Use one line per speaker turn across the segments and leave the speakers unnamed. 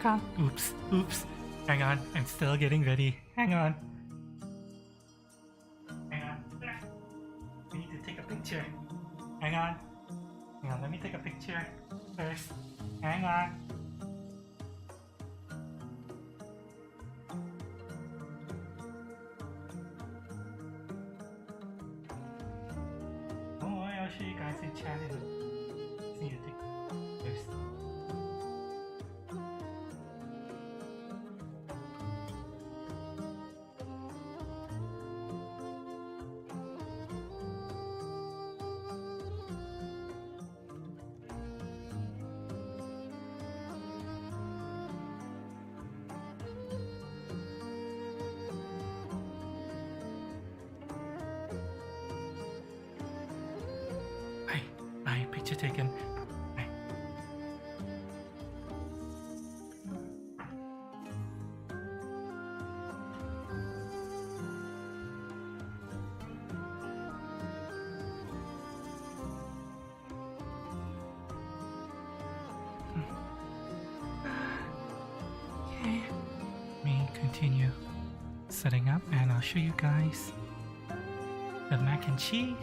Capcom. Oops. Hang on, I'm still getting ready. Hang on. We need to take a picture. Hang on, let me take a picture first. Hang on. Don't worry, I'll show you guys in chat. Just need to take first. Bye, picture taken. Bye. Okay, me continue setting up, and I'll show you guys the mac and cheese.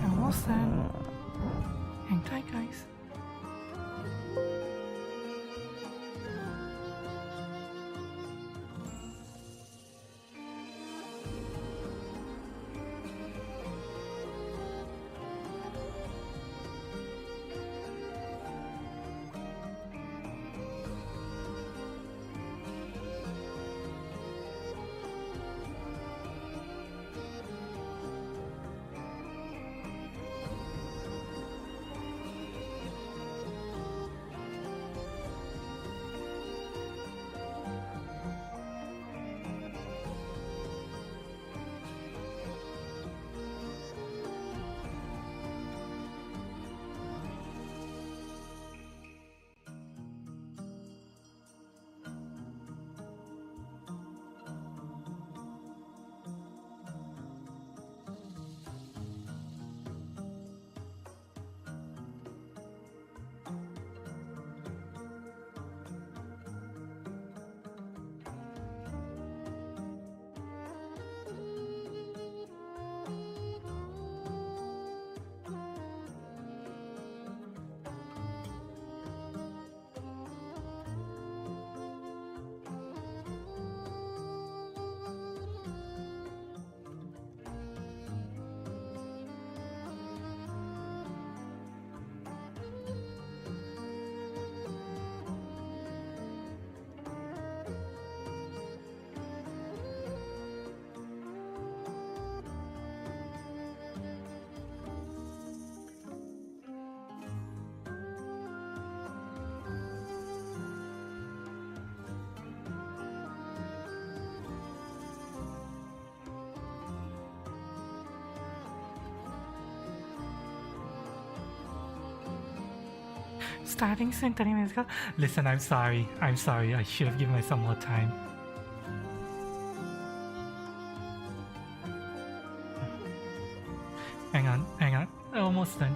Almost done. Hang tight, guys. Starting soon 30 minutes ago. Listen, I'm sorry. I should have given myself more time. Hang on. Almost done.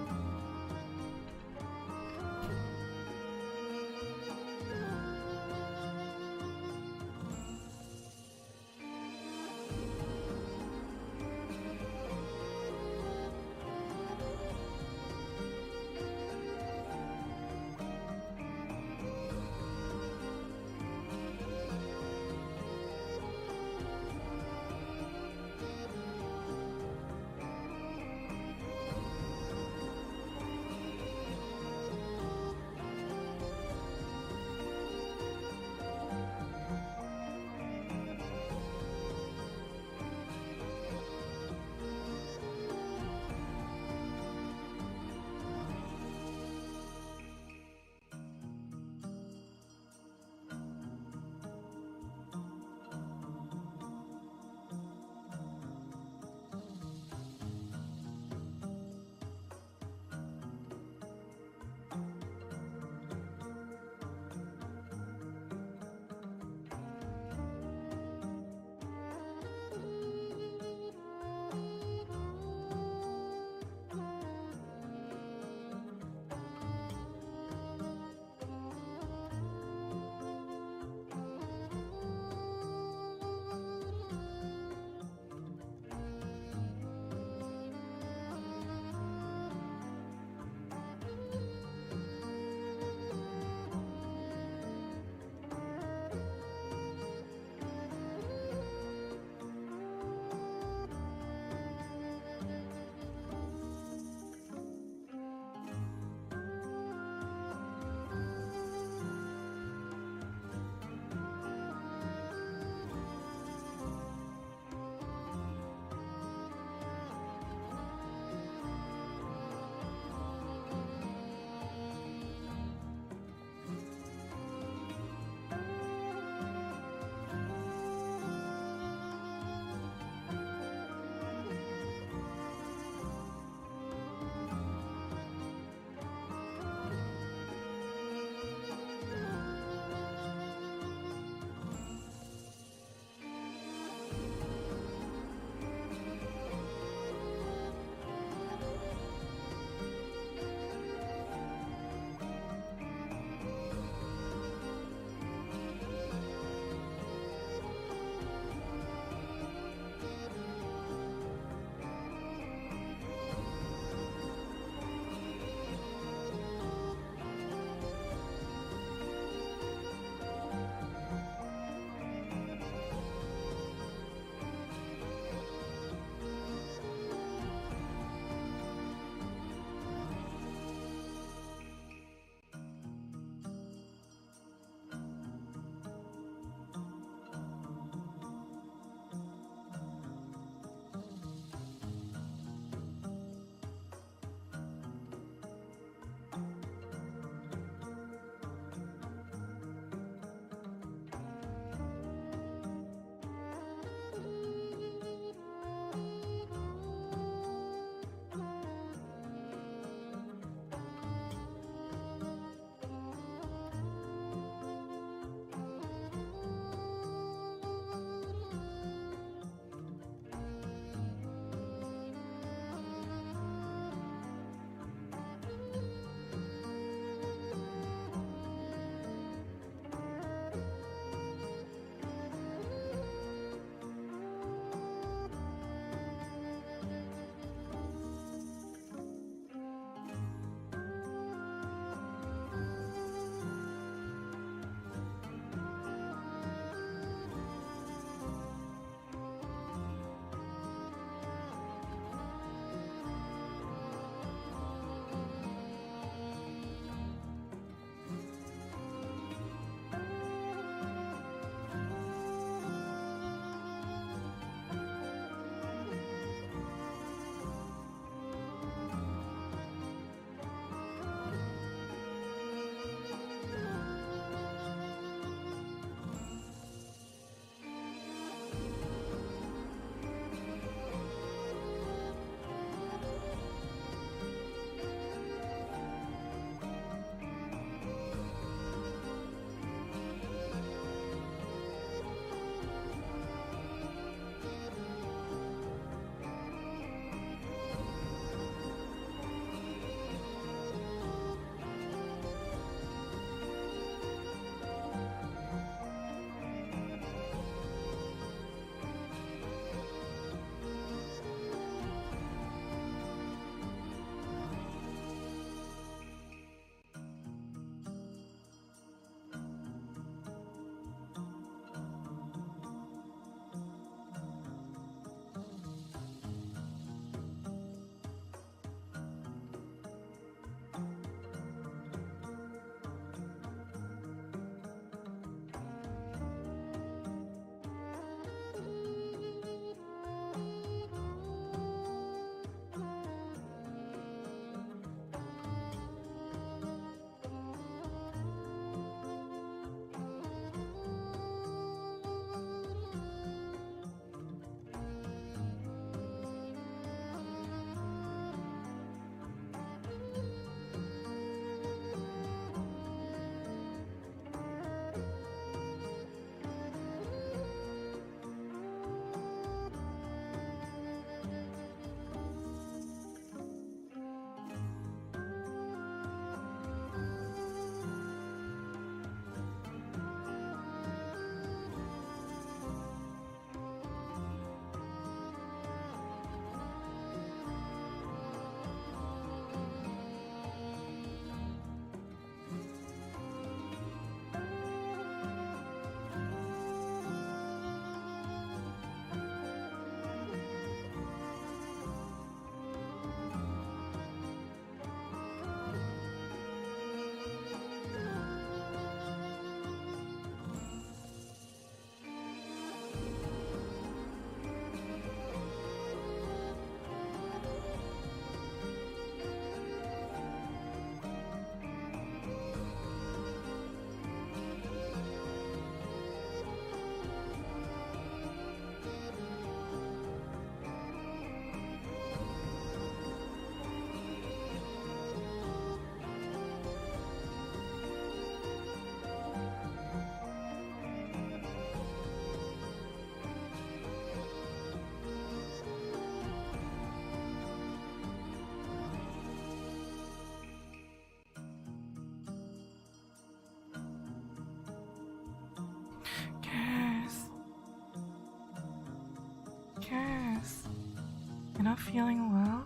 You're not feeling well?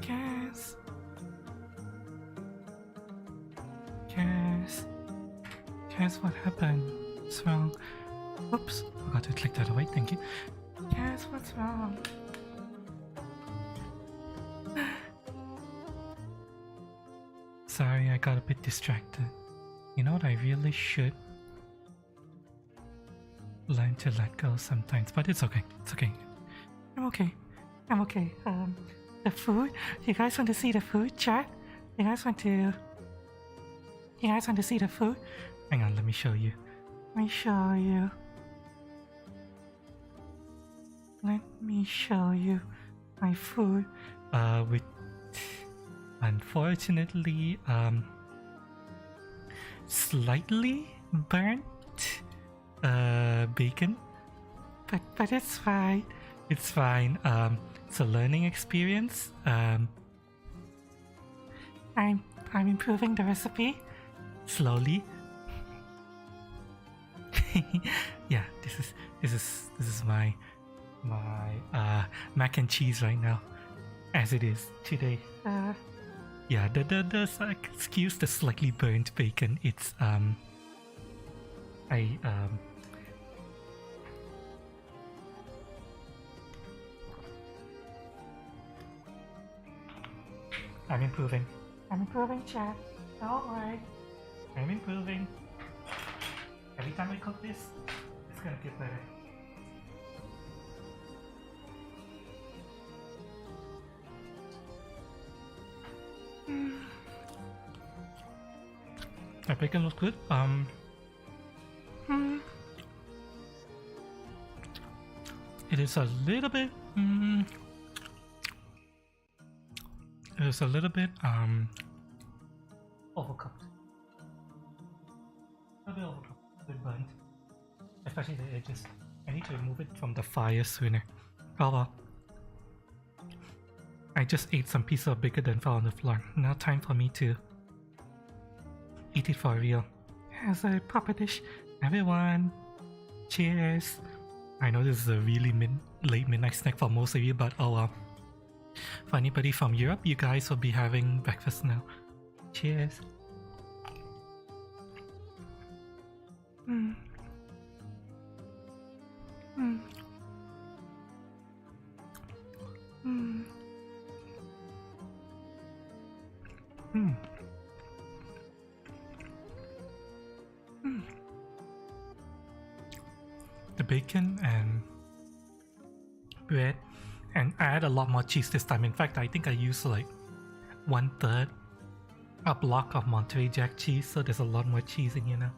Cass? Cass? Cass, what happened? What's wrong? Oops, forgot to click that away, thank you. Cass, what's wrong? Sorry, I got a bit distracted. You know what, I really should learn to let go sometimes, but it's okay, it's okay. I'm okay, I'm okay. The food? You guys want to see the food, chat? You guys want to see the food? Hang on, let me show you. Let me show you. Let me show you my food. With unfortunately, slightly burnt bacon, but it's fine. It's fine. It's a learning experience. I'm improving the recipe slowly. Yeah, this is my mac and cheese right now, as it is today. Yeah, excuse the slightly burnt bacon. It's I'm improving. I'm improving, chat. Don't worry. I'm improving. Every time I cook this, it's gonna get better. The bacon looks good. It is a little bit. It is a little bit overcooked. A bit overcooked, a bit burnt, especially the edges. I need to remove it from the fire sooner. Oh well. I just ate some piece of bacon that fell on the floor. Now time for me to eat it for real. As a proper dish. Everyone, cheers. I know this is a really late midnight snack for most of you, but oh well. For anybody from Europe, you guys will be having breakfast now. Cheers. The bacon and bread, and I add a lot more cheese this time. In fact, I think I used like 1/3 a block of Monterey Jack cheese, so there's a lot more cheese in here now.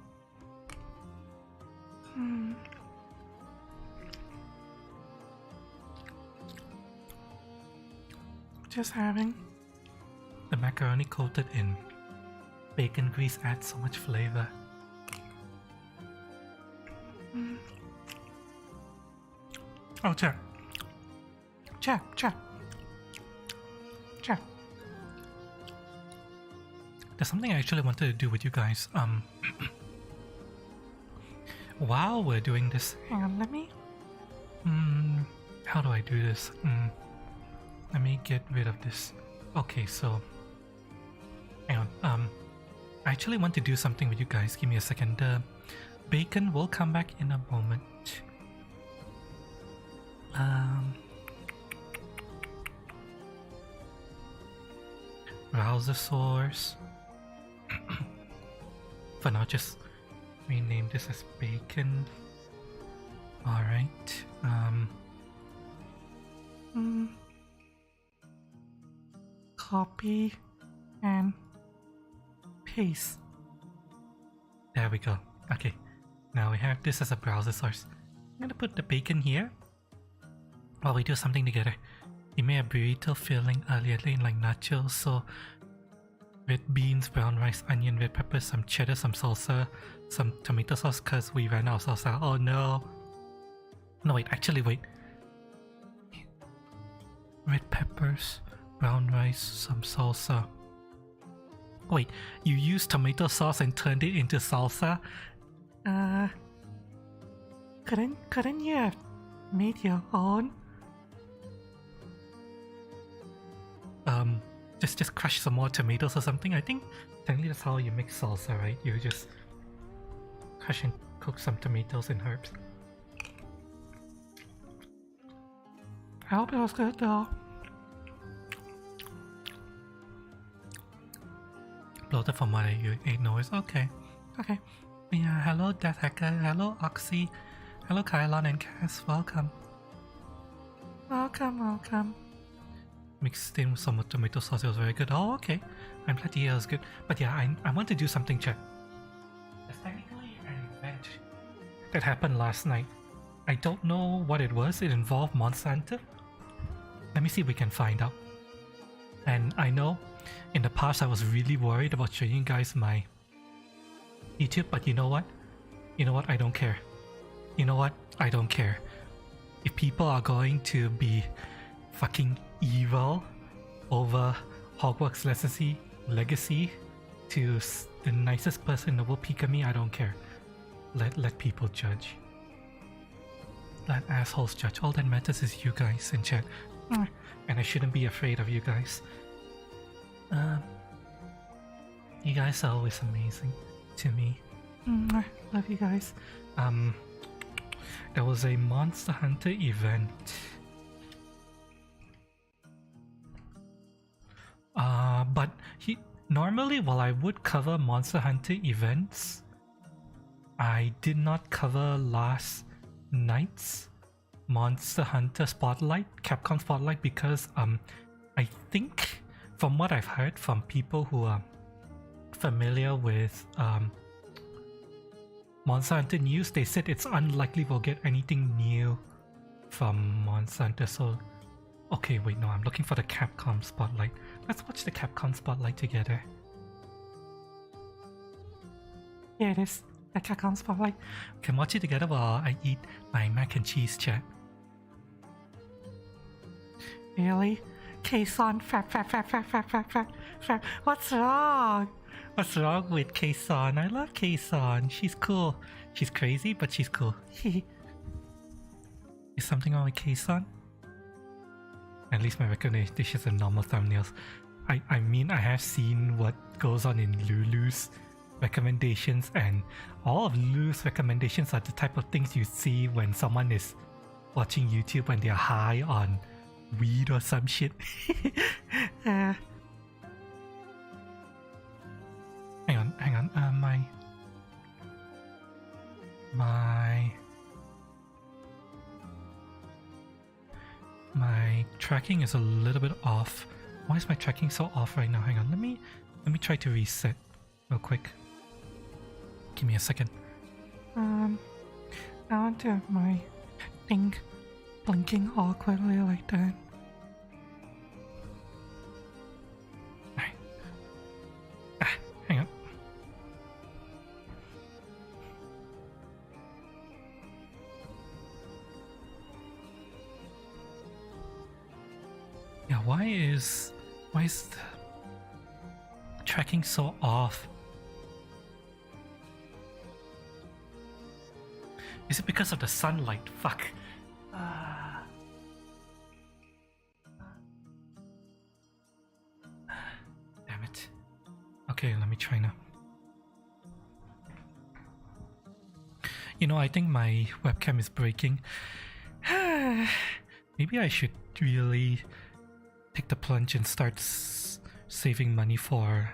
Just having the macaroni coated in bacon grease adds so much flavor. Oh, chat. There's something I actually wanted to do with you guys. While we're doing this, hang on, let me. How do I do this? Let me get rid of this. Okay, so hang on. I actually want to do something with you guys. Give me a second. The bacon will come back in a moment. Browser source. For now, just rename this as bacon. Alright. Copy and paste. There we go. Okay. Now we have this as a browser source. I'm gonna put the bacon here while we do something together. We made a burrito filling earlier in like nachos, so red beans, brown rice, onion, red pepper, some cheddar, some salsa, some tomato sauce because we ran out of salsa. Oh no. No wait, actually wait. Red peppers, brown rice, some salsa. Wait, you used tomato sauce and turned it into salsa? Couldn't you have made your own? Just crush some more tomatoes or something. I think technically that's how you make salsa, right? You just crush and cook some tomatoes and herbs. I hope it was good though. Bloated from what you ate noise. Okay. Okay. Yeah, hello Death Hacker, hello Oxy, hello Kylon and Cass, welcome. Welcome. Mixed in with some tomato sauce, it was very good. Oh, okay. I'm glad to hear it was good. But yeah, I want to do something, chat. There's technically an event that happened last night. I don't know what it was. It involved Monster Hunter. Let me see if we can find out. And I know in the past I was really worried about showing you guys my YouTube, but you know what? I don't care. I don't care. If people are going to be fucking evil over Hogwarts Legacy to the nicest person in the world peek at me, I don't care. Let people judge. Let assholes judge. All that matters is you guys in chat. And I shouldn't be afraid of you guys. You guys are always amazing to me. Love you guys. There was a Monster Hunter event. But normally while I would cover Monster Hunter events, I did not cover last night's Monster Hunter Spotlight, Capcom Spotlight, because I think from what I've heard from people who are familiar with Monster Hunter news, they said it's unlikely we'll get anything new from Monster Hunter. So, okay, wait, no, I'm looking for the Capcom Spotlight. Let's watch the Capcom Spotlight together. Here it is, the Capcom Spotlight. We can watch it together while I eat my mac and cheese, chat. Really? Kason, fat. What's wrong? What's wrong with Kason? I love Kason. She's cool. She's crazy, but she's cool. Is something wrong with Kason? At least my recommendations are normal thumbnails. I mean, I have seen what goes on in Lulu's recommendations, and all of Lulu's recommendations are the type of things you see when someone is watching YouTube when they're high on weed or some shit. Hang on. My tracking is a little bit off. Why is my tracking so off right now? Hang on, let me try to reset real quick. Give me a second. I want to have my thing blinking awkwardly like that. Alright. Hang on. Yeah, why is the tracking so off? Is it because of the sunlight? Fuck. Damn it. Okay, let me try now. You know, I think my webcam is breaking. Maybe I should really take the plunge and start saving money for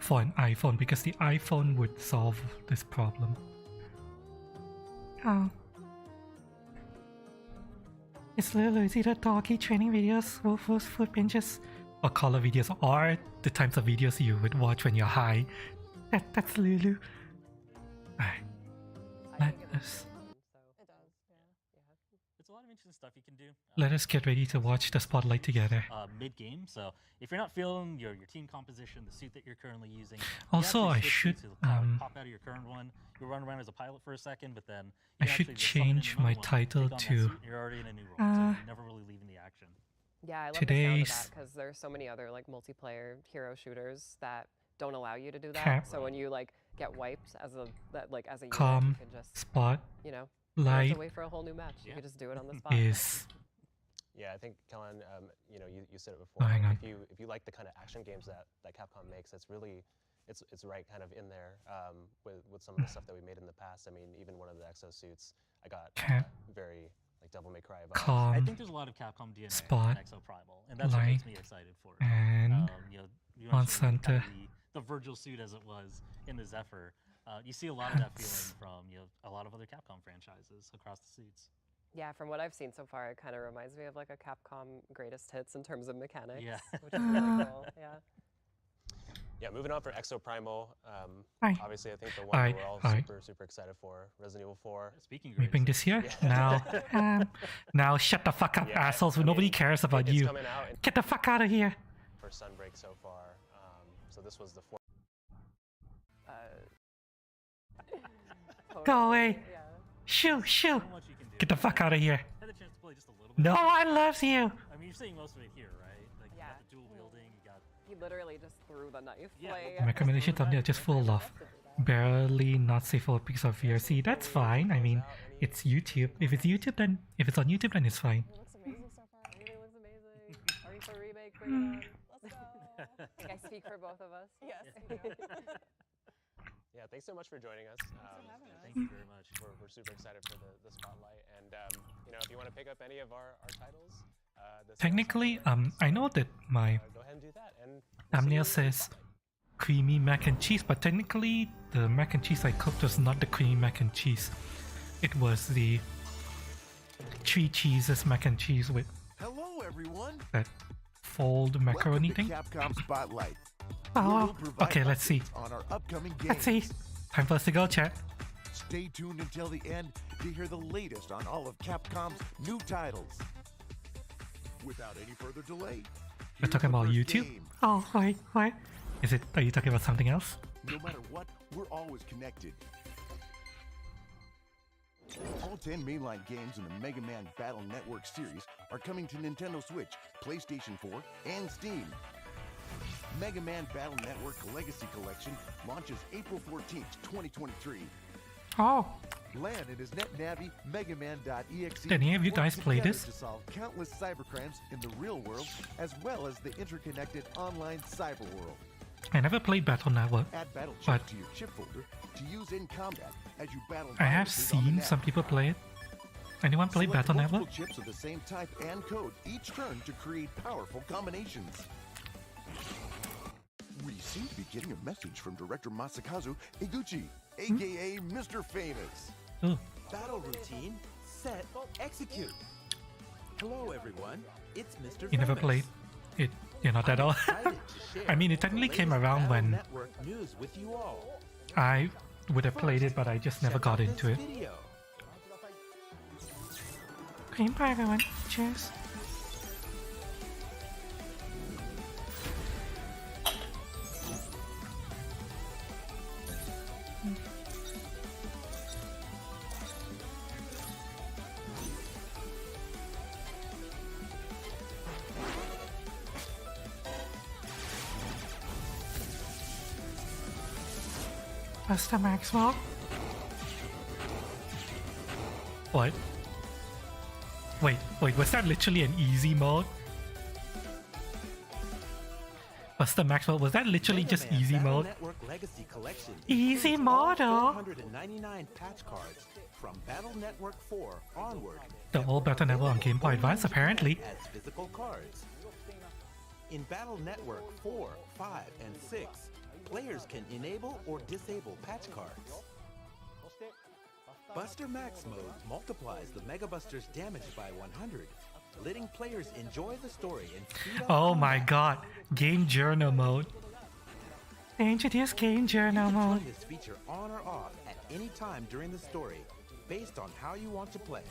an iPhone, because the iPhone would solve this problem. Oh. It's literally either doggy training videos, wolf food binges, or color videos, or the types of videos you would watch when you're high. That's Lulu. Alright. Let us...
It's a lot of interesting stuff you can do.
Let us get ready to watch the spotlight together.
Mid-game, so if you're not feeling your team composition, the suit that you're currently using...
Also, I should...
pop out of your current one. You'll run around as a pilot for a second, but then...
I should change my title to...
You're already in a new role, so you're never really leaving the action.
Yeah, I love the sound of that, because there's so many other like multiplayer hero shooters that don't allow you to do that. So when you like get wiped as a unit, you can just
spot.
You know, You don't have
light
to wait for a whole new match. You
Yeah.
can just do it on the spot.
is.
Yeah, I think Kellen, you know, you said it
Oh,
before.
hang on.
If you like the kind of action games that Capcom makes, it's really it's right kind of in there with some of the stuff that we made in the past. I mean, even one of the exosuits, I got
Cat.
very like Devil May Cry vibes.
I
Calm.
think there's a lot of Capcom DNA
Spot,
in Exo Primal, and that's what
light,
makes me excited for it.
and
You know, you
Monster
mentioned kind
Hunter.
of the Virgil suit as it was in the Zephyr. You see a lot of that
Hats.
feeling from a lot of other Capcom franchises across the suits.
Yeah, from what I've seen so far, it kind of reminds me of like a Capcom greatest hits in terms of mechanics.
Yeah.
Which is really cool. Yeah.
Yeah, moving on for Exo Primal.
Hi.
Obviously, I think the one
Hi,
we're all
hi.
super excited for, Resident Evil 4.
Speaking
We
of
bring this here
Yeah.
now. Now shut the fuck up,
Yeah,
assholes.
I
Nobody
mean,
cares about
it's
you.
coming out
Get the fuck out of here.
for Sunbreak so far. So this was the fourth.
Go away.
Yeah.
Shoo, shoo.
so much you can do.
Get the fuck out of here.
Had the chance to play just a little bit.
No one loves you.
I mean, you're seeing most of it here, right? Like you
Yeah.
got the dual wielding, you got
He literally just threw the knife.
Yeah.
Like,
My
Recommendations on there just full of barely not safe for a piece of VRC. That's fine. I mean, it's YouTube. If it's YouTube, then if it's on YouTube, then it's fine.
It looks amazing so far. Everything looks amazing. Ready for remake? Bring it on. Let's go. I think I speak for both of us.
Yes.
Yeah, thanks so much for joining us.
thank you very much.
We're super excited for the spotlight, and you know, if you want to pick up any of our titles, this
Technically, I know that my
go ahead and do that. And we'll see
thumbnail
you in the
says
spotlight.
creamy mac and cheese, but technically the mac and cheese I cooked was not the creamy mac and cheese. It was the 3 cheeses mac and cheese with
Hello, everyone.
that fold macaroni
Welcome
thing.
to Capcom Spotlight.
Oh,
We'll provide
okay, let's see.
updates on our upcoming games.
Let's see. Time for us to go, chat.
Stay tuned until the end to hear the latest on all of Capcom's new titles. Without any further delay,
We're
here's
talking
the
about
first
YouTube?
game.
Oh, wait, what? Is it? Are you talking about something else?
No matter what, we're always connected. All 10 mainline games in the Mega Man Battle Network series are coming to Nintendo Switch, PlayStation 4, and Steam. Mega Man Battle Network Legacy Collection launches April 14th, 2023.
Oh,
Lan and his NetNavi MegaMan.exe.
Did any of you
work
guys play
together
this?
to solve countless cybercrimes in the real world, as well as the interconnected online cyber world.
I never played Battle Network.
Add battle chips
But-
to your chip folder to use in combat as you battle.
I have
viruses on the
seen
net.
some people play it. Anyone play
Select
Battle
multiple
Network?
chips of the same type and code each turn to create powerful combinations. We seem to be getting a message from director Masakazu Eguchi, aka Mr. Famous.
Ooh,
Battle routine, set, execute. Hello everyone, it's Mr.
you never
Famous.
played it. You're not at all.
Excited to share
I mean, it
the
technically came
latest
around
Battle
when
Network news with you all.
I would have played it, but I just never
Check
got
out
into
this
it.
Video.
Cream pie, everyone. Cheers. Buster Maxwell. What? Wait, was that literally an easy mode? Buster Maxwell, was that literally
Mega
just
Man
easy
Battle
mode?
Network Legacy Collection
Easy
includes all
mode, oh.
499 patch cards from Battle Network 4 onward.
The old Battle Network on Game Boy Advance, apparently.
As physical cards. In Battle Network 4, 5, and 6, players can enable or disable patch cards. Buster Max mode multiplies the Mega Buster's damage by 100, letting players enjoy the story and speed up
Oh my
combat.
god, Game Journal mode. They introduced Game Journal
You can
mode.
turn this feature on or off at any time during the story, based on how you want to play.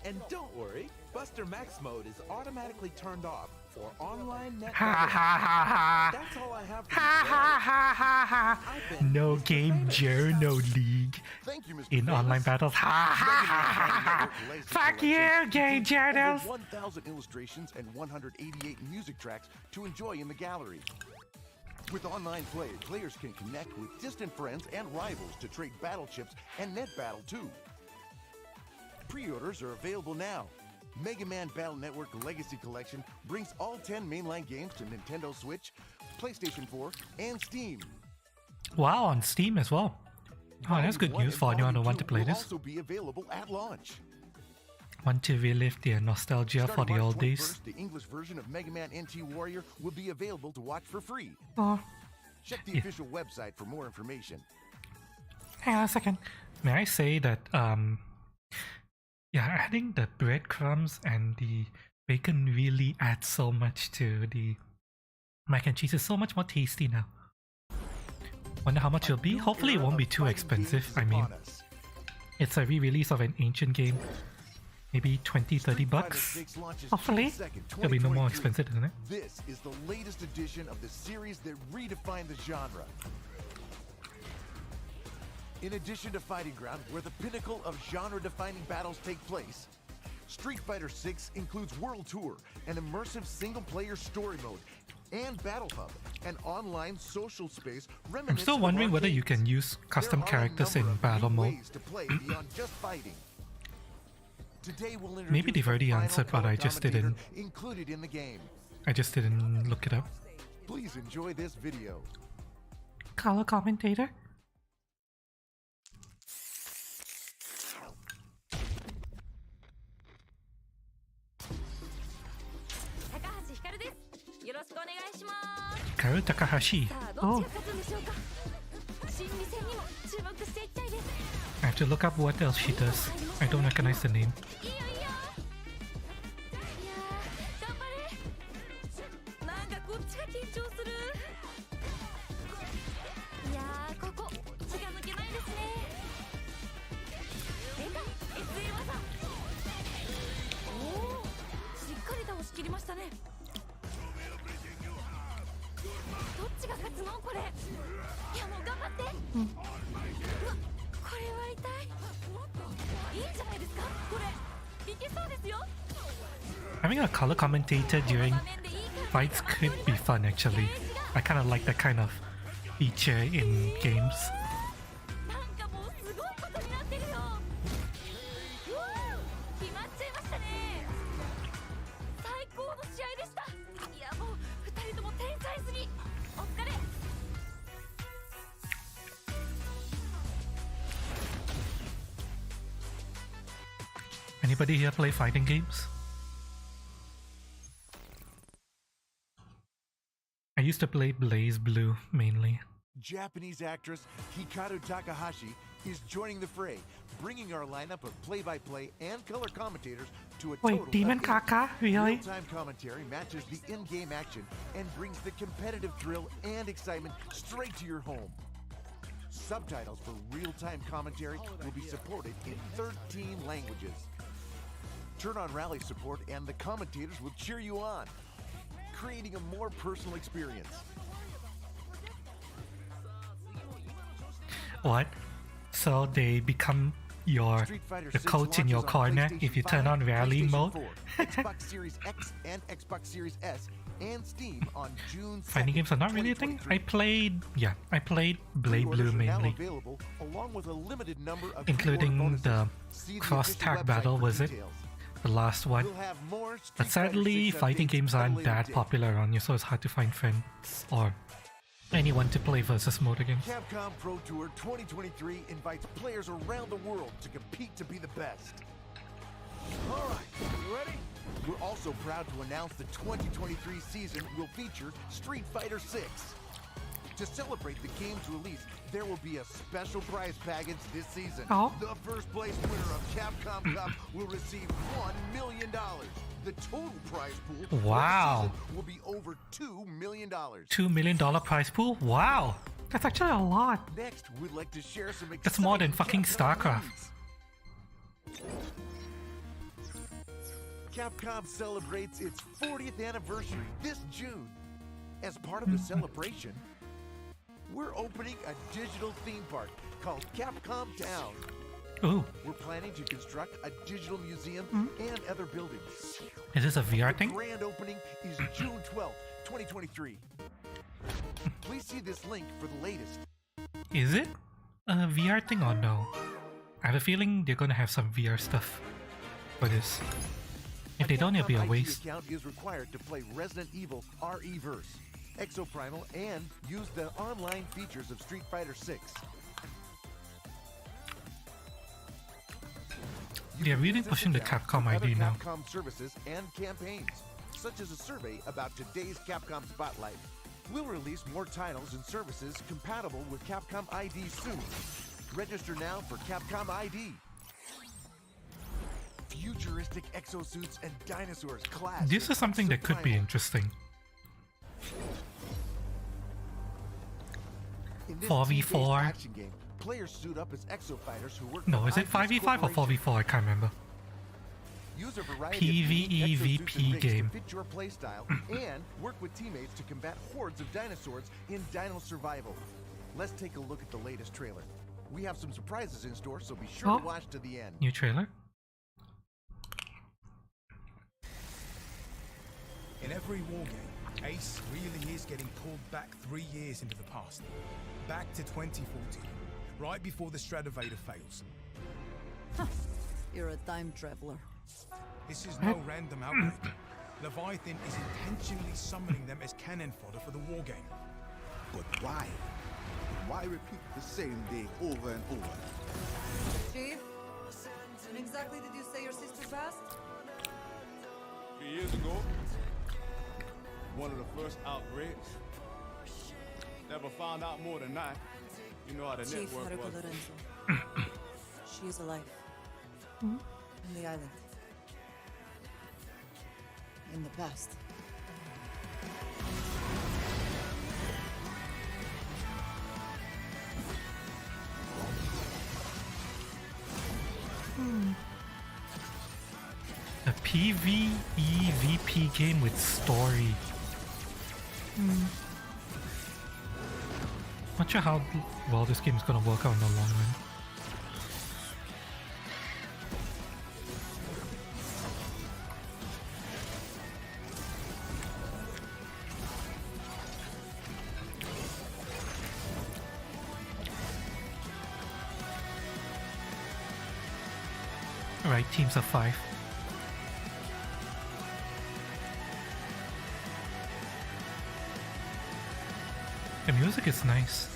And don't worry, Buster Max mode is automatically turned off for online net.
Ha ha
battle.
ha ha.
That's all I have for
Ha
you
ha
today.
ha ha ha.
I've been
No
Mr.
Game
Famous.
Journal League
Thank you, Mr.
in
Famous.
online battles. Ha ha ha ha ha. Fuck you, Game Journals.
Over 1,000 illustrations and 188 music tracks to enjoy in the gallery. With online play, players can connect with distant friends and rivals to trade battle chips and net battle too. Pre-orders are available now. Mega Man Battle Network Legacy Collection brings all 10 mainline games to Nintendo Switch, PlayStation 4, and Steam.
Wow, on Steam as well. Oh, that's good news for anyone who want to play this.
Also be available at launch.
Want to relive the nostalgia for the
Starting
old
March
days.
21st, the English version of Mega Man NT Warrior will be available to watch for free.
Oh,
Check the
Yeah.
official website for more information.
hang on a second. May I say that, yeah, adding the breadcrumbs and the bacon really adds so much to the mac and cheese. It's so much more tasty now. Wonder how much it'll be. Hopefully it won't be too expensive. I mean, it's a re-release of an ancient game. Maybe 20-30 bucks. Hopefully it'll be no more expensive than it.
This is the latest edition of the series that redefined the genre. In addition to Fighting Ground, where the pinnacle of genre-defining battles take place, Street Fighter VI includes World Tour, an immersive single-player story mode, and Battle Hub, an online social space
I'm
reminiscent
still
of
wondering whether you
arcades.
can use custom
There are a
characters
number
in
of
battle
new
mode.
ways to play beyond just fighting. Today we'll
Maybe
introduce
they've
the
already
final
answered, but
color
I just
commentator
didn't.
included in the game.
I just didn't look it up.
Please enjoy this video.
Color commentator? Karu Takahashi. Oh, I have to look up what else she does. I don't recognize the name. Having a color commentator during fights could be fun actually. I kind of like that kind of feature in games. Anybody here play fighting games? I used to play Blaze Blue mainly.
Japanese actress Hikaru Takahashi is joining the fray, bringing our lineup of play-by-play and color commentators to a total
Wait, Demon
of 8.
Kaka? Really?
Real-time commentary matches the in-game action and brings the competitive thrill and excitement straight to your home. Subtitles for real-time commentary will be supported in 13 languages. Turn on rally support and the commentators will cheer you on, creating a more personal experience.
What? So they become your
Street Fighter
the
6
coach in your
launches on
corner
PlayStation
if you
5,
turn on rallying
PlayStation
mode.
4, Xbox Series X and Xbox Series S, and Steam on June 2nd,
Fighting games are not really a thing.
2023.
I played Blade
Pre-orders
Blue
are now
mainly,
available, along with a limited number of
including
pre-order bonuses.
the
See the
cross
official
tag
website
battle,
for
was it?
details.
The last one.
We'll have more Street
But
Fighter
sadly,
6
fighting
updates
games
at a
aren't
later
that
date.
popular around here, so it's hard to find friends or anyone to play versus mode against.
Capcom Pro Tour 2023 invites players around the world to compete to be the best. All right, you ready? We're also proud to announce the 2023 season will feature Street Fighter 6. To celebrate the game's release, there will be a special prize package this season.
Oh.
The first place winner of Capcom Cup will receive $1 million. The total prize pool for the
Wow.
season will be over $2 million.
$2 million prize pool? Wow! That's actually a lot.
Next, we'd like to share some exciting
That's more than fucking
Capcom
StarCraft.
news. Capcom celebrates its 40th anniversary this June. As part of the celebration, we're opening a digital theme park called Capcom Town.
Ooh,
We're planning to construct a digital museum and other buildings.
is this a VR
The
thing?
grand opening is June 12th, 2023. Please see this link for the latest.
Is it a VR thing or no? I have a feeling they're gonna have some VR stuff for this. If they don't, it'll be a
Capcom ID
waste.
account is required to play Resident Evil RE-verse, Exoprimal, and use the online features of Street Fighter 6.
They're really pushing the Capcom ID now.
Capcom services and campaigns, such as a survey about today's Capcom Spotlight. We'll release more titles and services compatible with Capcom ID soon. Register now for Capcom ID. Futuristic exosuits and dinosaurs clash.
This
in
is something that could be
Exoprimal.
interesting.
In this
4v4.
team-based action game, players suit up as exo fighters who work
No,
for
is it
ID's
5v5 or
corporation.
4v4? I can't remember.
Use a variety of unique exosuits and
PvE
rigs
game.
to fit your playstyle and work with teammates to combat hordes of dinosaurs in Dino Survival. Let's take a look at the latest trailer. We have some surprises in store, so be sure
Oh.
to watch to the end.
New trailer?
In every war game, Ace really is getting pulled back 3 years into the past. Back to 2014, right before the Stratovator fails.
You're a time traveler.
This is no random outbreak. Leviathan is intentionally summoning them as cannon fodder for the war game.
But why? Why repeat the same day over and over?
Chief, when exactly did you say your sister passed?
3 years ago, one of the first outbreaks. Never found out more than that. You know how the
Chief
network
Haruka
was.
Lorenzo. She is alive. On the island. In the past.
A PvE VP game with story. Not sure how well this game is gonna work out in the long run. Alright, teams of 5. The music is nice.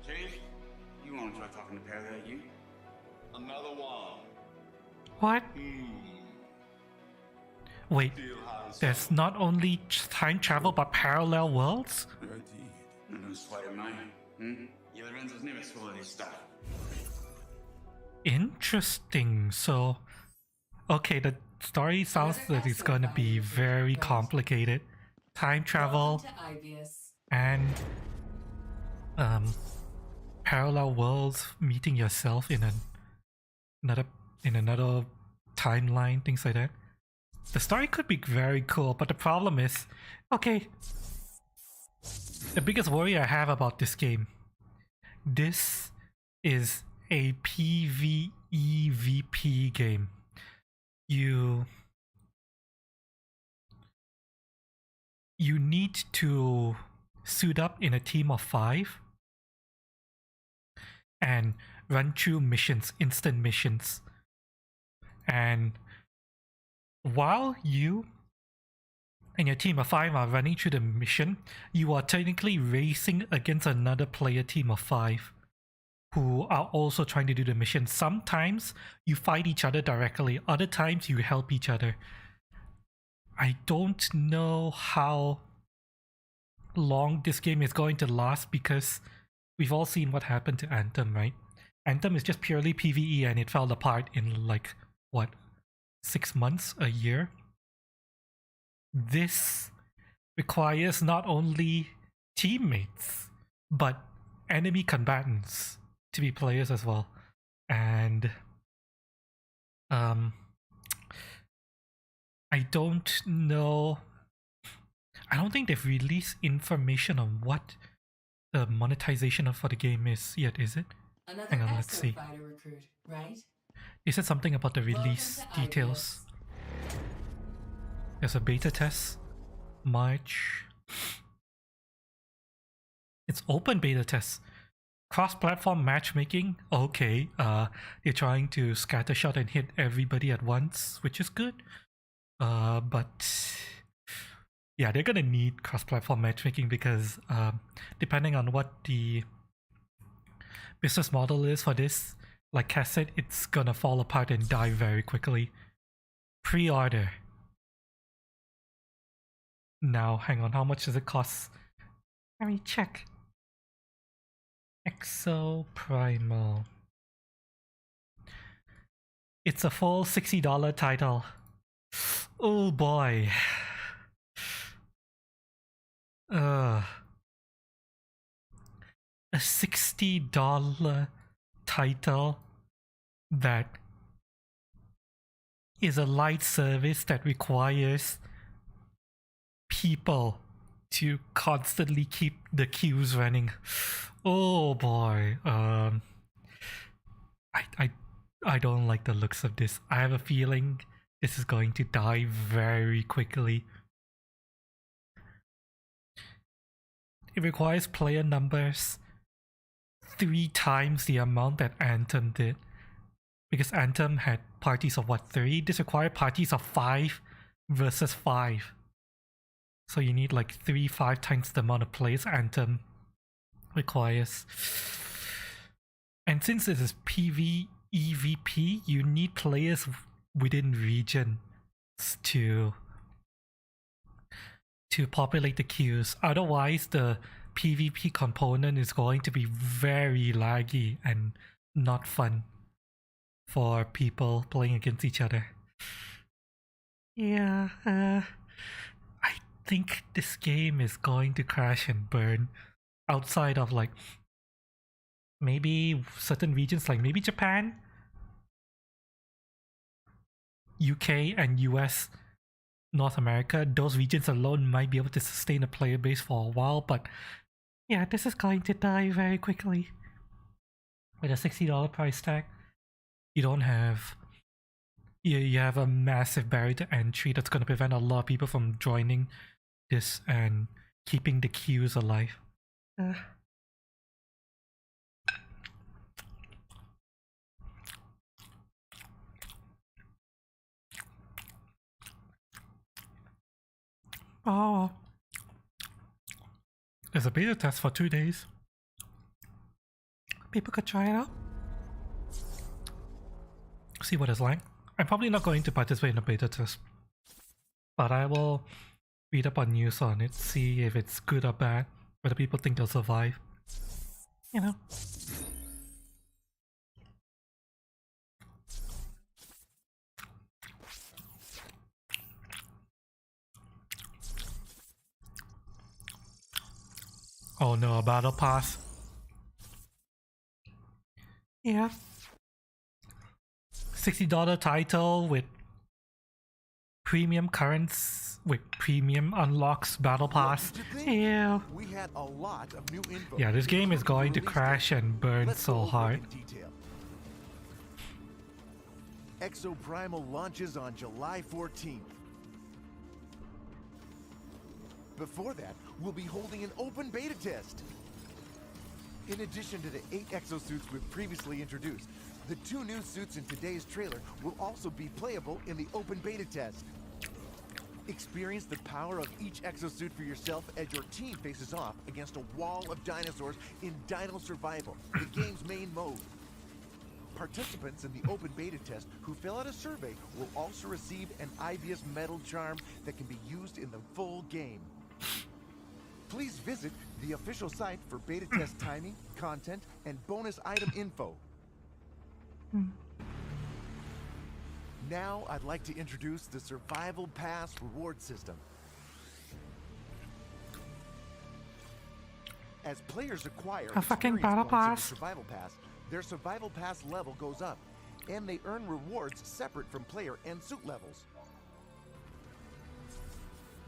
Chief, you want to try talking to Parallel U? Another one.
What? Wait,
Deal high and
there's not only time travel but parallel worlds?
Indeed. No sweat of mine. You're Lorenzo's newest full of this stuff.
Interesting. So, okay, the story sounds that it's gonna be very complicated. Time travel and parallel worlds, meeting yourself in another timeline, things like that. The story could be very cool, but the problem is, okay, the biggest worry I have about this game, this is a PvE VP game. You need to suit up in a team of 5 and run through missions, instant missions. And while you and your team of 5 are running through the mission, you are technically racing against another player team of 5 who are also trying to do the mission. Sometimes you fight each other directly, other times you help each other. I don't know how long this game is going to last because we've all seen what happened to Anthem, right? Anthem is just purely PvE and it fell apart in like, what, 6 months, a year? This requires not only teammates, but enemy combatants to be players as well. And I don't know. I don't think they've released information on what the monetization for the game is yet, is it? Hang on, let's see.
Recruit, right?
They said something about the release details. There's a beta test. March. It's open beta test. Cross-platform matchmaking. Okay. They're trying to scattershot and hit everybody at once, which is good. But yeah, they're gonna need cross-platform matchmaking because depending on what the business model is for this, like Cass said, it's gonna fall apart and die very quickly. Pre-order. Now, hang on, how much does it cost? Let me check. Exo Primal. It's a full $60 title. Oh boy. A $60 title that is a light service that requires people to constantly keep the queues running. Oh boy. I don't like the looks of this. I have a feeling this is going to die very quickly. It requires player numbers 3 times the amount that Anthem did. Because Anthem had parties of what, 3? This required parties of 5 versus 5. So you need like 5 times the amount of players Anthem requires. And since this is PvEVP, you need players within regions to populate the queues. Otherwise, the PvP component is going to be very laggy and not fun for people playing against each other. Yeah, I think this game is going to crash and burn outside of like maybe certain regions, like maybe Japan, UK and US, North America. Those regions alone might be able to sustain a player base for a while, but yeah, this is going to die very quickly. With a $60 price tag, you don't have... You have a massive barrier to entry that's going to prevent a lot of people from joining this and keeping the queues alive. Oh, there's a beta test for 2 days. People could try it out. See what it's like. I'm probably not going to participate in the beta test, but I will read up on news on it, see if it's good or bad, whether people think they'll survive. You know. Oh no, a battle pass. Yeah. $60 title with premium currents, with premium unlocks battle pass. Yeah.
We had a lot of new info.
Yeah, this game is going to crash and burn so hard.
Exo Primal launches on July 14th. Before that, we'll be holding an open beta test. In addition to the 8 exosuits we've previously introduced, the 2 new suits in today's trailer will also be playable in the open beta test. Experience the power of each exosuit for yourself as your team faces off against a wall of dinosaurs in Dino Survival, the game's main mode. Participants in the open beta test who fill out a survey will also receive an Ibius metal charm that can be used in the full game. Please visit the official site for beta test timing, content, and bonus item info. Now I'd like to introduce the Survival Pass reward system. As players acquire
a fucking battle
points
pass.
in the Survival Pass, their Survival Pass level goes up, and they earn rewards separate from player and suit levels.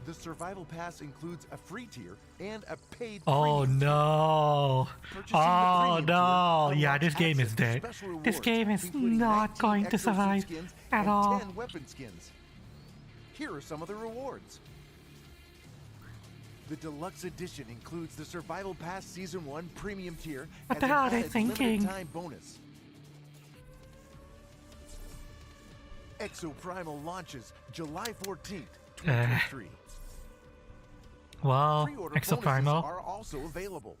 The Survival Pass includes a free tier and a paid
Oh
premium tier.
no!
Purchasing the
Oh
premium tier
no! Yeah,
unlocks
this game is
access to
dead.
special
This
rewards,
game is
including
not
19
going to
exosuit
survive
skins
at
and
all.
10 weapon skins. Here are some of the rewards. The deluxe edition includes the Survival Pass Season 1 Premium tier
What
as
the
an
hell are they
added
thinking?
limited time bonus. Exoprimal launches July 14th, 2023.
Well,
Pre-order bonuses
Exoprimal.
are also available.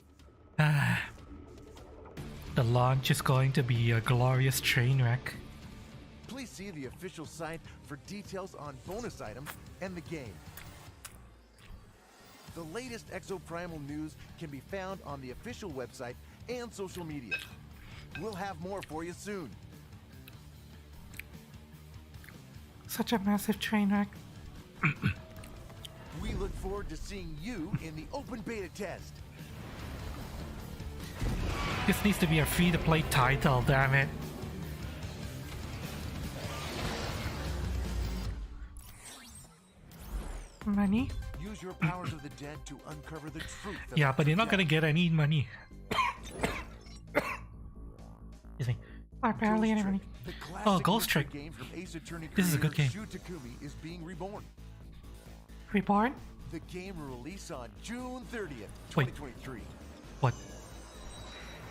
The launch is going to be a glorious train wreck.
Please see the official site for details on bonus items and the game. The latest Exoprimal news can be found on the official website and social media. We'll have more for you soon.
Such a massive train wreck.
We look forward to seeing you in the open beta test.
This needs to be a free-to-play title, damn it. Money?
Use your powers of the dead to uncover the truth.
Yeah,
about
but
the
you're not gonna
dead.
get any money. Excuse me. Or barely any money.
The
Oh,
classic
Ghost
mystery
Trick.
game from Ace Attorney
This is a good
creator
game.
Shu Takumi is being reborn.
Reborn?
The game will release on June 30th,
Wait.
2023.
What?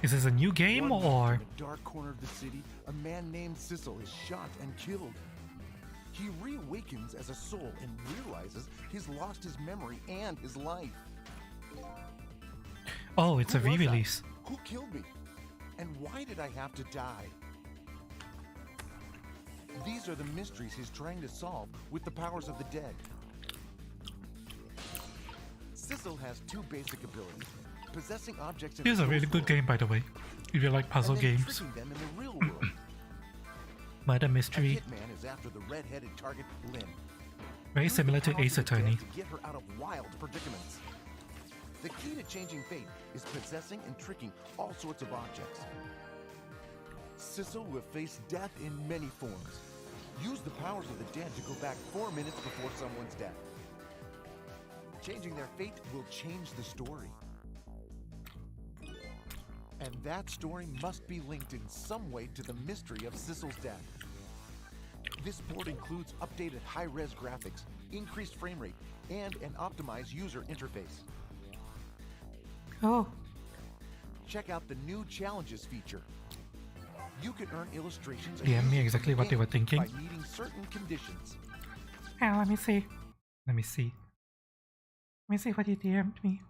Is this a new game
One night
or?
in a dark corner of the city, a man named Sissel is shot and killed. He reawakens as a soul and realizes he's lost his memory and his life.
Oh, it's a
Who was I?
re-release.
Who killed me? And why did I have to die? These are the mysteries he's trying to solve with the powers of the dead. Sissel has two basic abilities: possessing objects in
This is
the
a really
ghost
good
world,
game, by the way. If you like puzzle
and then
games.
tricking them in the real world.
Murder
A
mystery.
hitman is after the red-headed target, Lynn.
Very
Use the
similar to
powers
Ace
of the dead
Attorney.
to get her out of wild predicaments. The key to changing fate is possessing and tricking all sorts of objects. Sissel will face death in many forms. Use the powers of the dead to go back 4 minutes before someone's death. Changing their fate will change the story. And that story must be linked in some way to the mystery of Sissel's death. This port includes updated high-res graphics, increased frame rate, and an optimized user interface.
Oh,
Check out the new challenges feature. You can earn illustrations and
DM me
music from
exactly
the
what they were
game
thinking.
by meeting certain conditions.
yeah, let me see. Let me see. Let me see what you DM'd me.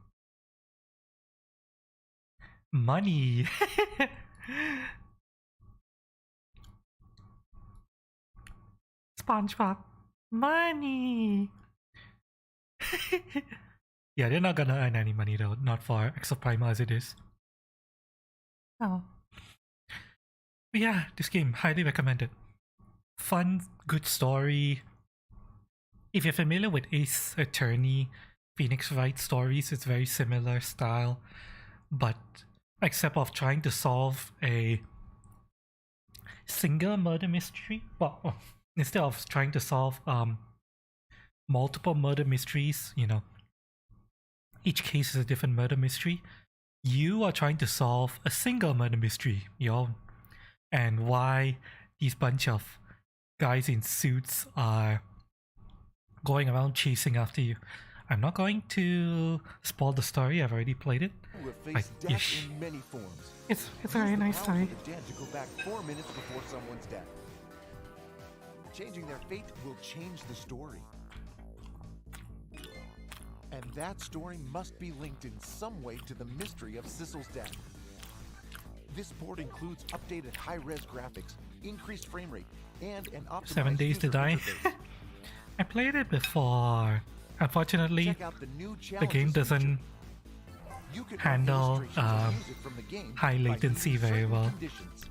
Money. SpongeBob. Money. Yeah, they're not gonna earn any money though. Not for Exoprimal as it is. Oh. But yeah, this game, highly recommended. Fun, good story. If you're familiar with Ace Attorney, Phoenix Wright stories, it's very similar style. But except of trying to solve a single murder mystery, well, instead of trying to solve multiple murder mysteries, you know, each case is a different murder mystery. You are trying to solve a single murder mystery, yo, and why these bunch of guys in suits are going around chasing after you. I'm not going to spoil the story. I've already played it.
Will face
Like,
death
yeesh.
in many forms.
It's a
Use
very
the
nice
powers
story.
of the dead to go back 4 minutes before someone's death. Changing their fate will change the story. And that story must be linked in some way to the mystery of Sissel's death. This port includes updated high-res graphics, increased frame rate, and an optimized
7 Days to
user
Die.
interface.
I played it before. Unfortunately,
Check out the new
the game
challenges
doesn't
feature. You can earn
handle
illustrations and music from the game
high
by
latency
meeting
very
certain
well.
conditions.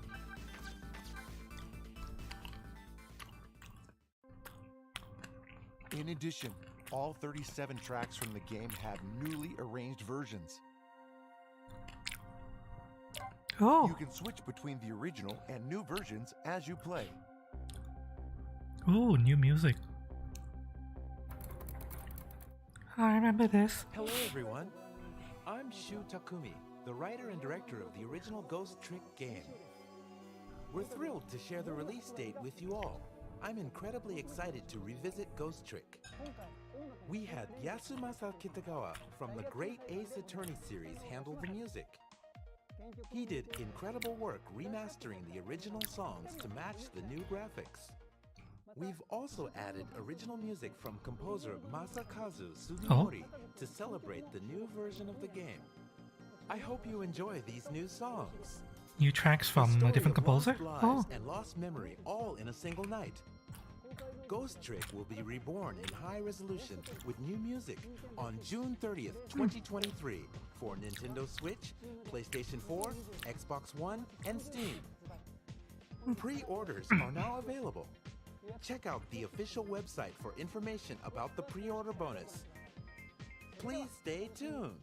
In addition, all 37 tracks from the game have newly arranged versions.
Oh,
You can switch between the original and new versions as you play.
ooh, new music. I remember this.
Hello, everyone. I'm Shu Takumi, the writer and director of the original Ghost Trick game. We're thrilled to share the release date with you all. I'm incredibly excited to revisit Ghost Trick. We had Yasumasa Kitagawa from the Great Ace Attorney series handle the music. He did incredible work remastering the original songs to match the new graphics. We've also added original music from composer Masakazu Sugimori to celebrate the new version of the game. I hope you enjoy these new songs.
New tracks
The
from a
story
different
of lost
composer?
lives and lost memory all in a single night. Ghost Trick will be reborn in high resolution with new music on June 30th, 2023 for Nintendo Switch, PlayStation 4, Xbox One, and Steam. Pre-orders are now available. Check out the official website for information about the pre-order bonus. Please stay tuned.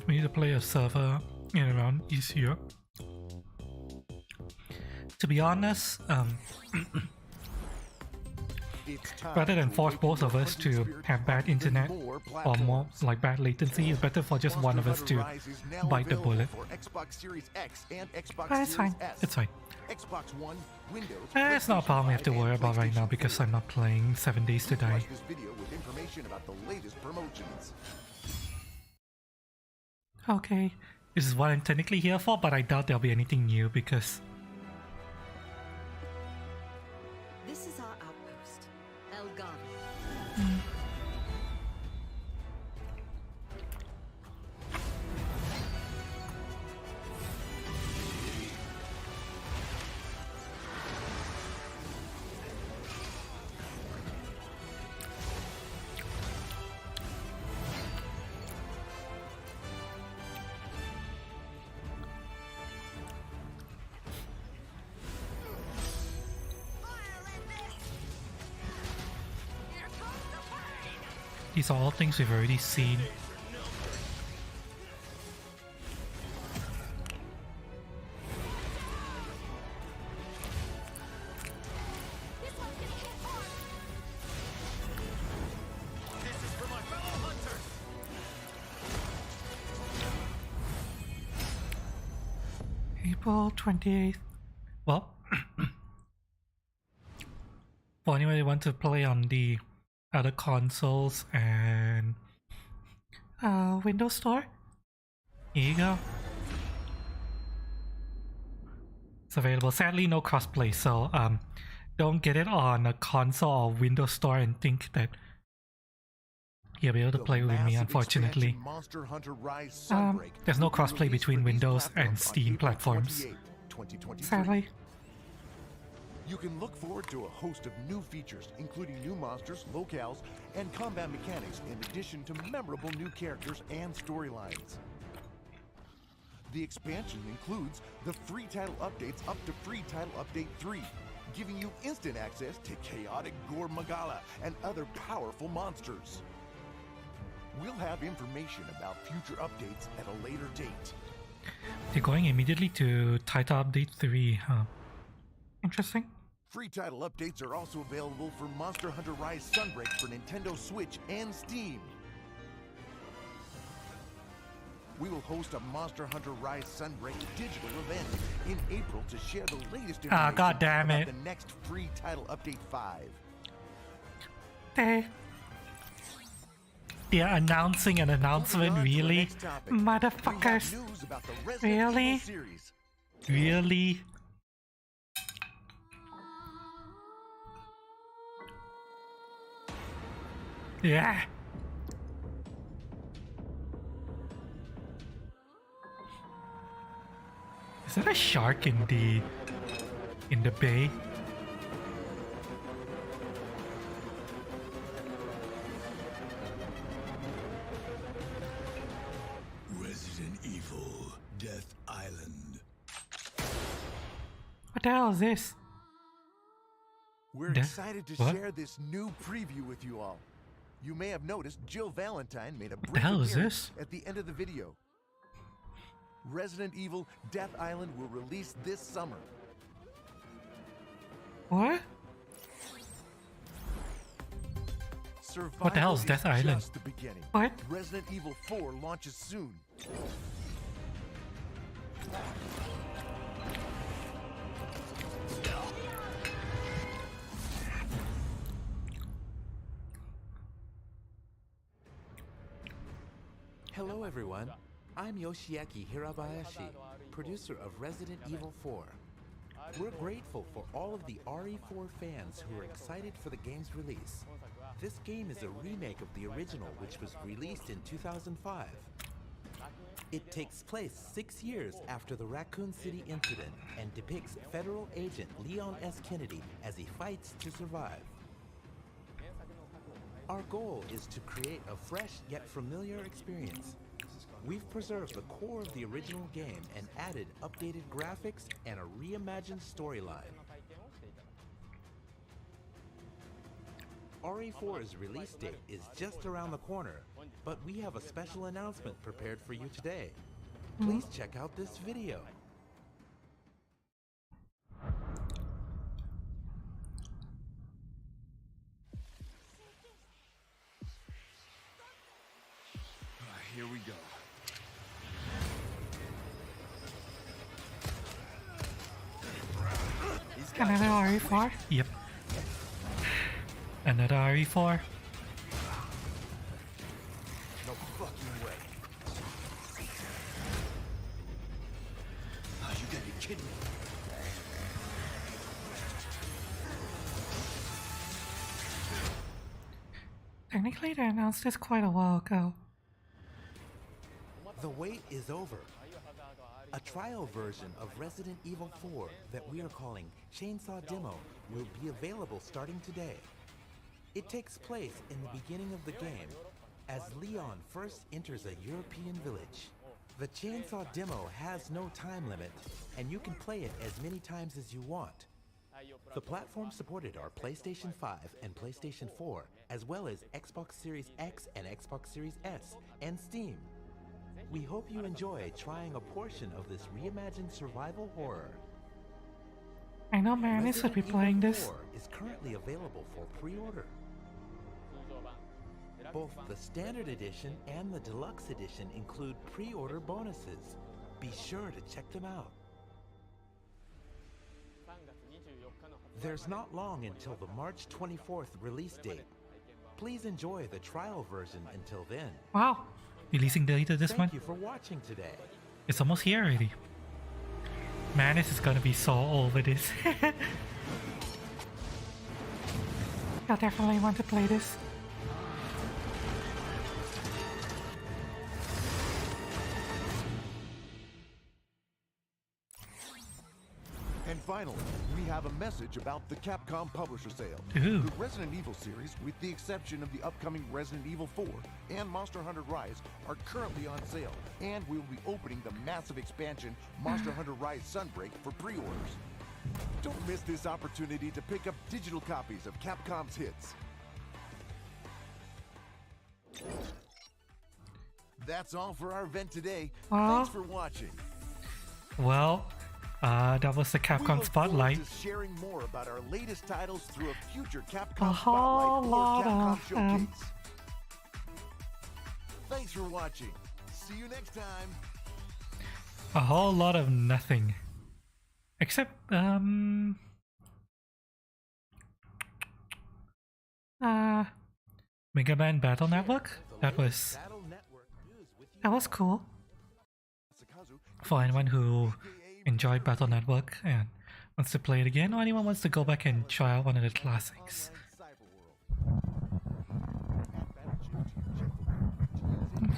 We need to play a server in around East Europe. To be honest, rather than force both of us to have bad internet or more like bad latency, it's better for just one of us to bite the bullet. It's fine. It's fine. It's not a problem we have to worry about right now because I'm not playing 7 Days to Die. Okay, this is what I'm technically here for, but I doubt there'll be anything new because
This is our outpost, El Garden.
these are all things we've already seen. April 28th. Well, for anyone who wants to play on the other consoles and Windows Store, here you go. It's available. Sadly, no crossplay, so don't get it on a console or Windows Store and think that you'll be able to play with me, unfortunately. There's no crossplay between Windows and Steam platforms, sadly.
You can look forward to a host of new features, including new monsters, locales, and combat mechanics, in addition to memorable new characters and storylines. The expansion includes the free title updates up to free title update 3, giving you instant access to chaotic Gore Magala and other powerful monsters. We'll have information about future updates at a later date.
They're going immediately to title update 3, huh? Interesting.
Free title updates are also available for Monster Hunter Rise Sunbreak for Nintendo Switch and Steam. We will host a Monster Hunter Rise Sunbreak digital event in April to share the latest information
God damn
about
it.
the next free title update 5.
They're announcing an announcement, really? Motherfuckers. Really? Really? Yeah. Is that a shark in the bay?
Resident Evil Death Island.
What the hell is this?
We're excited to
What?
share this new preview with you all. You may have noticed Jill Valentine made a
the
brief
hell is
appearance
this?
at the end of the video. Resident Evil Death Island will release this summer.
What?
Survival
What the hell is Death Island?
just the beginning.
What?
Resident Evil 4 launches soon.
Hello everyone, I'm Yoshiaki Hirabayashi, producer of Resident Evil 4. We're grateful for all of the RE4 fans who are excited for the game's release. This game is a remake of the original, which was released in 2005. It takes place 6 years after the Raccoon City incident and depicts federal agent Leon S. Kennedy as he fights to survive. Our goal is to create a fresh yet familiar experience. We've preserved the core of the original game and added updated graphics and a reimagined storyline. RE4's release date is just around the corner, but we have a special announcement prepared for you today. Please check out this video.
Here we go.
Another RE4? Yep. Another RE4?
No fucking way. Oh, you gotta be kidding me.
Technically, they announced this quite a while ago.
The wait is over. A trial version of Resident Evil 4 that we are calling Chainsaw Demo will be available starting today. It takes place in the beginning of the game as Leon first enters a European village. The Chainsaw Demo has no time limit, and you can play it as many times as you want. The platforms supported are PlayStation 5 and PlayStation 4, as well as Xbox Series X and Xbox Series S, and Steam. We hope you enjoy trying a portion of this reimagined survival horror.
I know Manis would be
Resident
playing
Evil
this.
4 is currently available for pre-order. Both the standard edition and the deluxe edition include pre-order bonuses. Be sure to check them out. There's not long until the March 24th release date. Please enjoy the trial version until then.
Wow. Releasing later this month?
Thank you for watching today.
It's almost here already. Manis is gonna be so over this. I definitely want to play this.
And finally, we have a message about the Capcom Publisher Sale.
Ooh.
The Resident Evil series, with the exception of the upcoming Resident Evil 4 and Monster Hunter Rise, are currently on sale, and we will be opening the massive expansion Monster Hunter Rise Sunbreak for pre-orders. Don't miss this opportunity to pick up digital copies of Capcom's hits. That's all for our event today.
Well,
Thanks for watching.
Well, that was the
We
Capcom
look
Spotlight.
forward to sharing more about our latest titles through a future
A
Capcom
whole
Spotlight or
lot
Capcom
of
Showcase. Thanks for watching. See you next time.
A whole lot of nothing. Except, Mega Man Battle Network? That was cool. For anyone who enjoyed Battle Network and wants to play it again, or anyone wants to go back and try out one of the classics.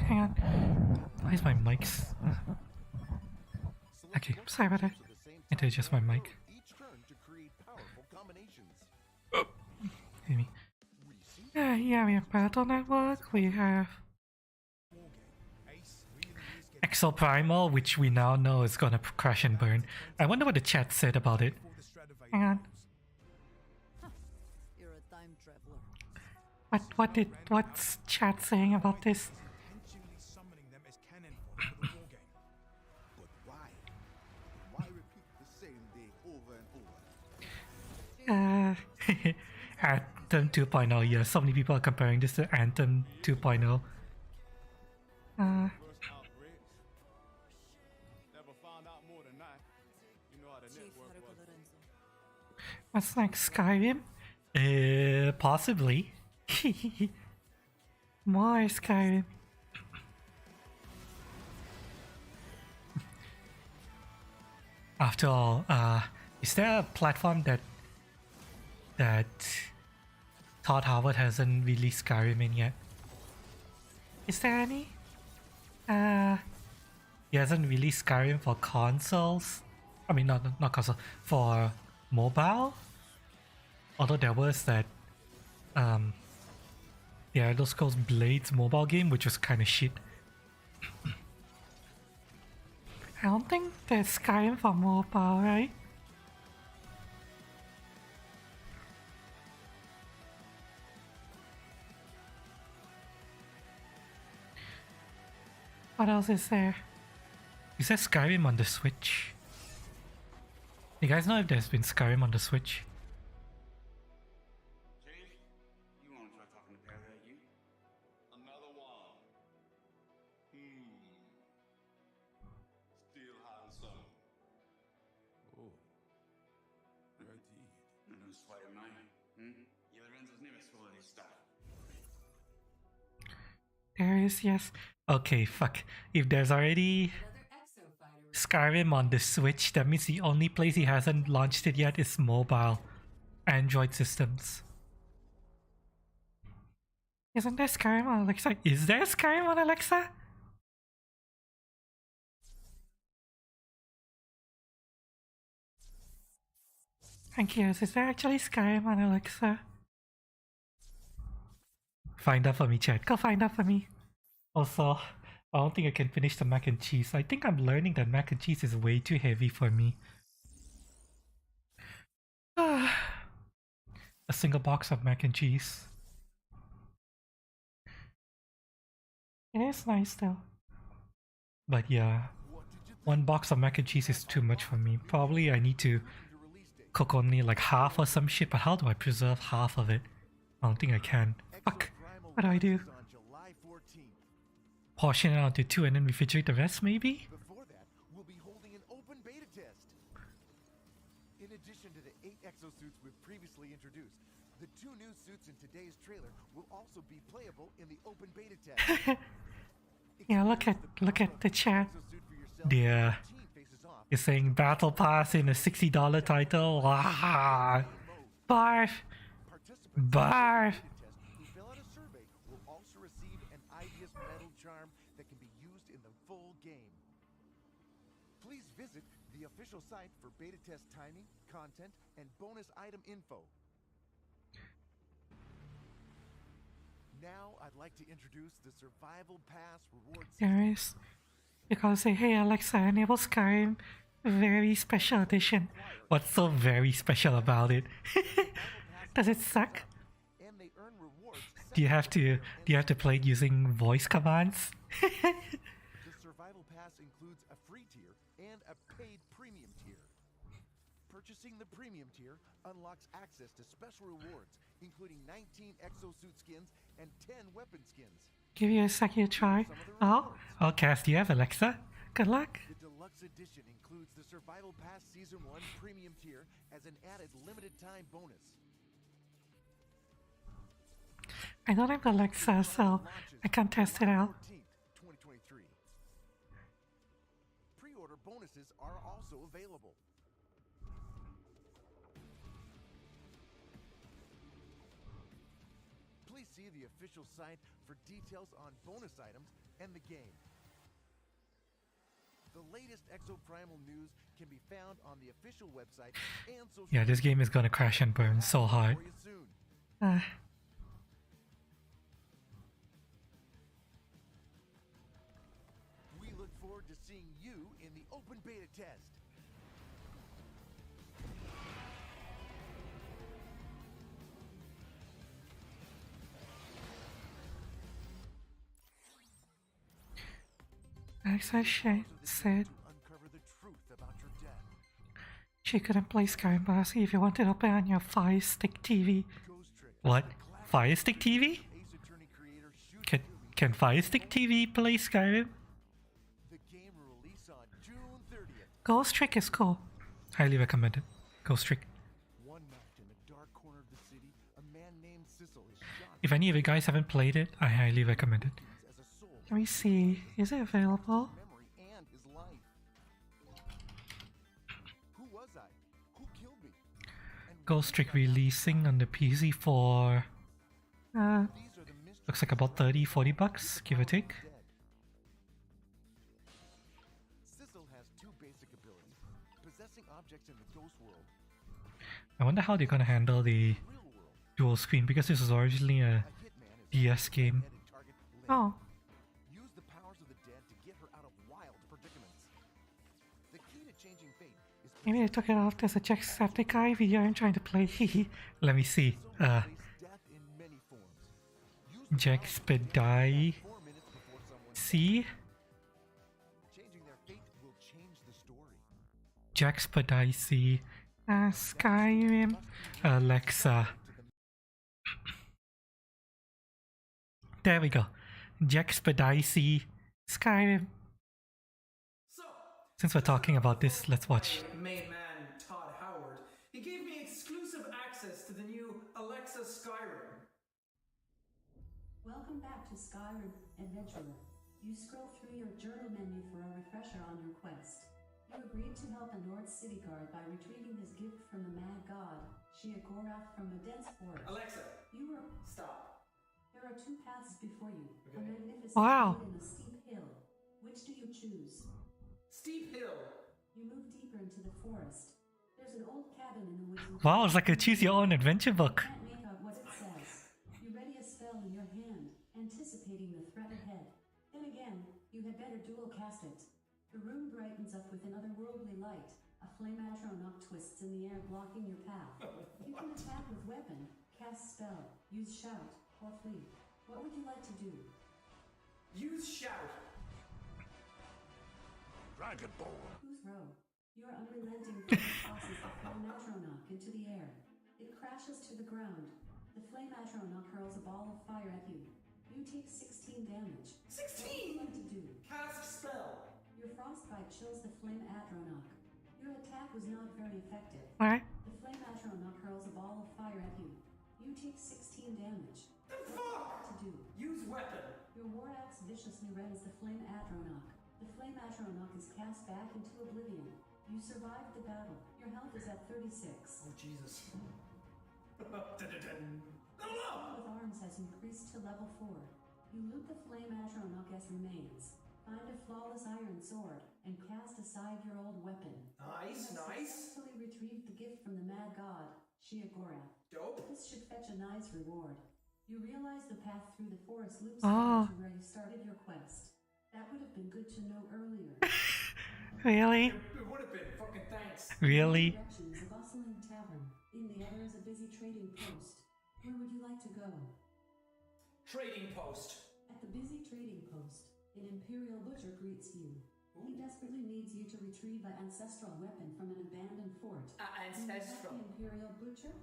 Hang on. Why is my mics? Okay, sorry about that. It is just my mic. Maybe. Yeah, we have Battle Network, we have Exo Primal, which we now know is gonna crash and burn. I wonder what the chat said about it. Hang on.
You're a time traveler.
What's chat saying about this?
Intentionally summoning them as cannon fodder for the war game. But why? Why repeat the same thing over and over?
Anthem 2.0. Yeah, so many people are comparing this to Anthem 2.0.
First outbreak. Never found out more than that. You know how the
Chief
network
Haruka
was.
Lorenzo.
What's next? Skyrim? Possibly. More Skyrim. After all, is there a platform that Todd Howard hasn't released Skyrim in yet? Is there any? He hasn't released Skyrim for consoles. I mean, not console, for mobile. Although there was that, the Elder Scrolls Blades mobile game, which was kind of shit. I don't think there's Skyrim for mobile, right? What else is there? Is there Skyrim on the Switch? You guys know if there's been Skyrim on the Switch?
Chief, you want to try talking to Perry at you? Another one. Still hiding some.
Oh, indeed.
No sweat of mine. Yeah, Lorenzo's never full of this stuff.
There is, yes. Okay, fuck. If there's already Skyrim on the Switch, that means the only place he hasn't launched it yet is mobile Android systems. Isn't there Skyrim on Alexa? Is there Skyrim on Alexa? I'm curious, is there actually Skyrim on Alexa? Find out for me, chat. Go find out for me. Also, I don't think I can finish the mac and cheese. I think I'm learning that mac and cheese is way too heavy for me. A single box of mac and cheese. It is nice though. But yeah, one box of mac and cheese is too much for me. Probably I need to cook only like half or some shit, but how do I preserve half of it? I don't think I can. Fuck. What do I do? Portion it out to 2 and then refrigerate the rest, maybe?
Before that, we'll be holding an open beta test. In addition to the 8 exosuits we've previously introduced, the 2 new suits in today's trailer will also be playable in the open beta test.
Yeah, look at the chat. Yeah. You're saying Battle Pass in a $60 title? Wow. Barf! Barf!
Who fill out a survey will also receive an Ideas Metal Charm that can be used in the full game. Please visit the official site for beta test timing, content, and bonus item info. Now I'd like to introduce the Survival Pass reward system.
There is. You gotta say, hey Alexa, enable Skyrim very special edition. What's so very special about it? Does it suck?
And they earn rewards.
Do you have to play it using voice commands?
The Survival Pass includes a free tier and a paid premium tier. Purchasing the premium tier unlocks access to special rewards, including 19 exosuit skins and 10 weapon skins.
Give you a second to try. Oh, Cass, do you have Alexa? Good luck.
The deluxe edition includes the Survival Pass Season 1 premium tier as an added limited time bonus.
I don't have Alexa, so I can't test it out.
14th, 2023. Pre-order bonuses are also available. Please see the official site for details on bonus items and the game. The latest Exoprimal news can be found on the official website and social
Yeah, this game is gonna crash and burn so hard.
for you soon. We look forward to seeing you in the open beta test.
Alexa said
Uncover the truth about your death.
she couldn't play Skyrim, but asked if you wanted to play on your Fire Stick TV.
Ghost Trick.
What? Fire Stick TV?
Ace Attorney creator shoot
Can Fire Stick TV play Skyrim?
the game will release on June 30th.
Ghost Trick is cool. Highly recommended. Ghost Trick.
One night in a dark corner of the city, a man named Sissel is shot
If any of you guys haven't played it, I highly recommend it.
as a soul,
Let me see. Is it available?
memory, and his life. Who was I? Who killed me? And
Ghost Trick releasing on the PC for
these are the mysteries
looks like about 30-40 bucks, give or take.
dead. Sissel has two basic abilities: possessing objects in the ghost world,
I wonder how they're gonna handle the
real world.
dual screen because this was originally a
A hitman is
DS game.
headed target Lynn.
Oh,
Use the powers of the dead to get her out of wild predicaments. The key to changing fate is
maybe I took it off as a Jacksepticeye video I'm trying to play. Let me see.
face death in many forms. Use the
Jackspedai
4 minutes before someone
C.
changing their fate will change the story.
Jackspedai C. Skyrim. Alexa. There we go. Jackspedai C. Skyrim.
So,
Since we're talking about this, let's watch.
main man Todd Howard, he gave me exclusive access to the new Alexa Skyrim.
Welcome back to Skyrim, Adventurer. You scroll through your journal menu for a refresher on your quest. You agreed to help a North City guard by retrieving his gift from the mad god, Sheogorath from a dense forest.
Alexa,
You were...
stop.
There are two paths before you. A
Okay.
magnificent
Wow.
wood and a steep hill. Which do you choose?
Steep hill.
You move deeper into the forest. There's an old cabin in the woods.
Wow, it's like a choose your own adventure book.
Can't make out what it says. You ready a spell in your hand, anticipating the threat ahead. Then again, you had better dual cast it. The room brightens up with an otherworldly light. A flame atronach twists in the air, blocking your path. You can attack with weapon, cast spell, use shout, or flee. What would you like to do?
Use shout.
Dragon Ball.
Whose row? Your unrelenting force tosses the flame atronach into the air. It crashes to the ground. The flame atronach hurls a ball of fire at you. You take 16 damage.
16?
What would you like to do?
Cast spell.
Your frostbite chills the flame atronach. Your attack was not very effective.
What?
The flame atronach hurls a ball of fire at you. You take 16 damage.
The
What would you
fuck?
like to do?
Use weapon.
Your war axe viciously rends the flame atronach. The flame atronach is cast back into oblivion. You survived the battle. Your health is at 36.
Oh, Jesus. Dun-dun-dun. Level up!
With arms has increased to level 4. You loot the flame atronach as remains. Find a flawless iron sword and cast aside your old weapon.
Nice,
You have
nice.
successfully retrieved the gift from the mad god, Sheogorath.
Dope.
This should fetch a nice reward. You realize the path through the forest loops
Oh.
back to where you started your quest. That would have been good to know earlier.
Really?
It would have been. Fucking thanks.
Really?
In one direction is a bustling tavern. In the other is a busy trading post. Where would you like to go?
Trading post.
At the busy trading post, an Imperial butcher greets you. He desperately needs you to retrieve an ancestral weapon from an abandoned fort. Will you help
Ancestral.
the Imperial butcher?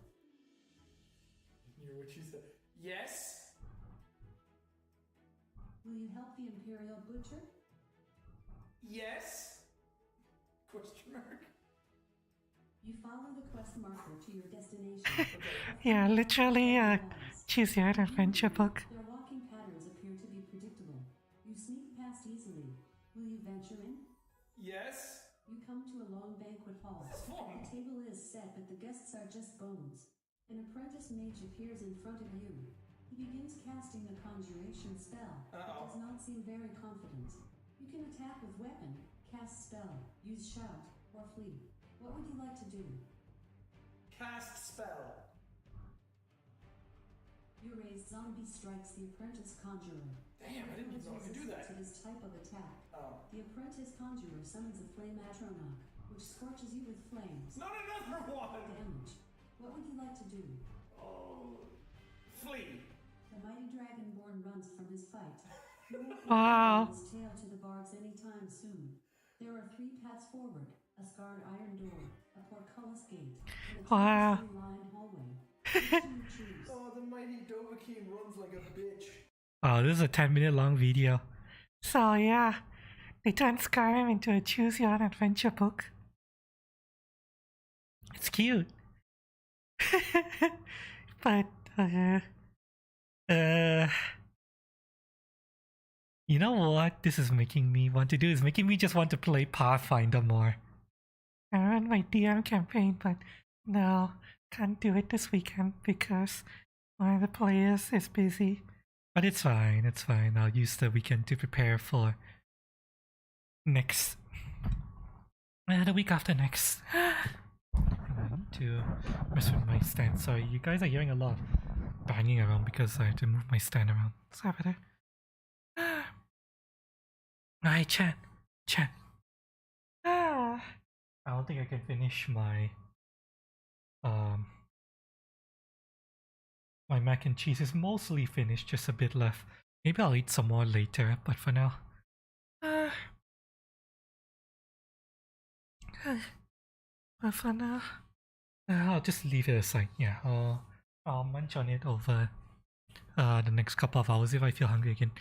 Hear what you said. Yes.
Will you help the Imperial butcher?
Yes. Question mark.
You follow the quest marker to your destination.
Yeah, literally choose your own adventure book.
Their walking patterns appear to be predictable. You sneak past easily. Will you venture in?
Yes.
You come to a long banquet hall.
That's fun.
The table is set, but the guests are just bones. An apprentice mage appears in front of you. He begins casting the conjuration spell, but does not seem very confident. You can attack with weapon, cast spell, use shout, or flee. What would you like to do?
Cast spell.
Your raised zombie strikes the apprentice conjurer.
Damn, I didn't even know I could do that.
To this type of attack.
Oh.
The apprentice conjurer summons a flame atronach, which scorches you with flames.
Not another one.
Damage. What would you like to do?
Oh. Flee.
The mighty dragonborn runs from his fight. You won't be
Wow.
taking this tail to the bargs anytime soon. There are 3 paths forward: a scarred iron door, a portcullis gate, and a
Wow.
tapestry lined hallway. Which do you choose?
Oh, the mighty Dovahkiin runs like a bitch.
Oh, this is a 10-minute long video. So yeah, they turned Skyrim into a choose your own adventure book. It's cute. But you know what this is making me want to do? Is making me just want to play Pathfinder more. I run my DM campaign, but no, can't do it this weekend because one of the players is busy. But it's fine, it's fine. I'll use the weekend to prepare for next. The week after next. I need to mess with my stand. Sorry, you guys are hearing a lot of banging around because I have to move my stand around. Sorry about that. Alright, chat. I don't think I can finish my my mac and cheese is mostly finished, just a bit left. Maybe I'll eat some more later, but for now. I'll just leave it aside. Yeah, I'll munch on it over the next couple of hours if I feel hungry again.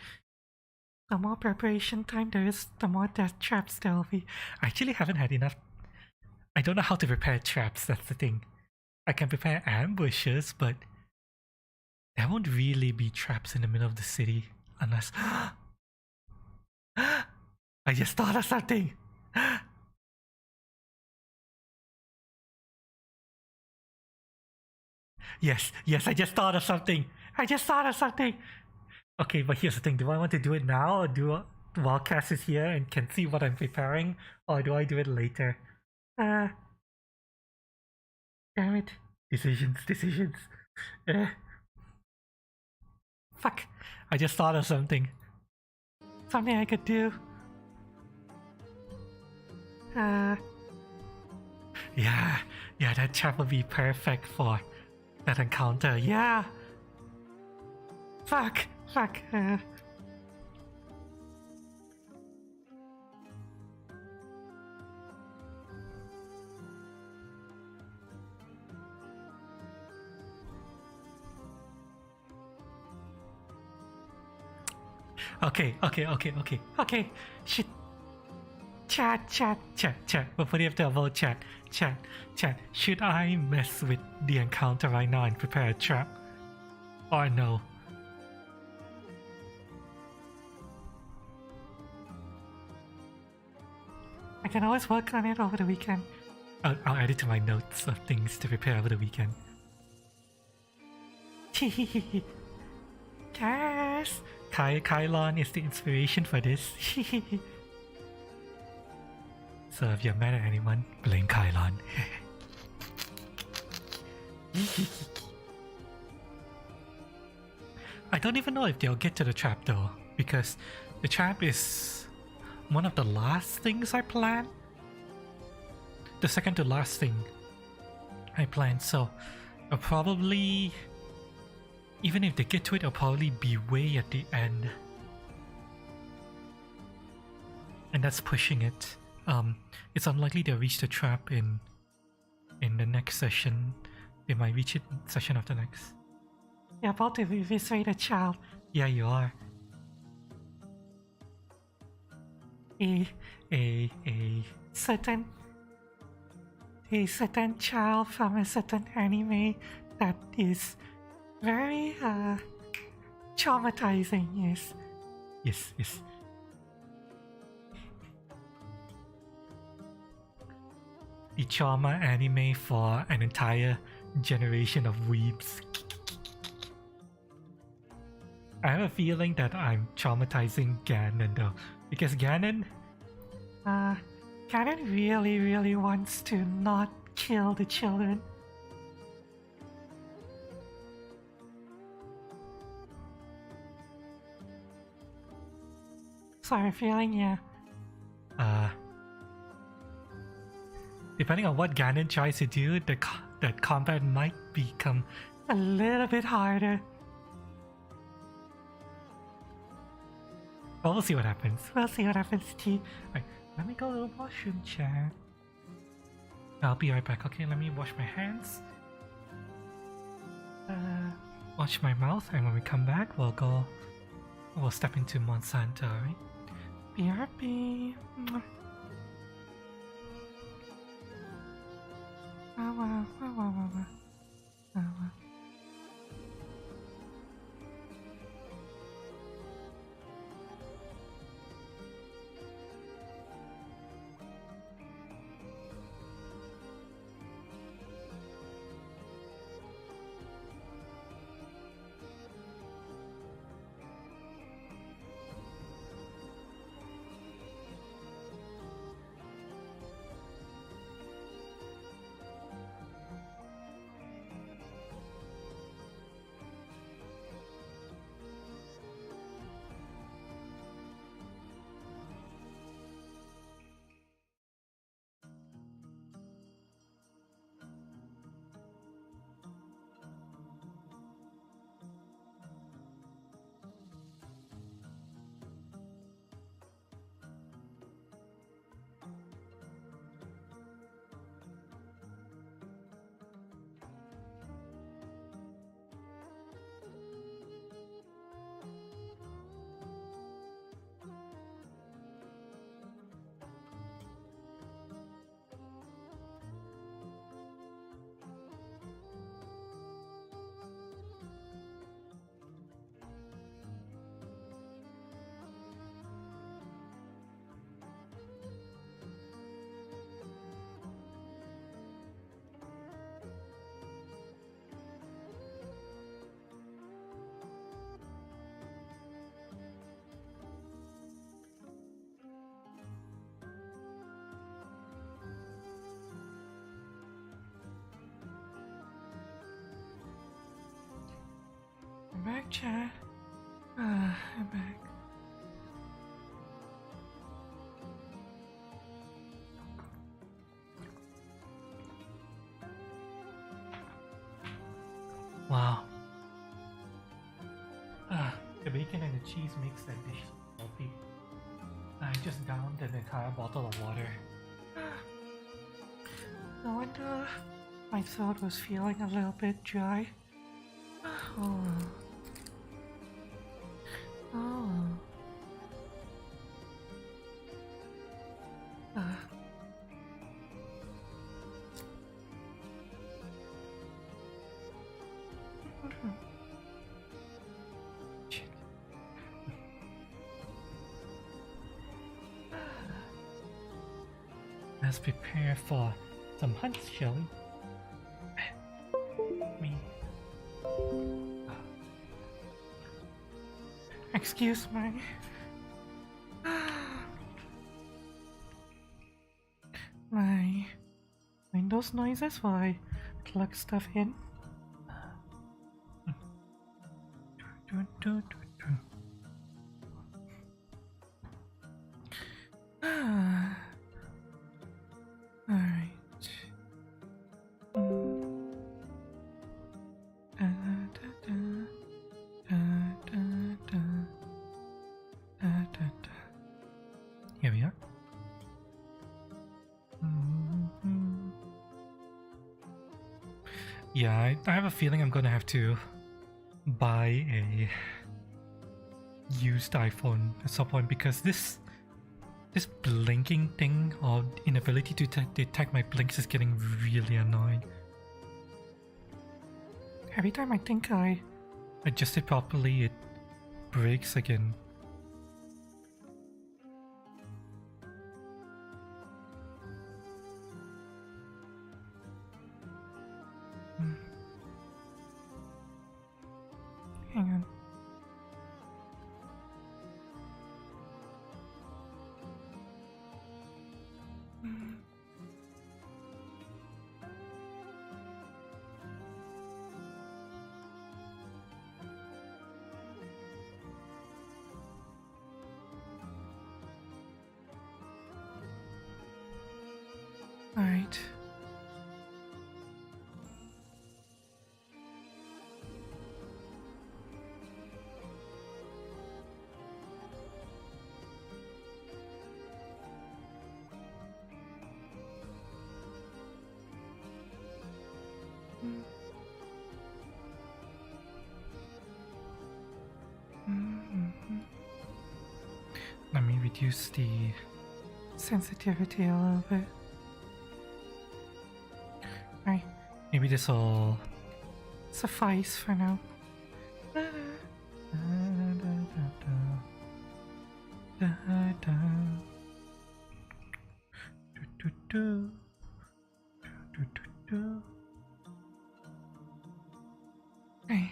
The more preparation time there is, the more death traps there will be. I actually haven't had enough. I don't know how to prepare traps, that's the thing. I can prepare ambushes, but there won't really be traps in the middle of the city unless... I just thought of something! Yes, I just thought of something! Okay, but here's the thing, do I want to do it now or while Cass is here and can see what I'm preparing? Or do I do it later? Damn it. Decisions. Fuck, I just thought of something. Something I could do. Yeah, that trap would be perfect for that encounter, yeah! Fuck! Okay. Shit. Chat. We'll put it up to a vote. Chat. Should I mess with the encounter right now and prepare a trap? Or no? I can always work on it over the weekend. I'll add it to my notes of things to prepare over the weekend. Yes! Kylon is the inspiration for this. So if you're mad at anyone, blame Kylon. I don't even know if they'll get to the trap though, because the trap is one of the last things I plan. The second to last thing I plan, so I'll probably... Even if they get to it, it'll probably be way at the end. And that's pushing it. It's unlikely they'll reach the trap in the next session. They might reach it in session after next. You're about to eviscerate a child. Yeah, you are. A certain child from a certain anime that is very traumatizing. Yes. The trauma anime for an entire generation of weebs. I have a feeling that I'm traumatizing Ganon though, because Ganon really wants to not kill the children. So I'm feeling, yeah. Depending on what Ganon tries to do, the combat might become a little bit harder. Well, we'll see what happens. We'll see what happens, T. Right, let me go to the washroom, chat. I'll be right back, okay? Let me wash my hands. Wash my mouth, and when we come back, we'll step into Monsanto, alright? BRB. I'm back, chat. I'm back. Wow. The bacon and the cheese makes that dish healthy. I just downed an entire bottle of water. No wonder my throat was feeling a little bit dry. Oh. Oh. Let's prepare for some hunts, shall we? Me. Excuse me. My Windows noises while I plug stuff in. Alright. Here we are. Yeah, I have a feeling I'm gonna have to buy a used iPhone at some point because this blinking thing or inability to detect my blinks is getting really annoying. Every time I think I adjust it properly, it breaks again. Hang on. All right. reduce the sensitivity a little bit. Alright, maybe this will suffice for now. Hey,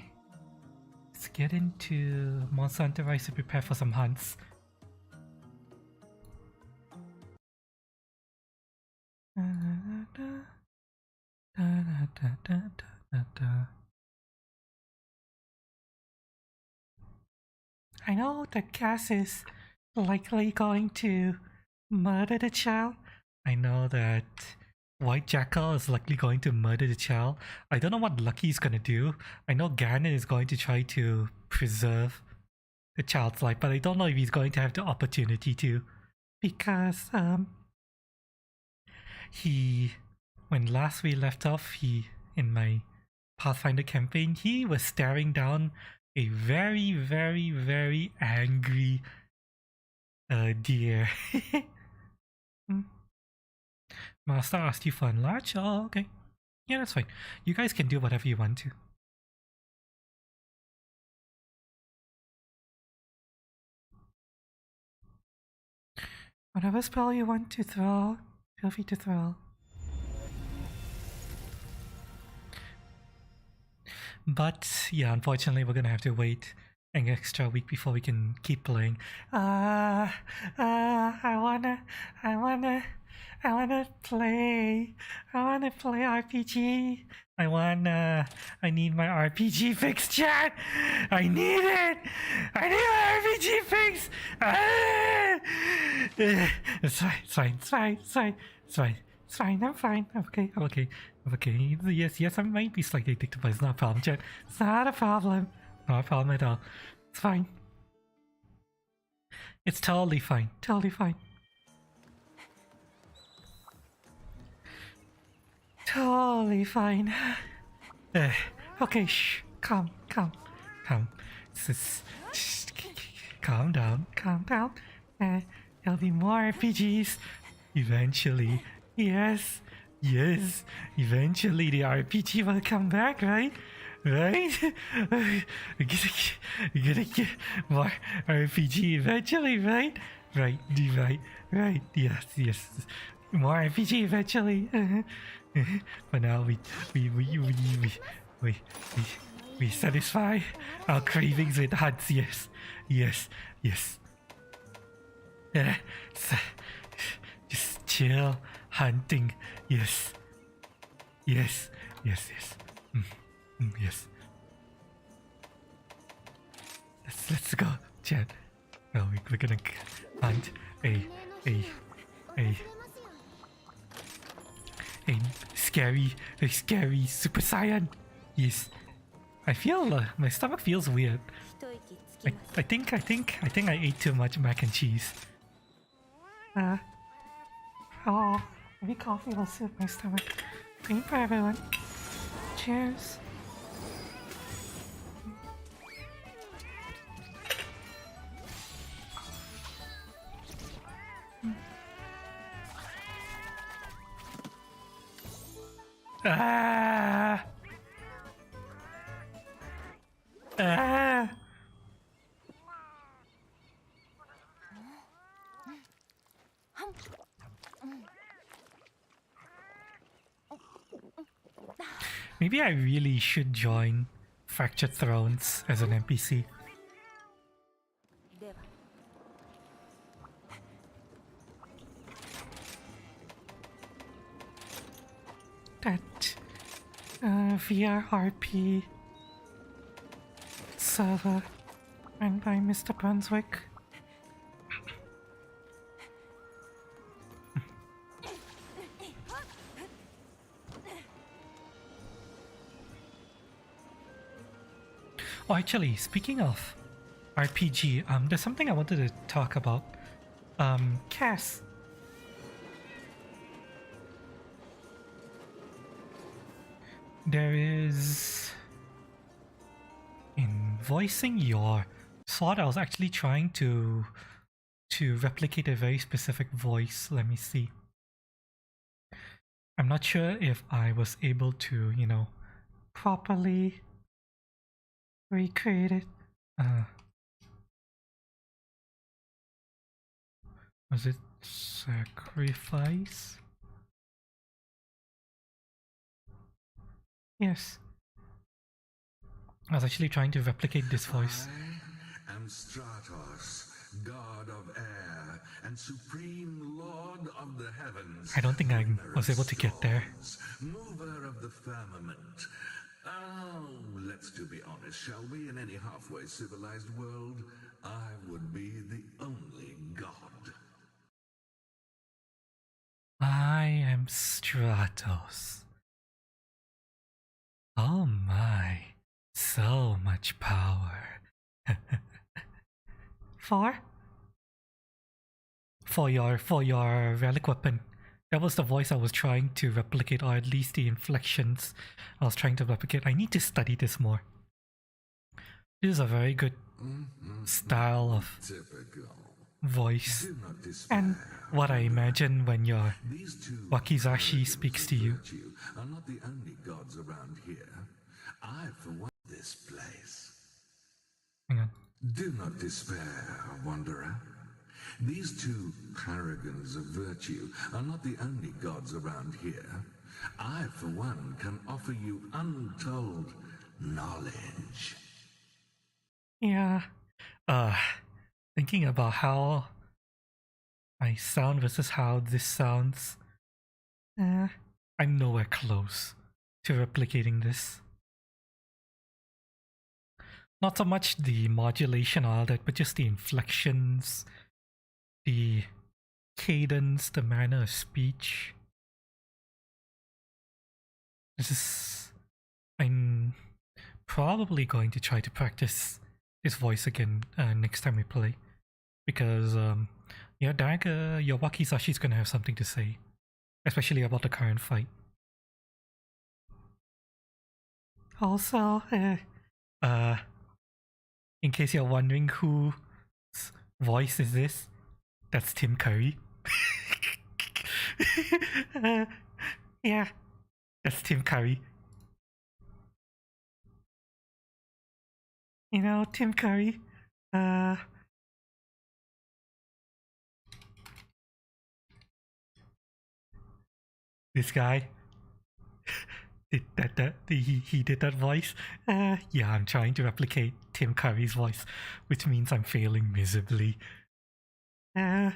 let's get into Monster Hunter Rise to prepare for some hunts. I know that Cass is likely going to murder the child. I know that White Jackal is likely going to murder the child. I don't know what Lucky's gonna do. I know Ganon is going to try to preserve the child's life, but I don't know if he's going to have the opportunity to. Because, when last we left off, in my Pathfinder campaign, he was staring down a very, very, very angry deer. Master asked you for enlarge? Oh, okay. Yeah, that's fine. You guys can do whatever you want to. Whatever spell you want to throw, feel free to throw. But yeah, unfortunately we're gonna have to wait an extra week before we can keep playing. I wanna play RPG. I need my RPG fix, chat. I need it. I need my RPG fix. It's fine. I'm fine. I'm okay. Yes, I might be slightly addicted, but it's not a problem, chat. It's not a problem. Not a problem at all. It's fine. It's totally fine. Totally fine. Totally fine. Okay, shh. Calm. Just calm down. There'll be more RPGs. Eventually. Yes. Eventually the RPG will come back, right? Right? We're gonna get more RPG eventually, right? Right. Yes. More RPG eventually. But now we satisfy our cravings with hunts. Yes. Just chill hunting. Yes. Yes. Let's go, chat. Well, we're gonna hunt a scary Super Saiyan. Yes. I feel my stomach feels weird. I think I ate too much mac and cheese. Maybe coffee will soothe my stomach. Green for everyone. Cheers. Maybe I really should join Fractured Thrones as an NPC. That VR harpy server run by Mr. Brunswick. Oh, actually, speaking of RPG, there's something I wanted to talk about. Cass. There is... In voicing your sword, I was actually trying to to replicate a very specific voice. Let me see. I'm not sure if I was able to, you know, properly recreate it. Was it sacrifice? Yes. I was actually trying to replicate this voice.
I am Stratos, god of air and supreme lord of the heavens.
I don't think I was able to get there.
Mover of the firmament. Oh, let's to be honest, shall we? In any halfway civilized world, I would be the only god.
I am Stratos. Oh my, so much power. For your relic weapon. That was the voice I was trying to replicate, or at least the inflections I was trying to replicate. I need to study this more. This is a very good style of voice, and what I imagine when your Wakizashi speaks to you.
Are not the only gods around here. I, for one, this place.
Hang on.
Do not despair, wanderer. These two paragons of virtue are not the only gods around here. I, for one, can offer you untold knowledge.
Yeah. Thinking about how I sound versus how this sounds, I'm nowhere close to replicating this. Not so much the modulation, all that, but just the inflections, the cadence, the manner of speech. I'm probably going to try to practice this voice again next time we play, because your dagger, your Wakizashi is gonna have something to say, especially about the current fight. Also, in case you're wondering whose voice is this, that's Tim Curry. Yeah, that's Tim Curry. You know, Tim Curry, this guy, he did that voice. Yeah, I'm trying to replicate Tim Curry's voice, which means I'm failing miserably. I'm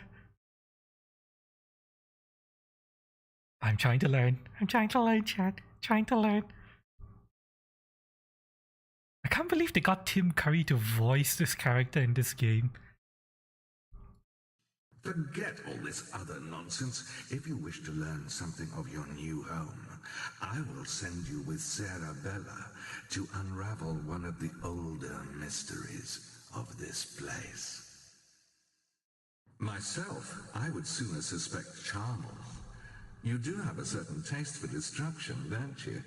trying to learn. I'm trying to learn, chat. Trying to learn. I can't believe they got Tim Curry to voice this character in this game.
Forget all this other nonsense. If you wish to learn something of your new home, I will send you with Sarah Bella to unravel one of the older mysteries of this place. Myself, I would sooner suspect Charmel. You do have a certain taste for destruction, don't you?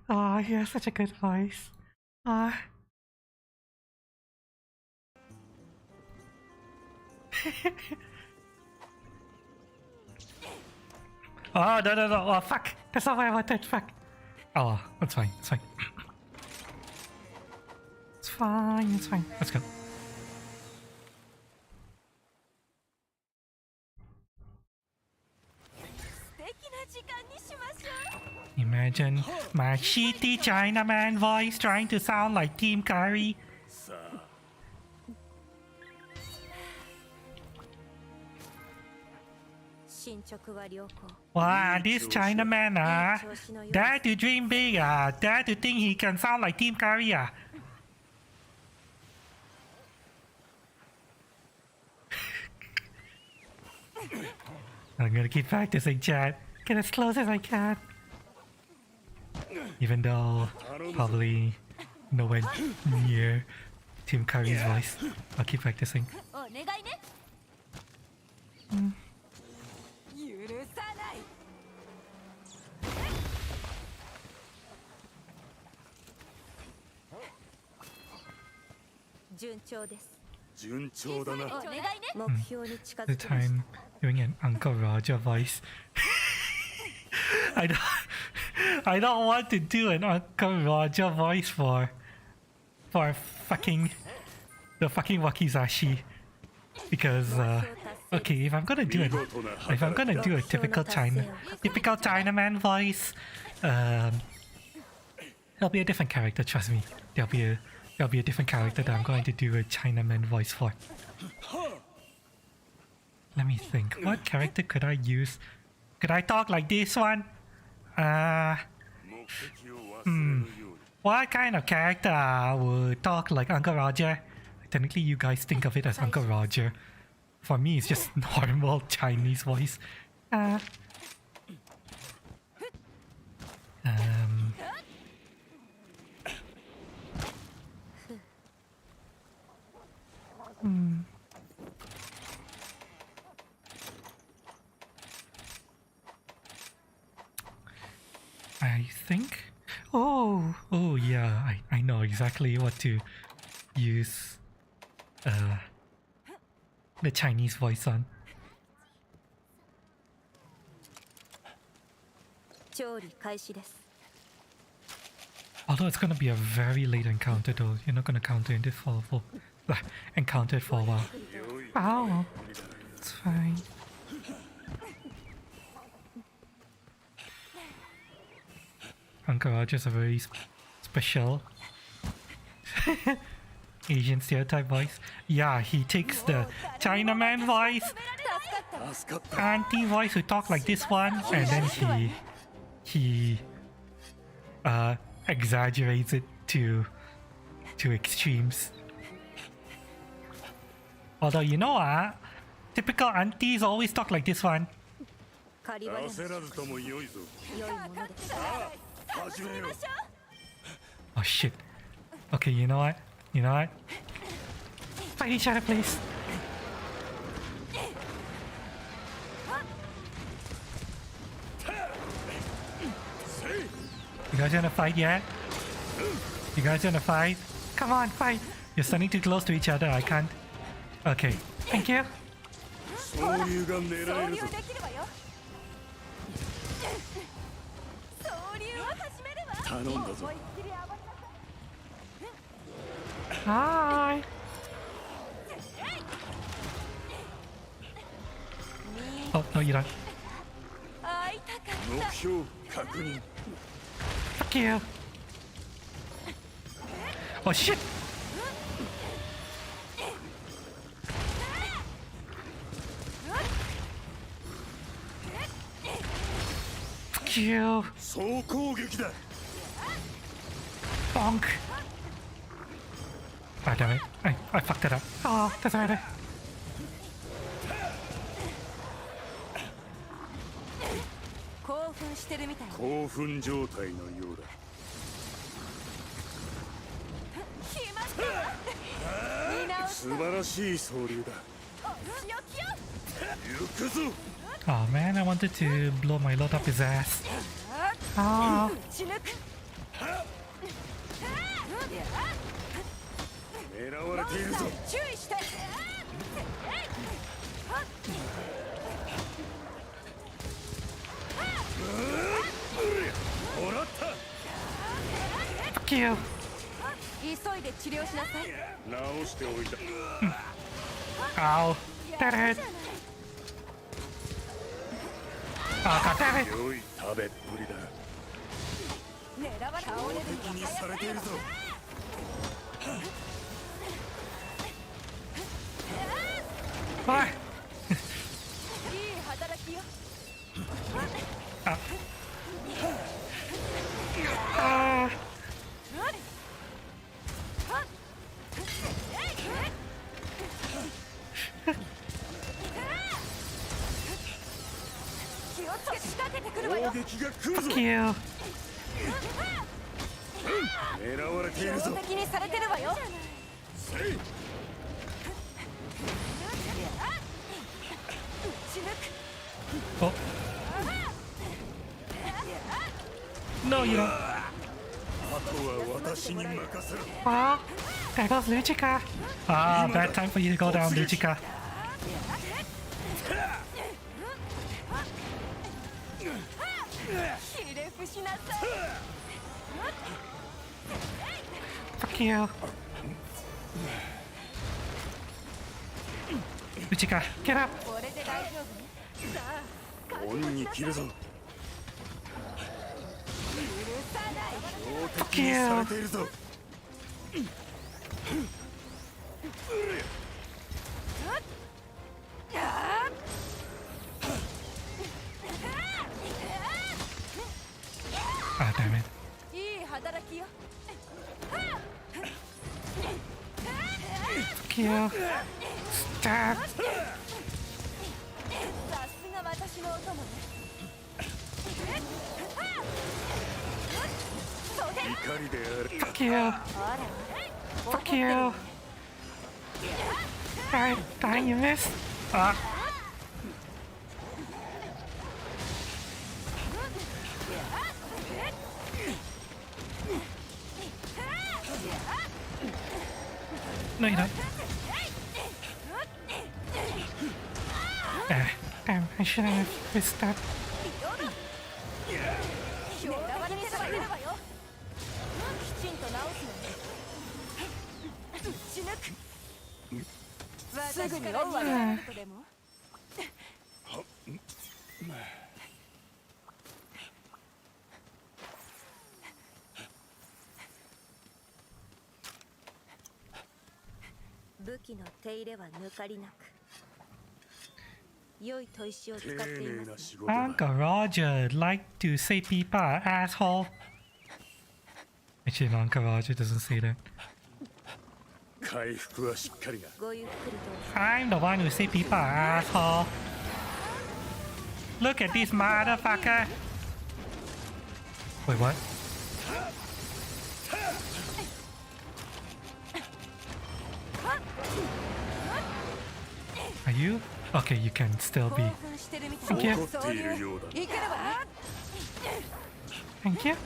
You have such a good voice. Oh, no. Oh, fuck. That's not what I wanted. Fuck. Oh, that's fine. It's fine. It's fine. It's fine. Let's go. Imagine my shitty Chinaman voice trying to sound like Tim Curry. Wow, this Chinaman, dare to dream big, dare to think he can sound like Tim Curry, I'm gonna keep practicing, chat. Get as close as I can. Even though probably nowhere near Tim Curry's voice. I'll keep practicing. The time doing an Uncle Roger voice. I don't want to do an Uncle Roger voice for fucking the fucking Wakizashi, because okay, if I'm gonna do a typical Chinaman voice, it'll be a different character. Trust me, there'll be a different character that I'm going to do a Chinaman voice for. Let me think. What character could I use? Could I talk like this one? What kind of character would talk like Uncle Roger? Technically, you guys think of it as Uncle Roger. For me, it's just normal Chinese voice. I think. Oh yeah, I know exactly what to use the Chinese voice on. Although it's gonna be a very late encounter though, you're not gonna encounter it for a while. Ow, it's fine. Uncle Roger's a very special Asian stereotype voice. Yeah, he takes the Chinaman voice, auntie voice who talk like this one, and then he exaggerates it to extremes. Although you know typical aunties always talk like this one. Oh shit. Okay, you know what? Fight each other, please. You guys wanna fight yet? You guys wanna fight? Come on, fight! You're standing too close to each other, I can't. Okay, thank you. Hi! Oh, no, you don't. Fuck you! Oh shit! Fuck you! Bonk! Ah, damn it. I fucked it up. Oh, that's alright. Oh man, I wanted to blow my load up his ass. Oh. Fuck you. Ow. That hurt. Oh, god damn it. What? Fuck you. Oh. No, you don't. Well, there goes Luchika. Ah, bad time for you to go down, Luchika. Fuck you. Luchika, get up. Fuck you. Ah, damn it. Fuck you. Stab. Fuck you. Fuck you. Dang, you missed. Ah. No, you don't. Ah, damn, I shouldn't have missed that. Uncle Roger like to say people are asshole. Actually, no, Uncle Roger doesn't say that. I'm the one who say people are asshole. Look at this motherfucker. Wait, what? Are you? Okay, you can still be. Thank you. Thank you.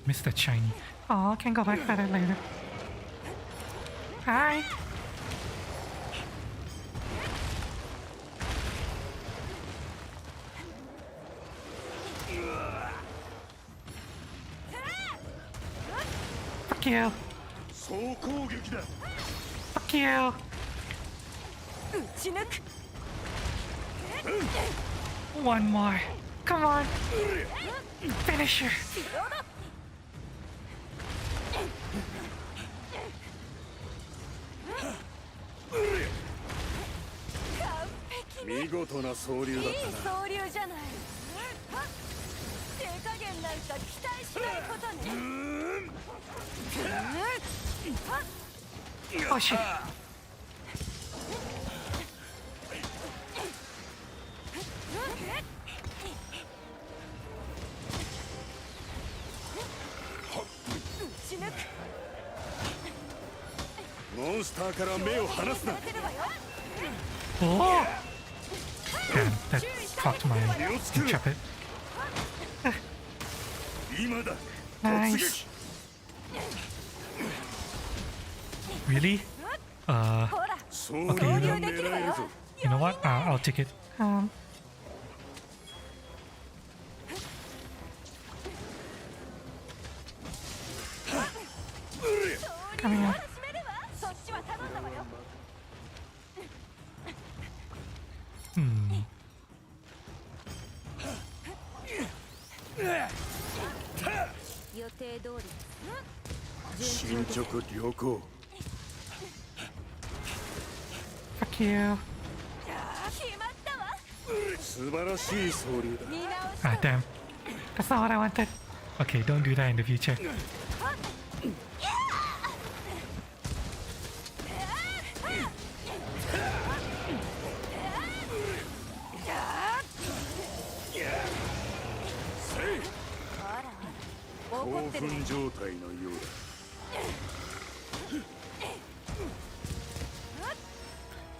Mr. Shiny. Oh, can go back for that later. Hi. Fuck you. Fuck you. One more. Come on. Finish her. Oh shit. Oh! Damn, that fucked my intrepid. Nice. Really? Okay, you know what? I'll take it. Come here. Fuck you. Ah, damn. That's not what I wanted. Okay, don't do that in the future.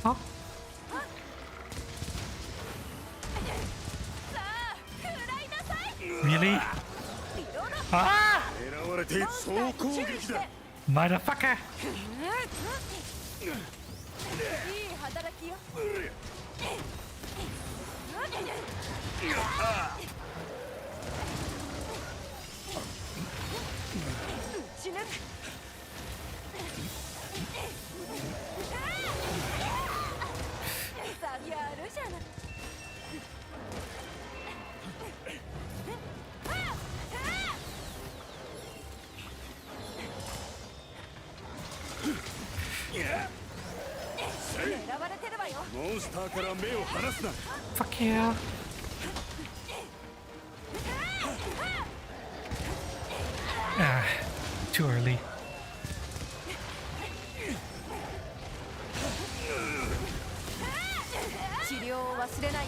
Oh. Really? Ah!
狙われて総攻撃だ。
Motherfucker!
いい働きよ。打ち抜く。さあやるじゃない。狙われてるわよ。
モンスターから目を離すな。
Fuck you! Ah, too early.
治療を忘れない。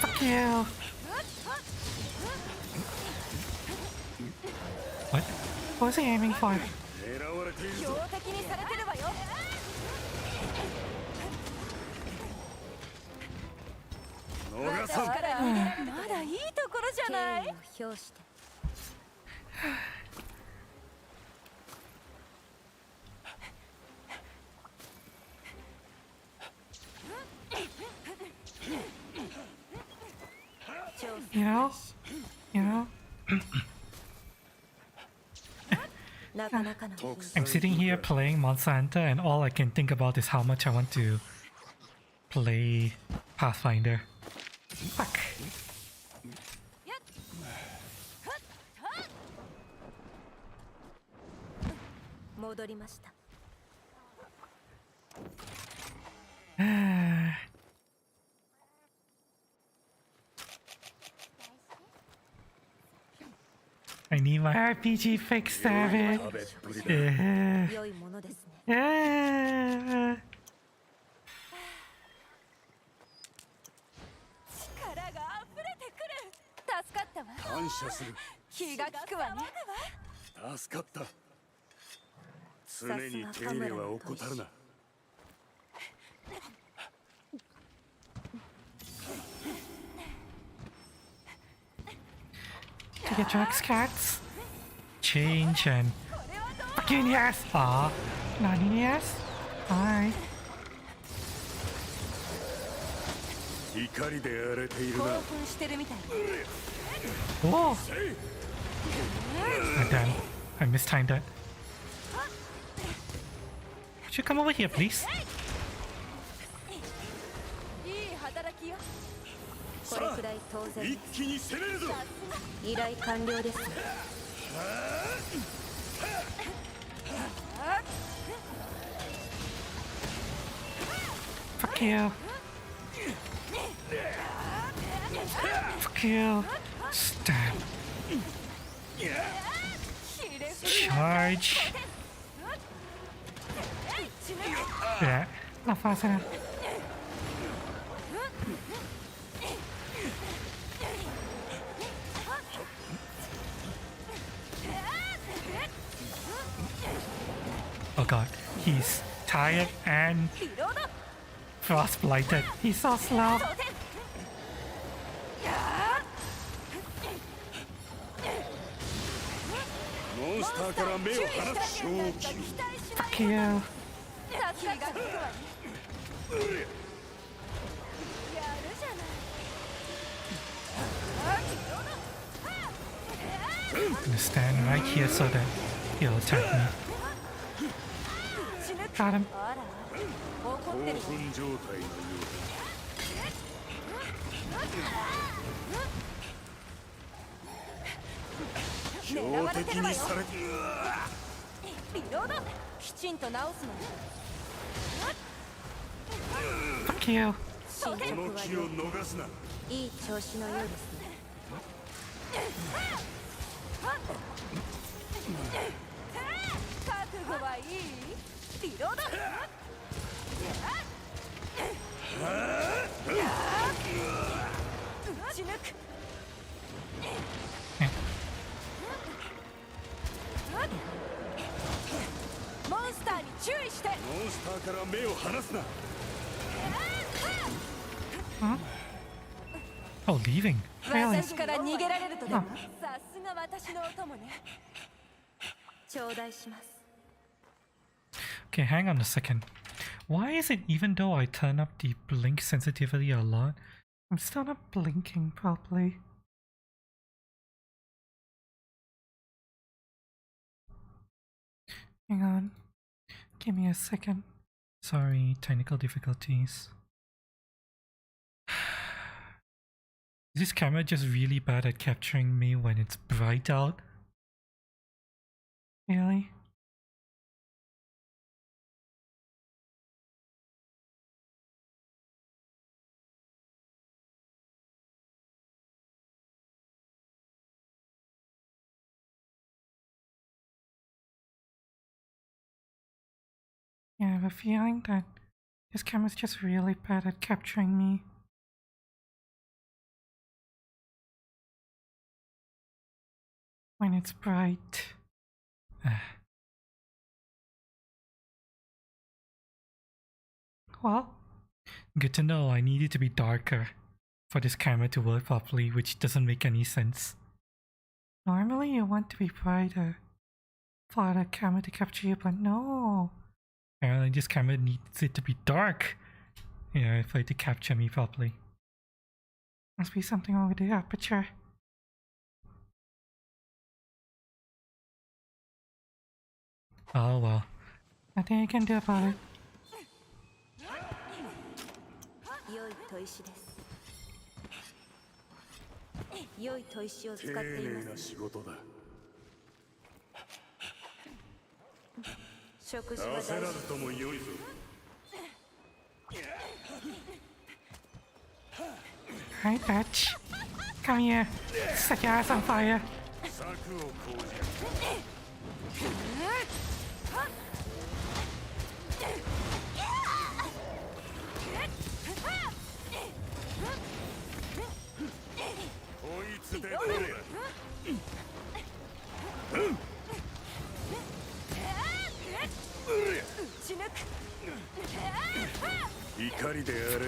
Fuck you! What? What was he aiming for?
狙われているぞ。
標的にされてるわよ。
逃さん。
まだいいところじゃない。表して。
You know? You know? I'm sitting here playing Monster Hunter and all I can think about is how much I want to play Pathfinder. Fuck. I need my RPG fix, damn it. Yeah. Yeah.
力が溢れてくる。助かったわ。
感謝する。
気が利くわね。
助かった。常に手入れは怠るな。
Take your drugs, cats. Change and fucking yes. Ah, not in yes. Alright.
怒りで荒れているな。
興奮してるみたい。
Oh. And then I mistimed that. Would you come over here, please?
いい働きよ。
これくらい当然。一気に攻めるぞ。
依頼完了です。
Fuck you. Fuck you. Stab. Charge. Yeah, not fast enough. Oh god, he's tired and frostblighted. He's so slow. Fuck you. I'm gonna stand right here so that he'll attack me. Got him.
興奮状態のようだ。標的にされて。
リロード。きちんと直すの。
Fuck you.
この気を逃すな。
いい調子のようですね。覚悟はいい？リロード。 打ち抜く。モンスターに注意して。
モンスターから目を離すな。
Huh? Oh, leaving. Really?
私から逃げられるとでも
Huh.
さすが私のお供ね頂戴します
Okay, hang on a second. Why is it even though I turn up the blink sensitivity a lot, I'm still not blinking properly? Hang on. Give me a second. Sorry, technical difficulties. Is this camera just really bad at capturing me when it's bright out? Really? Yeah, I have a feeling that this camera's just really bad at capturing me. When it's bright. Well, good to know. I need it to be darker for this camera to work properly, which doesn't make any sense. Normally you want to be brighter for the camera to capture you, but no. Apparently this camera needs it to be dark, for it to capture me properly. Must be something wrong with the aperture. Oh well. Nothing you can do about it.
良い砥石です良い砥石を使っています食事は大事
Alright, bitch. Come here. Set your ass on fire.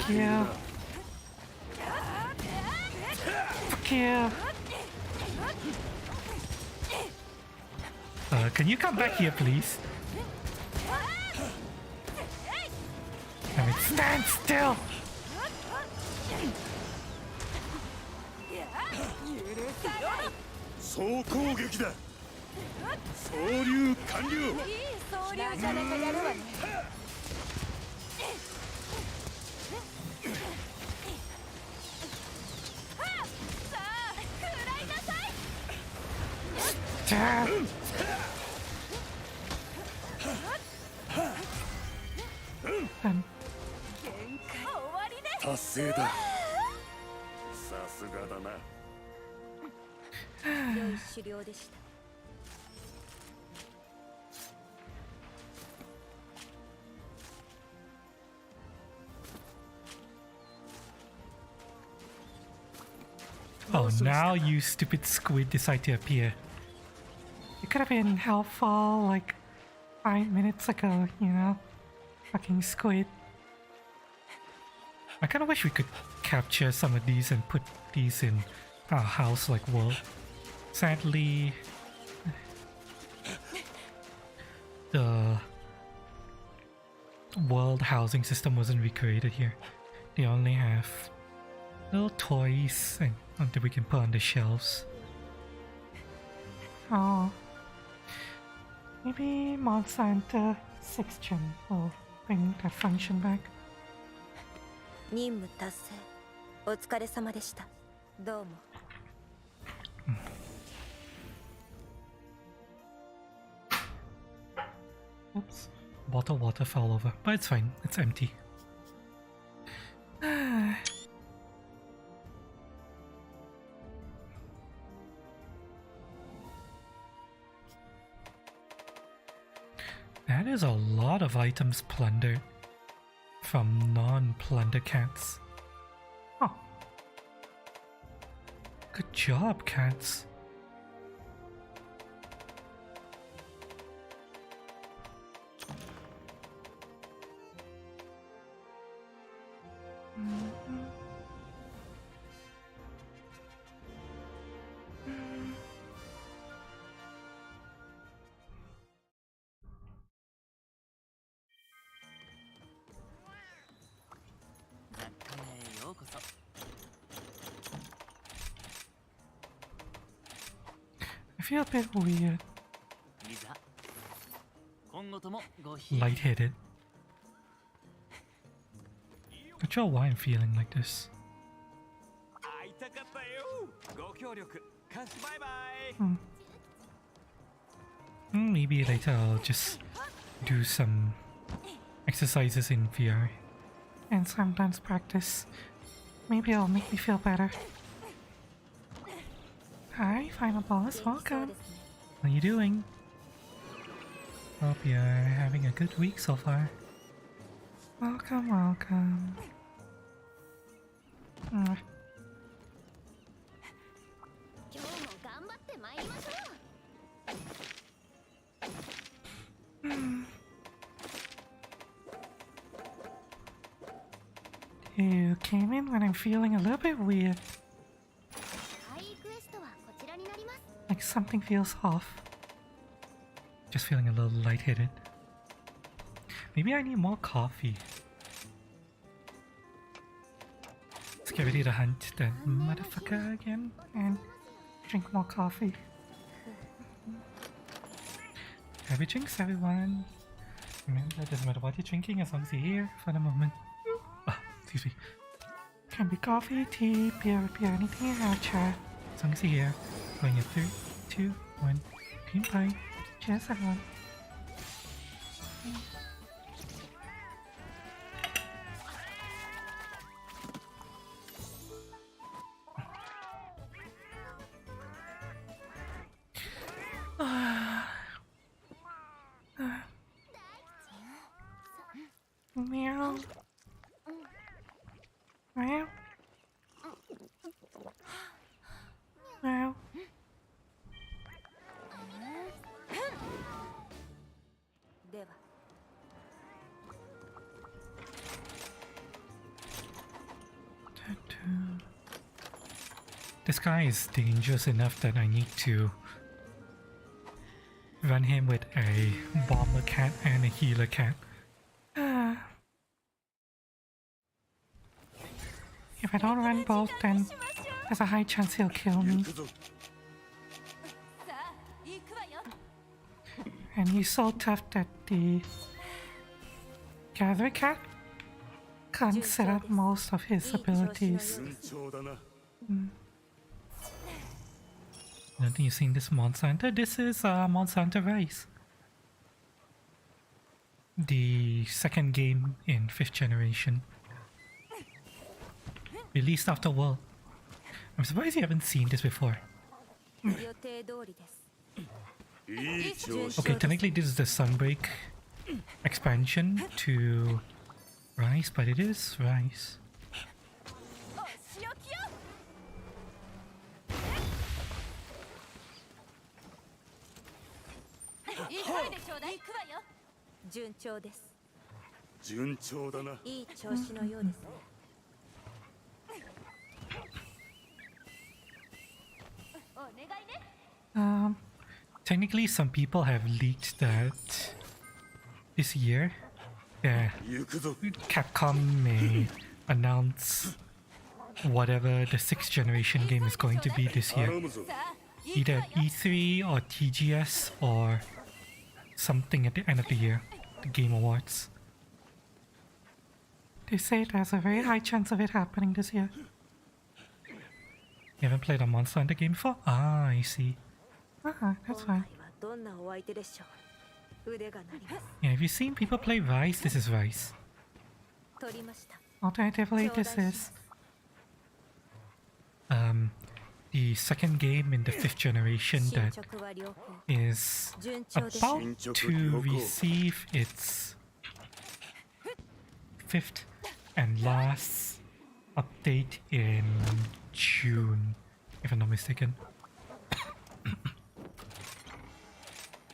Yeah. Fuck you. Can you come back here, please? Damn it, stand still! Damn. Done.
達成だ。さすがだな。
良い狩猟でした
Oh, now you stupid squid decide to appear. You could have been helpful like 5 minutes ago, Fucking squid. I kinda wish we could capture some of these and put these in our house like world. Sadly, the world housing system wasn't recreated here. They only have little toys and that we can put on the shelves. Oh, maybe Monster Hunter 6th Gen will bring that function back.
任務達成お疲れ様でしたどうも
Oops, bottle water fell over, but it's fine, it's empty. That is a lot of items plundered from non-plunder cats. Oh. Good job, cats. feel a bit weird. Lightheaded. Not sure why I'm feeling like this. Maybe later I'll just do some exercises in VR and sometimes practice. Maybe it'll make me feel better. Hi, final boss, welcome. How are you doing? Hope you're having a good week so far. Welcome, welcome. You came in when I'm feeling a little bit weird. Like something feels off. Just feeling a little lightheaded. Maybe I need more coffee. Let's get ready to hunt that motherfucker again and drink more coffee. Happy drinks, everyone. Remember, it doesn't matter what you're drinking as long as you're here for the moment. Oh, excuse me. Can be coffee, tea, beer, anything in our chat. As long as you're here. Going in 3, 2, 1. Cream pie. Cheers, everyone. Meow. Meow. Meow. This guy is dangerous enough that I need to run him with a bomber cat and a healer cat. If I don't run both, then there's a high chance he'll kill me. And he's so tough that the gatherer cat can't set up most of his abilities. I don't think you've seen this Monster Hunter. This is Monster Hunter Rise. The second game in 5th generation. Released after World. I'm surprised you haven't seen this before. Okay, technically this is the Sunbreak expansion to Rise, but it is Rise. Technically some people have leaked that this year Capcom may announce whatever the 6th generation game is going to be this year. Either at E3 or TGS or something at the end of the year, the Game Awards. They say there's a very high chance of it happening this year. You haven't played a Monster Hunter game before? Ah, I see. Ah, that's fine. Yeah, have you seen people play Rise? This is Rise. Alternatively, this is the second game in the 5th generation that is about to receive its 5th and last update in June, if I'm not mistaken.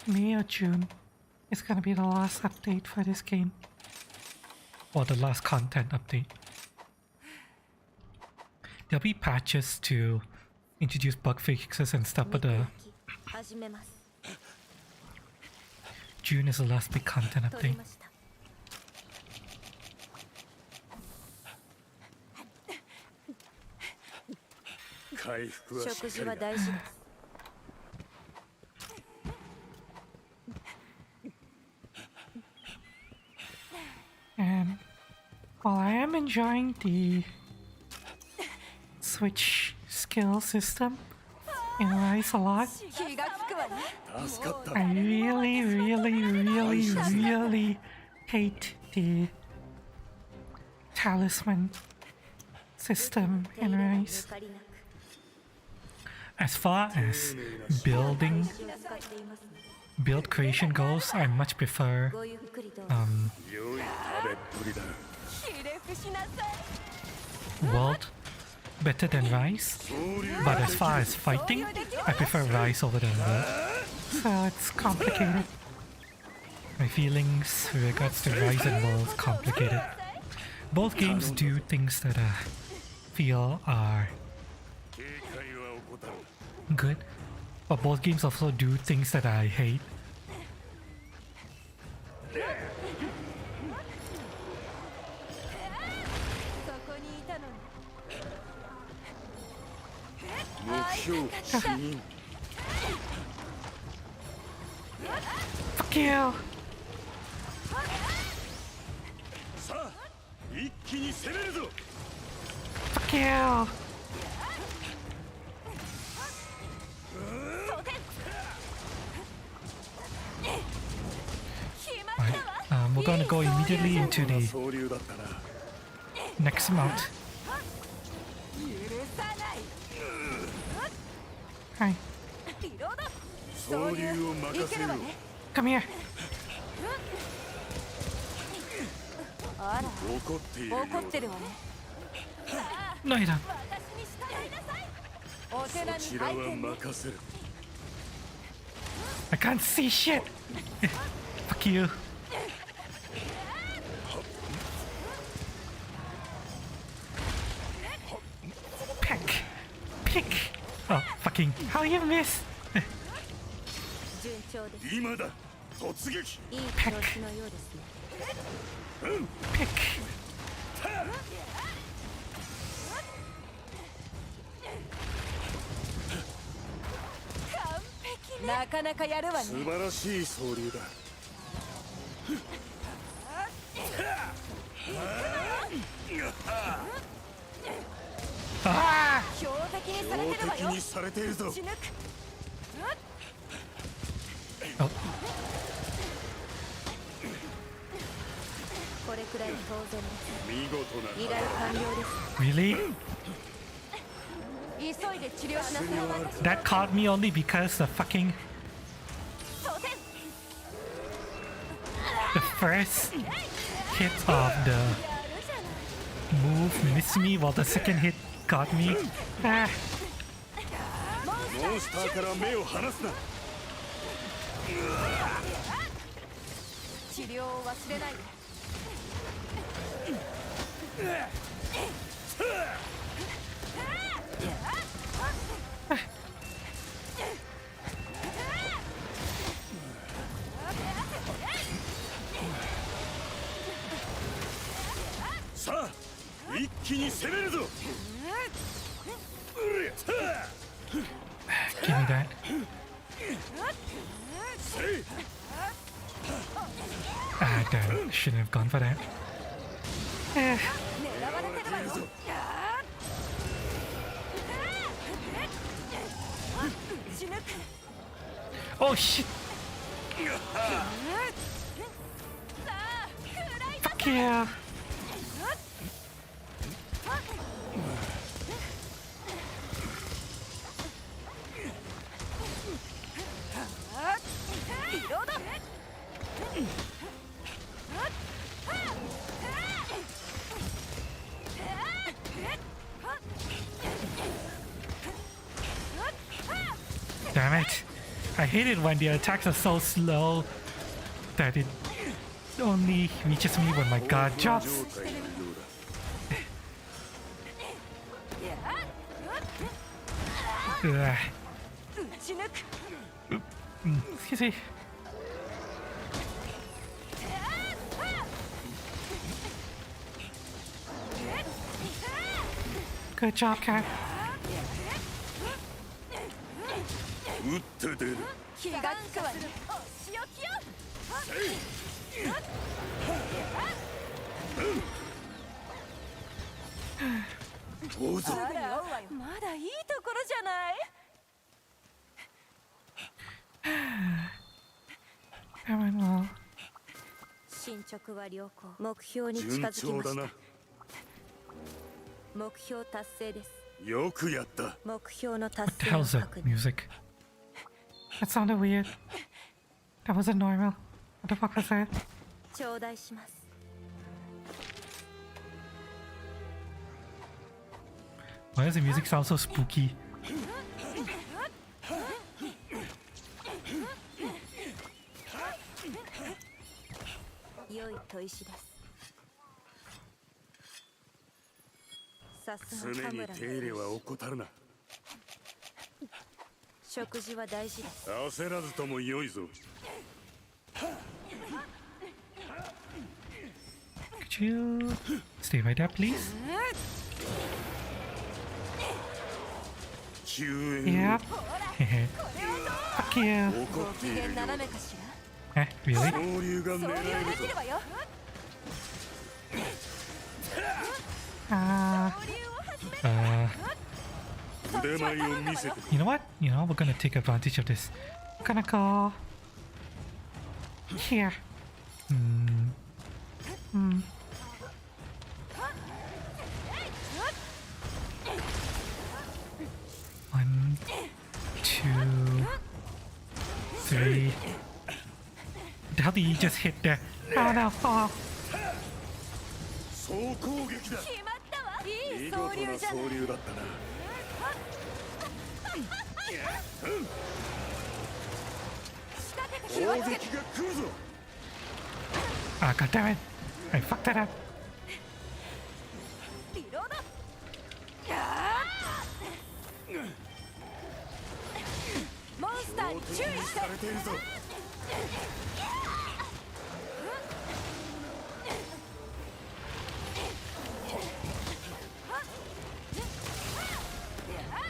May or June is gonna be the last update for this game. Or the last content update. There'll be patches to introduce bug fixes and stuff, but June is the last big content update. enjoying the Switch skill system in Rise a lot. I really, really, really, really hate the talisman system in Rise. As far as build creation goes, I much prefer World better than Rise, but as far as fighting, I prefer Rise over than World. So it's complicated. My feelings with regards to Rise and World is complicated. Both games do things that I feel are good, but both games also do things that I hate. Fuck you! Fuck you! We're gonna go immediately into the next mount. Hi. Come here. No, you don't. I can't see shit. Fuck you. Pick. Oh, fucking. How you miss? Peck. Pick. Ah! Oh. Really? That caught me only because the fucking... The first hit of the move missed me while the second hit got me. Ah. Give me that. Ah, damn. Shouldn't have gone for that. Oh shit! Fuck yeah! Damn it! I hate it when the attacks are so slow that it only reaches me when my guard drops. Excuse me. Good job, Cat.
あら、まだいいところじゃない。進捗は良好。目標に近づきました。目標達成です。
よくやった。
目標の達
What the
成
hell
を
is that
確認。
music? That sounded weird. That wasn't normal. What the fuck was that?
頂戴します。
Why does the music sound so spooky?
良い砥石です。さすが
常に
カムラの
手入れは怠るな。
食事は大事です。
焦らずとも良いぞ。
Could you stay right there, please? Yep. Fuck you.
ご機嫌斜めかし
Eh, really?
総流が狙えるぞ。 腕前を見せて。
You know what? You know, we're gonna take advantage of this. We're gonna go here. One, two, three. How did you just hit there? Oh no! Oh.
総攻撃だ。
決まったわ。いい
見事
総流
な
じゃない。
総流だったな。攻撃が来るぞ。
Ah, god damn it! I fucked that up.
リロード。モンスターに注意して。
されているぞ。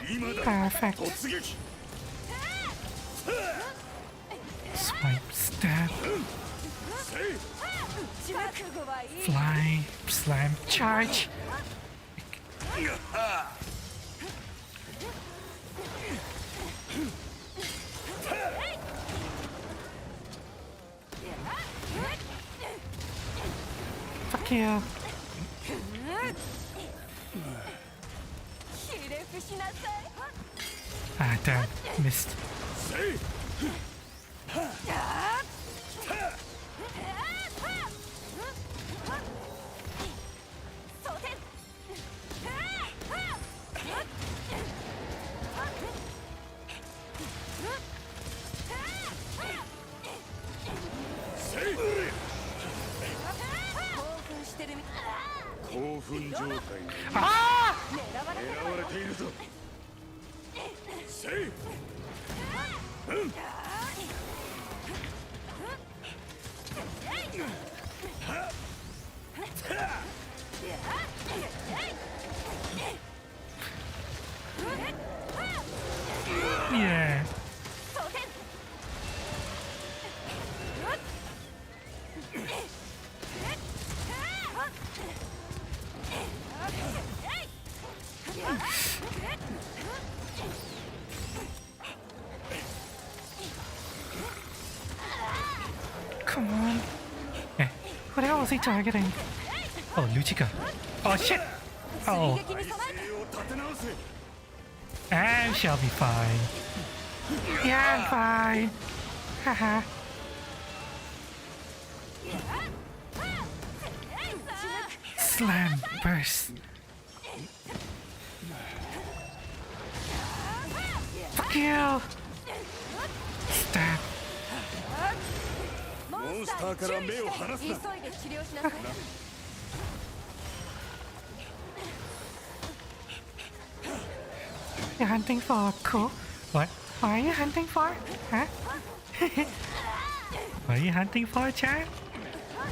今だ。
Perfect.
突撃。
Swipe, stab,
覚悟はいい。
fly, slam, charge. Fuck you.
ひれ伏しなさい。
Ah, damn. Missed.
装填。 興奮してるみたい。
興奮状態に
Ah!
狙われてるわよ。
狙われているぞ。せい。
Yeah.
装填。
Come on. Eh, who the hell was he targeting? Oh, Luchika. Oh shit! Oh,
撃に備えて。
手を立て直せ。
I shall be fine. Yeah, I'm fine. Haha. Slam, burst. Fuck you! Stab.
モンスターから目を離すな。急いで治療しなさい。
You're hunting for a cool? What? What are you hunting for? Huh? What are you hunting for, Chad?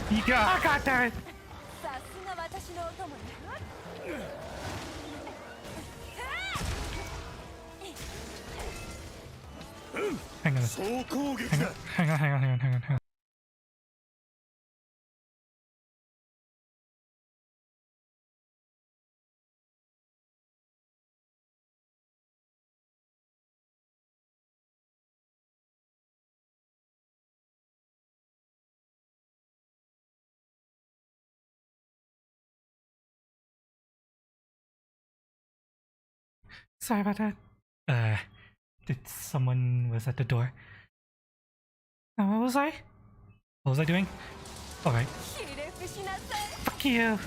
You go. Oh, god damn it!
さすが私のお供ね。
Hang on.
総攻撃
Hang
だ。
on. Hang on. Hang on. Hang on. Hang on. Hang on. Sorry about that. Did someone was at the door? What was I? What was I doing? Alright. Fuck you!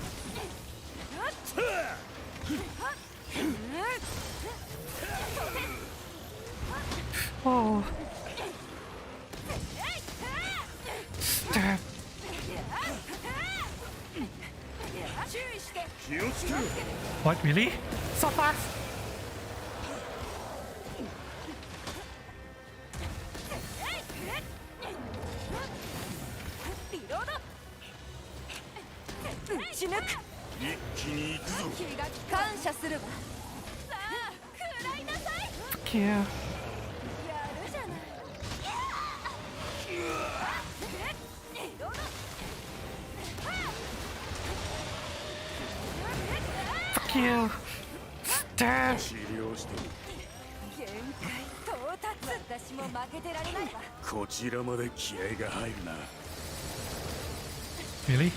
Oh. Stab. What, really? So fast? Fuck you. Fuck you. Stab. Really?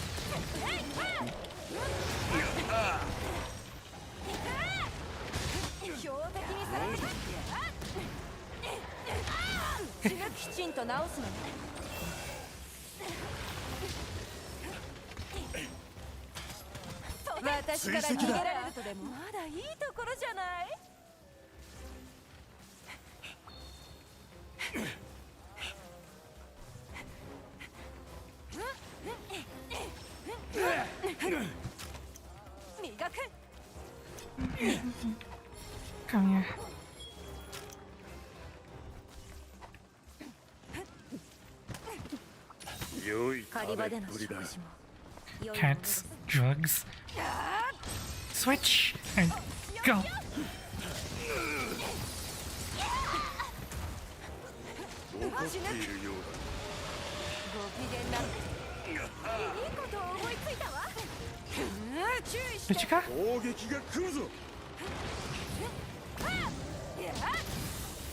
Come here. Cats, drugs. Switch and go. Michika?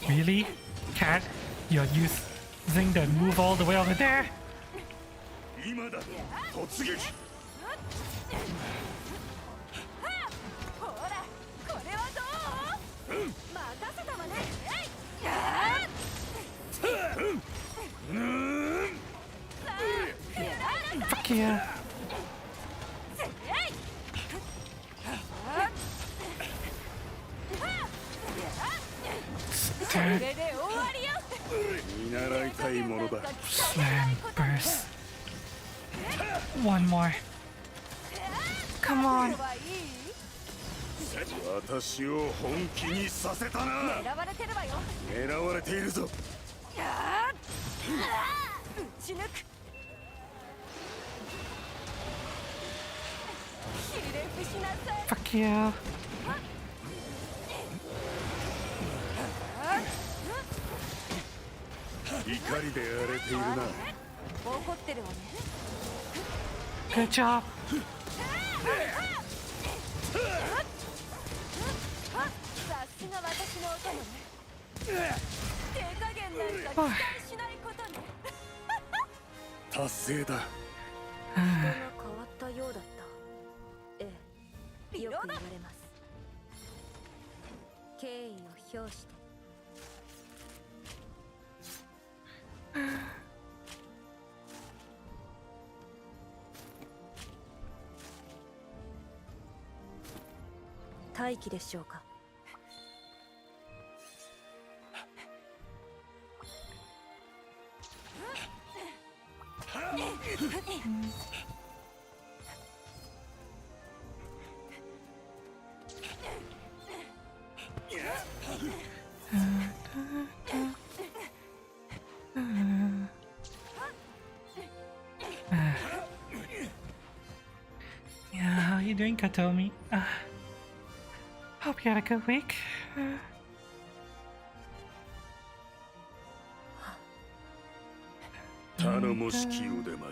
Really? Cat? You're using the move all the way over there? Fuck you. Stab. Slam burst. One more. Come on. Fuck you. Good job. Oh.
達成だ。
人が変わったようだった。ええ、よく言われます。敬意を表して。待機でしょうか。
Yeah, how you doing, Katomi? Hope you had a good week.
頼もしき腕前。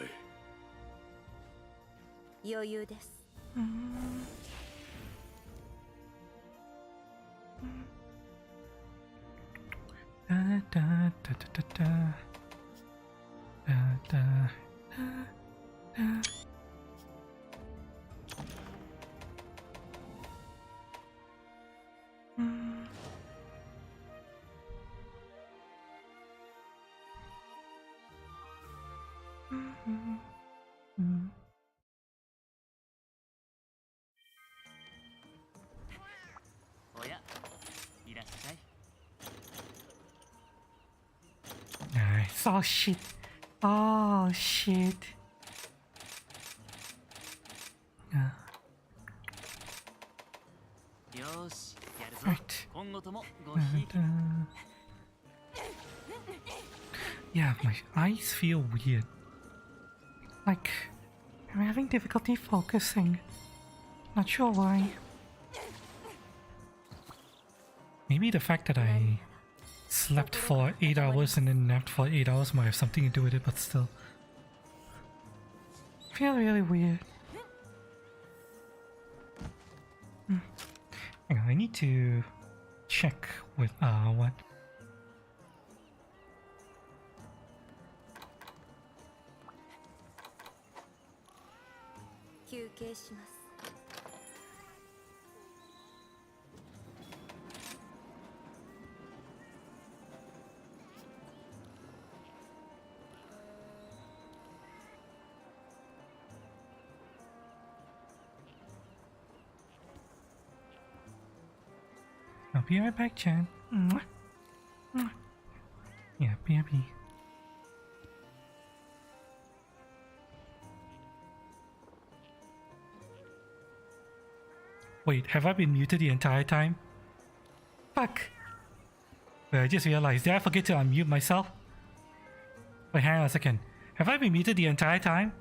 余裕です。
Oh shit. Oh shit. Yeah. Right. And, yeah, my eyes feel weird. Like, I'm having difficulty focusing. Not sure why. Maybe the fact that I slept for 8 hours and then napped for 8 hours might have something to do with it, but still. I feel really weird. Hang on, I need to check with what? I'll be right back, Chan. Yeah, BRB. Wait, have I been muted the entire time? Fuck! Wait, I just realized, did I forget to unmute myself? Wait, hang on a second. Have I been muted the entire time?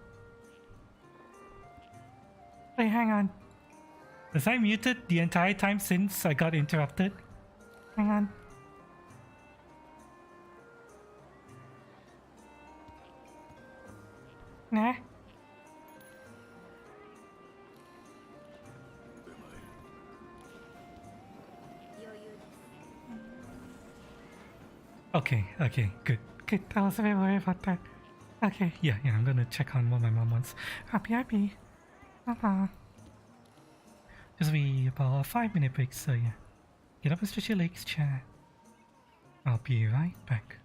Wait, hang on. Was I muted the entire time since I got interrupted? Hang on. Nah. Okay, good. Good, I was a bit worried about that. Okay, yeah, I'm gonna check on what my mom wants. Happy. Just be about a 5-minute break, so yeah. Get up and stretch your legs, chat. I'll be right back.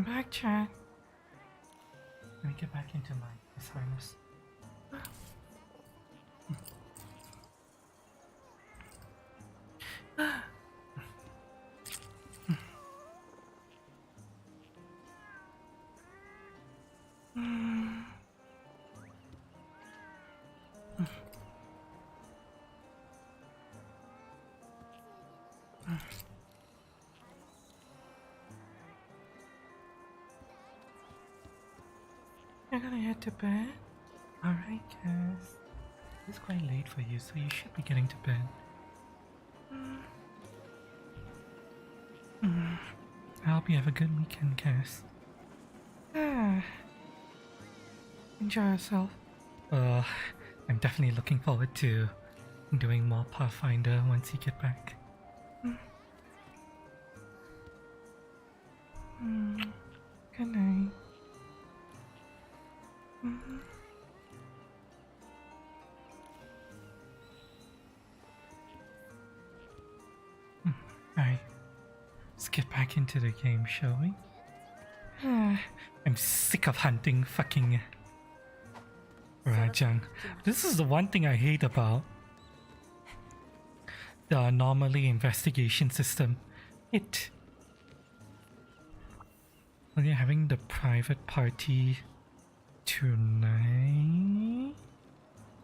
I'm back, chat. Let me get back into my harness. You're gonna head to bed? Alright, Cass. It's quite late for you, so you should be getting to bed. I hope you have a good weekend, Cass. Enjoy yourself. I'm definitely looking forward to doing more Pathfinder once you get back. Good night. Alright, let's get back into the game, shall we? I'm sick of hunting fucking Rajang. This is the one thing I hate about the anomaly investigation system. When you're having the private party tonight?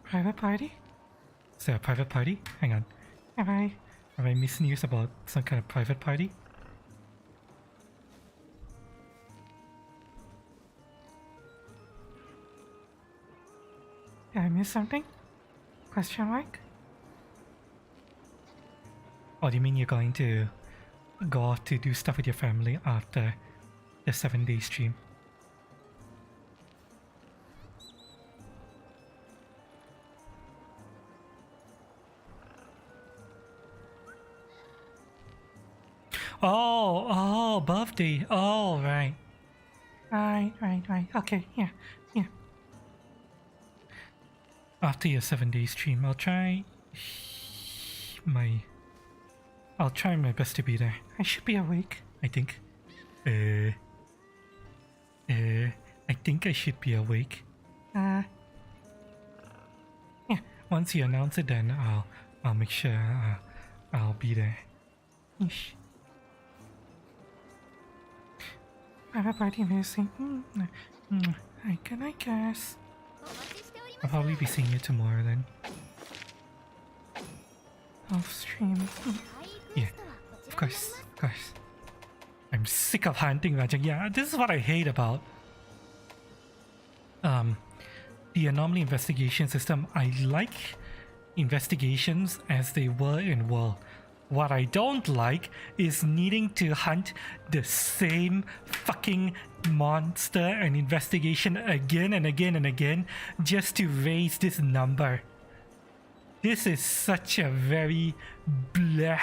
Private party? Is there a private party? Hang on. Have I missed news about some kind of private party? Did I miss something? Question mark? Or do you mean you're going to go off to do stuff with your family after the 7-day stream? Oh, birthday. Oh, right. Right. Okay, yeah. After your 7-day stream, I'll try my best to be there. I should be awake, I think. I think I should be awake. Yeah, once you announce it, then I'll make sure I'll be there. Ish. Private party missing. Good night, guys. I'll probably be seeing you tomorrow then. Off stream. Yeah, of course. I'm sick of hunting Rajang. Yeah, this is what I hate about the anomaly investigation system. I like investigations as they were in World. What I don't like is needing to hunt the same fucking monster and investigation again and again just to raise this number. This is such a very bleh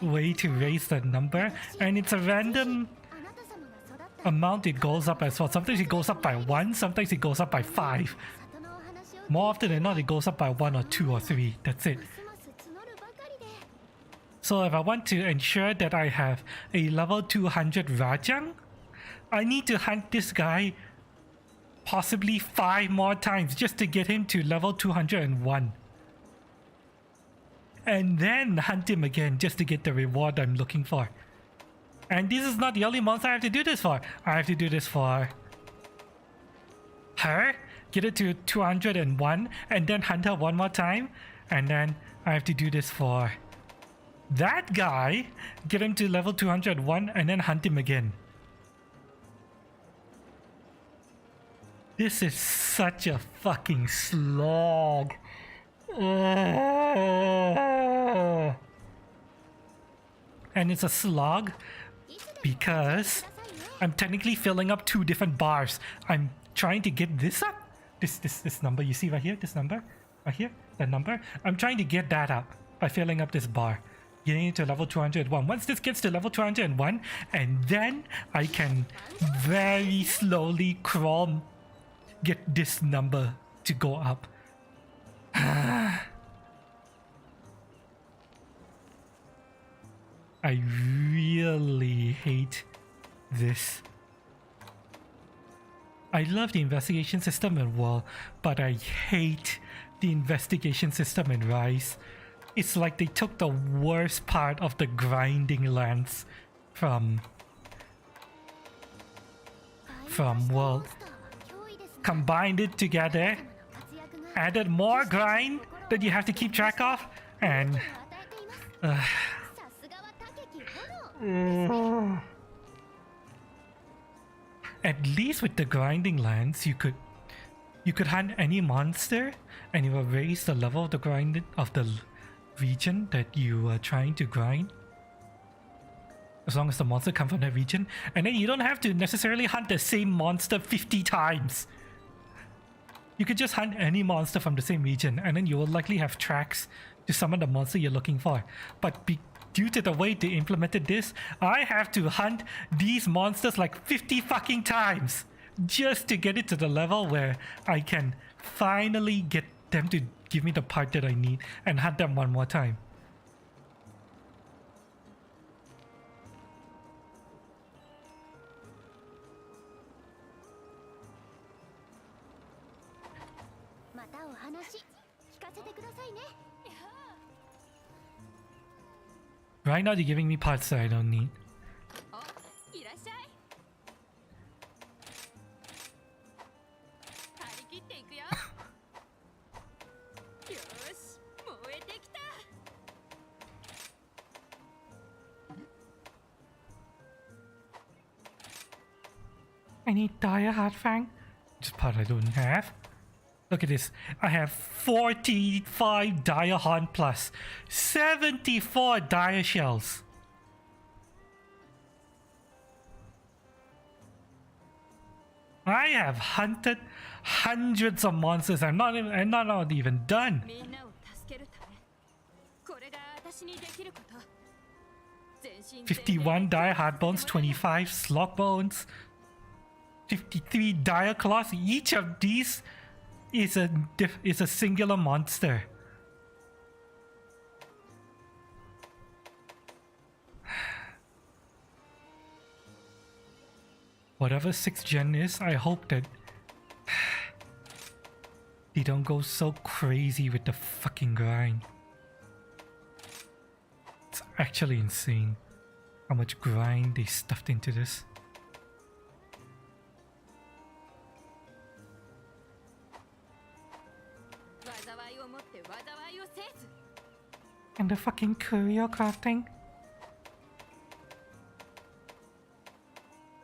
way to raise the number, and it's a random amount it goes up as well. Sometimes it goes up by 1, sometimes it goes up by 5. More often than not, it goes up by 1 or 2 or 3. That's it. So if I want to ensure that I have a level 200 Rajang, I need to hunt this guy possibly 5 more times just to get him to level 201. And then hunt him again just to get the reward I'm looking for. And this is not the only monster I have to do this for. I have to do this for her, get it to 201, and then hunt her 1 more time. And then I have to do this for that guy, get him to level 201, and then hunt him again. This is such a fucking slog. And it's a slog because I'm technically filling up 2 different bars. I'm trying to get this up. This number you see right here, this number right here, that number. I'm trying to get that up by filling up this bar, getting it to level 201. Once this gets to level 201, and then I can very slowly crawl, get this number to go up. I really hate this. I love the investigation system in World, but I hate the investigation system in Rise. It's like they took the worst part of the grinding lands from World, combined it together, added more grind that you have to keep track of, and at least with the grinding lands, you could hunt any monster, and it will raise the level of the grind of the region that you are trying to grind. As long as the monster comes from that region, and then you don't have to necessarily hunt the same monster 50 times. You could just hunt any monster from the same region, and then you will likely have tracks to summon the monster you're looking for. But due to the way they implemented this, I have to hunt these monsters like 50 fucking times just to get it to the level where I can finally get them to give me the part that I need and hunt them one more time. Right now, you're giving me parts that I don't need. I need Dire Heartfang. Just part I don't have. Look at this. I have 45 Dire Horn plus 74 Dire Shells. I have hunted hundreds of monsters. I'm not even done. 51 Dire Heart Bones, 25 Slog Bones, 53 Dire Claws. Each of these is a singular monster. Whatever 6th gen is, I hope that they don't go so crazy with the fucking grind. It's actually insane how much grind they stuffed into this. And the fucking courier crafting.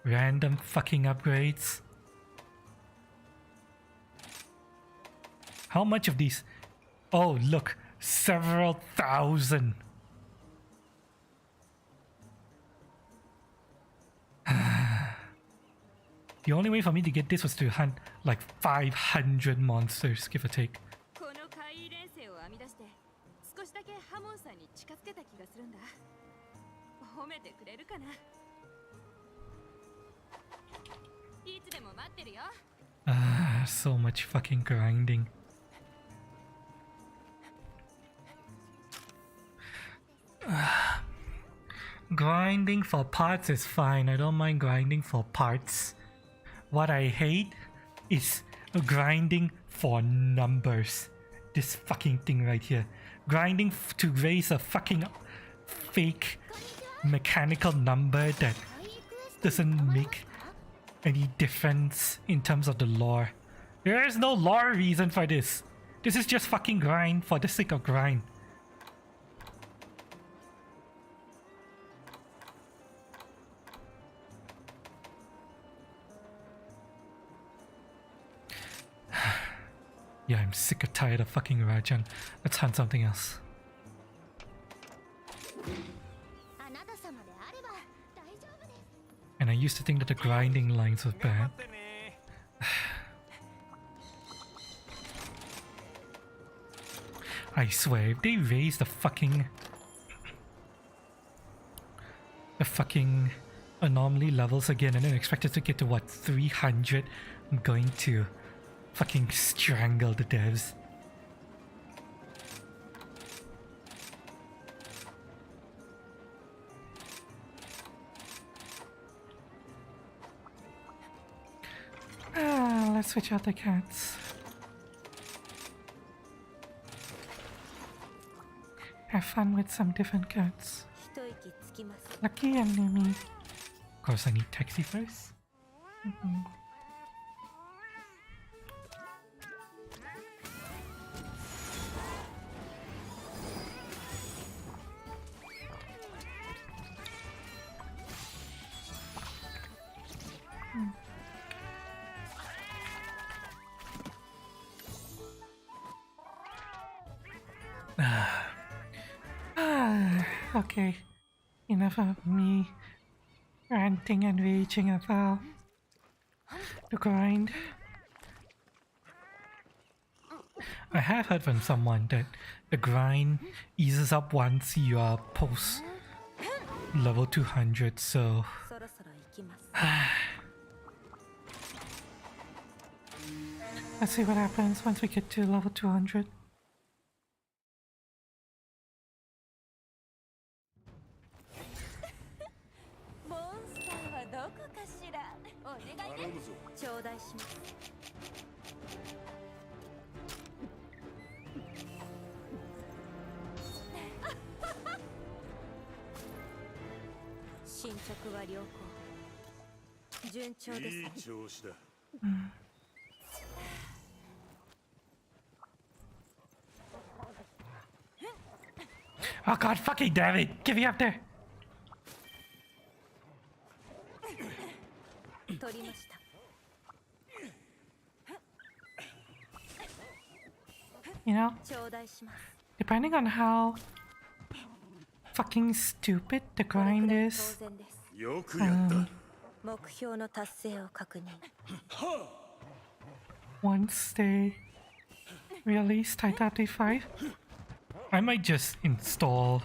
Random fucking upgrades. How much of these? Oh, look, several thousand. The only way for me to get this was to hunt like 500 monsters, give or take. So much fucking grinding. Grinding for parts is fine. I don't mind grinding for parts. What I hate is grinding for numbers. This fucking thing right here. Grinding to raise a fucking fake mechanical number that doesn't make any difference in terms of the lore. There is no lore reason for this. This is just fucking grind for the sake of grind. Yeah, I'm sick or tired of fucking Rajan. Let's hunt something else. And I used to think that the grinding lines was bad. I swear, if they raise the fucking anomaly levels again and then expect us to get to what, 300, I'm going to fucking strangle the devs. switch out the cats. Have fun with some different cats. Lucky and Numi. Of course, I need taxi first. Okay, enough of me ranting and raging about the grind. I have heard from someone that the grind eases up once you are post level 200, so let's see what happens once we get to level 200. Oh god fucking damn it! Get me up there! You know, depending on how fucking stupid the grind is, once they release Titan Update 5, I might just install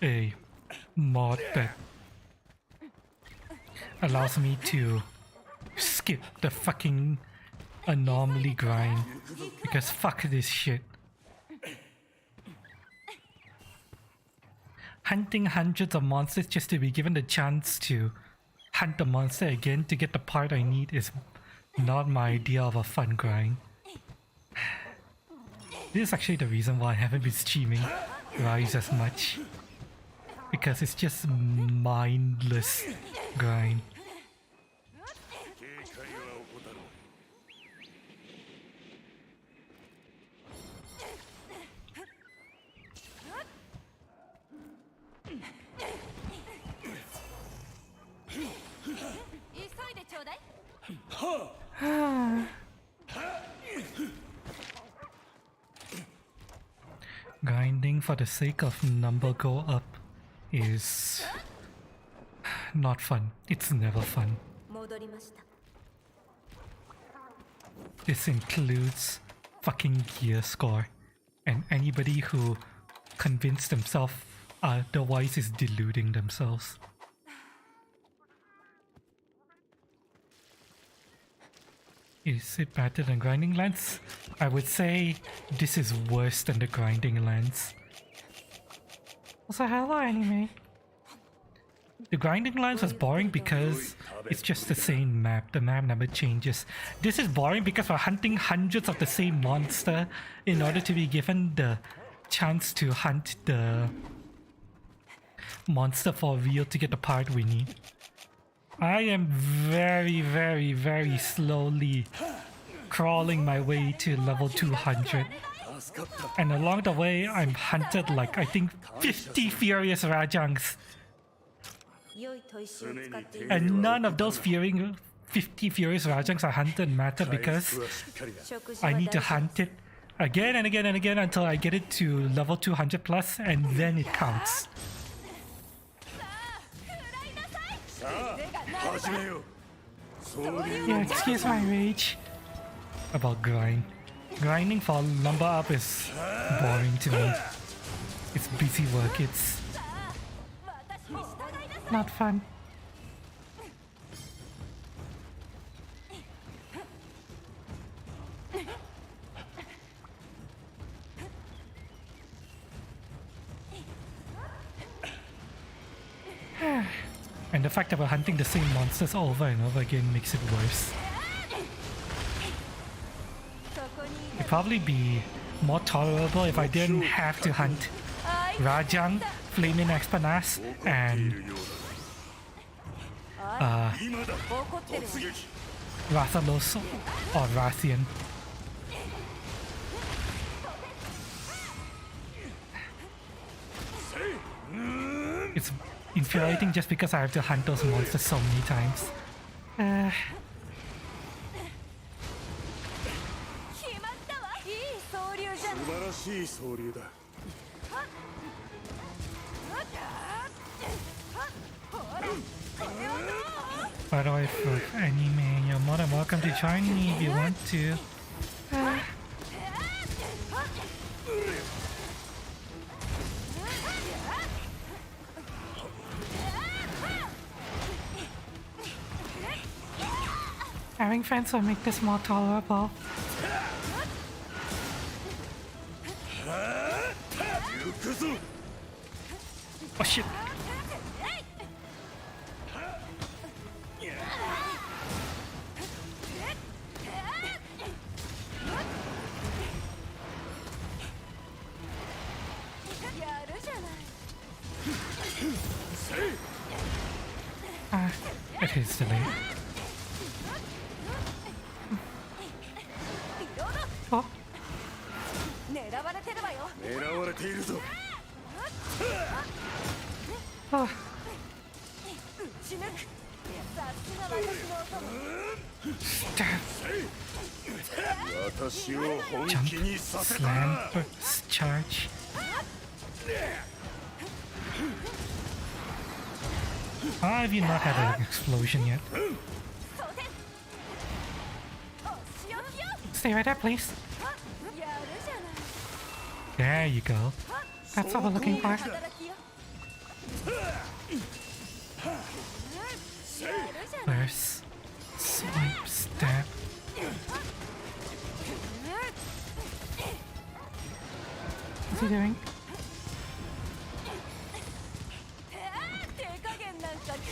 a mod that allows me to skip the fucking anomaly grind, because fuck this shit. Hunting hundreds of monsters just to be given the chance to hunt the monster again to get the part I need is not my idea of a fun grind. This is actually the reason why I haven't been streaming Rise as much, because it's just mindless grind. Grinding for the sake of number go up is not fun. It's never fun. This includes fucking gear score, and anybody who convinced themselves otherwise is deluding themselves. Is it better than grinding lands? I would say this is worse than the grinding lands. Also, hello anime. The grinding lands was boring because it's just the same map. The map never changes. This is boring because we're hunting hundreds of the same monster in order to be given the chance to hunt the monster for real to get the part we need. I am very slowly crawling my way to level 200, and along the way I'm hunted like I think 50 Furious Rajangs, and none of those 50 Furious Rajangs I hunted matter because I need to hunt it again and again and again until I get it to level 200 plus, and then it counts. Yeah, excuse my rage about grind. Grinding for number up is boring to me. It's busy work, it's not fun. And the fact that we're hunting the same monsters over and over again makes it worse. probably be more tolerable if I didn't have to hunt Rajang, Flaming Expanas, and Rathalos or Rathian. It's infuriating just because I have to hunt those monsters so many times.
素晴らしい総流だ
By the way, for anime, you're more than welcome to join me if you want to. Having friends will make this more tolerable. Oh shit! It is delayed. Oh.
狙われているぞ
Oh.
私を本気にさせた
Slam burst charge. How have you not had an explosion yet? Stay right there, please. There you go. That's what we're looking for. Burst. Swipe. Stab. What's he doing?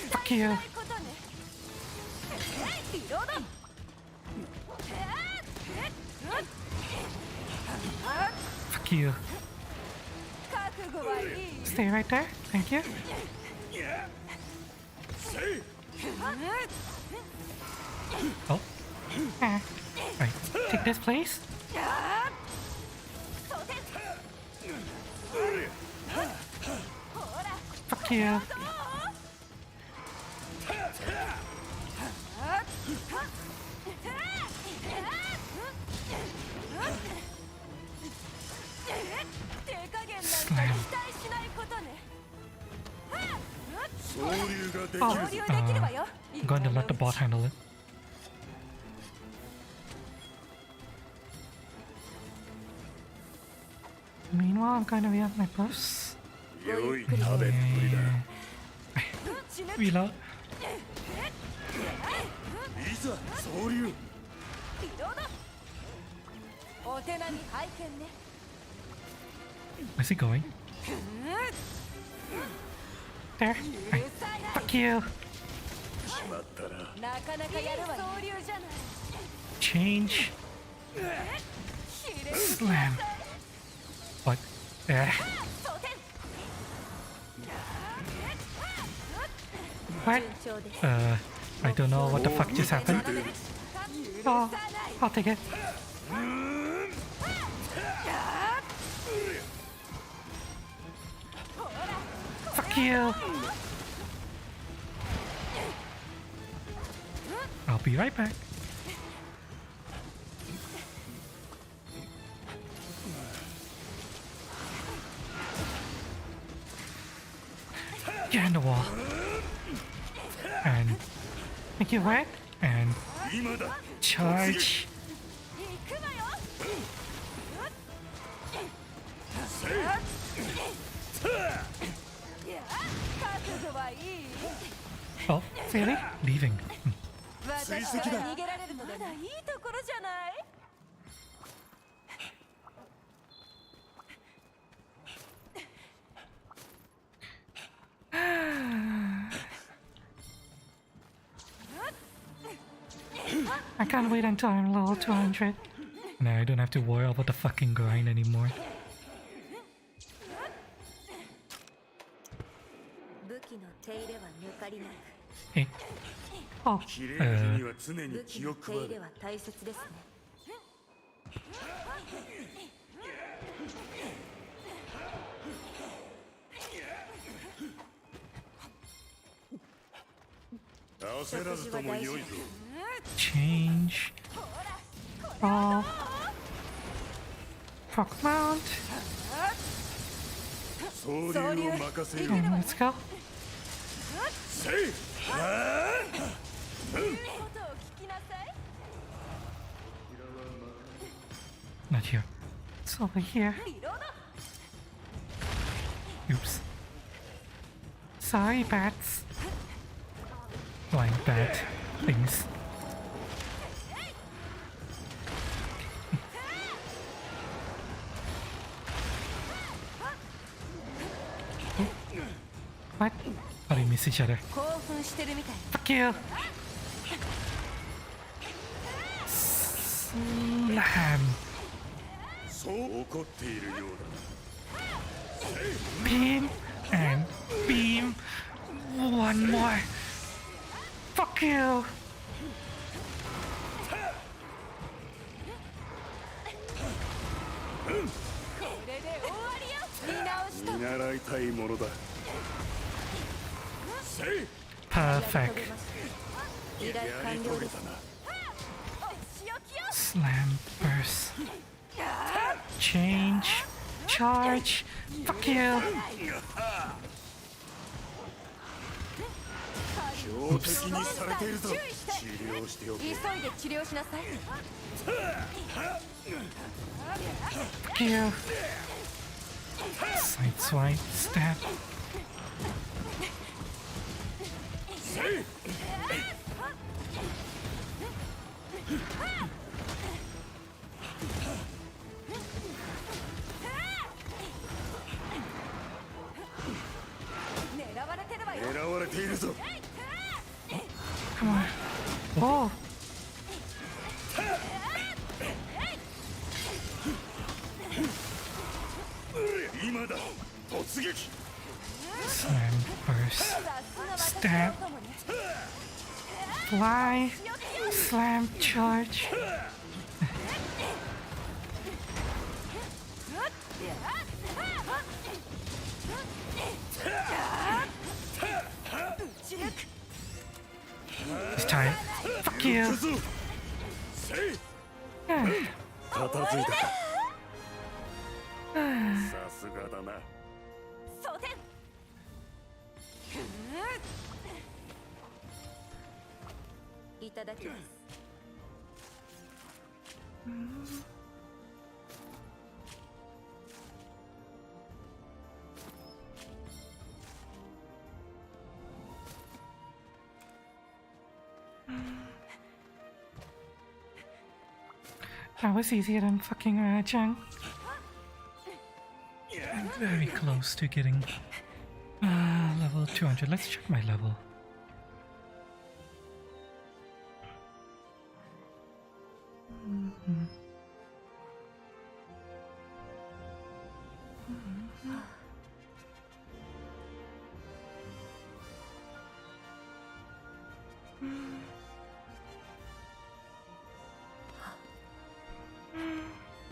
Fuck you. Fuck you. Stay right there. Thank you. Oh. Ah. Right. Take this, please. Fuck you. Slam. Oh, I'm going to let the bot handle it. Meanwhile, I'm going to reload my buffs. Reload. Where's he going? There. Right. Fuck you. Change. Slam. What? What? I don't know what the fuck just happened. Oh, I'll take it. Fuck you. I'll be right back. Get in the wall. And make it wet. And charge. Oh, really? Leaving. I can't wait until I'm level 200 Now I don't have to worry about the fucking grind anymore. Hey. Oh.
焦らずとも良いぞ。
Change. Oh. Fuck mount.
総流を任せる。
Let's go.
せい。
Not here. It's over here. Oops. Sorry, bats. Flying bat things. What? Oh, they miss each other. Fuck you! Slam!
そう怒っているようだ。
Beam and beam. One more. Fuck you!
見習いたいものだ。
Perfect. Slam burst. Change. Charge. Fuck you. Oops. Fuck you. Side swipe. Stab. Come on. Whoa. Slam burst. Stab. Fly. Slam charge. This time. Fuck you. Yeah.
片付いたか。さすがだな。
いただきます。
That was easier than fucking Rajang. I'm very close to getting level 200. Let's check my level.
Mm.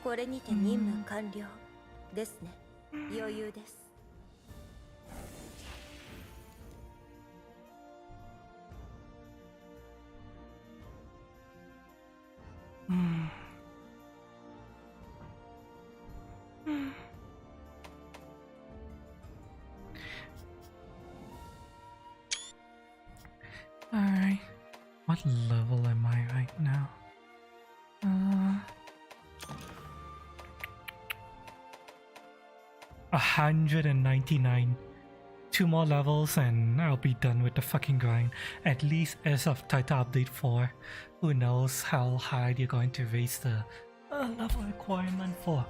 これにて任務完了ですね。余裕です。
Alright. What level am I right now? 199. 2 more levels and I'll be done with the fucking grind. At least as of Titan Update 4. Who knows how high they're going to raise the level requirement for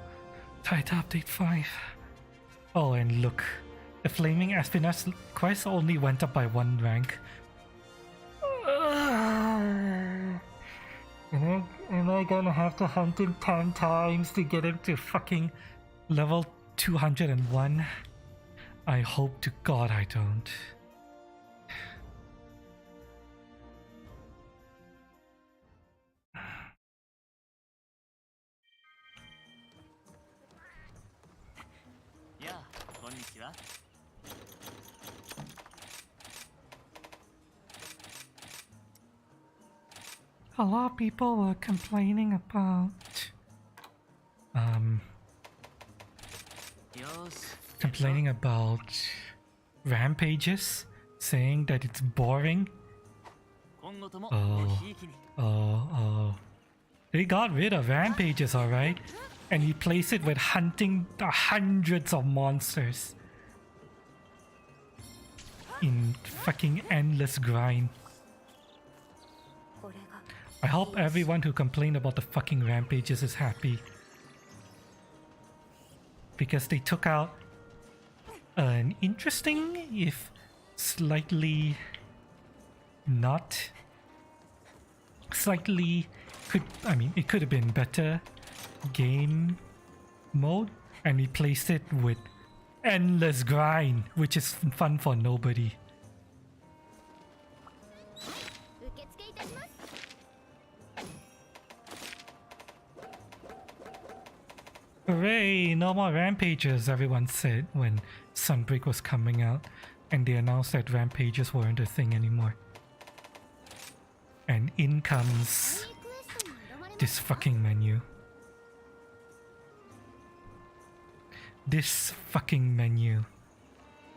Titan Update 5. Oh, and look. The Flaming Espionage quest only went up by 1 rank. And am I gonna have to hunt him 10 times to get him to fucking level 201? I hope to God I don't.
Yeah, konnichiwa.
A lot of people were complaining about rampages, saying that it's boring. Oh. They got rid of rampages, alright, and replaced it with hunting hundreds of monsters in fucking endless grind. I hope everyone who complained about the fucking rampages is happy, because they took out an interesting, if slightly not slightly it could have been better game mode, and replaced it with endless grind, which is fun for nobody. Hooray, no more rampages, everyone said when Sunbreak was coming out, and they announced that rampages weren't a thing anymore. And in comes this fucking menu. This fucking menu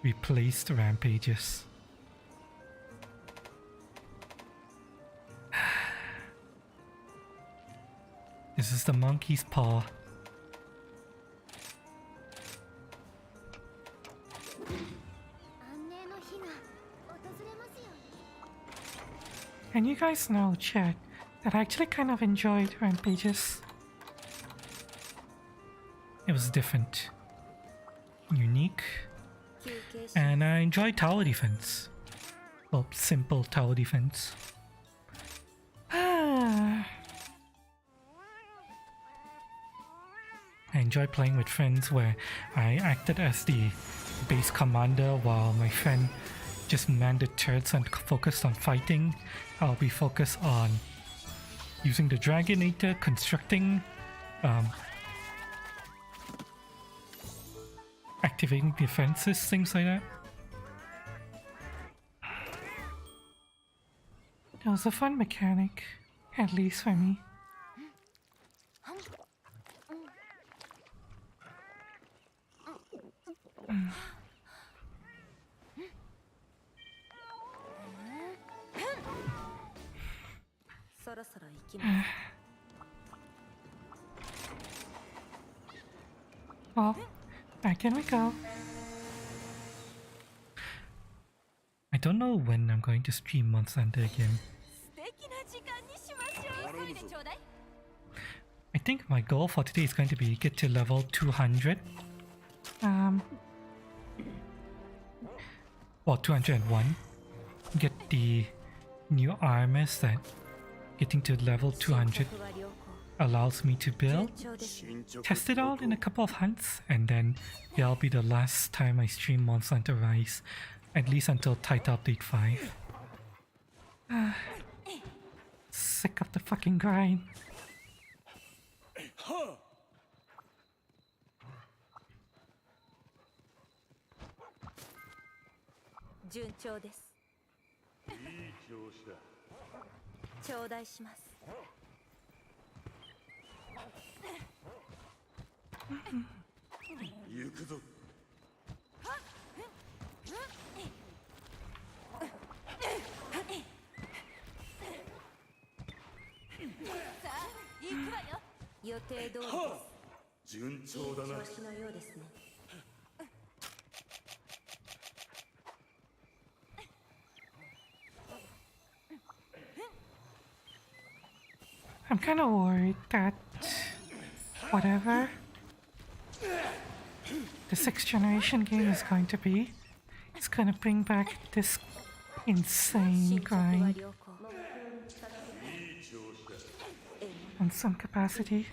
replaced rampages. This is the monkey's paw. And you guys know, chat, that I actually kind of enjoyed rampages. It was different, unique, and I enjoyed tower defense. Well, simple tower defense. I enjoy playing with friends where I acted as the base commander while my friend just manned the turrets and focused on fighting. I'll be focused on using the Dragonator, constructing, activating defenses, things like that. That was a fun mechanic, at least for me. Well, back in we go. I don't know when I'm going to stream Monster Hunter again. I think my goal for today is going to be get to level 200. Well, 201. Get the new armors that getting to level 200 allows me to build. Test it out in a couple of hunts, and then that'll be the last time I stream Monster Hunter Rise, at least until Title Update 5. Sick of the fucking grind. I'm kind of worried that whatever the 6th generation game is going to be, it's going to bring back this insane grind. on some capacity.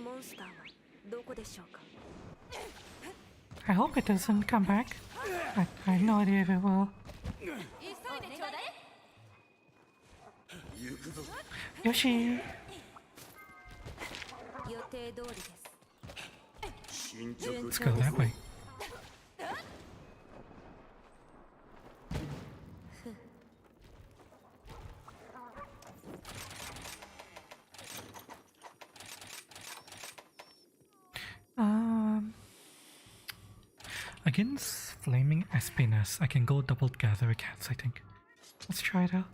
モンスターはどこでしょうか。
I hope it doesn't come back. But I have no idea if it will. Yoshi!
予定通りです。
Let's go that way. Against Flaming Espinas, I can go double gather cats, I think. Let's try it out.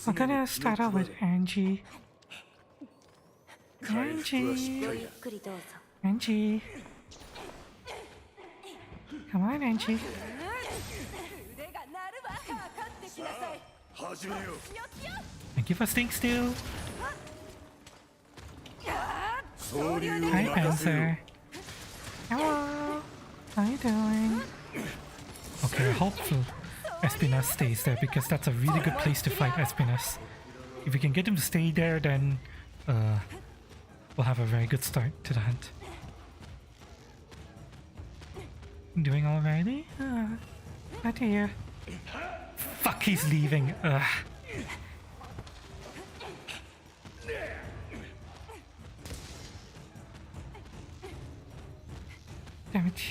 We're gonna start out with Angie. Angie. Come on, Angie. And give us things too. Hi, Panzer. Hello. How you doing? Okay, hopefully Espinas stays there because that's a really good place to fight Espinas. If we can get him to stay there, then we'll have a very good start to the hunt. Doing alrighty? Not here. Fuck, he's leaving. Damn it.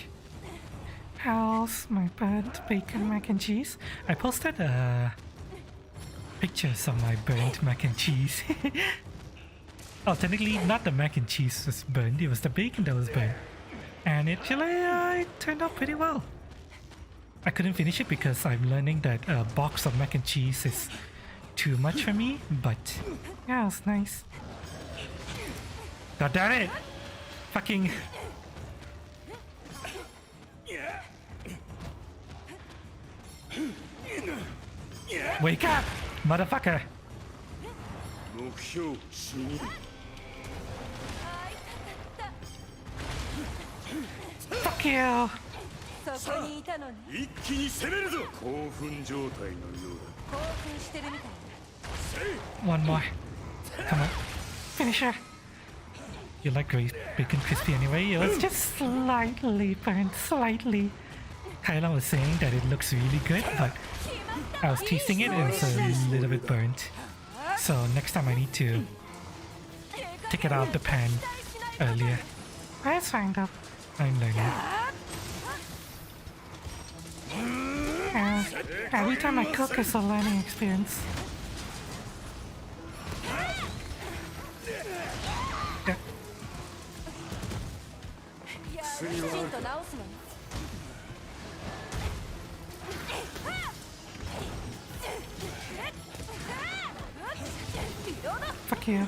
How's my burnt bacon mac and cheese? I posted pictures of my burnt mac and cheese. Oh, technically not the mac and cheese was burnt, it was the bacon that was burnt. And actually it turned out pretty well. I couldn't finish it because I'm learning that a box of mac and cheese is too much for me, but yeah, it was nice. God damn it! Fucking... Wake up, motherfucker! Fuck you! One more. Come on. Finish her. You like great bacon crispy anyway? It was just slightly burnt, slightly. Kyla was saying that it looks really good, but I was tasting it and it's a little bit burnt. So next time I need to take it out of the pan earlier. That's fine though. I'm learning. Every time I cook is a learning experience. Yeah. Fuck you.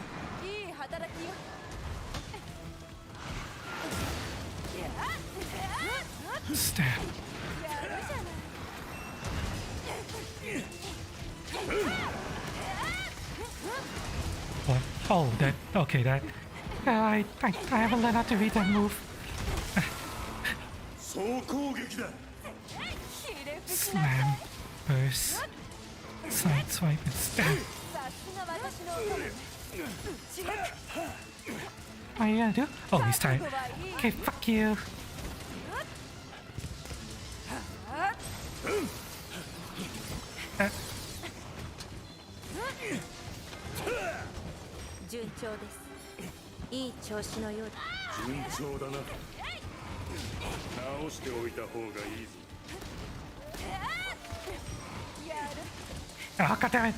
Stab. What? Oh, that. Okay, that. I haven't learned how to read that move. Slam, burst, side swipe, and stab. What are you gonna do? Oh, he's tired. Okay, fuck you. Oh, god damn it.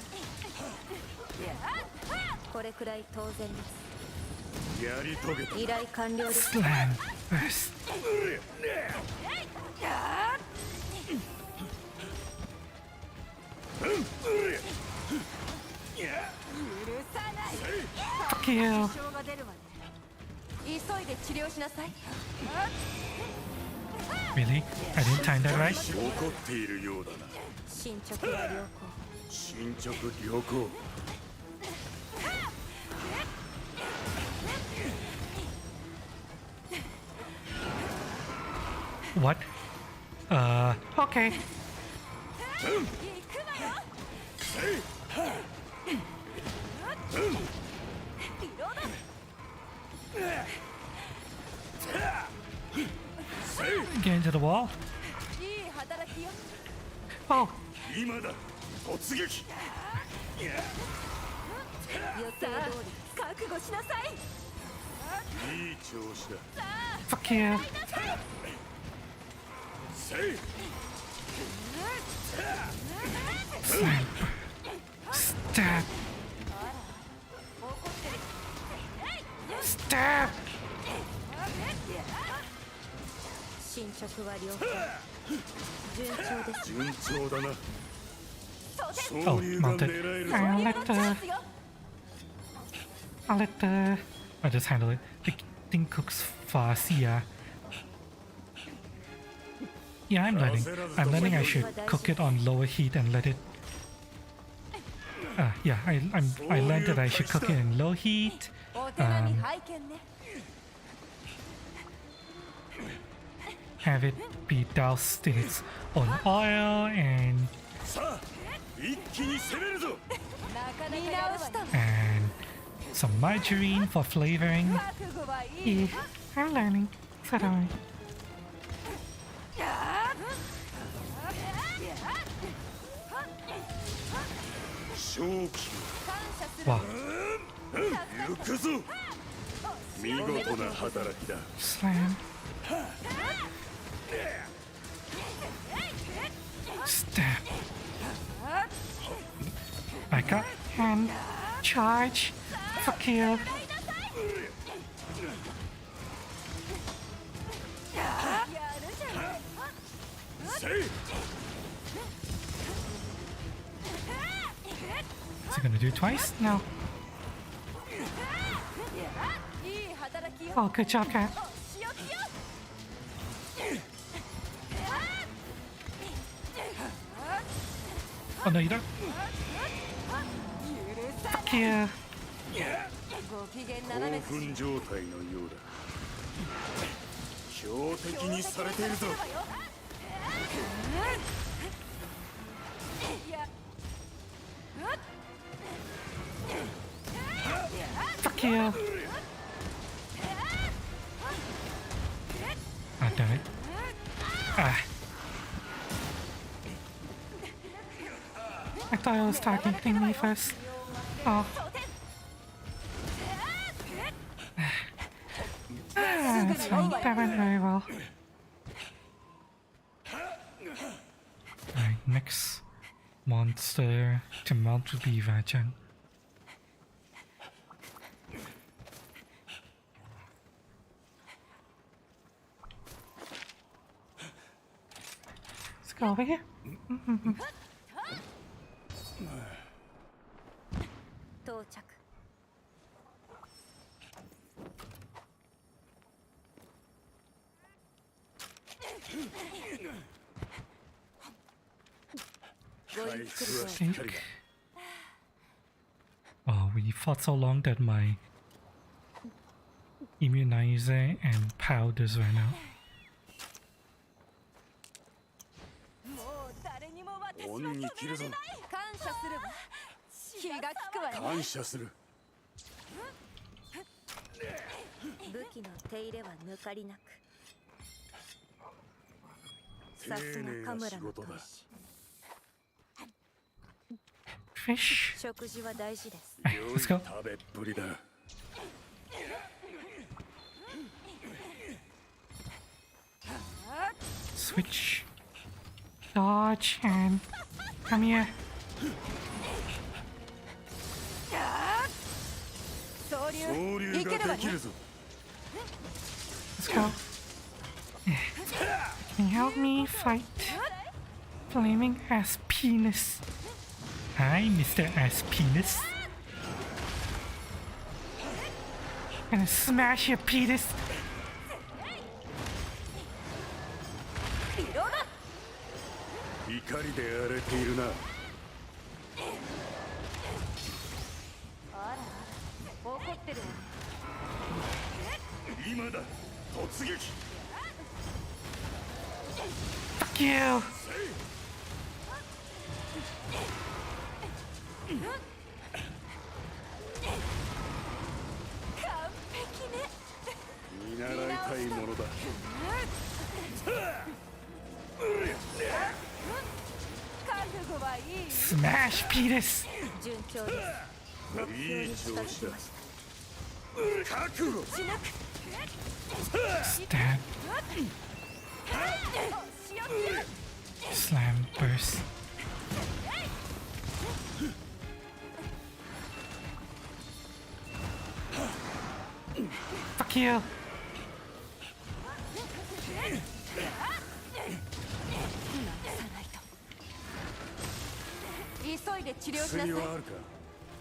Slam first. Fuck you. Really? I didn't time that right?
怒っているようだな。
進捗は良好。
進捗良好。
What? Okay. Get into the wall. Oh.
今だ。突撃。
予定通り覚悟しなさい。
いい調子だ。
Fuck you. Slam. Stab. Stab.
進捗は良好。順調です。
順調だな。
Oh, mounted. I'll just handle it. The thing cooks fast, yeah. Yeah, I'm learning I should cook it on lower heat and let it... yeah, I learned that I should cook it in low heat. Have it be doused in its own oil and some margarine for flavoring. Yeah, I'm learning. So don't worry. Wow. Slam. Stab. Back up and charge. Fuck you. Is he gonna do it twice? No. Oh, good job, Cat. Oh no, you don't. Fuck you.
興奮状態のようだ。標的にされているぞ。
Fuck you. Ah, damn it. Ah. I thought it was targeting me first. Oh. That's fine. That went very well. Alright, next monster to mount will be Vajang. Let's go over here.
到着。
Think. Oh, we fought so long that my immunizer and powders ran out.
恩に着るぞ。
感謝するわ。気が利くわね。
感謝する。
武器の手入れは抜かりなく。さすがカムラの闘士。
Fish.
食事は大事です。
Let's go.
食べっぷりだ。
Switch. Dodge and come here.
総流
ができるぞ。
Let's go. Can you help me fight Flaming Ass Penis? Hi, Mr. Ass Penis. Gonna smash your penis. Fuck you. Smash penis. Stab. Slam burst. Fuck you.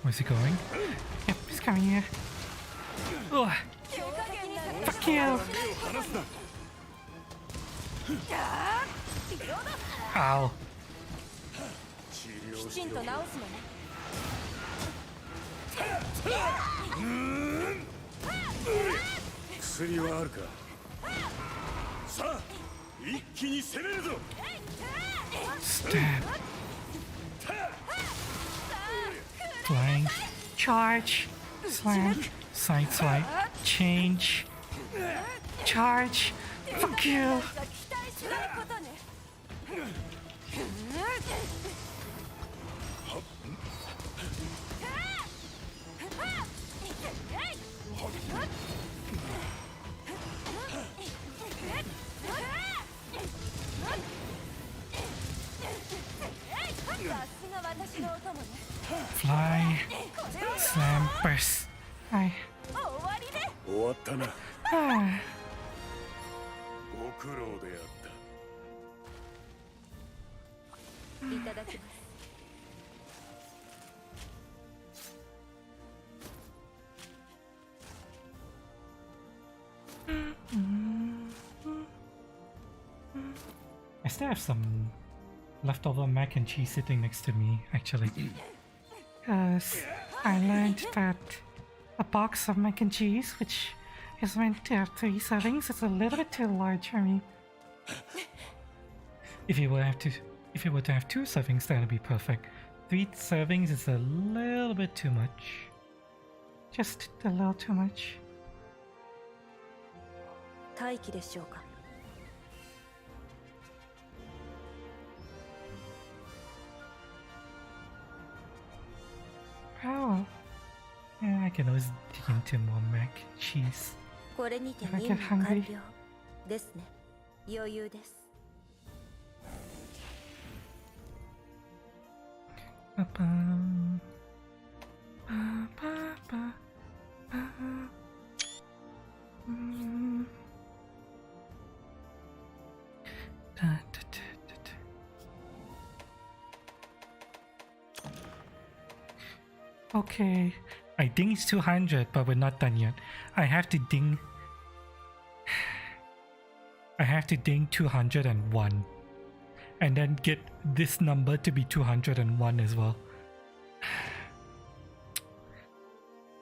Where's he going? Yep, he's coming here. Ugh. Fuck you. Ow. Stab. Flying. Charge. Slam. Side swipe. Change. Charge. Fuck you. Fly. Slam burst. Hi. Ah. I still have some leftover mac and cheese sitting next to me, actually. Because I learned that a box of mac and cheese, which is meant to have 3 servings, is a little bit too large for me. If you were to have 2 servings, that would be perfect. 3 servings is a little bit too much. Just a little too much. Oh, yeah, I can always dig into more mac and cheese if I get hungry. Ba-bum. Ba-ba-ba-ba. Da-da-da-da-da. Okay, I dinged 200, but we're not done yet. I have to ding 201 and then get this number to be 201 as well.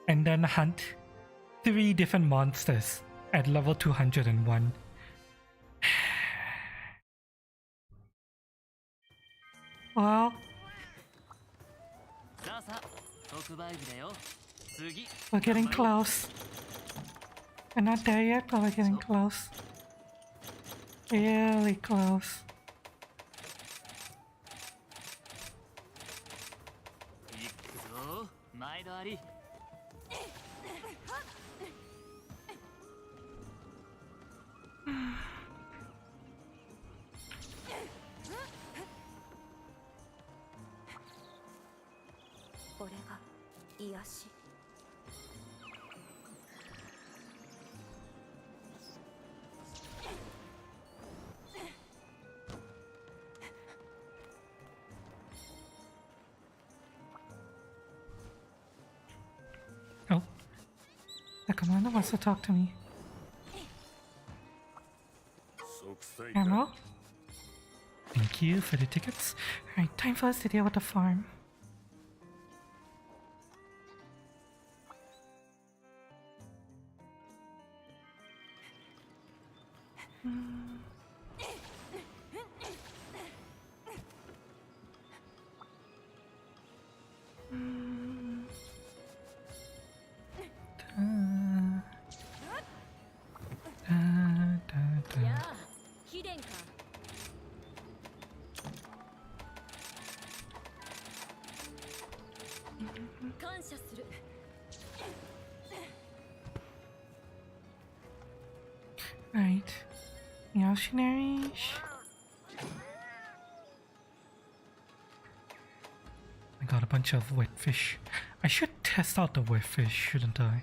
And then hunt 3 different monsters at level 201. Well, we're getting close. We're not there yet, but we're getting close. Really close. commander wants to talk to me. Ammo? Thank you for the tickets. Alright, time for us to deal with the farm. Right. Missionaries. I got a bunch of wet fish. I should test out the wet fish, shouldn't I?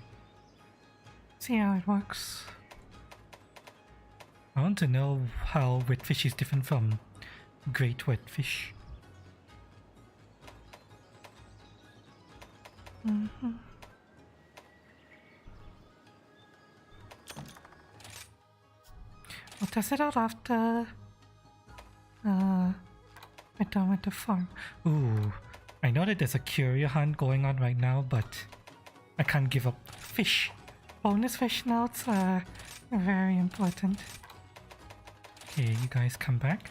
See how it works. I want to know how wet fish is different from great wet fish. I'll test it out after we're done with the farm. Ooh, I know that there's a curio hunt going on right now, but I can't give up. Fish. Bonus fish notes are very important. Okay, you guys come back.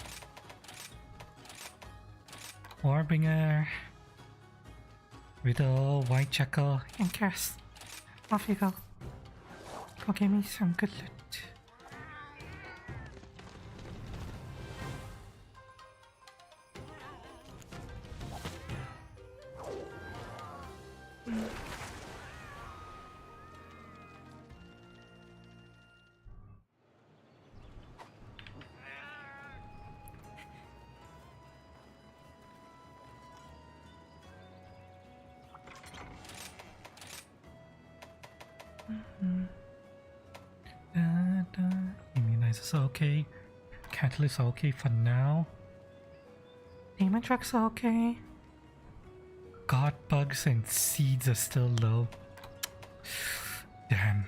Warbringer, Riddle, Whitejackal, and Cass. Off you go. Go give me some good loot. Immunizers are okay. Catalysts are okay for now. Demon trucks are okay. God bugs and seeds are still low. Damn.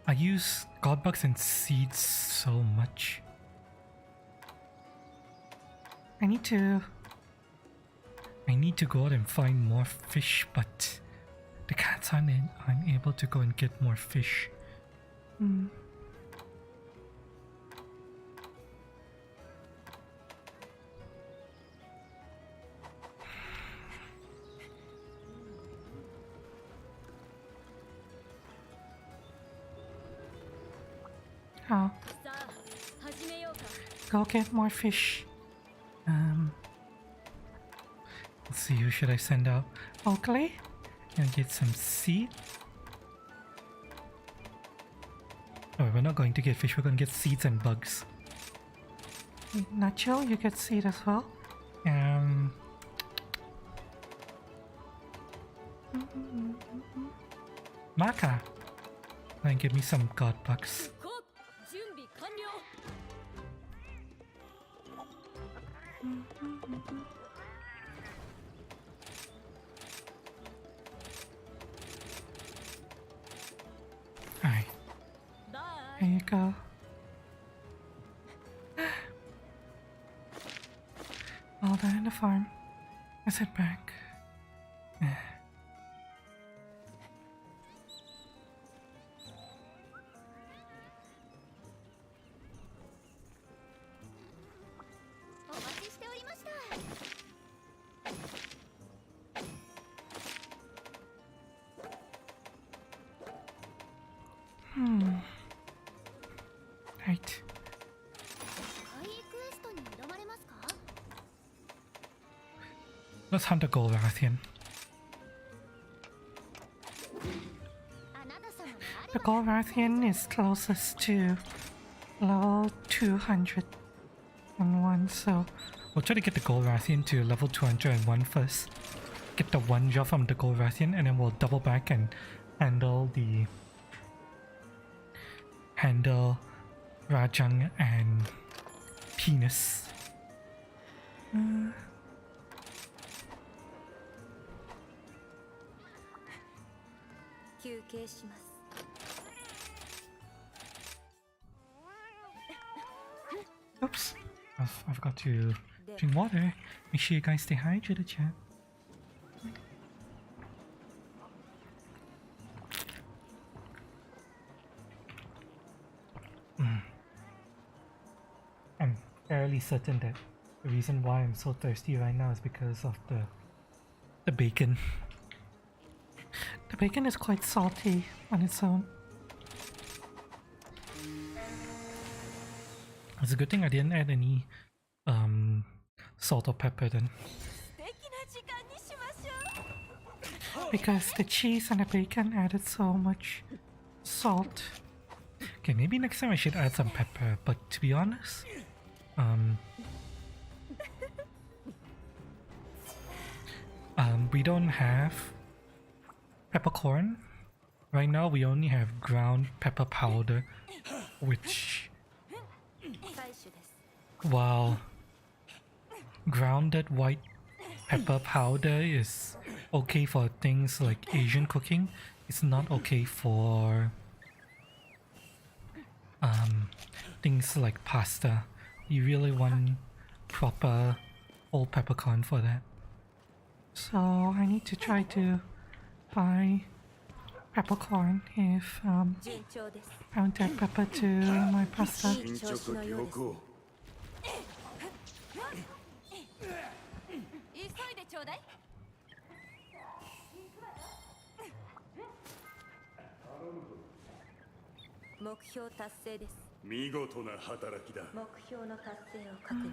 I use god bugs and seeds so much. I need to go out and find more fish, but the cats aren't able to go and get more fish. Oh. Go get more fish. Let's see, who should I send out? Oakley? And get some seed. Oh, we're not going to get fish, we're going to get seeds and bugs. Nacho, you get seed as well. Maka, then give me some god bugs. Alright. There you go. All done in the farm. Let's head back. Right. Let's hunt a Golrathian. The Golrathian is closest to level 201, so we'll try to get the Golrathian to level 201 first. Get the one drop from the Golrathian, and then we'll double back and handle Rajang and Penis.
休憩します。
Oops. I forgot to drink water. Make sure you guys stay hydrated, chat. I'm fairly certain that the reason why I'm so thirsty right now is because of the bacon. The bacon is quite salty on its own. It's a good thing I didn't add any salt or pepper then. Because the cheese and the bacon added so much salt. Okay, maybe next time I should add some pepper, but to be honest, we don't have peppercorn. Right now we only have ground pepper powder, which, while grounded white pepper powder is okay for things like Asian cooking, it's not okay for things like pasta. You really want proper whole peppercorn for that. So I need to try to buy peppercorn if I want to add pepper to my pasta.
目標達成です。
見事な働きだ。
目標の達成を確認。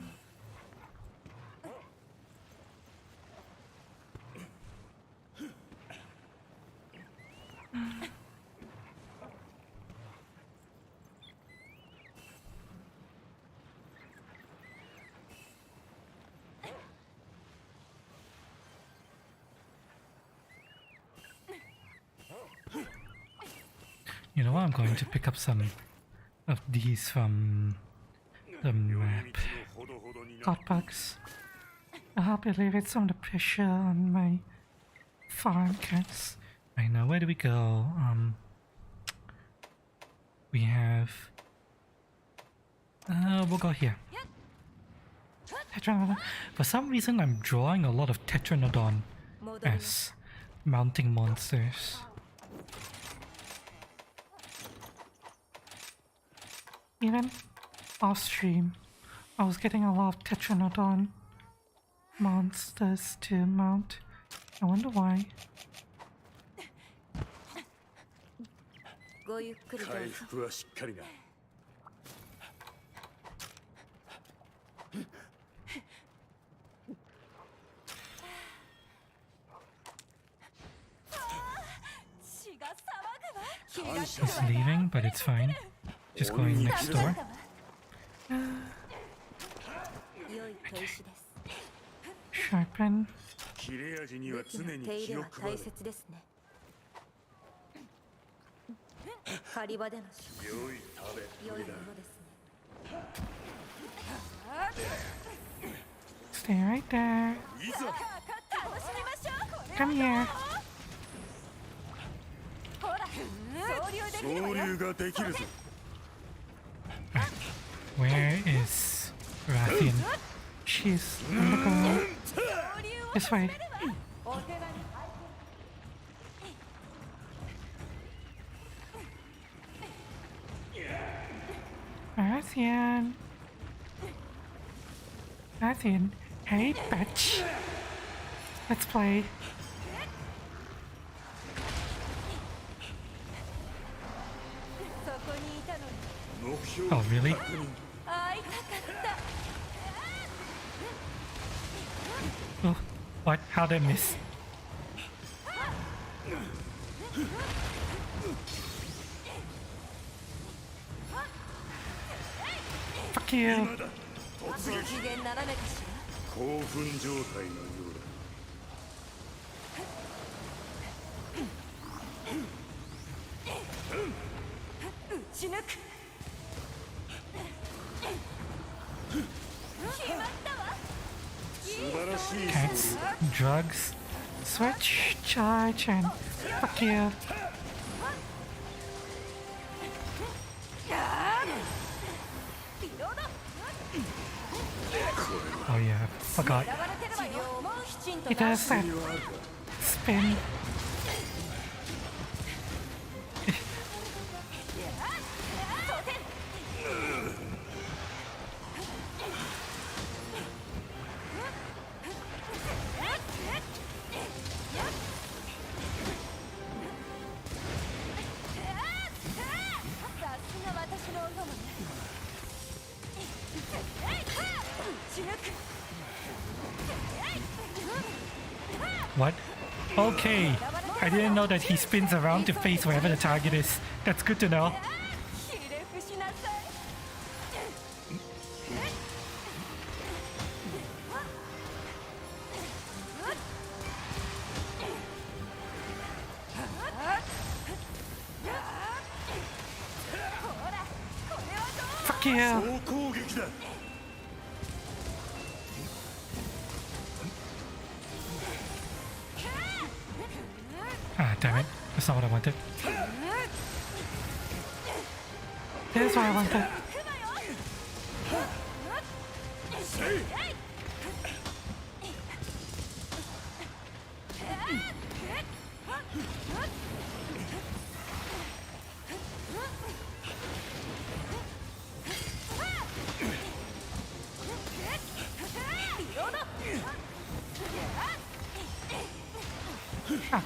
You know what? I'm going to pick up some of these from the map. Hotbugs. I help alleviate some of the pressure on my farm cats. Right now, where do we go? We have. We'll go here. Tetranodon. For some reason, I'm drawing a lot of Tetranodon as mounting monsters. Even off stream, I was getting a lot of Tetranodon monsters to mount. I wonder why.
ごゆっくりどうぞ。
回復はしっかりな。
He's leaving, but it's fine. Just going next door. Sharpen.
切れ味には常に気を配る。
狩り場での
良い食べ
良いもの
っぷりだ。
ですね。
Stay right there.
いざ。
Come here.
総流ができるぞ。
Where is Rathian? She's on the go. This way. Rathian. Rathian. Hey, bitch. Let's play. Oh, really? Oh, what? How'd I miss? Fuck you.
興奮状態のようだ。
Cats, drugs, switch, charge, and fuck you. Oh yeah, I forgot. It does that spin. What? Okay. I didn't know that he spins around to face wherever the target is. That's good to know. Fuck yeah. Ah, damn it. That's not what I wanted. That's what I wanted. Fuck.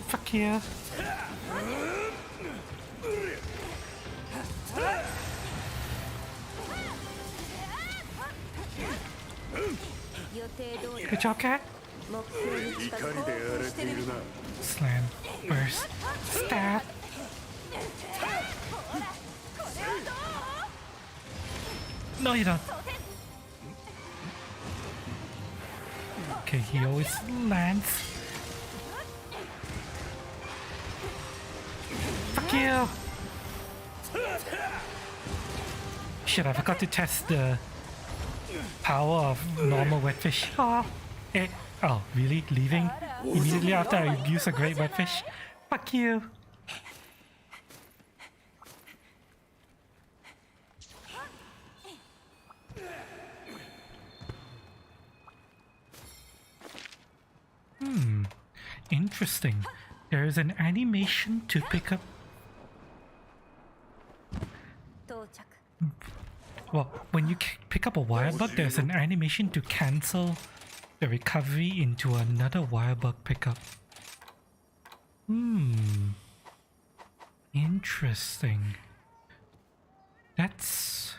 Fuck yeah. Good job, cat. Slam, burst, stab. No, you don't. Okay, he always lands. Fuck you! Shit, I forgot to test the power of normal wetfish. Oh, oh, really? Leaving? Immediately after I use a great wetfish? Fuck you! Interesting. There is an animation to pick up. Well, when you pick up a wire bug, there's an animation to cancel the recovery into another wire bug pickup. Interesting. That's...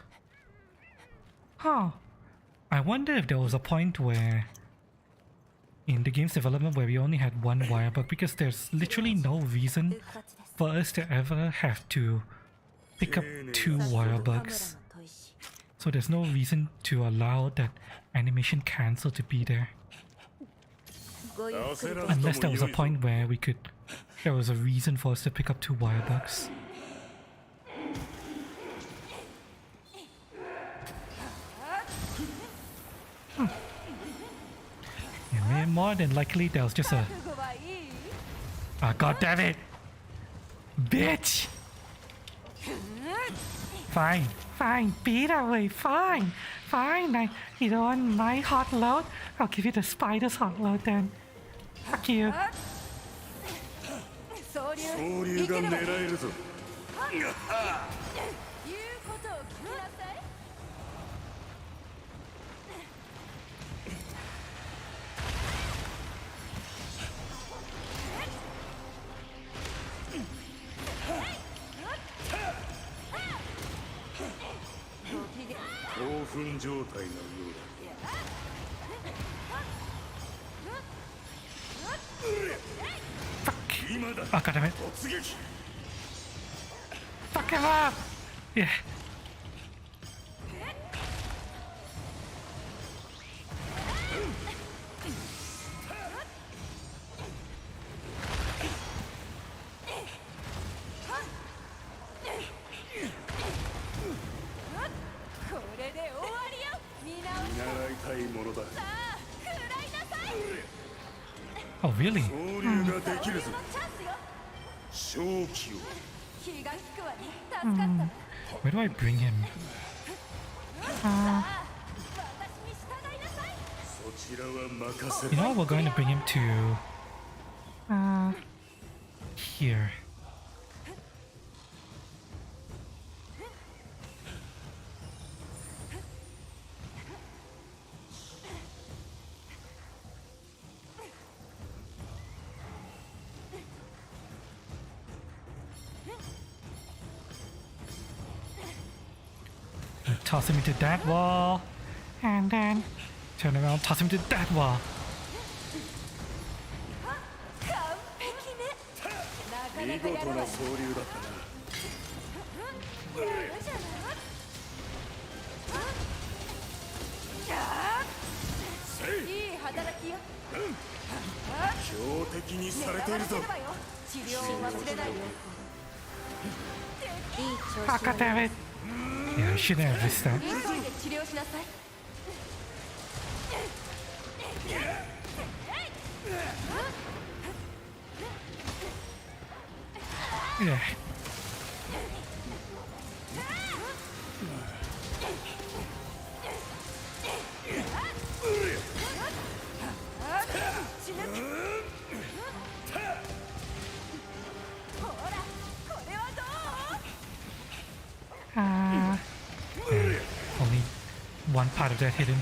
Huh. I wonder if there was a point where in the game's development where we only had one wire bug, because there's literally no reason for us to ever have to pick up two wire bugs. So there's no reason to allow that animation cancel to be there. Unless there was a point where there was a reason for us to pick up two wire bugs. Yeah, more than likely there was just a... Ah, god damn it! Bitch! Fine, fine, beat away, fine, fine. You don't want my hot load? I'll give you the spider's hot load then. Fuck you. Fuck. Oh god damn it. Fuck him up! Yeah. Oh really? Where do I bring him? You know, we're going to bring him to here. Toss him into that wall, and then turn around, toss him to that wall. Oh, God damn it. Yeah, I shouldn't have missed that. Yeah. Only one part of that hidden.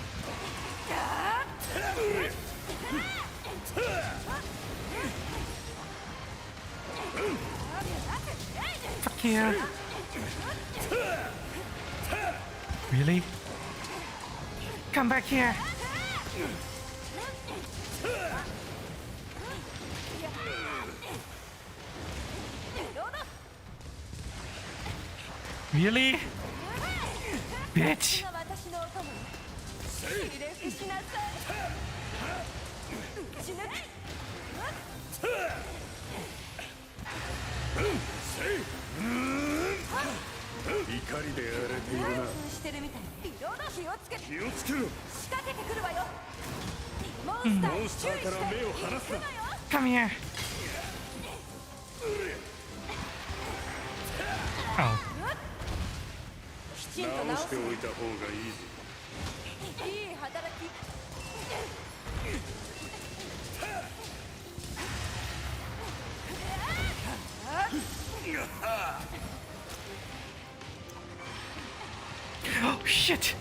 Fuck you. Really? Come back here. Really? Bitch. Come here. Oh. Oh shit!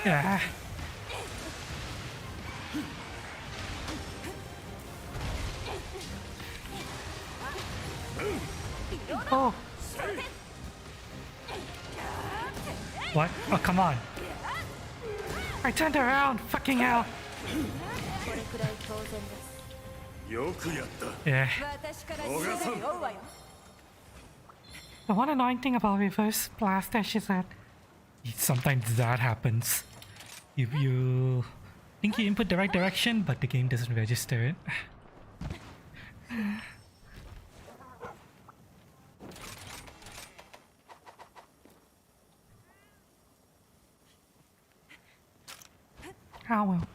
Yeah. Oh. What? Oh, come on. I turned around. Fucking hell. Yeah. The one annoying thing about reverse blast dash is that sometimes that happens. You think you input the right direction, but the game doesn't register it. Oh well.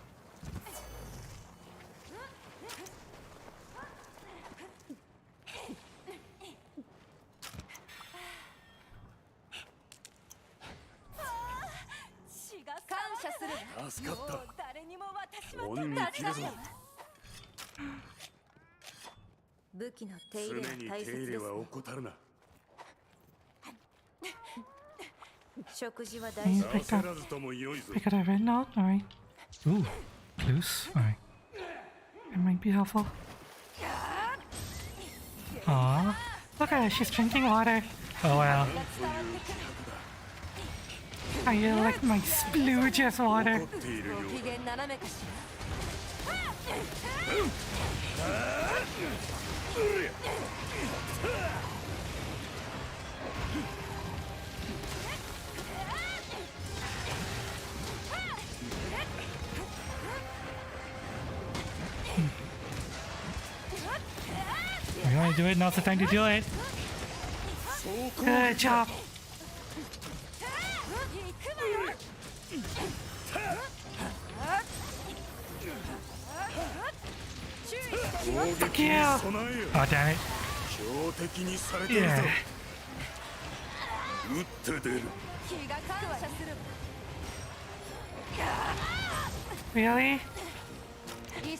Pick up a red note, alright. Ooh, loose, alright. It might be helpful. Aww, look at her, she's drinking water. Oh well. Are you like my splooge water? You wanna do it? Now's the time to do it. Good job. Fuck you. Oh, damn it. Yeah. Really?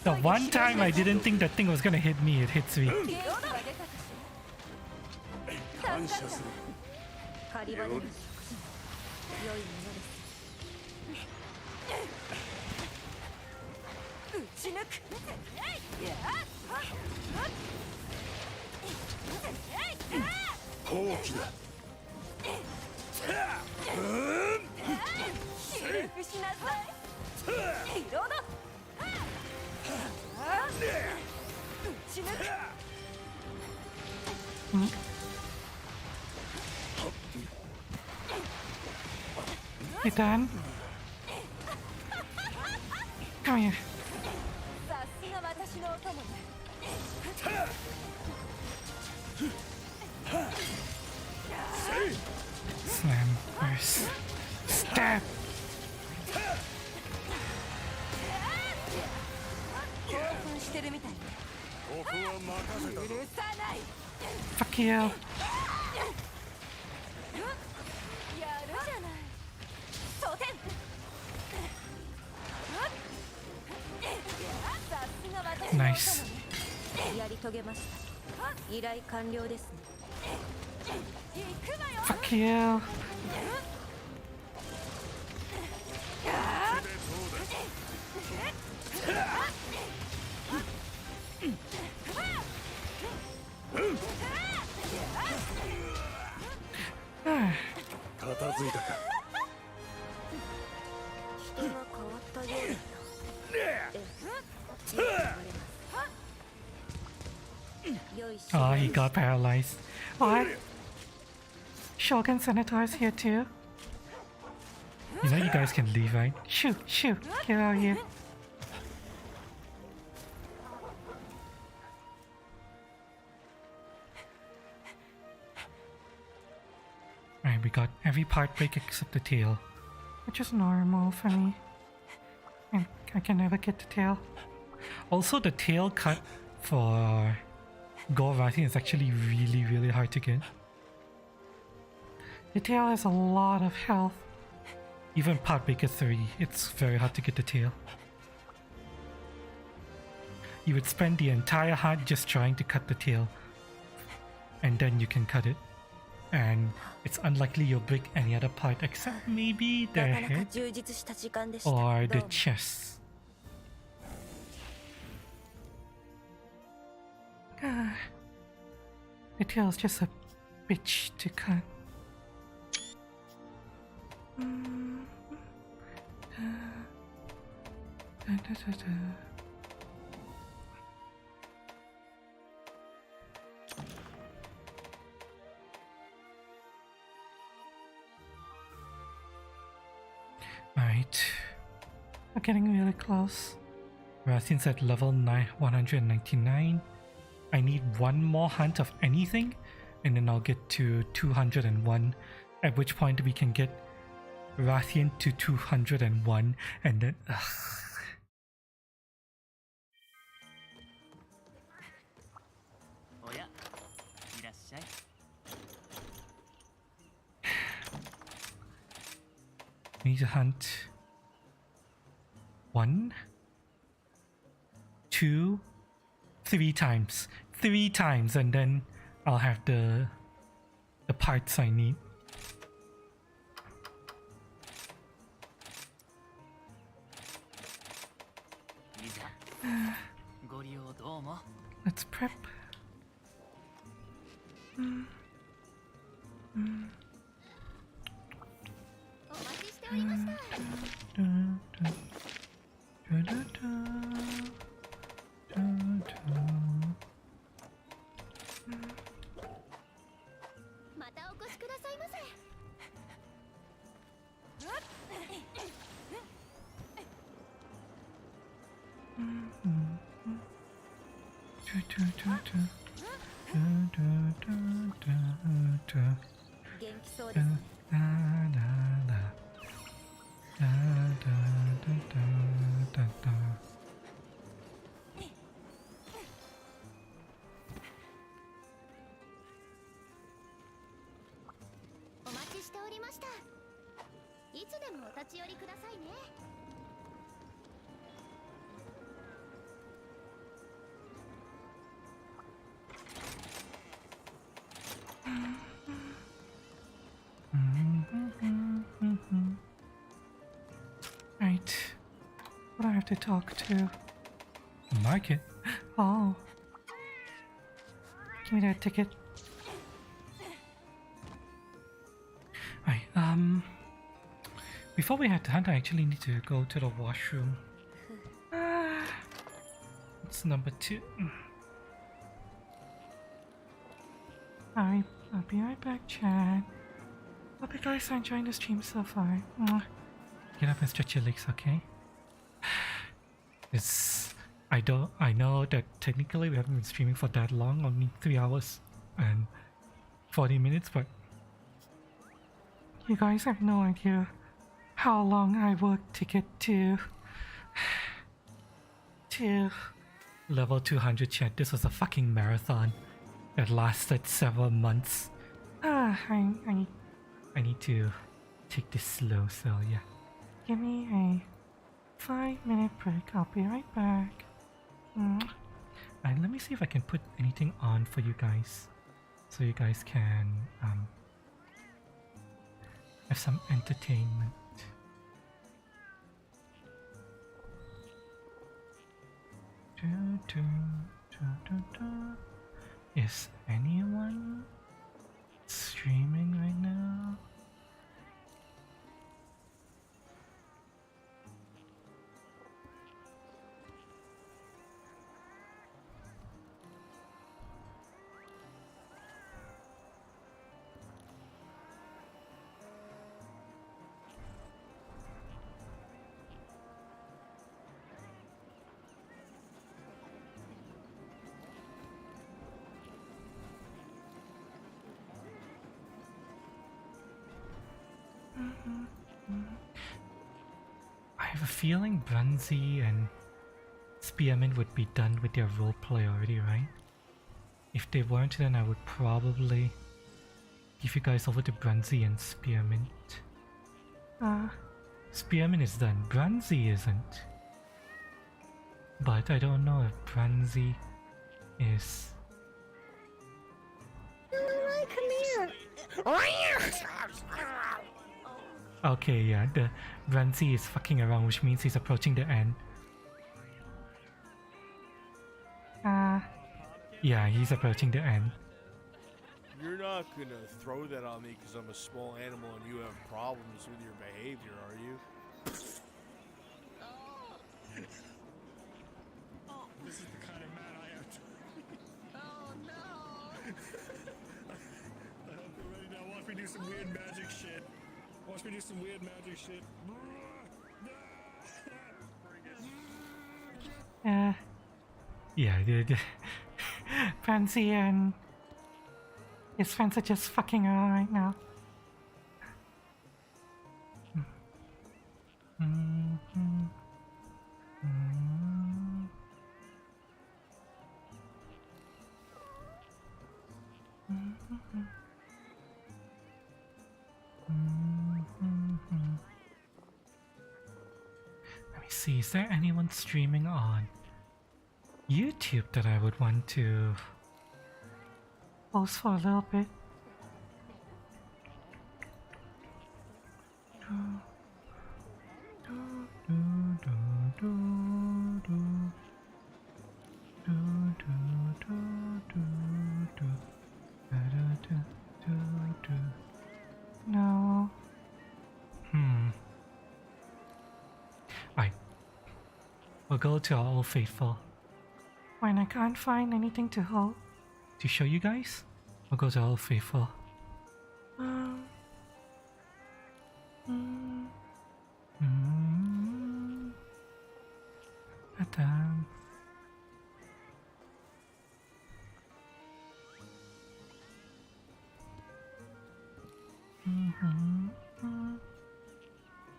The one time I didn't think that thing was gonna hit me, it hits me.
感謝する。狩り場での食事良いものです。打ち抜く。
好機だ。
ひれ伏しなさい。リロード。打ち抜く。
You done? Come here.
さすが私のお供ね。
Slam first. Stab.
興奮してるみたいね。
ここは任せたぞ。
許さない。
Fuck you.
やるじゃない。蒼天。さすが私のお供ね。
Nice.
やり遂げました。依頼完了ですね。行くわよ。
Fuck you. Ah.
片付いたか。
人が変わったようだよ。
Oh, he got paralyzed. What? Shogun Senator's here too? You know you guys can leave, right? Shoot, shoot, get out of here. Alright, we got every part break except the tail, which is normal for me. And I can never get the tail. Also, the tail cut for Gold Rathian is actually really hard to get. The tail has a lot of health. Even Part Breaker 3, it's very hard to get the tail. You would spend the entire hunt just trying to cut the tail, and then you can cut it. And it's unlikely you'll break any other part except maybe the head or the chest. The tail's just a bitch to cut. Alright, we're getting really close. Rathian's at level 199. I need one more hunt of anything, and then I'll get to 201, at which point we can get Rathian to 201, and then... I need to hunt 1, 2, 3 times. 3 times, and then I'll have the parts I need. Let's prep.
元気そうですね。
お待ちしておりました。いつでもお立ち寄りくださいね。
Right. What do I have to talk to? Market. Oh. Give me that ticket. Right, before we head to hunt, I actually need to go to the washroom. It's number 2. Alright, I'll be right back, Chad. Hope you guys are enjoying the stream so far. Get up and stretch your legs, okay? I know that technically we haven't been streaming for that long, only 3 hours and 40 minutes, but you guys have no idea how long I worked to get to level 200, chat. This was a fucking marathon that lasted several months. I need to take this slow, so yeah. Give me a 5-minute break. I'll be right back. And let me see if I can put anything on for you guys, so you guys can have some entertainment. Is anyone streaming right now? I have a feeling Brunzy and Spearman would be done with their roleplay already, right? If they weren't, then I would probably give you guys over to Brunzy and Spearman. Spearman is done, Brunzy isn't. But I don't know if Brunzy is...
Come here!
Okay, yeah, the Brunzy is fucking around, which means he's approaching the end. Yeah, he's approaching the end.
You're not gonna throw that on me because I'm a small animal and you have problems with your behavior, are you?
This is the kind of man I am. Oh no! I hope you're ready now. Watch me do some weird magic shit. Watch me do some weird magic shit.
Yeah, dude. Fancy and his friends are just fucking around right now. Let me see, is there anyone streaming on YouTube that I would want to post for a little bit? No. We'll go to our Old Faithful. When I can't find anything to hold to show you guys, we'll go to Old Faithful.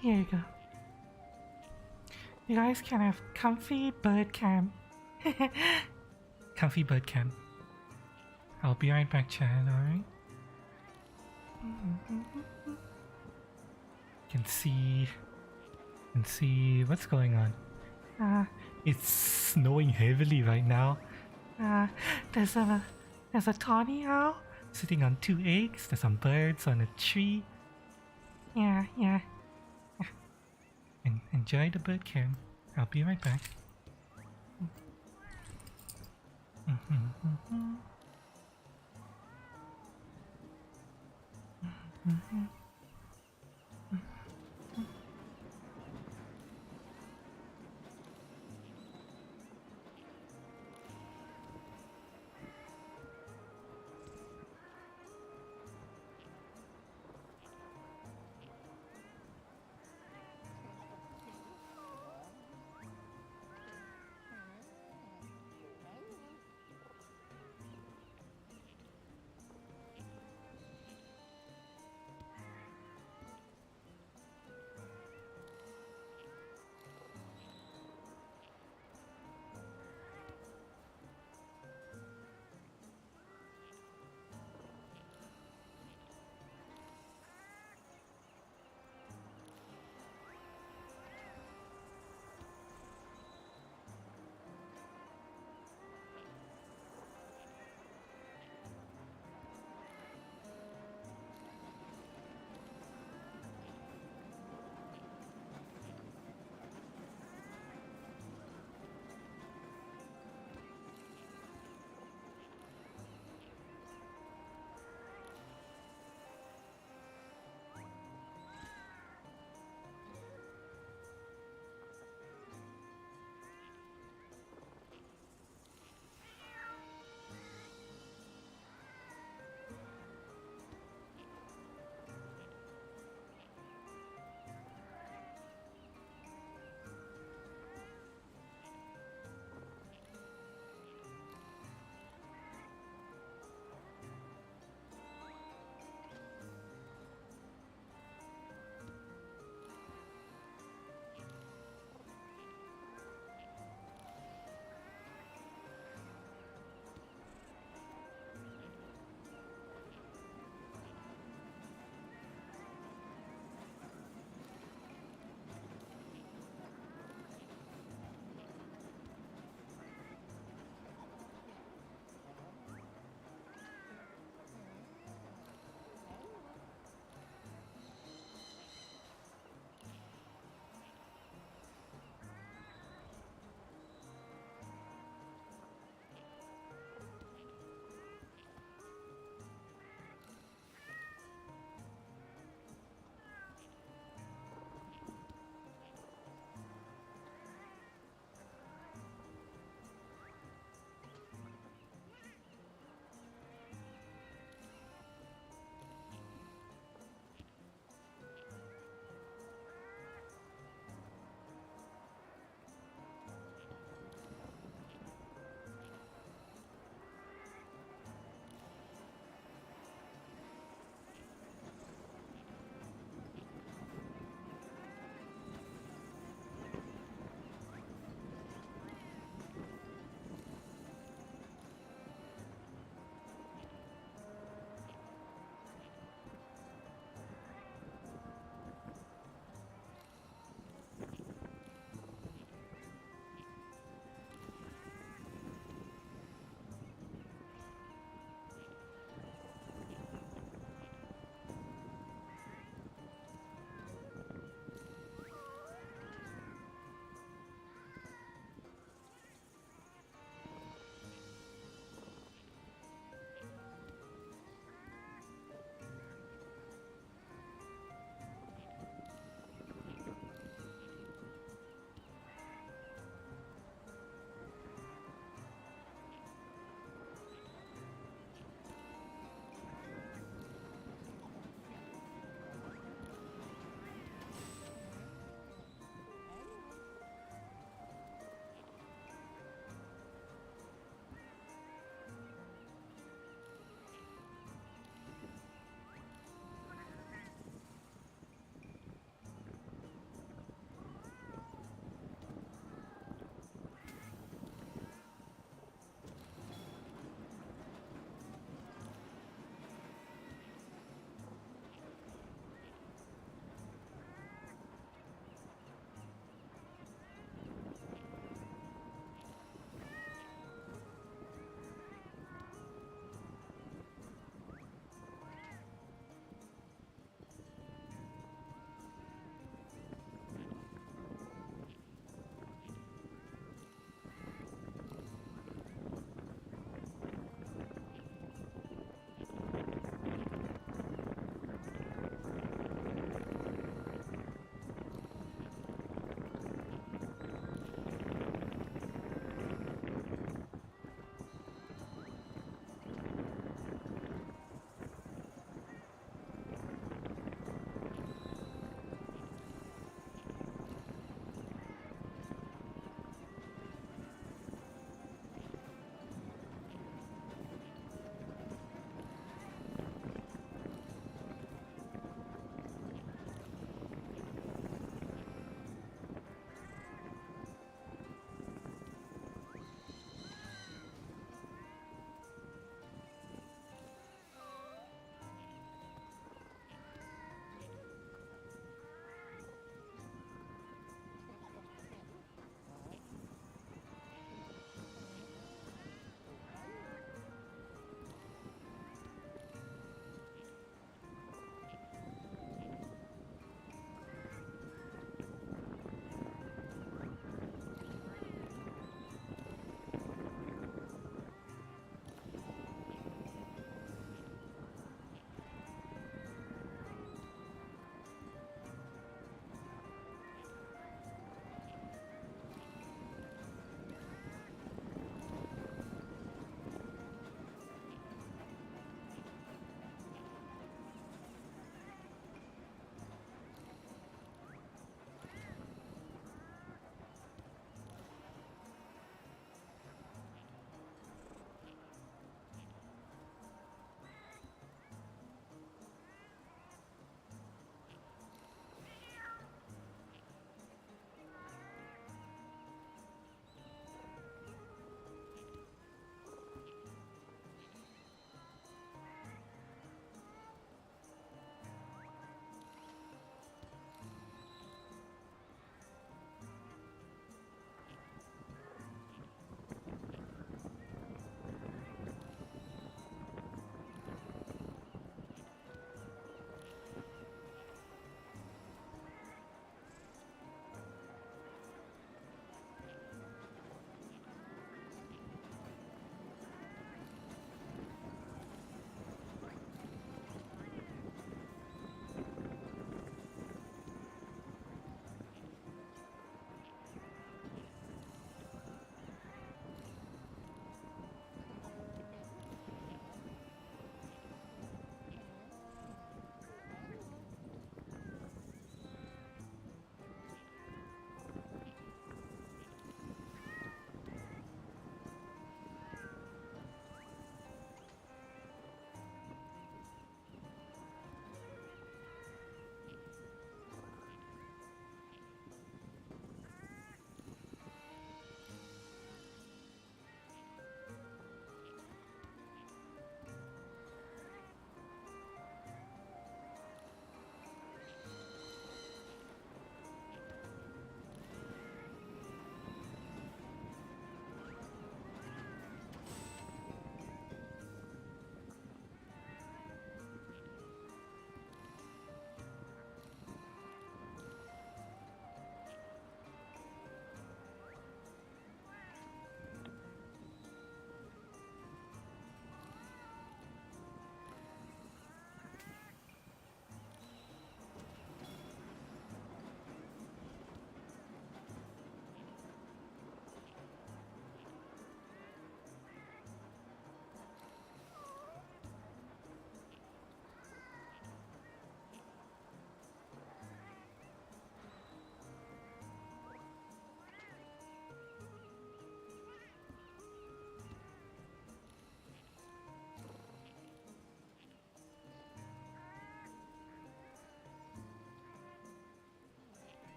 Here you go. You guys can have comfy bird cam. Comfy bird cam. I'll be right back, Chad, alright? Can see what's going on. It's snowing heavily right now. There's a tawny owl sitting on 2 eggs. There's some birds on a tree. Yeah. And enjoy the bird cam. I'll be right back.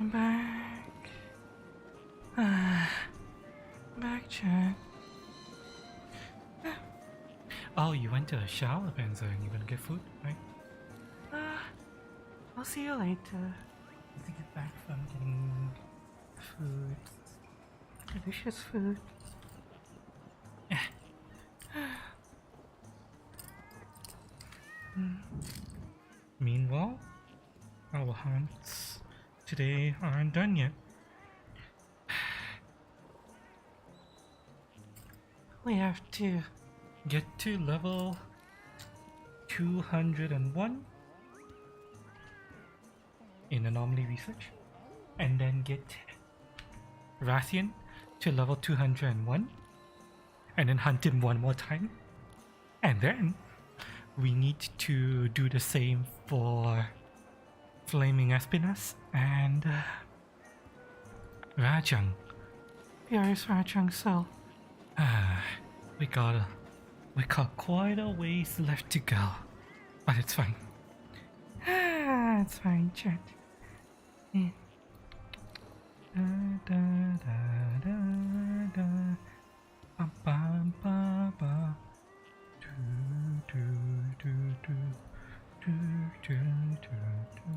I'm back. Back, chat. Oh, you went to the shower, Benzo, and you're gonna get food, right? I'll see you later. To get back from getting food. Delicious food. Meanwhile, our hunts today aren't done yet. We have to get to level 201 in anomaly research, and then get Rathian to level 201, and then hunt him one more time, and then we need to do the same for Flaming Espinas and Rajang. Here's Rajang, so we got quite a ways left to go, but it's fine. It's fine, chat. Da, da, da, da, da. Bum, bum, ba, ba. Do, do, do, do. Do, do, do, do.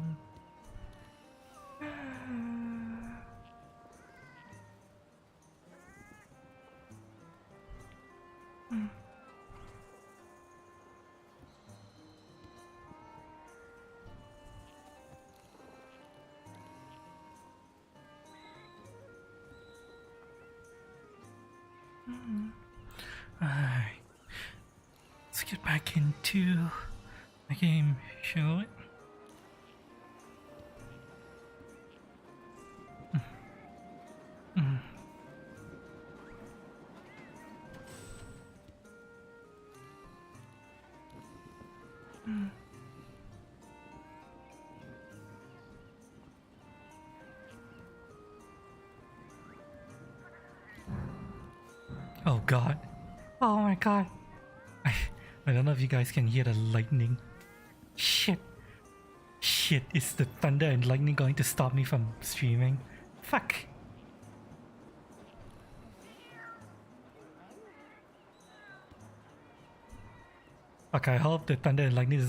Alright, let's get back into the game, shall we? Oh god. Oh my god. I don't know if you guys can hear the lightning. Shit. Shit, is the thunder and lightning going to stop me from streaming? Fuck. Okay, I hope the thunder and lightning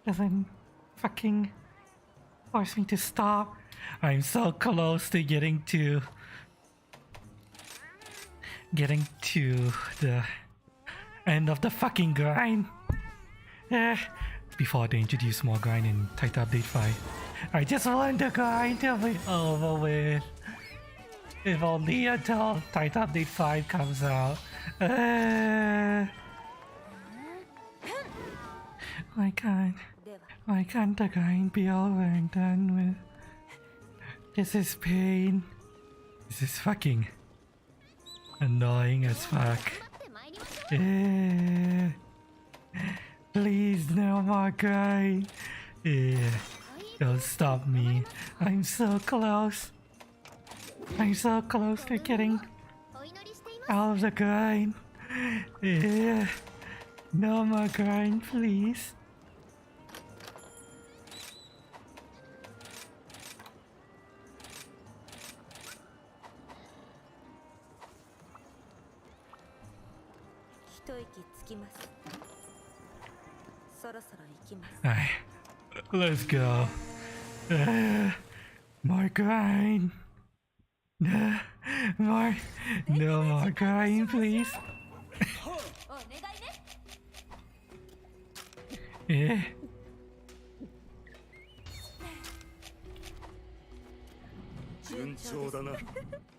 doesn't fucking force me to stop. I'm so close to getting to the end of the fucking grind. Before they introduce more grind in Titan Update 5. I just want the grind to be over with. If only until Titan Update 5 comes out. Why can't the grind be over and done with? This is pain. This is fucking annoying as fuck. Please, no more grind. Don't stop me. I'm so close. I'm so close to getting out of the grind. No more grind, please. Alright, let's go. More grind. No more grind, please.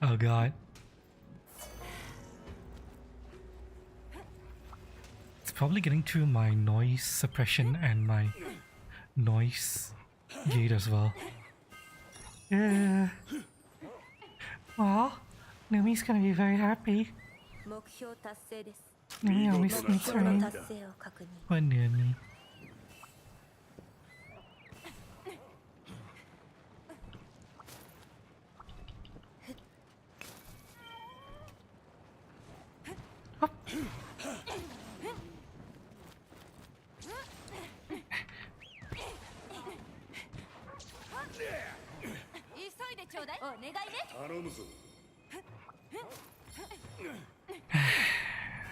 Oh god. It's probably getting through my noise suppression and my noise gate as well. Yeah. Well, Numi's gonna be very happy. Numi always sneaks rain. Poor Numi.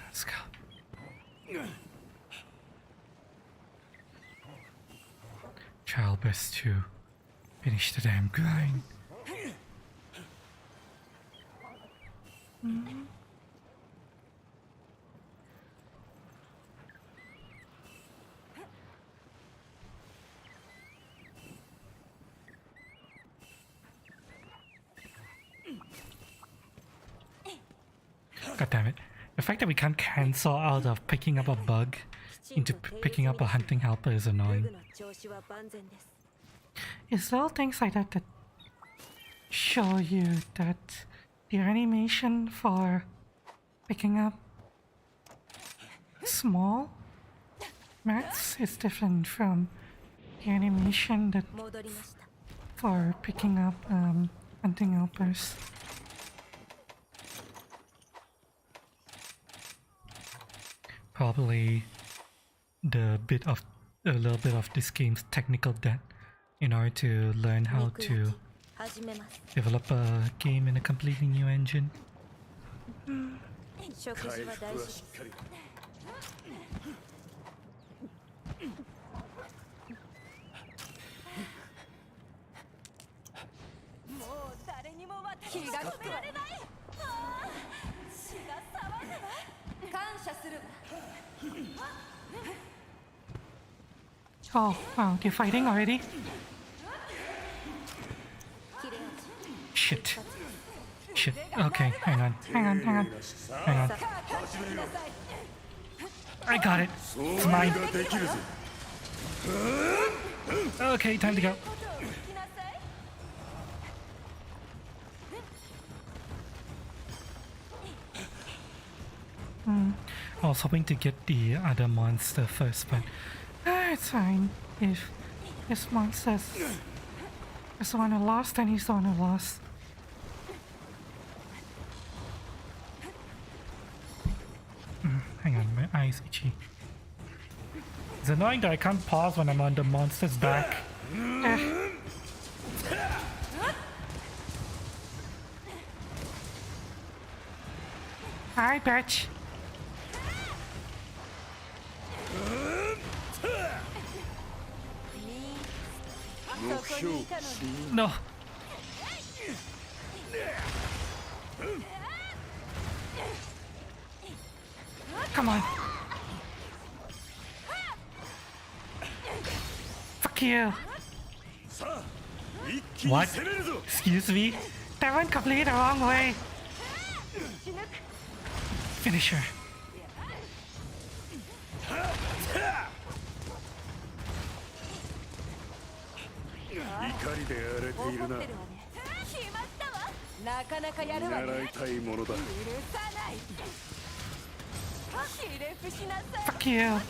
Let's go. Try our best to finish the damn grind. God damn it. The fact that we can't cancel out of picking up a bug into picking up a hunting helper is annoying. It's little things like that that show you that the animation for picking up small mats is different from the animation that for picking up hunting helpers. Probably a little bit of this game's technical debt in order to learn how to develop a game in a completely new engine. Oh, wow, they're fighting already? Shit. Shit. Okay, hang on. I got it. It's mine. Okay, time to go. I was hoping to get the other monster first, but it's fine. If this monster is the one who lost, then he's the one who lost. Hang on, my eye's itchy. It's annoying that I can't pause when I'm on the monster's back. Hi, bitch. No. Come on. Fuck you. What? Excuse me? That went completely the wrong way. Finish her. Fuck you.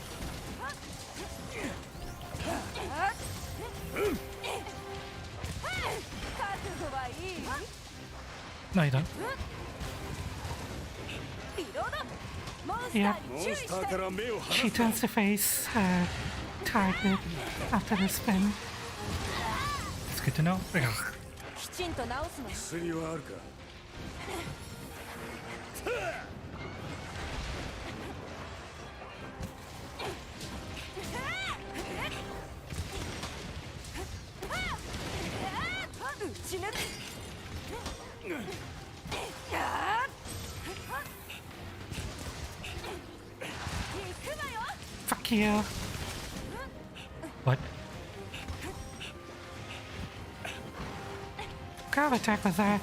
No, you don't. Yeah. She turns to face her target after the spin. It's good to know. Fuck you. What? What kind of attack was that?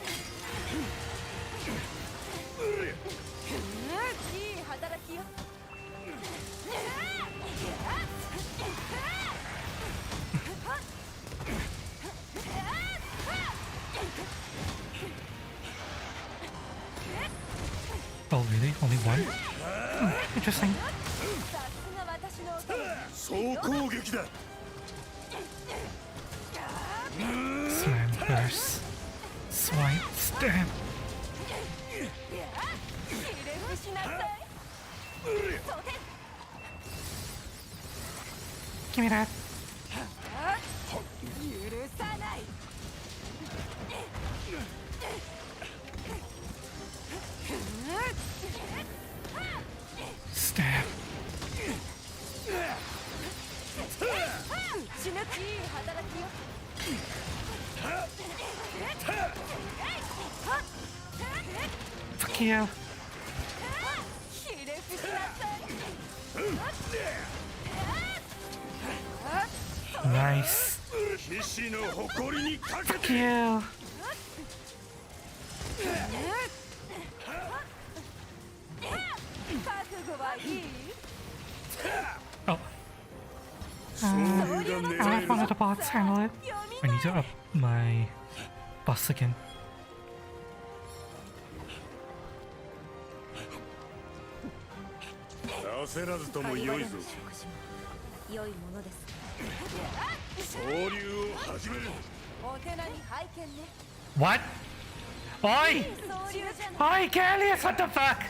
Oh really? Only one? Interesting. Slam burst. Swipe stab. Give me that. Fuck you. Nice. Fuck you. Oh. I'll let one of the bots handle it. I need to up my boss again. What? Oi! Oi, Gallius, what the fuck?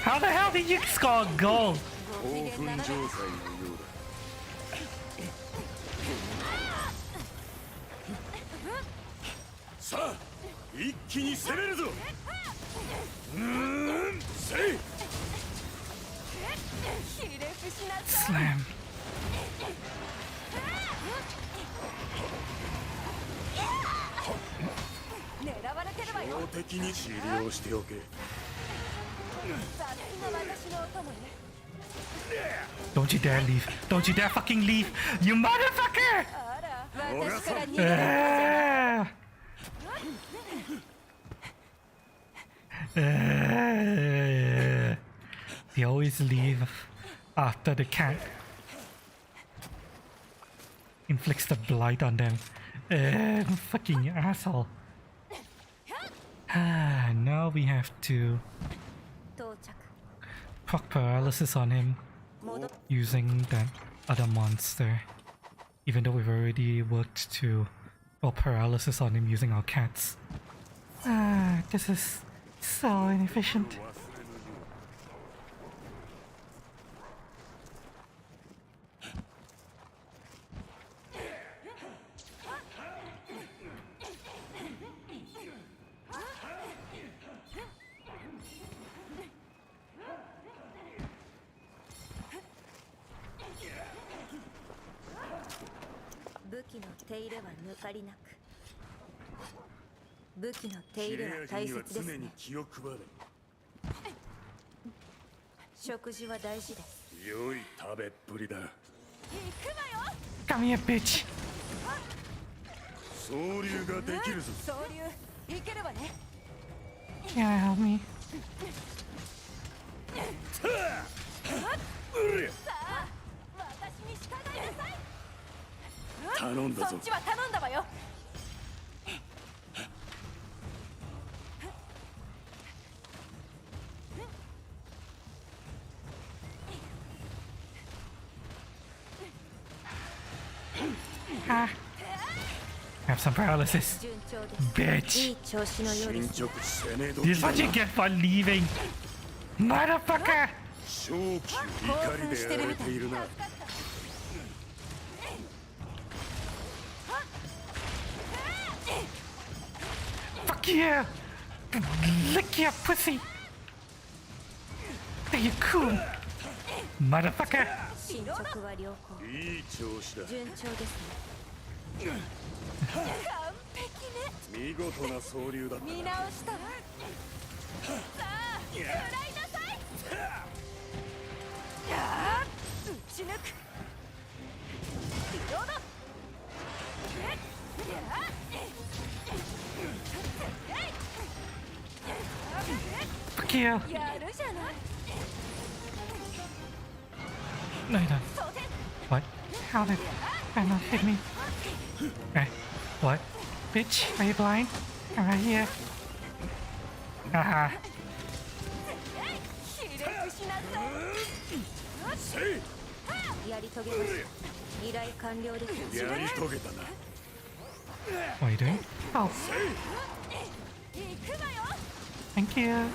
How the hell did you score a goal? Slam. Don't you dare leave. Don't you dare fucking leave. You motherfucker! They always leave after the cat inflicts the blight on them. Fucking asshole. Now we have to proc paralysis on him using that other monster. Even though we've already worked to proc paralysis on him using our cats. This is so inefficient.
武器の手入れは抜かりなく。武器の手入れは大切ですね。食事は大事です。良い食べっぷりだ。行くわよ。
Come here, bitch.
総流ができるぞ。
総流行ければね。
Can you help me?
さあ、私に従いなさい。
頼んだぞ。
そっちは頼んだわよ。
Have some paralysis. Bitch. This is what you get for leaving. Motherfucker. Fuck you. Lick your pussy. Are you cool? Motherfucker.
進捗は良好。いい調子だ。順調ですね。完璧ね。見事な総流だった。見直したわ。さあ、食らいなさい。打ち抜く。リロード。
Fuck you.
やるじゃない。
No, you don't. What? How did that not hit me? Eh? What? Bitch, are you blind? I'm right here. Haha.
やり遂げました。依頼完了です。
やり遂げたな。
What are you doing? Oh. Thank you.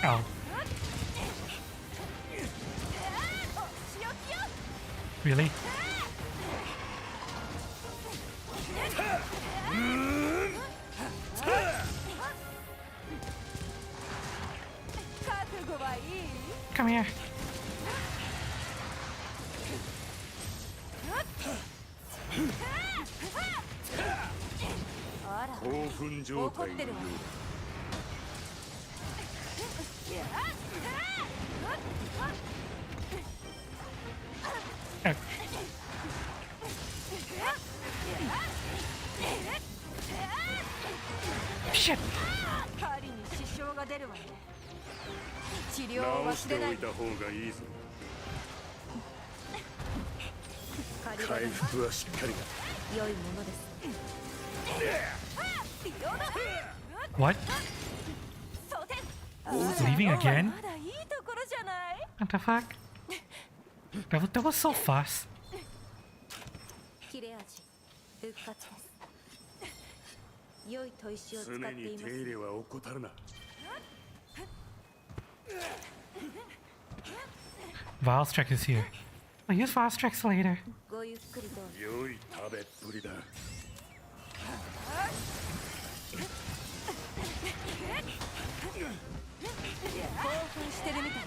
Oh. Really? Come here. Shit.
針に支障が出るわね。治療を忘れない。
直しておいた方がいいぞ。回復はしっかりだ。
良いものです。
What? Leaving again?
まだいいところじゃない。
What the fuck? That was so fast.
切れ味復活です。良い砥石を使っています。
常に手入れは怠るな。
Valstrax is here. I'll use Valstrax later.
ごゆっくりどうぞ。
良い食べっぷりだ。
興奮してるみたい。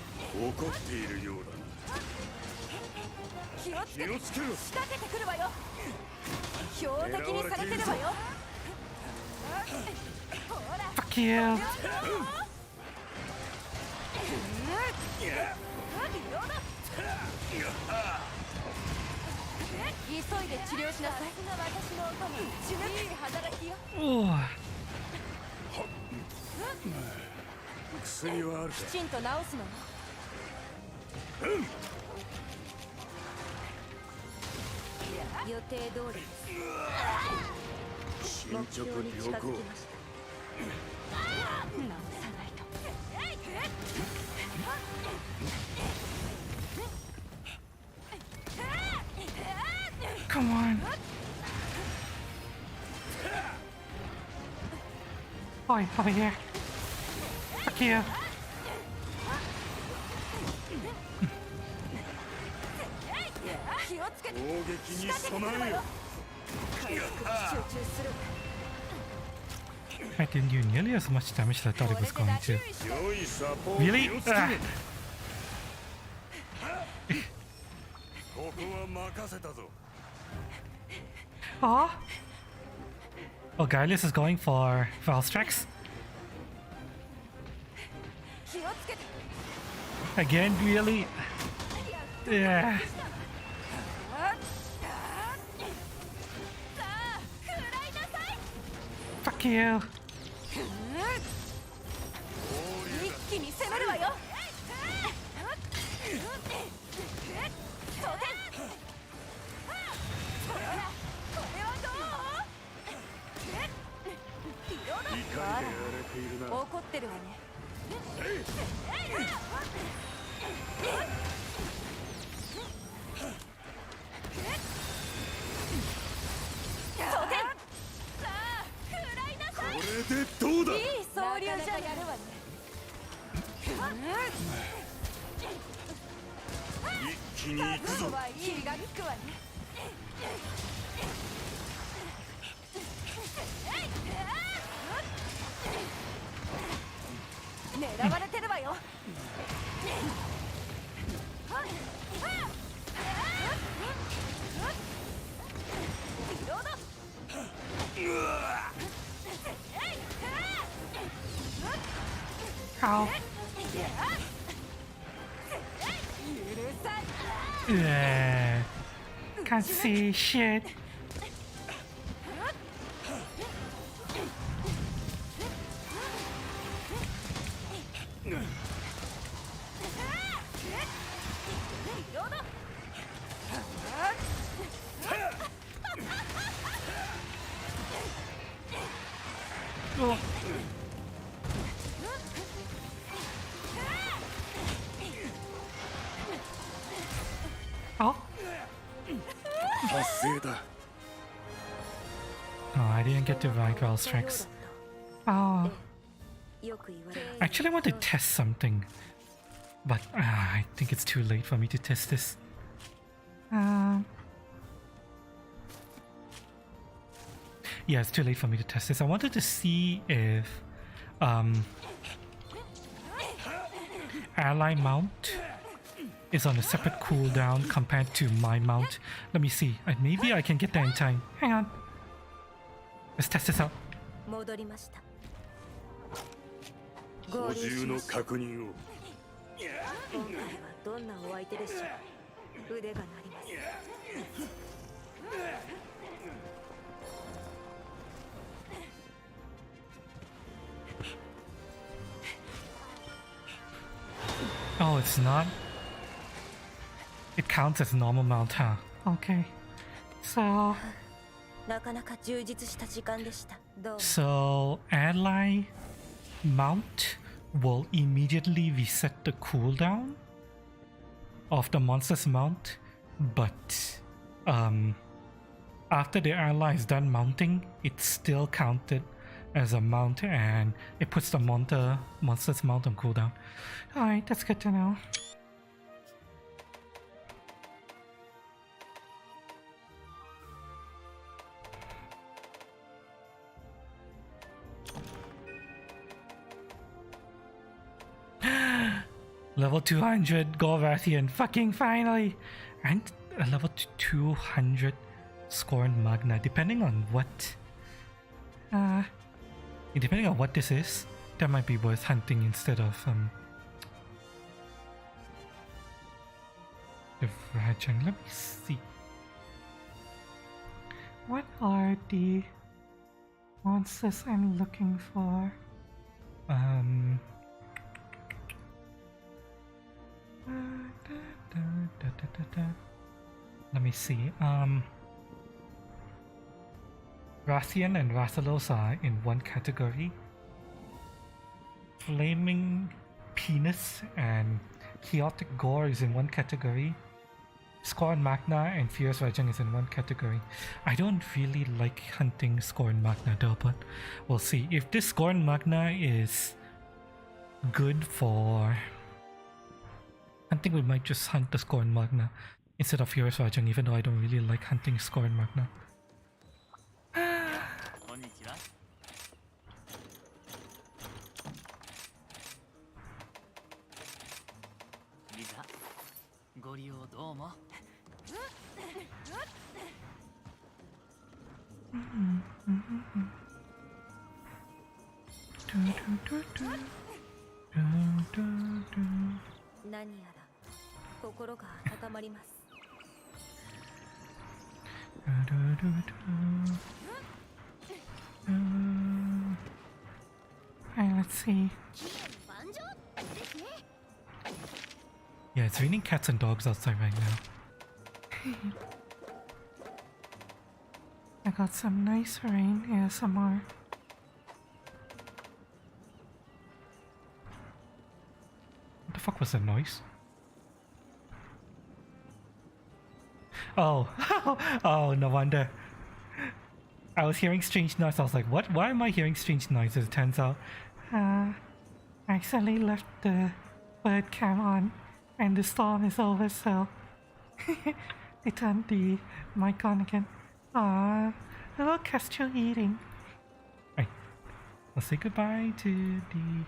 怒っているようだな。
気をつけろ。仕掛けてくるわよ。標的にされてるわよ。
Fuck you.
急いで治療しなさい。私のお供。いい働きよ。
Oh.
薬はあるか。
きちんと治すのよ。予定通りです。
進捗良好。
直さないと。
Come on. Oi, over here. Fuck you.
気をつけて。
攻撃に備えよ。
集中する。
I didn't do nearly as much damage as I thought it was going to. Really? Ah.
ここは任せたぞ。
Oh. Oh, Guileless is going for Valstrax.
気をつけて。
Again, really? Yeah. Fuck you.
一気に攻めるわよ。怒ってるわね。
これでどうだ。
いい総流じゃやるわね。
一気に行くぞ。
気が利くわね。狙われてるわよ。
Ow. Yeah. Can't see shit. Oh. Oh. Oh, I didn't get to buy Valstrax. Oh. Actually, I want to test something. But I think it's too late for me to test this. Yeah, it's too late for me to test this. I wanted to see if ally mount is on a separate cooldown compared to my mount. Let me see. Maybe I can get there in time. Hang on. Let's test this out.
戻りました。
補充の確認を。
今回はどんなお相手でしょう。腕が鳴ります。
Oh, it's not. It counts as normal mount, huh? Okay. So.
なかなか充実した時間でした。どうも。
So ally mount will immediately reset the cooldown of the monster's mount, but after the ally is done mounting, it's still counted as a mount and it puts the monster's mount on cooldown. Alright, that's good to know. Level 200 Golrathian, fucking finally! And a level 200 Scorn Magna, depending on what this is, that might be worth hunting instead of the Rajan. Let me see. What are the monsters I'm looking for? Let me see. Rathian and Rathalos are in one category. Flaming Penis and Chaotic Gore is in one category. Scorn Magna and Fierce Rajang is in one category. I don't really like hunting Scorn Magna though, but we'll see. If this Scorn Magna is good for... I think we might just hunt the Scorn Magna instead of Fierce Rajang, even though I don't really like hunting Scorn Magna. Alright, let's see. Yeah, it's raining cats and dogs outside right now. I got some nice rain ASMR. What the fuck was that noise? Oh, oh, no wonder. I was hearing strange noises. I was like, what? Why am I hearing strange noises? It turns out, I accidentally left the bird cam on and the storm is over, so they turned the mic on again. Hello, Castro eating. Right, let's say goodbye to the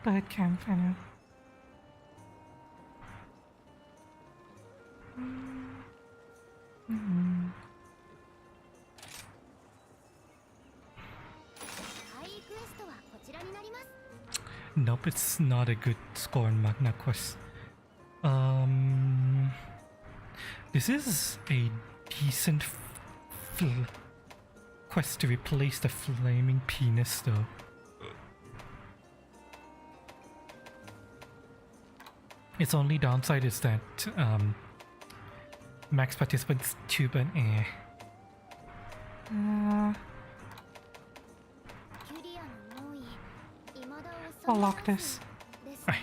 bird cam for now. Nope, it's not a good Scorn Magna quest. This is a decent quest to replace the Flaming Penis though. Its only downside is that max participants tube and air. I'll lock this. Right.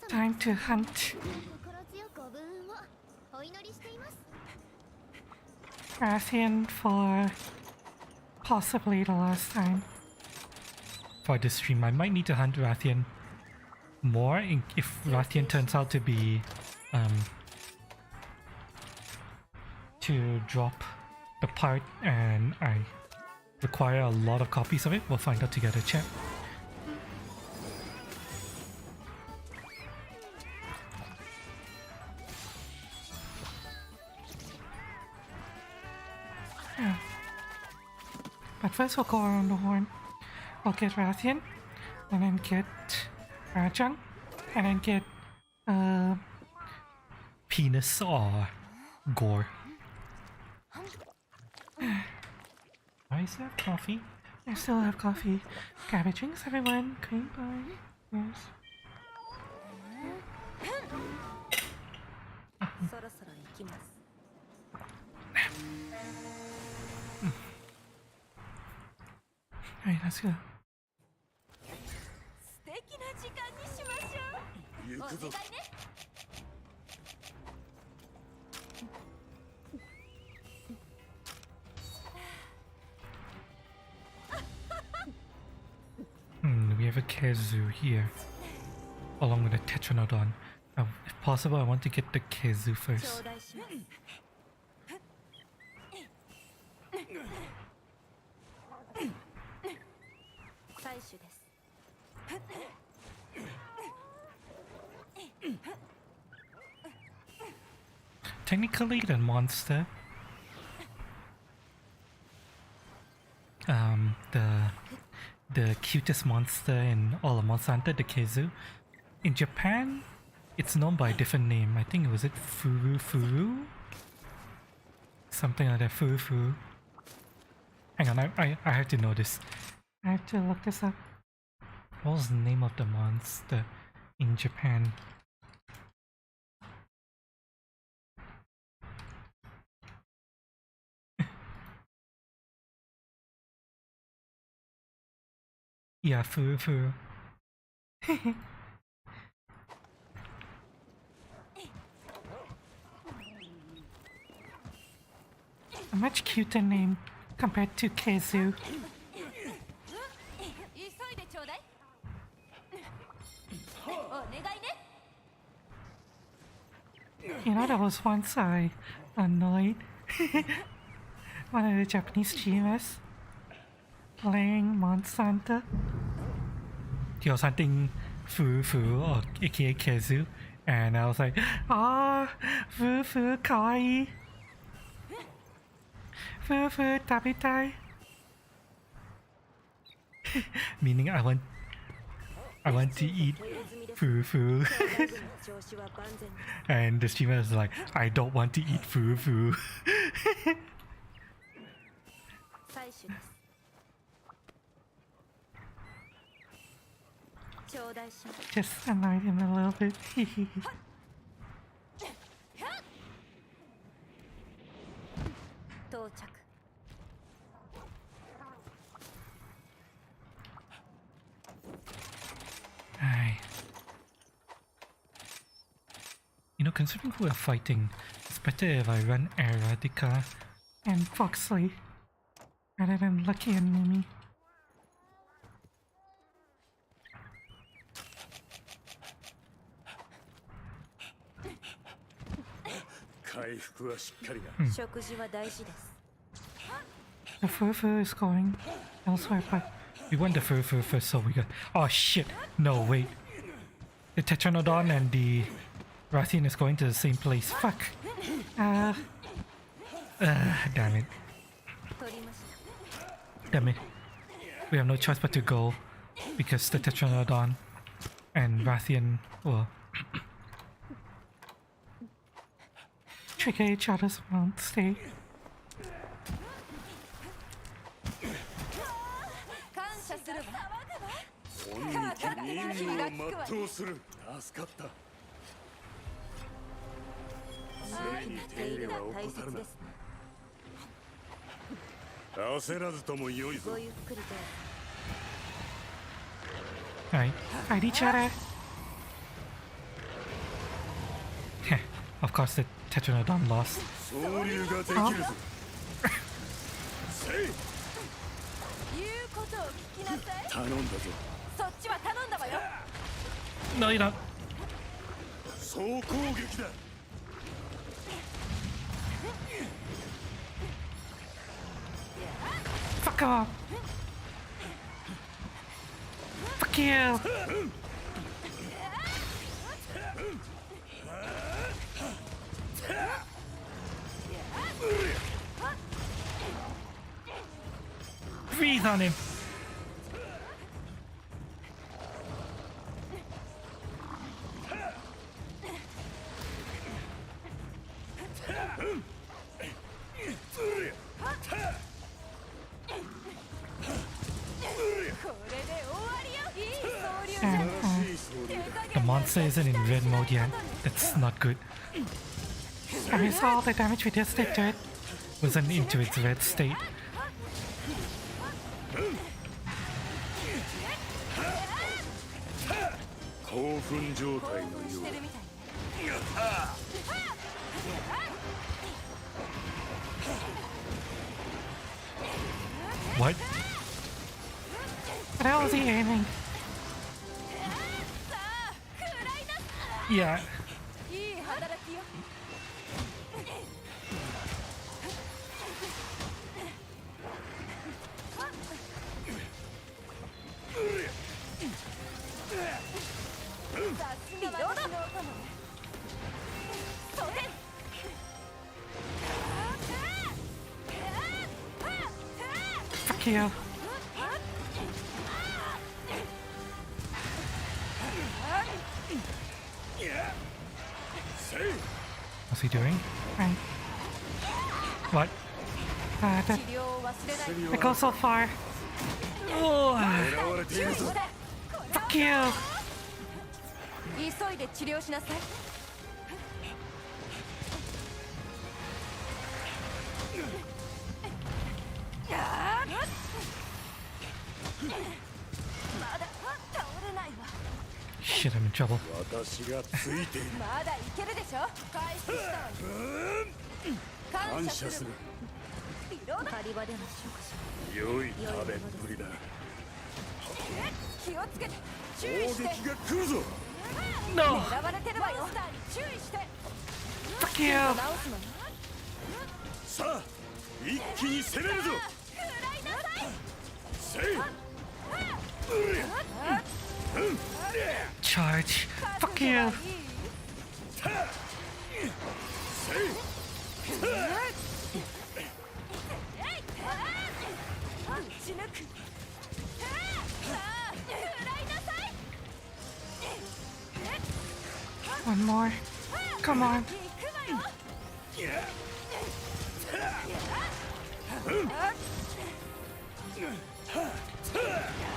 Time to hunt Rathian for possibly the last time. For this stream, I might need to hunt Rathian more if Rathian turns out to be to drop the part and I require a lot of copies of it. We'll find out together, chat. Yeah. But first we'll go around the horn. We'll get Rathian, and then get Rajang, and then get penis or gore. I still have coffee. I still have coffee. Grab your drinks, everyone. Cream pie. Yes. Alright, let's go. We have a Kezu here, along with a Tetranodon. If possible, I want to get the Kezu first. Technically, the monster, the cutest monster in all of Monster Hunter, the Kezu. In Japan, it's known by a different name. I think was it Furu Furu? Something like that, Furu Furu. Hang on, I have to know this. I have to look this up. What was the name of the monster in Japan? Yeah, Furu Furu. A much cuter name compared to Kezu. You know, there was once I annoyed one of the Japanese streamers playing Monster Hunter. He was hunting Furu or aka Kezu, and I was like, Furu kawaii. Furu tabitai. Meaning I want to eat Furu. And the streamer is like, I don't want to eat Furu. Just annoyed him a little bit. Aye. You know, considering who we're fighting, it's better if I run Eradika and Foxley rather than Lucky and Mimi. The Furu is going elsewhere, but we want the Furu first, so we got. Oh shit! No, wait. The Tetranodon and the Rathian is going to the same place. Fuck! Damn it. Damn it. We have no choice but to go because the Tetranodon and Rathian will trigger each other's mount stay. Alright, fight each other. Of course the Tetranodon lost. Oh. No, you don't.
総攻撃だ
Fuck off. Fuck you. Breathe on him. The monster isn't in red mode yet. That's not good. I mean, all the damage we just did to it wasn't into its red state. What? What else is he aiming? Yeah. Fuck you. What's he doing? What? That goes so far. Oh. Fuck you.
急いで治療しなさい。まだ倒れないわ。
Shit, I'm in trouble.
私がついている。
まだいけるでしょ。回復したわよ。感謝する。リロード。狩り場での食事。
良い食べっぷりだ。
気をつけて。注意して。
攻撃が来るぞ。
No.
狙われてるわよ。モンスターに注意して。
Fuck you.
さあ、一気に攻めるぞ。
Charge. Fuck you. One more. Come on.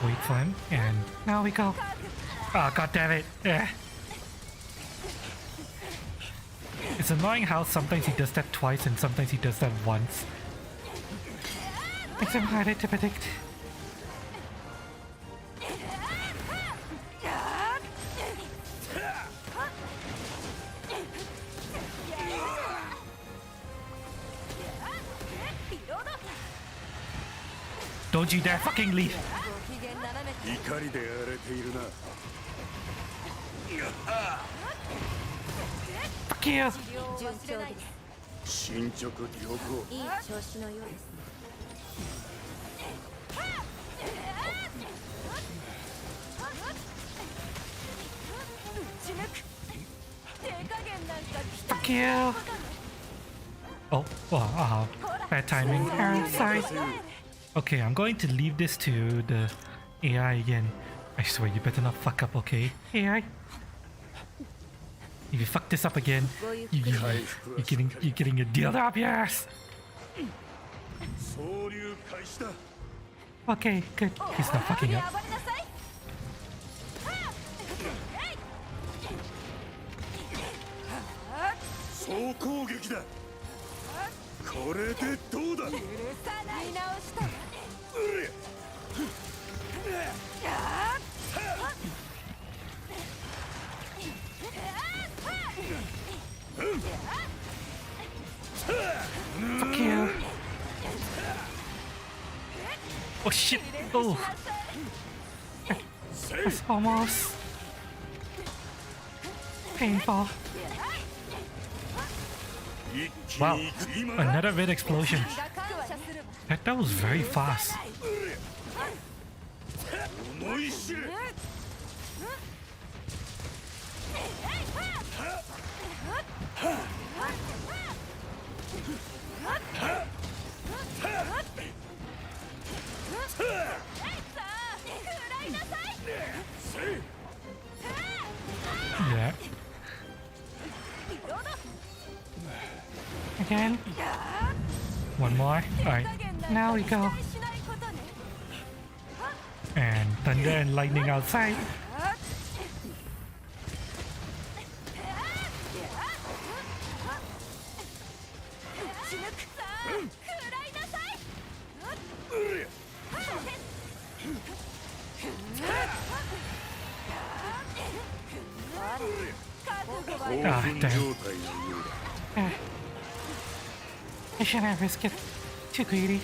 Wait for him, and now we go. Oh, god damn it. Yeah. It's annoying how sometimes he does that twice and sometimes he does that once. Makes him harder to predict. Don't you dare fucking leave!
怒りで荒れているな。
Fuck you!
進捗良好。
いい調子のようですね。
Fuck you! Oh, bad timing. Sorry. Okay, I'm going to leave this to the AI again. I swear, you better not fuck up, okay? AI? If you fuck this up again, you're getting a deal up your ass! Okay, good. He's not fucking up. Fuck you. Oh shit. Oh. That's almost. painful. Wow, another red explosion. That was very fast. Yeah. Again. One more. Alright. Now we go. And thunder and lightning outside. Ah, damn. I shouldn't risk it. Too greedy.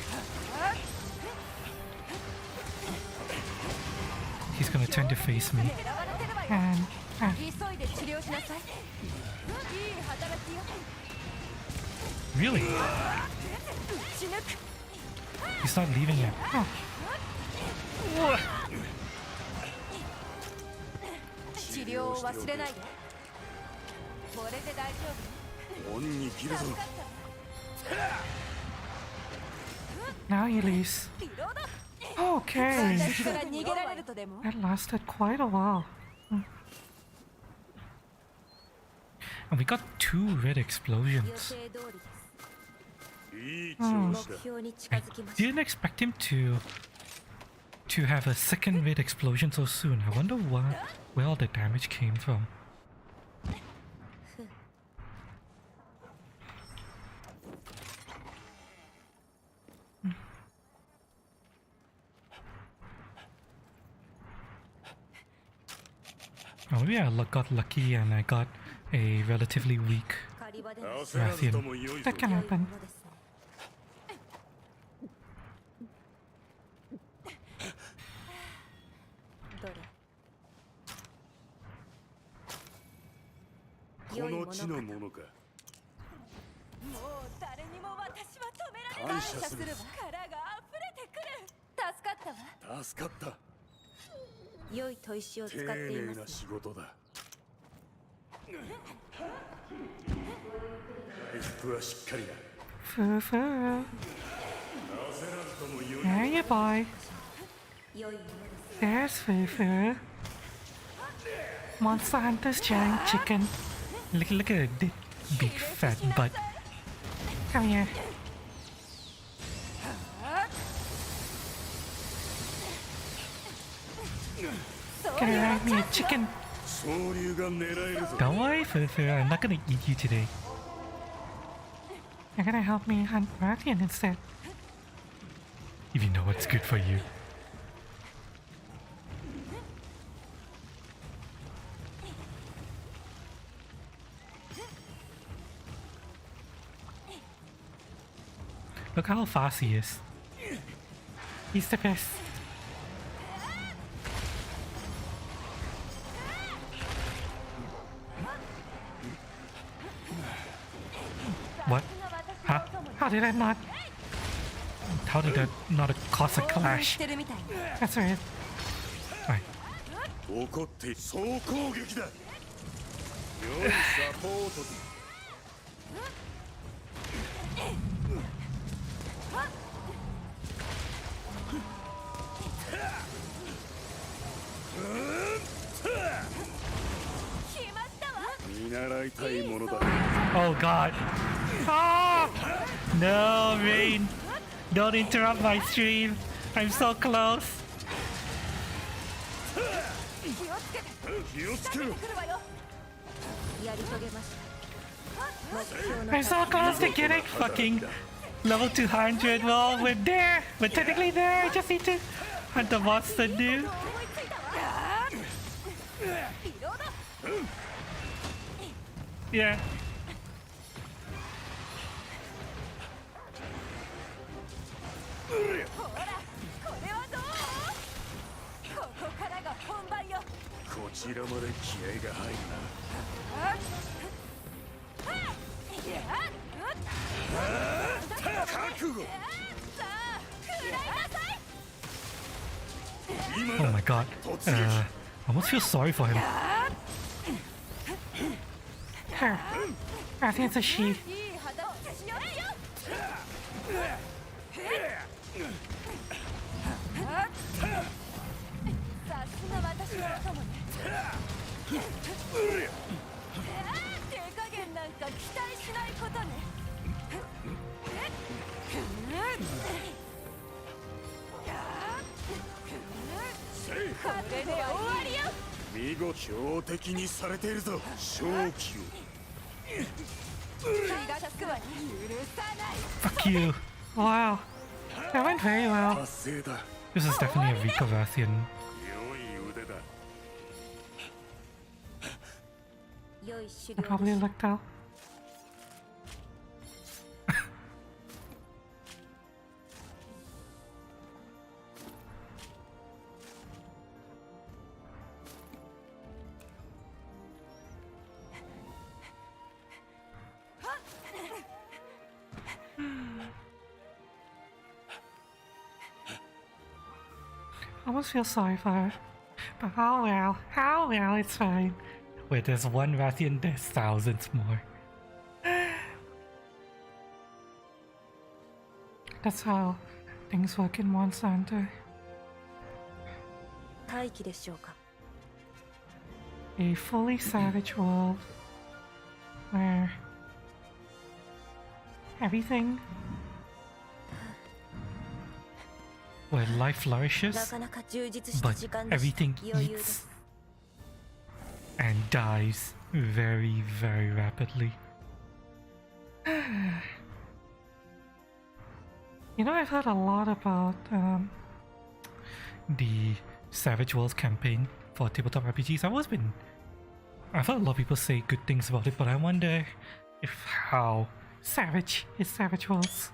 He's gonna turn to face me. And... Really? He's not leaving yet. Oh. Now he leaves. Okay. That lasted quite a while. And we got 2 red explosions. I didn't expect him to have a second red explosion so soon. I wonder where all the damage came from. Oh, maybe I got lucky and I got a relatively weak Rathian. That can happen. Foo. There you boy. There's Foo. Monster Hunter's giant chicken. Look at the big fat butt. Come here. Gonna write me a chicken. Don't worry, Foo. I'm not gonna eat you today. You're gonna help me hunt Rathian instead. If you know what's good for you. Look how fast he is. He's the best. What? Huh? How did that not cause a clash? That's right. Alright. Oh god. Oh! No, Rain. Don't interrupt my stream. I'm so close. I'm so close to getting fucking level 200. Well, we're there. We're technically there. I just need to hunt the monster, dude. Yeah.
ちらまで気合が入るな。覚悟。
Oh my god. I almost feel sorry for him. Her. I think it's a she. Fuck you. Wow. That went very well. This is definitely a Rika Rathian. Probably looked out. I almost feel sorry for her. But oh well, it's fine. Wait, there's one Rathian, there's thousands more. That's how things work in Monster Hunter. A fully savage world where everything, where life flourishes, but everything eats and dies very, very rapidly. You know, I've heard a lot about the Savage Worlds campaign for tabletop RPGs. I've heard a lot of people say good things about it, but I wonder if how savage is Savage Worlds.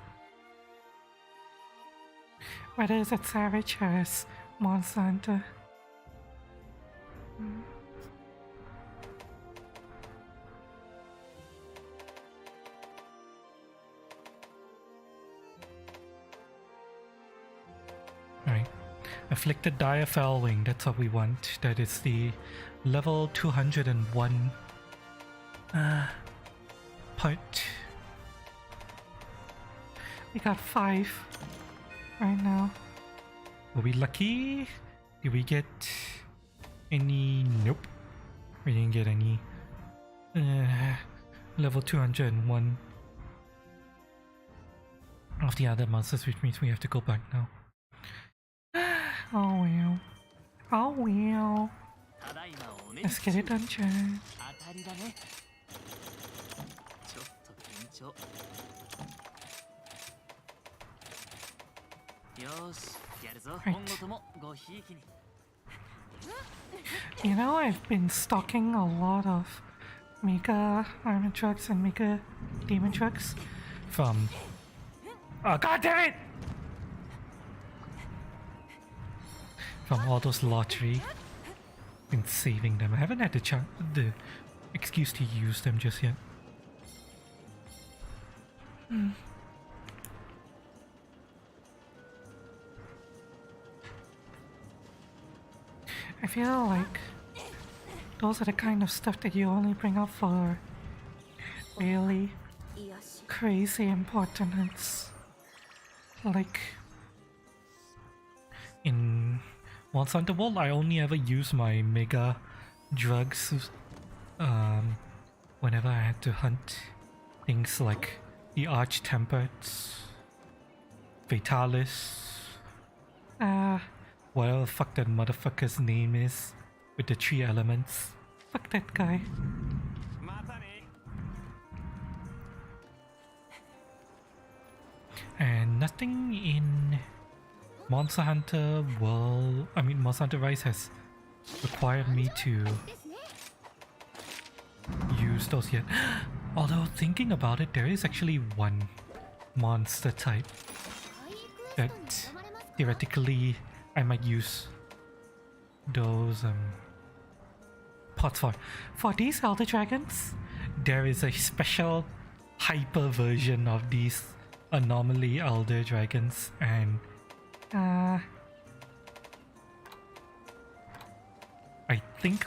Whether it's as savage as Monster Hunter. Right. Afflicted Dire Fell Wing, that's what we want. That is the level 201 part. We got 5 right now. Were we lucky? Did we get any? Nope. We didn't get any. Level 201 of the other monsters, which means we have to go back now. Oh well. Oh well. Let's get it done, Chan. Right. You know, I've been stocking a lot of Mega Armor Trucks and Mega Demon Trucks from... Oh, god damn it! From all those lottery. Been saving them. I haven't had the excuse to use them just yet. I feel like those are the kind of stuff that you only bring up for really crazy importance. Like in Monster Hunter World, I only ever use my Mega drugs whenever I had to hunt things like the Arch-Tempered, Fatalis, whatever the fuck that motherfucker's name is with the 3 elements. Fuck that guy. And nothing in Monster Hunter World, Monster Hunter Rise has required me to use those yet. Although thinking about it, there is actually one monster type that theoretically I might use those pots for? For these Elder Dragons, there is a special hyper version of these anomaly Elder Dragons, and I think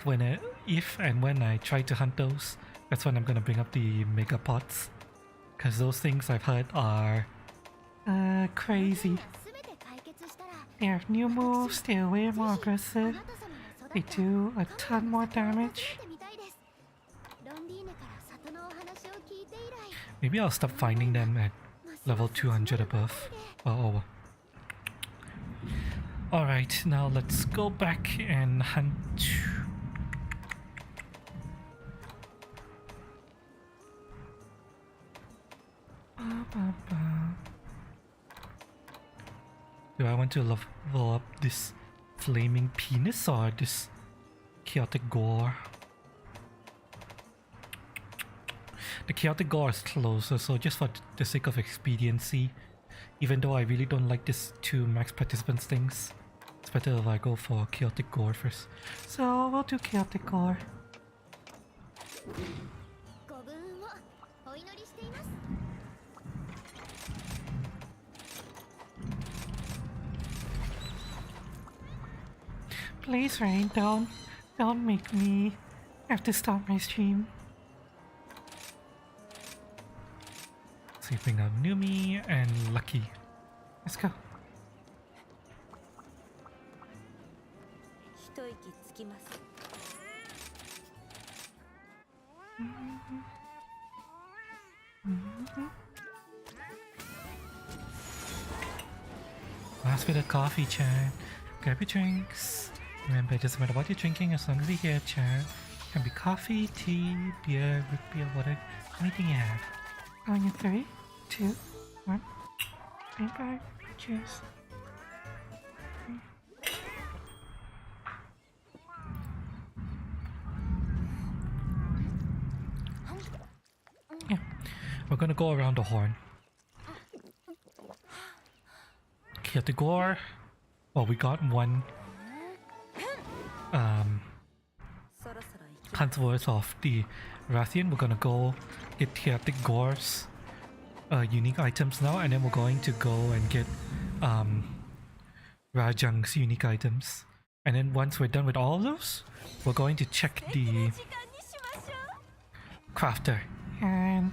if and when I try to hunt those, that's when I'm gonna bring up the mega pots, because those things I've heard are crazy. They have new moves, they're way more aggressive, they do a ton more damage. Maybe I'll stop finding them at level 200 above or over. Alright, now let's go back and hunt. Do I want to level up this flaming penis or this chaotic gore? The chaotic gore is closer, so just for the sake of expediency, even though I really don't like these two max participants things, it's better if I go for chaotic gore first. So we'll do chaotic gore. Please, Rain, don't make me have to stop my stream. Sweeping up Numi and Lucky. Let's go. Last bit of coffee, chat. Grab your drinks. Remember, it doesn't matter what you're drinking as long as you're here, chat. It can be coffee, tea, beer, root beer, water, anything you have. Going in 3, 2, 1. Bye. Cheers. Yeah, we're gonna go around the horn. Get the gore. Well, we got one hunt worth of the Rathian. We're gonna go get chaotic gores, unique items now, and then we're going to go and get Rajang's unique items. And then once we're done with all of those, we're going to check the crafter and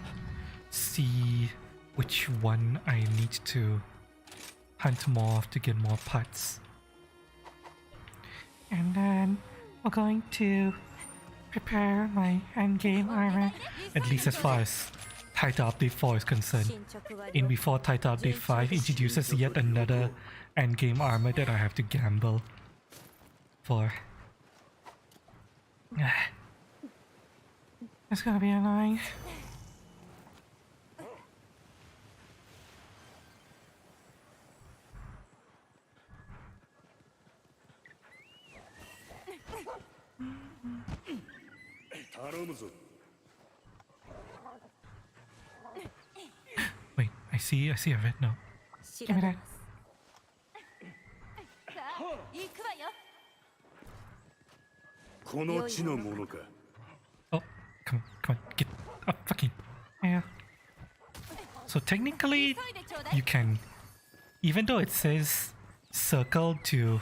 see which one I need to hunt more of to get more parts. And then we're going to prepare my endgame armor, at least as far as Title Update 4 is concerned. In before Title Update 5 introduces yet another endgame armor that I have to gamble for. It's gonna be annoying. Wait, I see a red note. Give me that. Oh, come on, get up, fucking. Yeah. So technically, you can, even though it says circle to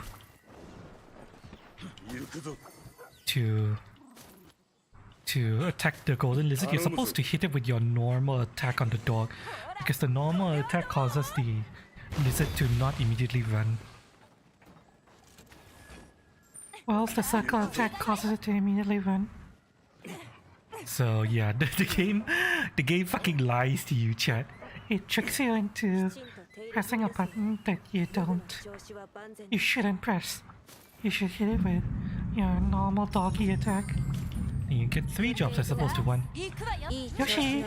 attack the golden lizard, you're supposed to hit it with your normal attack on the dog, because the normal attack causes the lizard to not immediately run, whilst the circle attack causes it to immediately run. So yeah, the game fucking lies to you, chat. It tricks you into pressing a button that you shouldn't press. You should hit it with your normal doggy attack. And you get 3 jobs as opposed to 1. Yoshi!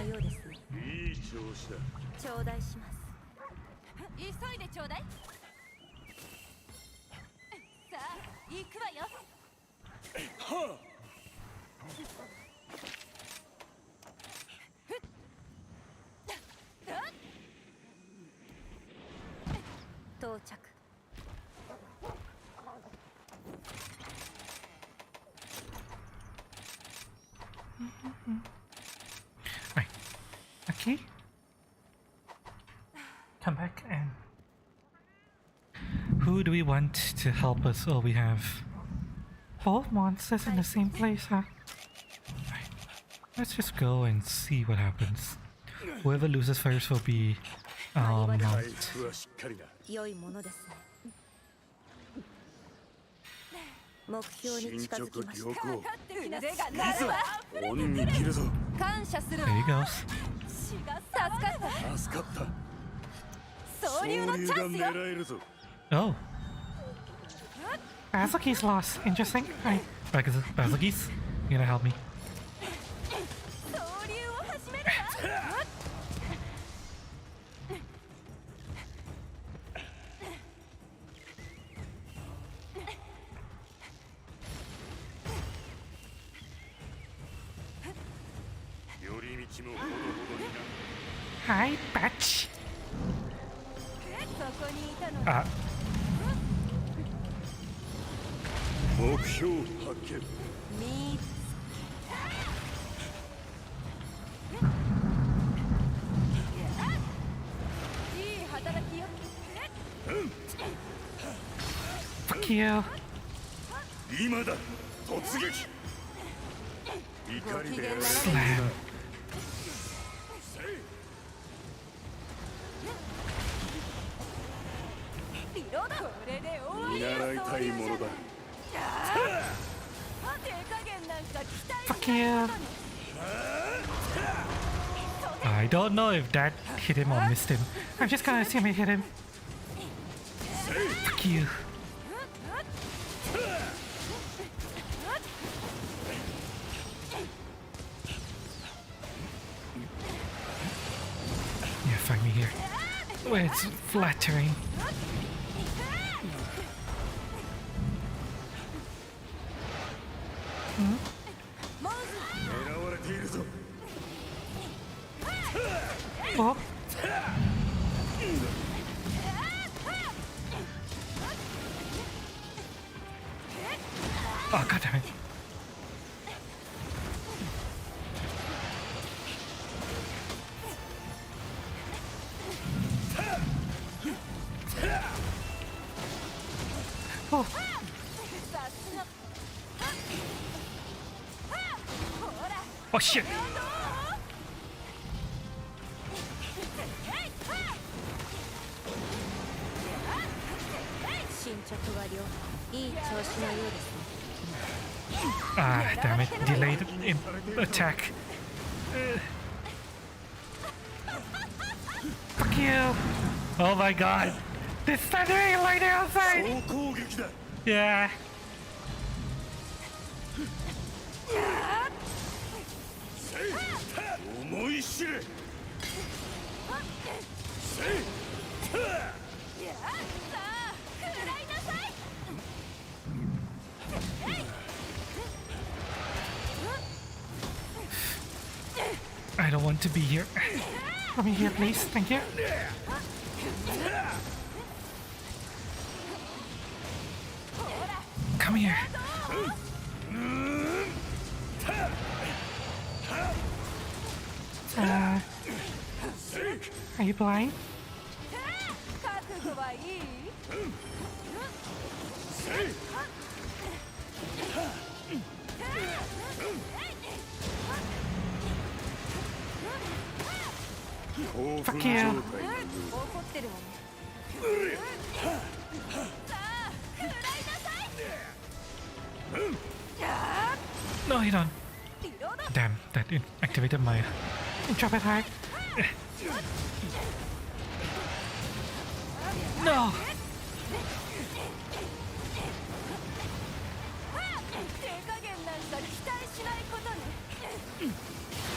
Right. Okay. Come back and... Who do we want to help us? Oh, we have... both monsters in the same place, huh? Right. Let's just go and see what happens. Whoever loses first will be... out.
良いものですね。目標に近づきました。腕が鳴るわ。感謝するわ。
There he goes.
助かった。総流のチャンスよ。
Oh. Bazuki's lost. Interesting. Hi. Bazuki's. You gonna help me?
総流を始めるわ。
Hi, Batch.
そこにいたの。
目標発見。
見つけ。いい働きよ。
Fuck you.
今だ。突撃。怒りで
Slam.
見習いたいものだ。
Fuck you. I don't know if that hit him or missed him. I'm just gonna assume it hit him. Fuck you. Yeah, find me here. Where it's flat terrain. Oh. Oh, god damn it. Oh. Oh shit. Ah, damn it. Delayed attack. Fuck you. Oh my god. There's thundering right outside. Yeah. I don't want to be here. Let me here, please. Thank you. Come here. Are you blind? Fuck you. No, you don't. Damn, that activated my drop attack. No.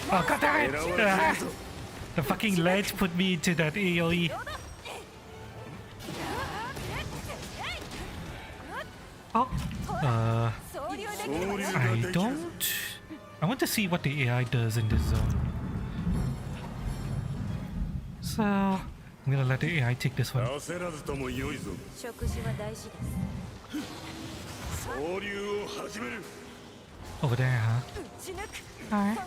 Oh god damn it! Ah, the fucking ledge put me into that AoE. Oh, I don't. I want to see what the AI does in this zone. So I'm gonna let the AI take this one. Over there, huh? Alright.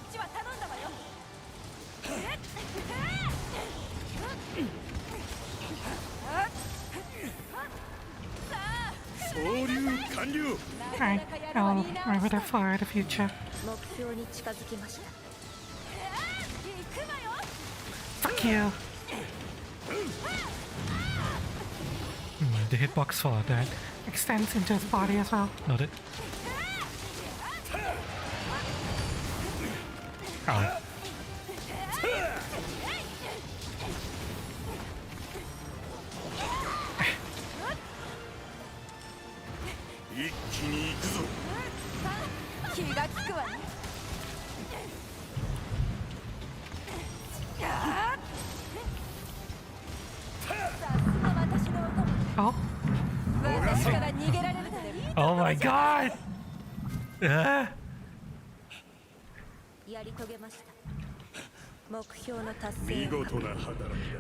Alright, I'll remember that for the future. Fuck you! The hitbox for that extends into his body as well. Noted. Ow. Oh. Oh my god!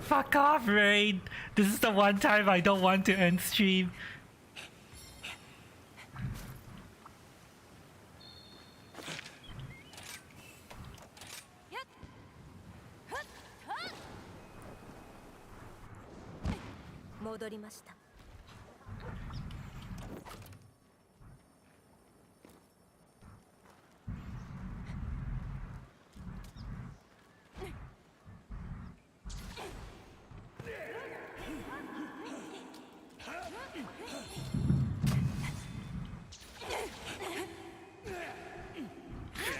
Fuck off, Rain! This is the one time I don't want to end stream.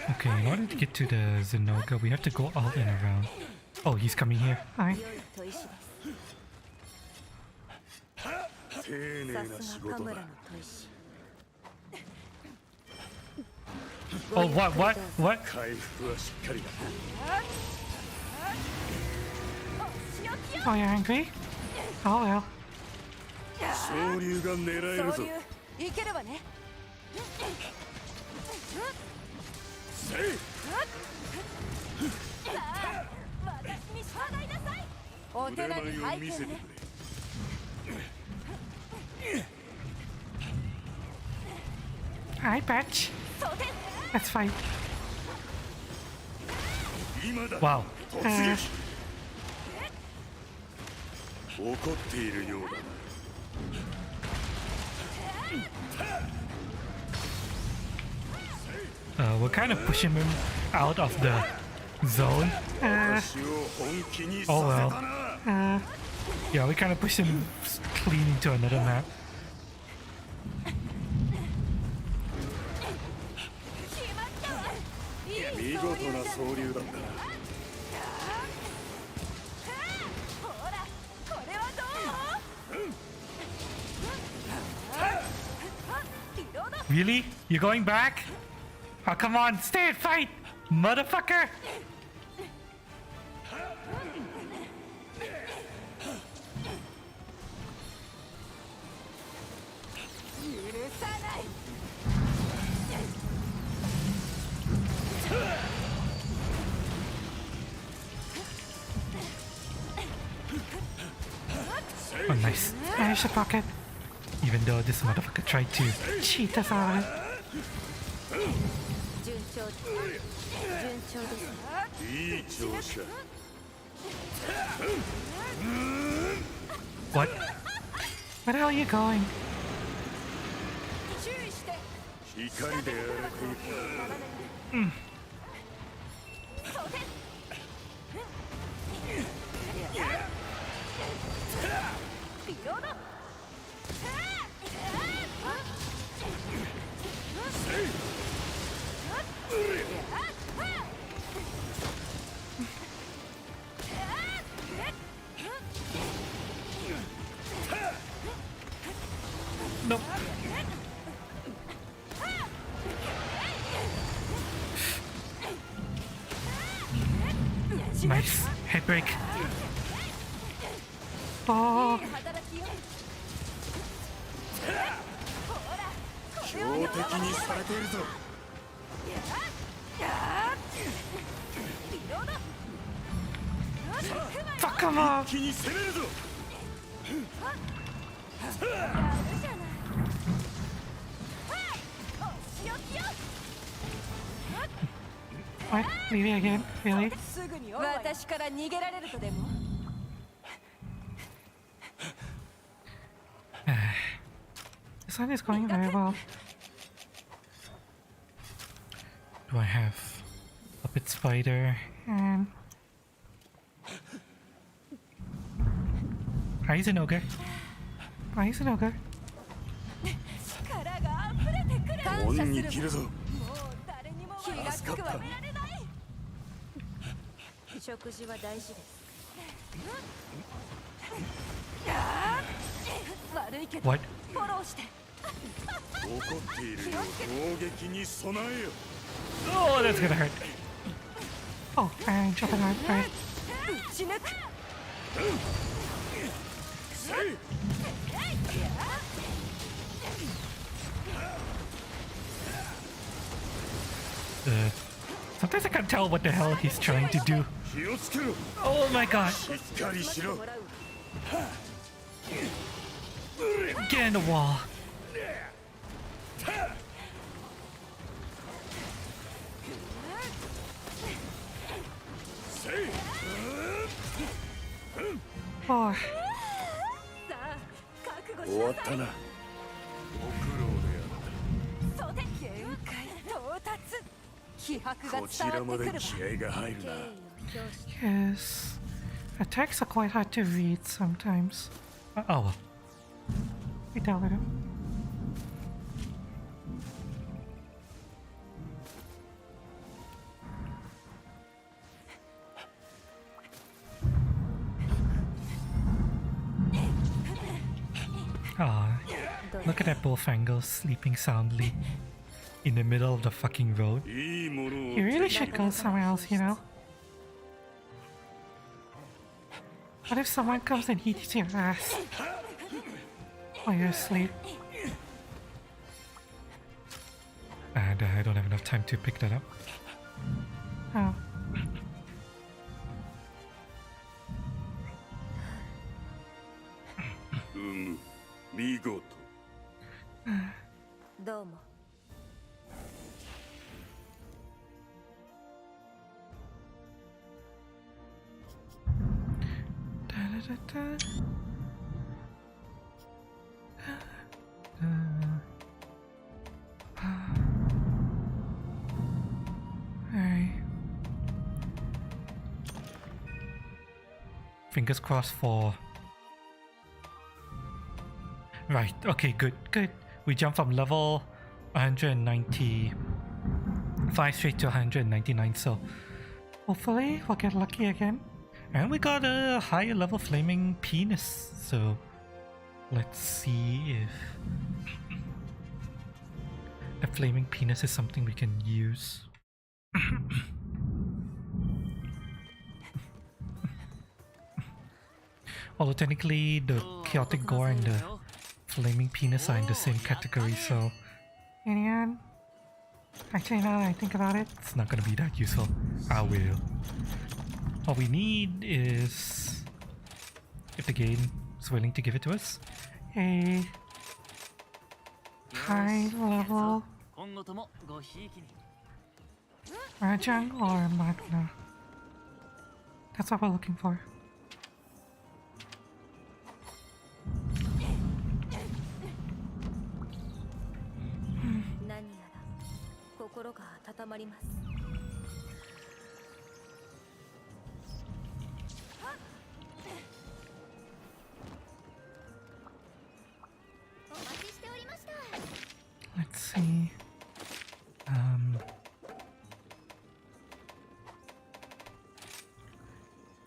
Okay, in order to get to the Zenoga, we have to go all in around. Oh, he's coming here. Hi. Oh, what? Oh, you're angry? Oh, well. Alright, Patch. Let's fight. Wow. We're kind of pushing him out of the zone. Oh well. Yeah, we kind of pushed him clean into another map. Really? You're going back? Oh, come on, stay and fight, motherfucker! Oh, nice. Finish the pocket. Even though this motherfucker tried to cheat us out of it. What? Where the hell are you going? Nope. Nice. Head break. Oh. Fuck him up. What? Maybe again? Really?
すぐに私から逃げられるとでも
This one is going very well. Do I have Puppet Spider and... He's an ogre. He's an ogre.
力が溢れてくる感謝するもう誰にも気がつくわ食事は大事です悪いけど
What?
フォローして
怒っているよ攻撃に備えよ
Oh, that's gonna hurt. Oh, and jumping on. Alright.
打ち抜く
Sometimes I can't tell what the hell he's trying to do. Oh my god. Get in the wall. Oh.
終わったなご苦労であった
限界到達気迫が
こち
伝
らまで
わってくる
気合が入るな
Yes. Attacks are quite hard to read sometimes. Oh well. We dealt with him. Ah, look at that Bullfangle sleeping soundly in the middle of the fucking road. You really should go somewhere else, you know? What if someone comes and eats your ass while you're asleep? And I don't have enough time to pick that up. Oh.
Mm, 見事
どうも
Alright. Fingers crossed for... Right, okay, good. We jump from level 195 straight to 199, so hopefully we'll get lucky again. And we got a higher level flaming penis, so let's see if a flaming penis is something we can use. Although technically the chaotic gore and the flaming penis are in the same category, so and actually now that I think about it, it's not gonna be that useful. I will. All we need is, if the game is willing to give it to us, a high level Rajang or Magna. That's what we're looking for. Let's see.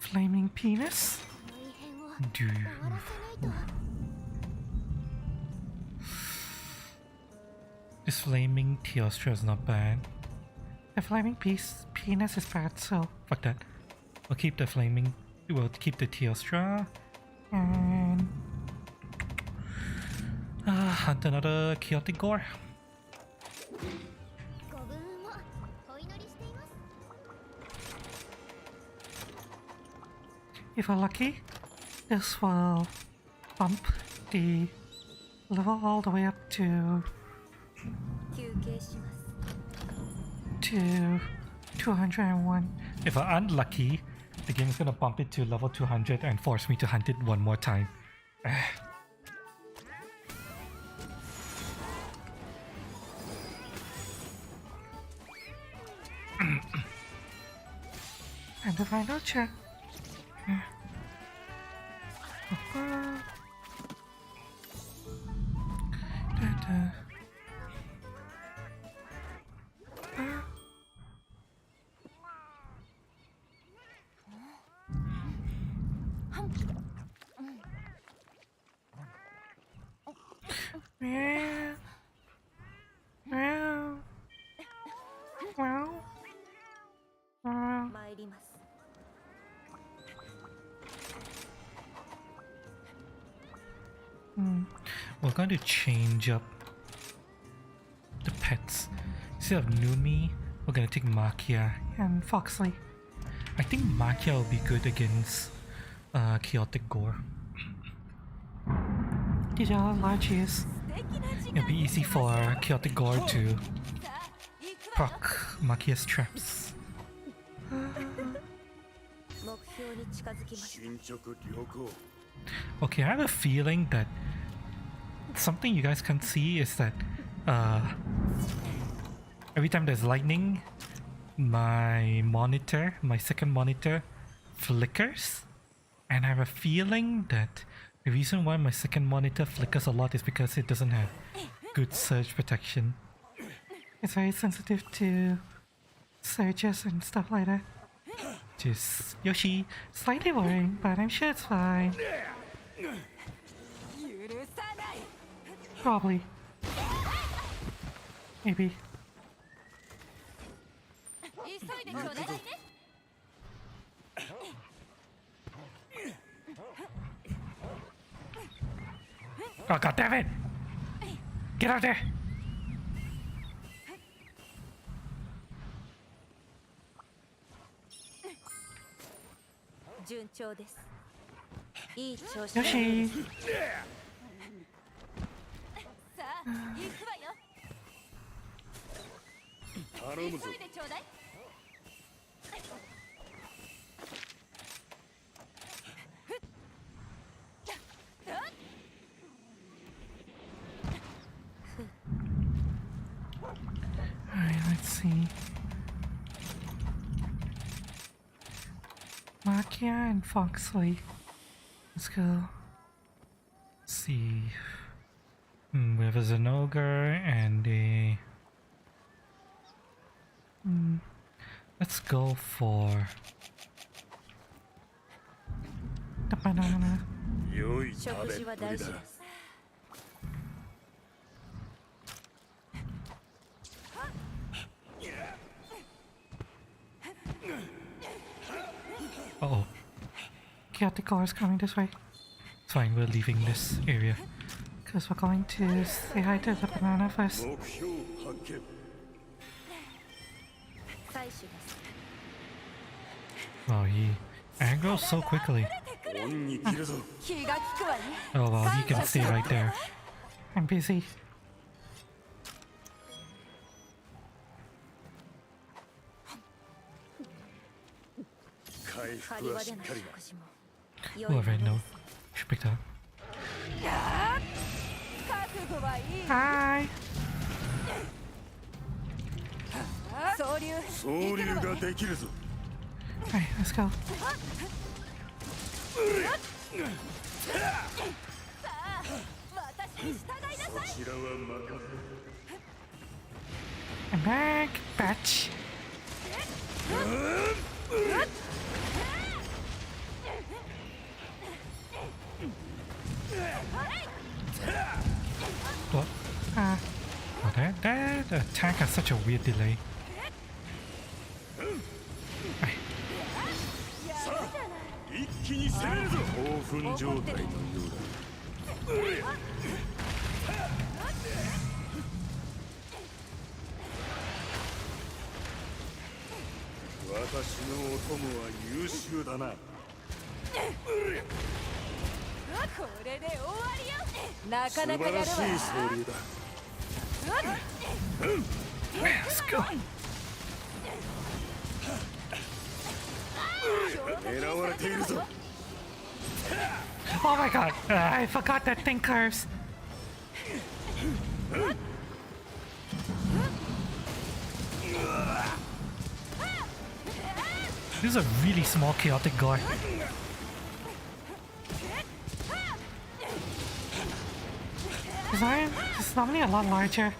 Flaming penis? Do this flaming Teostra is not bad. The flaming penis is bad, so fuck that. We'll keep the flaming. We'll keep the Teostra and hunt another chaotic gore. If we're lucky, this will bump the level all the way up to 201. If I'm unlucky, the game's gonna bump it to level 200 and force me to hunt it one more time. And the final check. We're going to change up the pets. Instead of Numi, we're going to take Makia and Foxley. I think Makia will be good against Chaotic Gore. These are large ears. It'll be easy for Chaotic Gore to proc Makia's traps. Okay, I have a feeling that something you guys can't see is that every time there's lightning, my monitor, my second monitor, flickers. And I have a feeling that the reason why my second monitor flickers a lot is because it doesn't have good surge protection. It's very sensitive to surges and stuff like that. Just Yoshi, slightly worrying, but I'm sure it's fine. Probably. Maybe. Oh, god damn it! Get out there! Yoshi! Alright, let's see. Makia and Foxley. Let's go. Let's see. We have a Zenogre and a... let's go for... the banana. Uh-oh. Chaotic Core is coming this way. It's fine, we're leaving this area. Because we're going to say hi to the banana first. Wow, he aggroes so quickly. Oh wow, he can stay right there. I'm busy. Oh, right now. Should pick that up. Hi! Alright, let's go. I'm back, batch. What? Oh, that attack has such a weird delay. Let's go. Oh my god, I forgot that thing curves. This is a really small chaotic gore. This is normally a lot larger.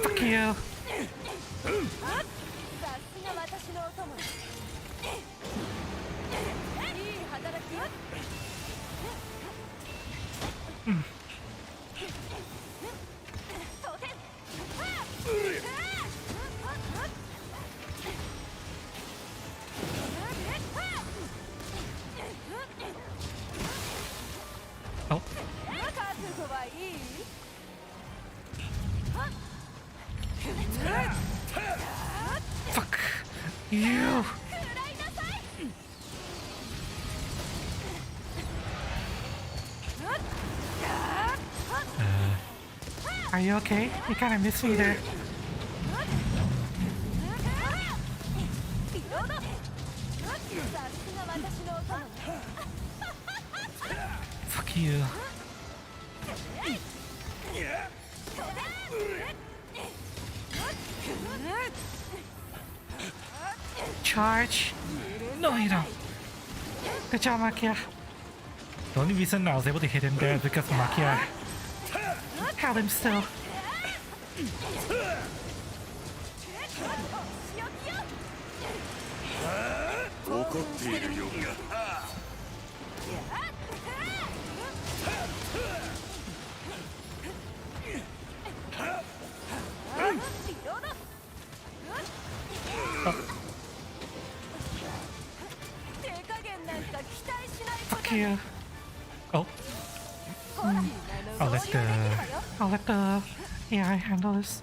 Fuck you. Oh. Fuck you. Are you okay? You kind of missed me there. Fuck you. Charge. No, you don't. Good job, Makia. The only reason I was able to hit him there is because Makia held him still. Fuck you. Oh. I'll let the AI handle this.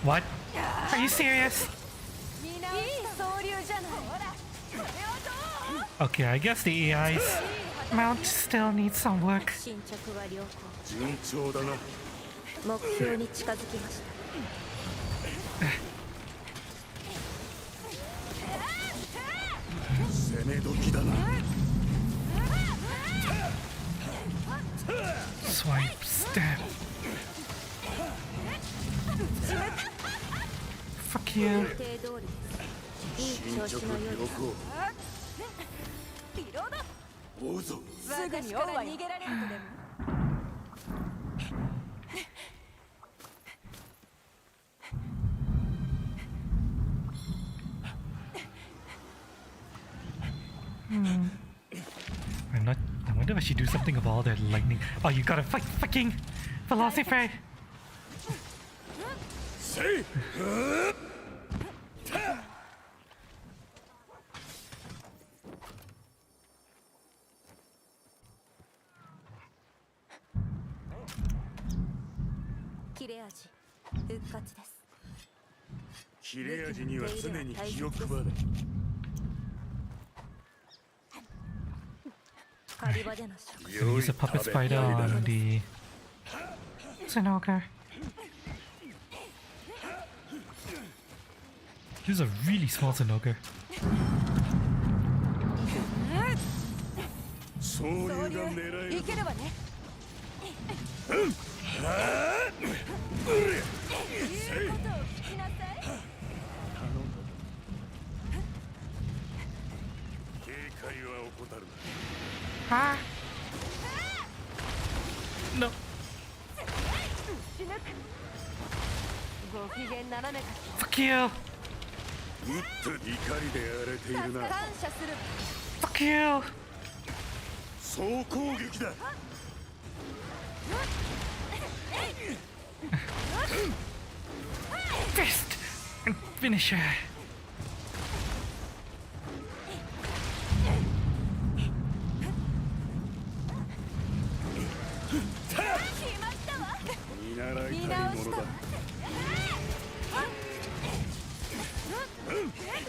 What? Are you serious? Okay, I guess the AI's mount still needs some work. Swipe, stab. Fuck you. I wonder if I should do something about all that lightning. Oh, you gotta fight fucking Velocifray! Say! So use a puppet spider on the Sinoker. This is a really small Sinoker. Ah! No. Fuck you. Fuck you.
総攻撃だ。
Fist and finisher.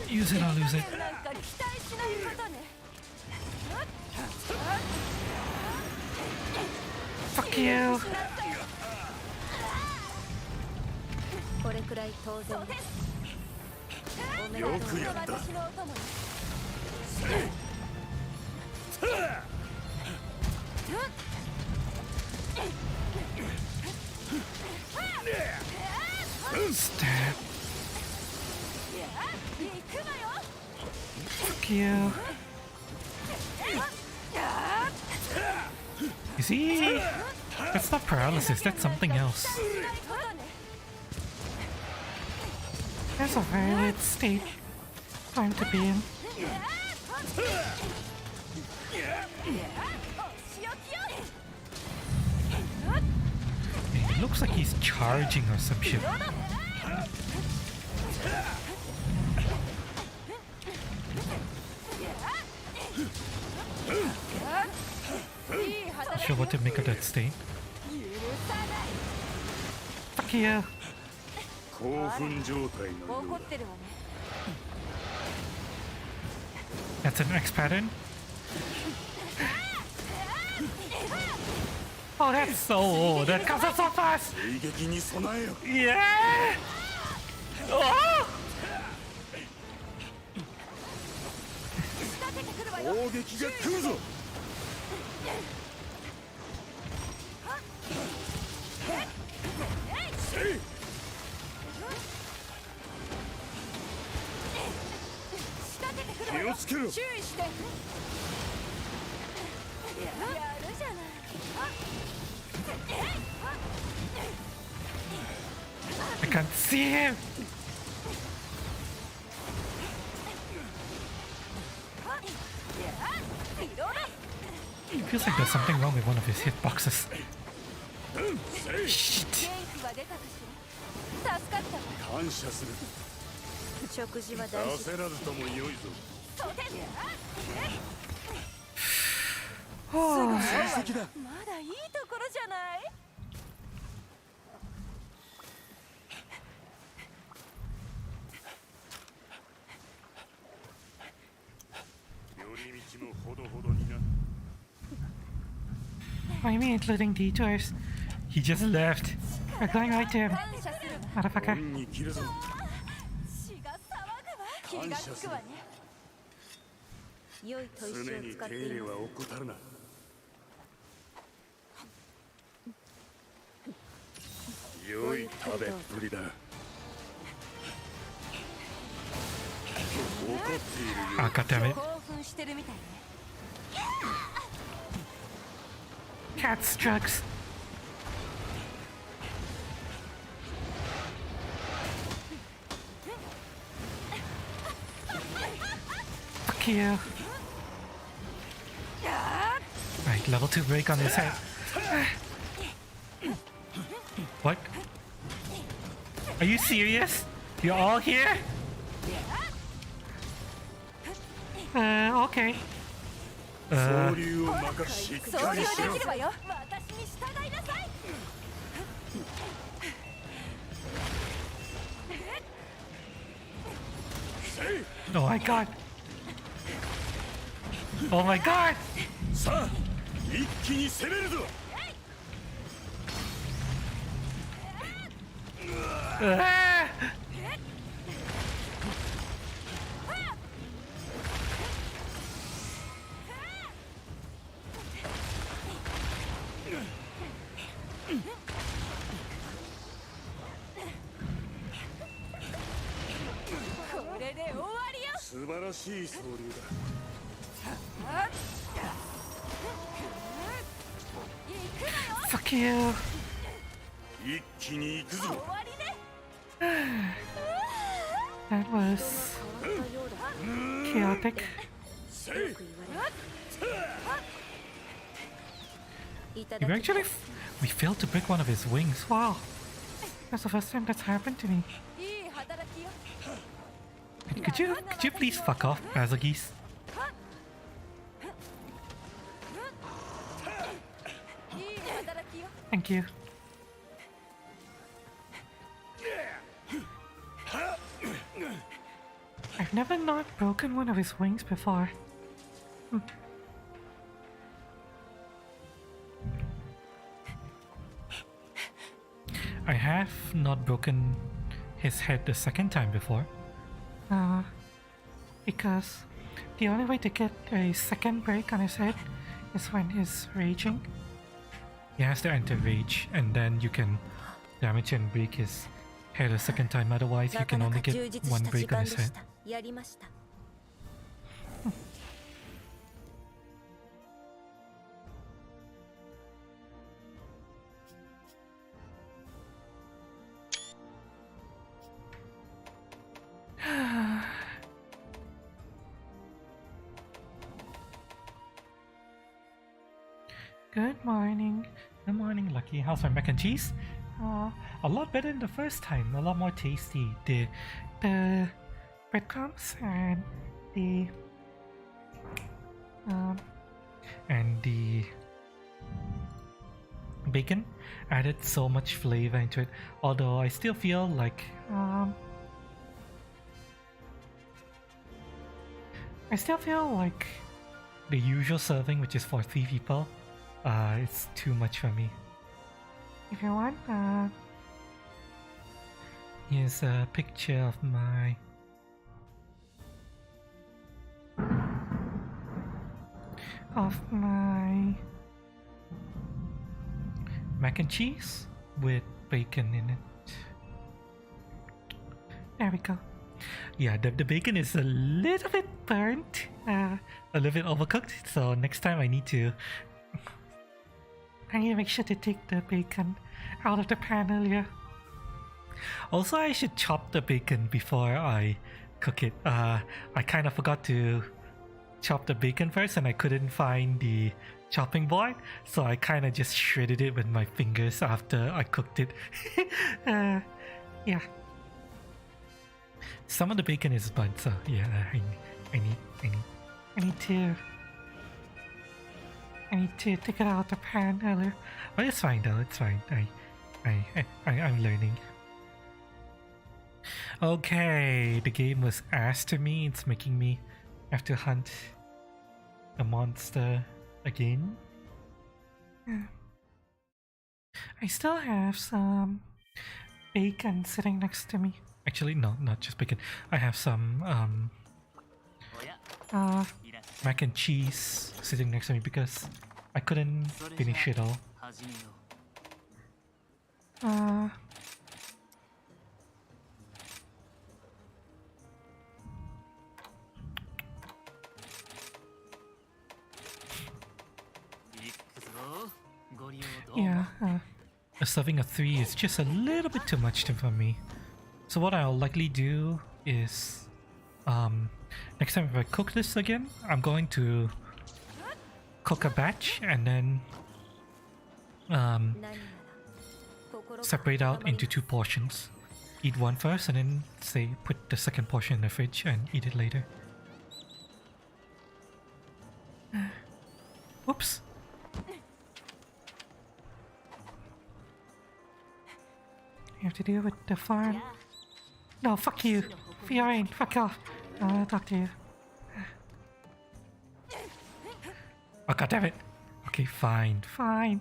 Use it or lose it. Fuck you.
これくらい当然です。よくやった。
Stab. Fuck you. You see? That's not paralysis, that's something else. That's a very weird state. Time to be in. It looks like he's charging or some shit. Not sure what to make of that state. Fuck you. That's an X pattern. Oh, that's so old. That comes out so fast. Yeah. Oh. I can't see him. It feels like there's something wrong with one of his hitboxes. Shit. Oh. What do you mean, including detours? He just left. We're going right to him. Motherfucker. Oh, God damn it. Cat's drugs. Fuck you. Right, level 2 break on his head. What? Are you serious? You're all here? Okay. Oh my god. Oh my god. Fuck you. That was chaotic. We failed to break one of his wings. Wow. That's the first time that's happened to me. Could you please fuck off, Bazagis? Thank you. I've never not broken one of his wings before. I have not broken his head the second time before. Because the only way to get a second break on his head is when he's raging. He has to enter rage and then you can damage and break his head a second time, otherwise you can only get one break on his head. Good morning. Good morning, Lucky. How's my mac and cheese? A lot better than the first time. A lot more tasty. The breadcrumbs and the bacon added so much flavor into it. Although I still feel like the usual serving, which is for 3 people, it's too much for me. If you want, here's a picture of my mac and cheese with bacon in it. There we go. Yeah, the bacon is a little bit burnt, a little bit overcooked, so next time I need to make sure to take the bacon out of the pan earlier. Also, I should chop the bacon before I cook it. I kind of forgot to chop the bacon first and I couldn't find the chopping board, so I kind of just shredded it with my fingers after I cooked it. Yeah. Some of the bacon is burnt, so yeah, I need to take it out of the pan earlier. But it's fine though, it's fine. I'm learning. Okay, the game was ass to me. It's making me have to hunt a monster again. I still have some bacon sitting next to me. Actually, no, not just bacon. I have some mac and cheese sitting next to me because I couldn't finish it all. Yeah, a serving of 3 is just a little bit too much for me. So what I'll likely do is, next time if I cook this again, I'm going to cook a batch and then separate out into 2 portions. Eat one first and then say put the second portion in the fridge and eat it later. Oops. You have to deal with the farm. No, fuck you. Fiorin, fuck off. I'll talk to you. Oh, god damn it. Okay, fine. I'll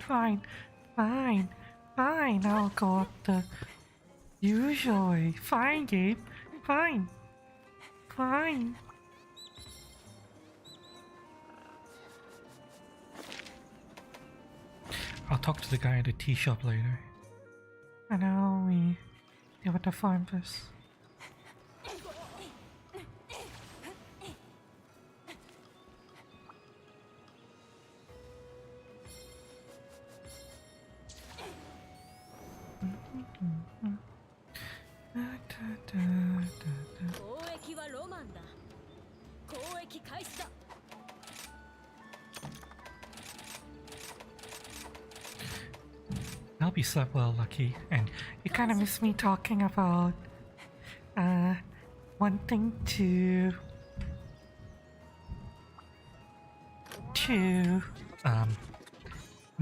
go up the usual way. Fine, game. Fine. I'll talk to the guy at the tea shop later. And now we deal with the farm first. hope you slept well, Lucky. And you kind of missed me talking about wanting to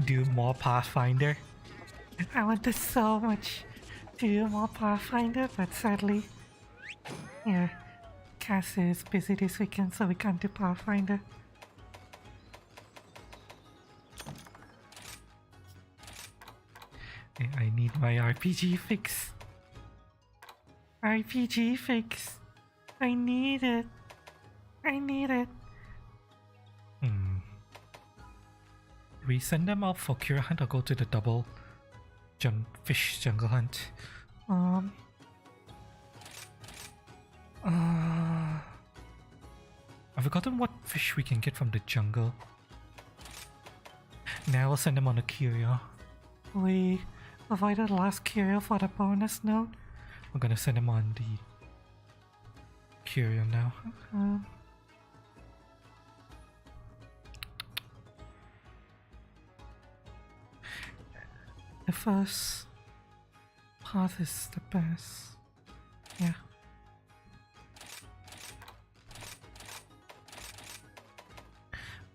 do more Pathfinder. I wanted so much to do more Pathfinder, but sadly, yeah, Cass is busy this weekend, so we can't do Pathfinder. I need my RPG fix. RPG fix. I need it. I need it. We send them out for Cure Hunt or go to the double fish jungle hunt? I've forgotten what fish we can get from the jungle. Now we'll send them on a curio. We avoided the last curio for the bonus note. We're gonna send them on the curio now. The first path is the best. Yeah.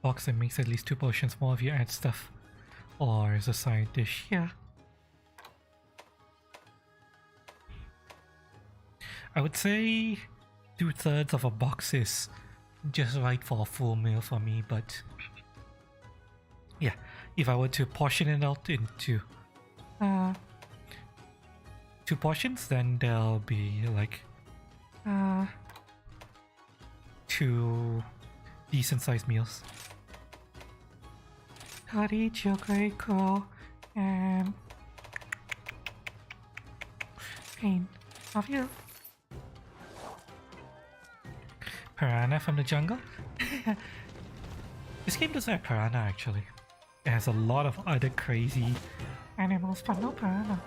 Box that makes at least 2 potions more if you add stuff or as a side dish. Yeah. I would say 2/3 of a box is just right for a full meal for me, but yeah, if I were to portion it out into 2 portions, then there'll be like 2 decent sized meals. Howdy, Joker, Cool, and Pain. Love you. Piranha from the jungle? This game doesn't have piranha actually. It has a lot of other crazy animals, but no piranha.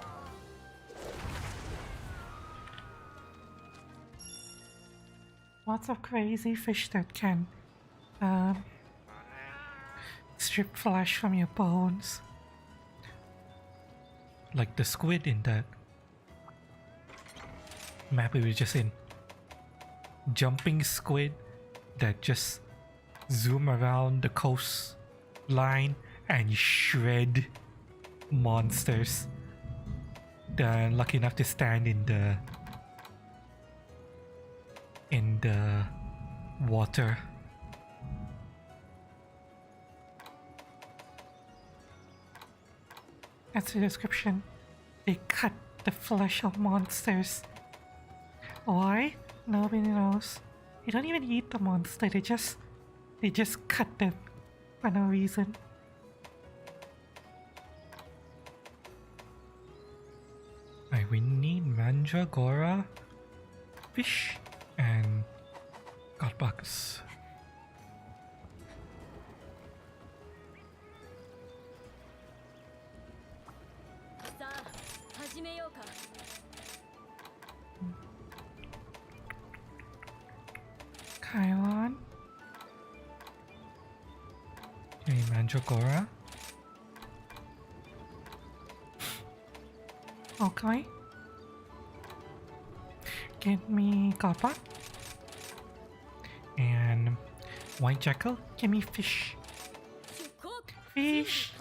Lots of crazy fish that can strip flesh from your bones. Like the squid in that map we were just in. Jumping squid that just zoom around the coastline and shred monsters that are lucky enough to stand in the water. That's the description. They cut the flesh of monsters. Why? Nobody knows. They don't even eat the monster, they just cut them for no reason. Alright, we need mandragora, fish, and godbugs. Kylon. Okay, mandragora. Okay. Get me copper. And white jackal. Give me fish. Fish.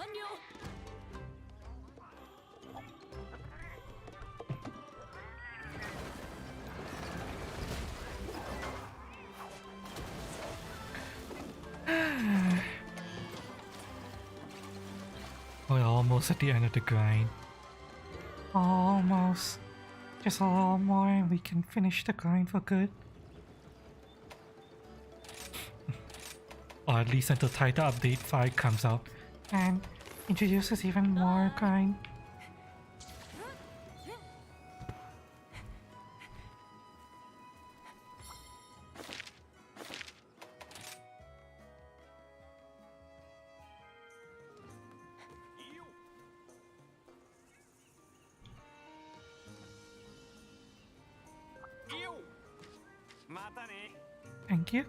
We're almost at the end of the grind. Almost. Just a little more and we can finish the grind for good. Or at least until Title Update 5 comes out and introduces even more grind. Thank you.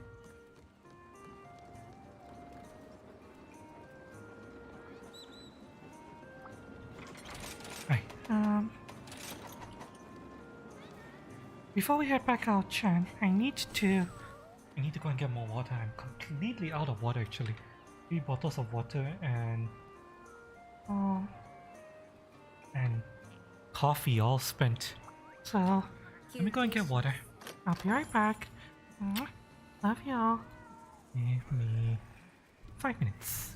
before we head back out, Chan, I need to go and get more water. I'm completely out of water actually. 3 bottles of water and coffee all spent. So let me go and get water. I'll be right back. Love y'all. Give me 5 minutes.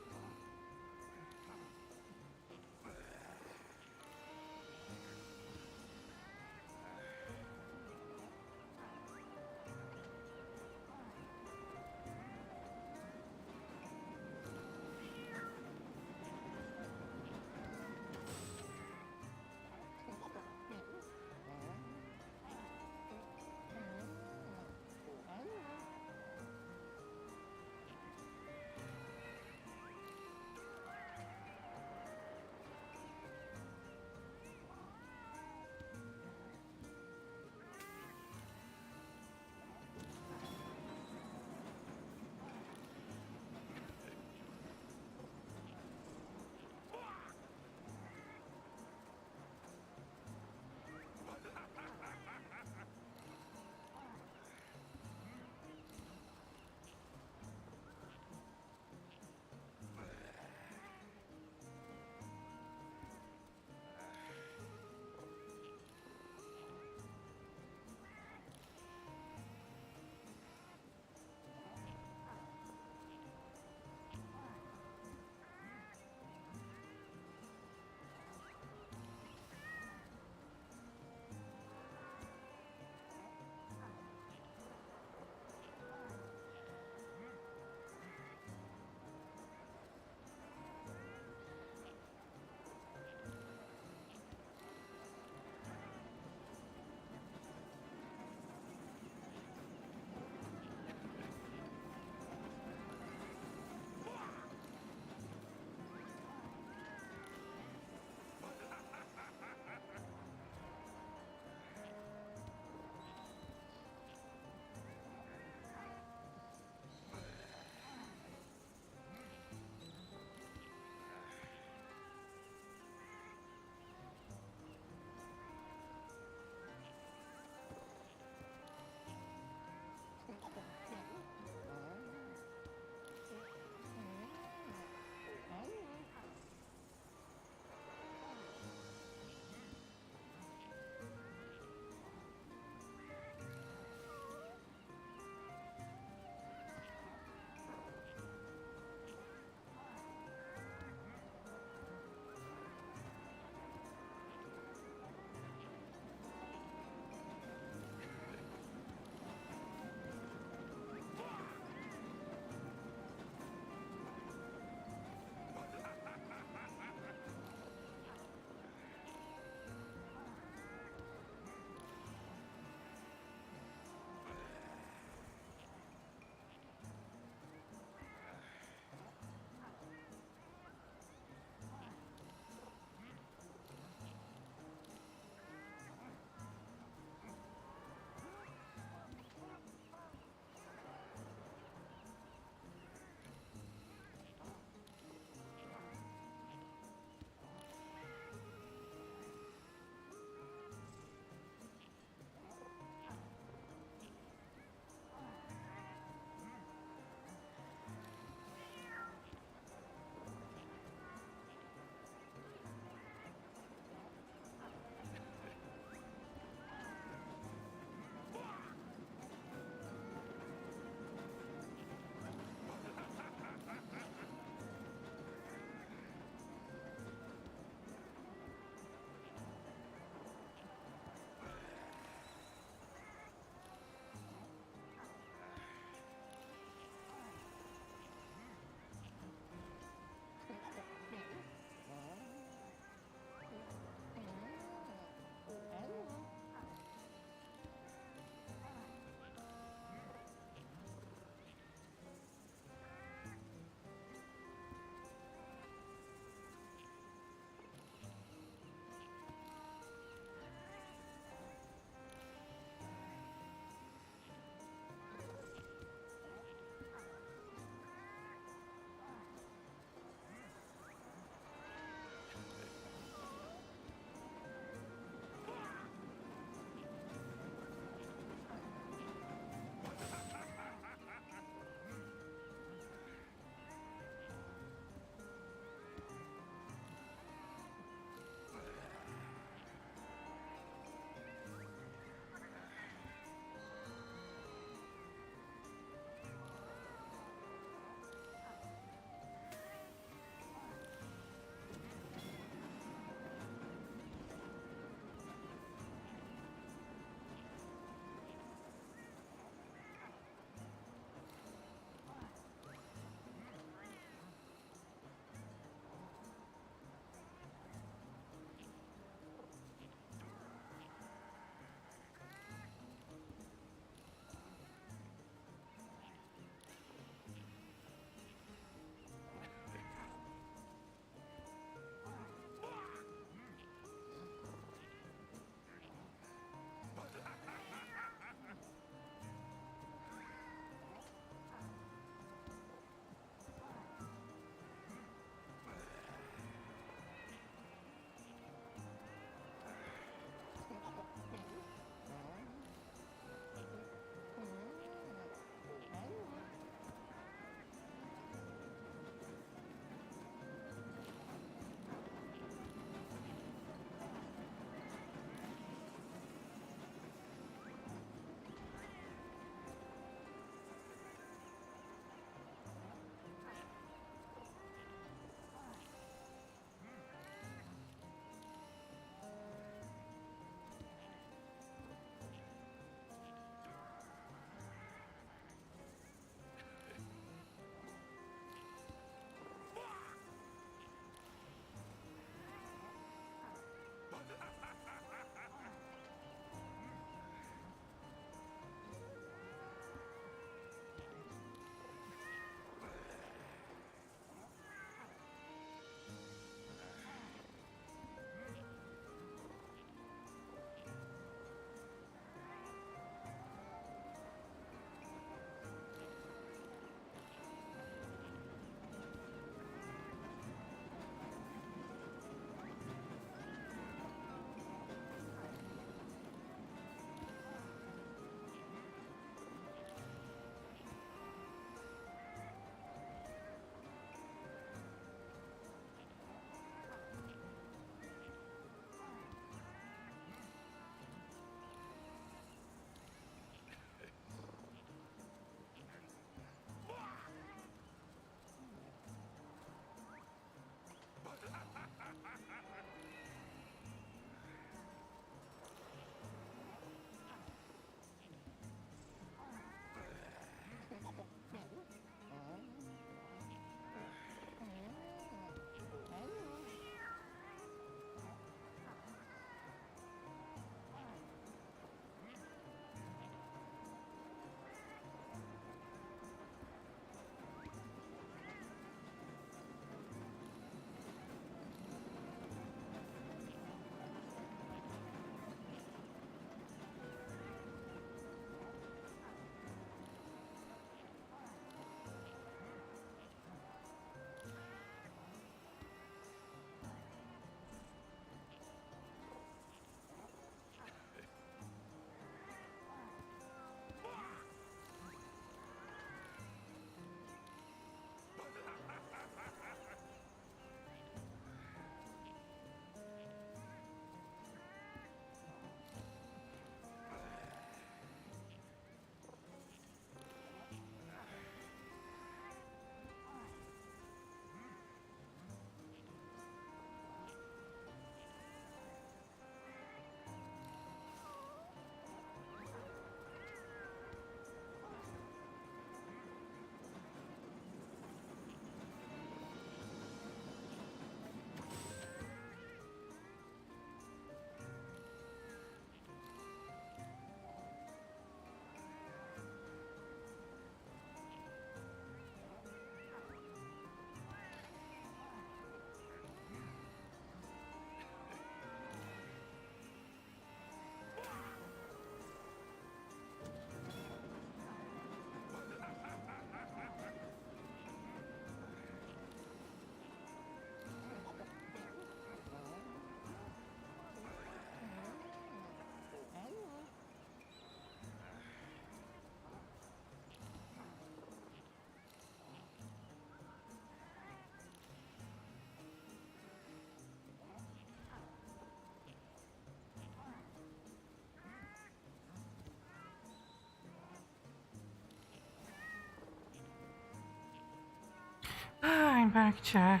back, chat.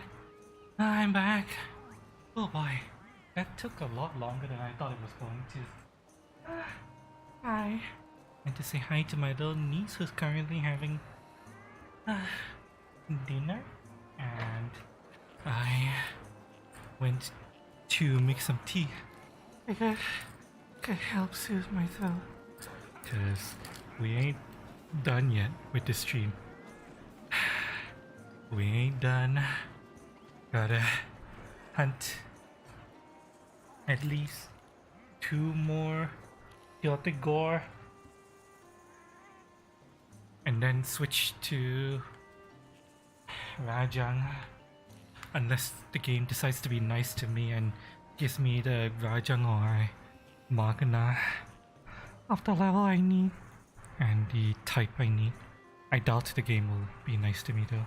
I'm back. Oh boy, that took a lot longer than I thought it was going to. Hi. And to say hi to my little niece who's currently having dinner. And I went to make some tea. I could help soothe my throat. Cause we ain't done yet with the stream. We ain't done. Gotta hunt at least 2 more chaotic gore and then switch to Rajang, unless the game decides to be nice to me and gives me the Rajang or Magna of the level I need and the type I need. I doubt the game will be nice to me though.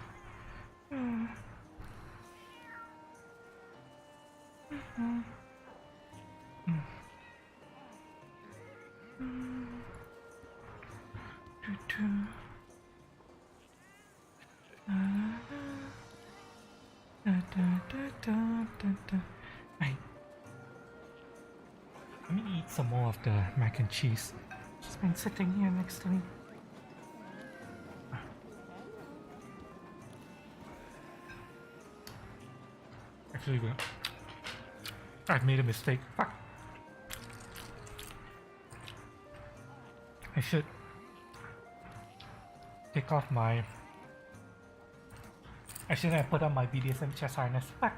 Let me eat some more of the mac and cheese. It's been sitting here next to me. Actually, I've made a mistake. Fuck. I should take off my... I shouldn't have put on my BDSM chest harness. Fuck.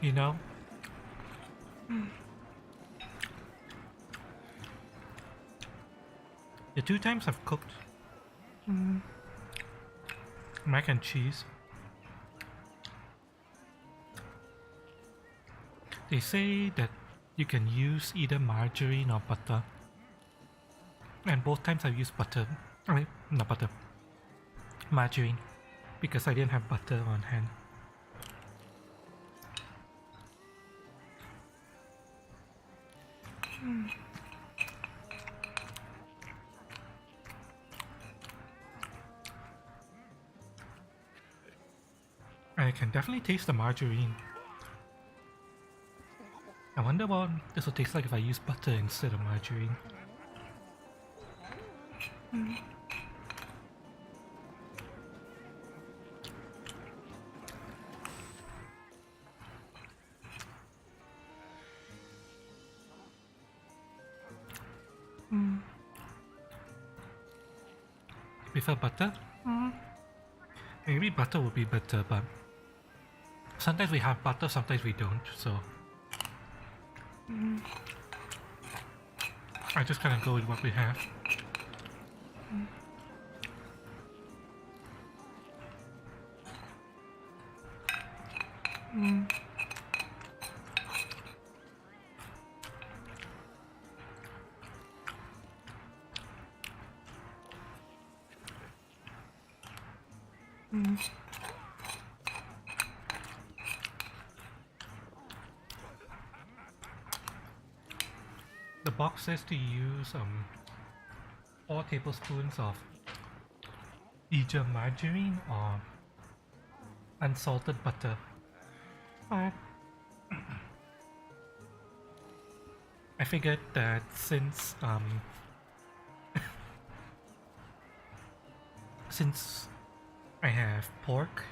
You know? The 2 times I've cooked mac and cheese, they say that you can use either margarine or butter, and both times I've used butter. I mean, not butter, margarine, because I didn't have butter on hand. I can definitely taste the margarine. I wonder what this will taste like if I use butter instead of margarine. Prefer butter? Maybe butter would be better, but sometimes we have butter, sometimes we don't, so I just kind of go with what we have. The box says to use 4 tablespoons of either margarine or unsalted butter. But I figured that since since I have pork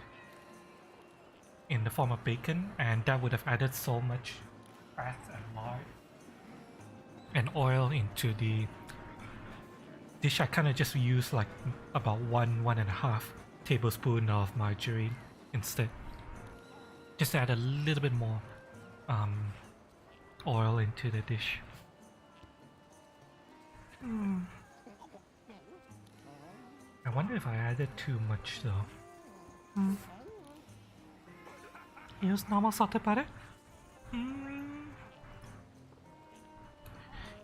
in the form of bacon, and that would have added so much fat and lard and oil into the dish, I kind of just use like about 1.5 tablespoon of margarine instead, just to add a little bit more oil into the dish. wonder if I added too much though. Use normal salted butter.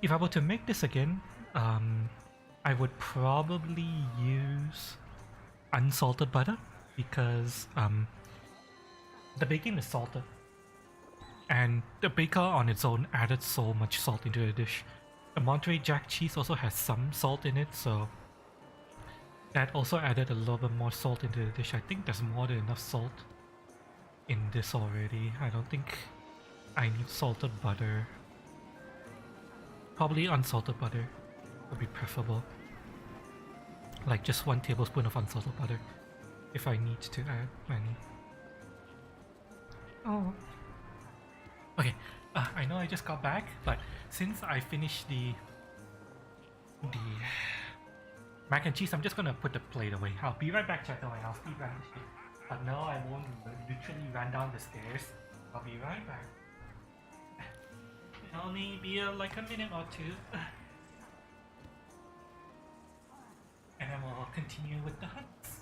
If I were to make this again, I would probably use unsalted butter because the bacon is salted, and the baker on its own added so much salt into the dish. The Monterey Jack cheese also has some salt in it, so that also added a little bit more salt into the dish. I think there's more than enough salt in this already. I don't think I need salted butter. Probably unsalted butter would be preferable. Like just 1 tablespoon of unsalted butter if I need to add any. Oh. Okay, I know I just got back, but since I finished the mac and cheese, I'm just gonna put the plate away. I'll be right back, chat, and I'll speed run this shit. But no, I won't literally run down the stairs. I'll be right back. It'll only be like a minute or two. And then we'll continue with the hunts.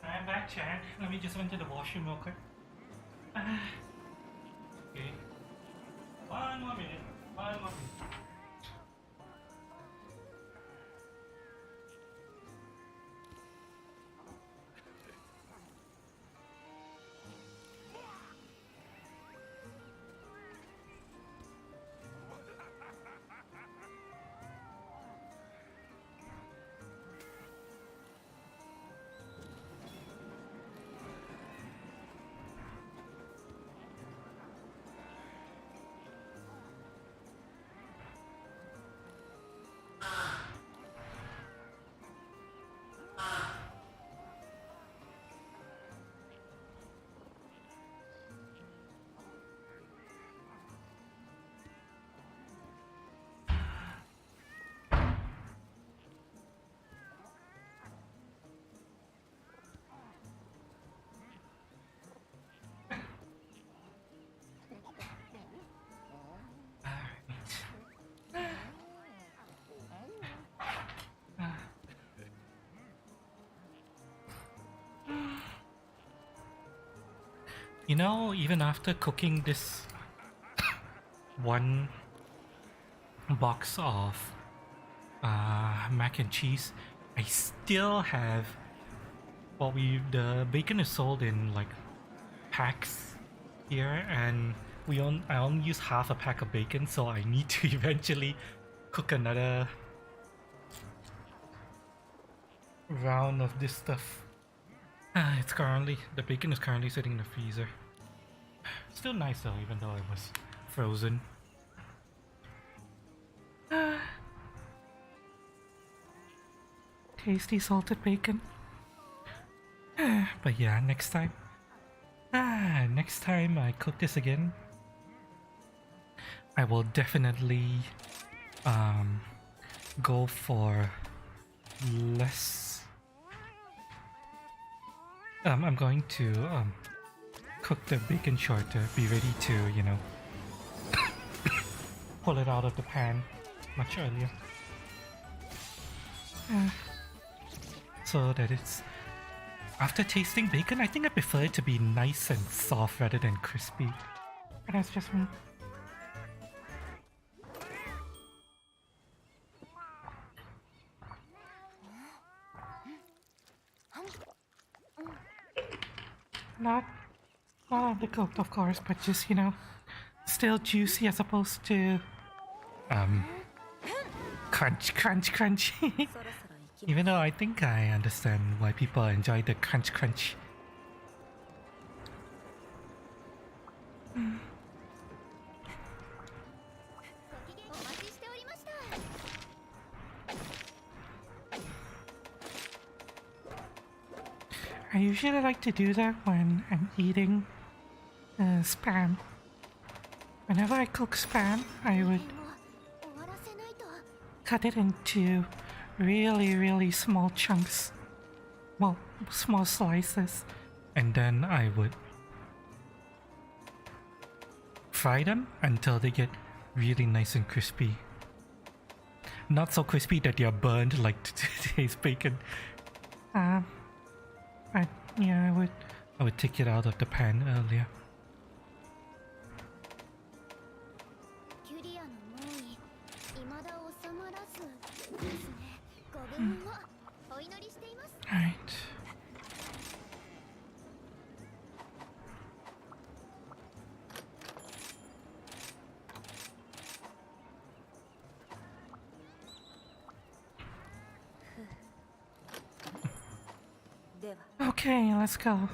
I'm back, chat. Let me just went to the washroom real quick. Okay. One more minute. One more minute. You know, even after cooking this one box of mac and cheese, I still have, well, the bacon is sold in like packs here, and I only use half a pack of bacon, so I need to eventually cook another round of this stuff. The bacon is currently sitting in the freezer. Still nice though, even though it was frozen. Tasty salted bacon. But yeah, next time I cook this again, I will definitely go for less. I'm going to cook the bacon shorter, be ready to, you know, pull it out of the pan much earlier. So that it's... After tasting bacon, I think I prefer it to be nice and soft rather than crispy. But that's just me. Not undercooked, of course, but just, you know, still juicy as opposed to crunch. Even though I think I understand why people enjoy the crunch. I usually like to do that when I'm eating spam. Whenever I cook spam, I would cut it into really small chunks. Well, small slices. And then I would fry them until they get really nice and crispy. Not so crispy that you're burned like today's bacon. Yeah, I would take it out of the pan earlier. Right. Okay, let's go.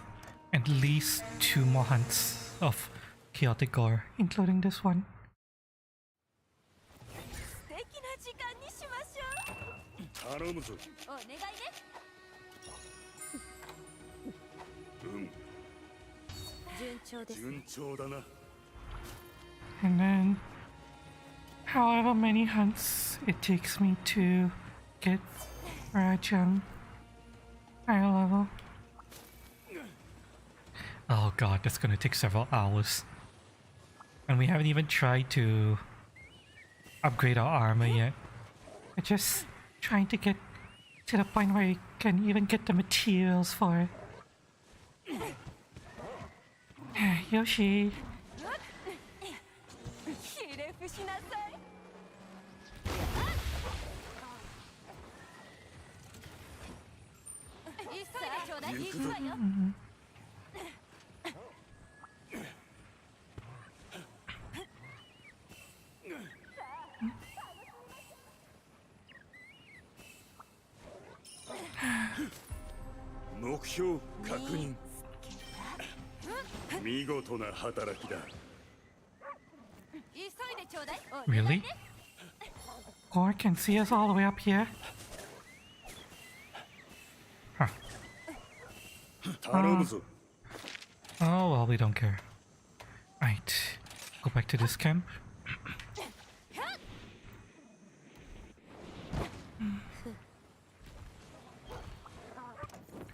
At least 2 more hunts of chaotic gore, including this one. And then, however many hunts it takes me to get Rajang higher level. Oh god, that's gonna take several hours. And we haven't even tried to upgrade our armor yet. We're just trying to get to the point where you can even get the materials for it. Yoshi. Really? Gore can see us all the way up here? Huh. Oh well, we don't care. Right, go back to this camp.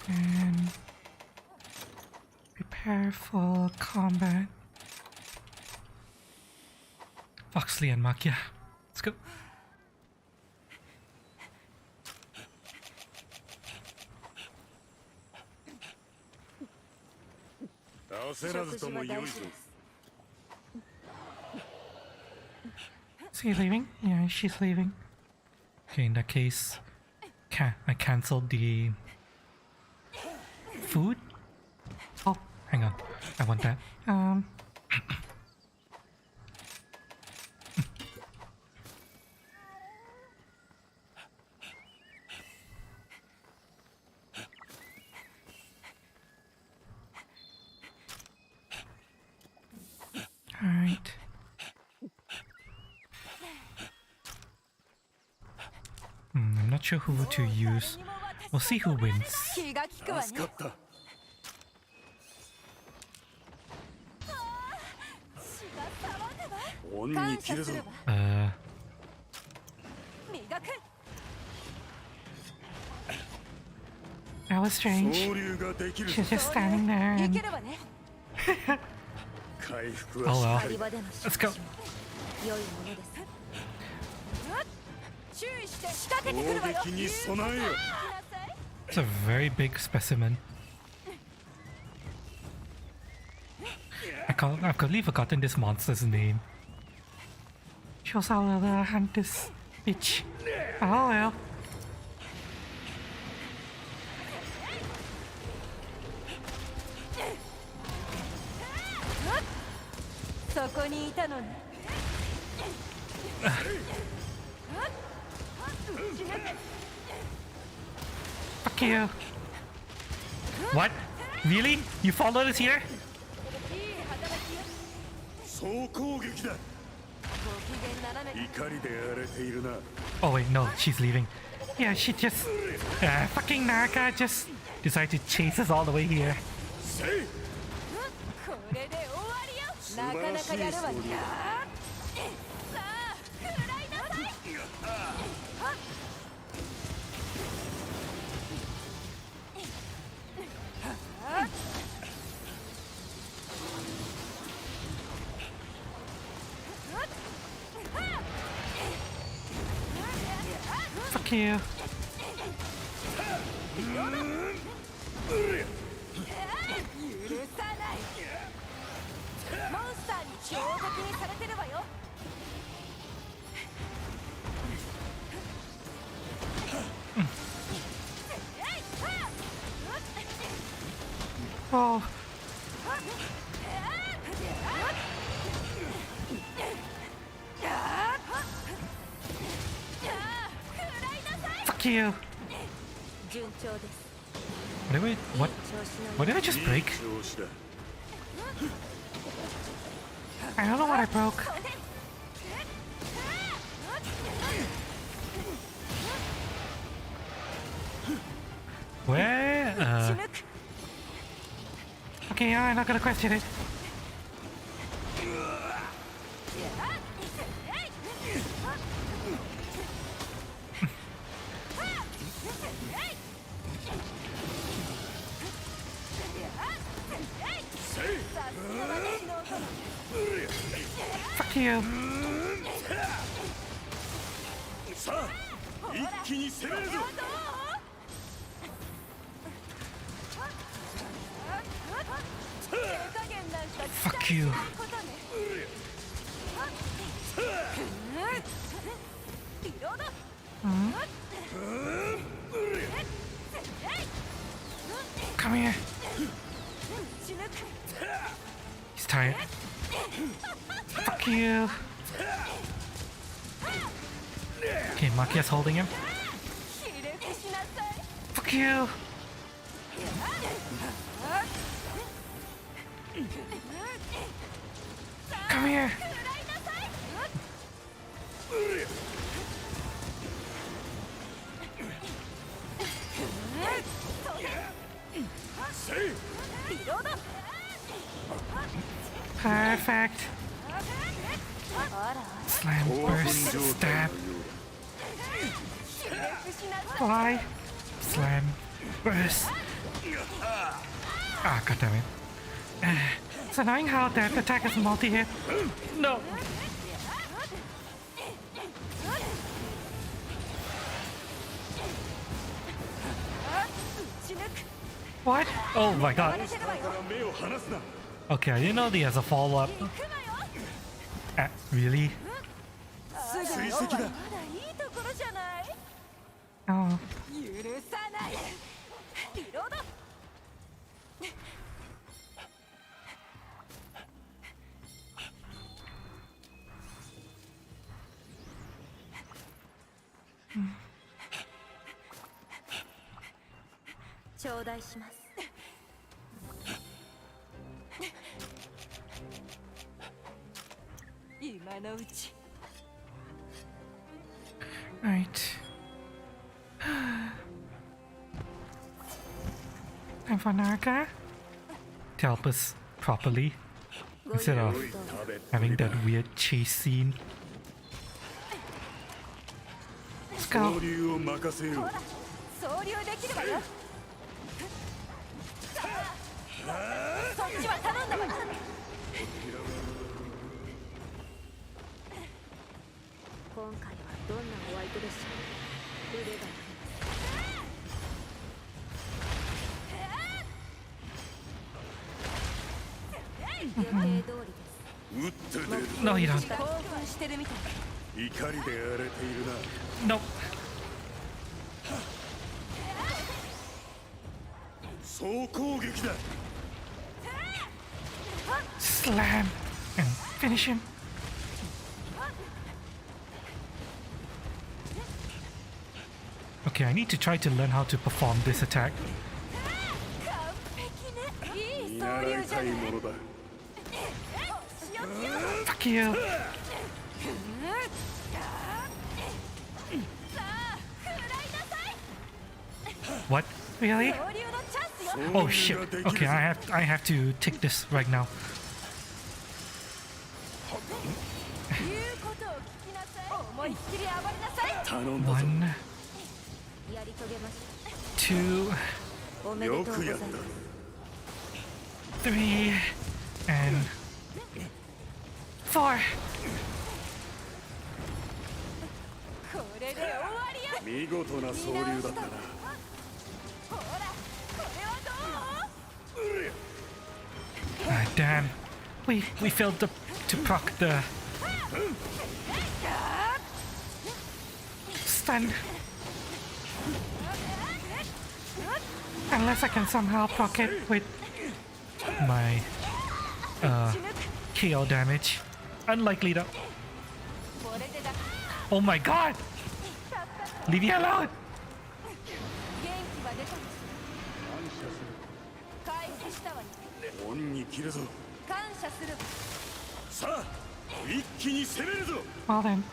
And prepare for combat. Foxley and Makia, let's go. Is he leaving? Yeah, she's leaving. Okay, in that case, I cancelled the food. Oh, hang on. I want that. Alright. I'm not sure who to use. We'll see who wins. That was strange. She's just standing there and... Oh well. Let's go. It's a very big specimen. I've completely forgotten this monster's name. Shows how the hunt this bitch. Oh well.
そこにいたのね。
Fuck you. What? Really? You followed us here?
総攻撃だ。怒りで荒れているな。
Oh wait, no, she's leaving. Yeah, she just... fucking Naka just decided to chase us all the way here.
これで終わりよ。なかなかやるわね。さあ、食らいなさい。
Fuck you.
許さない。モンスターに標的にされてるわよ。
Oh. Fuck you. What did I just break? I don't know what I broke. Where? Okay, I'm not gonna question it. Fuck you.
さあ、一気に攻めるぞ。
Fuck you. Come here. He's tired. Fuck you. Okay, Makia's holding him. Fuck you. Come here. Perfect. Slam, burst, stab. Fly. Slam, burst. Ah, goddammit. It's annoying how that attack is multi-hit. No. What? Oh my god. Okay, I didn't know he has a follow-up. Really? Oh. Right. Time for Naka to help us properly instead of having that weird chase scene. Let's go.
でしょう。腕が予定通りです。
打って出る。
No, you don't.
興奮してるみたい。
怒りで荒れているな。
Nope.
総攻撃だ。
Slam and finish him. Okay, I need to try to learn how to perform this attack.
見習いたいものだ。
Fuck you. What? Really? Oh shit. Okay, I have to take this right now.
言うことを聞きなさい。思いっきり暴れなさい。
頼んだぞ。
One,
やり遂げまし
two,
た。おめでとうございます。
three, and four.
これで終わりよ。
見事な総流だったな。
ほら、これはどう？
Ah, damn. We failed to proc the stun. Unless I can somehow proc it with my KO damage. Unlikely though. Oh my god! Leave me alone!
元気は出たんです。回復したわね。
恩に切るぞ。
感謝する。
さあ、一気に攻めるぞ。
Well then.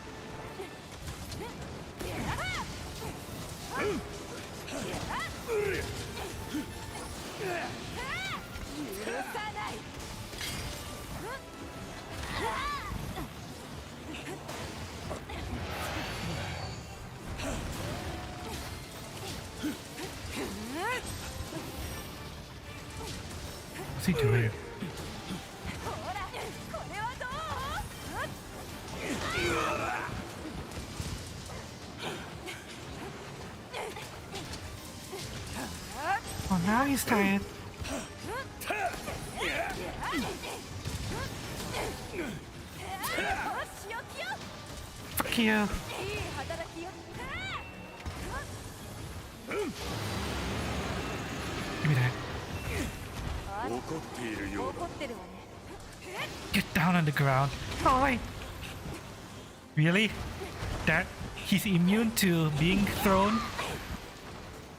許さない。
What's he doing?
ほら、これはどう？
Oh, now he's tired. Fuck you.
いい働きよ。
Give me that.
怒っているようだ。
怒ってるわね。
Get down on the ground. Oh wait. Really? That he's immune to being thrown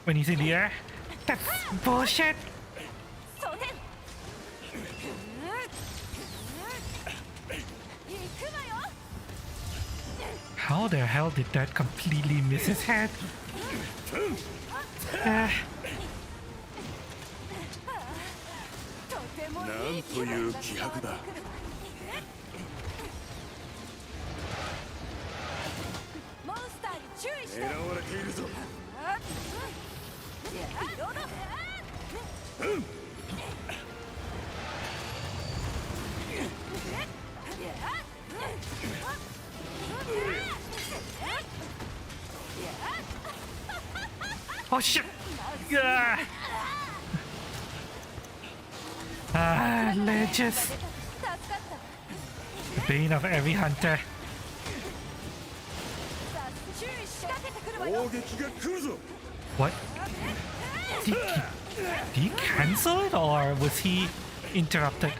when he's in the air? That's bullshit.
そうね。行くのよ。
How the hell did that completely miss his head?
なんという気迫だ。
モンスターに注意して。
狙われているぞ。
Oh shit! Yeah. Ah, ledges. The bane of every hunter.
注意仕掛けてくるわ
攻
よ。
撃が来るぞ。
What? Did he cancel it or was he interrupted?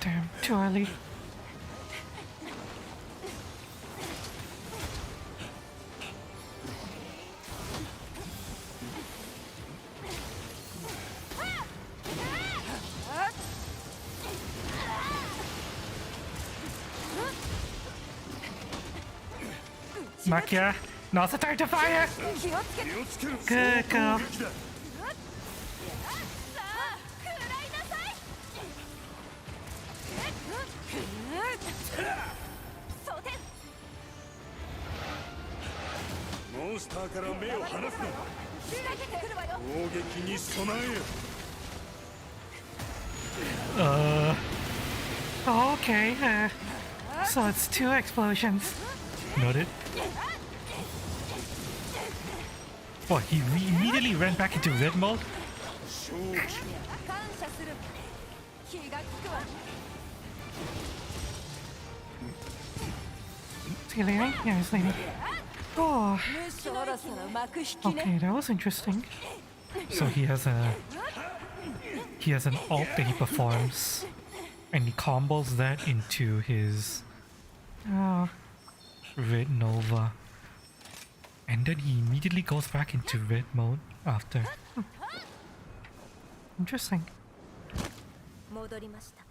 Damn, too early. Makia, now's the time to fire! Good girl.
ンスターから目を離すな。攻撃に備えよ。
Okay, so it's 2 explosions. Noted. What, he immediately ran back into red mode? See you later? Yeah, it's later. Oh. Okay, that was interesting. So he has an ult that he performs, and he combos that into his red nova, and then he immediately goes back into red mode after. Interesting.
戻りました。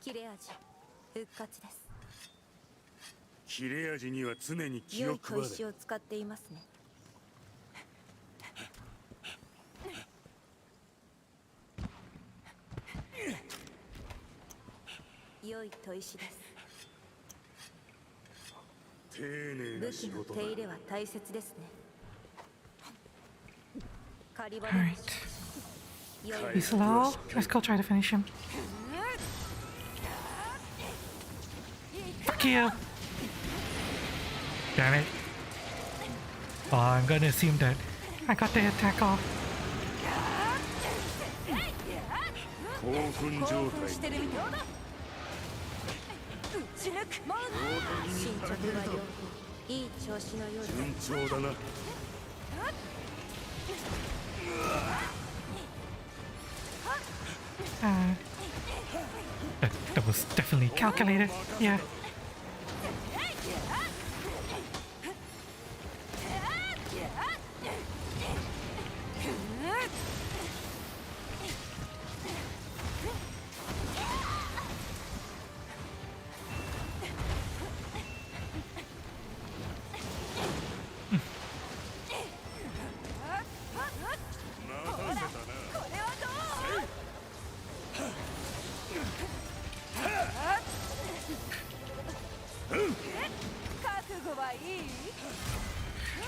切れ味復活です。
切れ味には常に気を配れ。
良い砥石を使っていますね。良い砥石です。
丁寧な仕事だ。
武器の手入れは大切ですね。狩り場
Alright. He's low. Let's go try to finish him. Fuck you! Damn it. Oh, I'm gonna assume that I got the attack off.
興奮状態。
進捗は良好。いい調子のようです。
順調だな。
That was definitely calculated. Yeah.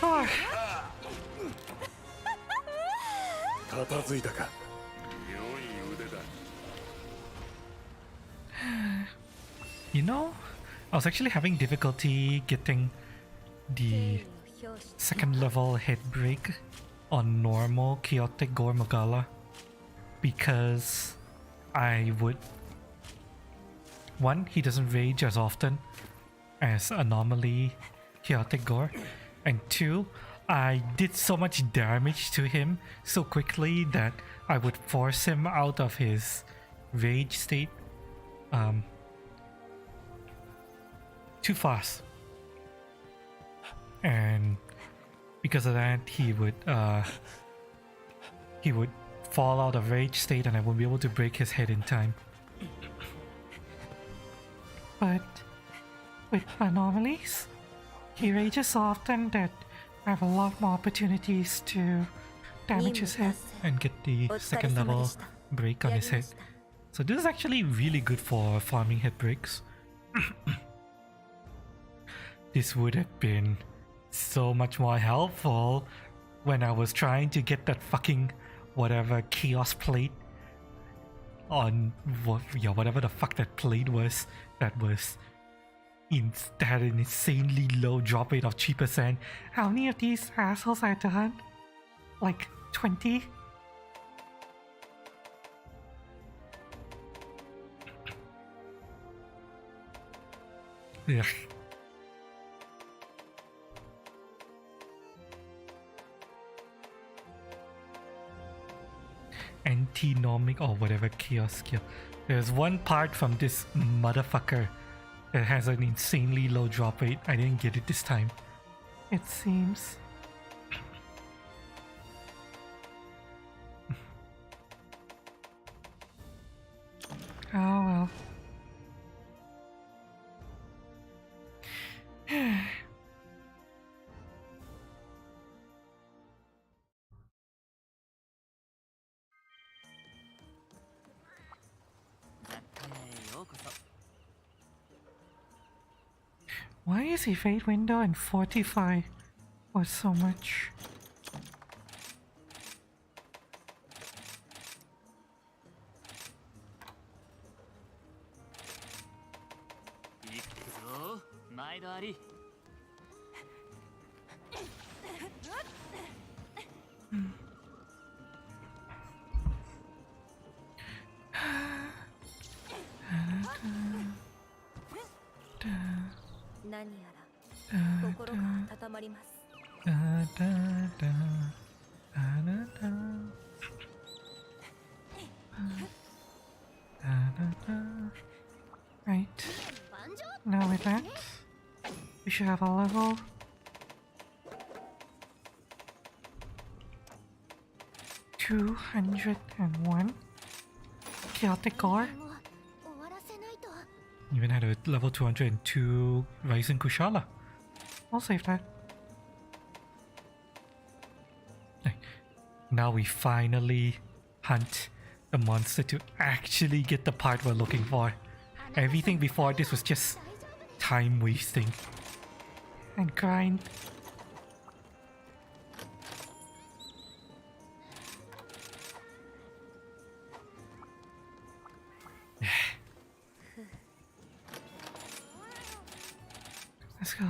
Oh.
片付いたか。良い腕だ。
You know, I was actually having difficulty getting the second level head break on normal chaotic Gore Magala because I would... One, he doesn't rage as often as Anomaly Chaotic Gore, and two, I did so much damage to him so quickly that I would force him out of his rage state too fast, and because of that he would fall out of rage state and I wouldn't be able to break his head in time. But with anomalies, he rages so often that I have a lot more opportunities to damage his head and get the second level break on his head. So this is actually really good for farming head breaks. This would have been so much more helpful when I was trying to get that fucking whatever chaos plate on whatever the fuck that plate was that had an insanely low drop rate of 3%. How many of these assholes I done? Like 20? Ugh. Antinomic or whatever chaos skill. There's one part from this motherfucker that has an insanely low drop rate. I didn't get it this time. It seems. Oh well. Why is evade window and fortify was so much? Right. Now with that, we should have a level 201 chaotic core. Even had a level 202 Rising Kushala. I'll save that. Now we finally hunt the monster to actually get the part we're looking for. Everything before this was just time wasting and grind. Let's go.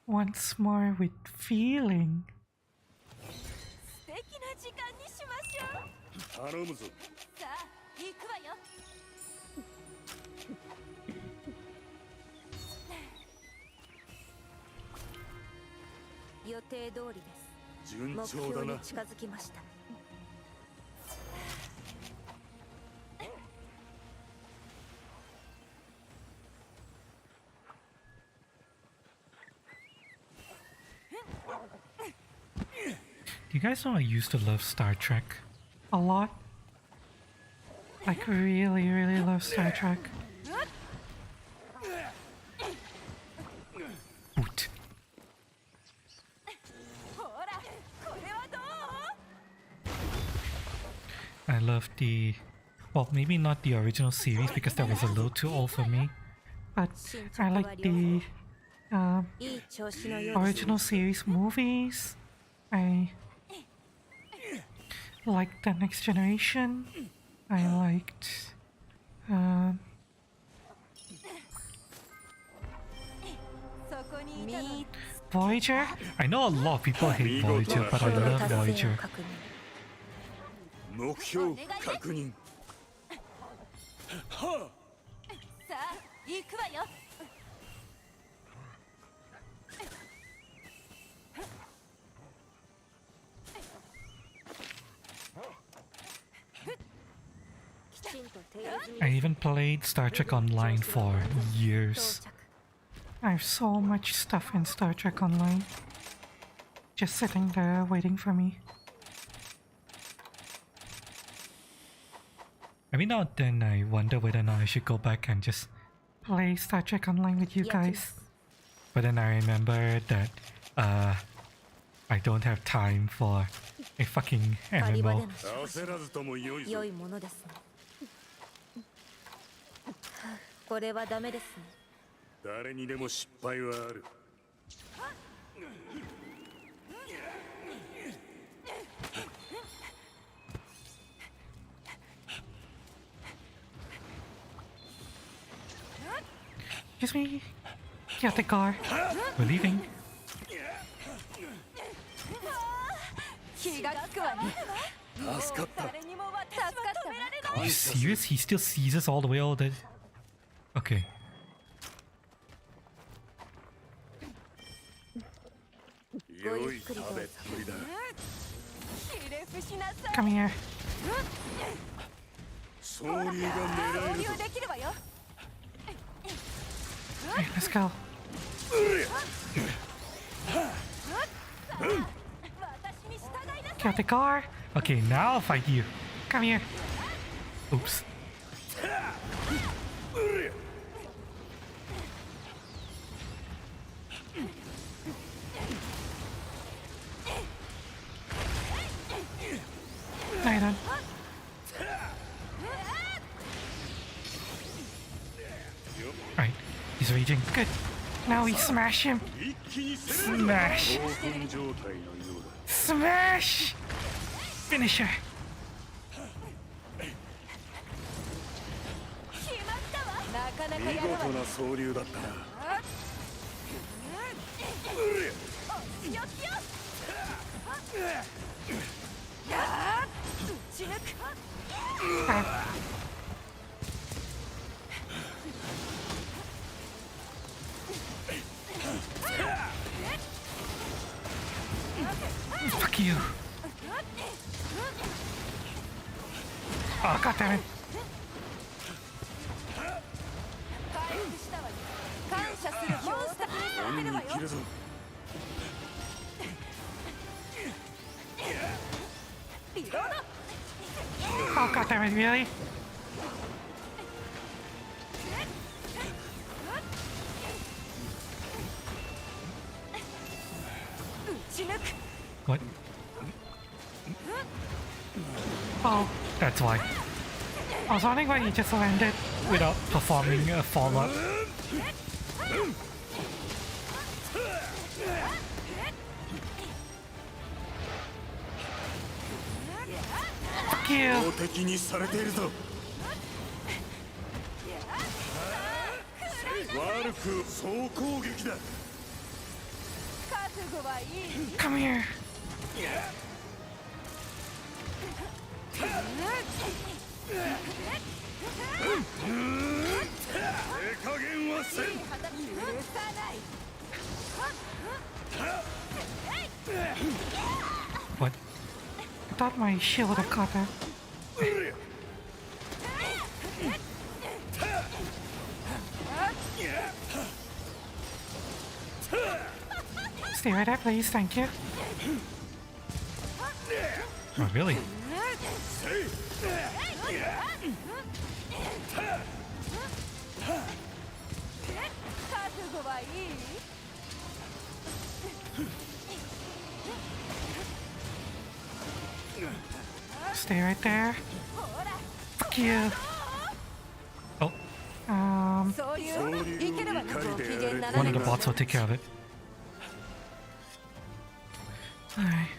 Once more with feeling.
素敵な時間にしましょう。
頼むぞ。
さあ、行くわよ。予定通りです。
順
目
調だな。
標に近づきました。
You guys know I used to love Star Trek a lot. Like really, really love Star Trek. Boot. I love the, well, maybe not the original series because that was a little too old for me, but I like the original series movies. I liked The Next Generation. I liked Voyager. I know a lot of people hate Voyager, but I love Voyager.
目標確認。は
さあ、行くわよ。
I even played Star Trek Online for years. I have so much stuff in Star Trek Online. Just sitting there waiting for me. Every now and then I wonder whether or not I should go back and just play Star Trek Online with you guys. But then I remember that I don't have time for a fucking MMO.
焦らずとも良いぞ。
良いものですね。これはダメですね。
誰にでも失敗はある。
Excuse me. Get the car. We're leaving.
気がつくわね。
助かった。
Are you serious? He still sees us all the way all the... Okay. Come here. Alright, let's go. Got the car. Okay, now I'll fight you. Come here. Oops. raging. Good. Now we smash him. Smash. Smash. Finisher.
見事な総流だったな。
Fuck you. Oh, god damn it. Oh, god damn it, really? What? Oh, that's why. I was wondering why he just landed without performing a follow-up. Fuck you!
標的にされているぞ。悪く総攻撃だ。
Come here!
手加減はせん。
What? I thought my shield would have caught that. Stay right there, please. Thank you. Oh, really? Stay right there. Fuck you. Oh. One of the bots will take care of it. Alright.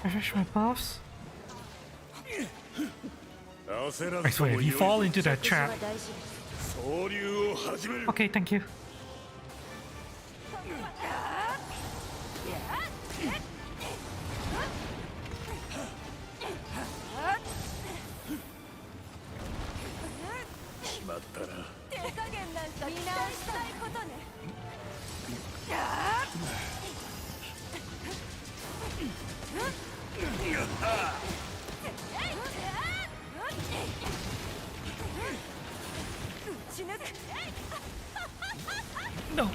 Refresh my buffs. I swear, if you fall into that trap. Okay, thank you. No.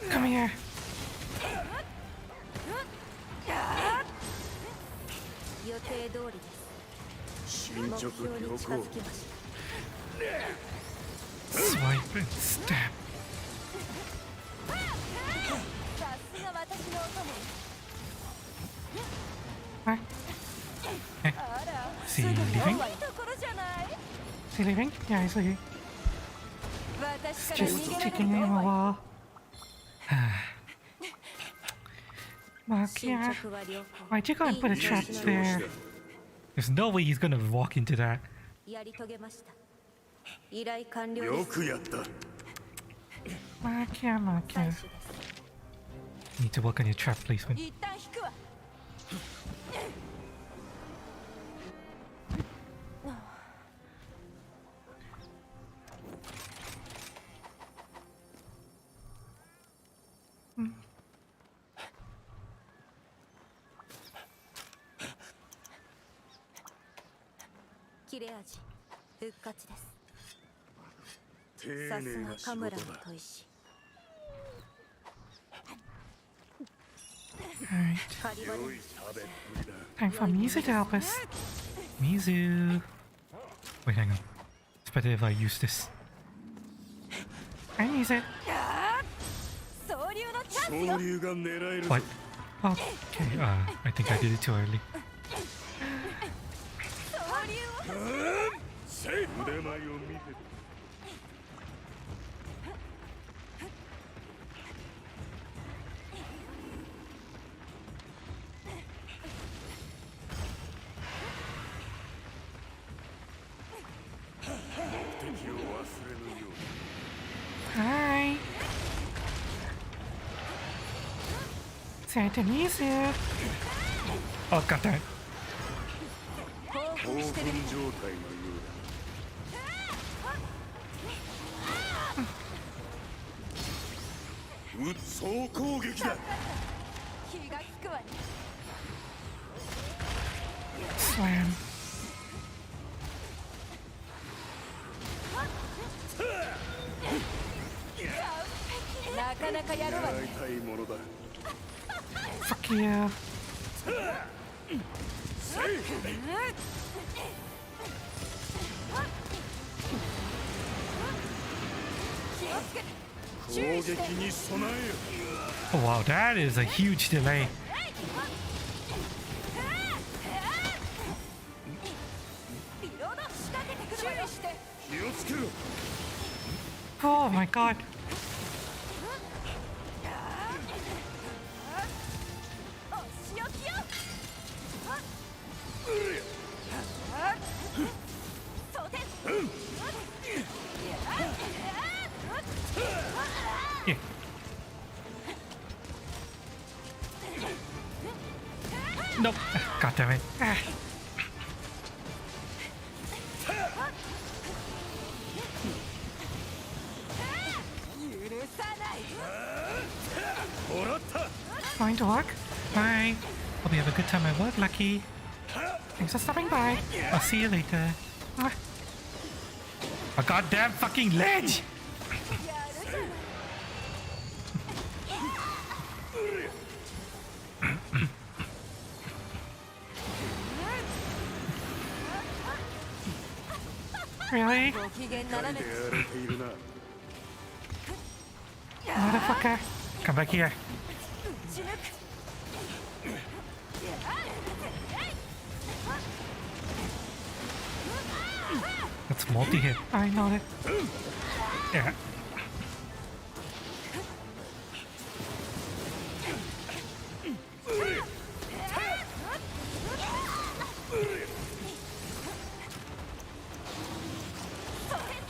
Come here. Swipe and stab. Huh? Eh. Is he leaving? Is he leaving? Yeah, he's leaving. It's just taking him a while. Mark, yeah. Why'd you go and put a trap there? There's no way he's gonna walk into that. Mark, yeah, Mark, yeah. You need to work on your trap placement. Alright. Time for Mizu to help us. Mizu. Wait, hang on. It's better if I use this. I use it. What? Okay, I think I did it too early. Hi. Santonese here. Oh, god damn it. Slam. Fuck yeah. Oh wow, that is a huge delay. Oh my god. Yeah. Nope. God damn it. Ah. Going to work? Bye. Hope you have a good time at work, Lucky. Thanks for stopping by. I'll see you later. A goddamn fucking ledge! Really? Motherfucker. Come back here. That's multi-hit. I know that. Yeah.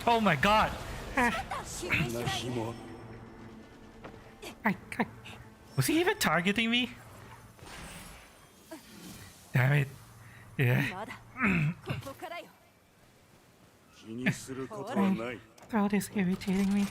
Oh my god! Was he even targeting me? Damn it. Yeah. Throat is irritating me.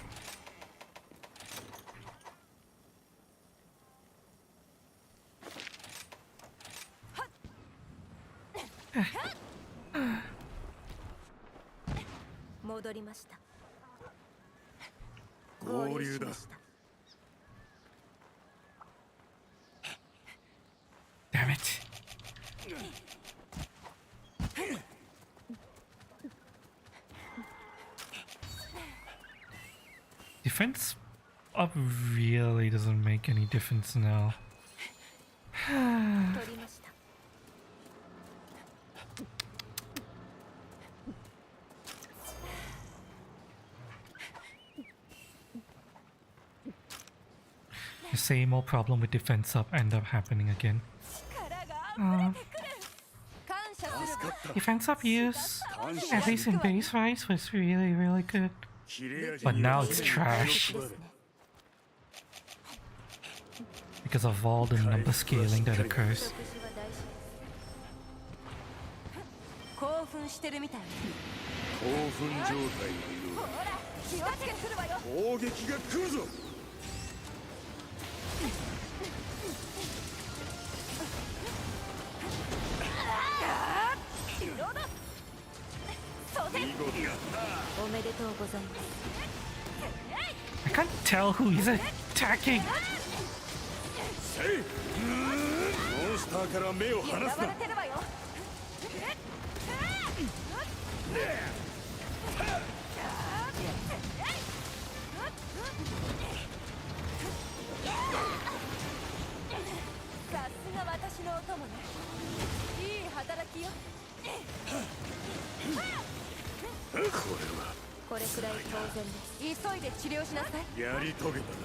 Damn it. Defense up really doesn't make any difference now. The same old problem with defense up end up happening again. Defense up use, at least in base rise, was really good. But now it's trash. Because of all the number scaling that occurs. I can't tell who he's attacking.
これくらい当然です。急いで治療しなさい。
やり遂げたな。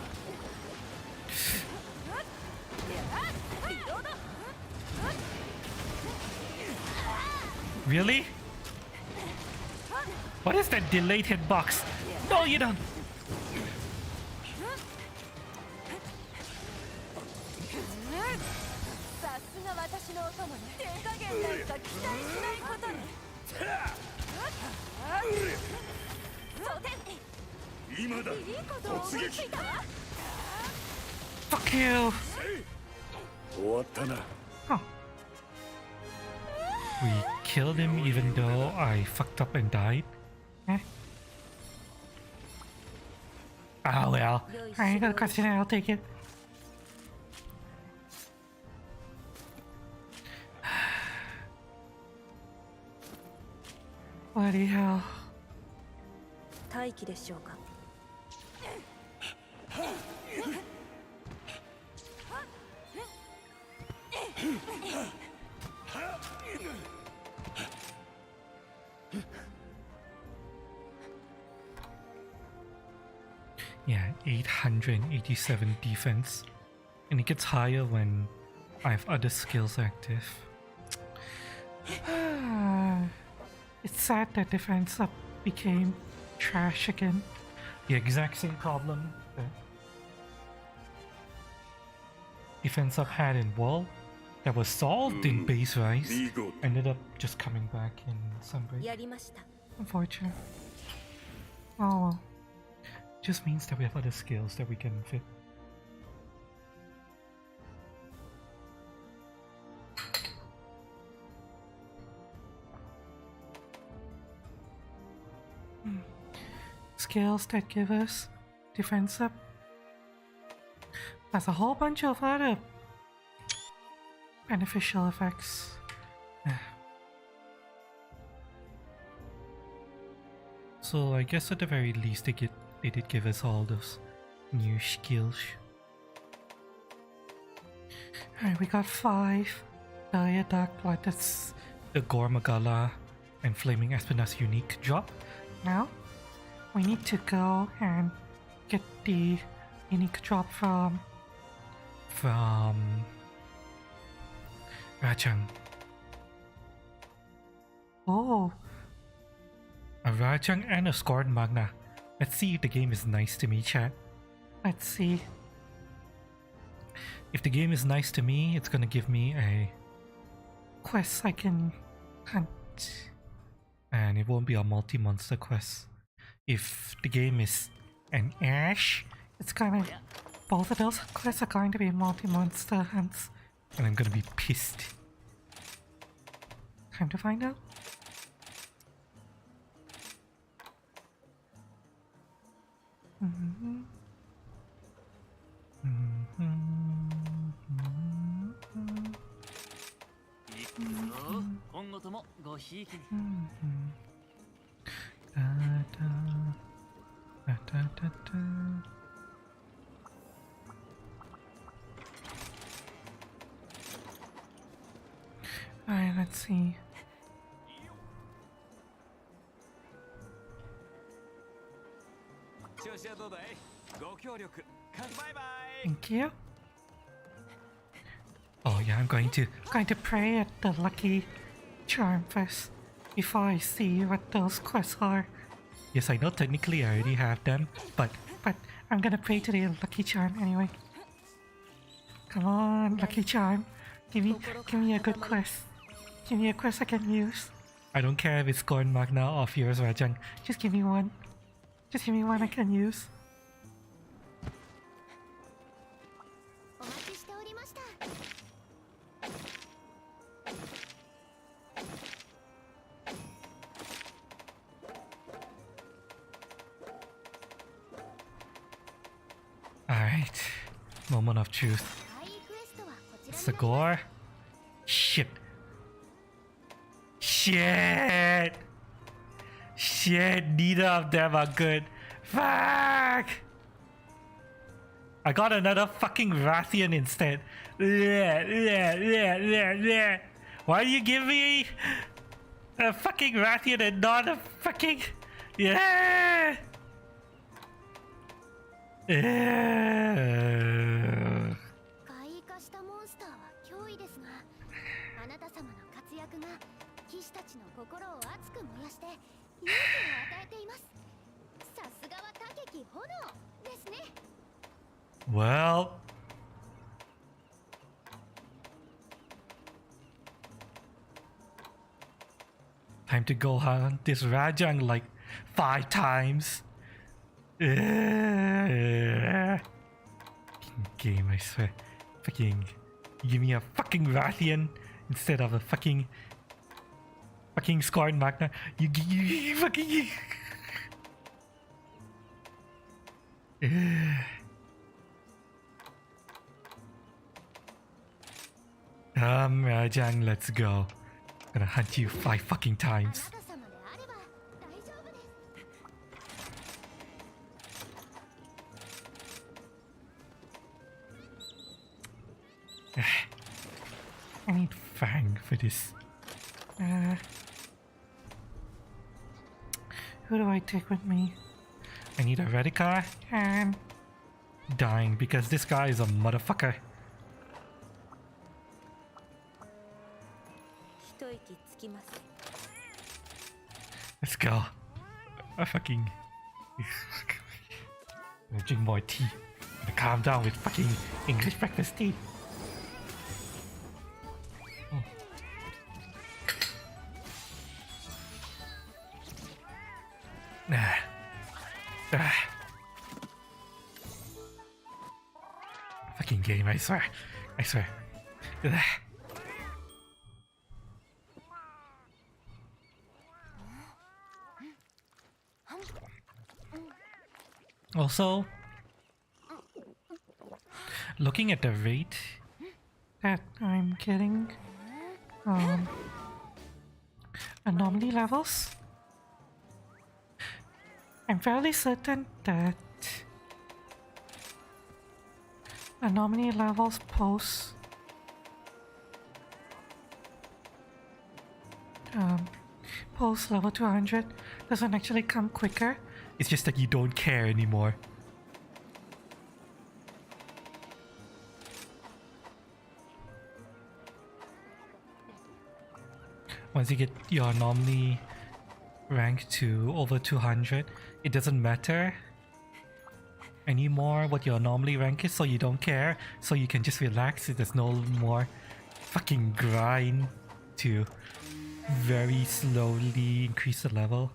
Really? What is that delayed hitbox? No, you don't.
さすが私のお供ね。手加減なんか期待しないことね。
今だ。突撃。
Fuck you.
終わったな。
Huh. We killed him even though I fucked up and died? Eh? Ah well. I ain't gonna question it, I'll take it. Bloody hell.
待機でしょうか。
Yeah, 887 defense. And it gets higher when I have other skills active. It's sad that defense up became trash again. The exact same problem that defense up had in Wall that was solved in base rise ended up just coming back in Sunbreak. Unfortunate. Oh well. Just means that we have other skills that we can fit. Skills that give us defense up. Plus a whole bunch of other beneficial effects. So I guess at the very least they did give us all those new skills. Alright, we got 5. Dire Dark Blood, that's the Gormagala and Flaming Espinas unique drop. Now, we need to go and get the unique drop from Rajang. Oh, a Rajang and a Scorn Magna. Let's see if the game is nice to me, chat. Let's see. If the game is nice to me, it's gonna give me a quest I can hunt. And it won't be a multi-monster quest. If the game is an Ash, it's gonna... both of those quests are going to be multi-monster hunts. And I'm gonna be pissed. Time to find out. Alright, let's see. Thank you. Oh yeah, I'm going to pray at the lucky charm first before I see what those quests are. Yes, I know technically I already have them, but I'm gonna pray to the lucky charm anyway. Come on, lucky charm. Give me a good quest. Give me a quest I can use. I don't care if it's Scorn Magna or Fierce Rajang. Just give me one. Just give me one I can use. Alright. Moment of truth. It's the gore. Shit. Shit! Shit, neither of them are good. Fuck! I got another fucking Rathian instead. Why you give me a fucking Rathian and not a fucking... Yeah! Yeah!
怪異化したモンスターは脅威ですが、あなた様の活躍が騎士たちの心を熱く燃やして勇気を与えています。さすがは高き炎ですね。
Well... Time to go hunt this Rajang like 5 times. Fucking game, I swear. Fucking give me a fucking Rathian instead of a fucking Scorn Magna. You fucking Rajang, let's go. Gonna hunt you 5 fucking times. I need Fang for this. Who do I take with me? I need a Redicar and dying because this guy is a motherfucker. Let's go. I fucking... I'm gonna drink more tea. I'm gonna calm down with fucking English breakfast tea. Oh. Fucking game, I swear. I swear. Also, looking at the rate that I'm getting anomaly levels, I'm fairly certain that anomaly levels post level 200 doesn't actually come quicker. It's just that you don't care anymore. Once you get your anomaly rank to over 200, it doesn't matter anymore what your anomaly rank is, so you don't care, so you can just relax. There's no more fucking grind to very slowly increase the level.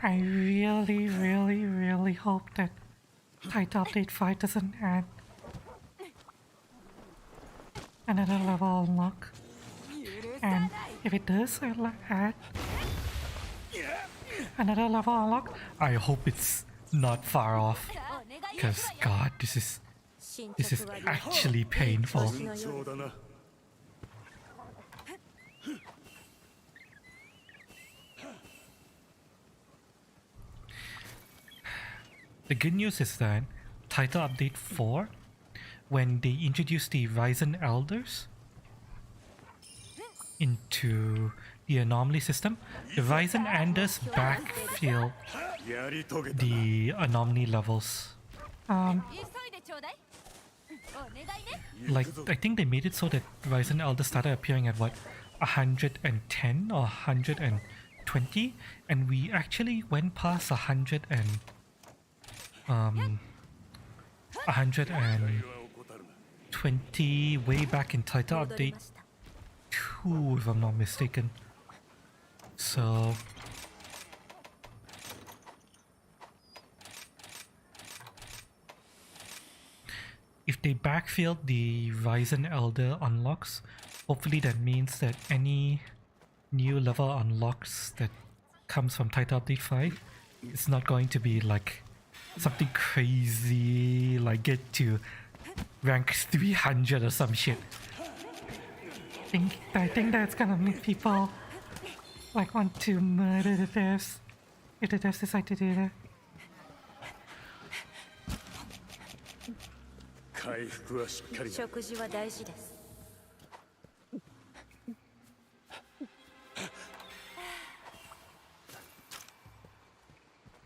I really hope that Title Update 5 doesn't add another level unlock. And if it does add another level unlock, I hope it's not far off. Cause god, this is actually painful. The good news is that Title Update 4, when they introduced the Ryzen Elders into the anomaly system, the Ryzen Elders backfill the anomaly levels. Like, I think they made it so that Ryzen Elders started appearing at what, 110 or 120, and we actually went past 120 way back in Title Update 2, if I'm not mistaken. So if they backfill the Ryzen Elder unlocks, hopefully that means that any new level unlocks that comes from Title Update 5, it's not going to be like something crazy, like get to rank 300 or some shit. I think that's gonna make people like want to murder the devs if the devs decide to do that.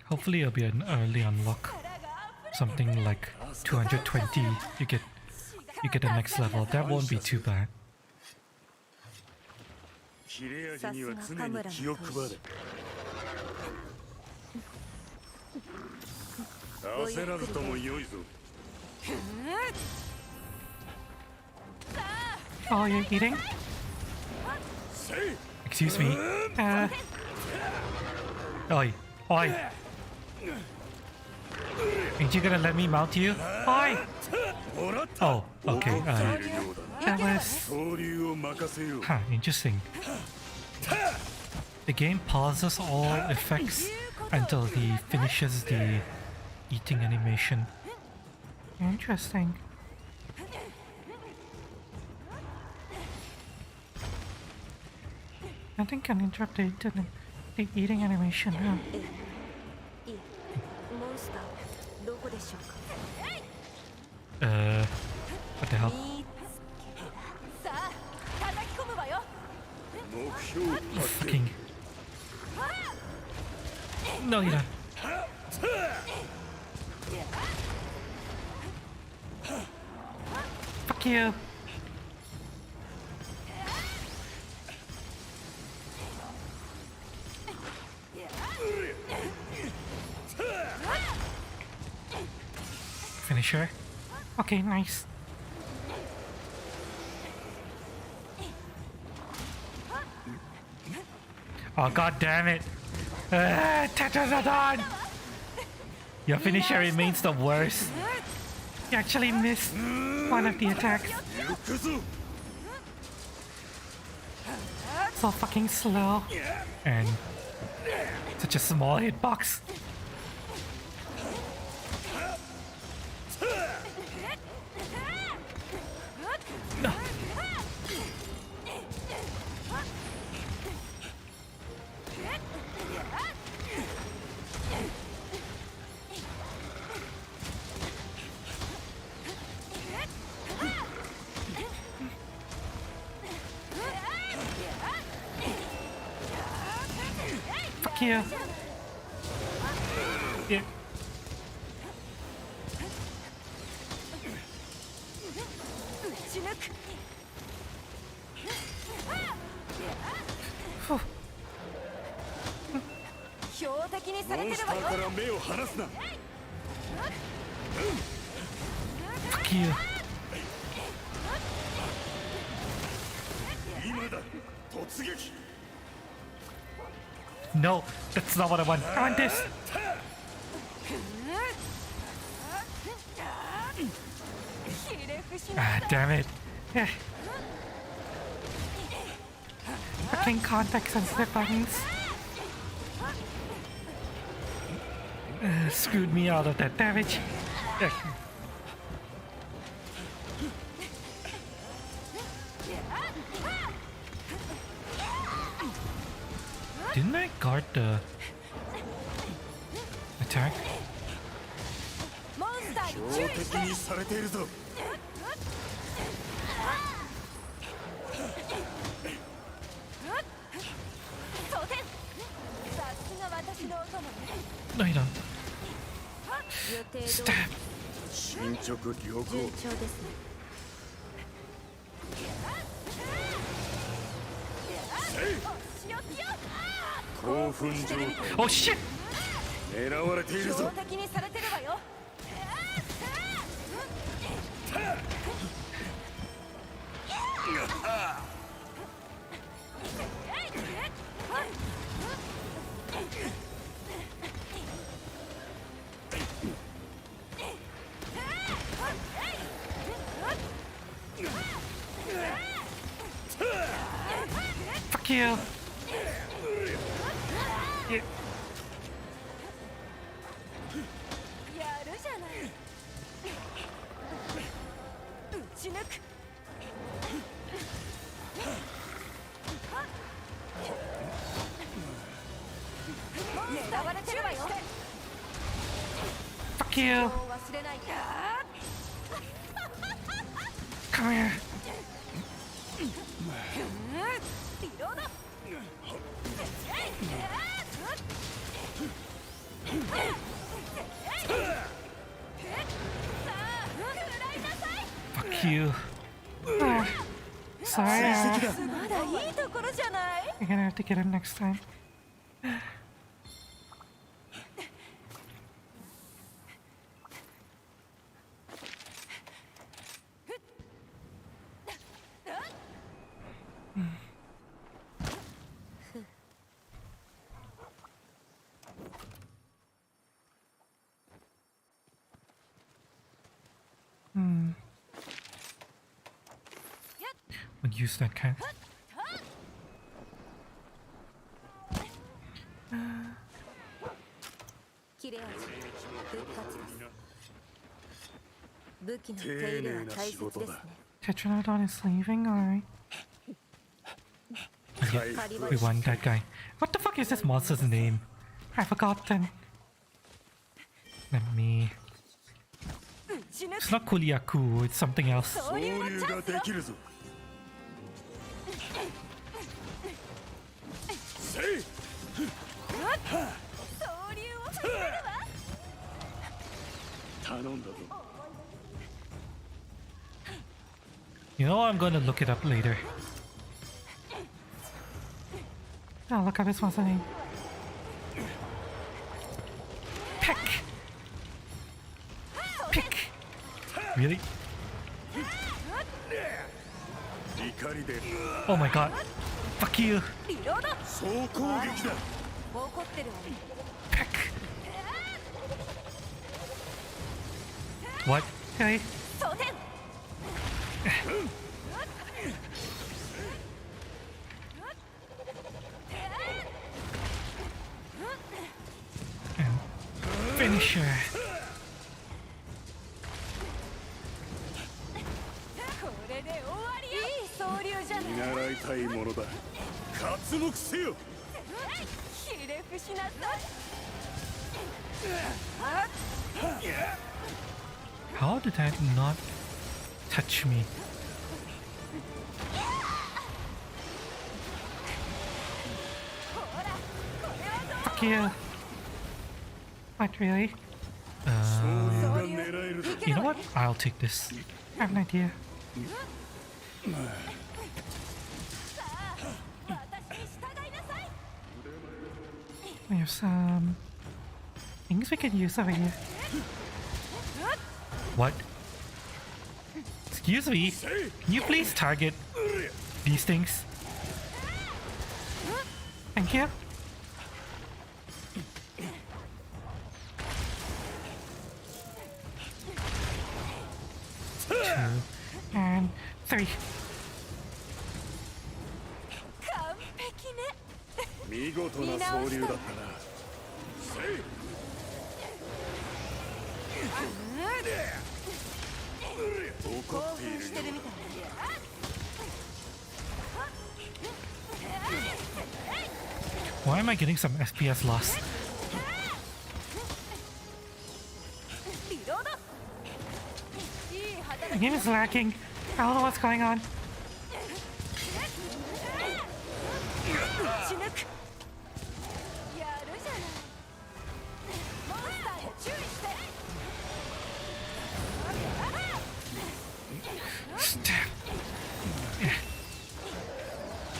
Hopefully it'll be an early unlock, something like 220. You get the next level. That won't be too bad. Oh, you're eating? Excuse me. Oi, oi. Ain't you gonna let me mount you? Oi! Oh, okay. That was... Huh, interesting. The game pauses all effects until he finishes the eating animation. Interesting. Nothing can interrupt the eating animation, huh? What the hell? Fucking... No, you're not. Fuck you. Finisher. Okay, nice. Oh, god damn it. Tetradon! Your finisher remains the worst. You actually missed one of the attacks. So fucking slow. And such a small hitbox. No. Fuck you. Yeah. Phew. Fuck you. No, that's not what I want. I want this. Ah, damn it. Yeah. Fucking context sensitive buttons. Screwed me out of that damage. Didn't I guard the attack? No, you don't. Stab. Oh shit! Fuck you. Yeah.
やるじゃない。打ち抜く。狙われてるわよ。
Fuck you.
忘れない。
Come here.
リロード。
Fuck you. Oh, sorry.
まだいいところじゃない。
You're gonna have to get him next time. Would use that kind.
切れ味復活です。武器の手入れは大切ですね。
Tetranodon is leaving, alright. Okay, we won that guy. What the fuck is this monster's name? I forgotten. Let me... It's not Kuliaku, it's something else. You know, I'm gonna look it up later. Oh, look at this one's name. Peck! Pick! Really? Oh my god. Fuck you! Peck! What? Hey? And finisher. How did that not touch me? Fuck you. What, really? You know what? I'll take this. I have an idea. We have some things we can use over here. What? Excuse me? Can you please target these things? Thank you. 2 and 3.
見事な総流だったな。怒っているよ。
Why am I getting some FPS loss? The game is lacking. I don't know what's going on.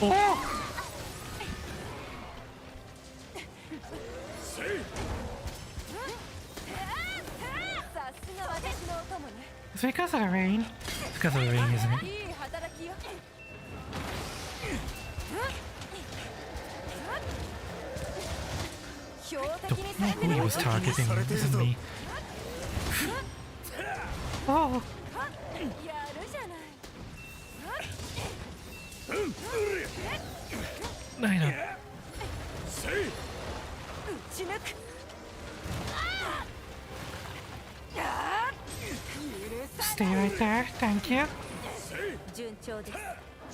Oh! It's because of the rain. It's because of the rain, isn't it? Don't know who he was targeting, isn't me. Oh! ないな。Stay right there. Thank you.
順調です。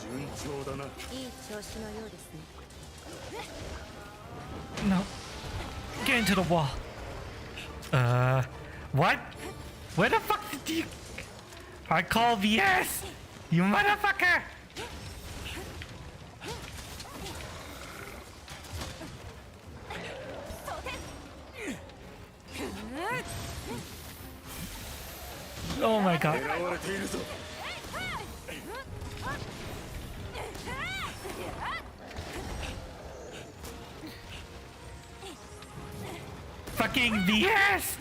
順調だな。
いい調子のようですね。
No. Get into the wall. What? Where the fuck did you... I call BS! You motherfucker! Oh my god. Fucking BS!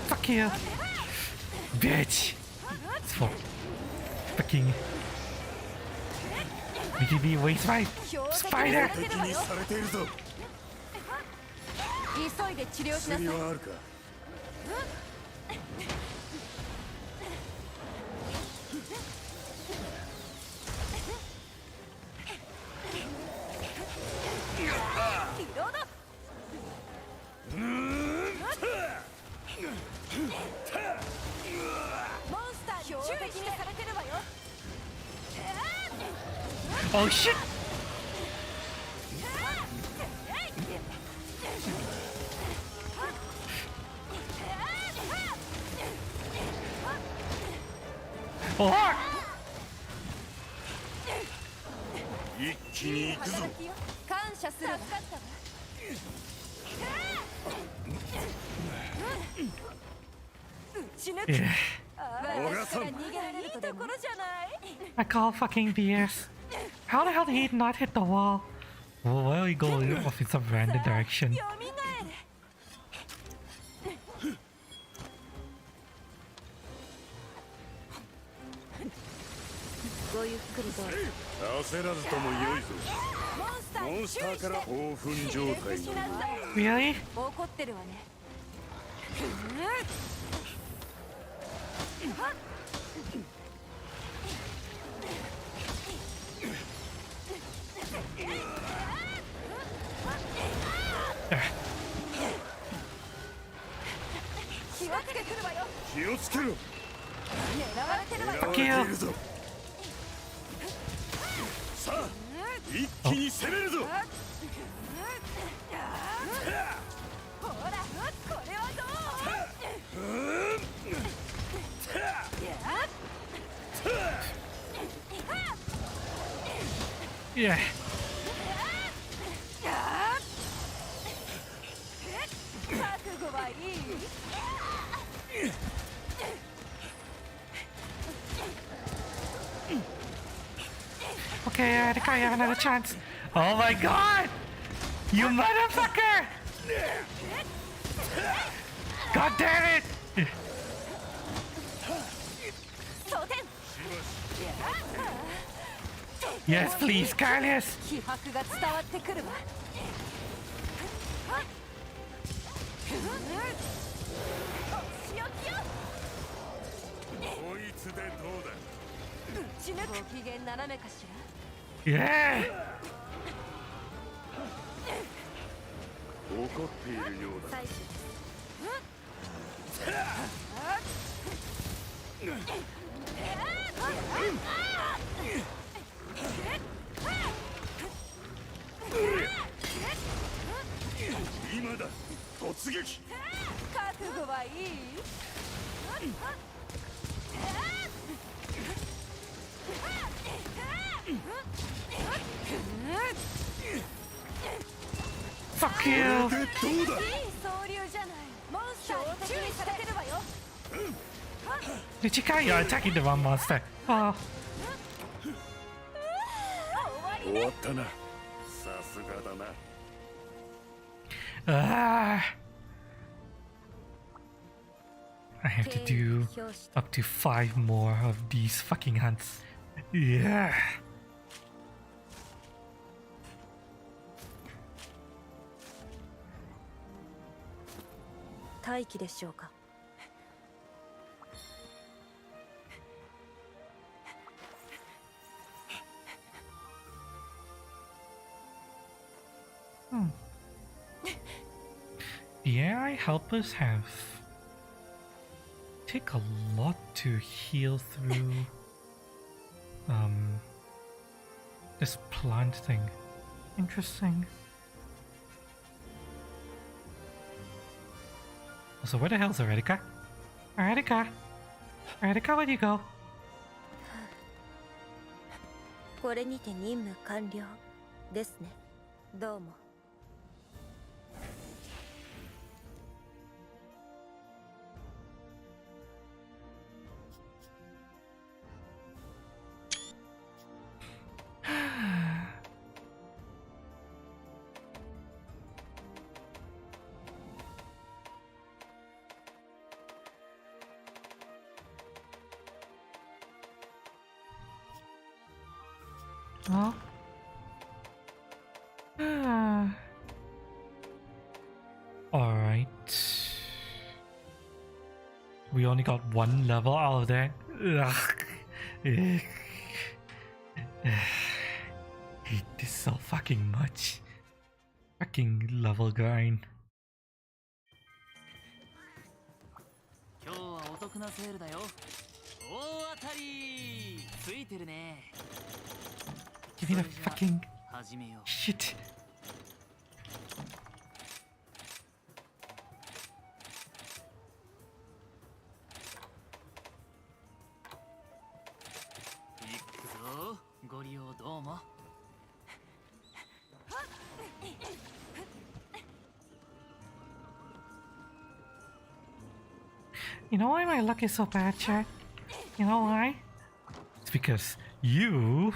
Fuck you, bitch! It's for fucking BTB waste my spider!
急いで治療しなさい。
Oh shit! Oh!
一気に行くぞ。
感謝する。
Yeah.
私から逃げられるところじゃない。
I call fucking BS. How the hell did he not hit the wall? Well, why are we going off in some random direction?
ごゆっくりどうぞ。
焦らずとも良いぞ。モンスターから興奮状態に。
Really?
怒ってるわね。
気をつけろ。
Fuck you.
さあ、一気に攻めるぞ。
ほら、これはどう？
Yeah. Okay, I think I have another chance. Oh my god! You motherfucker! God damn it! Yes, please, Carlos!
気迫が伝わってくるわ。
こいつでどうだ。
ご機嫌斜めかしら。
Yeah!
怒っているようだ。
採取です。
今だ、突撃。
覚悟はいい？
Fuck you!
じゃない。モンスターに注意されてるわよ。
Did you count? You're attacking the wrong monster. Oh.
終わったな。さすがだな。
Ah. I have to do up to 5 more of these fucking hunts. Yeah. The AI helpers have take a lot to heal through this plant thing. Interesting. So where the hell's Eretica? Eretica? Eretica, where'd you go?
これにて任務完了ですね。どうも。
Well, alright. We only got 1 level out of that. Ugh. Hate this so fucking much. Fucking level grind.
今日はお得なセールだよ。大当たりついてるね。
Give me the fucking shit. You know why my luck is so bad, chat? You know why? It's because you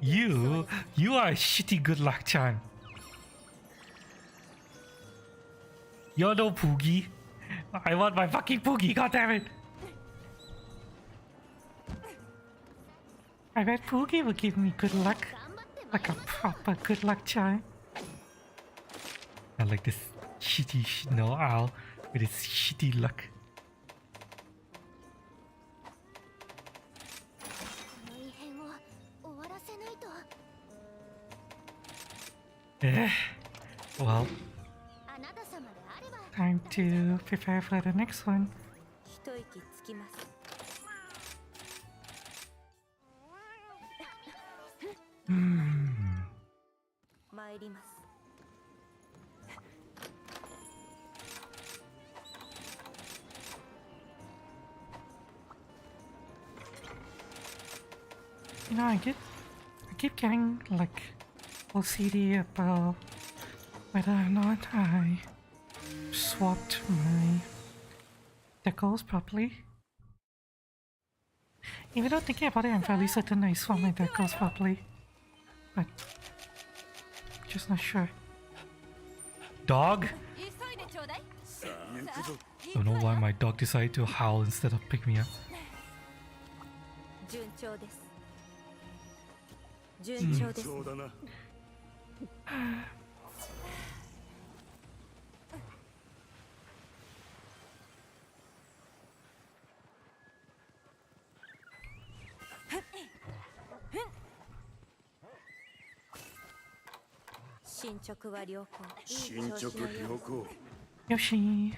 are a shitty good luck charm. You're no Poogie. I want my fucking Poogie, goddammit. I bet Poogie will give me good luck. Like a proper good luck charm. I like this shitty snow owl with its shitty luck. Well, time to prepare for the next one. You know, I keep getting like OCD about whether or not I swapped my decals properly. Even though thinking about it, I'm fairly certain I swapped my decals properly, but just not sure. Dog? Don't know why my dog decided to howl instead of pick me up. Yoshi.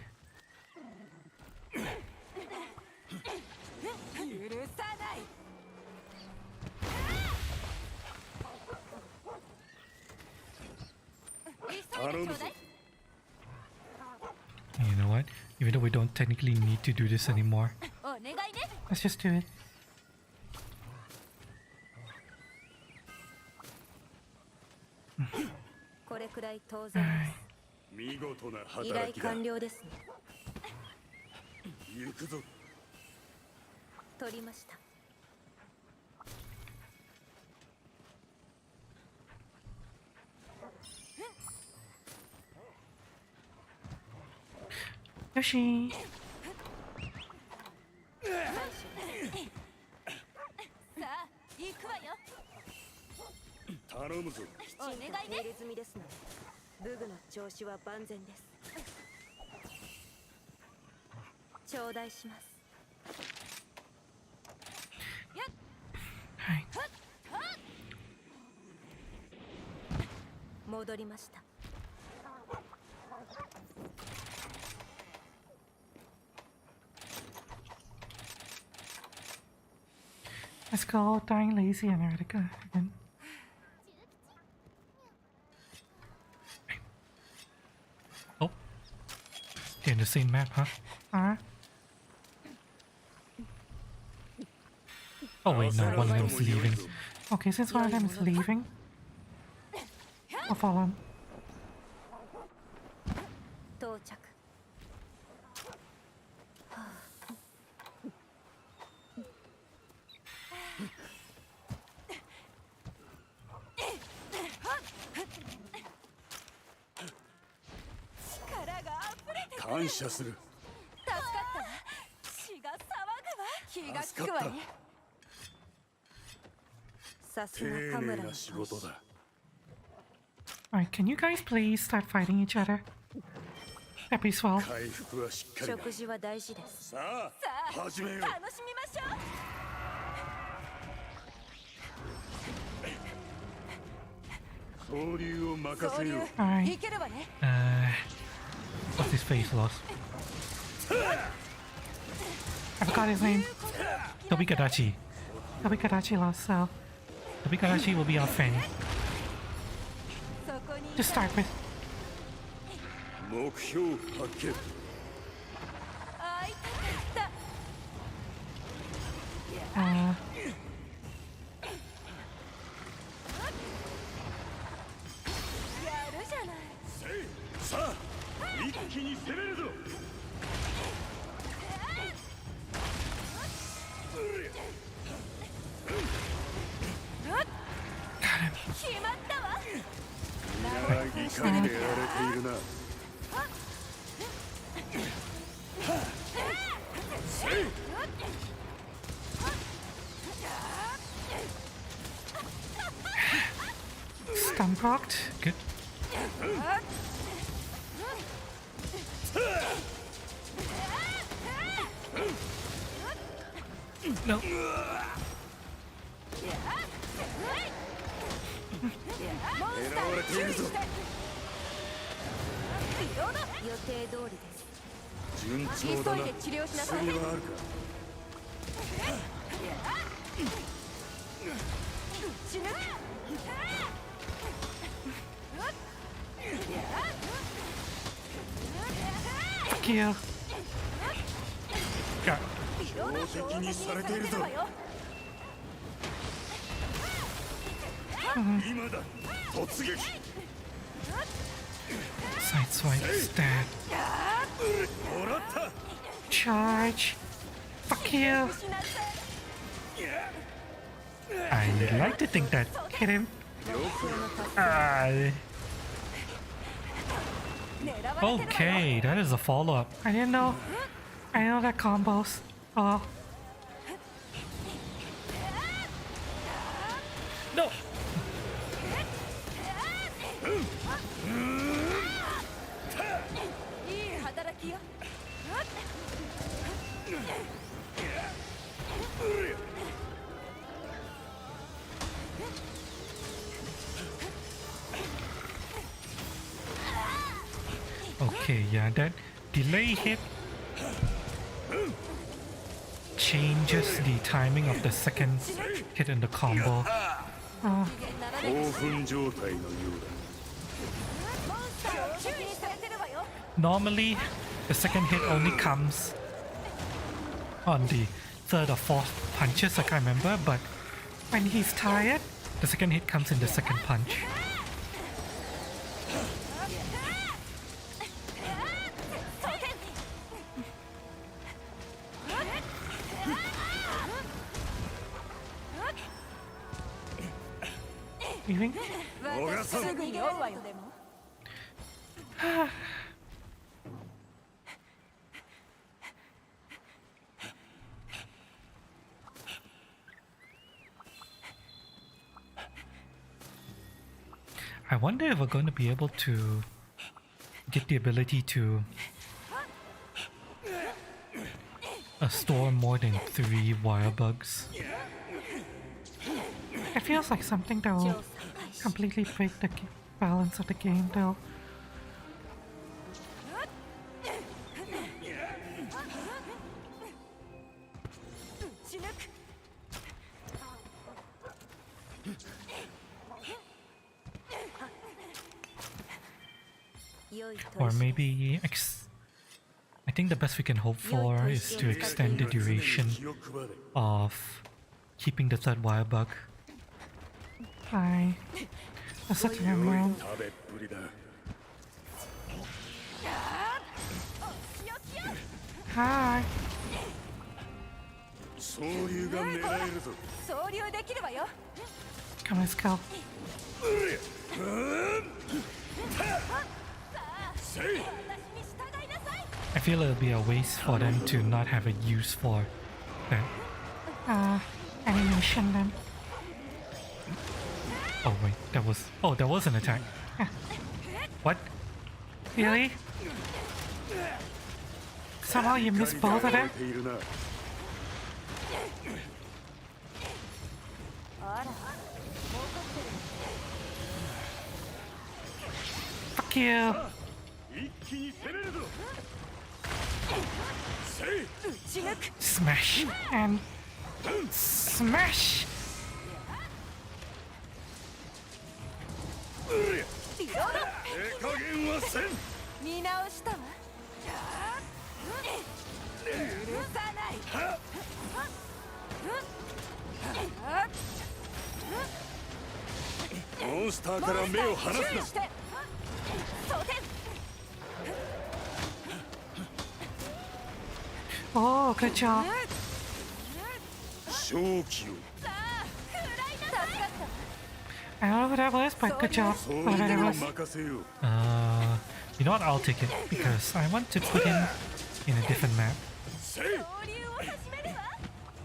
You know what? Even though we don't technically need to do this anymore, let's just do it. Yoshi.
ぞ。
お願いね。
手入れ済みですので、武具の調子は万全です。頂戴します。
はい。
戻りました。
Let's go dying lazy and Erika again. Oh. They're in the same map, huh? Oh wait, no, one of them is leaving. Okay, since one of them is leaving, I'll follow him.
到着。
感謝する。
助かったわ。血が騒ぐわ。気がつくわね。
さす
丁
がカムラの
寧な仕事だ。
Alright, can you guys please start fighting each other? That'd be swell.
回復はしっかりだ。
食事は大事です。
さあ、始めよう。
楽しみましょう。
総流を任せよう。
Alright.
いければね。
What's his face lost? I forgot his name. Tobikadachi. Tobikadachi lost, so Tobikadachi will be our friend. Just start with.
目標発見。
会いたかった。
Uh,
やるじゃない。
さあ、一気に攻めるぞ。
決まったわ。
いかにで荒れているな。
stun procced. Good. No.
狙われているぞ。
予定通りです。
順調だな。
急いで治療しなさい。
薬はあるか。
死ぬ。
Fuck you. God.
標的にされているぞ。今だ。突撃。
Sideswipe, stab.
もらった。
Charge. Fuck you. I like to think that hit him. Okay, that is a follow-up. I didn't know. I know that combos. Oh. No. Okay, yeah, that delay hit changes the timing of the second hit in the combo.
興奮状態のようだ。
Normally, the second hit only comes on the third or fourth punches, I can't remember, but when he's tired, the second hit comes in the second punch. Leaving?
すぐに酔うわよでも。
I wonder if we're going to be able to get the ability to store more than 3 wire bugs. It feels like something that will completely break the balance of the game though. Or maybe I think the best we can hope for is to extend the duration of keeping the 3rd wire bug. Hi. That's such a man. Hi. Come on, let's go. I feel it'll be a waste for them to not have a use for that animation then. Oh wait, that was an attack. What? Really? Somehow you missed both of them? Fuck you! Smash and smash! Oh, good job. I don't know who that was, but good job. Whatever that was. You know what? I'll take it because I want to put him in a different map.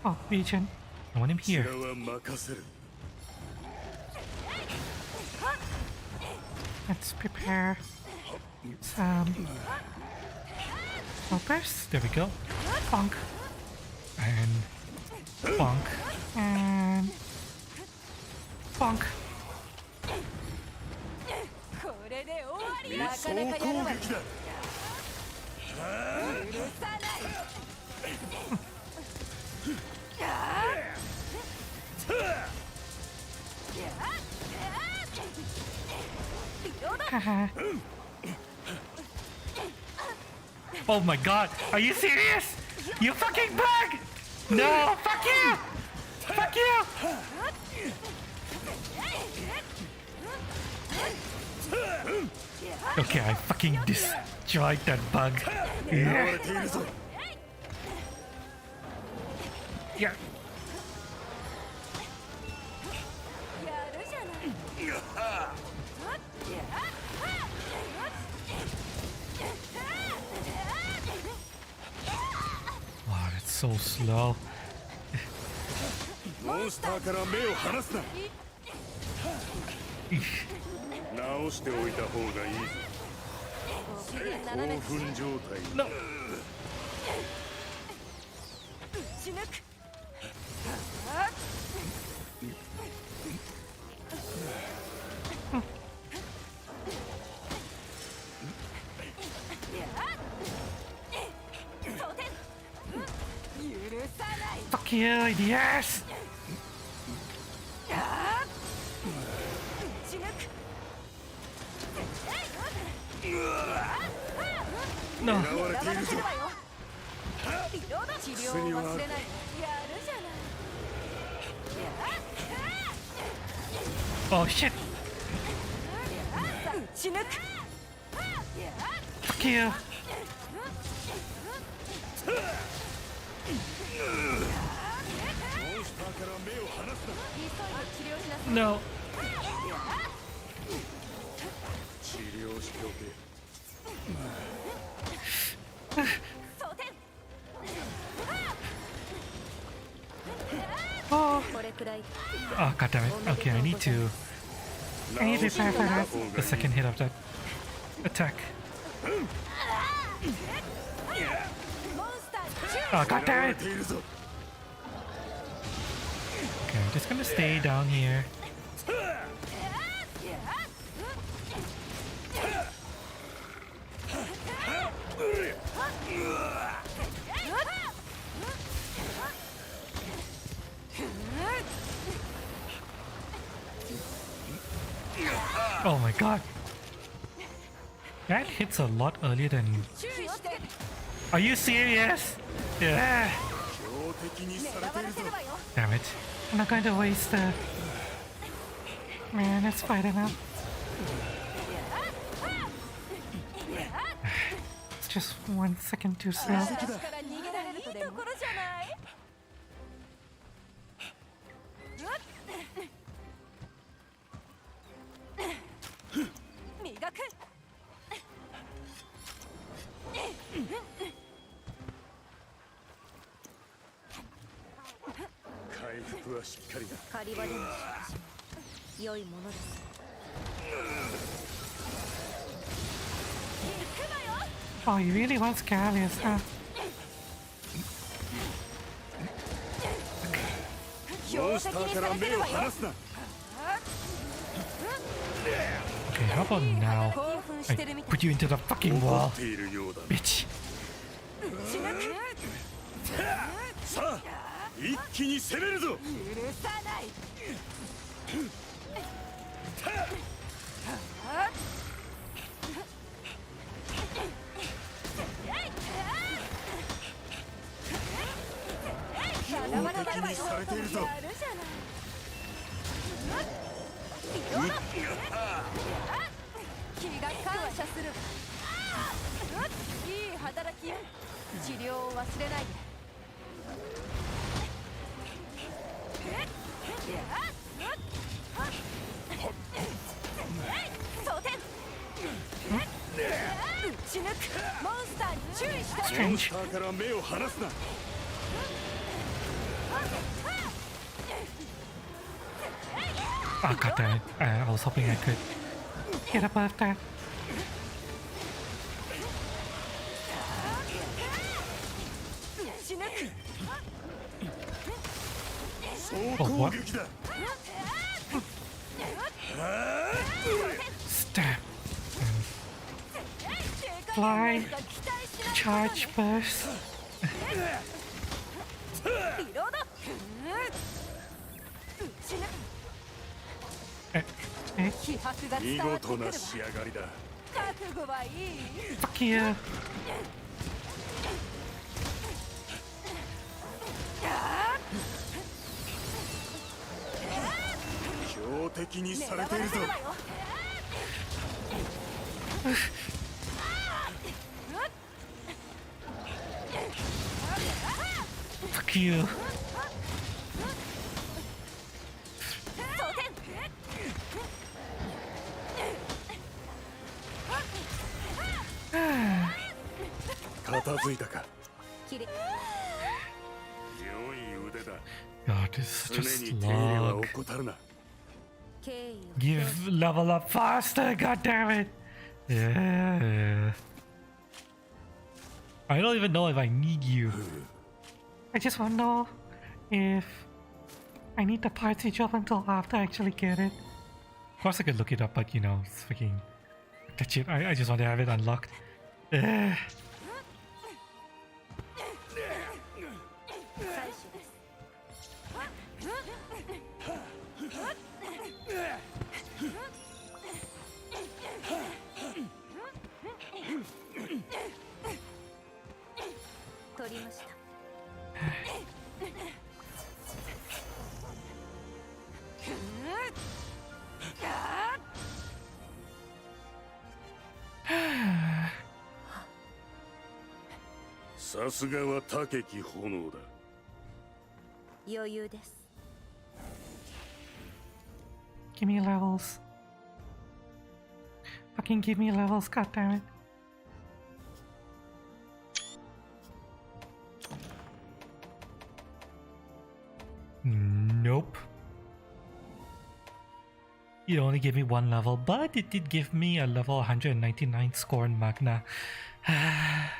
Oh, region. I want him here. Let's prepare some helpers. There we go. Bonk. And bonk. And bonk. Oh my god, are you serious? You fucking bug! No, fuck you! Fuck you! Okay, I fucking destroyed that bug. Yeah. Yeah. Wow, that's so slow. No. Fuck you, yes! No. Oh shit! Fuck you! No. Oh. Oh god damn it. Okay, I need to I need to prepare for that. The second hit of that attack. Oh, god damn it! Okay, I'm just gonna stay down here. Oh my god. That hits a lot earlier than... Are you serious? Yeah. Damn it. I'm not going to waste the... Man, let's fight him out. It's just 1 second too slow. Oh, he really wants Gallius, huh? Okay, how about now? I put you into the fucking wall, bitch. Strange. Oh god damn it. I was hoping I could get above that. Oh, what? Stab. Fly. Charge burst. Fuck you. Fuck you. God, this is such a slog. Give level up faster, god damn it! Yeah. I don't even know if I need you. I just want to know if I need the party job until after I actually get it. Of course I could look it up, but you know, it's freaking... That shit, I just want to have it unlocked. Give me levels. Fucking give me levels, goddammit. Nope. It only gave me 1 level, but it did give me a level 199 score in Magna. I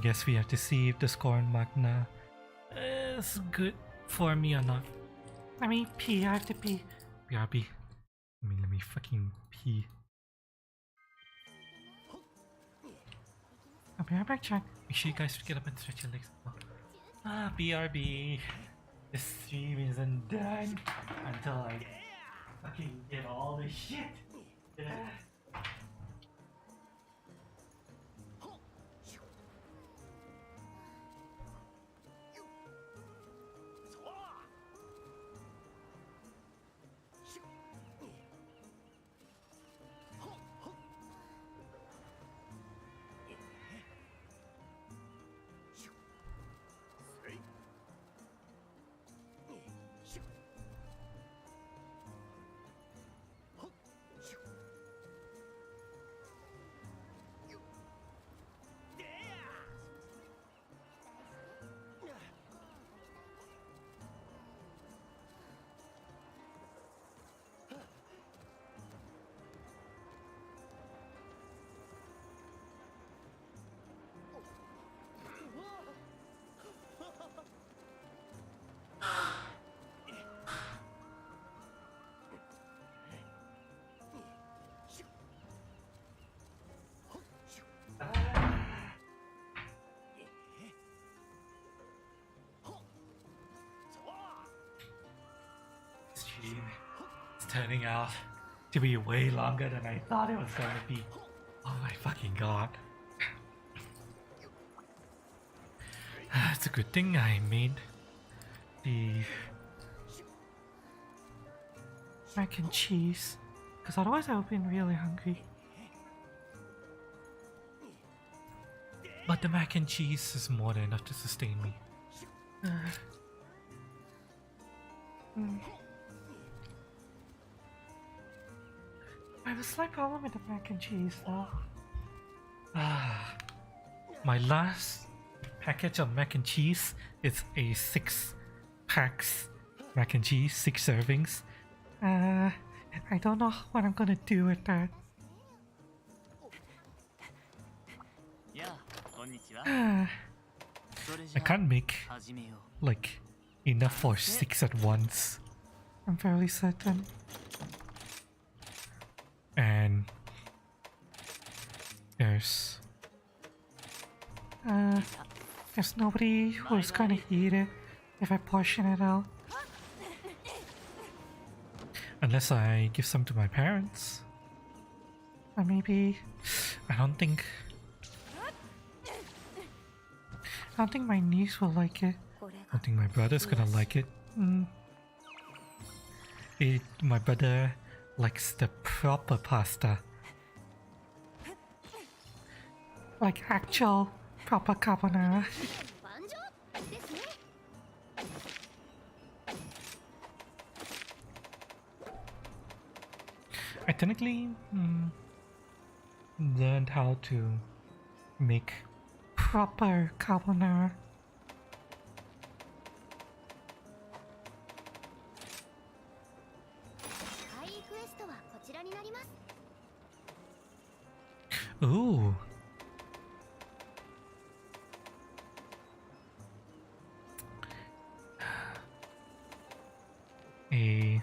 guess we have to see if the score in Magna is good for me or not. Let me pee, I have to pee. BRB. Let me fucking pee. I'll be right back, chat. Make sure you guys get up and stretch your legs. BRB. This stream isn't done until I fucking get all the shit. It's turning out to be way longer than I thought it was going to be. Oh my fucking god. It's a good thing I made the mac and cheese, because otherwise I would have been really hungry. But the mac and cheese is more than enough to sustain me. I have a slight problem with the mac and cheese though. My last package of mac and cheese is a 6 packs mac and cheese, 6 servings. I don't know what I'm gonna do with that. I can't make like enough for 6 at once, I'm fairly certain. And there's nobody who's gonna eat it if I portion it out. Unless I give some to my parents. Or maybe I don't think my niece will like it. I don't think my brother's gonna like it. My brother likes the proper pasta. Like actual proper carbonara. I technically learned how to make proper carbonara. Ooh. A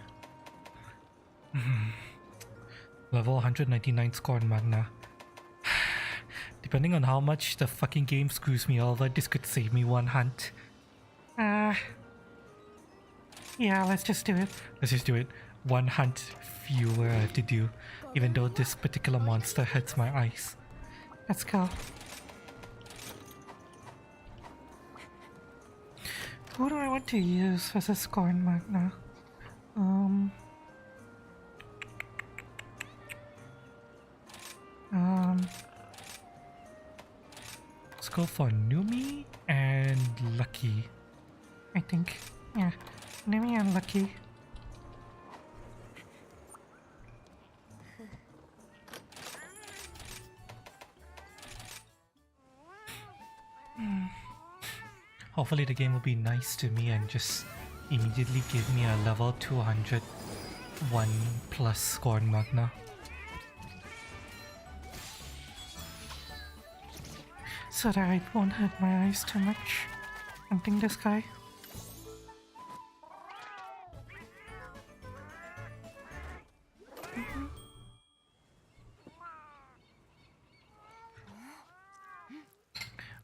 level 199 score in Magna. Depending on how much the fucking game screws me over, this could save me 1 hunt. Yeah, let's just do it. Let's just do it. 1 hunt fewer I have to do, even though this particular monster hurts my eyes. Let's go. Who do I want to use as a score in Magna? Let's go for Numi and Lucky. I think. Yeah, Numi and Lucky. Hopefully the game will be nice to me and just immediately give me a level 200 1 plus Scorn Magna. So that it won't hurt my eyes too much. Hunting this guy.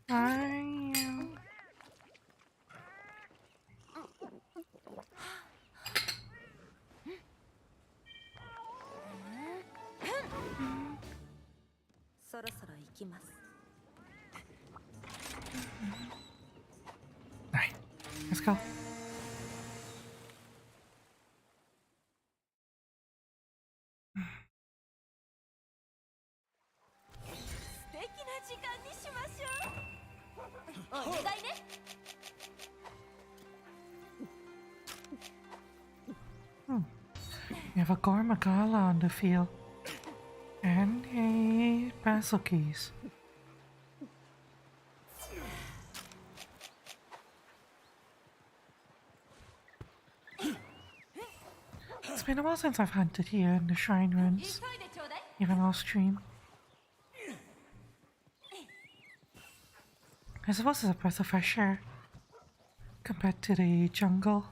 I am... Alright, let's go. We have a Gormagala on the field. And a Basil Keys. It's been a while since I've hunted here in the Shrine Ruins, even off stream. I suppose it's a breath of fresh air compared to the jungle.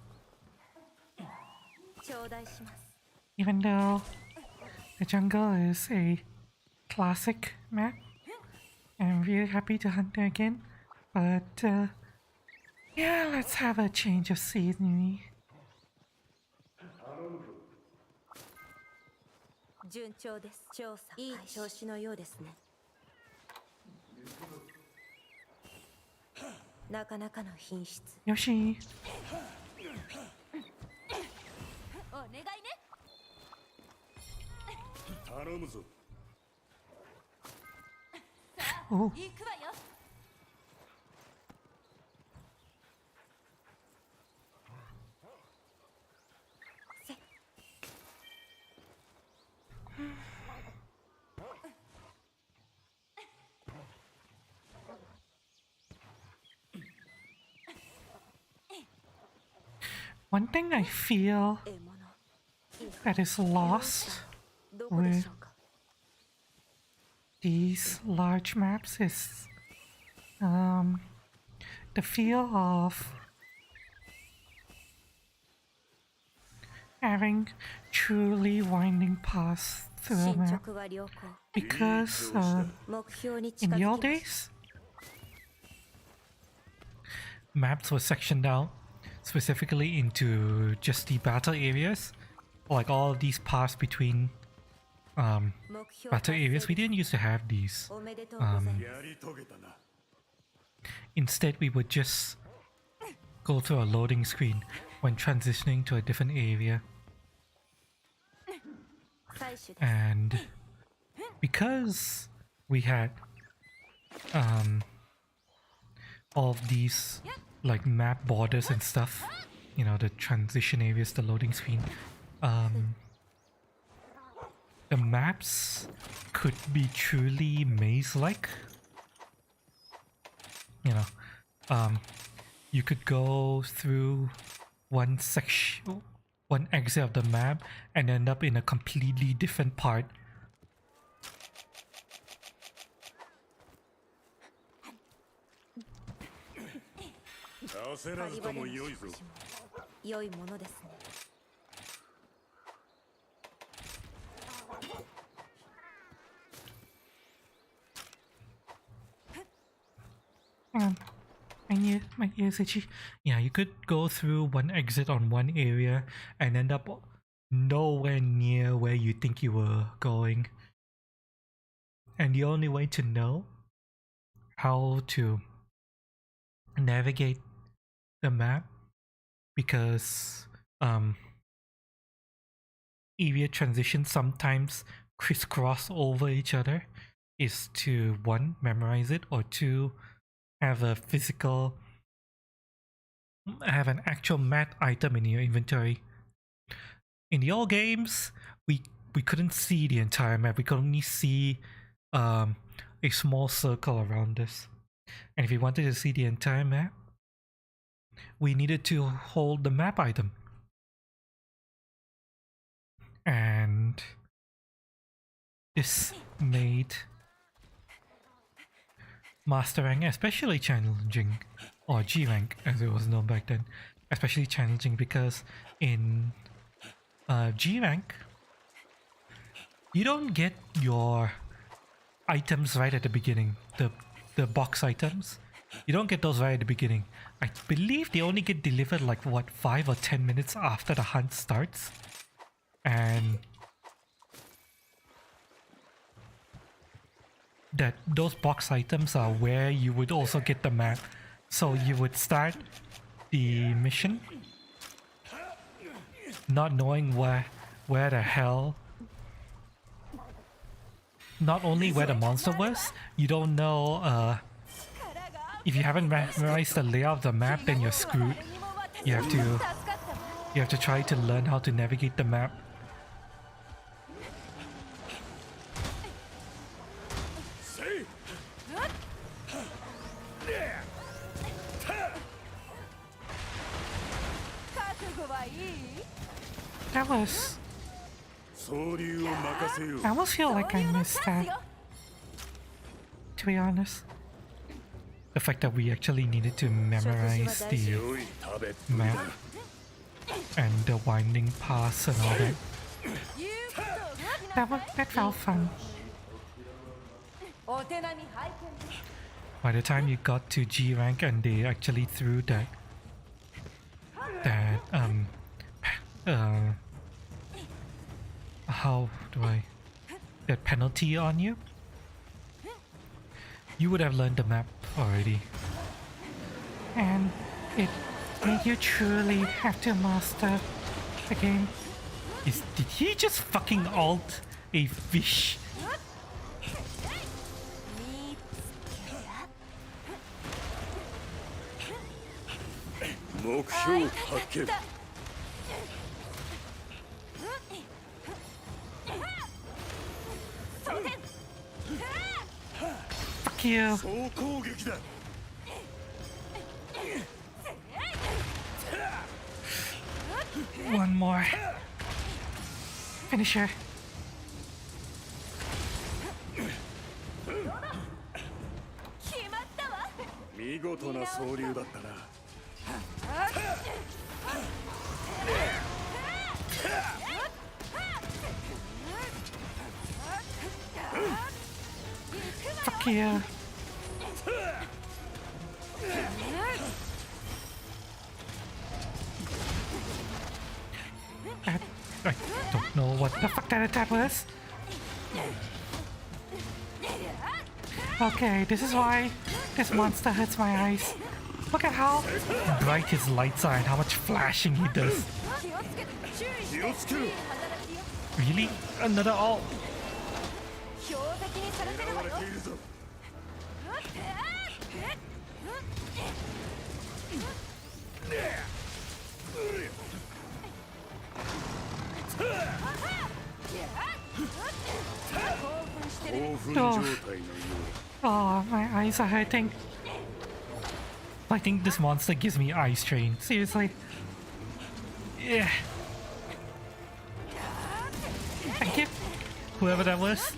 Even though the jungle is a classic map, I'm really happy to hunt there again. But yeah, let's have a change of scenery.
順調です。調査いい調子のようですね。なかなかの品質。
よし。
お願いね。
頼むぞ。
お。
行くわよ。
One thing I feel that is lost with these large maps is the feel of having truly winding paths through a map, because in the old days maps were sectioned out specifically into just the battle areas, like all of these paths between battle areas. We didn't used to have these. Instead, we would just go through a loading screen when transitioning to a different area. And because we had all of these like map borders and stuff, you know, the transition areas, the loading screen, the maps could be truly maze-like. You know, you could go through one section, one exit of the map and end up in a completely different part. My ears itchy. Yeah, you could go through one exit on one area and end up nowhere near where you think you were going. And the only way to know how to navigate the map, because area transitions sometimes crisscross over each other, is to one, memorize it, or two, have a physical, have an actual map item in your inventory. In the old games, we couldn't see the entire map. We could only see a small circle around us. And if we wanted to see the entire map, we needed to hold the map item. And this made Master Rank especially challenging, or G Rank as it was known back then, especially challenging because in G Rank, you don't get your items right at the beginning, the box items. You don't get those right at the beginning. I believe they only get delivered like what, 5 or 10 minutes after the hunt starts. And that those box items are where you would also get the map. So you would start the mission not knowing where the hell, not only where the monster was, you don't know, if you haven't memorized the layout of the map, then you're screwed. You have to try to learn how to navigate the map. That was... I almost feel like I missed that, to be honest. The fact that we actually needed to memorize the map and the winding paths and all that. That felt fun. By the time you got to G rank and they actually threw that that penalty on you, you would have learned the map already. And it made you truly have to master the game. Did he just fucking alt a fish? Fuck you. One more. Finisher. Fuck you. I don't know what the fuck that attack was. Okay, this is why this monster hurts my eyes. Look at how bright his lights are and how much flashing he does. Really? Another ult? Oh, my eyes are hurting. I think this monster gives me eye strain. Seriously. Yeah. Thank you, whoever that was.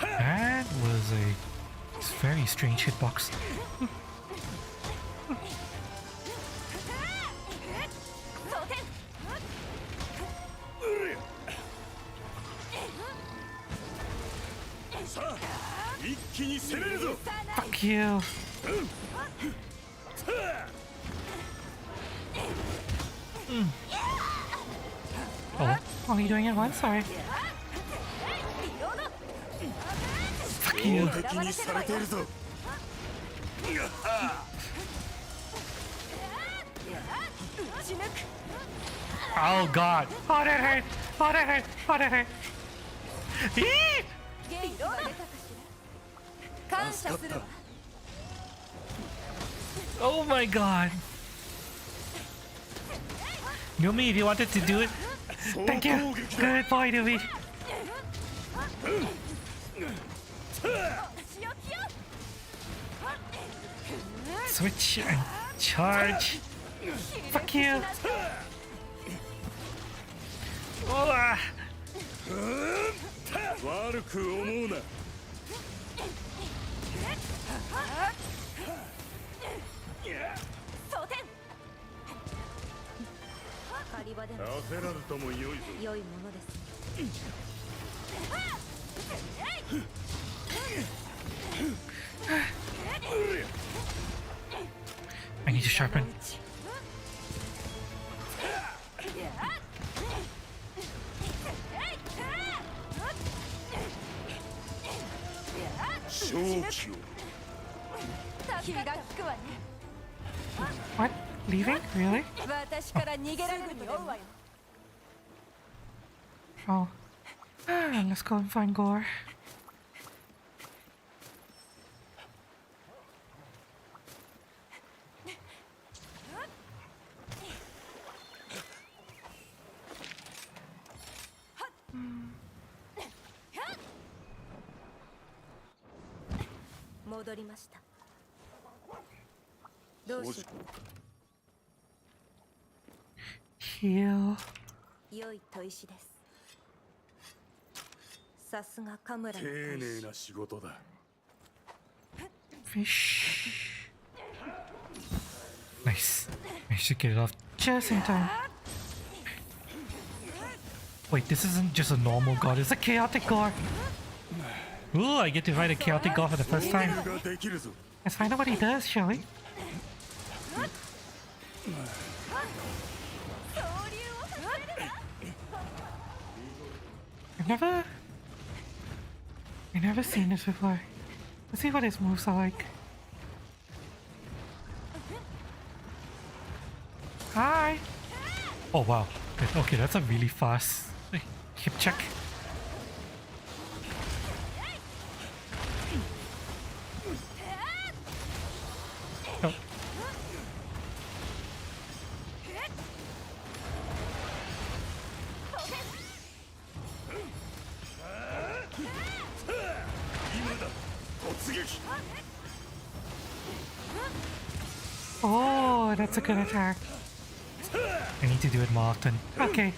That was a very strange hitbox. Fuck you. Oh, only doing it once? Sorry. Fuck you. Oh god. Oh, that hurt. Oh, that hurt. Oh, that hurt. Oh my god. Yumi, if you wanted to do it, thank you. Good boy, Yumi. Switch and charge. Fuck you. Oh,
悪く思うな。
狩り場でも
焦らずとも良いぞ。
良いものです。
I need to sharpen. What? Leaving? Really? Oh. Let's go and find Gore. Heal.
良い砥石です。さすがカムラの
丁
砥石。
寧な仕事だ。
Fish. Nice. Managed to get it off just in time. Wait, this isn't just a normal god, it's a chaotic god. Ooh, I get to fight a chaotic god for the first time. Let's find out what he does, shall we? I've never seen this before. Let's see what his moves are like. Hi! Oh wow. Okay, that's a really fast hip check. Oh. Oh, that's a good attack. I need to do it more often. Okay.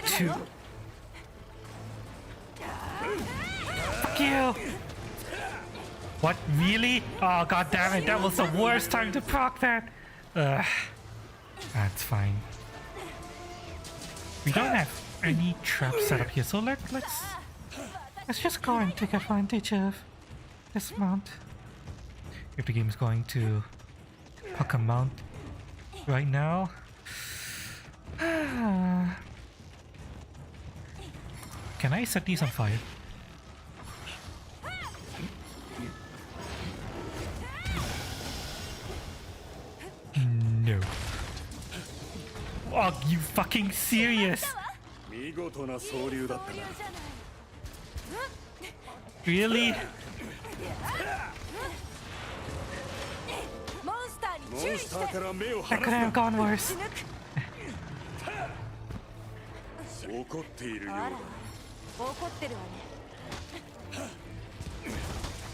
Two. Fuck you! What? Really? Oh god damn it, that was the worst time to proc that! Ugh. That's fine. We don't have any traps set up here, so let's just go and take advantage of this mount. If the game is going to puck a mount right now. Can I set these on fire? No. Oh, you fucking serious? Really? That could have gone worse.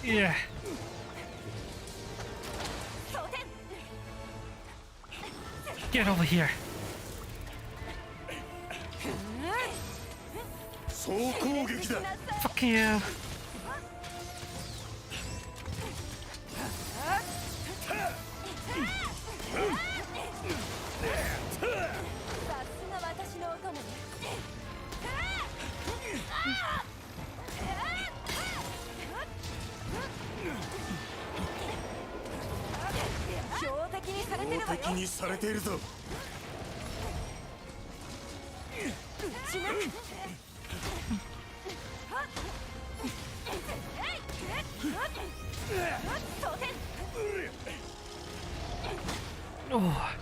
Yeah. Get over here. Fuck you. Oh.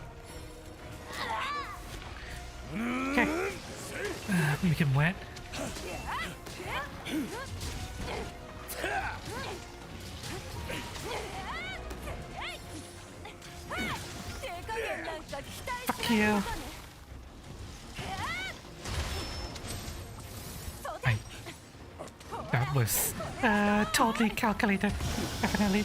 Okay. Make him wet. Fuck you. Hey. That was totally calculated. Definitely.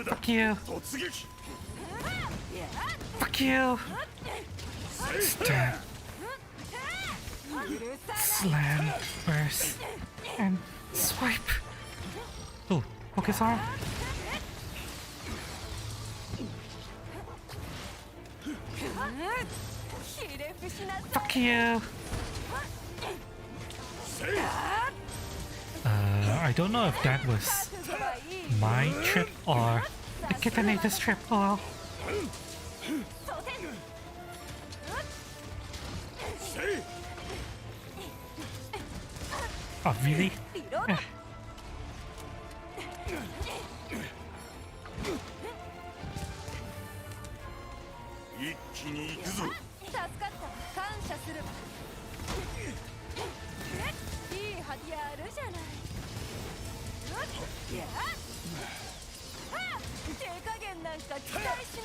Fuck you. Fuck you. Stab. Slam. Burst. And swipe. Oh, focus arm. Fuck you. I don't know if that was my trip or the Kitanator's trip. Oh. Oh, really? Eh.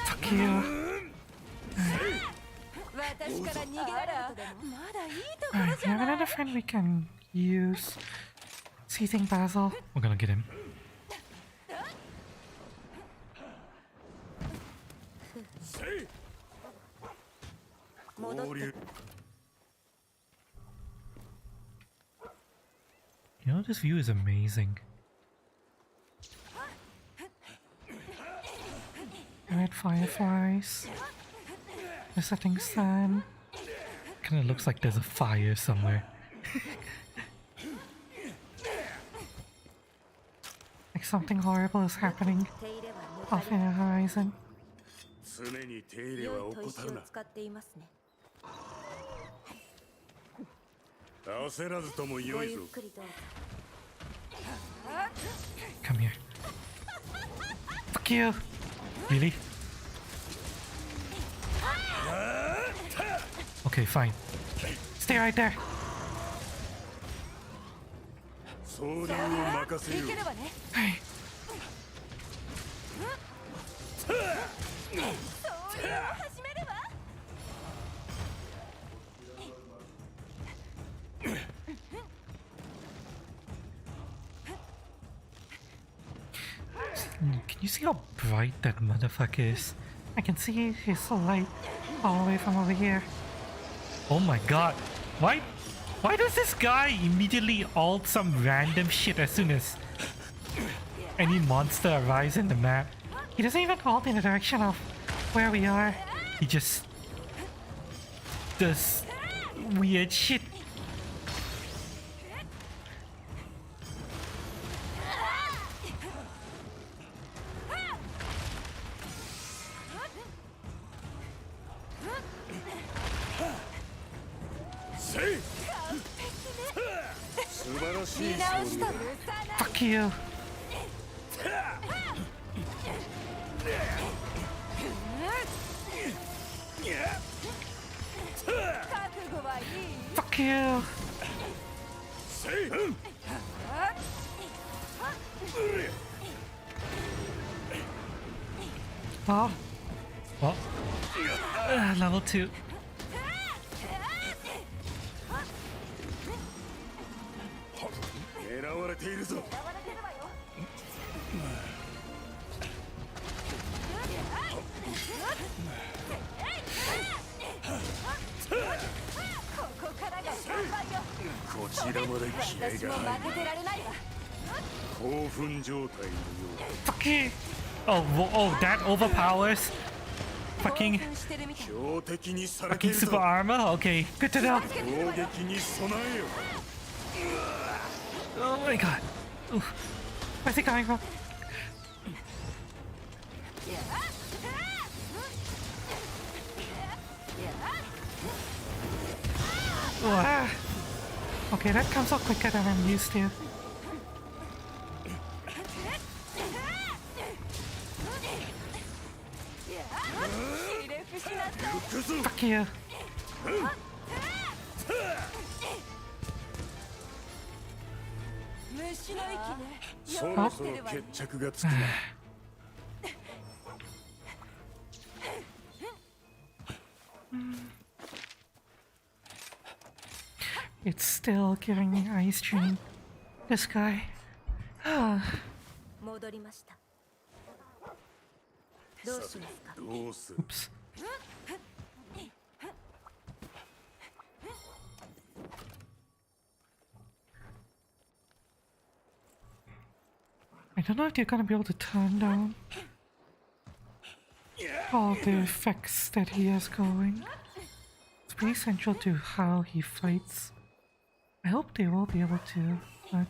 Fuck you. Alright, we have another friend we can use. Seething Basil. We're gonna get him. You know, this view is amazing. Red fireflies. The setting sun. Kinda looks like there's a fire somewhere. Like something horrible is happening off in the horizon. Come here. Fuck you! Really? Okay, fine. Stay right there. Hey. Can you see how bright that motherfucker is? I can see his light all the way from over here. Oh my god. Why does this guy immediately ult some random shit as soon as any monster arrives in the map? He doesn't even ult in the direction of where we are. He just does weird shit. Fuck you. Fuck you. Oh. Well. Level 2. Fucking. Oh, that overpowers. Fucking super armor? Okay, good to know. Oh my god. Ooh. Where's he coming from? Ah. Okay, that comes out quicker than I'm used to. Fuck you. It's still giving me eye strain. This guy. Oops. I don't know if they're gonna be able to turn down all the effects that he has going. It's pretty central to how he fights. I hope they will be able to, but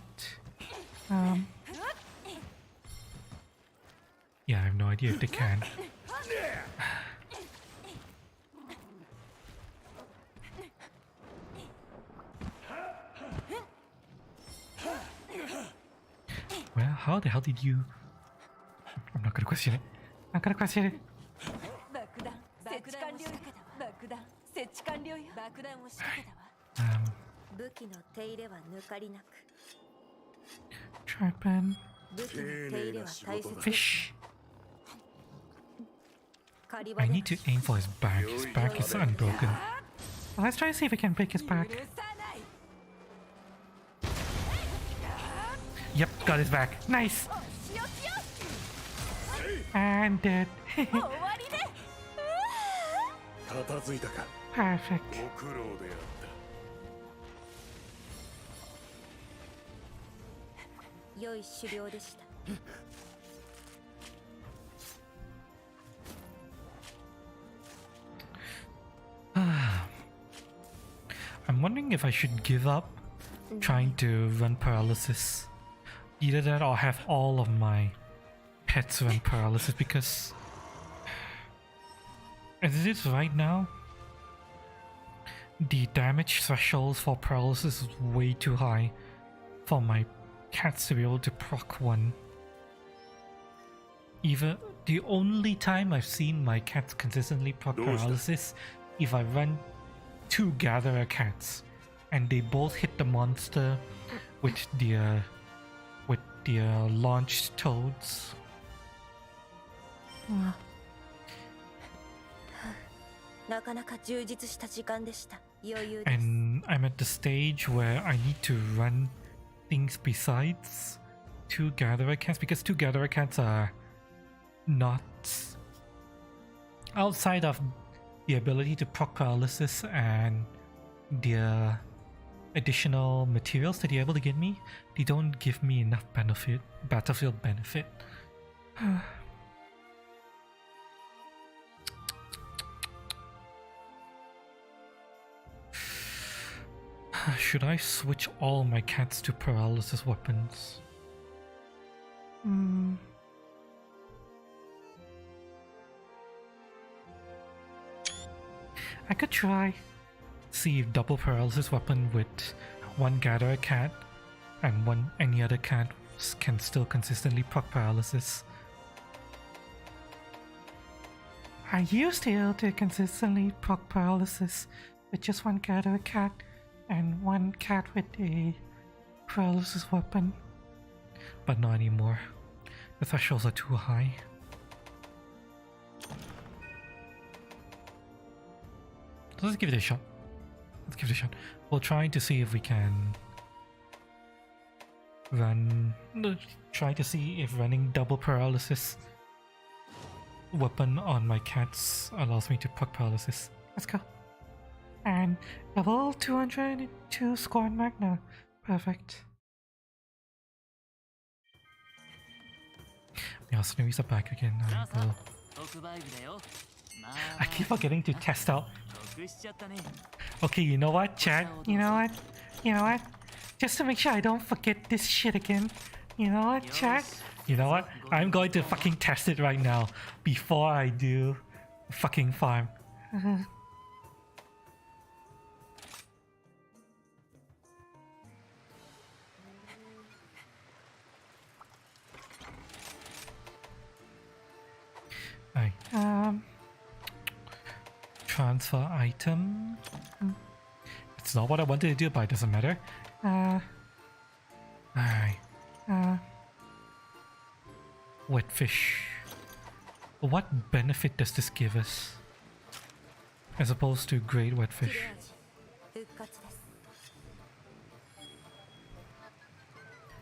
yeah, I have no idea if they can. Well, how the hell did you... I'm not gonna question it. I'm not gonna question it. Sharpen. Fish. I need to aim for his back. His back is unbroken. Well, let's try and see if we can break his back. Yep, got his back. Nice! And dead. Perfect. I'm wondering if I should give up trying to run paralysis. Either that or have all of my pets run paralysis, because as it is right now, the damage thresholds for paralysis is way too high for my cats to be able to proc one. Even the only time I've seen my cats consistently proc paralysis, if I run 2 gatherer cats and they both hit the monster with their launched toads. And I'm at the stage where I need to run things besides 2 gatherer cats, because 2 gatherer cats are not outside of the ability to proc paralysis and their additional materials that they're able to give me. They don't give me enough benefit, battlefield benefit. Should I switch all my cats to paralysis weapons? I could try. See if double paralysis weapon with 1 gatherer cat and any other cat can still consistently proc paralysis. I used to be able to consistently proc paralysis with just 1 gatherer cat and 1 cat with a paralysis weapon, but not anymore. The thresholds are too high. So let's give it a shot. Let's give it a shot. We'll try to see if we can try to see if running double paralysis weapon on my cats allows me to proc paralysis. Let's go. And level 202 score in Magna. Perfect. Yeah, so we are back again. I keep forgetting to test out. Okay, you know what, chat? You know what? Just to make sure I don't forget this shit again. You know what, chat? You know what? I'm going to fucking test it right now before I do fucking farm. transfer item. It's not what I wanted to do, but it doesn't matter. Alright. Wet fish. What benefit does this give us? As opposed to great wet fish.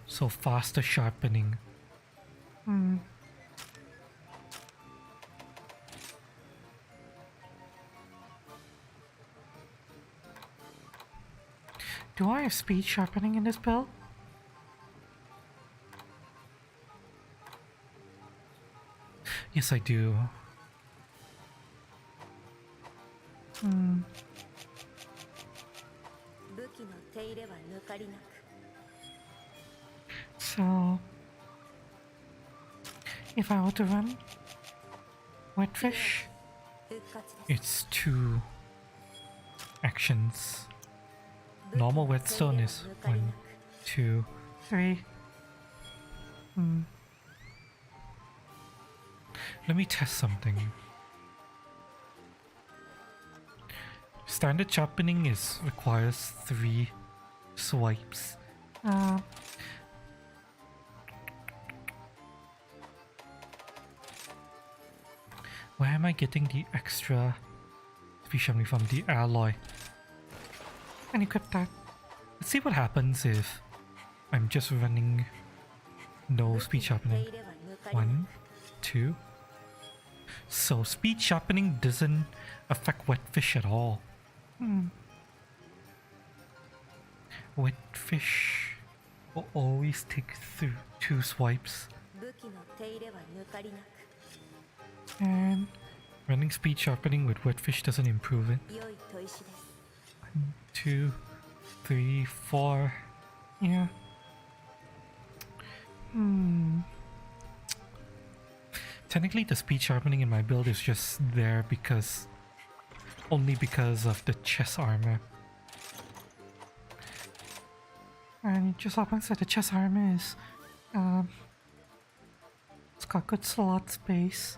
So faster sharpening. Do I have speed sharpening in this build? Yes, I do. So, if I were to run wet fish, it's 2 actions. Normal whetstone is 1, 2, 3. Let me test something. Standard sharpening requires 3 swipes. Where am I getting the extra speed sharpening from? The alloy. And equip that. Let's see what happens if I'm just running no speed sharpening. 1, 2. So speed sharpening doesn't affect wet fish at all. Wet fish will always take 2 swipes. And running speed sharpening with wet fish doesn't improve it. 1, 2, 3, 4. Yeah. Technically the speed sharpening in my build is just there only because of the chest armor. And it just happens that the chest armor is it's got good slot space.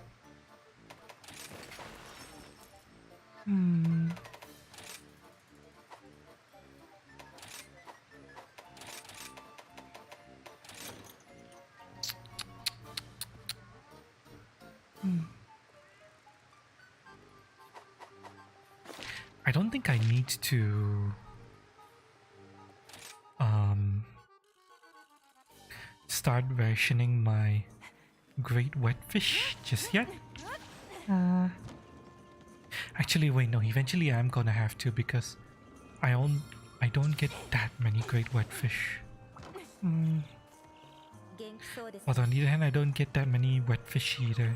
I don't think I need to start rationing my great wet fish just yet. Actually wait, no, eventually I'm gonna have to because I don't get that many great wet fish. Although on the other hand I don't get that many wet fish either.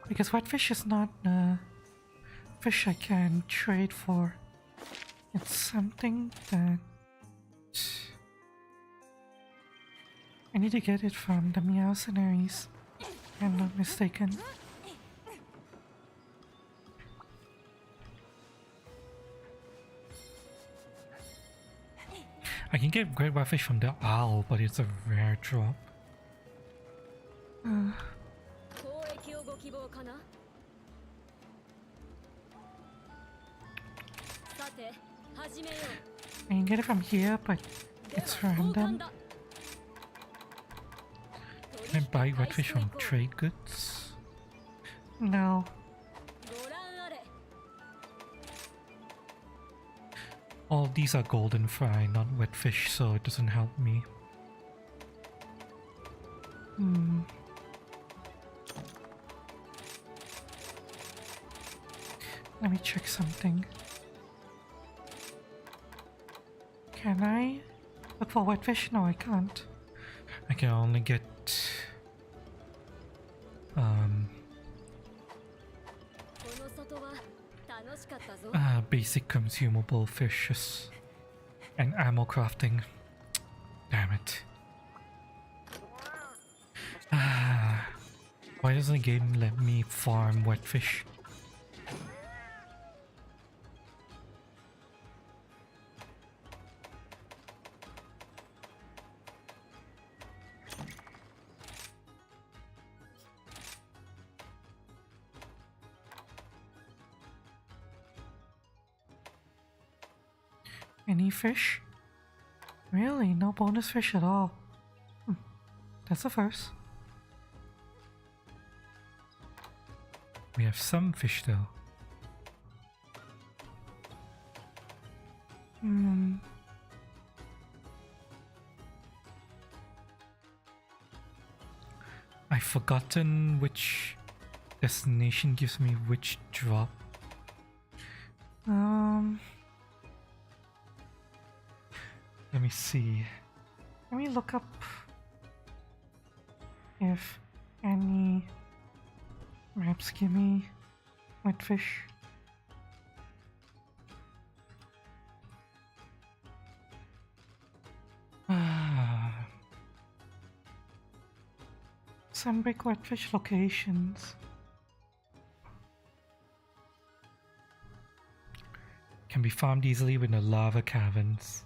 Because wet fish is not fish I can trade for. It's something that I need to get it from the Meowcenaries, if I'm not mistaken. I can get great whitefish from the owl, but it's a rare drop. I can get it from here, but it's random. Can I buy redfish from trade goods? No. All these are golden fry, not wet fish, so it doesn't help me. Let me check something. Can I look for wet fish? No, I can't. I can only get basic consumable fishes and ammo crafting. Damn it. Why doesn't the game let me farm wet fish? Any fish? Really? No bonus fish at all? That's a first. We have some fish though. I've forgotten which destination gives me which drop. Let me see. Let me look up if any maps give me wet fish. Sunbreak wetfish locations. Can be farmed easily with the lava caverns.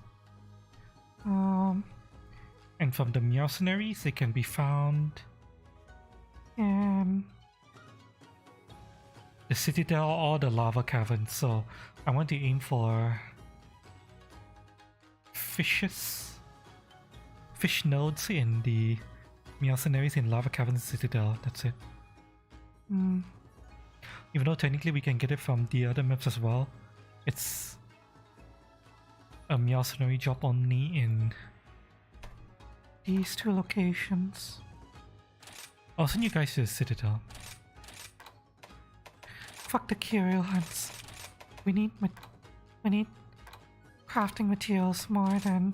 And from the mercenaries, they can be found in the citadel or the lava caverns. So I want to aim for fish nodes in the mercenaries in lava caverns citadel. That's it. Even though technically we can get it from the other maps as well, it's a mercenary job only in these two locations. I'll send you guys to the citadel. Fuck the curio hunts. We need crafting materials more than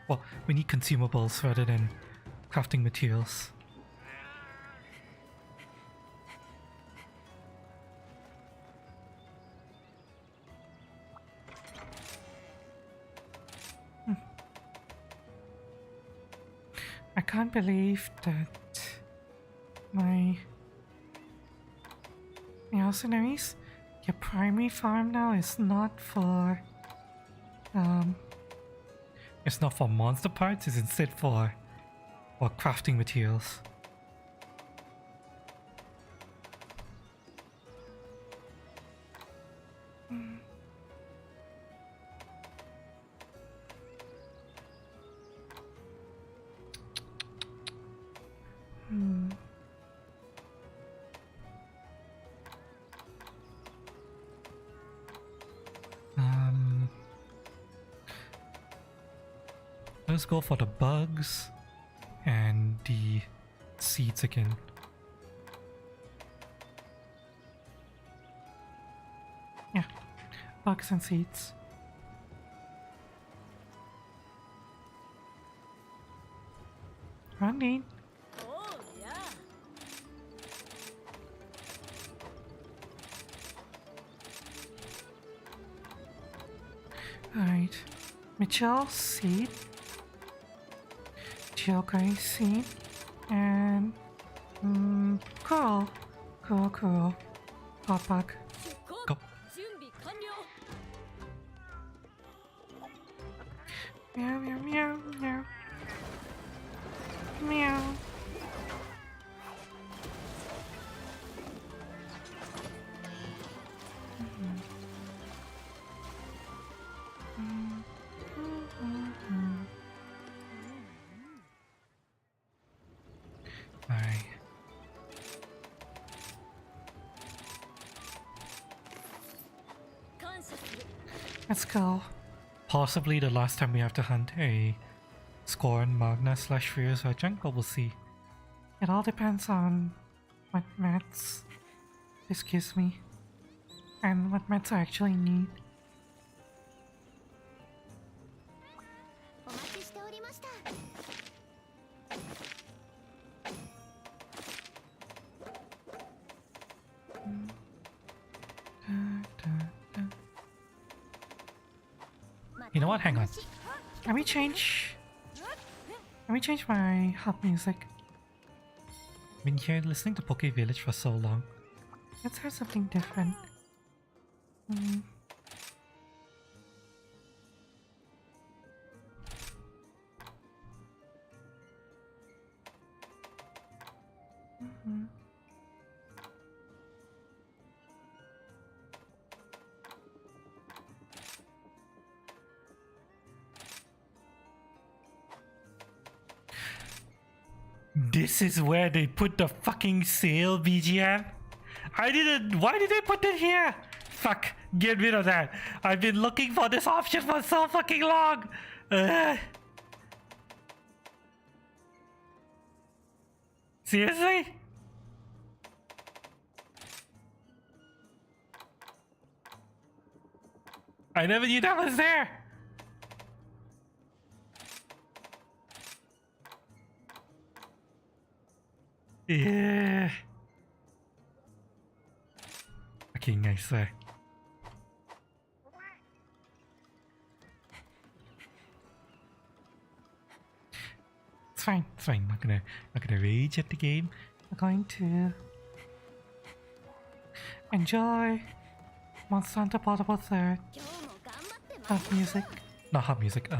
well, we need consumables rather than crafting materials. I can't believe that my mercenaries, your primary farm now is not for it's not for monster parts, it's instead for crafting materials. Let's go for the bugs and the seeds again. Yeah, bugs and seeds. Running.
Oh, yeah.
Alright. Mitchell, seed. Geoguy seed. And cool. Cool. Hot bug. Go. Meow meow meow meow. Meow. Alright. Let's go. Possibly the last time we have to hunt a Scorn, Magna / Furious Regent, but we'll see. It all depends on what mats this gives me and what mats I actually need. You know what? Hang on. Let me change my hub music. I've been here listening to Poke Village for so long. Let's have something different. this is where they put the fucking sale BGM? I didn't. Why did they put it here? Fuck. Get rid of that. I've been looking for this option for so fucking long. Seriously? I never knew that was there. Yeah. Okay, nice. It's fine. It's fine. Not gonna rage at the game. I'm going to enjoy Monster Hunter Portable 3rd. Harp music. Not harp music.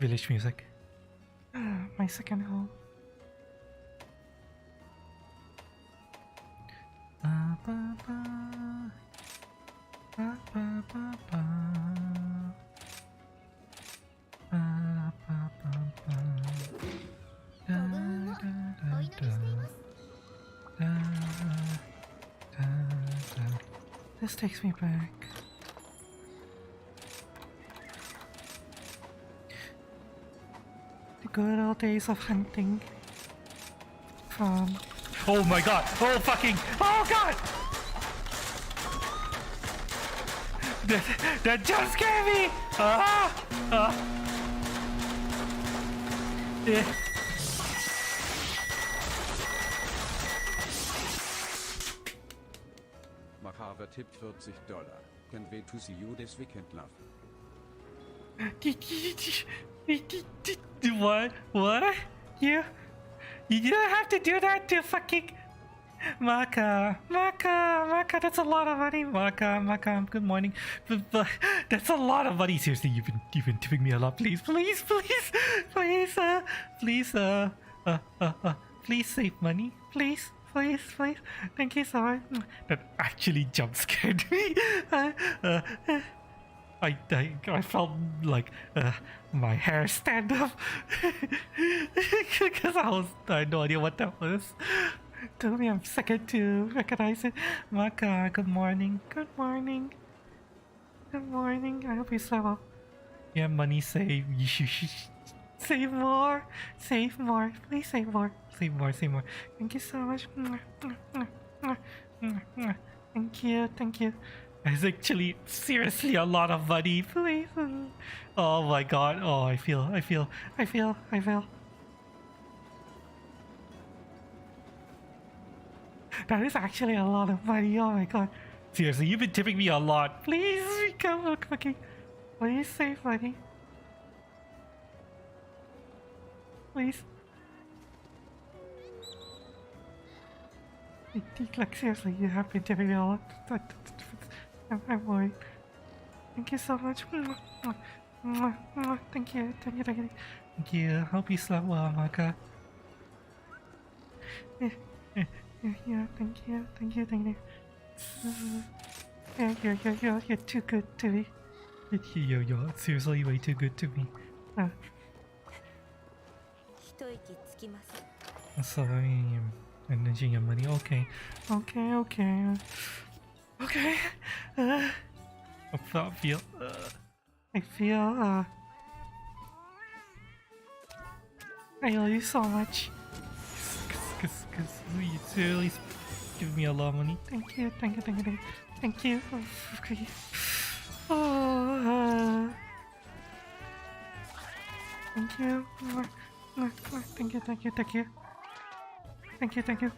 Village music. My second home. This takes me back. The good old days of hunting from... Oh my god! Oh fucking... Oh god! That jump scared me! Yeah.
Makaver tippt $40. Can wait to see you this weekend, love.
What? What? You don't have to do that to fucking... Maka, that's a lot of money. Maka, good morning. But that's a lot of money. Seriously, you've been tipping me a lot. Please save money. Please. Thank you so much. That actually jump scared me. I felt like my hair stand up because I had no idea what that was. Took me a second to recognize it. Maka, good morning. I hope you slept well. Yeah, money saved. You should save more. Please save more. Thank you so much. Thank you. It's actually seriously a lot of money. Please. Oh my god. Oh, I feel. That is actually a lot of money. Oh my god. Seriously, you've been tipping me a lot. Please become cooking. Please save money. Please. Like seriously, you have been tipping me a lot. I'm worried. Thank you so much. Thank you. Hope you slept well, Maka. Yeah, thank you. Yeah, you're too good to me. You're seriously way too good to me. Sorry, I'm managing your money. Okay. I owe you so much. Cause you seriously give me a lot of money. Thank you. Okay. Thank you. Thank you.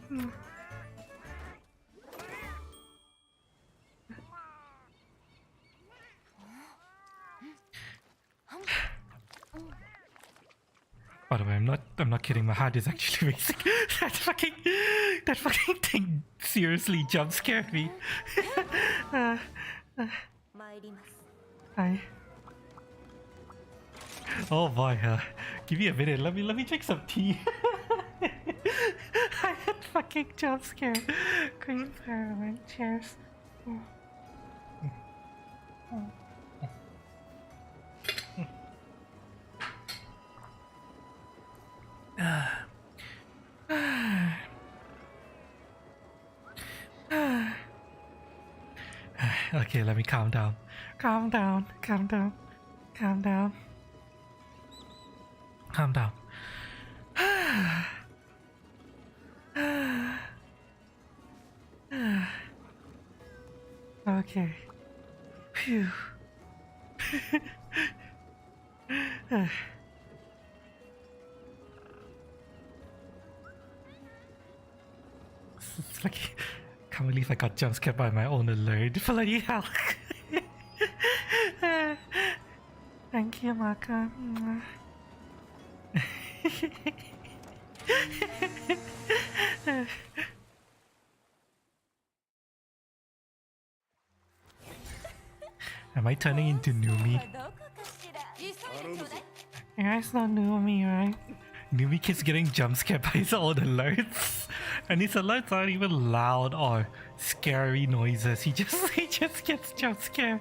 By the way, I'm not kidding. My heart is actually racing. that fucking thing seriously jump scared me. Oh boy, give me a minute. Let me drink some tea. I had fucking jump scared. Green fireman chairs. Okay, let me calm down. Calm down, calm down, calm down. Calm down. Okay. Phew. It's like, can't believe I got jump scared by my own alert. Bloody hell. Thank you, Maka. Am I turning into Numi? You guys know Numi, right? Numi keeps getting jump scared by his own alerts. And his alerts aren't even loud or scary noises. He just gets jump scared.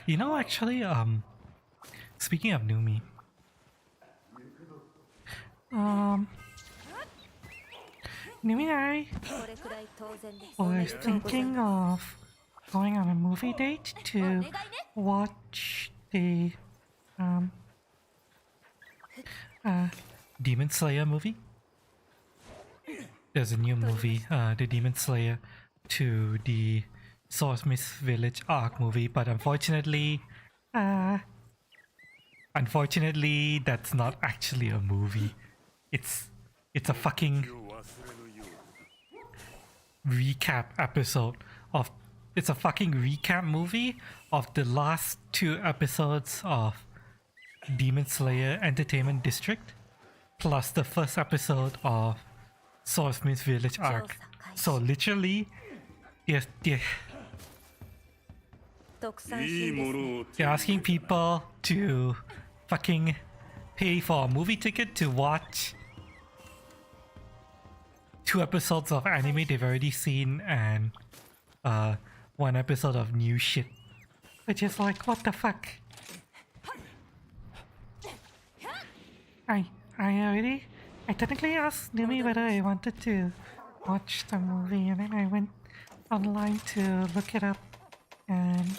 You know, actually, speaking of Numi, Numi and I were thinking of going on a movie date to watch the Demon Slayer movie. There's a new movie, the Demon Slayer to the Swordsmith Village arc movie, but unfortunately, that's not actually a movie. It's a fucking recap episode of. It's a fucking recap movie of the last 2 episodes of Demon Slayer Entertainment District, plus the first episode of Swordsmith Village arc. So literally, they're asking people to fucking pay for a movie ticket to watch 2 episodes of anime they've already seen and 1 episode of new shit. Which is like, what the fuck? I technically asked Numi whether I wanted to watch the movie, and then I went online to look it up, and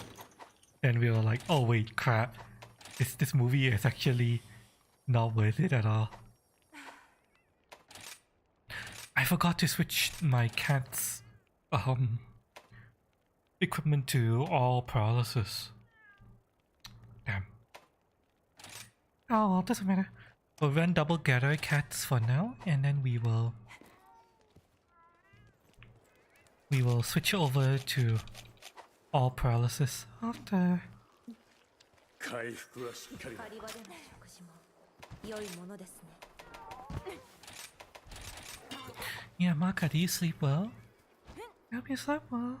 then we were like, oh wait, crap, this movie is actually not worth it at all. I forgot to switch my cat's equipment to all paralysis. Damn. Oh well, doesn't matter. We'll run double gather cats for now, and then we will switch over to all paralysis after. Yeah, Maka, do you sleep well? I hope you slept well.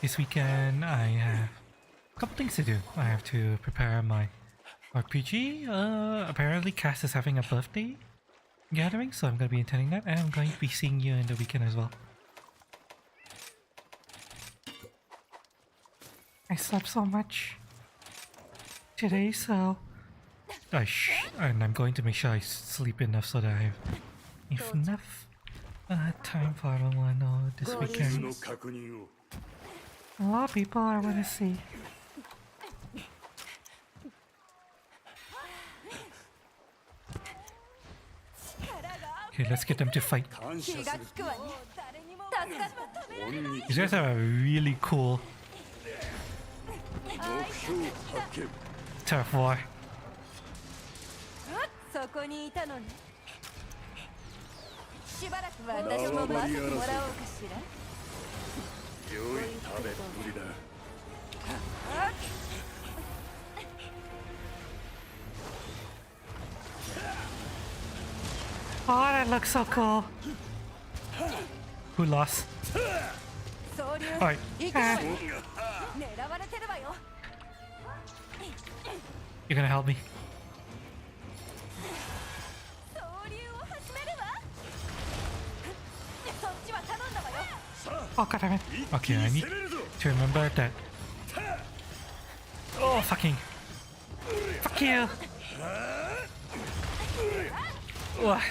This weekend I have a couple things to do. I have to prepare my RPG. Apparently Cass is having a birthday gathering, so I'm going to be attending that, and I'm going to be seeing you in the weekend as well. I slept so much today, so and I'm going to make sure I sleep enough so that I have enough time for everyone this weekend. A lot of people I want to see. Okay, let's get them to fight. These guys are really cool. Turf war. Oh, that looks so cool. Who lost? Alright. You're gonna help me? Oh god damn it. Okay, I need to remember that. Oh fucking. Fuck you. Ugh.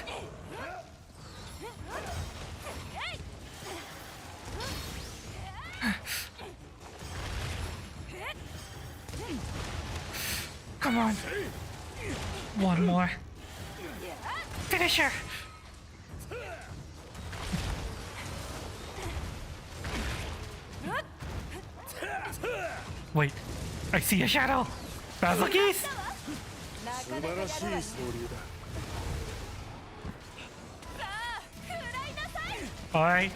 Come on. One more. Finisher. Wait, I see a shadow. Basil geese. Alright,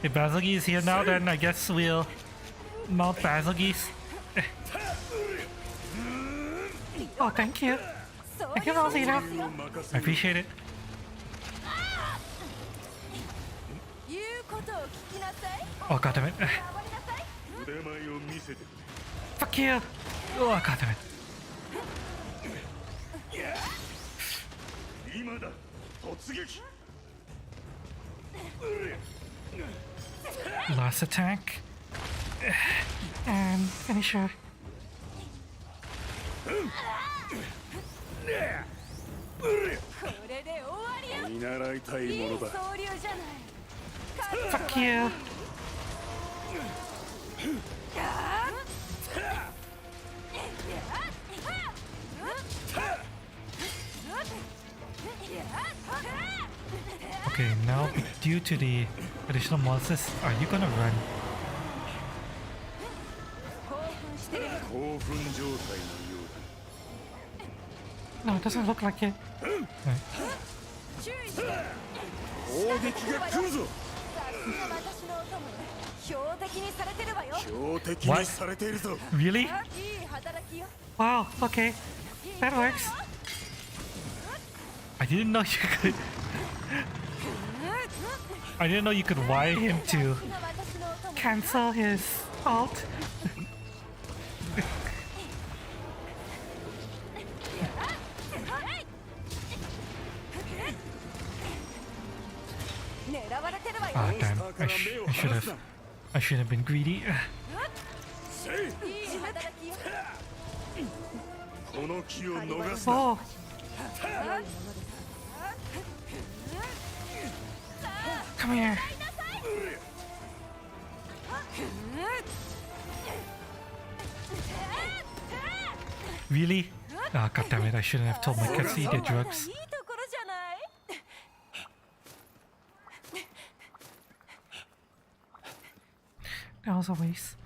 if Basil geese is here now, then I guess we'll mount Basil geese. Oh, thank you. Thank you, Rosita. I appreciate it. Oh, god damn it. Fuck you. Oh, god damn it. Last attack. And finisher. Fuck you. Okay, now due to the additional monsters, are you gonna run? No, it doesn't look like it. Right. What? Really? Wow, okay. That works. I didn't know you could... I didn't know you could wire him to cancel his ult. Ah, damn. I should have been greedy. Oh. Come here. Really? Oh, god damn it, I shouldn't have told my kids to eat their drugs. That was a waste.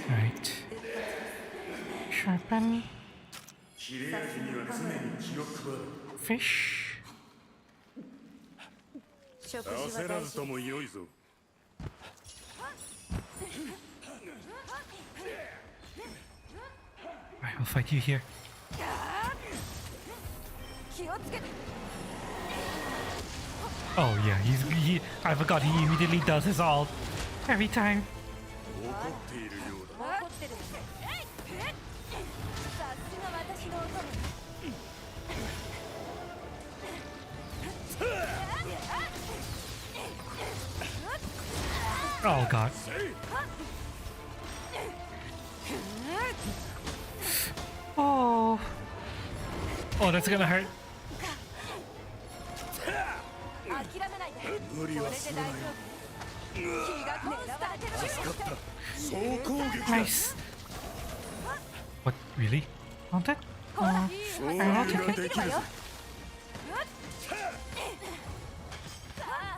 Right. Sharpen. Fish. I will fight you here. Oh yeah, I forgot he immediately does his ult every time. Oh god. Oh. Oh, that's gonna hurt.
諦めないで。これで大丈夫。気が狙われてるわよ。
Nice. What? Really? Haunted? I'll take it.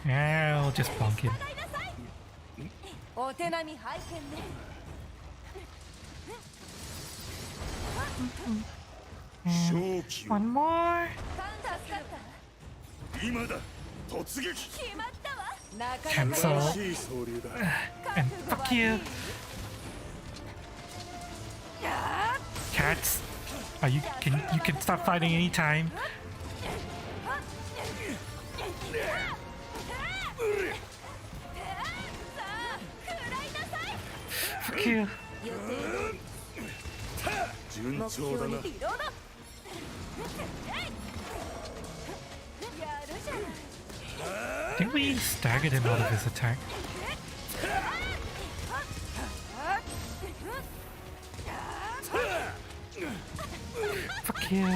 Yeah, I'll just bonk him.
お手並み拝見ね。
And one more.
今だ突撃
Cancel. And fuck you. Cats. You can stop fighting anytime. Fuck you.
順調だな
I think we staggered him out of his attack. Fuck you.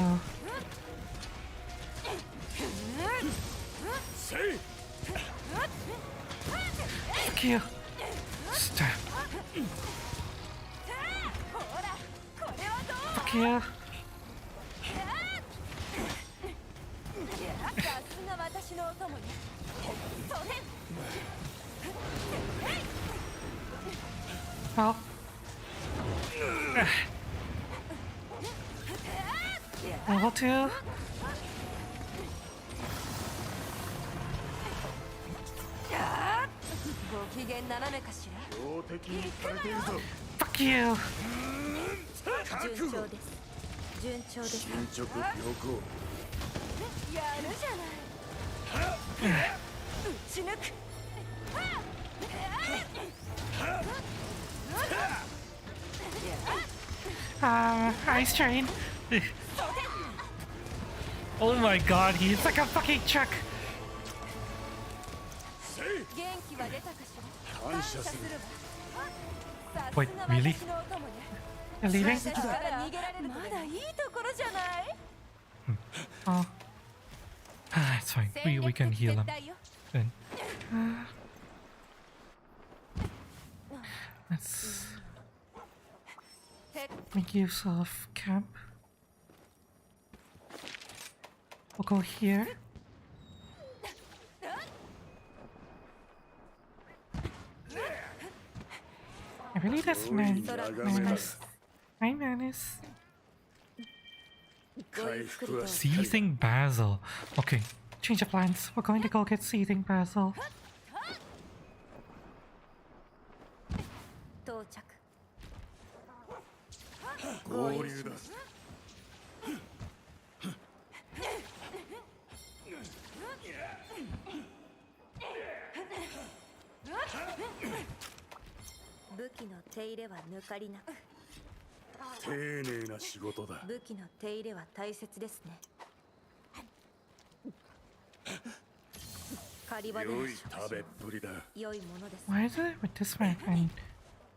Fuck you. Stop. Fuck you. Well. Level 2. Fuck you.
順調です。順調です。
進捗良好
やるじゃない。打ち抜く。
Ice train. Oh my god, he's like a fucking truck. Wait, really? You're leaving? Oh. It's fine. We can heal him. Then. Let's make use of camp. We'll go here. I really does Manus. Hi Manus. Seething Basil. Okay, change of plans. We're going to go get Seething Basil.
合流だ
武器の手入れは抜かりなく。
丁寧な仕事だ。
武器の手入れは大切ですね。狩り場での
良い食べっぷりだ。
良いものです。
Why is it with this weapon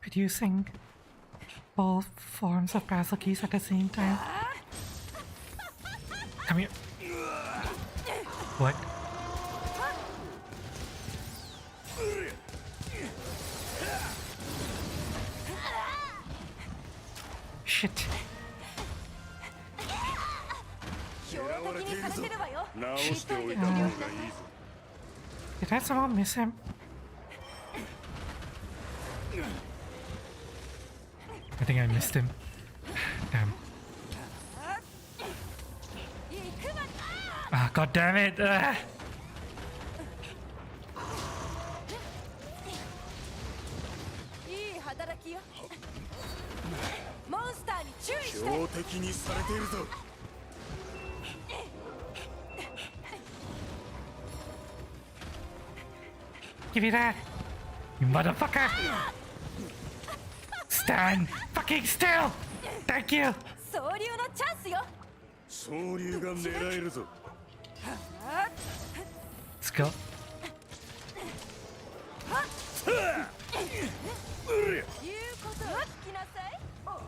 producing both forms of basil keys at the same time? Come here. What? Shit.
直しておいた方がいいぞ。
Did I somehow miss him? I think I missed him. Damn. Ah, god damn it! Ah. Give me that! You motherfucker! Stand fucking still! Thank you!
総流のチャンスよ。
総流が狙えるぞ。
Let's go.
言うことを聞きなさい。
こ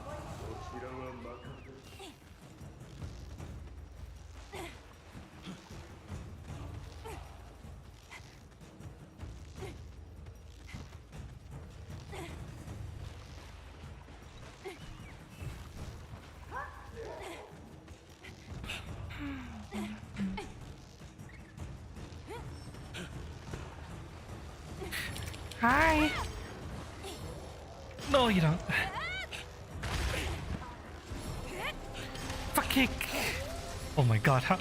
ちらは任せ。
Hi! No, you don't. Fuck kick! Oh my god, how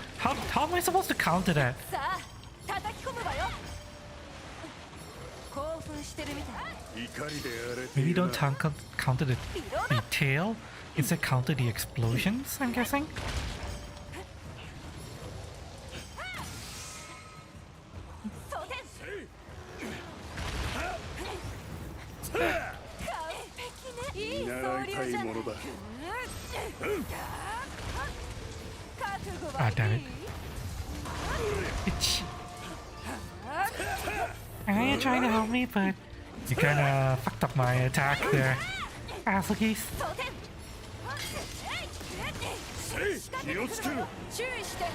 am I supposed to counter that?
さあ叩き込むわよ興奮してるみたい
Maybe don't counter the tail, instead counter the explosions, I'm guessing?
装填完璧ねいい総流じゃない覚悟
Ah,
は
damn
い
it.
い
Itch. I know you're trying to help me, but you kinda fucked up my attack there. Assholes.
装填気をつけろ注意して さ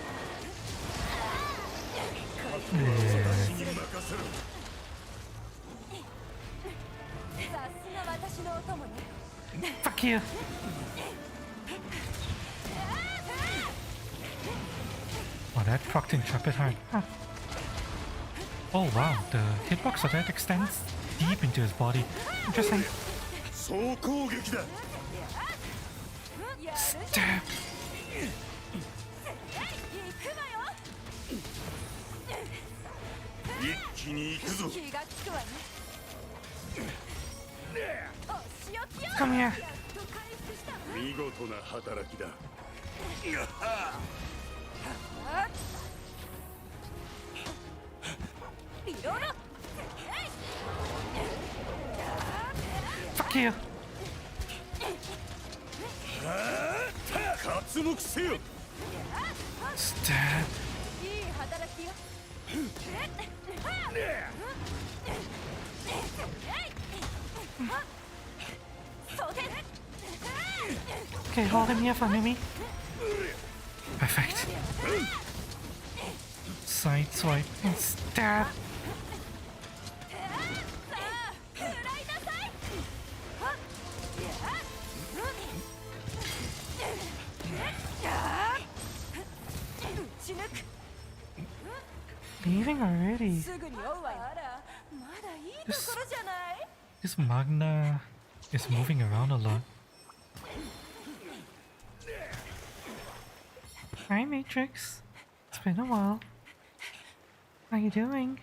すが私のお供ね
Fuck you. Oh, that fucked Intrepid hard. Huh. Oh wow, the hitbox of that extends deep into his body. Interesting. Stab. Come here.
見事な働きだ。
Fuck you.
刮目せよ。
Stab.
いい働きよ
Okay, hold him here for me. Perfect. Side swipe and stab. Leaving already.
すぐに追うわよあらまだいいところじゃない
This Magna is moving around a lot. Hi Matrix. It's been a while. How you doing?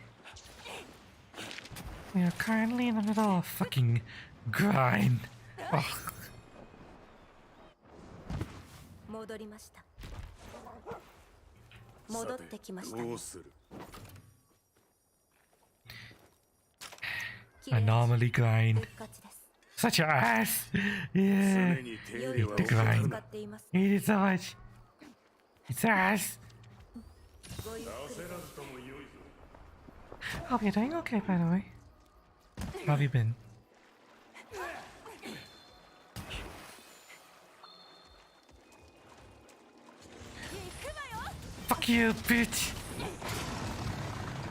We are currently in the middle of fucking grind. Ugh.
戻りました戻ってきましたね
どうする？
Anomaly grind.
復活です
Such your ass! Yeah! Eat the grind. Eat it so much! It's ass! Hope you're doing okay, by the way. How have you been? Fuck you, bitch!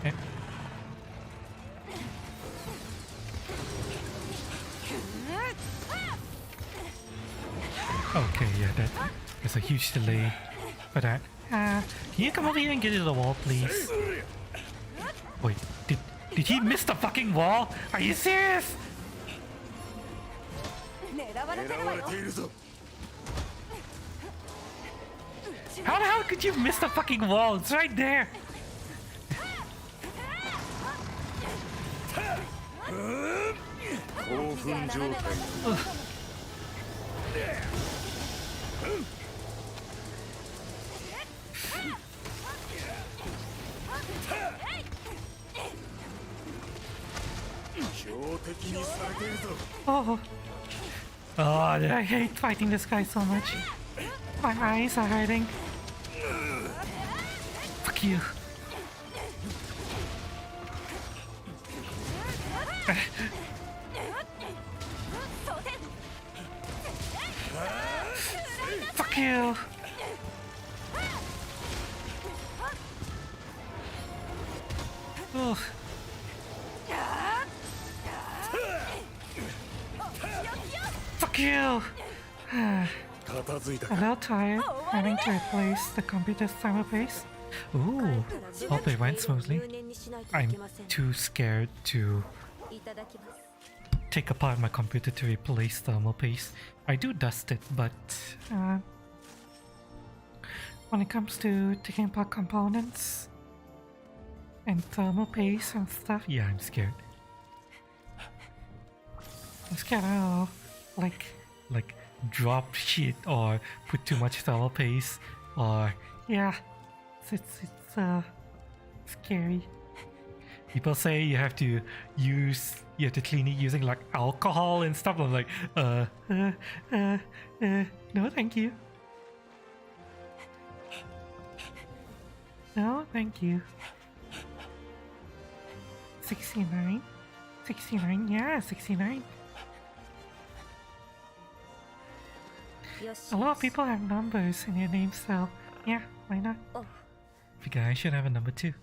Eh. Okay, yeah, there's a huge delay for that. Can you come over here and get to the wall, please? Wait, did he miss the fucking wall? Are you serious?
狙われてるわよ
How the hell could you miss the fucking wall? It's right there. Ugh. Oh. Oh, I hate fighting this guy so much. My eyes are hurting. Fuck you. Fuck you. Ugh. Fuck you. A little tired having to replace the computer's timer pace. Ooh, hope it went smoothly. I'm too scared to take apart my computer to replace thermal paste. I do dust it, but when it comes to taking apart components and thermal paste and stuff, yeah, I'm scared. I'm scared I'll like drop shit or put too much thermal paste, or yeah, it's scary. People say you have to clean it using like alcohol and stuff. I'm like, no, thank you. No, thank you. 69? 69, yeah, 69. A lot of people have numbers in their names, so yeah, why not? Figure I should have a number too.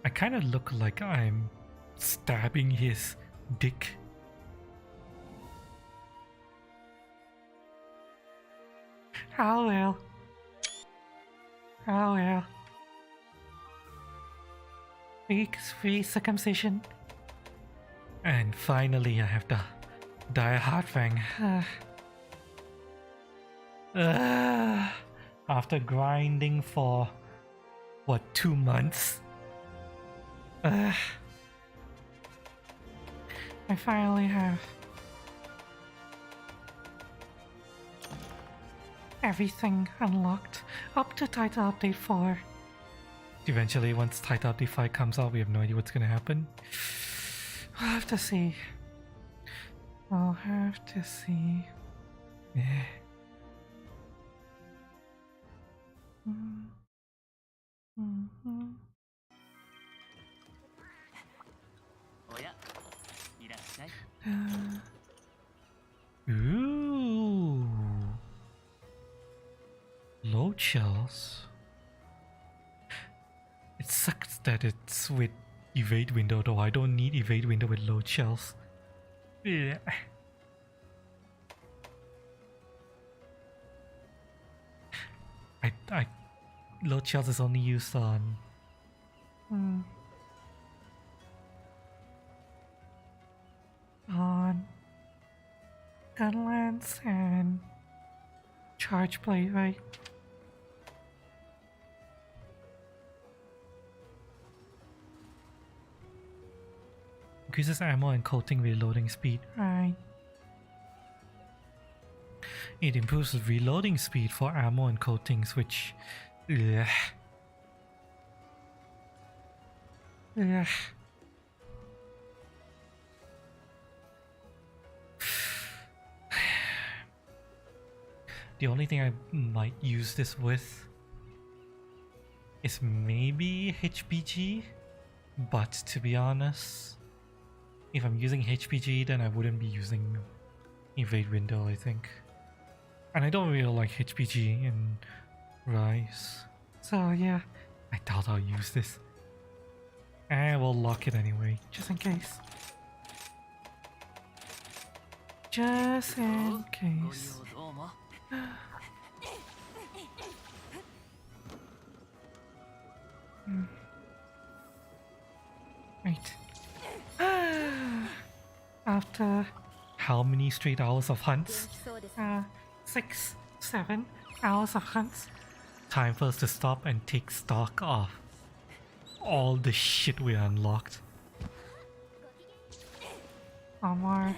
I kind of look like I'm stabbing his dick. Oh well. Oh well. Free circumcision. And finally I have to die a hard fang. After grinding for what, 2 months? I finally have everything unlocked up to title update 4. Eventually, once title update 5 comes out, we have no idea what's gonna happen. We'll have to see. I'll have to see. Yeah. Ooh. Load shells. It sucks that it's with evade window though. I don't need evade window with load shells. Yeah. I load shells is only used on on gunlance and charge plate, right? Increases ammo and coating reloading speed, right? It improves reloading speed for ammo and coatings, which ugh. Ugh. The only thing I might use this with is maybe HPG, but to be honest, if I'm using HPG, then I wouldn't be using Evade Window, I think. And I don't really like HPG in Rise. So yeah, I doubt I'll use this. And we'll lock it anyway, just in case. Just in case. Right. After how many straight hours of hunts? 6, 7 hours of hunts. Time for us to stop and take stock of all the shit we unlocked. Or more,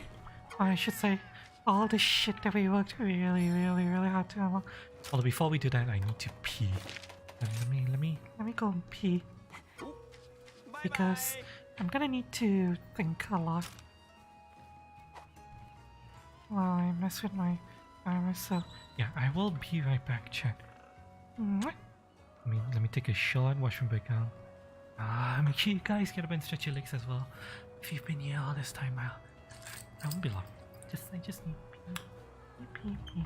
I should say, all the shit that we worked really hard to unlock. Although before we do that, I need to pee. Let me go and pee. Because I'm gonna need to think a lot while I mess with my armor, so yeah, I will be right back, chat. Let me take a short washroom break now. Make sure you guys get up and stretch your legs as well. If you've been here all this time, I won't be long. I just need pee.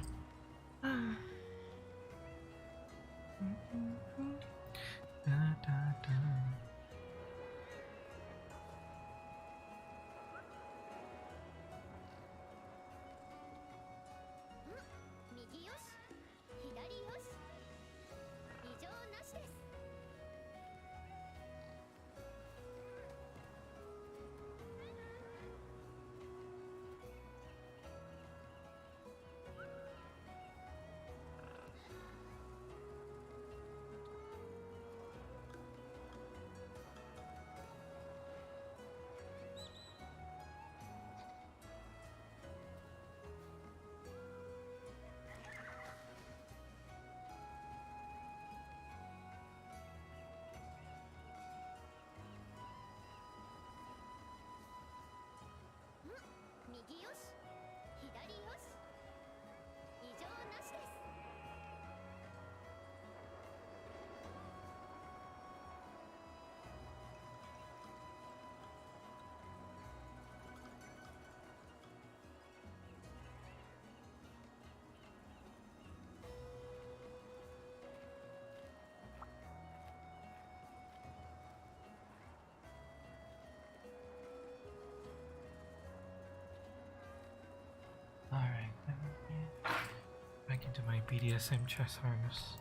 into my BDSM chest harness.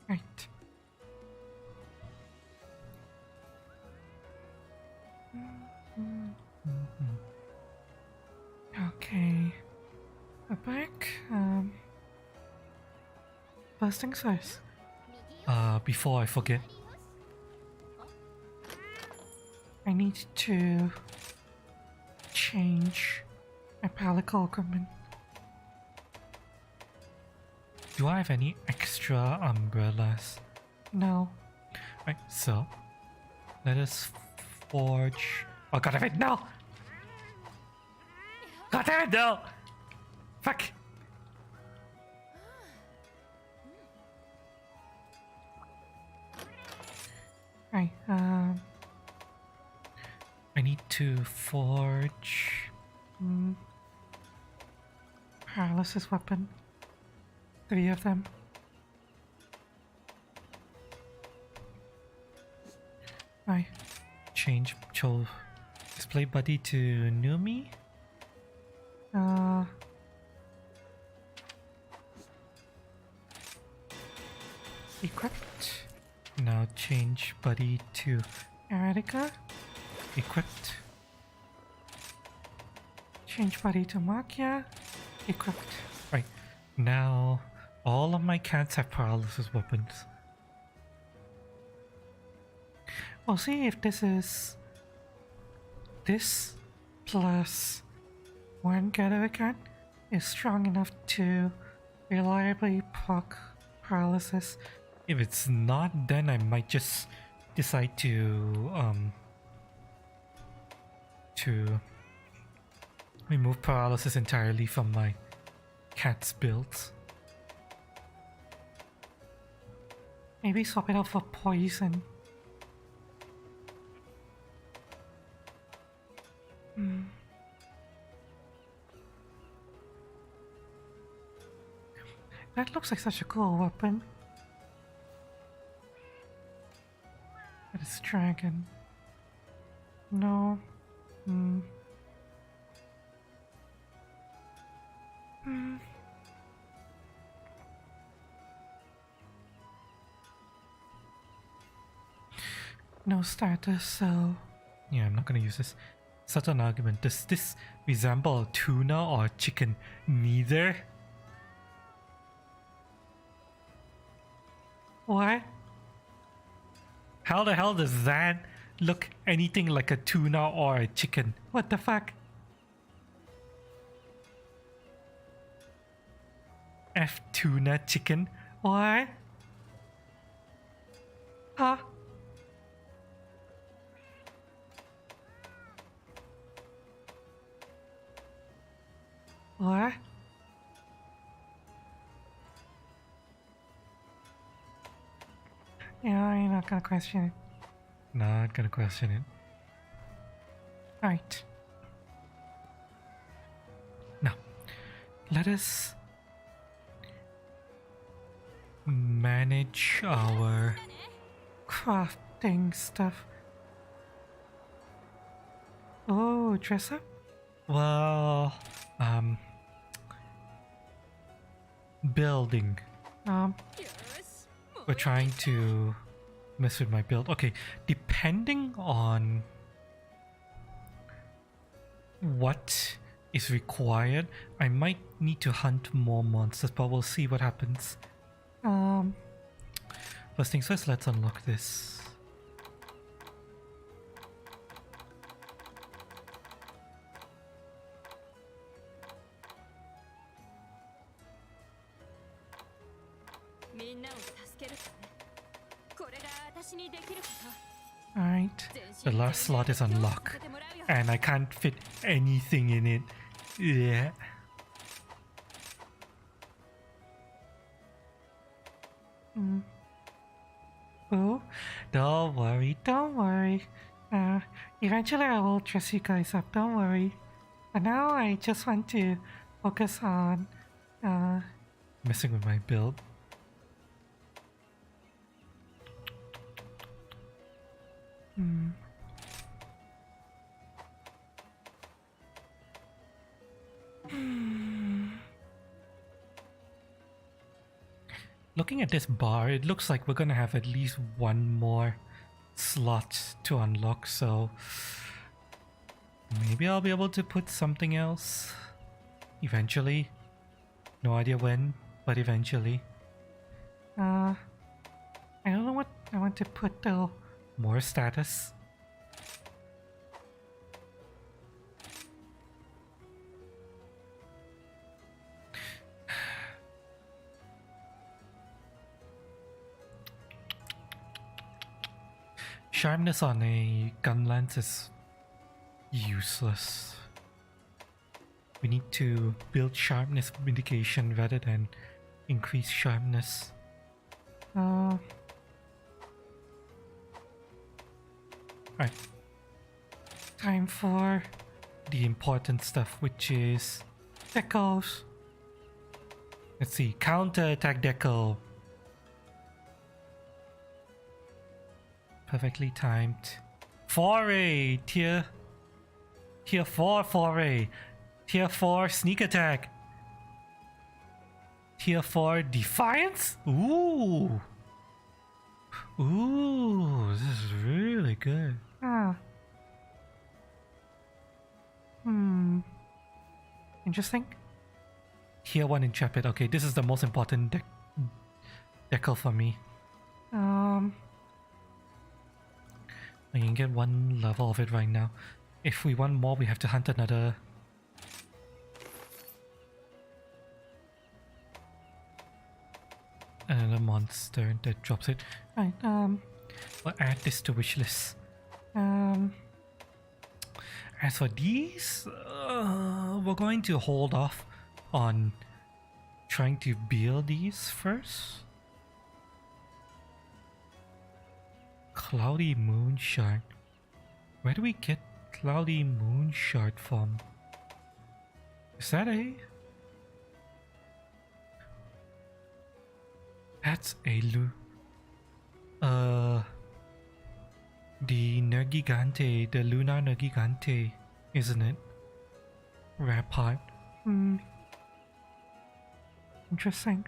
Right. Okay. We're back. First things first. Before I forget, I need to change my palico equipment. Do I have any extra umbrellas? No. Right, so let us forge. Oh god damn it, no! God damn it, no! Fuck! Right, I need to forge paralysis weapon. 3 of them. I change display buddy to Numi. Equipped. Now change buddy to Eradicate. Equipped. Change buddy to Makia. Equipped. Right. Now all of my cats have paralysis weapons. We'll see if this plus one getaway cat is strong enough to reliably proc paralysis. If it's not, then I might just decide to remove paralysis entirely from my cat's builds. Maybe swap it out for poison. That looks like such a cool weapon. That is dragon. No. No status, so yeah, I'm not gonna use this. Such an argument. Does this resemble a tuna or a chicken? Neither. What? How the hell does that look anything like a tuna or a chicken? What the fuck? F tuna chicken? What? Huh? What? Yeah, I'm not gonna question it. Not gonna question it. Alright. Now, let us manage our crafting stuff. Oh, dress up? Well, building. We're trying to mess with my build. Okay, depending on what is required, I might need to hunt more monsters, but we'll see what happens. First things first, let's unlock this. Alright, the last slot is unlocked, and I can't fit anything in it. Yeah. Oh, don't worry, don't worry. Eventually I will dress you guys up, don't worry. But now I just want to focus on messing with my build. Looking at this bar, it looks like we're gonna have at least one more slot to unlock, so maybe I'll be able to put something else eventually. No idea when, but eventually. I don't know what I want to put though. More status. Sharpness on a gun lance is useless. We need to build sharpness mitigation rather than increase sharpness. Right. Time for the important stuff, which is decals. Let's see, counter attack decal. Perfectly timed. Foray! Tier 4 foray. Tier 4 sneak attack. Tier 4 defiance? Ooh! Ooh, this is really good. Interesting. Tier 1 intrepid. Okay, this is the most important decal for me. I can get one level of it right now. If we want more, we have to hunt another monster that drops it. Right, we'll add this to wishlist. As for these, we're going to hold off on trying to build these first. Cloudy Moon Shard. Where do we get Cloudy Moon Shard from? Is that a... That's a the Nergigante, the Lunar Nergigante, isn't it? Rare part. Interesting.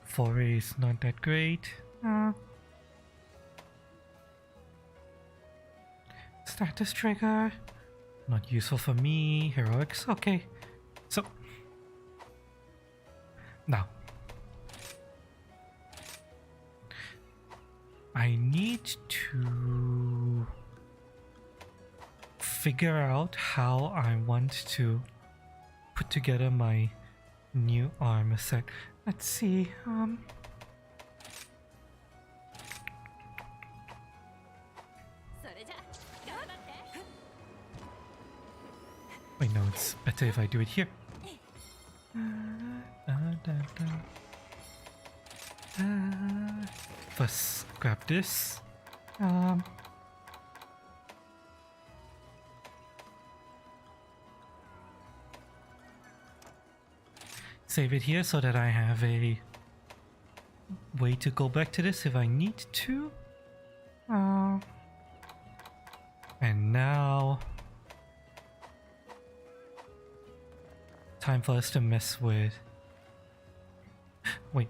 Foray is not that great. Status trigger. Not useful for me. Heroics. Okay. So. Now. I need to figure out how I want to put together my new armor set. Let's see. Wait, no, it's better if I do it here. First, grab this. Save it here so that I have a way to go back to this if I need to. And now, time for us to mess with... Wait.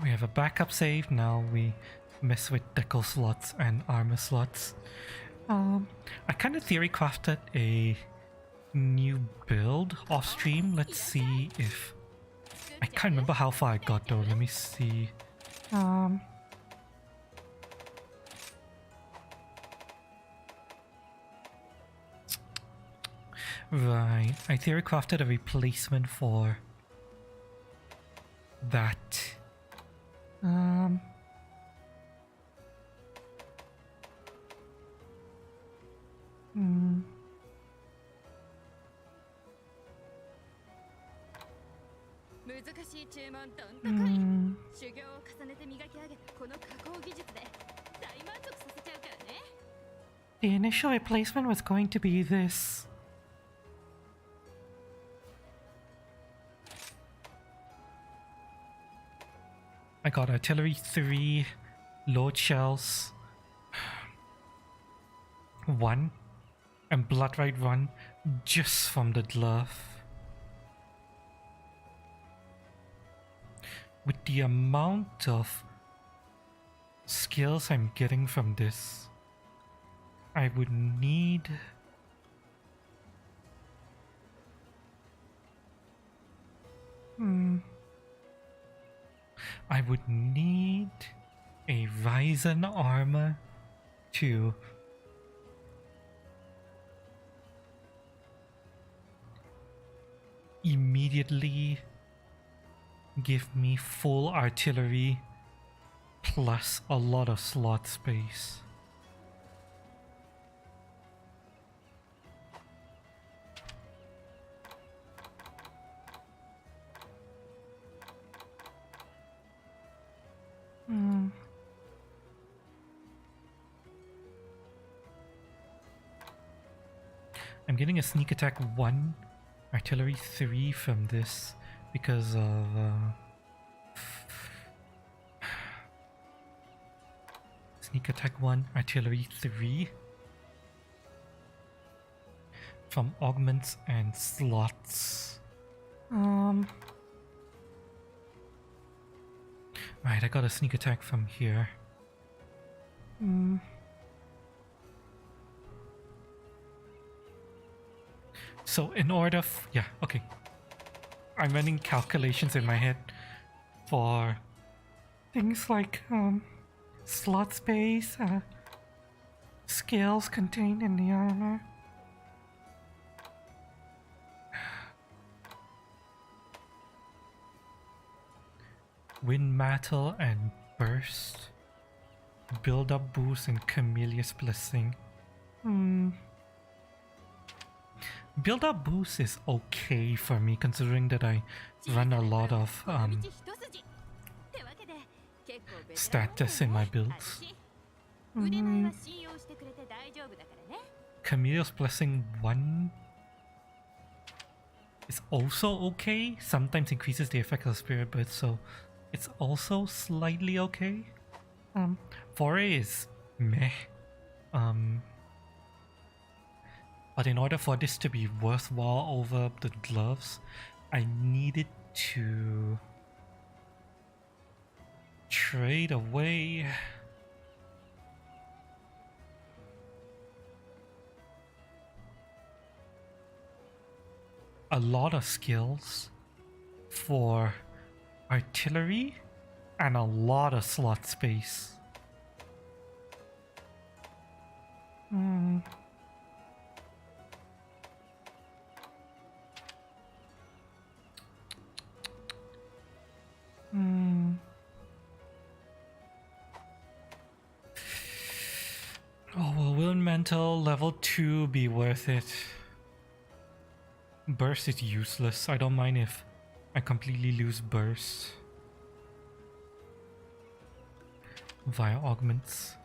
We have a backup save, now we mess with decal slots and armor slots. I kind of theory crafted a new build off stream. Let's see if... I can't remember how far I got though, let me see. Right. I theory crafted a replacement for that. Hmm.
難しい注文どんとこい、
Mm.
修行を重ねて磨き上げたこの加工技術で大満足させちゃうからね。
The initial replacement was going to be this. I got artillery 3, load shells 1, and blood right 1 just from the glove. With the amount of skills I'm getting from this, I would need I would need a Ryzen armor to immediately give me full artillery plus a lot of slot space. I'm getting a sneak attack 1, artillery 3 from this because of sneak attack 1, artillery 3 from augments and slots. Right, I got a sneak attack from here. So in order yeah, okay. I'm running calculations in my head for things like slot space, scales contained in the armor. Wind Metal and Burst. Build up boost and Chameleon's Blessing. Build up boost is okay for me considering that I run a lot of status in my builds. Chameleon's Blessing 1 is also okay. Sometimes increases the effect of Spirit Bird, so it's also slightly okay. Foray is meh. But in order for this to be worthwhile over the gloves, I needed to trade away a lot of skills for artillery and a lot of slot space. Oh, will Wind Mantle level 2 be worth it? Burst is useless. I don't mind if I completely lose Burst via augments.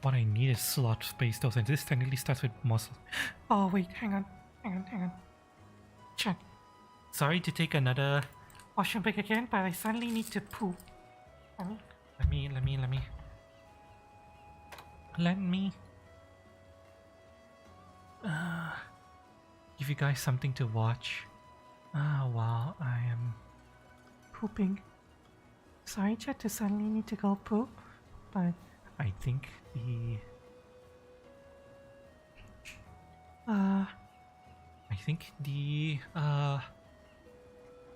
What I need is slot space though, and this technically starts with muscle. Oh wait, hang on. Check. Sorry to take another washroom break again, but I suddenly need to poop. Let me give you guys something to watch while I am pooping. Sorry, chat, to suddenly need to go poop, but I think the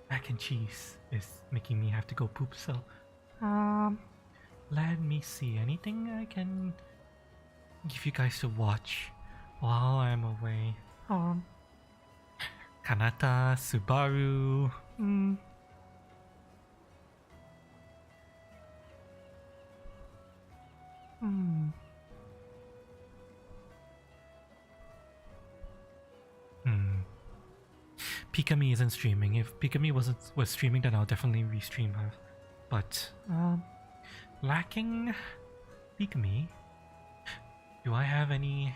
mac and cheese is making me have to go poop, so Let me see. Anything I can give you guys to watch while I'm away? Kanata, Subaru. Pikami isn't streaming. If Pikami was streaming, then I'll definitely restream her. But lacking Pikami, do I have any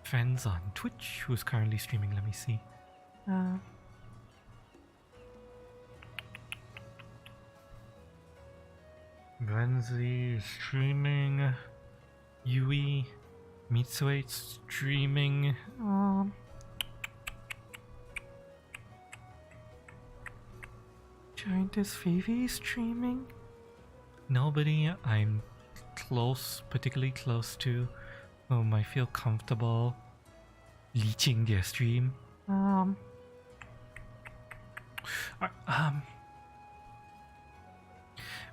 friends on Twitch who's currently streaming? Let me see. Renzi is streaming. Yui, Mitsuate streaming. Giantess Phoebe streaming. Nobody I'm particularly close to, whom I feel comfortable leeching their stream. I'm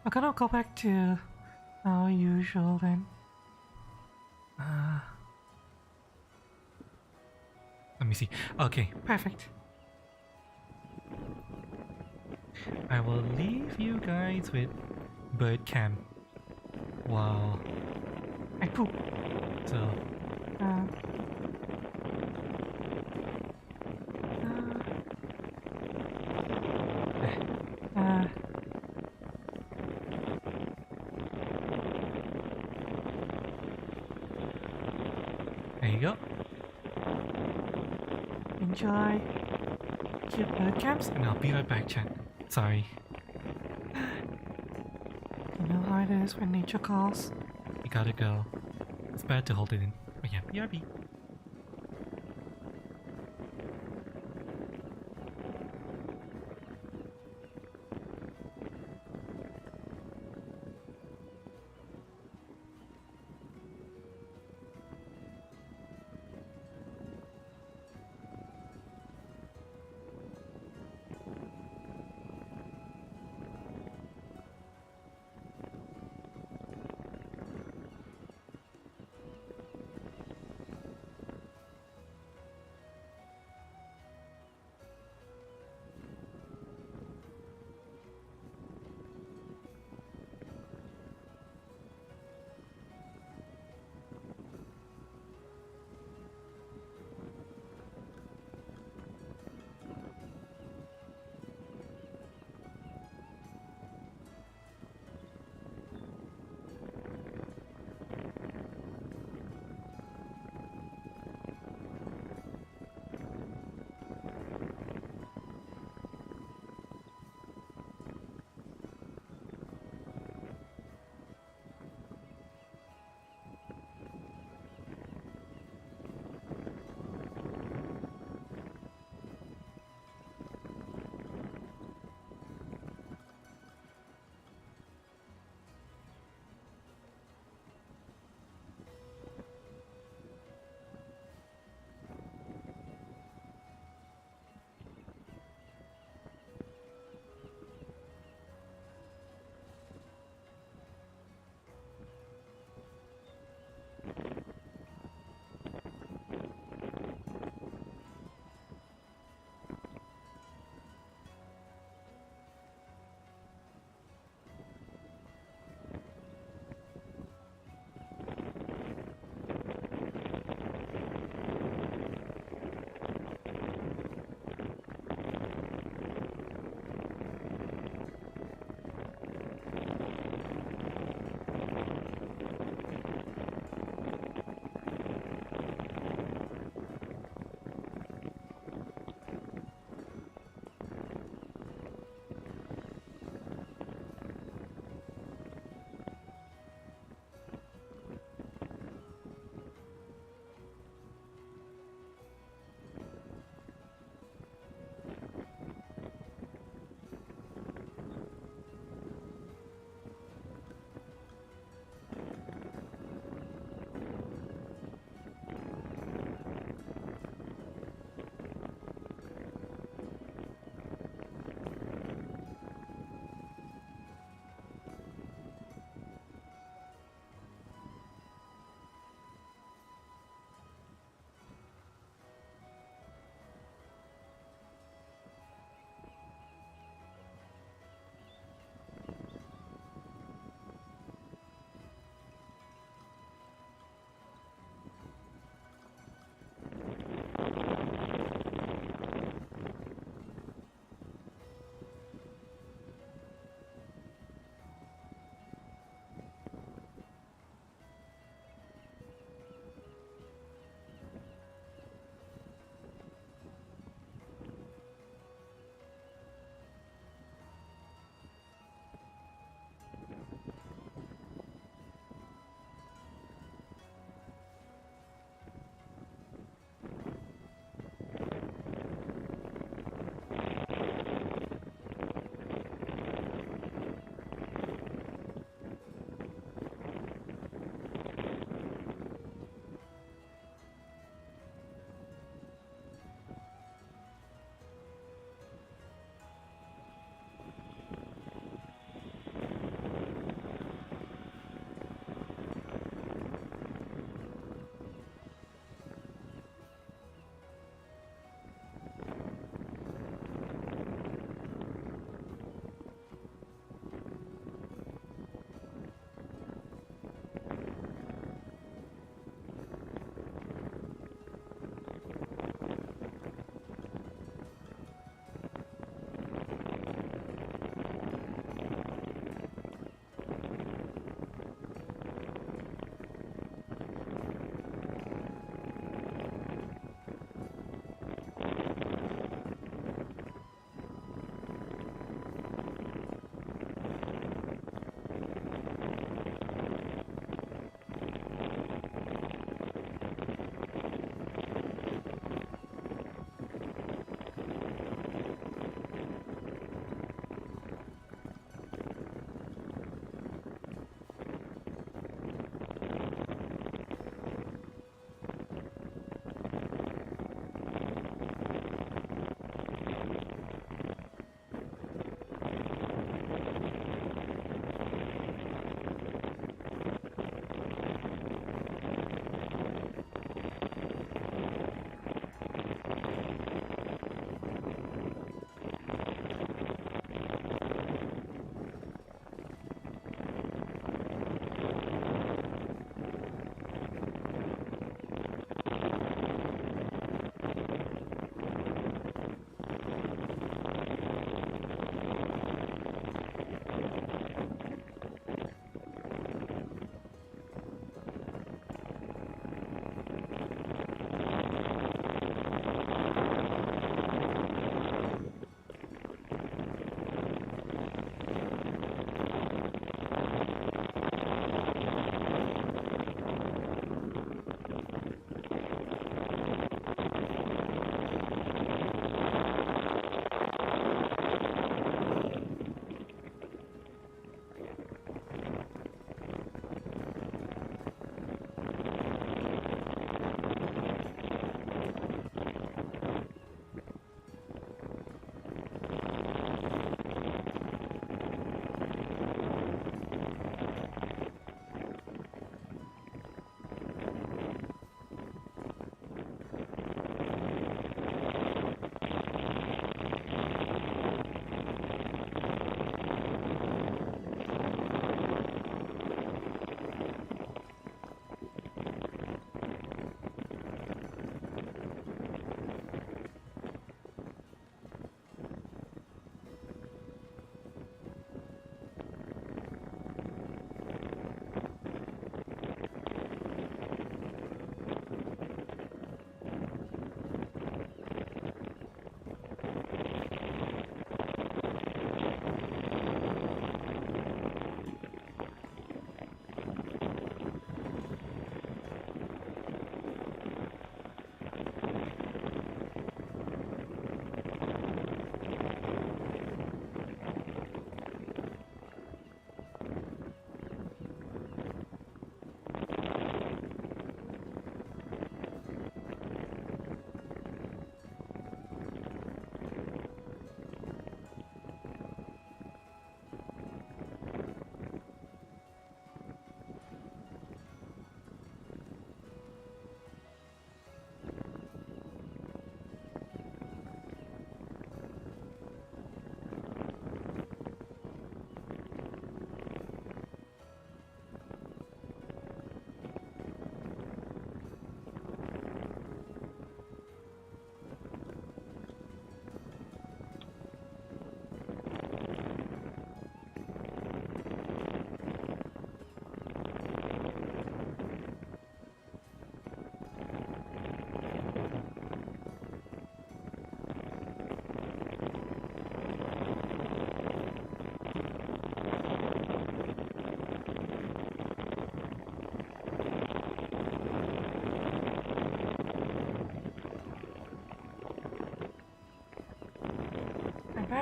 gonna go back to our usual then. Let me see. Okay, perfect. I will leave you guys with bird cam while I poop. So there you go. Enjoy. Cute bird cams, and I'll be right back, chat. Sorry. You know how it is when nature calls. You gotta go. It's bad to hold it in. But yeah, BRB.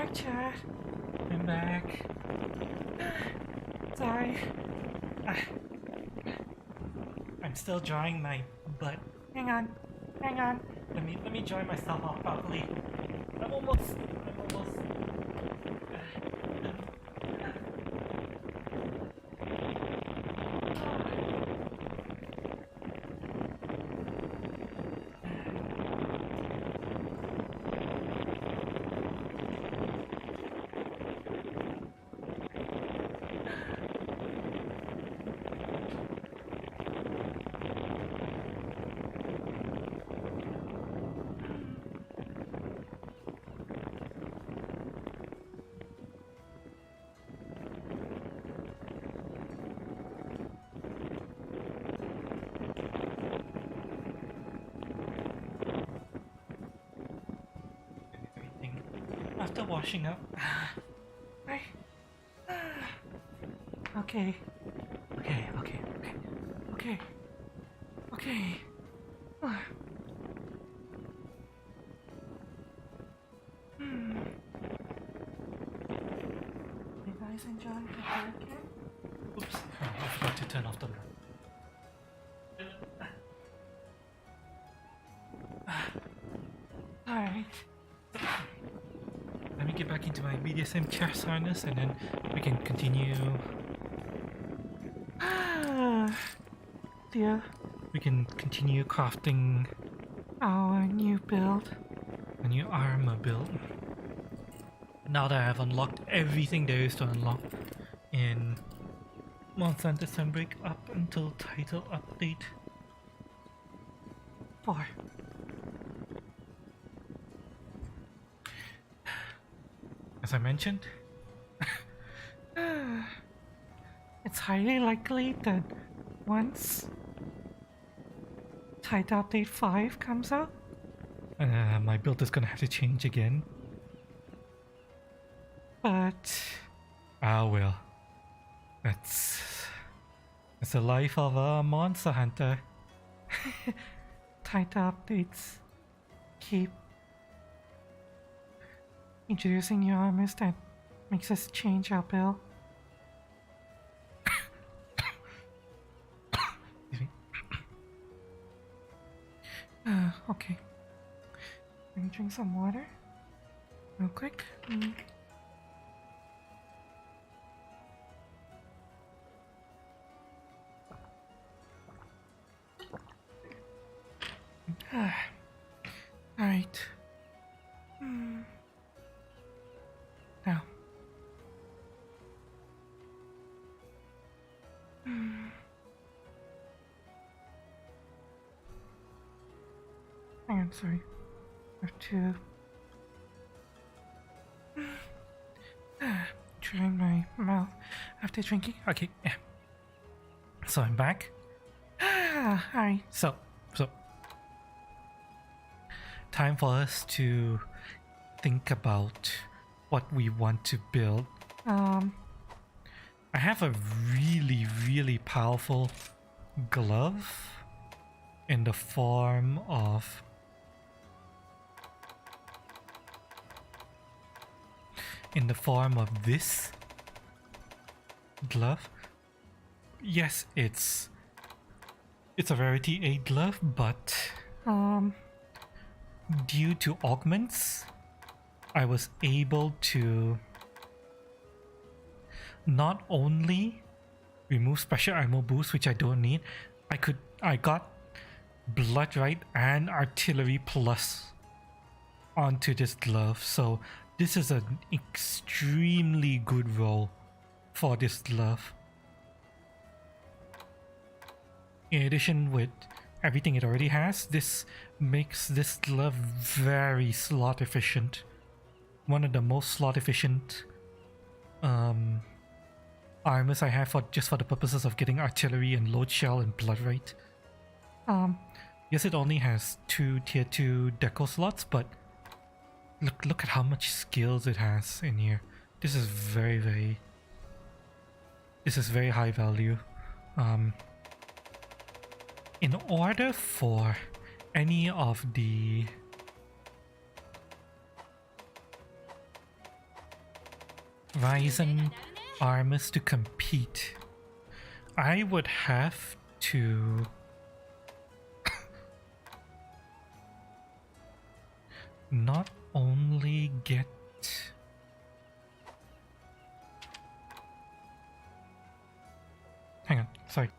back, chat. I'm back. Sorry. I'm still drawing my butt. Hang on. Hang on. Let me dry myself off properly. I'm almost. After washing up. Okay. You guys enjoying the hurricane? Oops, I forgot to turn off the light. Alright. Let me get back into my BDSM chest harness and then we can continue. Dear. We can continue crafting our new build. A new armor build. Now that I have unlocked everything there is to unlock in Monster Hunter Sunbreak up until title update 4. As I mentioned, it's highly likely that once title update 5 comes out, my build is gonna have to change again. But well, that's the life of a monster hunter. Title updates keep introducing new armors that makes us change our build. Okay. Let me drink some water real quick. Alright. Now. I'm sorry. I have to drain my mouth after drinking. Okay, yeah. So I'm back. Alright, so time for us to think about what we want to build. I have a really powerful glove in the form of this glove. Yes, it's a rarity 8 glove, but due to augments, I was able to not only remove special ammo boost, which I don't need, I got blood right and artillery plus onto this glove, so this is an extremely good roll for this glove. In addition, with everything it already has, this makes this glove very slot efficient. One of the most slot efficient armors I have just for the purposes of getting artillery and load shell and blood right. Yes, it only has 2 tier 2 deco slots, but look at how much skills it has in here. This is very high value. In order for any of the Ryzen armors to compete, I would have to not only get hang on, sorry.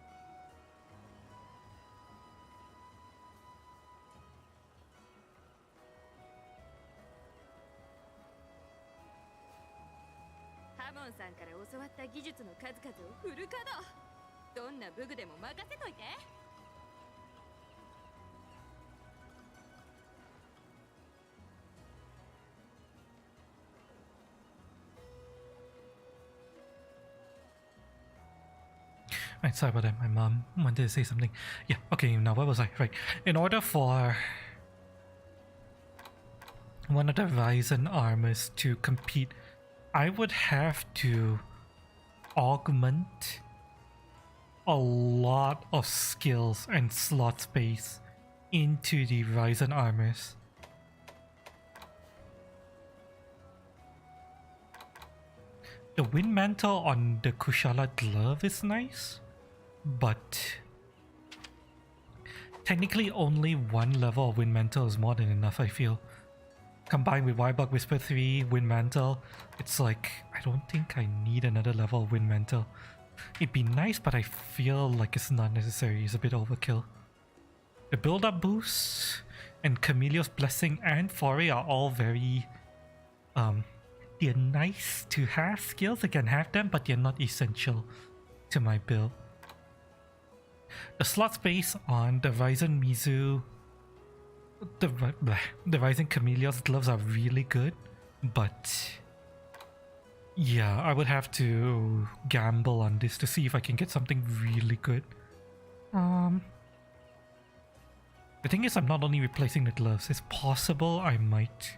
Right, sorry about that. My mom wanted to say something. Yeah, okay, now what was I? Right. In order for one of the Ryzen armors to compete, I would have to augment a lot of skills and slot space into the Ryzen armors. The wind mantle on the Kushala glove is nice, but technically only one level of wind mantle is more than enough, I feel. Combined with Wybug Whisper 3, wind mantle, it's like, I don't think I need another level of wind mantle. It'd be nice, but I feel like it's not necessary. It's a bit overkill. The build-up boost and Camilleo's Blessing and Foray are all very they're nice to have skills. I can have them, but they're not essential to my build. The slot space on the Ryzen Mizu, the Ryzen Camilleo's gloves are really good, but yeah, I would have to gamble on this to see if I can get something really good. The thing is, I'm not only replacing the gloves. It's possible I might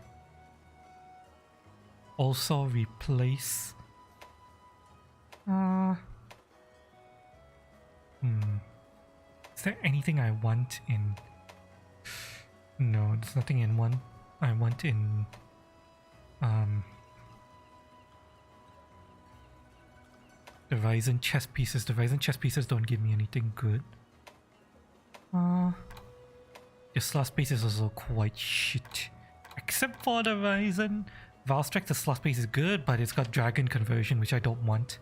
also replace is there anything I want in? No, there's nothing in one I want in the Ryzen chest pieces. The Ryzen chest pieces don't give me anything good. The slot space is also quite shit. Except for the Ryzen Valstrax, the slot space is good, but it's got dragon conversion, which I don't want.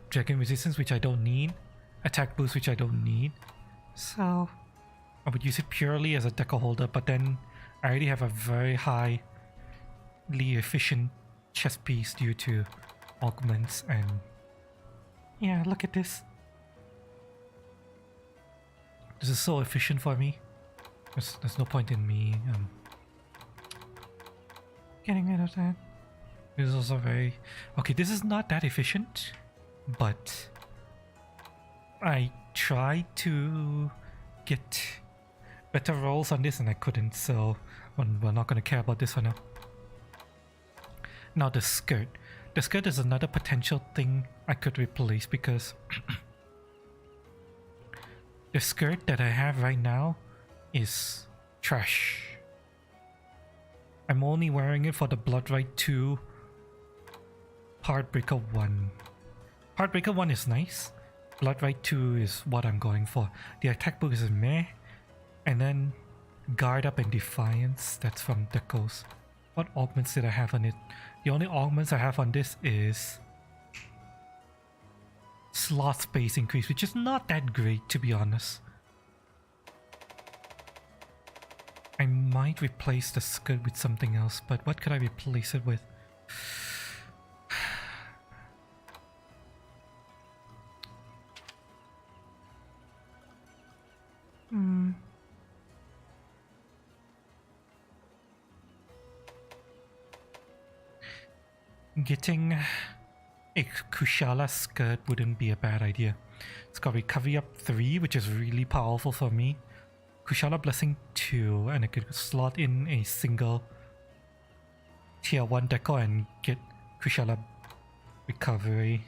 Dragon resistance, which I don't need. Attack boost, which I don't need. So I would use it purely as a deco holder, but then I already have a very highly efficient chest piece due to augments, and yeah, look at this. This is so efficient for me. There's no point in me getting rid of that. This is also very... Okay, this is not that efficient, but I tried to get better rolls on this and I couldn't, so we're not going to care about this for now. Now the skirt. The skirt is another potential thing I could replace because the skirt that I have right now is trash. I'm only wearing it for the Blood Rite 2 Heartbreaker 1. Heartbreaker 1 is nice. Blood Rite 2 is what I'm going for. The attack book is meh. And then Guard Up and Defiance, that's from Decos. What augments did I have on it? The only augments I have on this is slot space increase, which is not that great, to be honest. I might replace the skirt with something else, but what could I replace it with? Getting a Kushala skirt wouldn't be a bad idea. It's got Recovery Up 3, which is really powerful for me. Kushala Blessing 2, and I could slot in a single tier 1 deco and get Kushala Recovery.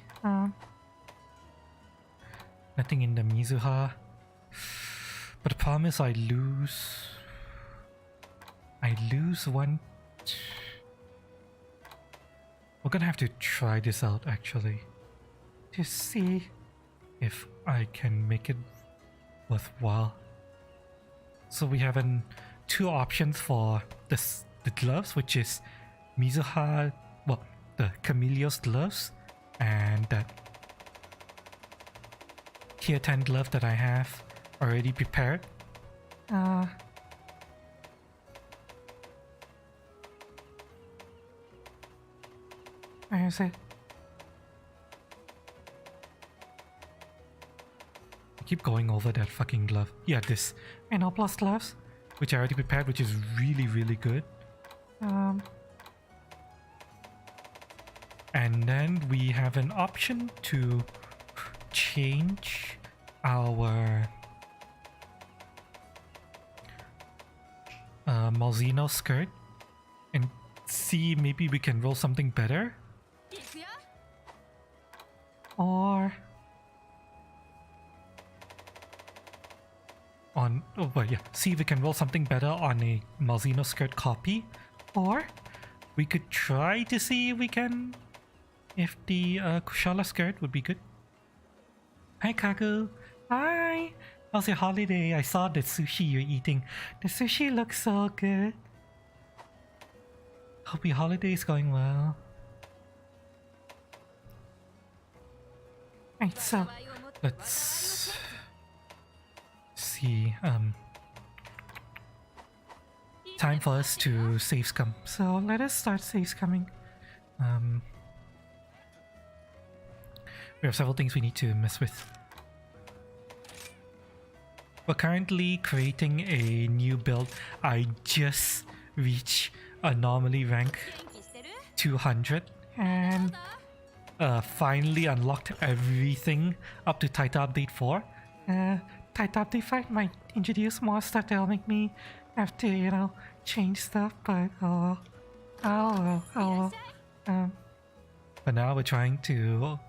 Nothing in the Mizuha. But the problem is I lose one We're gonna have to try this out actually to see if I can make it worthwhile. So we have two options for the gloves, which is Mizuha, well, the Camellios gloves, and that tier 10 glove that I have already prepared. Where is it? I keep going over that fucking glove. Yeah, this NO Plus gloves, which I already prepared, which is really, really good. And then we have an option to change our Malzino skirt and see maybe we can roll something better. Or on, oh well, yeah, see if we can roll something better on a Malzino skirt copy, or we could try to see if we can, if the Kushala skirt would be good. Hi Kaku. Hi. How's your holiday? I saw the sushi you're eating. The sushi looks so good. Hope your holiday is going well. Right, so let's see. Time for us to save scum. So let us start save scumming. We have several things we need to mess with. We're currently creating a new build. I just reached anomaly rank 200 and finally unlocked everything up to Titan Update 4. Titan Update 5 might introduce more stuff that'll make me have to, you know, change stuff, but but now we're trying to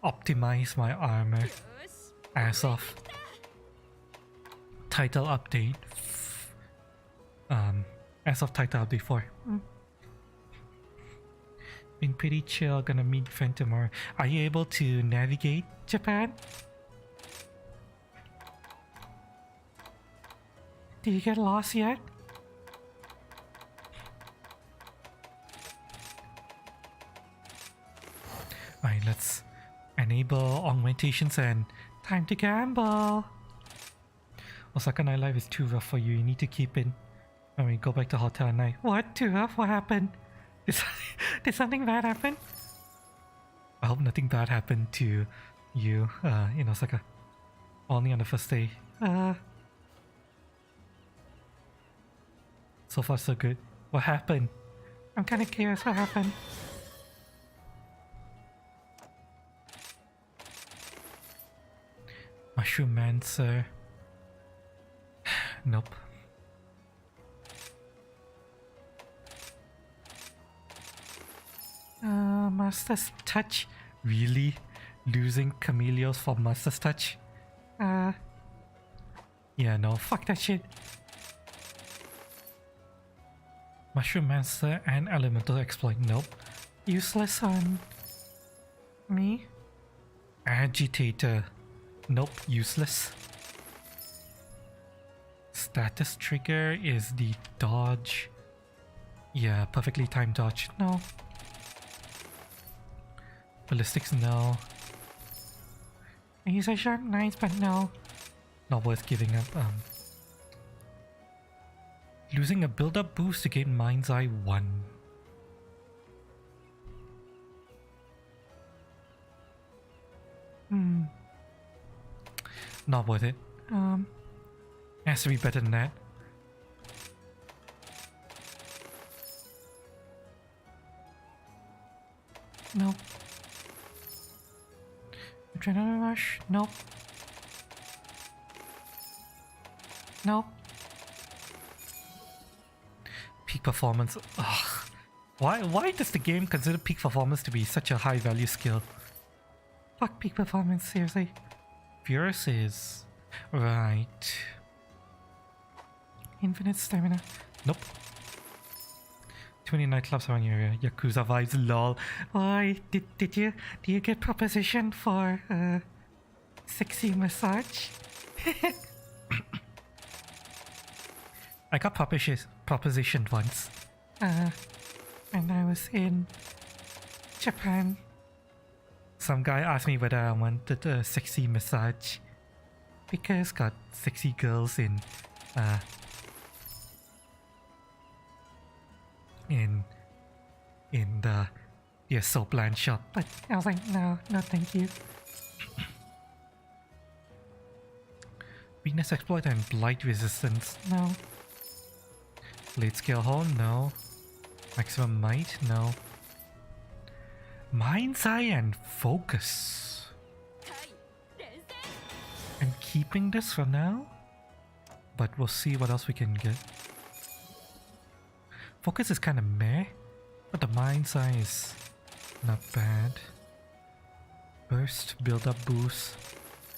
optimize my armor as of Title Update. As of Title Update 4. Been pretty chill, gonna meet friend tomorrow. Are you able to navigate Japan? Did you get lost yet? Alright, let's enable augmentations and time to gamble. Osaka nightlife is too rough for you. You need to keep it when we go back to hotel at night. What? Too rough? What happened? Did something bad happen? I hope nothing bad happened to you in Osaka. Only on the first day. So far so good. What happened? I'm kind of curious what happened. Mushroom Man, sir. Nope. Master's Touch? Really? Losing Camellios for Master's Touch? Yeah, no, fuck that shit. Mushroom Master and Elemental Exploit? Nope. Useless on me? Agitator? Nope, useless. Status Trigger is the dodge. Yeah, perfectly timed dodge. No. Ballistics, no. He's a sharp knife, but no. Not worth giving up. Losing a build-up boost to gain Mind's Eye 1. Not worth it. Has to be better than that. Nope. Adrenaline rush? Nope. Nope. Peak performance. Ugh. Why does the game consider peak performance to be such a high value skill? Fuck peak performance, seriously. Furious is... Right. Infinite stamina. Nope. Too many nightclubs around your area. Yakuza vibes, lol. Why did you get proposition for sexy massage? I got propositioned once. When I was in Japan. Some guy asked me whether I wanted a sexy massage because got sexy girls in the soap land shop, but I was like, no, thank you. Weakness exploit and blight resistance, no. Blade scale hole, no. Maximum might, no. Mind's eye and focus. I'm keeping this for now, but we'll see what else we can get. Focus is kind of meh, but the mind's eye is not bad. Burst, build up boost.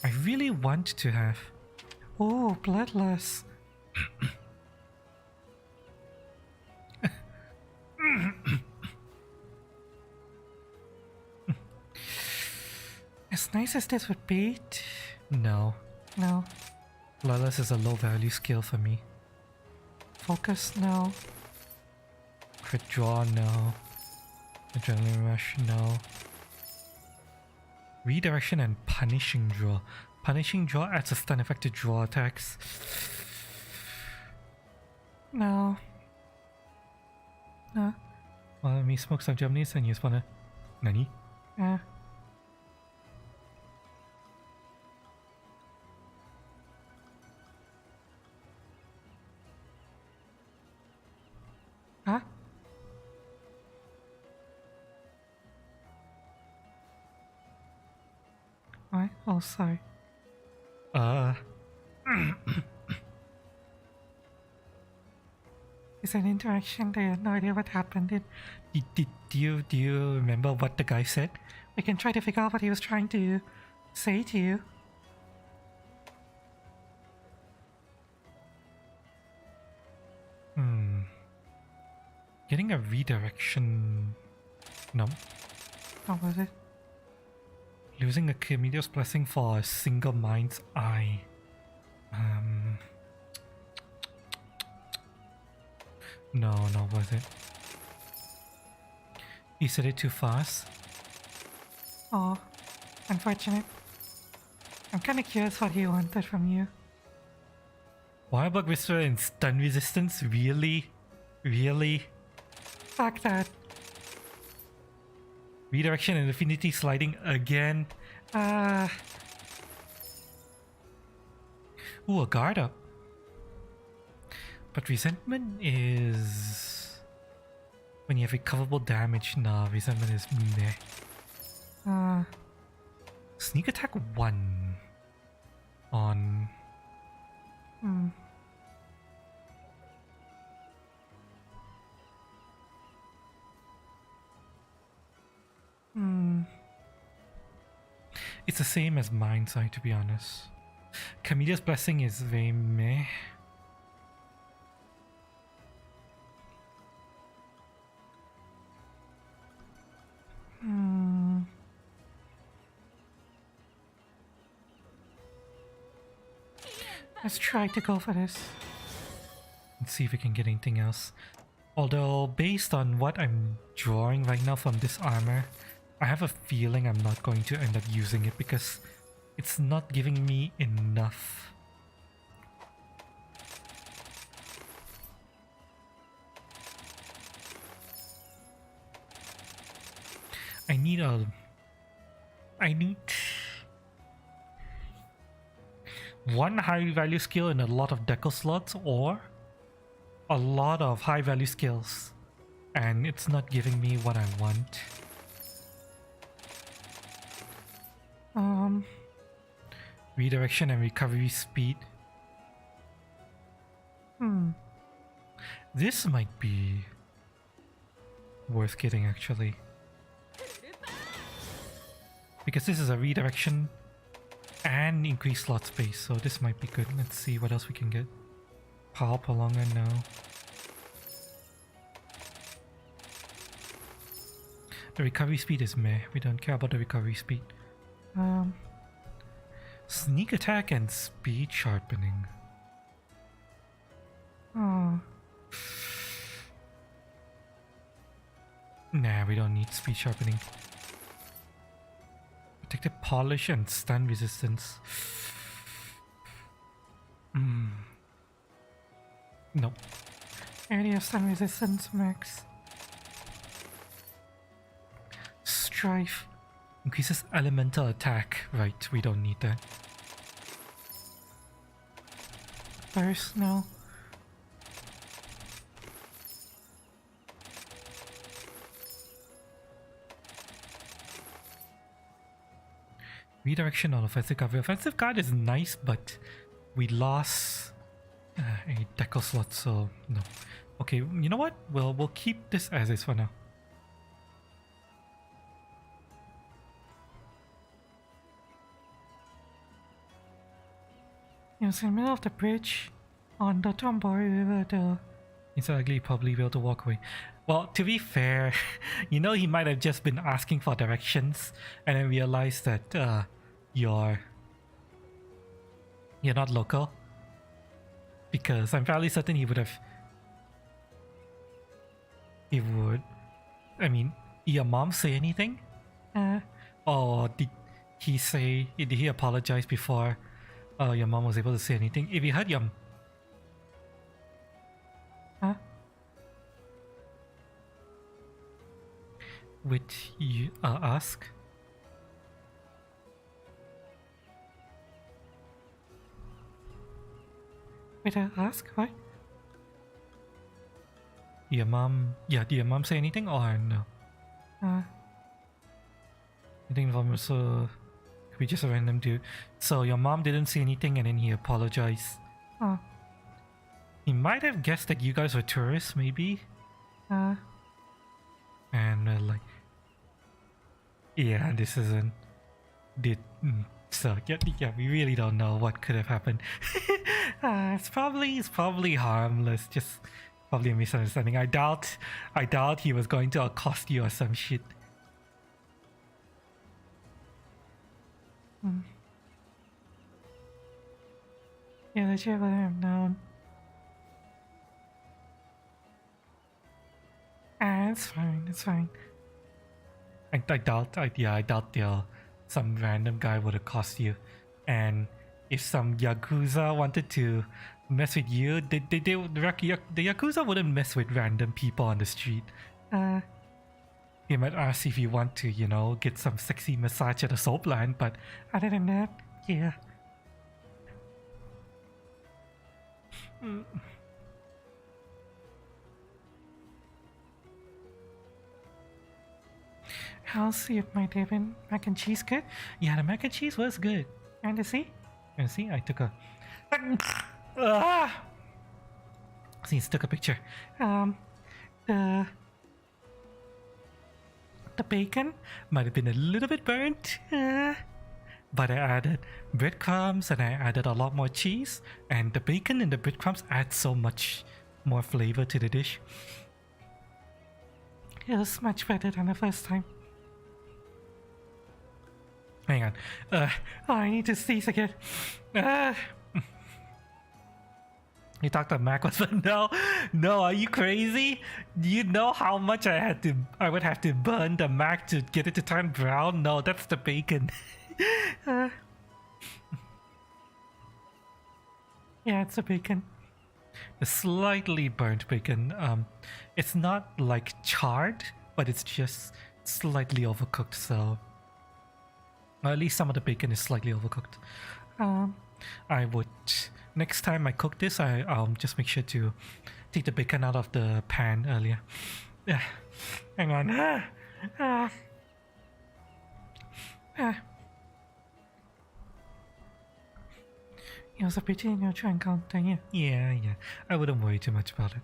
I really want to have... Oh, bloodlust. As nice as this would be, no. Bloodlust is a low value skill for me. Focus, no. Crit draw, no. Adrenaline rush, no. Redirection and punishing draw. Punishing draw adds a stun effect to draw attacks. No. Well, let me smoke some Germanies and use one. Nani? Huh? What? Oh, sorry. It's an interaction. I have no idea what happened. Do you remember what the guy said? We can try to figure out what he was trying to say to you. Getting a redirection... No. What was it? Losing a Chimeric blessing for a single mind's eye. No, was it? You said it too fast? Oh, unfortunate. I'm kinda curious what he wanted from you. Wirebug Whisper and stun resistance? Really? Really? Fuck that. Redirection and affinity sliding again. Ooh, a guard up. But resentment is... When you have recoverable damage, nah, resentment is meh. Sneak attack 1 on... It's the same as Mind's Eye, to be honest. Chameleon's Blessing is very meh. Let's try to go for this. Let's see if we can get anything else. Although, based on what I'm drawing right now from this armor, I have a feeling I'm not going to end up using it because it's not giving me enough. I need one high value skill in a lot of deco slots or a lot of high value skills, and it's not giving me what I want. Redirection and recovery speed. This might be worth getting actually, because this is a redirection and increased slot space, so this might be good. Let's see what else we can get. Power prolonger, no. The recovery speed is meh. We don't care about the recovery speed. Sneak attack and speed sharpening. Oh. Nah, we don't need speed sharpening. Protected polish and stun resistance. Nope. Area stun resistance max. Strife increases elemental attack. Right, we don't need that. Burst, no. Redirection on offensive guard. Offensive guard is nice, but we lost a deco slot, so no. Okay, you know what? We'll keep this as is for now. It was in the middle of the bridge on the Tombori River. It's likely probably be able to walk away. Well, to be fair, you know, he might have just been asking for directions and then realized that you're not local. Because I'm fairly certain he would. I mean, did your mom say anything? Or did he apologize before your mom was able to say anything? If you heard your... Huh? Would you ask? Would I ask? What? Your mom... Yeah, did your mom say anything or no? I think from so... We just a random dude. So your mom didn't say anything and then he apologized. Oh. He might have guessed that you guys were tourists, maybe? And like... Yeah, this isn't... So yeah, we really don't know what could have happened. It's probably harmless, just probably a misunderstanding. I doubt he was going to accost you or some shit. Yeah, let's let him down. It's fine. I doubt some random guy would accost you, and if some Yakuza wanted to mess with you, the Yakuza wouldn't mess with random people on the street. He might ask if you want to, you know, get some sexy massage at a soap line, but other than that, yeah. How's it, my Devin? Mac and cheese good? Yeah, the mac and cheese was good. And to see? And see, I took a... See, took a picture. The bacon might have been a little bit burnt, but I added breadcrumbs and I added a lot more cheese, and the bacon and the breadcrumbs add so much more flavor to the dish. It was much better than the first time. Hang on. I need to sneeze again. You talked to Mac was no, are you crazy? Do you know how much I would have to burn the Mac to get it to turn brown? No, that's the bacon. Yeah, it's the bacon. The slightly burnt bacon. It's not like charred, but it's just slightly overcooked, so... Or at least some of the bacon is slightly overcooked. I would... Next time I cook this, I'll just make sure to take the bacon out of the pan earlier. Yeah. Hang on. It was a pity in your train counter, yeah. Yeah. I wouldn't worry too much about it.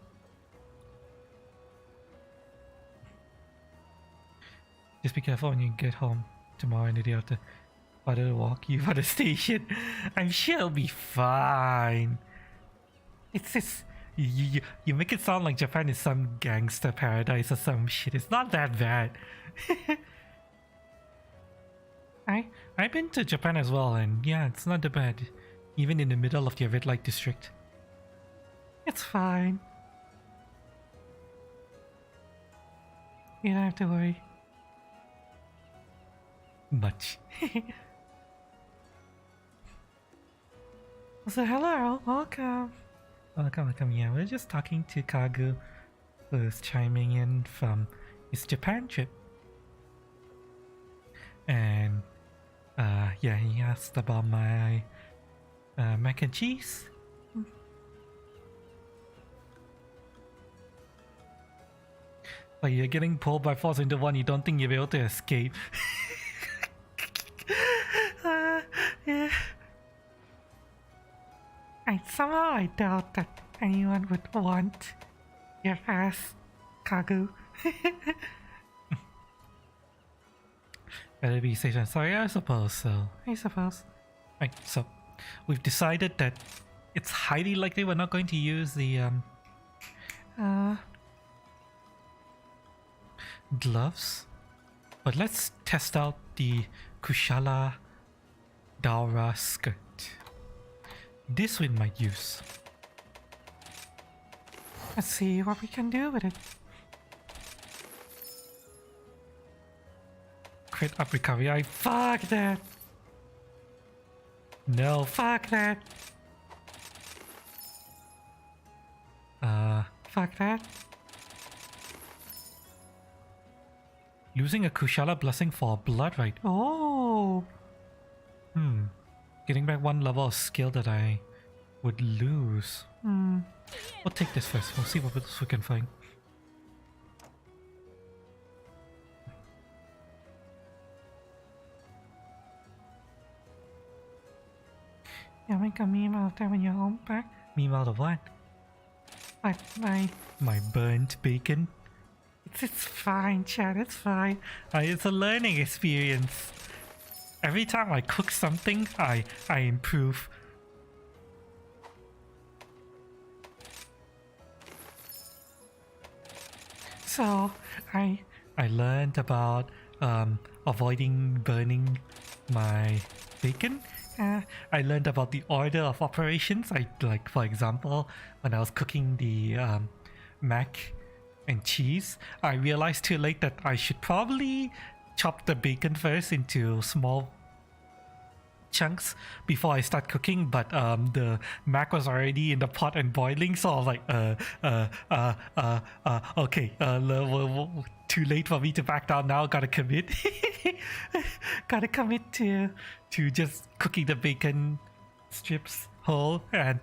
Just be careful when you get home tomorrow and the day after. Father will walk you for the station. I'm sure it'll be fine. It's You make it sound like Japan is some gangster paradise or some shit. It's not that bad. I've been to Japan as well, and yeah, it's not that bad. Even in the middle of the red light district. It's fine. You don't have to worry much. So hello, welcome. Welcome. Yeah, we're just talking to Kagu, who's chiming in from his Japan trip. And yeah, he asked about my mac and cheese. Like you're getting pulled by force into one you don't think you'll be able to escape. Yeah. I doubt that anyone would want your ass, Kagu. Better be safe than sorry, I suppose so. Right, so we've decided that it's highly likely we're not going to use the gloves, but let's test out the Kushala Daura skirt. This we might use. Let's see what we can do with it. Crit up recovery. Fuck that. No, fuck that. Fuck that. Losing a Kushala blessing for blood right. Oh. Getting back one level of skill that I would lose. We'll take this first. We'll see what else we can find. Yeah, make a meme out of that when you're home back. Meme out of what? Like my burnt bacon. It's fine, Chad. It's fine. It's a learning experience. Every time I cook something, I improve. So I learned about avoiding burning my bacon. I learned about the order of operations. Like for example, when I was cooking the mac and cheese, I realized too late that I should probably chop the bacon first into small chunks before I start cooking, but the mac was already in the pot and boiling, so I was like okay, too late for me to back down now. Gotta commit. Gotta commit to just cooking the bacon strips whole, and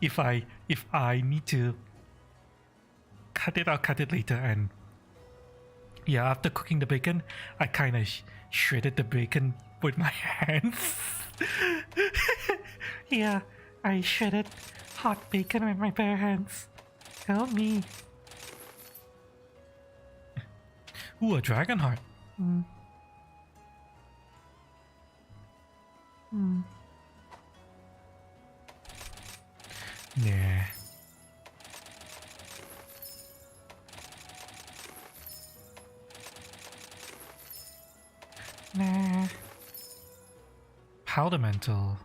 if I need to cut it, I'll cut it later. And yeah, after cooking the bacon, I kind of shredded the bacon with my hands. Yeah, I shredded hot bacon with my bare hands. Tell me. Ooh, a dragon heart. Nah. Nah. Powder mantle.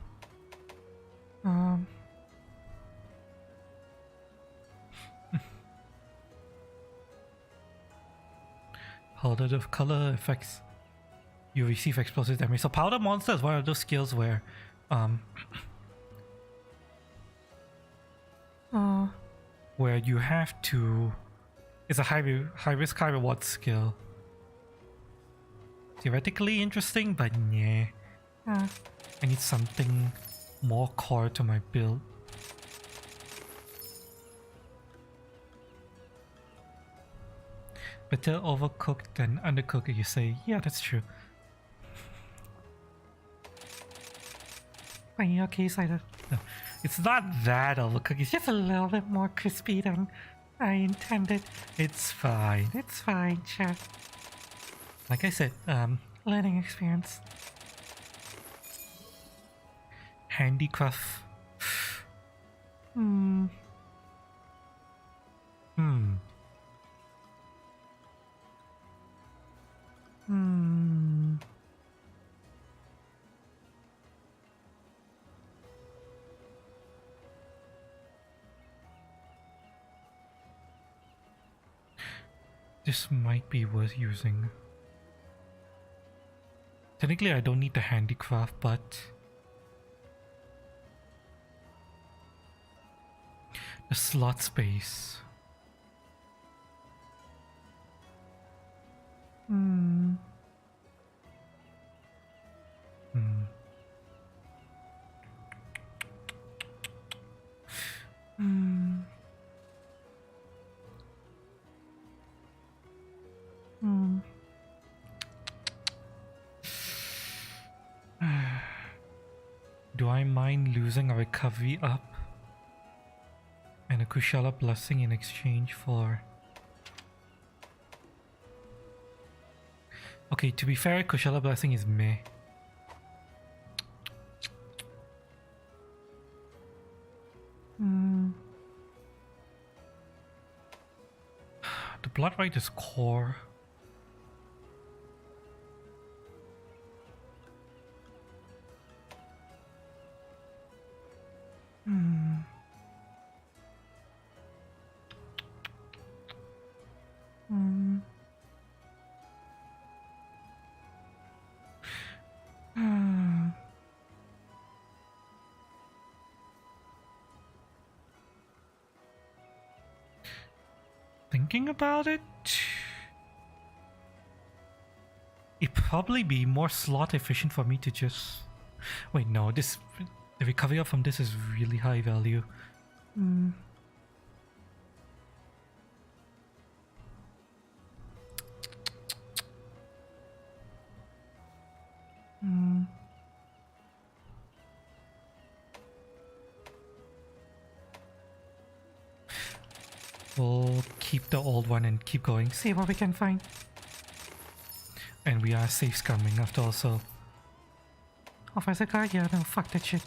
Powder of color effects. You receive explosive damage. So powder monster is one of those skills where where you have to, it's a high risk, high reward skill. Theoretically interesting, but yeah. I need something more core to my build. Better overcooked than undercooked, you say. Yeah, that's true. But in your case, no, it's not that overcooked. It's just a little bit more crispy than I intended. It's fine. It's fine, chat. Like I said, learning experience. Handicraft. This might be worth using. Technically, I don't need the handicraft, but the slot space. Hmm. Hmm. Hmm. Hmm. Do I mind losing a recovery up and a Kushala blessing in exchange for... Okay, to be fair, Kushala blessing is meh. Hmm. The blood right is core. Hmm. Hmm. Hmm. Thinking about it, it'd probably be more slot efficient for me to just... Wait, no, this... The recovery up from this is really high value. Hmm. Hmm. We'll keep the old one and keep going. See what we can find. And we are safe scumming after all, so... Oh, if I said guard, yeah, no, fuck that shit.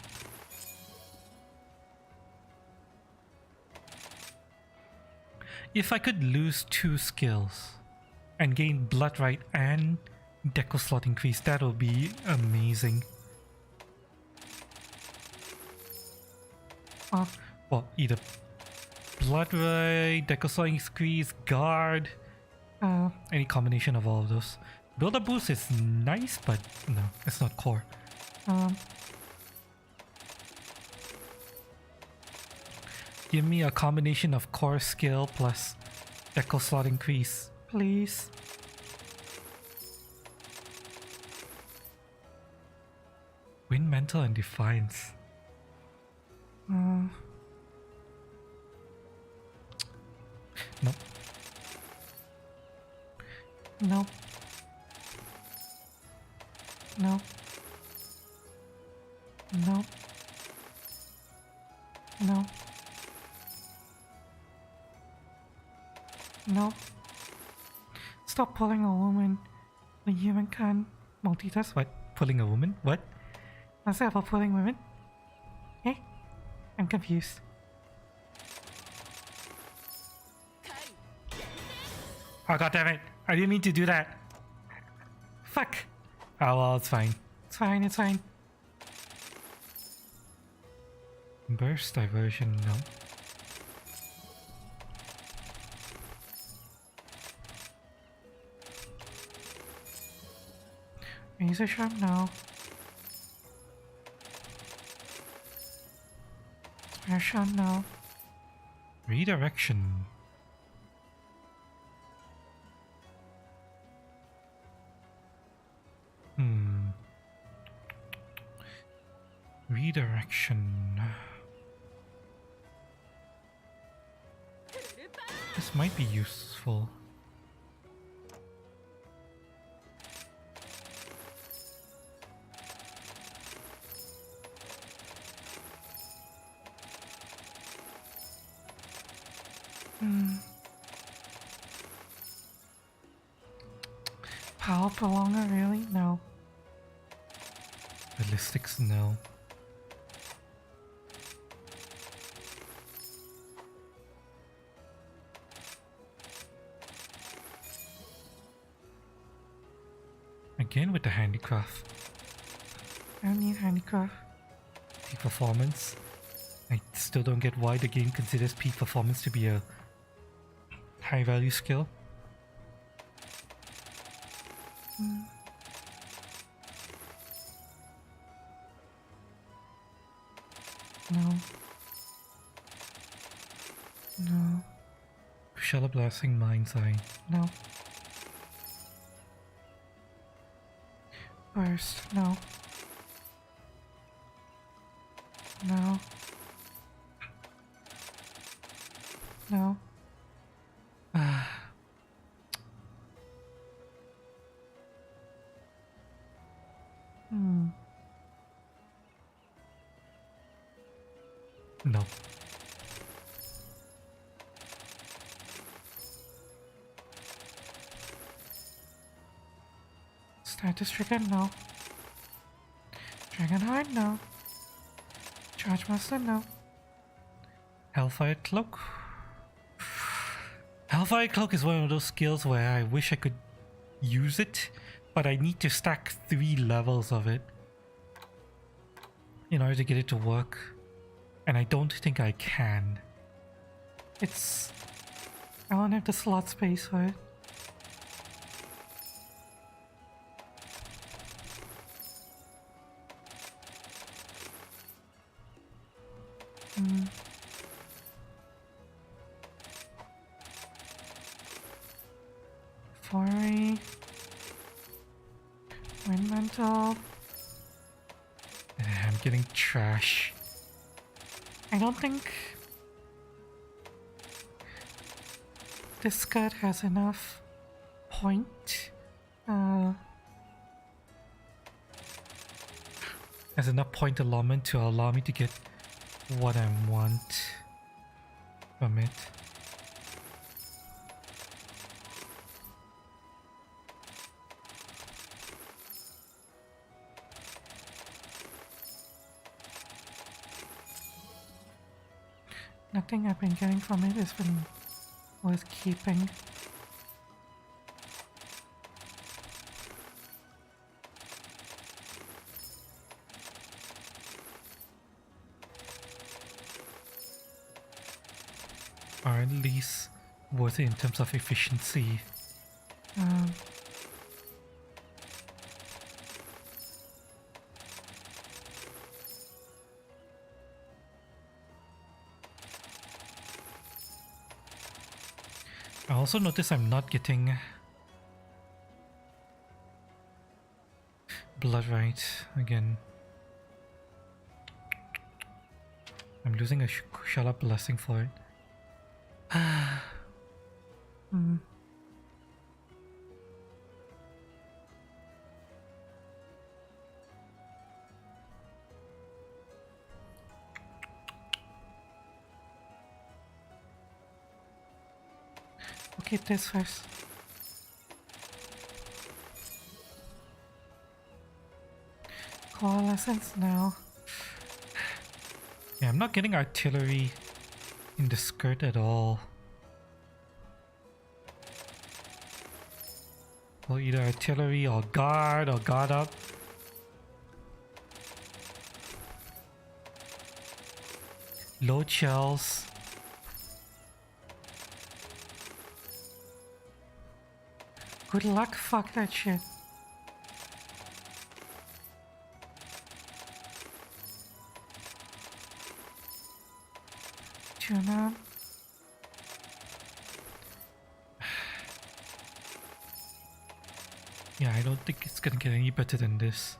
If I could lose 2 skills and gain blood right and deco slot increase, that would be amazing. Well, either blood right, deco slot increase, guard, any combination of all of those. Builder boost is nice, but no, it's not core. Give me a combination of core skill plus deco slot increase, please. Win mental and defiance. Nope. Nope. Nope. Nope. Nope. Nope. Stop pulling a woman. The human can multitask. What? Pulling a woman? What? What's that about pulling women? Eh? I'm confused. Oh, god damn it. I didn't mean to do that. Fuck. Oh well, it's fine. It's fine, it's fine. Burst diversion, no. Razor sharp, no. Spare shot, no. Redirection. Redirection. This might be useful. Power prolonger, really? No. Ballistics, no. Again with the handicraft. I don't need handicraft. Peak performance. I still don't get why the game considers peak performance to be a high value skill. Mm. No. No. Shall a blessing mind's eye. No. First, no. No. No. Hmm. No. Status trigger, no. Dragonheart, no. Charge Master, no. Hellfire Cloak. Hellfire Cloak is one of those skills where I wish I could use it, but I need to stack 3 levels of it in order to get it to work, and I don't think I can. I don't have the slot space for it. Hmm. Fiery. Elemental. I'm getting trash. I don't think this card has enough point. Has enough point allotment to allow me to get what I want from it. Nothing I've been getting from it has been worth keeping. Or at least worth it in terms of efficiency. I also notice I'm not getting blood right again. I'm losing a Kushala blessing for it. Okay, this first. Coalescence now. Yeah, I'm not getting artillery in the skirt at all. Well, either artillery or guard up. Load shells. Good luck, fuck that shit. Tuna. Yeah, I don't think it's gonna get any better than this.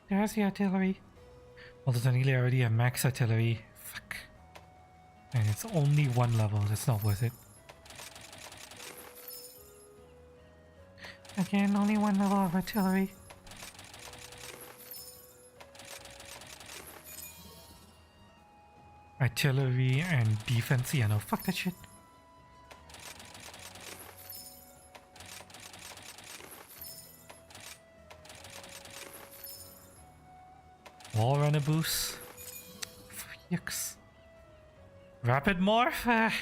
There's the artillery. Although technically I already have max artillery. Fuck. And it's only 1 level, it's not worth it. Again, only 1 level of artillery. Artillery and defense, yeah, no, fuck that shit. Wall runner boost. Yucks. Rapid morph.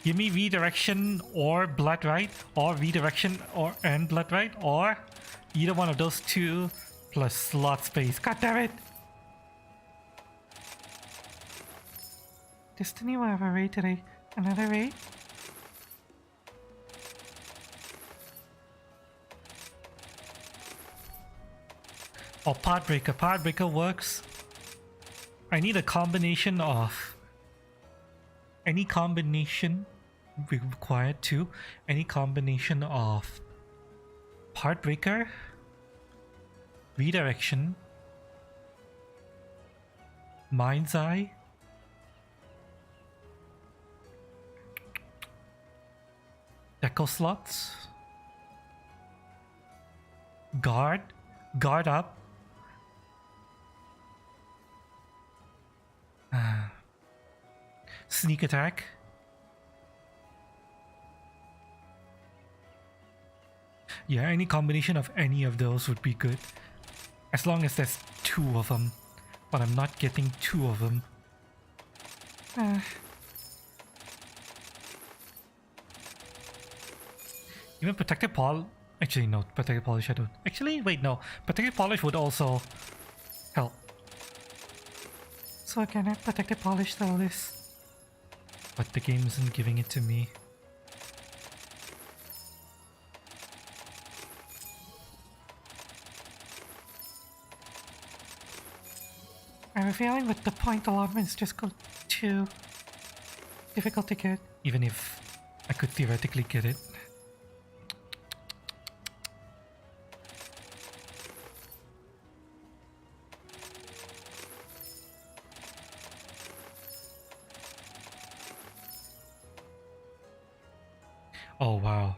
Give me redirection or blood right, or redirection and blood right, or either one of those 2 plus slot space. God damn it! Destiny will have a raid today. Another raid? Oh, Podbreaker. Podbreaker works. I need a combination of... Any combination required to. Any combination of... Podbreaker. Redirection. Mind's Eye. Deco slots. Guard. Guard up. Sneak attack. Yeah, any combination of any of those would be good. As long as there's 2 of them. But I'm not getting 2 of them. Even protective polish. Actually, no. Protective polish I don't. Actually, wait, no. Protective polish would also help. So I can have protective polish though this. But the game isn't giving it to me. I have a feeling with the point allotments just go too difficult to get, even if I could theoretically get it. Oh wow.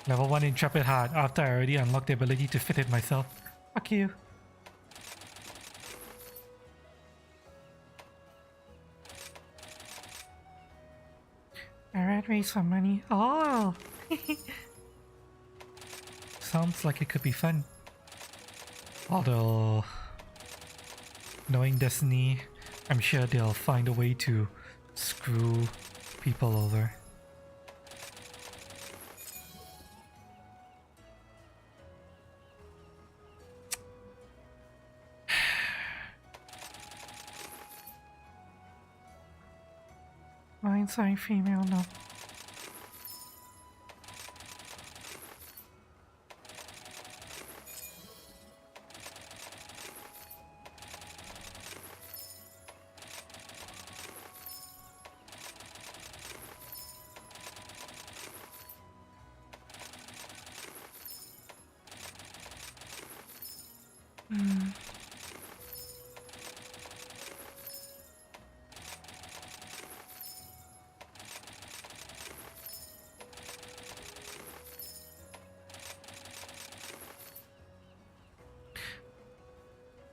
Level 1 Intrepid Heart after I already unlocked the ability to fit it myself. Fuck you. Alright, raise some money. Oh! Sounds like it could be fun. Although, knowing Destiny, I'm sure they'll find a way to screw people over. Mind's Eye female, no.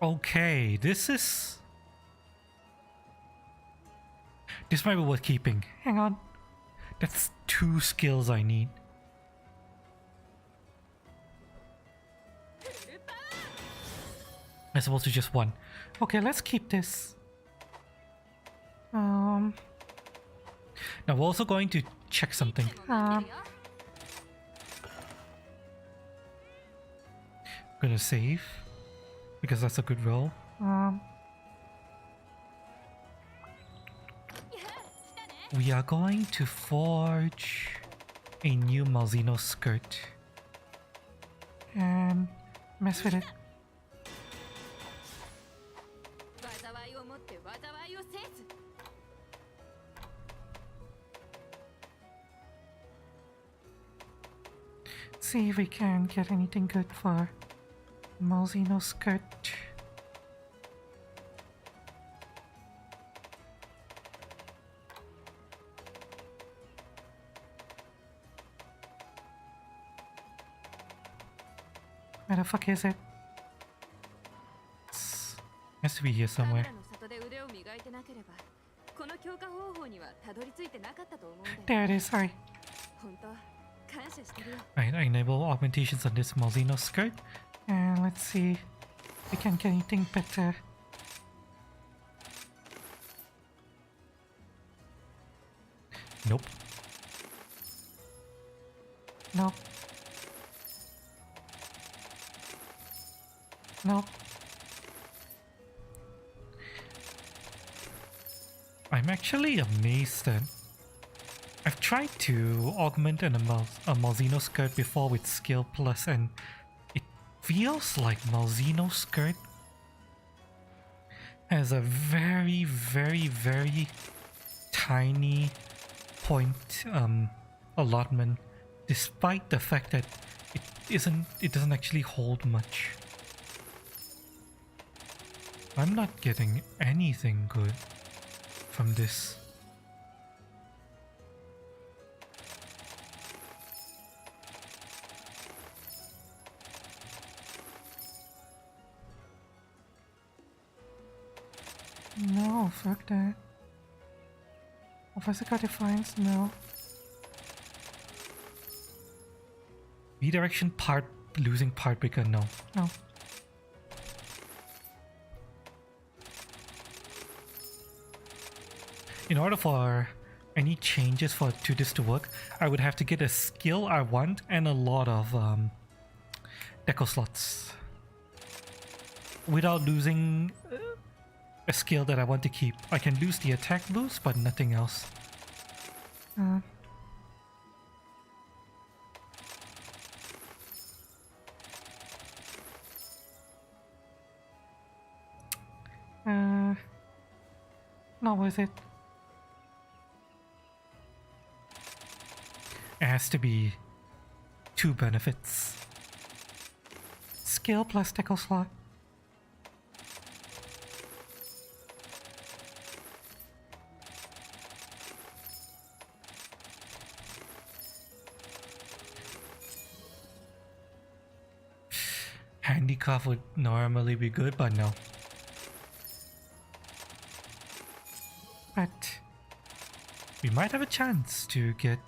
Okay, this might be worth keeping. Hang on. That's 2 skills I need. As opposed to just 1. Okay, let's keep this. Now we're also going to check something. Gonna save. Because that's a good roll. We are going to forge a new Malzino skirt and mess with it. See if we can get anything good for Malzino skirt. Where the fuck is it? Has to be here somewhere. There it is, sorry. Right, I enable augmentations on this Malzino skirt. And let's see if we can get anything better. Nope. Nope. Nope. I'm actually amazed that I've tried to augment a Malzeno skirt before with skill plus, and it feels like Malzeno skirt has a very, very, very tiny point allotment, despite the fact that it doesn't actually hold much. I'm not getting anything good from this. No, fuck that. Physical Defiance, no. Redirection part, losing part breaker, no. No. In order for any changes to this to work, I would have to get a skill I want and a lot of deco slots. Without losing a skill that I want to keep. I can lose the attack boost, but nothing else. Not worth it. It has to be 2 benefits. Skill plus deco slot. Handicraft would normally be good, but no. But we might have a chance to get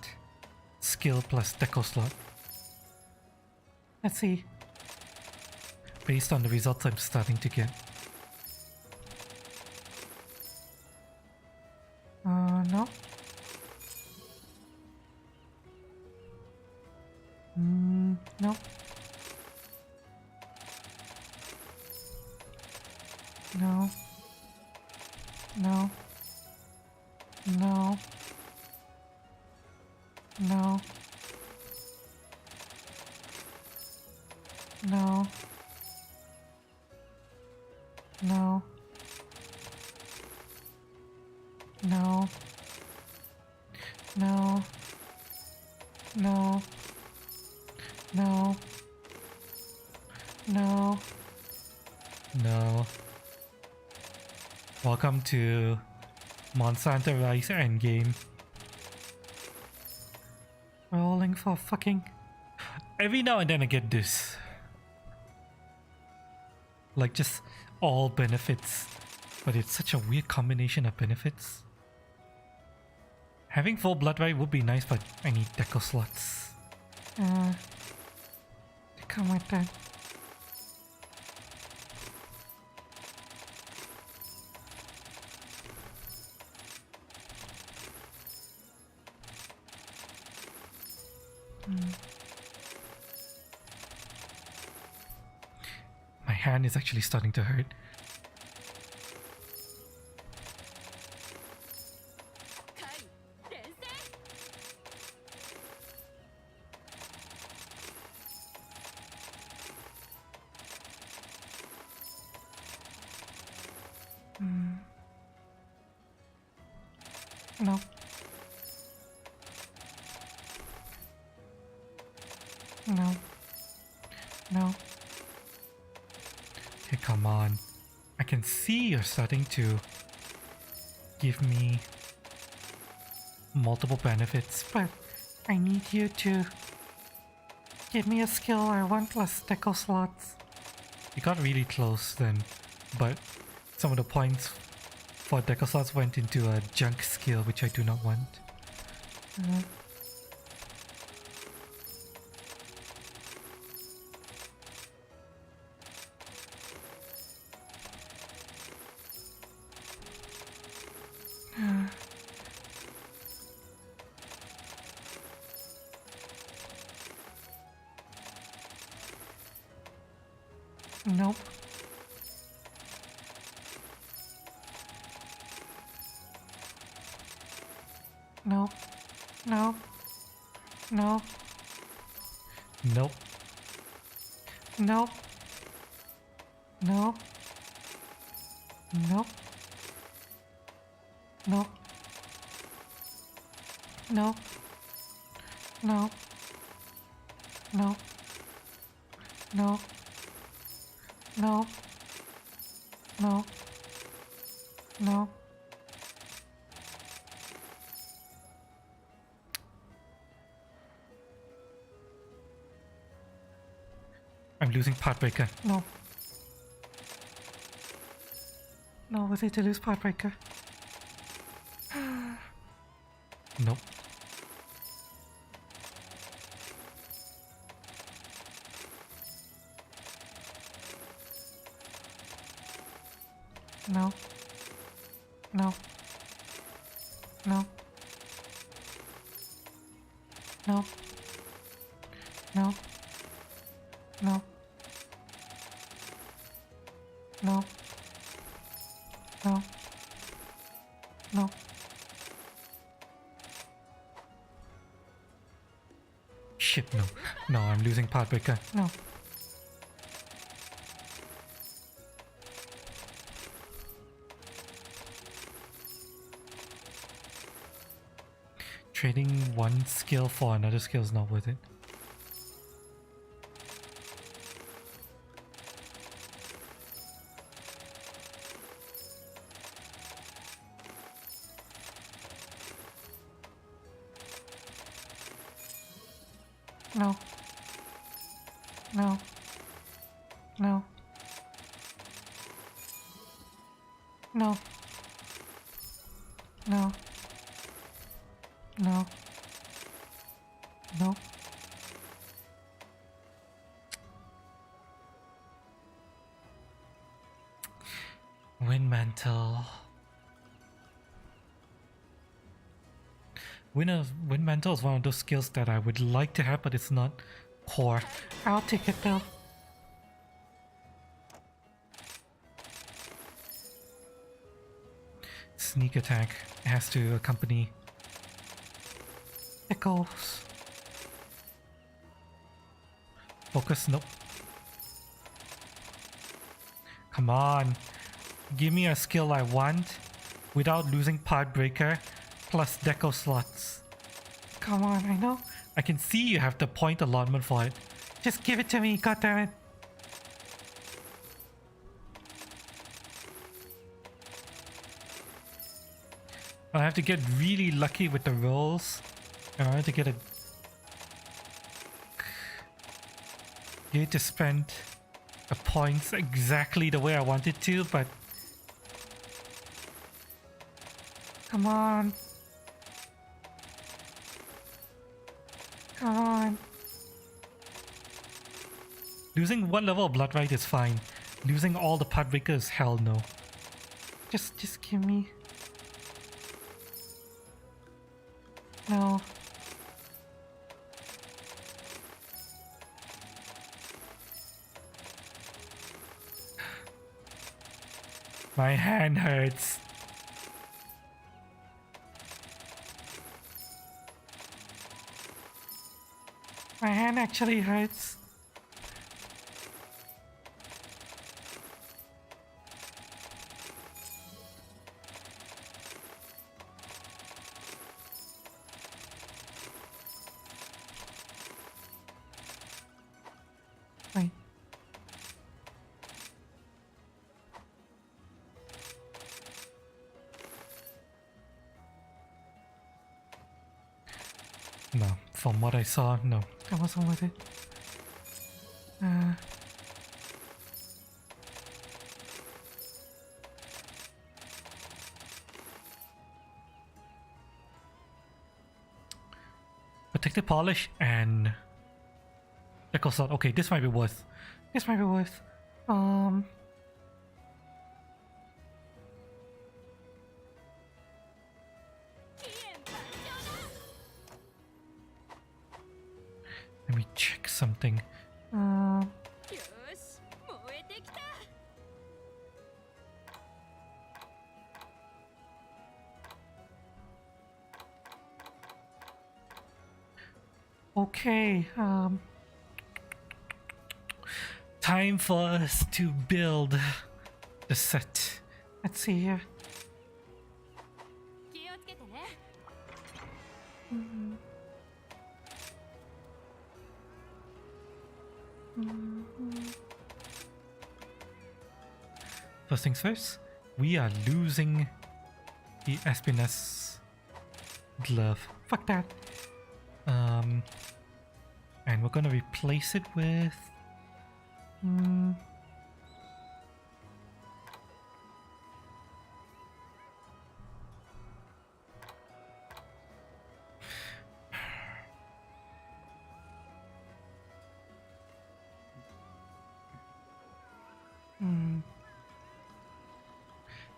skill plus deco slot. Let's see. Based on the results I'm starting to get. No. No. No. No. No. No. No. No. No. No. No. No. No. No. Welcome to Monsanto Rise Endgame. Rolling for fucking... Every now and then I get this. Like just all benefits. But it's such a weird combination of benefits. Having full blood right would be nice, but I need deco slots. They come with that. My hand is actually starting to hurt. No. No. No. Okay, come on. I can see you're starting to give me multiple benefits, but I need you to give me a skill I want plus deco slots. You got really close then, but some of the points for deco slots went into a junk skill, which I do not want. Nope. No. No. No. Nope. Nope. No. Nope. No. No. No. No. No. No. No. No. I'm losing Pathbreaker. No. No, was it to lose Pathbreaker? Nope. No. No. No. No. No. No. No. No. No. Shit, no. No, I'm losing Pathbreaker. No. Trading one skill for another skill is not worth it. No. No. No. No. No. No. No. Wind Mantle. Wind Mantle is one of those skills that I would like to have, but it's not core. I'll take it though. Sneak attack has to accompany echoes. Focus, nope. Come on. Give me a skill I want without losing Pathbreaker plus deco slots. Come on, I know. I can see you have the point allotment for it. Just give it to me, goddammit. I have to get really lucky with the rolls in order to get a... You need to spend the points exactly the way I wanted to, but... Come on. Come on. Losing one level of Blood Rite is fine. Losing all the Pathbreakers, hell no. Just give me... No. My hand hurts. My hand actually hurts. Wait. No, from what I saw, no, that wasn't worth it. Protective Polish and Echo Sword. Okay, this might be worth. This might be worth. Let me check something. Okay, time for us to build the set. Let's see here. First things first, we are losing the Espiness glove. Fuck that. And we're gonna replace it with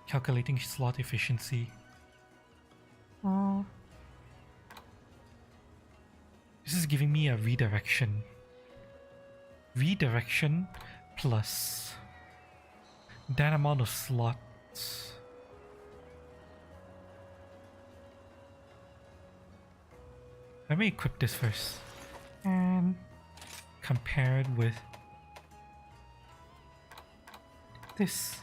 calculating slot efficiency. This is giving me a redirection. Redirection plus that amount of slots. Let me equip this first and compare it with this.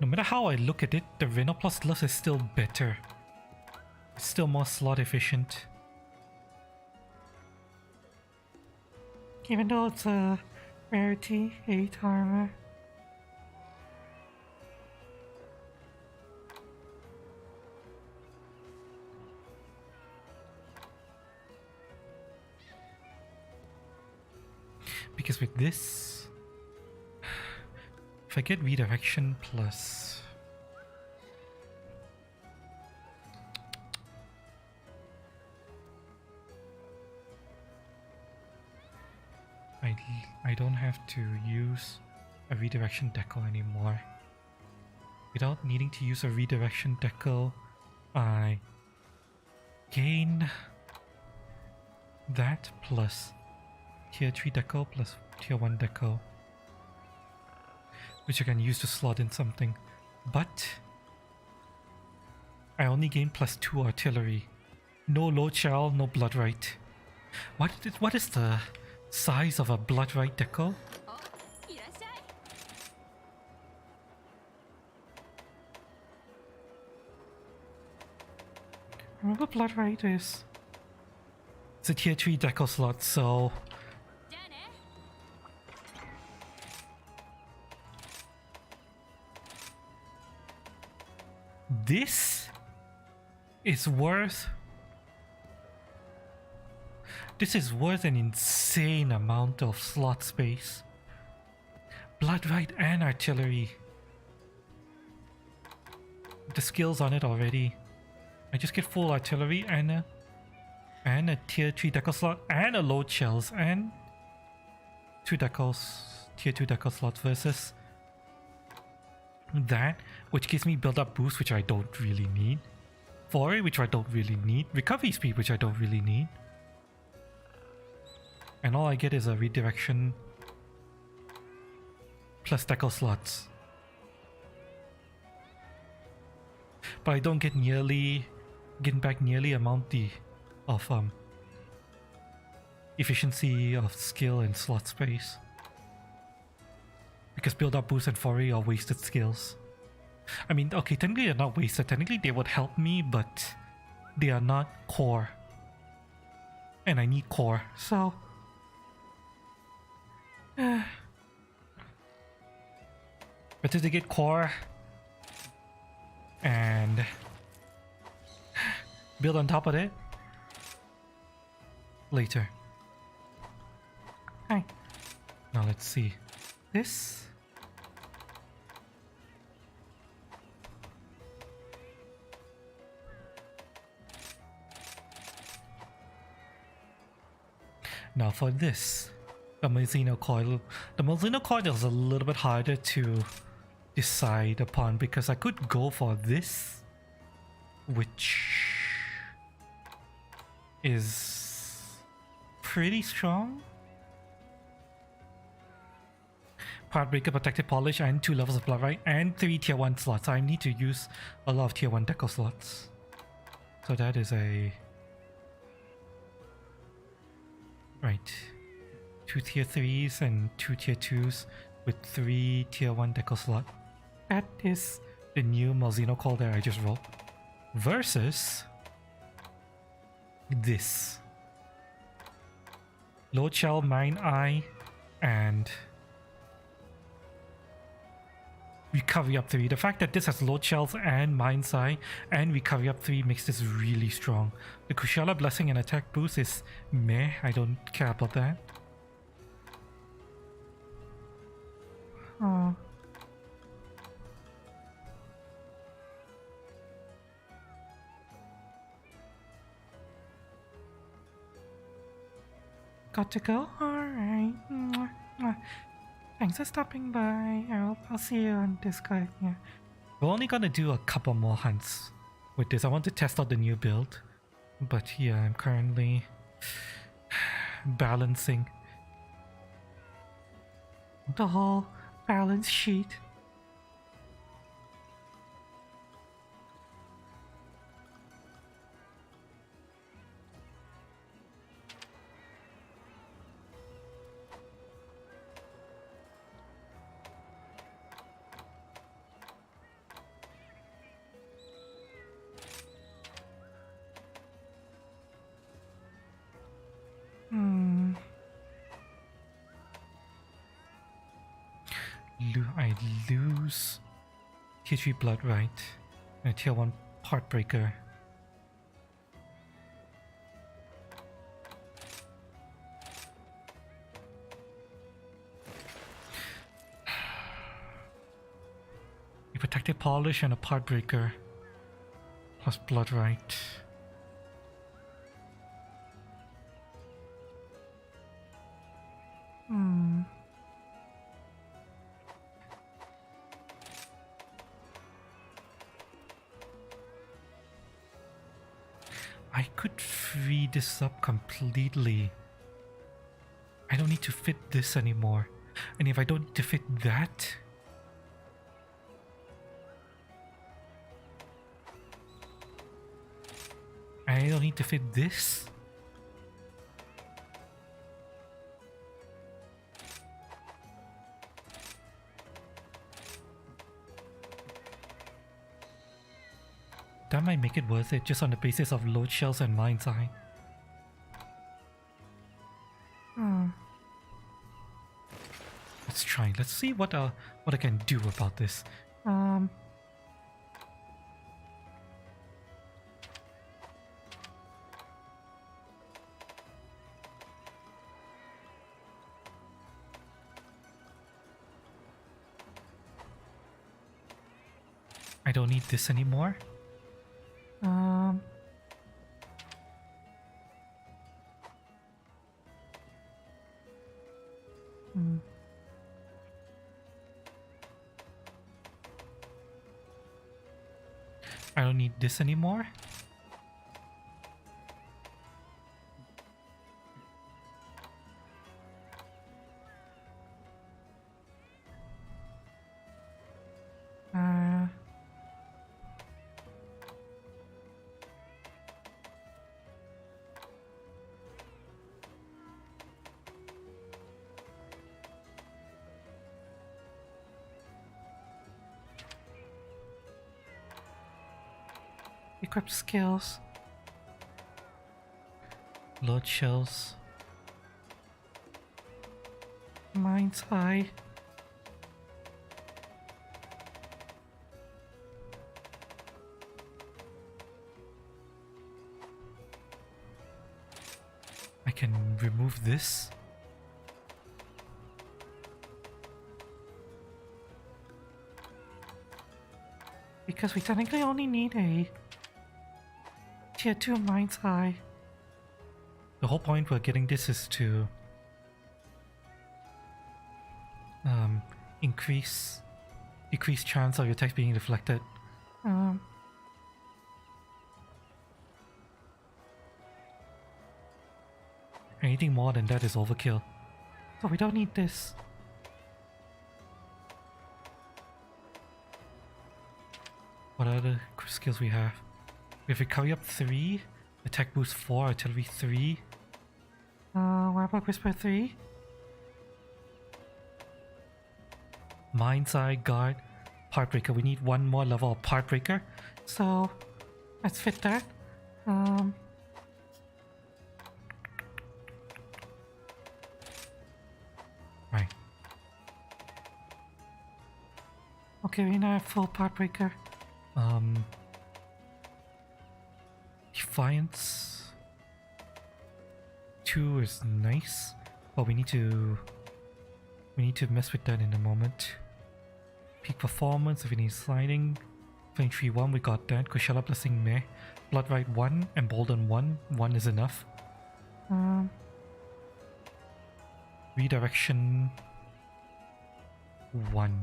No matter how I look at it, the Rhinoplus Glove is still better. It's still more slot efficient. Even though it's a rarity 8 armor. Because with this, if I get redirection plus I don't have to use a redirection deco anymore. Without needing to use a redirection deco, I gain that plus tier 3 deco plus tier 1 deco, which I can use to slot in something. But I only gain plus 2 artillery. No load shell, no blood right. What is the size of a blood right deco? Remember blood right is it's a tier 3 deco slot, so this is worth an insane amount of slot space. Blood right and artillery. The skills on it already. I just get full artillery and a tier 3 deco slot and a load shells and 2 decos, tier 2 deco slots versus that, which gives me build up boost, which I don't really need. Foray, which I don't really need. Recovery speed, which I don't really need. And all I get is a redirection plus deco slots. But I don't get back nearly amount of efficiency of skill and slot space. Because build up boost and foray are wasted skills. I mean, okay, technically they're not wasted. Technically they would help me, but they are not core. And I need core, so better to get core and build on top of it later. Hi. Now let's see. This. Now for this, the Molino coil. The Molino coil is a little bit harder to decide upon, because I could go for this, which is pretty strong. Heartbreaker, Protective Polish, and 2 levels of Blood Right, and 3 tier 1 slots. I need to use a lot of tier 1 deco slots. So that is a... Right. 2 tier 3s and 2 tier 2s with 3 tier 1 deco slot. That is the new Malzeno call that I just rolled. Versus... this. Load Shell, Mine Eye, and... Recovery up 3. The fact that this has Load Shells and Mind's Eye and Recovery up 3 makes this really strong. The Kushala Blessing and attack boost is meh, I don't care about that. Oh. Got to go? Alright. Thanks for stopping by. I'll see you on Discord. Yeah. We're only gonna do a couple more hunts with this. I want to test out the new build. But yeah, I'm currently balancing the whole balance sheet. I lose tier 3 Blood Right and tier 1 Heartbreaker. A Protective Polish and a Heartbreaker plus Blood Right. I could free this up completely. I don't need to fit this anymore. And if I don't need to fit that, I don't need to fit this. That might make it worth it just on the basis of Load Shells and Mind's Eye. Let's try. Let's see what I can do about this. I don't need this anymore. I don't need this anymore. Equip skills. Load Shells. Mind's Eye. I can remove this. Because we technically only need a tier 2 Mind's Eye. The whole point we're getting this is to increase Decreased chance of your text being deflected. Anything more than that is overkill. So we don't need this. What other skills we have? We have recovery up 3, attack boost 4, artillery 3. What about whisper 3? Mind's Eye, guard, part breaker. We need one more level of part breaker. So let's fit that. Right. Okay, we now have full part breaker. Defiance 2 is nice, but we need to mess with that in a moment. Peak performance if we need sliding. Flame Tree 1, we got that. Kushala Blessing meh. Blood Right 1, Embolden 1. 1 is enough. Redirection 1.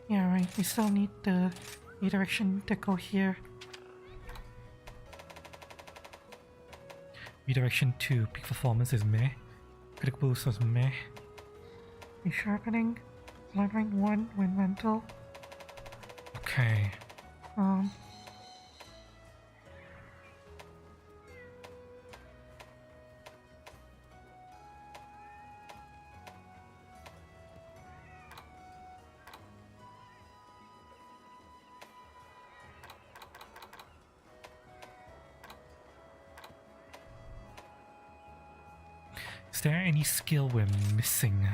Yeah, right. We still need the redirection to go here. Redirection 2, peak performance is meh. Critical boost was meh. Resharpening, blood rank 1, wind rental. Okay. Is there any skill we're missing?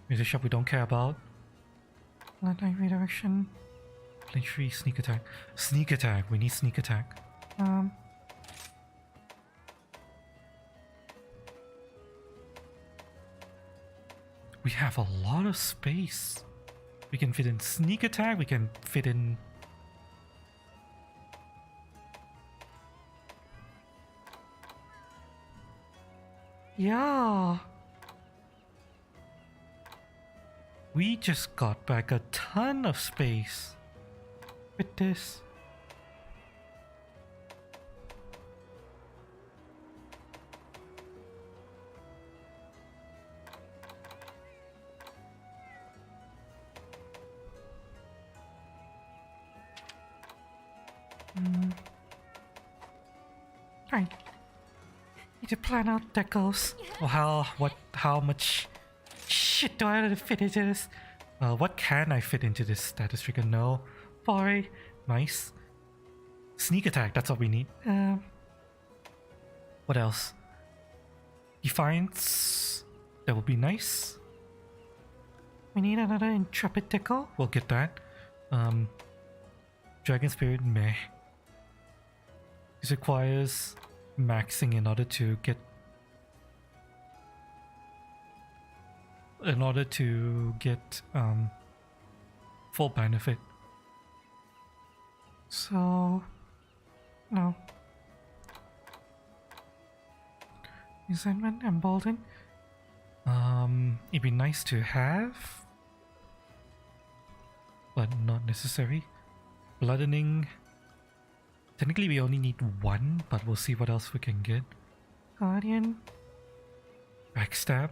There's a shop we don't care about. Bloodline redirection. Play tree, sneak attack. Sneak attack, we need sneak attack. We have a lot of space. We can fit in sneak attack, we can fit in... Yeah! We just got back a ton of space with this. Right. Need to plan out decos. Or how much shit do I have to fit into this? What can I fit into this status trigger? No. Foray. Nice. Sneak attack, that's what we need. What else? Defiance. That would be nice. We need another intrepid deco. We'll get that. Dragon Spirit, meh. This requires maxing in order to get full benefit. So no. Resentment, Embolden. It'd be nice to have, but not necessary. Bloodening. Technically we only need one, but we'll see what else we can get. Guardian. Backstab.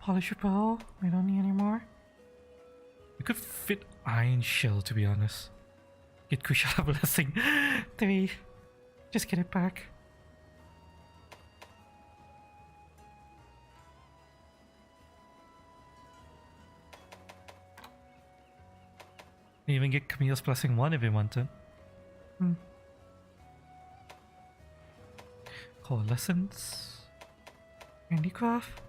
Polish Bow. We don't need any more. We could fit Iron Shell, to be honest. Get Kushala Blessing 3. Just get it back. Even get Camille's Blessing 1 if we wanted. Coalescence. Handicraft.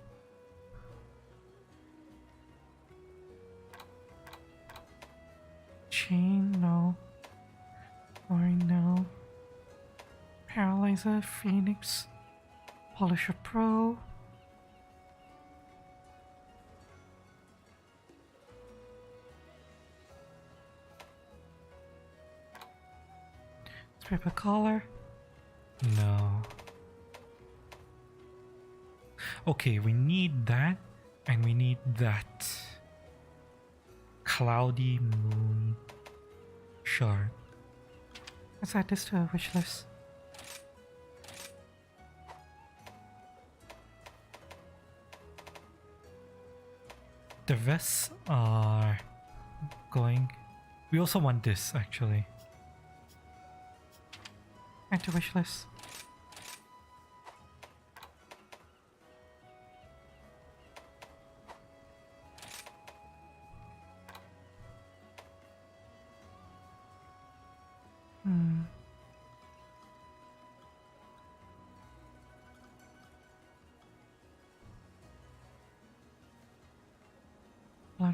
Chain, no. Flooring, no. Paralyzer, Phoenix. Polisher Pro. Paper collar? No. Okay, we need that, and we need that. Cloudy moon shard. Let's add this to our wish list. The vests are going. We also want this actually. Add to wish list.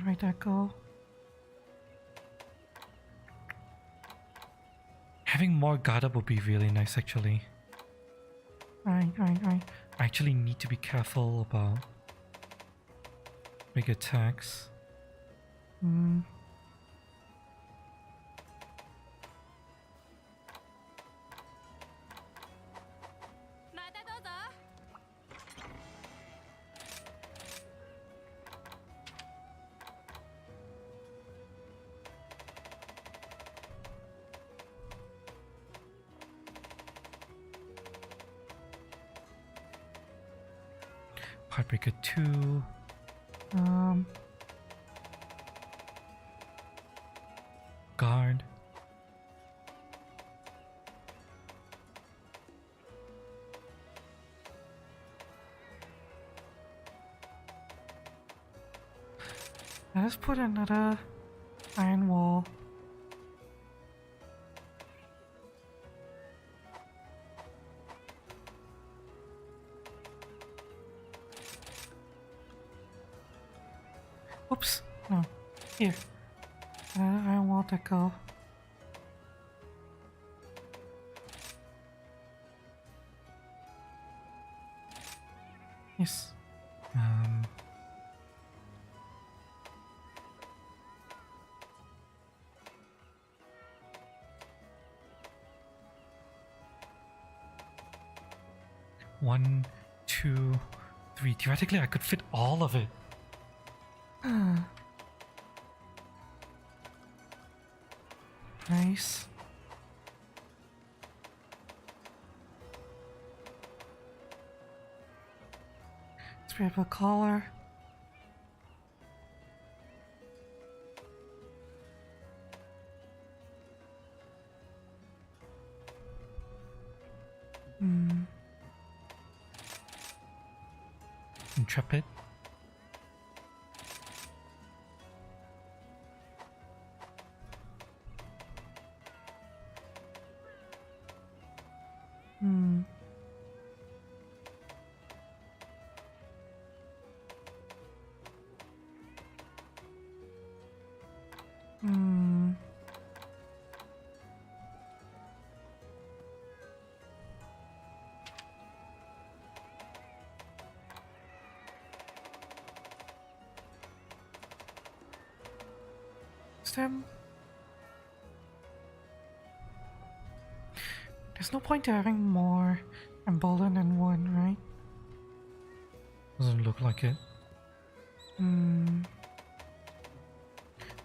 Where'd that go? Having more guard up would be really nice actually. I actually need to be careful about big attacks. Heartbreaker 2. Guard. Let's put another iron wall. Oops, no. Here. I want to go. Yes. One, two, three. Theoretically, I could fit all of it. Nice. Let's grab a collar. Intrepid. Them. There's no point to having more emboldened than one, right? Doesn't look like it.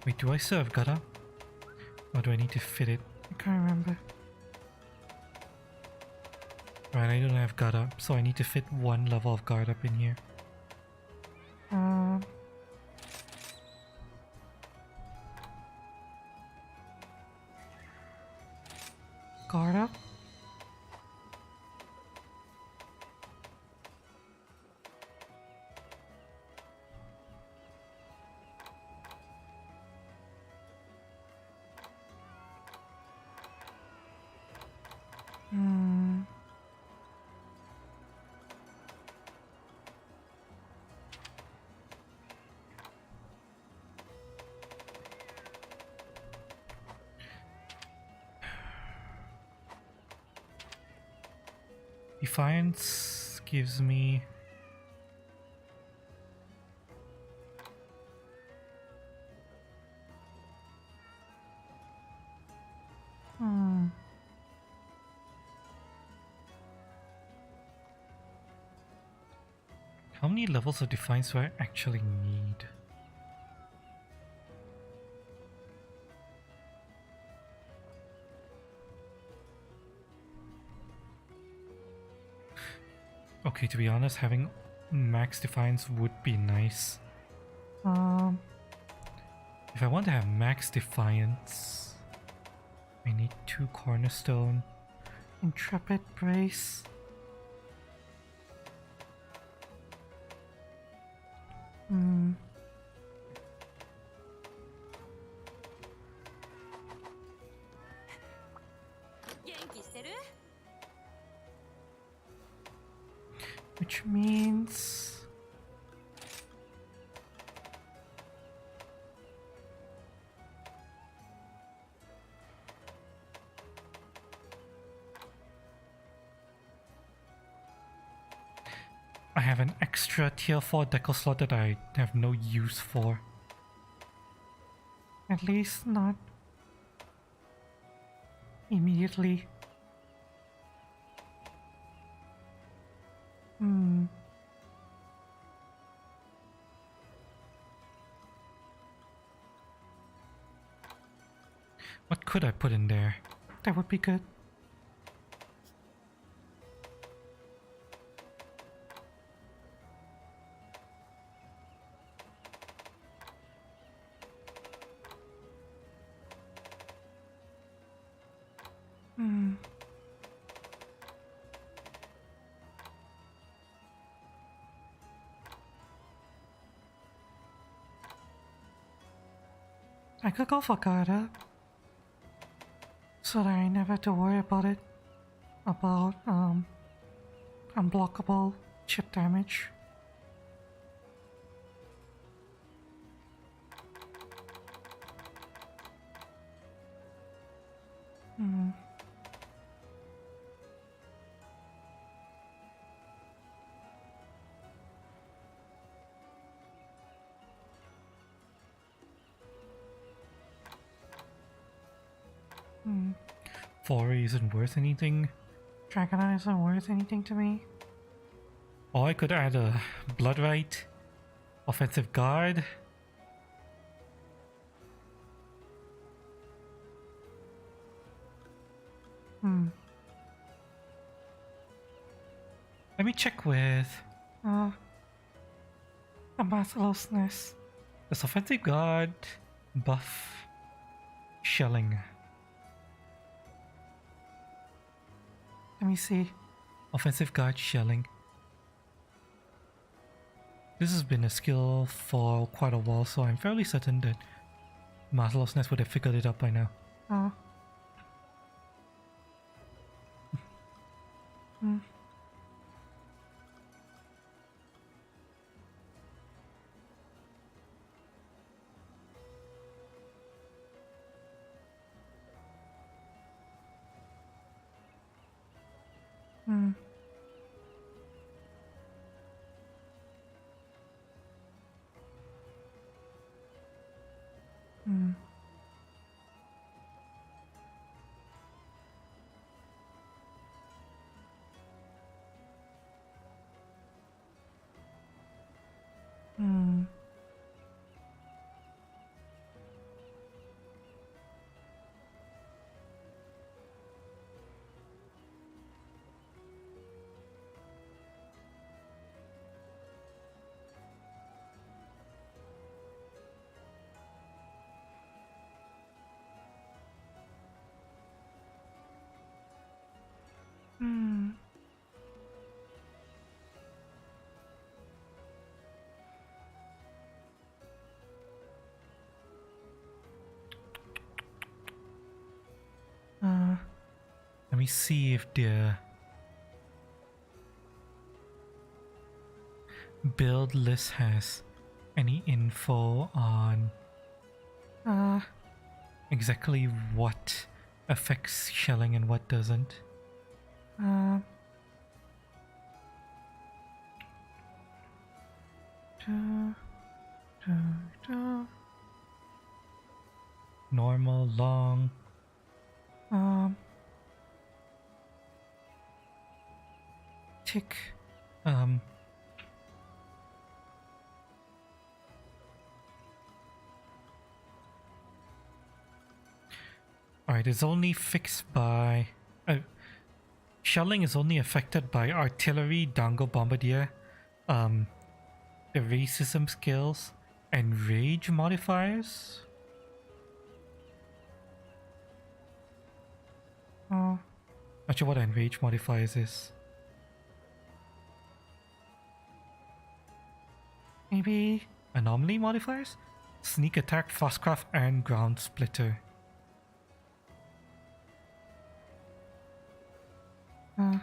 Wait, do I still have gutter? Or do I need to fit it? I can't remember. Right, I don't have guard up, so I need to fit one level of guard up in here. Guard up. Defiance gives me How many levels of Defiance do I actually need? Okay, to be honest, having max Defiance would be nice. If I want to have max Defiance, I need 2 Cornerstone, Intrepid Brace. Which means I have an extra tier 4 deco slot that I have no use for. At least not immediately. What could I put in there? That would be good. I could go for Garda, so that I never have to worry about it. About unblockable chip damage. Foray isn't worth anything. Dragonite isn't worth anything to me. Or I could add a Bloodrite, Offensive Guard. Let me check with the Mercilessness. Does Offensive Guard buff shelling? Let me see. Offensive Guard shelling. This has been a skill for quite a while, so I'm fairly certain that Mercilessness would have figured it out by now. Let me see if the build list has any info on exactly what affects shelling and what doesn't. Normal, long. Tick. Alright, it's only fixed by... shelling is only affected by artillery, dango bombardier, racism skills, and rage modifiers. Oh, not sure what enrage modifiers is. Maybe anomaly modifiers? Sneak attack, fastcraft, and ground splitter. What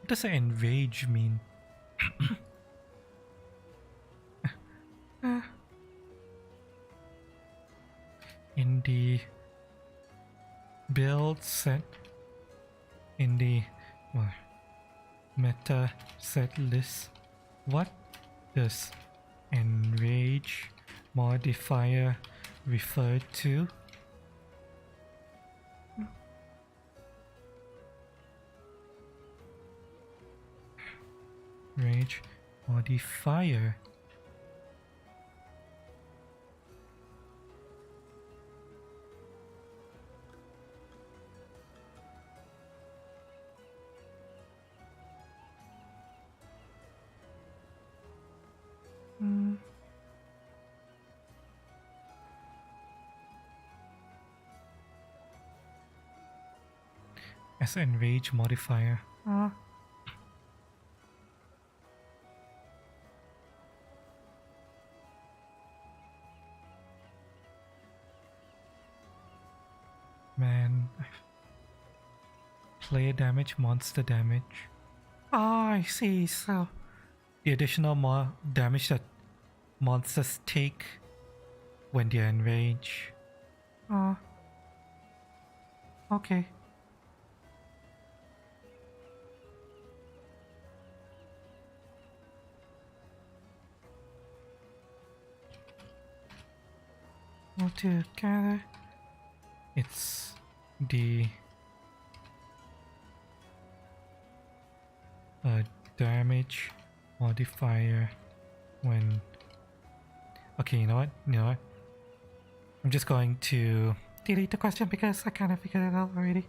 does enrage mean? In the build set, in the meta set list, what does enrage modifier refer to? Rage modifier. As enrage modifier. Man, player damage, monster damage. I see. So the additional damage that monsters take when they're enraged. Okay. Altogether, it's the damage modifier when... Okay, you know what? I'm just going to delete the question because I kind of figured it out already.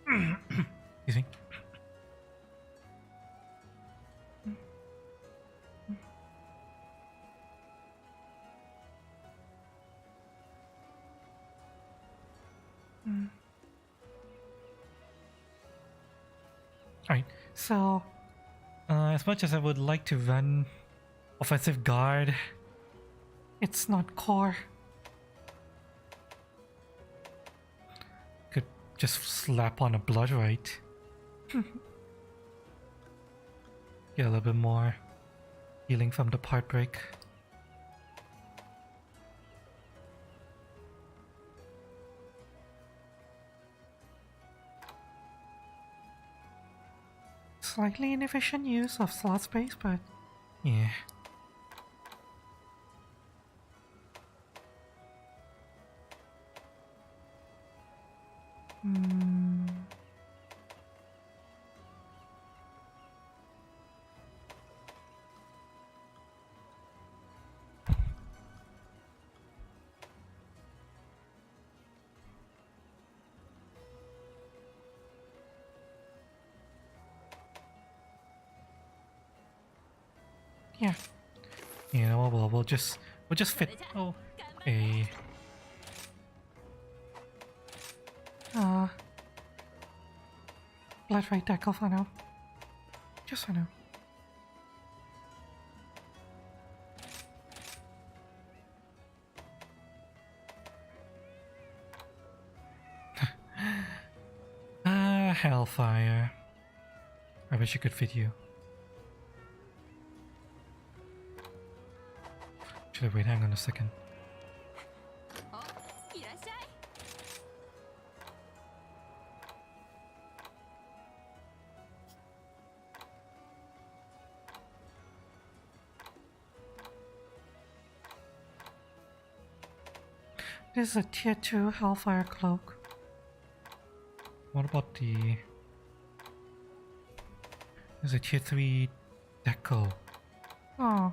Excuse me. Alright, so as much as I would like to run offensive guard, it's not core. Could just slap on a blood right. Get a little bit more healing from the part break. Slightly inefficient use of slot space, but yeah. Yeah. You know what? We'll just fit a blood right tackle for now. Just for now. Hellfire. I wish it could fit you. Wait, hang on a second. This is a tier 2 Hellfire cloak. What about the... There's a tier 3 deco. Oh.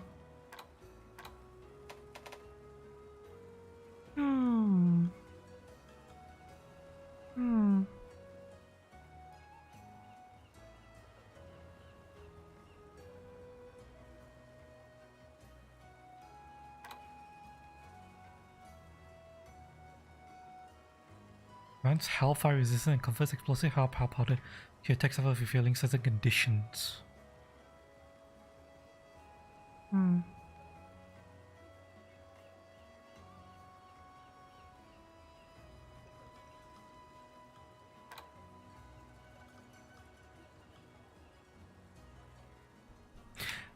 Grants Hellfire resistant and confers explosive power powder to your attacks of fulfilling certain conditions. Hmm.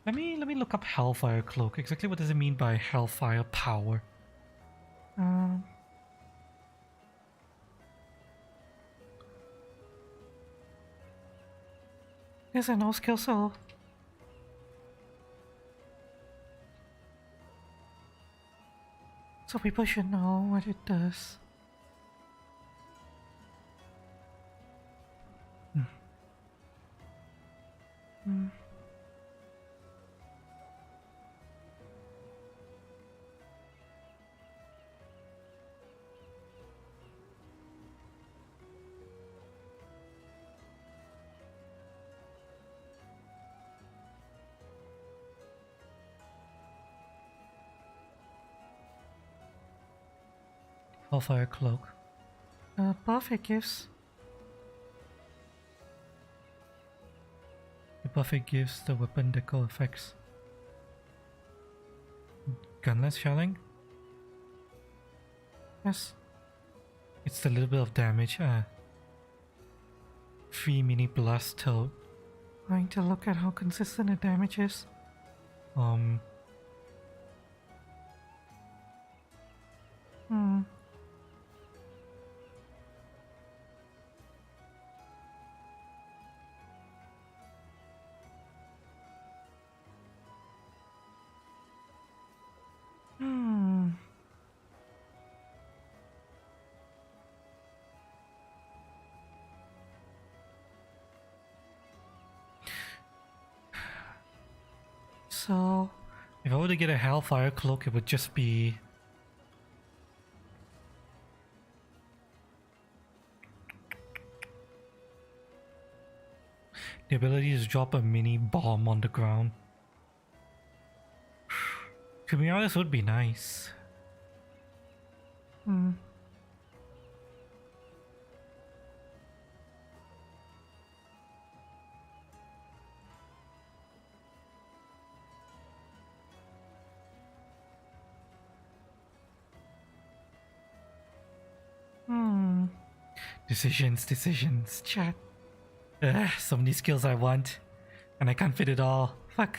Let me look up Hellfire Cloak. Exactly what does it mean by Hellfire power? There's a no skill soul. So people should know what it does. Hmm. Hellfire Cloak. Buff it gives. The buff it gives the weapon deco effects. Gunless shelling? Yes. It's the little bit of damage. 3 mini blast toad. Trying to look at how consistent the damage is. Hmm. So, if I were to get a Hellfire Cloak, it would just be... the ability to drop a mini bomb on the ground. To be honest, would be nice. Decisions, chat. So many skills I want, and I can't fit it all. Fuck.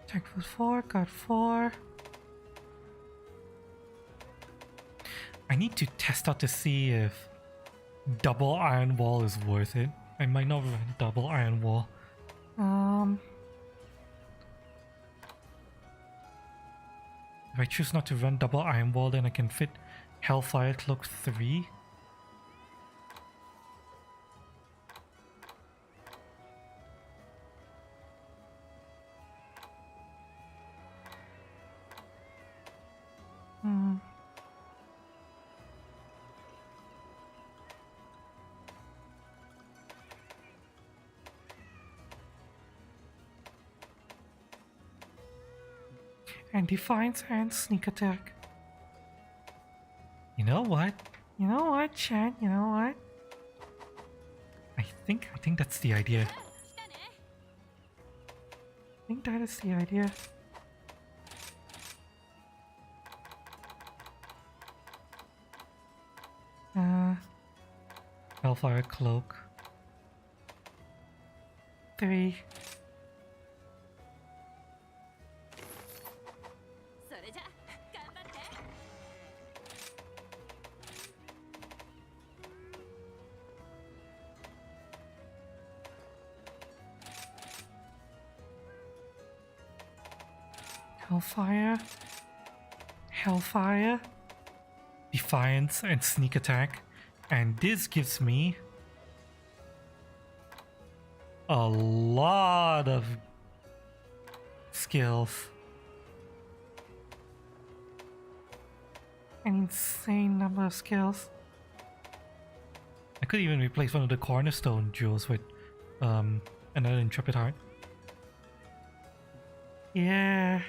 Attack for 4, got 4. I need to test out to see if double iron wall is worth it. I might not run double iron wall. If I choose not to run double iron wall, then I can fit Hellfire Cloak 3. And Defiance and Sneak Attack. You know what? You know what, chat? You know what? I think that's the idea. I think that is the idea. Hellfire Cloak. 3. Hellfire. Hellfire. Defiance and Sneak Attack. And this gives me a lot of skills. An insane number of skills. I could even replace one of the cornerstone jewels with another intrepid heart. Yeah.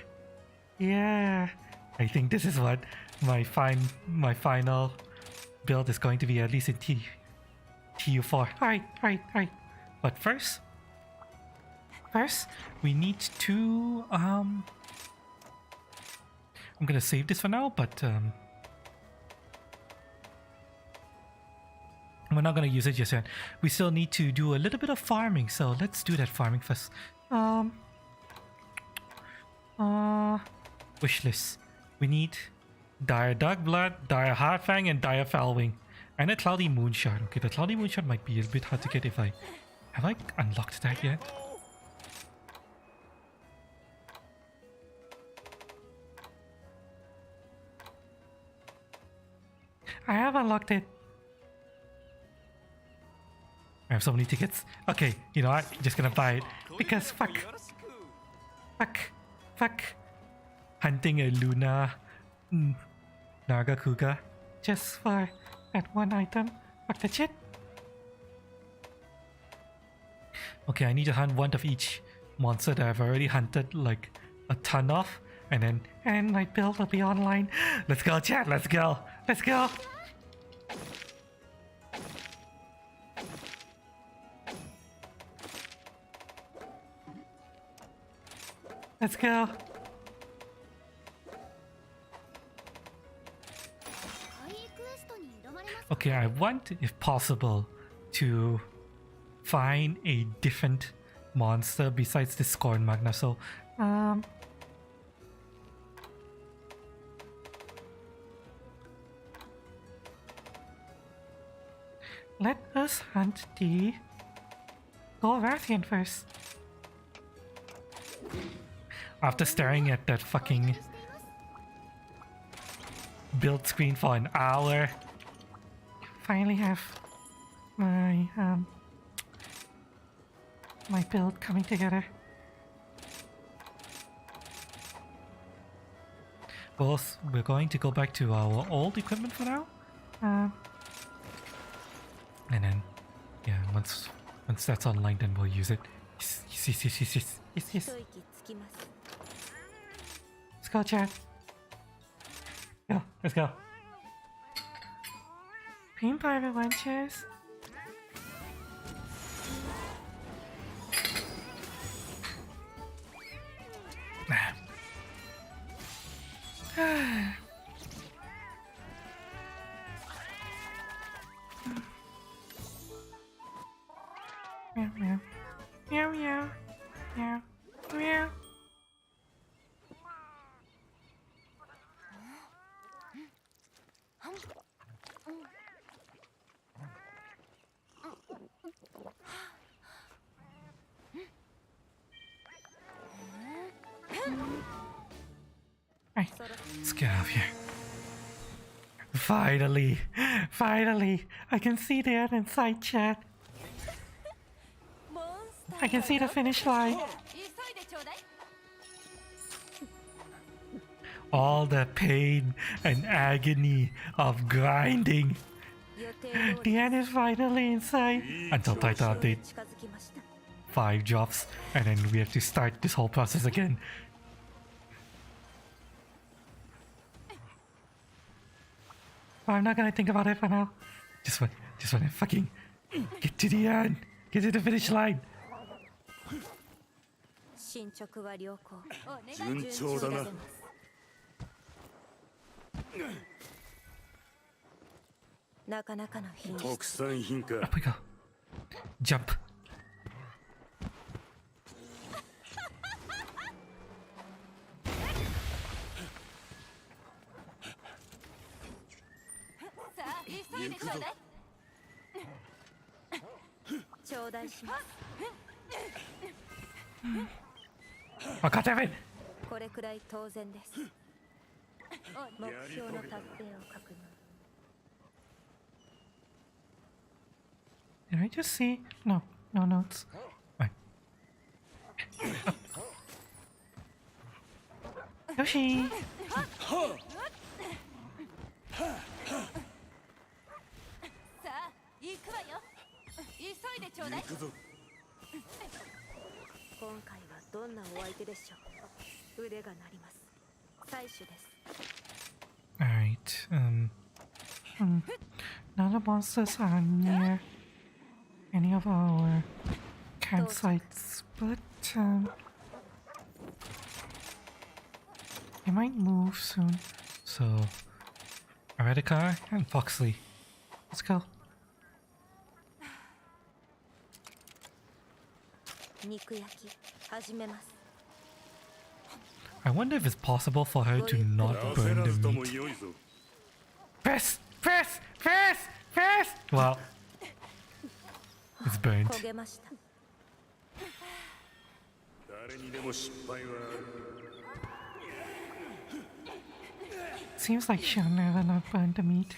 I think this is what my final build is going to be, at least in TU4. Alright. But first we need to I'm gonna save this for now, but we're not gonna use it just yet. We still need to do a little bit of farming, so let's do that farming first. Wish list. We need Dire Dark Blood, Dire Heartfang, and Dire Foulwing. And a Cloudy Moonshot. Okay, the Cloudy Moonshot might be a bit hard to get if I... Have I unlocked that yet? I have unlocked it. I have so many tickets. Okay, you know what? I'm just gonna buy it. Because fuck. Hunting a Luna Nagakuga just for that one item. Fuck that shit. Okay, I need to hunt one of each monster that I've already hunted like a ton of. And my build will be online. Let's go, chat. Let's go. Let's go. Let's go. Okay, I want, if possible, to find a different monster besides the Scorn Magna. So, let us hunt the Golrathian first. After staring at that fucking build screen for an hour, finally have my my build coming together. Well, we're going to go back to our old equipment for now, and then yeah, once that's online, then we'll use it. Yes. Let's go, chat. Go, let's go. Paintball, everyone, cheers. Meow, meow. Meow, meow. Meow, meow. Right, let's get out of here. Finally, I can see the end in sight, chat. I can see the finish line. All the pain and agony of grinding. The end is finally in sight. Until Titan update 5 drops, and then we have to start this whole process again. But I'm not gonna think about it for now. Just want to fucking get to the end. Get to the finish line.
進捗は良好。
順調だな。
なかなかの品質。
特産品か。
Up we go. Jump. Oh, God damn it!
これくらい当然です。目標の達成を確認。
Did I just see? No, no notes. Right. Yoshi!
さあ行くわよ。急いでちょうだい。
行くぞ。
今回はどんなお相手でしょう。腕が鳴ります。採取です。
Alright, none of the monsters are near any of our campsites, but they might move soon. So, Eradicate and Foxley, let's go.
肉焼き始めます。
I wonder if it's possible for her to not burn the meat. Press! Press! Press! Press! Well, it's burnt.
焦げました。
Seems like she'll never not burn the meat.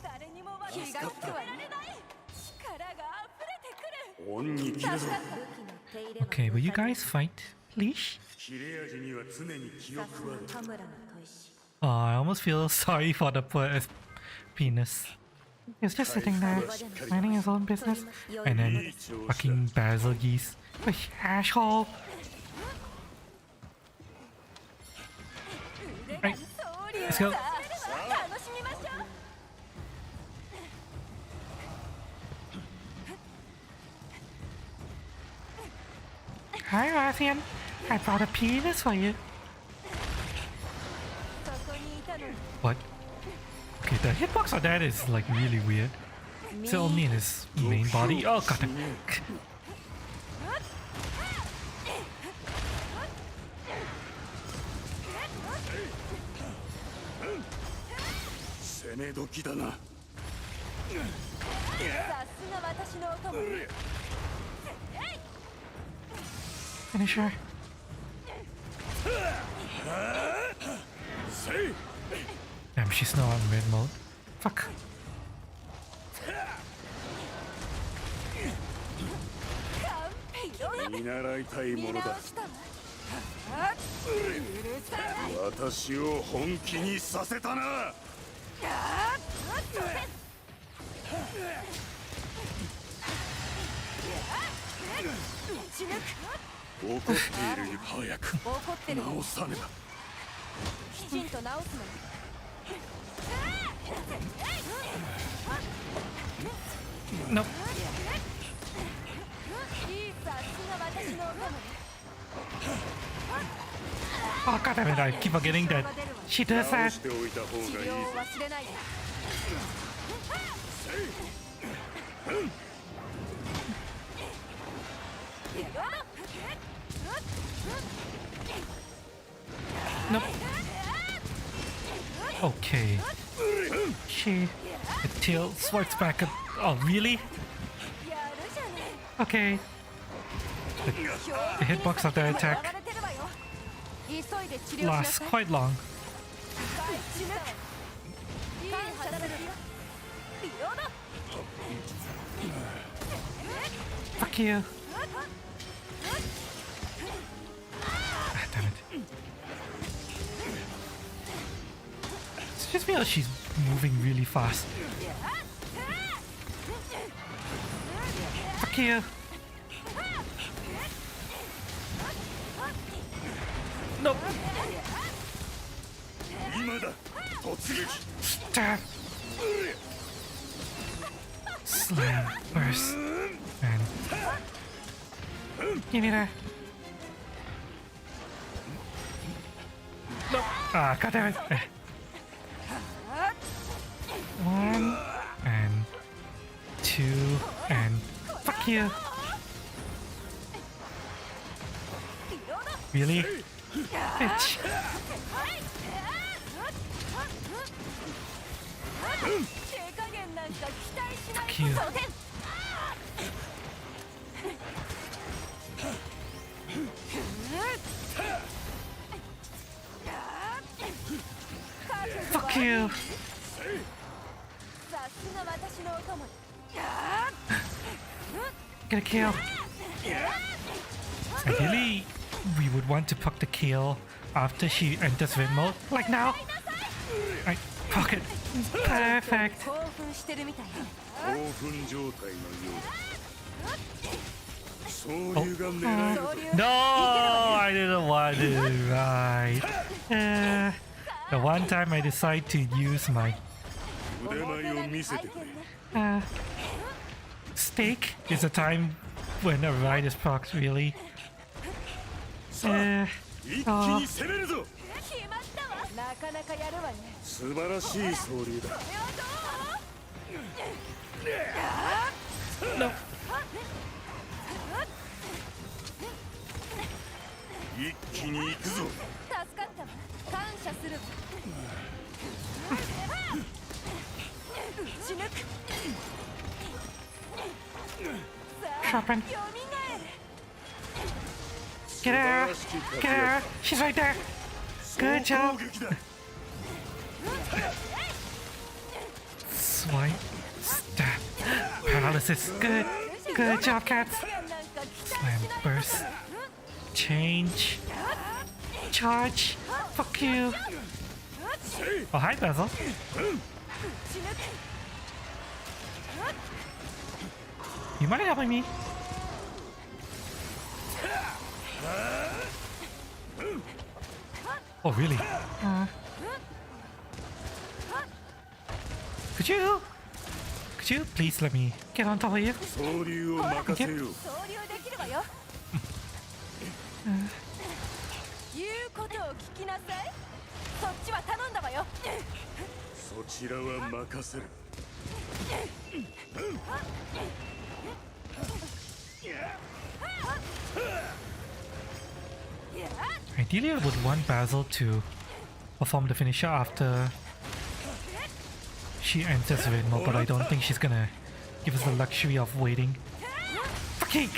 誰にも気がつくわね。力が溢れてくる。
Okay, will you guys fight, please? Oh, I almost feel sorry for the poor penis. He's just sitting there, minding his own business, and then fucking Basil geese. Asshole! Right, let's go. Hi, Rathian. I brought a penis for you. What? Okay, the hitbox on that is like really weird. Is it only in his main body? Oh god. Finisher. Damn, she's not on red mode. Fuck. Nope. Oh god damn it, I keep forgetting that she does that. Nope. Okay. The tail swipes back up. Oh, really? Okay. The hitbox of the attack lasts quite long. Fuck you. Ah, damn it. It's just because she's moving really fast. Fuck you. Nope. Stab. Slam. Burst. And give me that. Nope. Ah, goddammit. 1 and 2 and fuck you. Really? Bitch. Fuck you. Fuck Fuck you. Get a kill. Ideally, we would want to poke the kill after she enters win mode, like now. Right, poke it. Perfect. Oh. No, I didn't want it. Right. The one time I decide to use my steak is a time when a ride is procs, really. Oh. No. Sharpen. Get her! Get her! She's right there! Good job! Swipe. Stab. Paralysis. Good. Good job, cats! Slam. Burst. Change. Charge. Fuck you. Oh, hi, Basil. You mind helping me? Oh, really? Could you please let me get on top of you? Thank you. Ideally, I would want Basil to perform the finisher after she enters raid mode, but I don't think she's gonna give us the luxury of waiting. Fucking!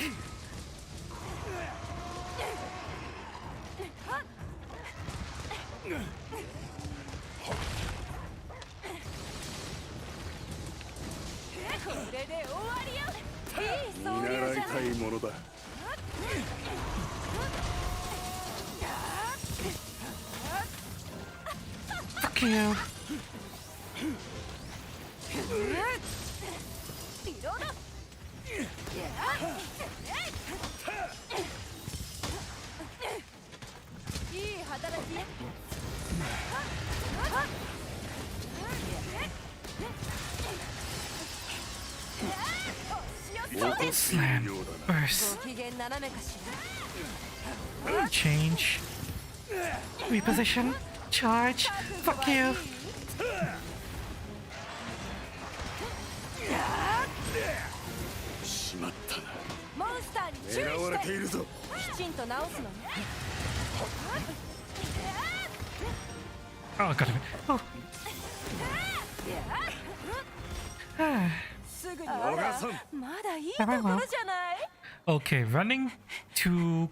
Fuck you. Slam. Burst. Change. Reposition. Charge. Fuck you. Oh, got him. Oh. Okay, running to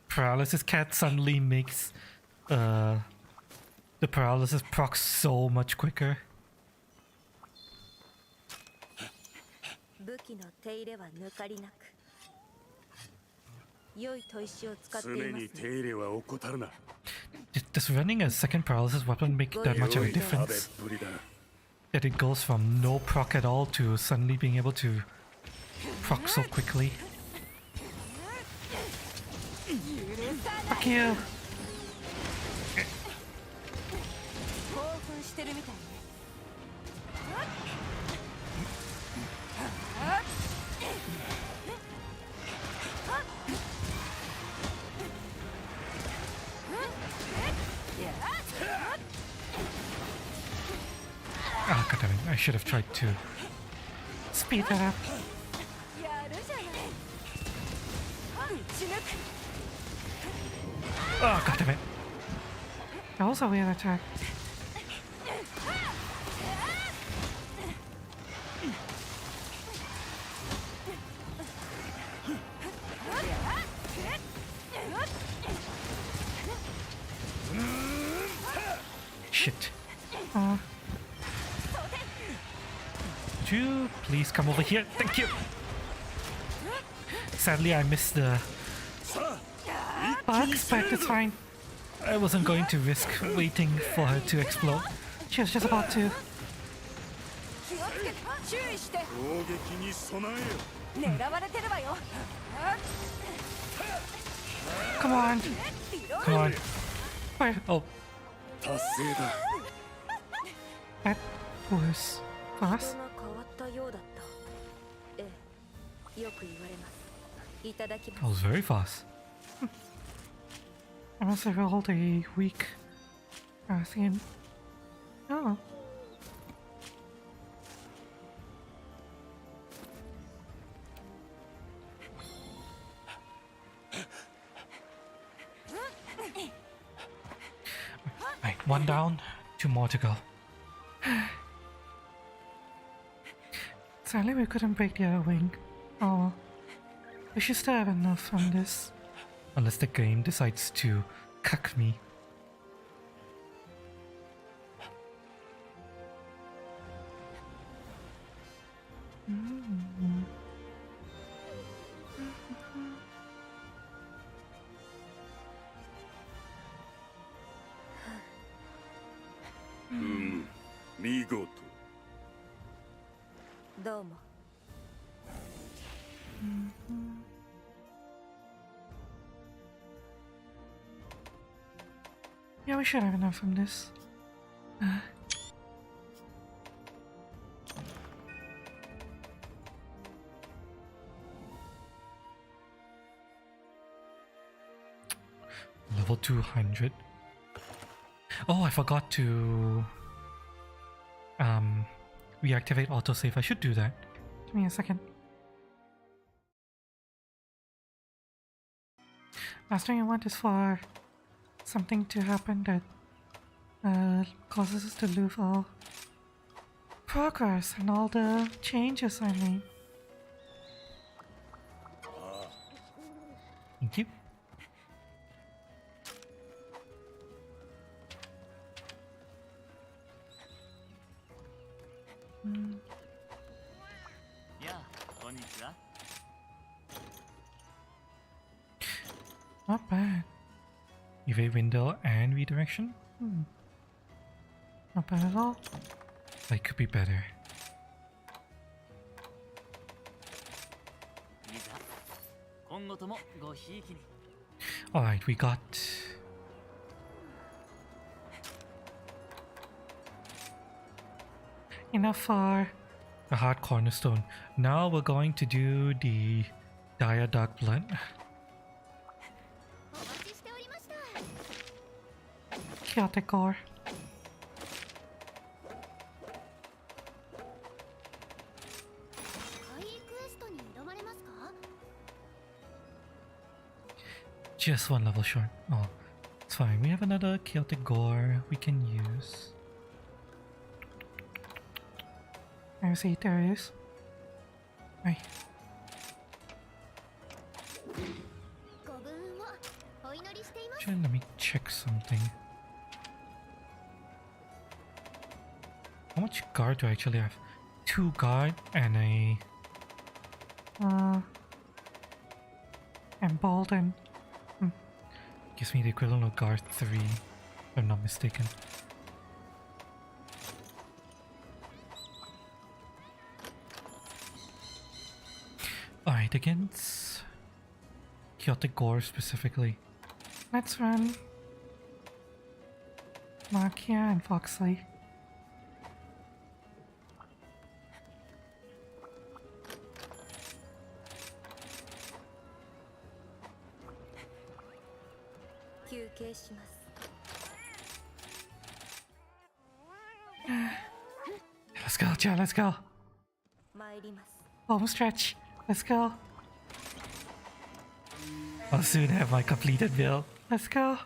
paralysis cat suddenly makes the paralysis proc so much quicker. Does running a second paralysis weapon make that much of a difference? That it goes from no proc at all to suddenly being able to proc so quickly. Fuck you! Oh, goddammit, I should have tried to speed that up. Oh, goddammit. That was a weird attack. Shit. Would you please come over here? Thank you! Sadly, I missed the bugs, but it's fine. I wasn't going to risk waiting for her to explode. She was just about to. Come on! Come on. Where? Oh. That was fast. That was very fast. I must have rolled a weak thing. Oh. Right, one down, 2 more to go. Sadly, we couldn't break the other wing. Oh, we should still have enough from this. Unless the game decides to cuck me. Yeah, we should have enough from this. Level 200. Oh, I forgot to reactivate autosave. I should do that. Give me a second. Last thing I want is for something to happen that causes us to lose all progress and all the changes I made. Thank you. Not bad. Evade window and redirection? Not bad at all. But it could be better. Alright, we got enough for the hard cornerstone. Now we're going to do the dire dark blood. Chaotic core. Just one level short. Oh, it's fine. We have another chaotic gore we can use. I see there it is. Right. Let me check something. How much guard do I actually have? 2 guard and a emboldened. Gives me the equivalent of guard 3, if I'm not mistaken. Alright, against chaotic gore specifically. Let's run Makia and Foxley. Let's go, Joe, let's go. Home stretch. Let's go. I'll soon have my completed build. Let's go.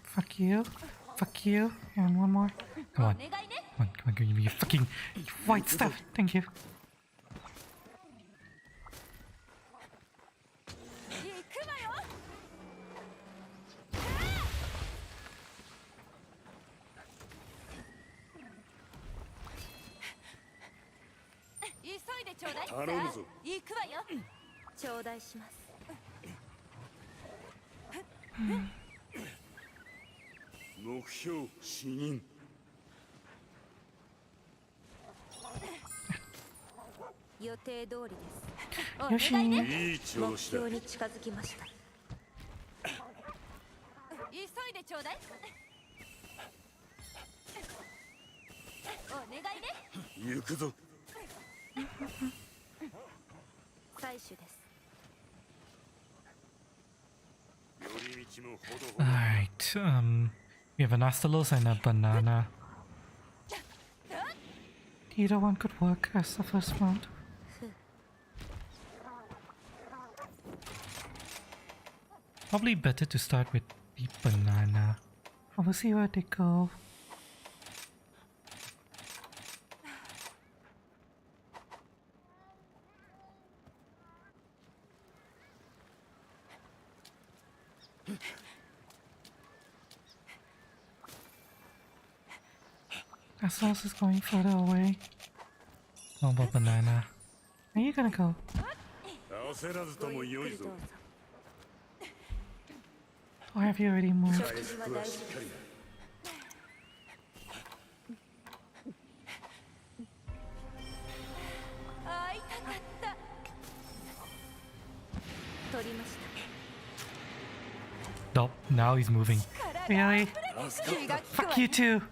Fuck you. Fuck you. And one more. Come on. Come on, come on, give me your fucking white stuff. Thank you. Alright, we have an Astalos and a banana. Either one could work as the first round. Probably better to start with the banana. I will see where they go. Astalos is going further away. How about banana? Where are you gonna go? Or have you already moved? Nope, now he's moving. Really? Fuck you too!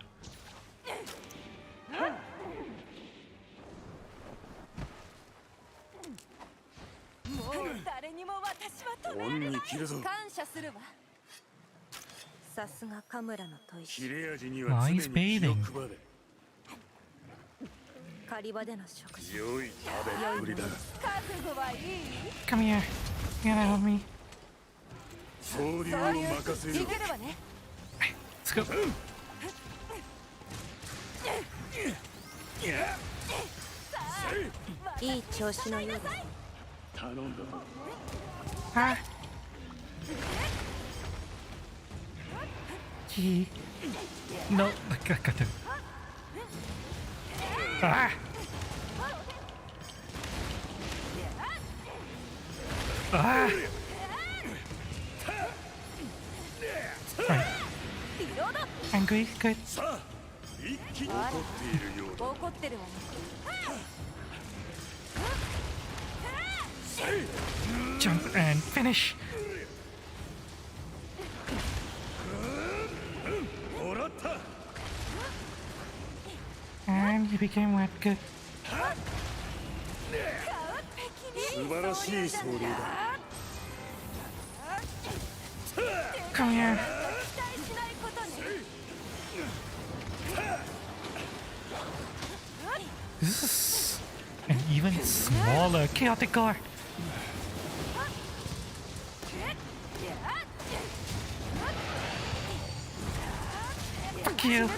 Oh, he's bathing. Come here. You gotta help me. Let's go. Ah. Gee. No, I got him. Ah. Ah. Right. Angry, good. Jump and finish. And he became wet, good. Come here. This is an even smaller chaotic guard. Fuck you.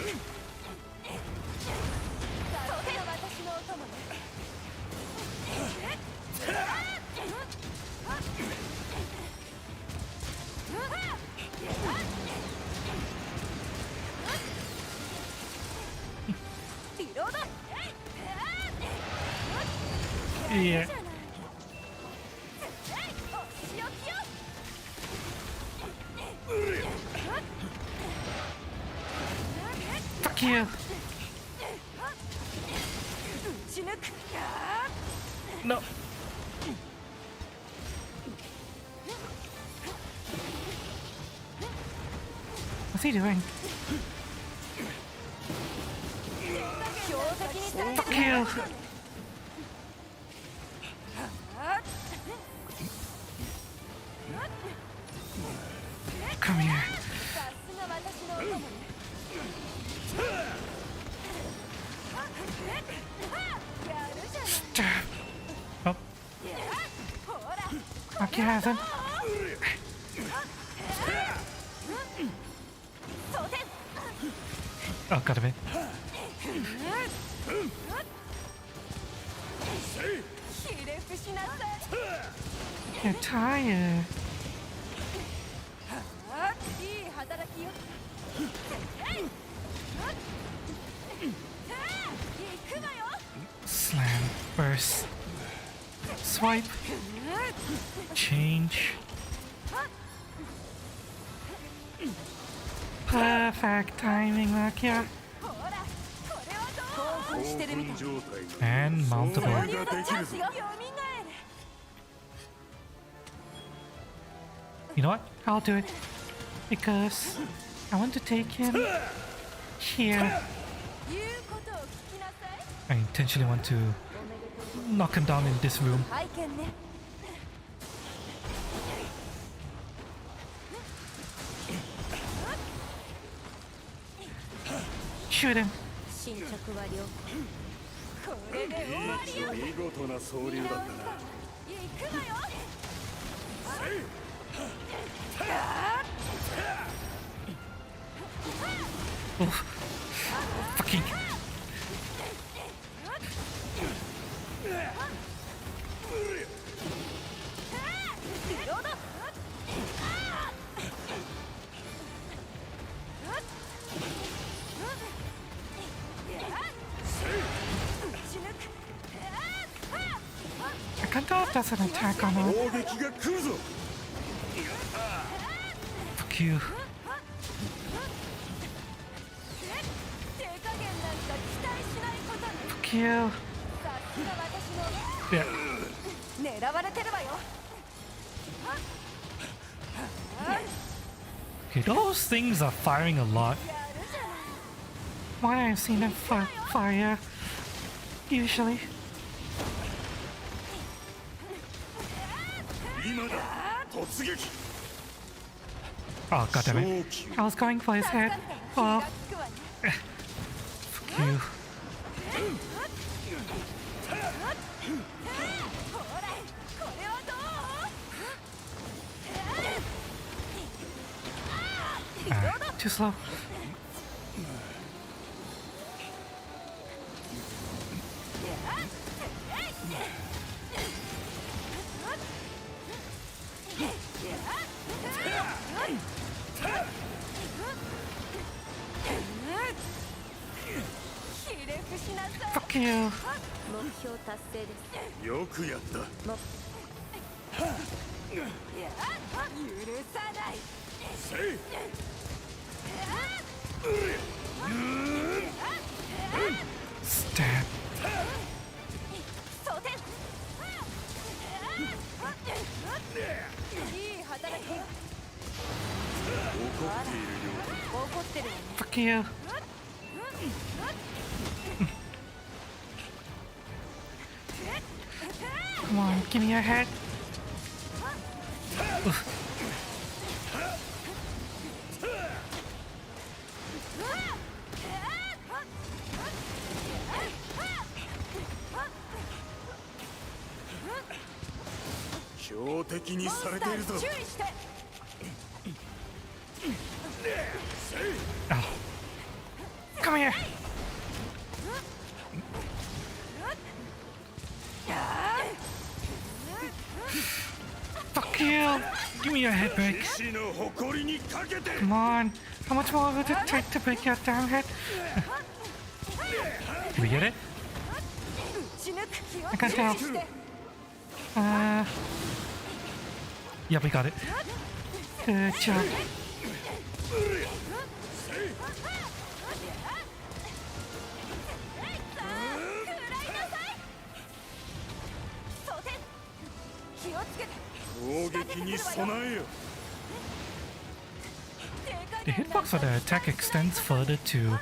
Yeah. Fuck you. No. What's he doing? Fuck you. Come here. Stop. Oh. Fuck you, Hazen. Oh, got him in. You're tired. Slam, burst, swipe, change. Perfect timing, Makia. And mountable. You know what? I'll do it. Because I want to take him here. I intentionally want to knock him down in this room. Shoot him. Oh, fucking. I can't tell if that's an attack or not. Fuck you. Fuck you. Yeah. Okay, those things are firing a lot. Why I've seen them fire usually. Oh, goddammit. I was going for his head. Oh. Fuck you. Too slow. Fuck you. Stab. Fuck you. Come on, give me your head. Oof. Oh. Come here. Fuck you. Give me your head break. Come on. How much more would it take to break your damn head? Did we get it? I can't tell. Yeah, we got it. Good job. The hitbox for the attack extends further to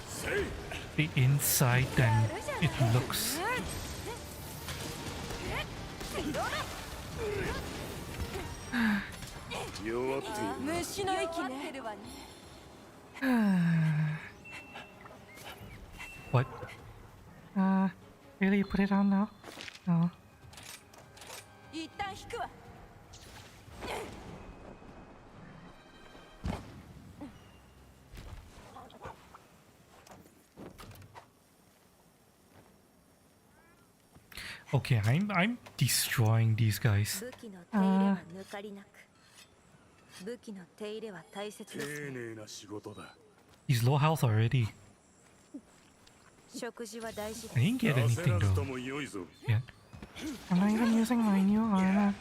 the inside than it looks. What? Really? You put it on now? No. Okay, I'm destroying these guys.
武器の手入れは抜かりなく。武器の手入れは大切ですね。
丁寧な仕事だ。
He's low health already.
食事は大事
I didn't get anything though. Yeah.
I'm not even using my new armor.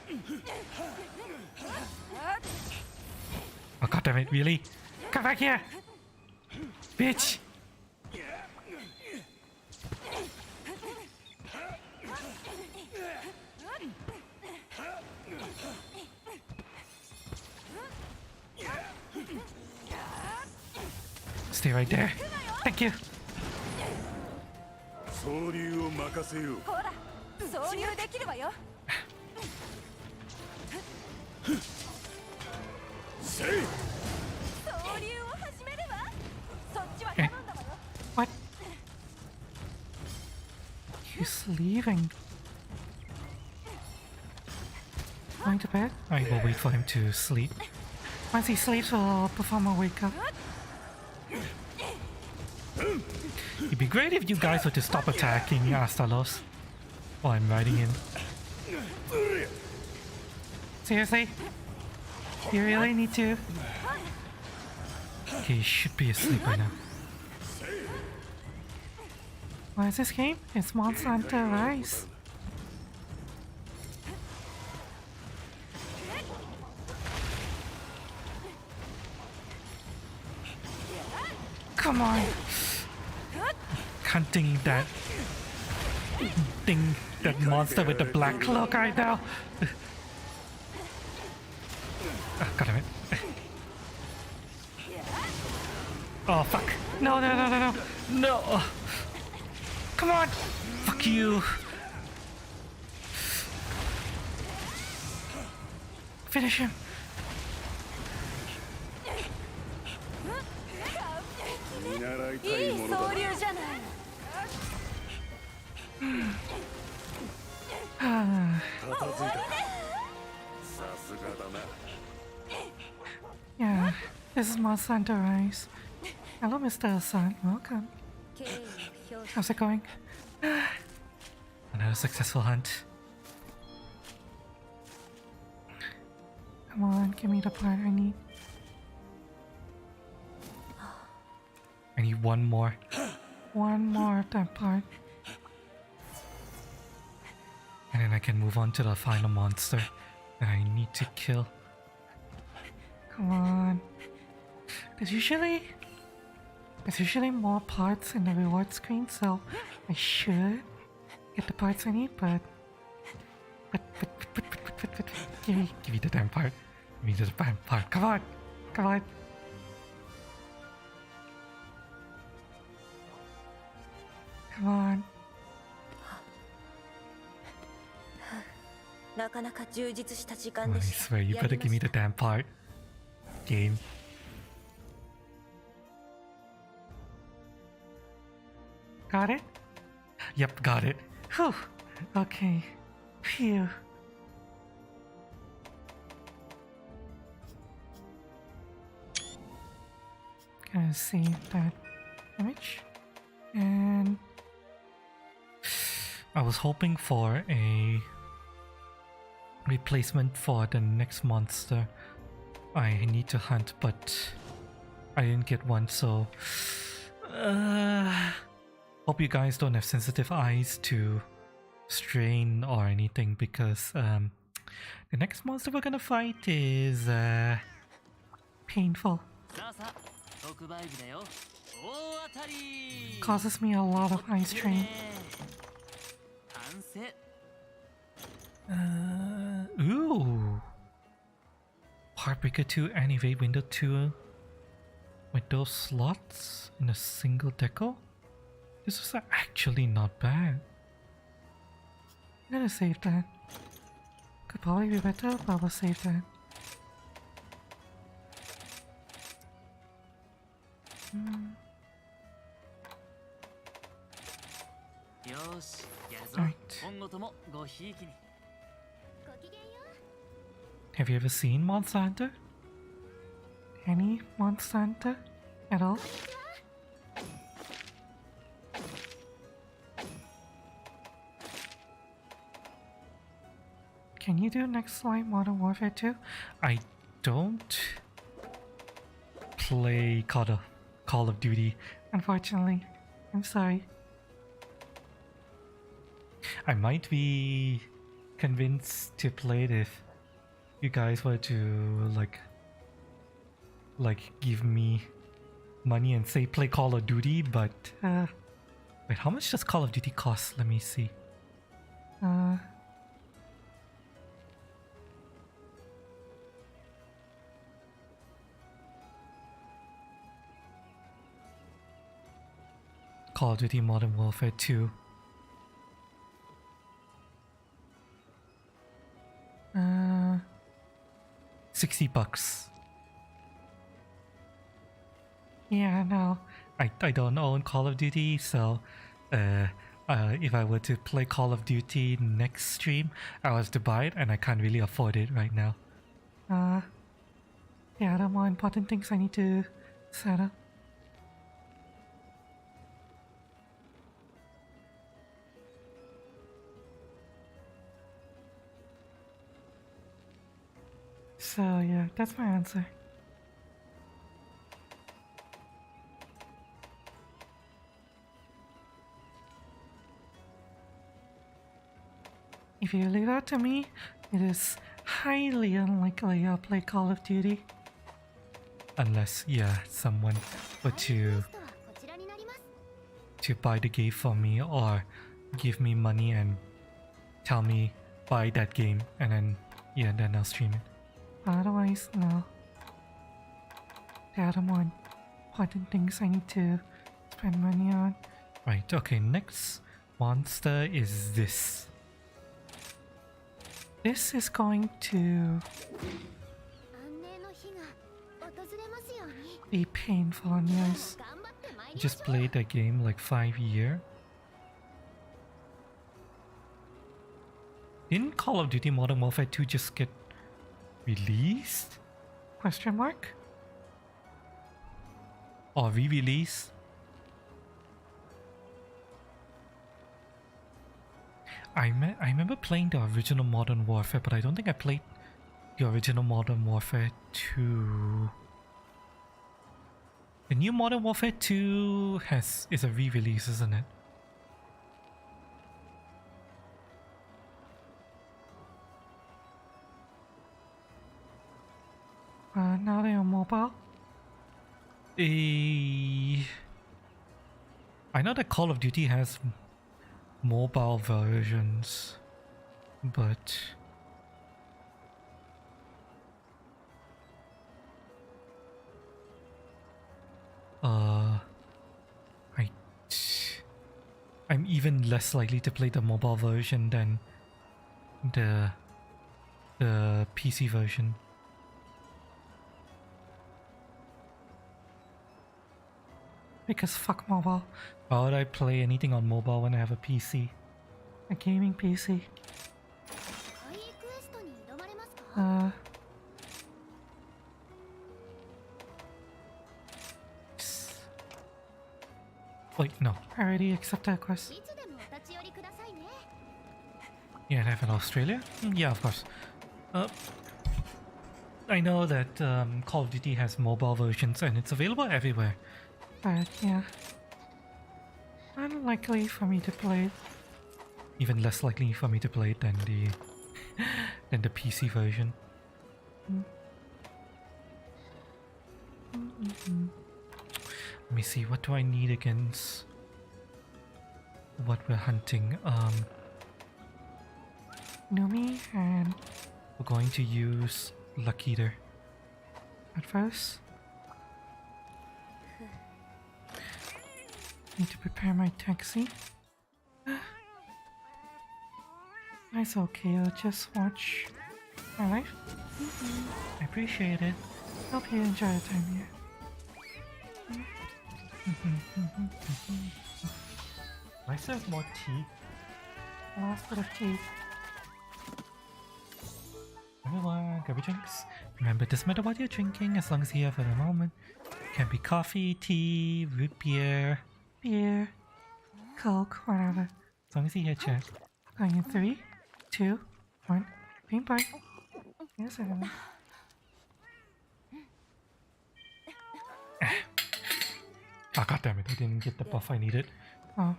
Oh god damn it, really? Come back here! Bitch! Stay right there. Thank you.
総流を任せよう。
ほら、挿入できるわよ。
せい。
挿入を始めるわ。そっちは頼んだわよ。
What? He's leaving. Going to bed?
I will wait for him to sleep.
Once he sleeps, we'll perform a wake up.
It'd be great if you guys were to stop attacking Astalos while I'm riding in.
Seriously? You really need to?
Okay, he should be asleep by now.
What is this game? It's Monster Hunter Rise. Come on.
Hunting that thing, that monster with the black cloak right now. Oh, god damn it. Oh fuck.
No, no, no, no, no.
No. Come on. Fuck you.
Finish him. Yeah, this is Monster Hunter Rise. Hello, Mr. Hassan. Welcome. How's it going?
Another successful hunt.
Come on, give me the part I need.
I need one more.
One more of that part.
And then I can move on to the final monster that I need to kill.
Come on. There's usually more parts in the reward screen, so I should get the parts I need, but
give me the damn part. Give me the damn part. Come on! Come on!
Come on.
なかなか充実した時
I
間でした。
swear, you better give me the damn part. Game.
Got it?
Yep, got it.
Whew. Okay. Phew. Gonna save that image. And
I was hoping for a replacement for the next monster I need to hunt, but I didn't get one, so hope you guys don't have sensitive eyes to strain or anything, because the next monster we're gonna fight is
painful. Causes me a lot of eye strain.
Ooh. Heartbreaker 2 and Evade Window 2 with those slots in a single deco? This was actually not bad.
I'm gonna save that. Could probably be better, but we'll save that.
Right. Have you ever seen Monster Hunter?
Any Monster Hunter at all? can you do next line Modern Warfare 2? I don't play Call of Duty, unfortunately. I'm sorry. I might be convinced to play it if you guys were to like give me money and say play Call of Duty, but wait, how much does Call of Duty cost? Let me see. Call of Duty Modern Warfare 2. $60. Yeah, no, I don't own Call of Duty, so if I were to play Call of Duty next stream, I was to buy it, and I can't really afford it right now. Yeah, there are more important things I need to set up. So yeah, that's my answer. If you leave that to me, it is highly unlikely I'll play Call of Duty. Unless, yeah, someone were to buy the game for me or give me money and tell me buy that game, and then, yeah, then I'll stream it. Otherwise, no. There are more important things I need to spend money on. Right, okay, next monster is this. This is going to be painful on you guys. Just played that game like 5 years. Didn't Call of Duty Modern Warfare 2 just get released? Question mark? Or re-release? I remember playing the original Modern Warfare, but I don't think I played the original Modern Warfare 2. The new Modern Warfare 2 is a re-release, isn't it? Now they are mobile. I know that Call of Duty has mobile versions, but I'm even less likely to play the mobile version than the PC version. Because fuck mobile. Why would I play anything on mobile when I have a PC? A gaming PC. Wait, no. I already accepted that quest. Yeah, and I have in Australia? Yeah, of course. I know that Call of Duty has mobile versions and it's available everywhere. But yeah, unlikely for me to play it. Even less likely for me to play it than the PC version. Let me see, what do I need against what we're hunting? Numi, and we're going to use Luck Eater at first. Need to prepare my taxi. It's okay, I'll just watch my life. I appreciate it. Hope you enjoy your time here. I serve more tea. Last bit of tea. Everyone, grab your drinks. Remember, it doesn't matter what you're drinking as long as you're here for the moment. Can be coffee, tea, root beer, beer, Coke, whatever. As long as you're here, chat. Going in 3, 2, 1, Paintball. Yes, I don't know. Ah, god damn it, I didn't get the buff I needed. Oh.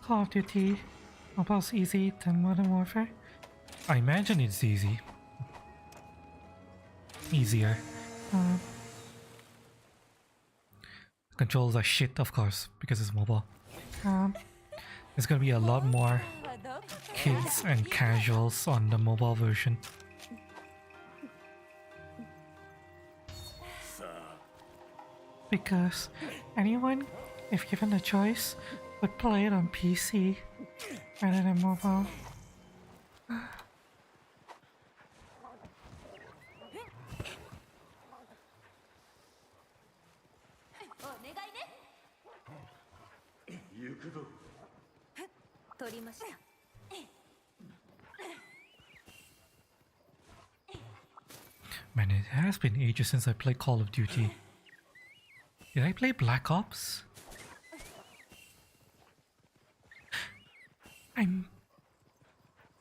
Call of Duty. Mobile's easy than Modern Warfare. I imagine it's easy. Easier. Controls are shit, of course, because it's mobile. There's gonna be a lot more kids and casuals on the mobile version. Because anyone, if given the choice, would play it on PC rather than mobile. Man, it has been ages since I played Call of Duty. Did I play Black Ops?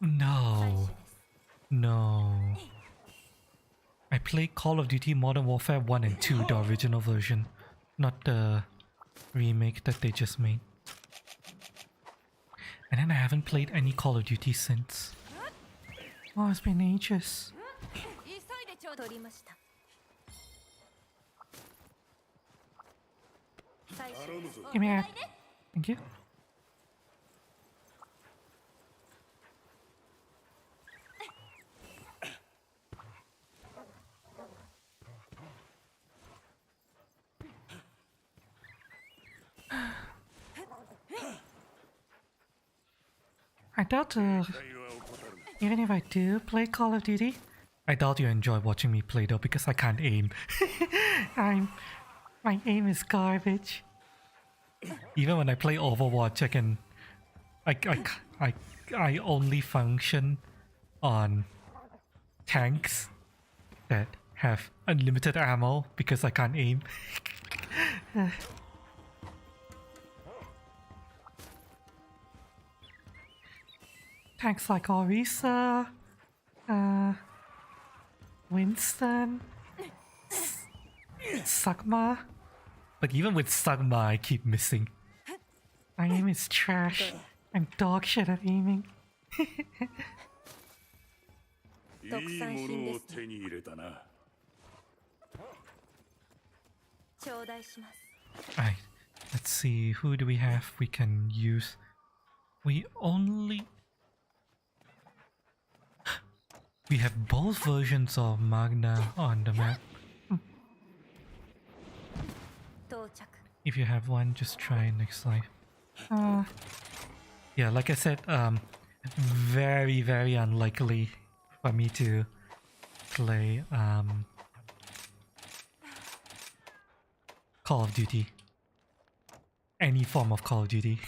No. I played Call of Duty Modern Warfare 1 and 2, the original version, not the remake that they just made. And then I haven't played any Call of Duty since. Oh, it's been ages. Give me a... Thank you. I doubt even if I do play Call of Duty, I doubt you enjoy watching me play though, because I can't aim. My aim is garbage. Even when I play Overwatch, I only function on tanks that have unlimited ammo because I can't aim. Tanks like Orisa, Winston, Sagma. But even with Sagma, I keep missing. My aim is trash. I'm dog shit at aiming. Alright, let's see, who do we have we can use? We have both versions of Magna on the map. If you have one, just try next life. Yeah, like I said, very, very unlikely for me to play Call of Duty. Any form of Call of Duty.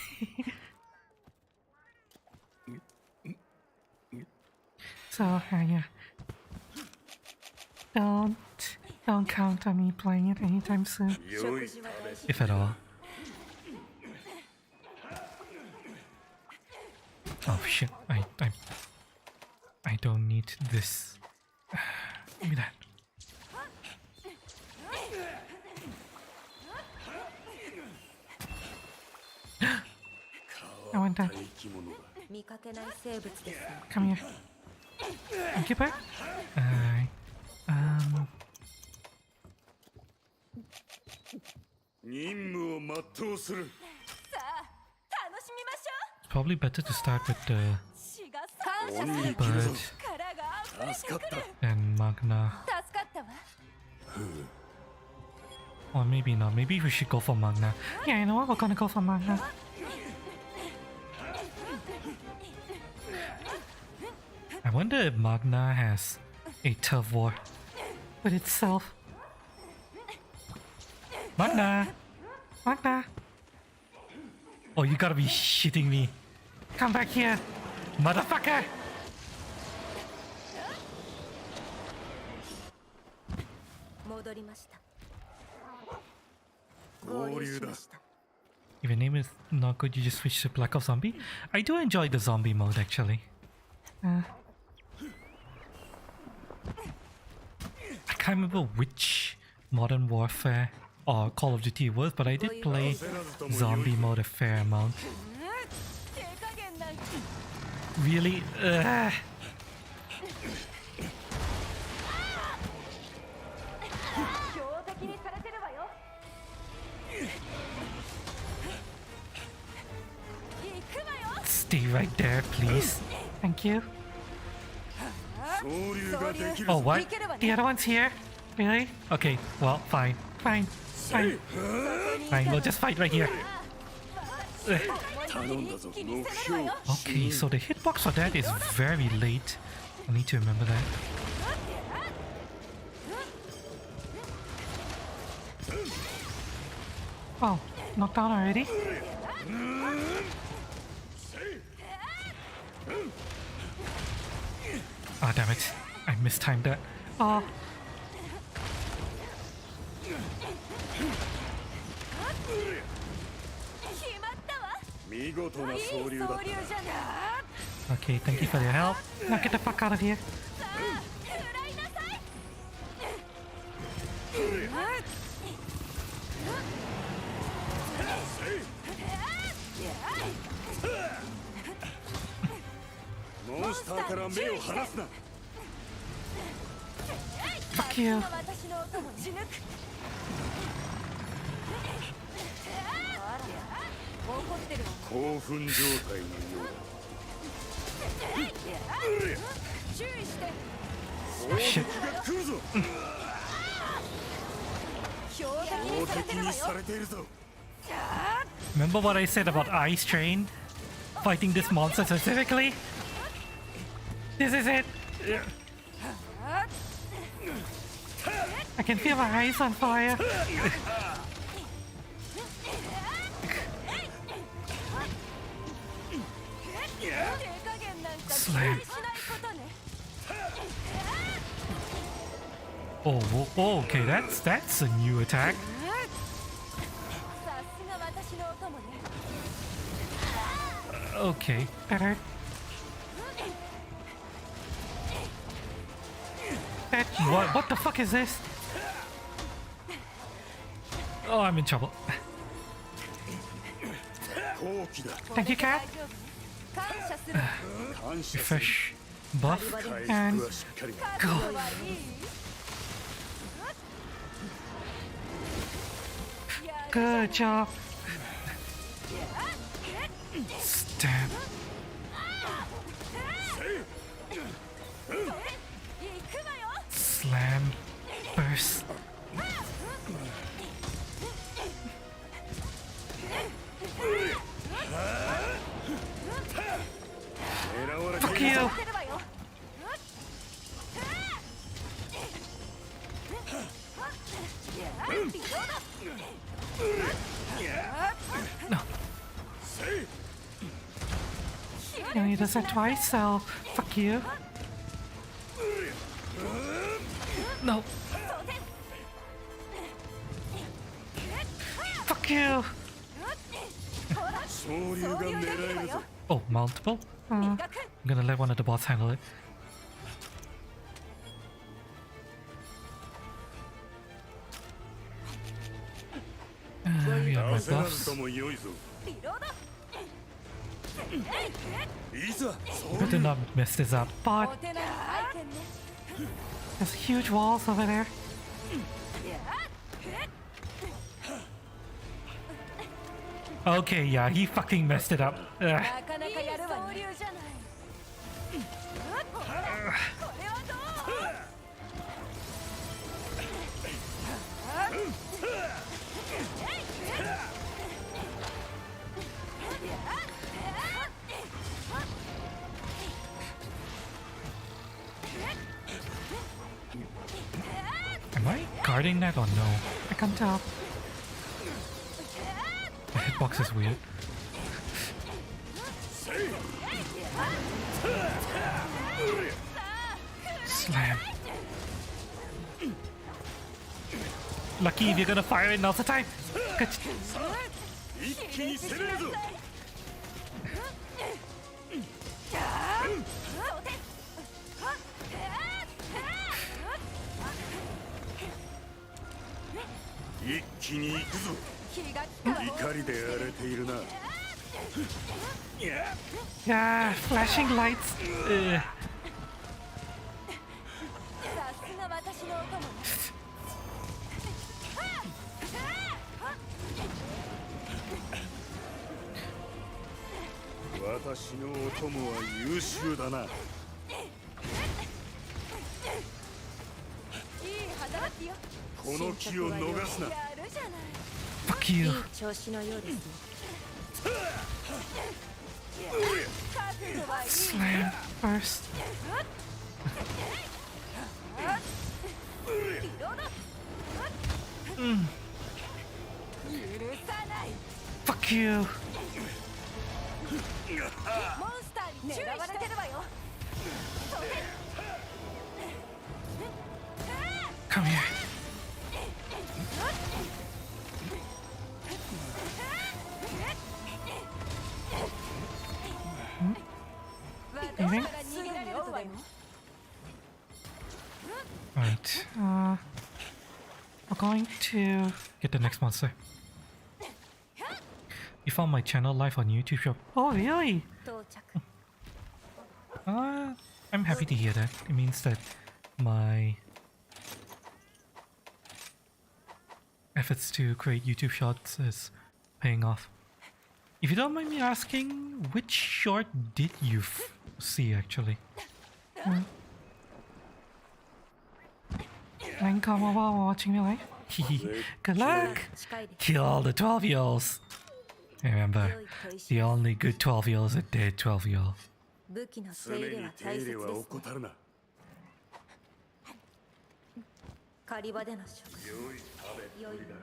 So, yeah. Don't count on me playing it anytime soon. If at all. Oh shit, I don't need this. Give me that. I want that. Come here. Thank you, back. It's probably better to start with the bird than Magna. Or maybe not. Maybe we should go for Magna. Yeah, you know what? We're gonna go for Magna. I wonder if Magna has a turf war with itself. Magna! Magna! Oh, you gotta be shitting me. Come back here, motherfucker! If your name is not good, you just switch to Black Ops Zombie. I do enjoy the zombie mode actually. I can't remember which Modern Warfare or Call of Duty was, but I did play zombie mode a fair amount. Really? Stay right there, please. Thank you. Oh, what? The other one's here? Really? Okay, well, fine. Fine. Fine. Fine, we'll just fight right here. Okay, so the hitbox for that is very late. I need to remember that. Oh, knocked down already? Ah, damn it. I mistimed that. Oh. Okay, thank you for your help. Now get the fuck out of here. Fuck you. Oh, shit. Remember what I said about Ice Train? Fighting this monster specifically? This is it! I can feel my eyes on fire! Slam! Oh, whoa, okay, that's a new attack. Okay, better. What the fuck is this? Oh, I'm in trouble. Thank you, cat. Refresh, buff, and go. Good job. Stab. Slam. Burst. Fuck you! No. You only does that twice, so fuck you. No. Fuck you. Oh, multiple? I'm gonna let one of the bots handle it. We have my buffs. Better not mess this up, but there's huge walls over there. Okay, yeah, he fucking messed it up. Am I guarding that or no? I can't tell. The hitbox is weird. Slam. Lucky if you're gonna fire it, now's the time. Good.
一気に攻めるぞ。一気に行くぞ。怒りで荒れているな。
Yeah, flashing lights.
私のお供は優秀だな。この気を逃すな。
Fuck you.
調子のようですね。
Slam first. Fuck you. Come here. Leaving? Right. We're going to get the next monster. You found my channel live on YouTube shop. Oh, really? I'm happy to hear that. It means that my efforts to create YouTube shorts is paying off. If you don't mind me asking, which short did you see actually? Playing Kama while watching me live? Good luck! Kill all the 12-year-olds! Remember, the only good 12-year-olds are dead 12-year-old.
武器の手入れは大切ですね。狩り場での食事。良いもの。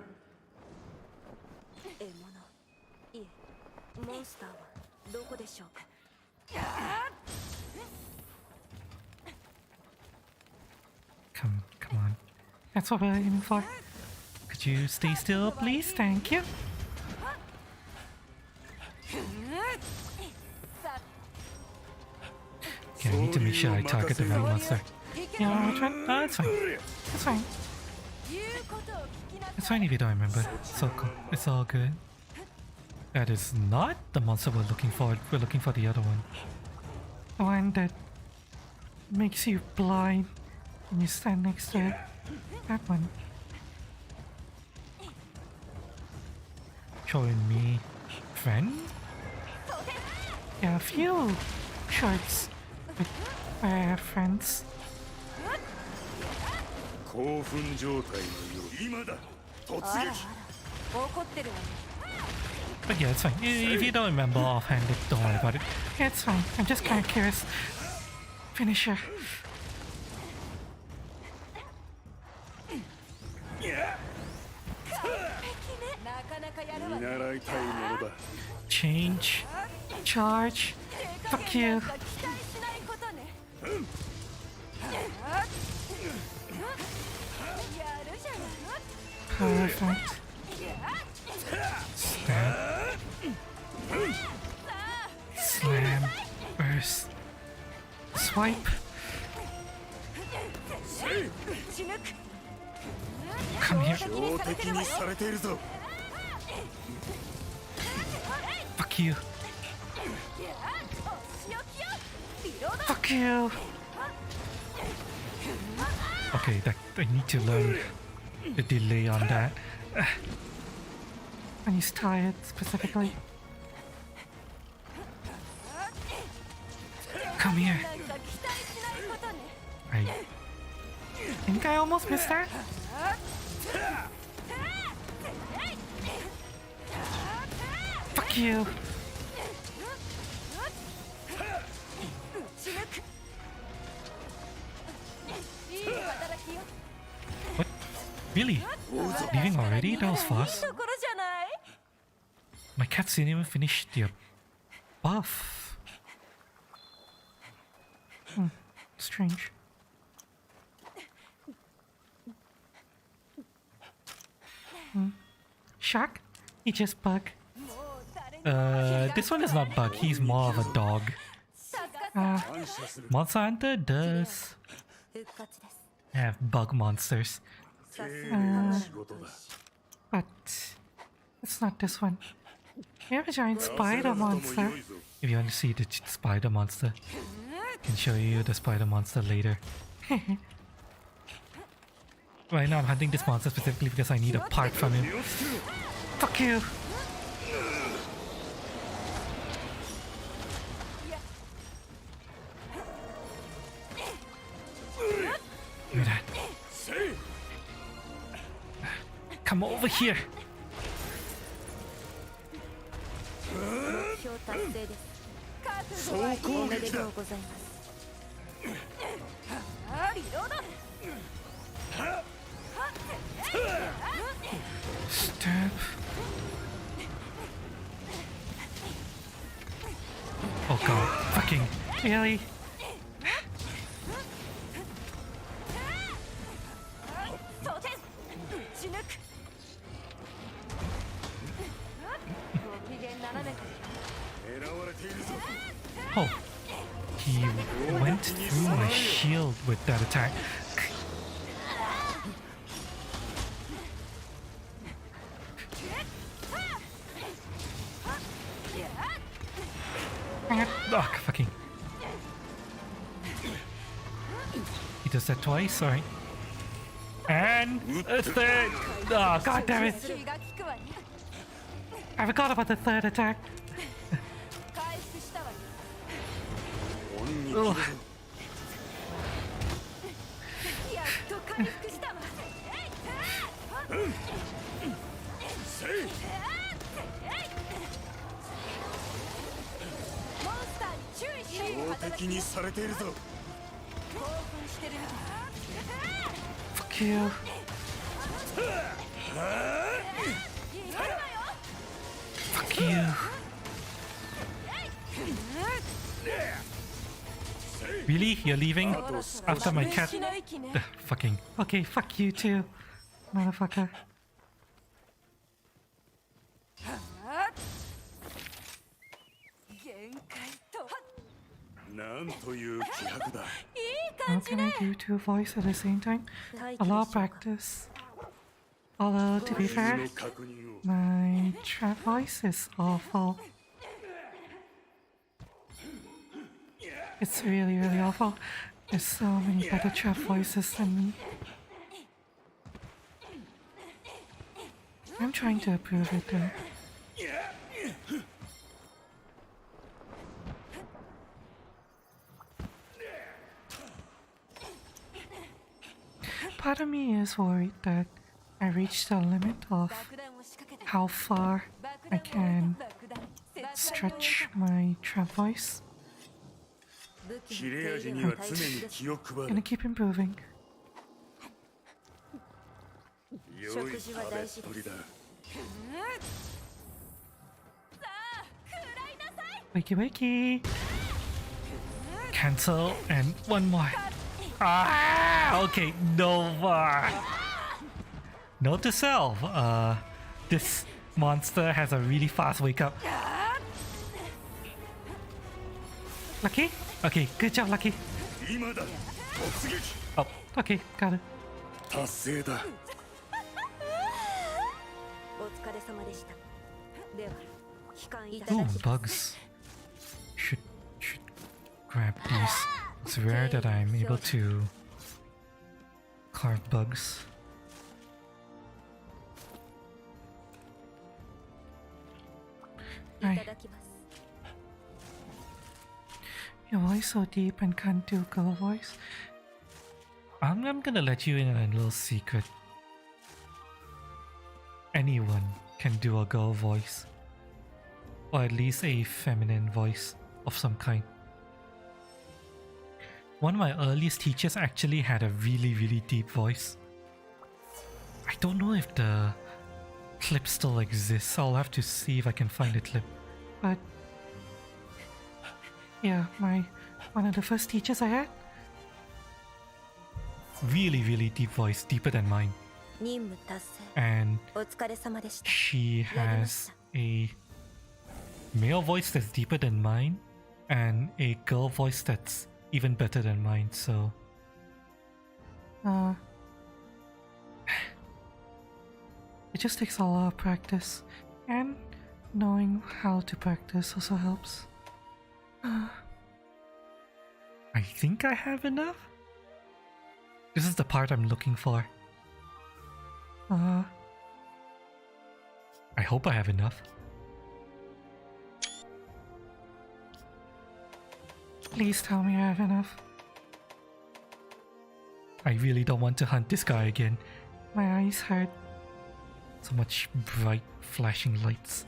獲物。いえ、モンスターはどこでしょうか。
Come on. That's what we're aiming for. Could you stay still, please? Thank you. Okay, I need to make sure I target the right monster. Yeah, which one? Oh, it's fine. It's fine. It's fine if you don't remember. It's all cool. It's all good. That is not the monster we're looking for. We're looking for the other one. The one that makes you blind when you stand next to it. That one. Showing me friend? Yeah, a few shorts with friends.
興奮状態のよう。今だ。突撃。
怒ってるわね。
But yeah, it's fine. If you don't remember offhand, don't worry about it. Yeah, it's fine. I'm just kind of curious. Finisher. Change. Charge. Fuck you. Perfect. Stab. Slam. Burst. Swipe. Come here. Fuck you. Fuck you. Okay, I need to learn the delay on that. When he's tired, specifically. Come here. I think I almost missed that. Fuck you. What? Really? Leaving already? That was fast. My cats didn't even finish their buff. Strange. Shark? He just bug. This one is not Bug, he's more of a dog. Monster Hunter does have bug monsters. But it's not this one. We have a giant spider monster. If you want to see the spider monster, I can show you the spider monster later. Right now I'm hunting this monster specifically because I need a part from him. Fuck you! Give me that. Come over here! Stab. Oh god, fucking really? Oh, he went through my shield with that attack. Oh, fucking. He does that twice, alright. And a third. Oh, god damn it. I forgot about the third attack. Ugh. Fuck you. Fuck you. Really? You're leaving? After my cat? Fucking. Okay, fuck you too, motherfucker. How can I do two voices at the same time? A lot of practice. Although, to be fair, my trap voice is awful. It's really, really awful. There's so many better trap voices than me. I'm trying to improve it though. Part of me is worried that I reached the limit of how far I can stretch my trap voice. Gonna keep improving. Wakey wakey! Cancel and one more. Ah, okay, no more. Note to self, this monster has a really fast wake up. Lucky? Okay, good job, Lucky. Oh, okay, got it. Ooh, bugs. Should grab these. It's rare that I'm able to carve bugs. Right. Your voice so deep and can't do girl voice. I'm gonna let you in on a little secret. Anyone can do a girl voice. Or at least a feminine voice of some kind. One of my earliest teachers actually had a really, really deep voice. I don't know if the clip still exists. I'll have to see if I can find the clip. But yeah, one of the first teachers I had, really, really deep voice, deeper than mine. And she has a male voice that's deeper than mine, and a girl voice that's even better than mine, so... it just takes a lot of practice, and knowing how to practice also helps. I think I have enough? This is the part I'm looking for. I hope I have enough. Please tell me I have enough. I really don't want to hunt this guy again. My eyes hurt. So much bright flashing lights.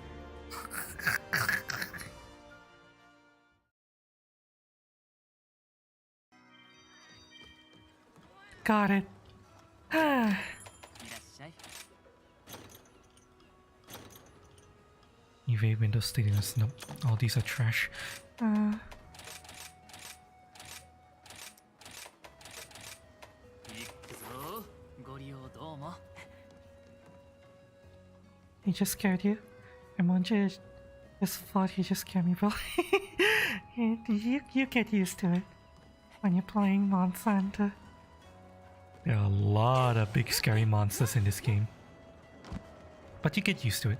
Got it. Evade window steadiness. Nope. All these are trash. He just scared you? Emonja just thought he just scared me, bro. you get used to it when you're playing Monster Hunter. There are a lot of big scary monsters in this game. But you get used to it.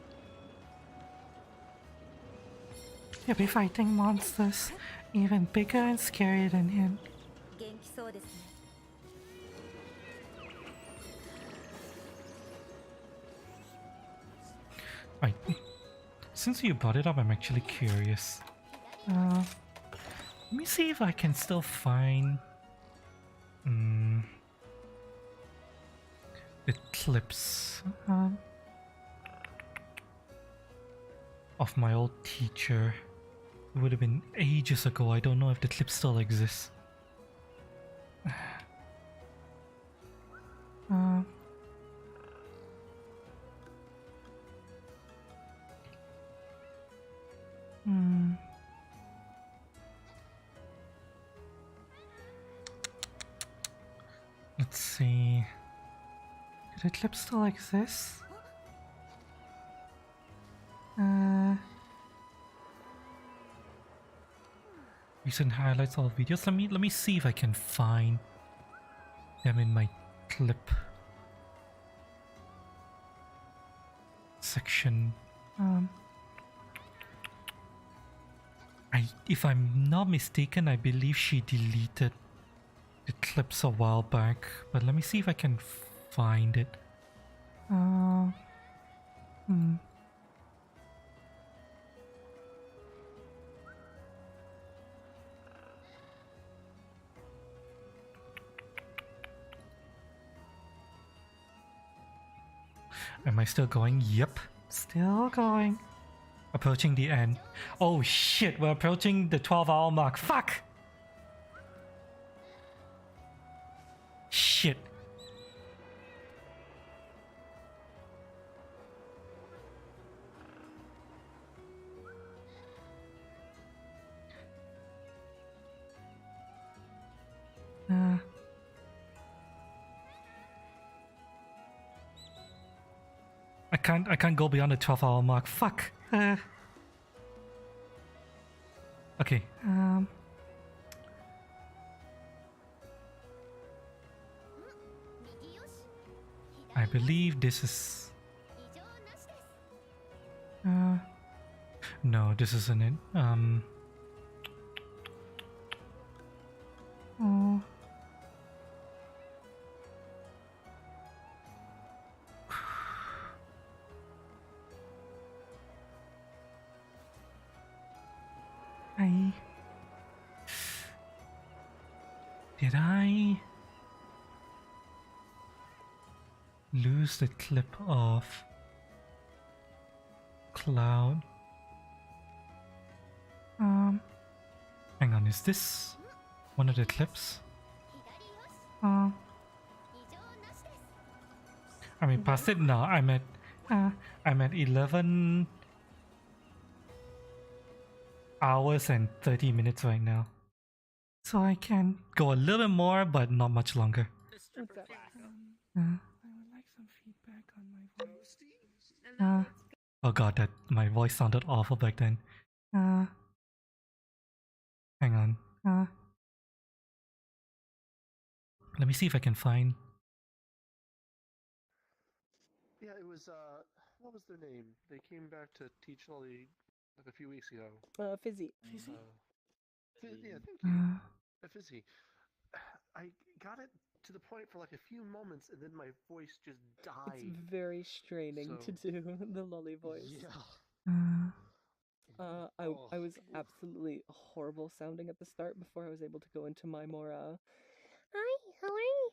You'll be fighting monsters even bigger and scarier than him. Since you brought it up, I'm actually curious. Let me see if I can still find the clips of my old teacher. It would have been ages ago. I don't know if the clips still exist. Let's see. Do the clips still exist? Recent highlights all videos. Let me see if I can find them in my clip section. If I'm not mistaken, I believe she deleted the clips a while back, but let me see if I can find it. Am I still going? Yep. Still going. Approaching the end. Oh shit, we're approaching the 12-hour mark. Fuck! Shit. I can't go beyond the 12-hour mark. Fuck. Okay. I believe this is... no, this isn't it. Oh. Did I lose the clip of Cloud? Hang on, is this one of the clips? I mean, past it now. I'm at 11 hours and 30 minutes right now. So I can go a little bit more, but not much longer.
What's up?
I would like some feedback on my voice. Oh god, that my voice sounded awful back then. Hang on. Let me see if I can find.
Yeah, it was, what was their name? They came back to teach Lolly like a few weeks ago.
Fizzy.
Fizzy? Yeah, thank you. Fizzy. I got it to the point for like a few moments and then my voice just died.
It's very straining to do the lolly voice.
Yeah.
I was absolutely horrible sounding at the start before I was able to go into my more hi, how are you?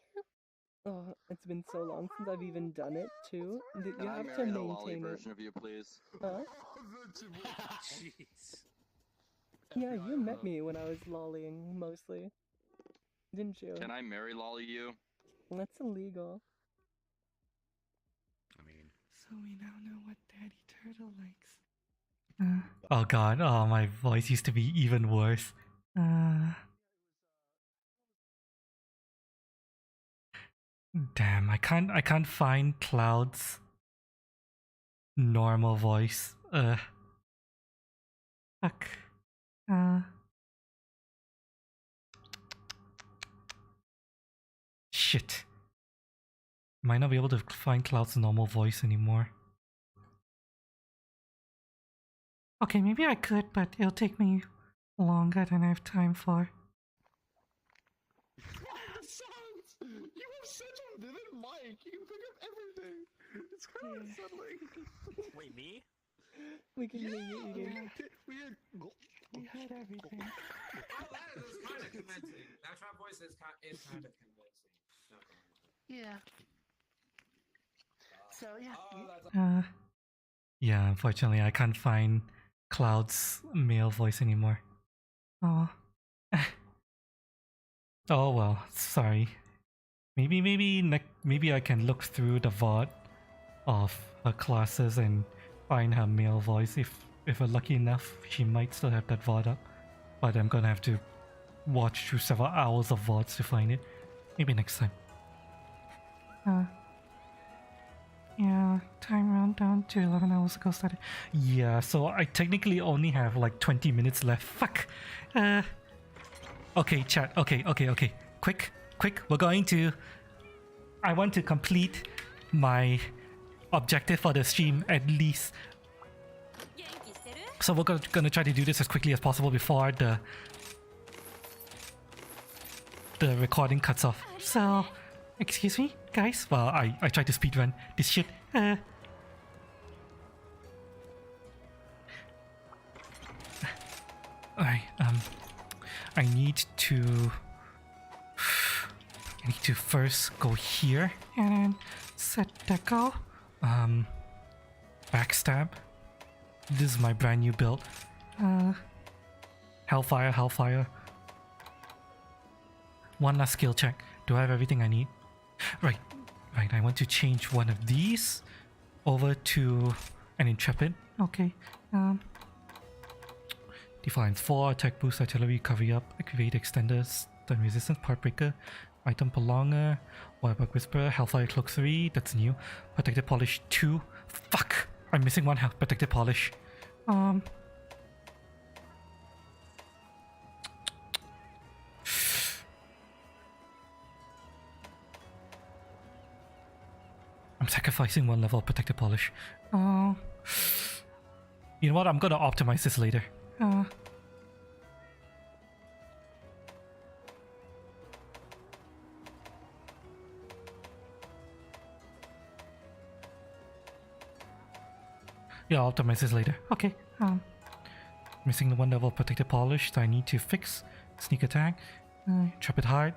Oh, it's been so long since I've even done it too. You
Can I
have to
marry the lolly
maintain it.
version of you, please?
Jeez.
Yeah, you met me when I was lollying mostly, didn't you?
Can I marry lolly you?
That's illegal.
I mean,
So we now know what Daddy Turtle likes. Oh god, oh my voice used to be even worse. Damn, I can't find Cloud's normal voice. Fuck. Shit. Might not be able to find Cloud's normal voice anymore. Okay, maybe I could, but it'll take me longer than I have time for.
You have such a vivid mic. You can pick up everything. It's kind of unsettling.
Wait, me?
We can hear you eating.
We
heard everything.
Well, that is kind of convincing. That trap voice is kind of convincing.
Yeah. So
yeah.
Yeah, unfortunately, I can't find Cloud's male voice anymore. Oh. Oh well, sorry. Maybe I can look through the VOD of her classes and find her male voice. If we're lucky enough, she might still have that VOD up. But I'm gonna have to watch through several hours of VODs to find it. Maybe next time. Yeah, time round down to 11 hours ago started. Yeah, so I technically only have like 20 minutes left. Fuck! Okay, chat. Okay. Quick. We're going to... I want to complete my objective for the stream at least. So we're gonna try to do this as quickly as possible before the recording cuts off. So... Excuse me, guys? Well, I tried to speedrun this shit. Alright, I need to first go here and then set deco. Backstab. This is my brand new build. Hellfire. One last skill check. Do I have everything I need? Right, I want to change one of these over to an Intrepid. Okay. Default 4, attack boost, artillery, recovery up, activate extenders, stun resistance, part breaker, item prolonger, Wirebug Whisperer, Hellfire Cloak 3, that's new, protected polish 2, fuck! I'm missing one protected polish. I'm sacrificing one level of protected polish. You know what? I'm gonna optimize this later. Yeah, I'll optimize this later. Okay. Missing the one level of protected polish that I need to fix. Sneak attack, Intrepid Heart,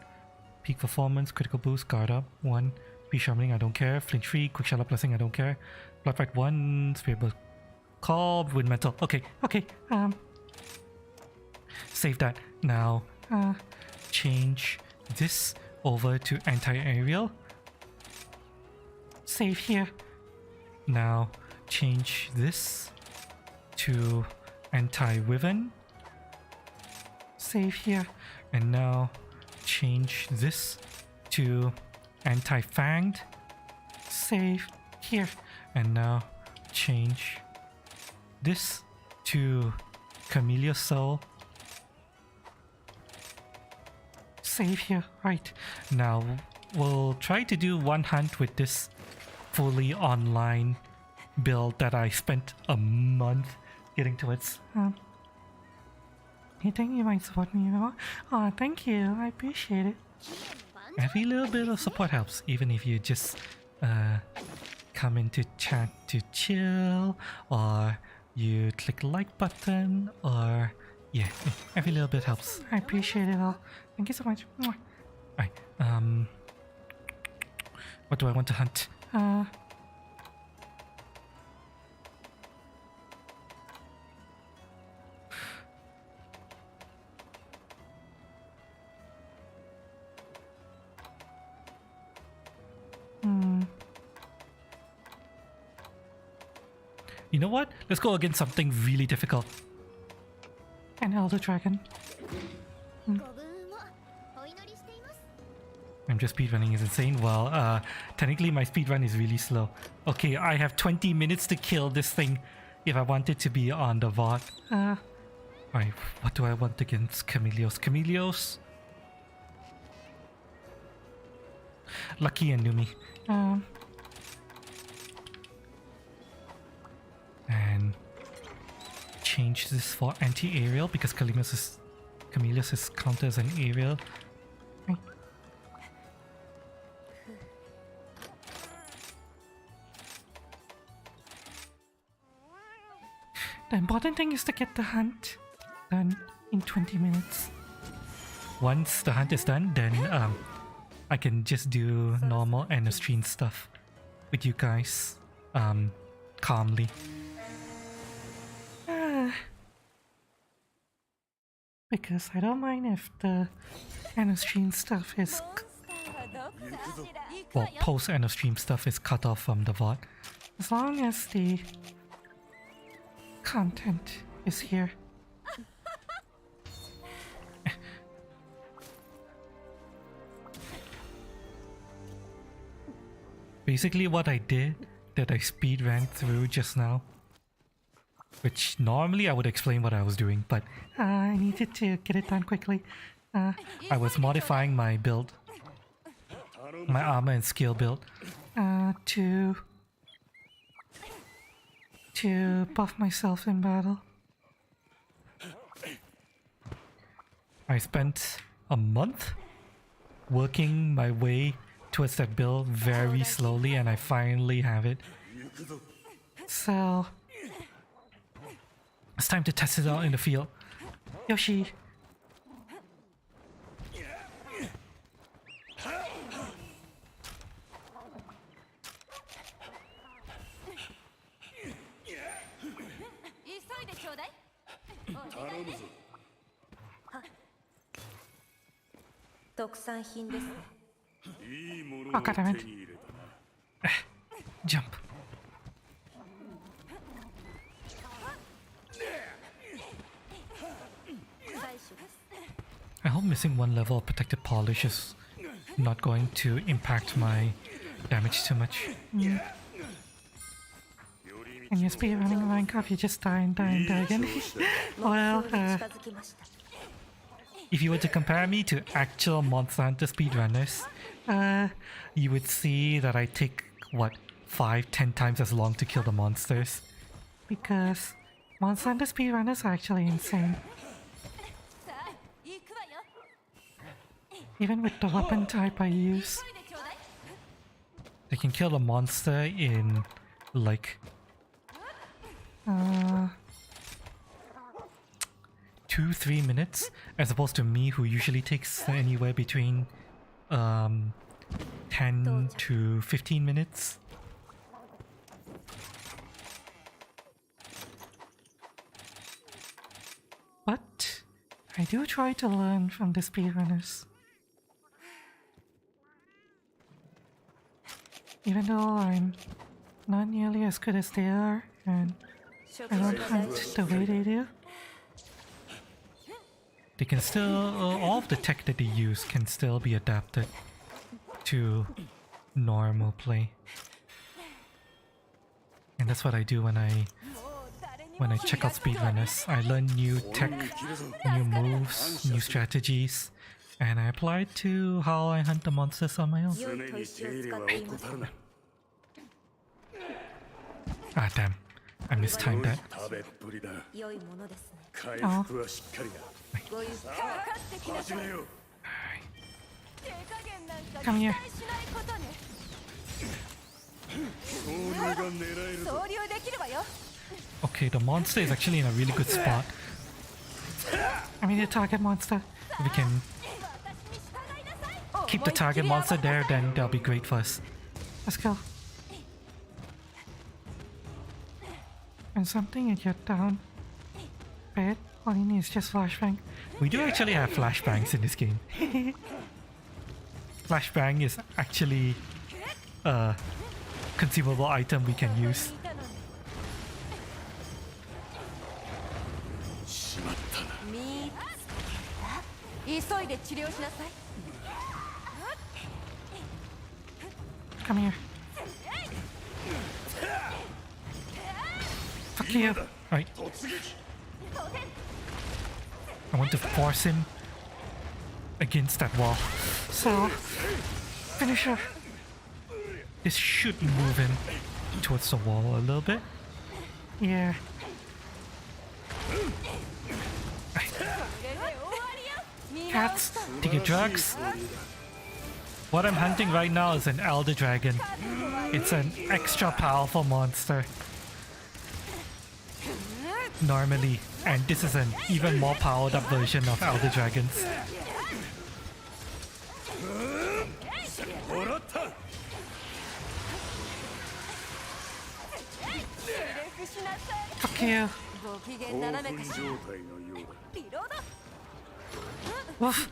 peak performance, critical boost, guard up, 1. Speed sharpening, I don't care. Flinch free, quick shell up blessing, I don't care. Blood fight 1, spirit burst call, wind mental. Okay. Save that. Now, change this over to anti-aerial. Save here. Now, change this to anti-wyvern. Save here. And now, change this to anti-fanged. Save here. And now change this to Camellia's soul. Save here. Right. Now we'll try to do one hunt with this fully online build that I spent a month getting towards. You think you might support me more? Oh, thank you. I appreciate it. Every little bit of support helps, even if you just come into chat to chill, or you click the like button, or yeah, every little bit helps. I appreciate it all. Thank you so much. Right, what do I want to hunt? You know what? Let's go against something really difficult. An Elder Dragon. I'm just speedrunning is insane. Well, technically my speedrun is really slow. Okay, I have 20 minutes to kill this thing if I want it to be on the VOD. Alright, what do I want against Camelios? Camelios? Lucky and Numi. And change this for anti-aerial because Camelios is counted as an aerial. Right. The important thing is to get the hunt done in 20 minutes. Once the hunt is done, then I can just do normal and stream stuff with you guys calmly. Because I don't mind if the end of stream stuff is well, post end of stream stuff is cut off from the VOD, as long as the content is here. Basically what I did that I speed ran through just now, which normally I would explain what I was doing, but I needed to get it done quickly. I was modifying my build, my armor and skill build, to buff myself in battle. I spent a month working my way towards that build very slowly, and I finally have it. So it's time to test it out in the field. Yoshi! Oh god damn it. Jump. I hope missing one level of protected polish is not going to impact my damage too much. When you're speedrunning Minecraft, you just die and die and die again. Well, if you were to compare me to actual Monster Hunter speedrunners, you would see that I take, what, 5-10 times as long to kill the monsters. Because Monster Hunter speedrunners are actually insane. Even with the weapon type I use, they can kill the monster in like 2-3 minutes, as opposed to me who usually takes anywhere between 10 to 15 minutes. But I do try to learn from the speedrunners. Even though I'm not nearly as good as they are, and I don't hunt the way they do, they can still, all of the tech that they use can still be adapted to normal play. And that's what I do when I when I check out speedrunners. I learn new tech, new moves, new strategies, and I apply it to how I hunt the monsters on my own. Ah, damn. I mistimed that. Oh. Come here. Okay, the monster is actually in a really good spot. I mean, the target monster. If we can keep the target monster there, then that'll be great for us. Let's go. And something and you're down. Bad. All you need is just flashbang. We do actually have flashbangs in this game. Flashbang is actually a consumable item we can use. Come here. Fuck you. Right. I want to force him against that wall. So, finish her. This should move him towards the wall a little bit. Yeah. Cats, take your drugs. What I'm hunting right now is an Elder Dragon. It's an extra powerful monster. Normally, and this is an even more powered up version of Elder Dragons. Fuck you. Woof.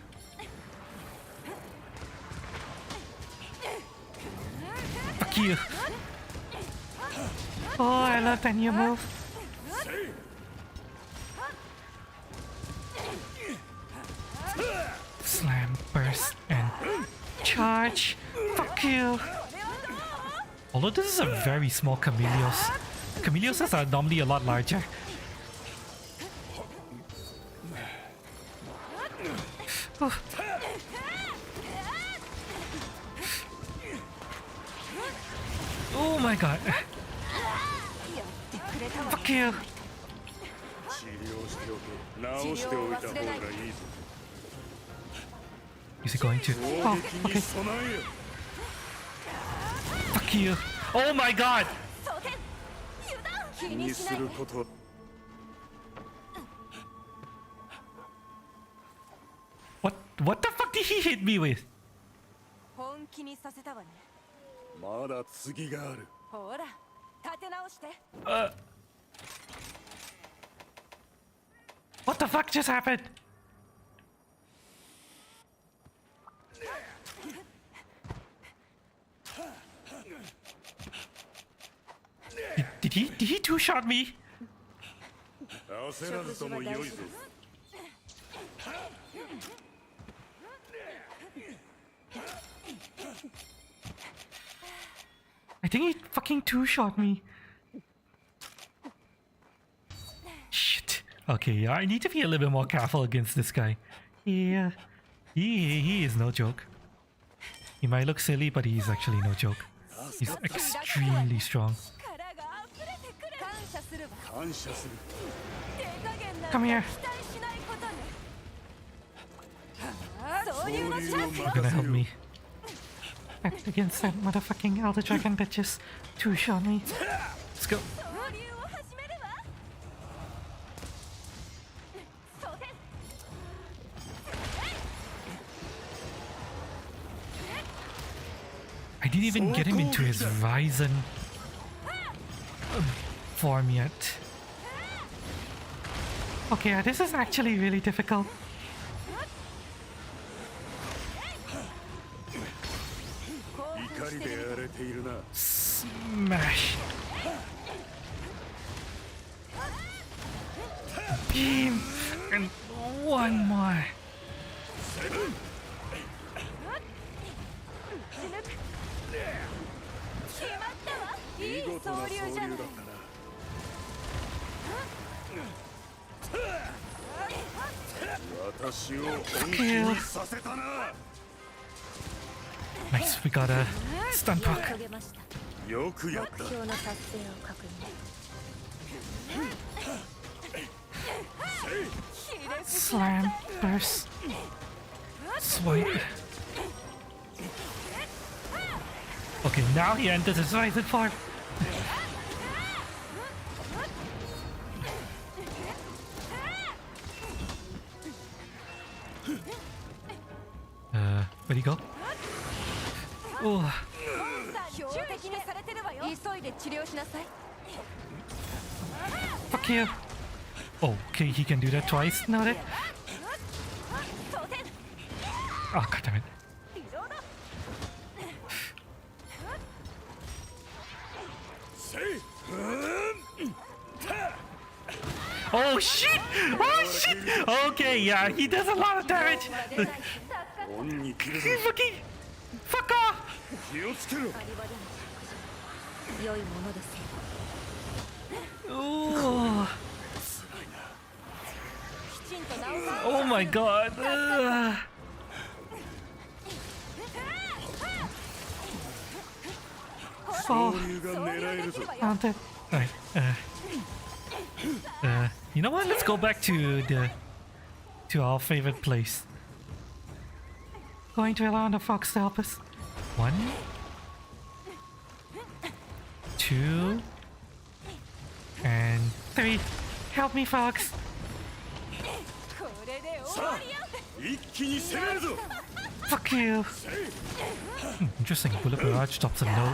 Fuck you. Oh, I love that new move. Slam, burst, and charge. Fuck you. Although this is a very small Chameleos. Chameleos are normally a lot larger. Oh. Oh my god. Fuck you. Is he going to? Oh, okay. Fuck you. Oh my god! What the fuck did he hit me with? What the fuck just happened? Did he two-shot me? I think he fucking two-shot me. Shit. Okay, yeah, I need to be a little bit more careful against this guy. Yeah, he is no joke. He might look silly, but he's actually no joke. He's extremely strong. Come here. You're gonna help me. Act against that motherfucking Elder Dragon that just two-shot me. Let's go. I didn't even get him into his Ryzen form yet. Okay, this is actually really difficult. Smash. Beam. And one more. Kill. Nice, we got a stun proc. Slam, burst, swipe. Okay, now he enters his rising form. Where'd he go? Oh. Fuck you. Oh, okay, he can do that twice now then. Oh, god damn it. Oh shit! Oh shit! Okay, yeah, he does a lot of damage. He's looking. Fuck off! Oh. Oh my god. Oh. I'm dead. Alright. You know what? Let's go back to our favorite place. Going to allow the fox to help us. 1, 2, and 3. Help me, fox. Fuck you. Interesting. Bullet barrage stops him low.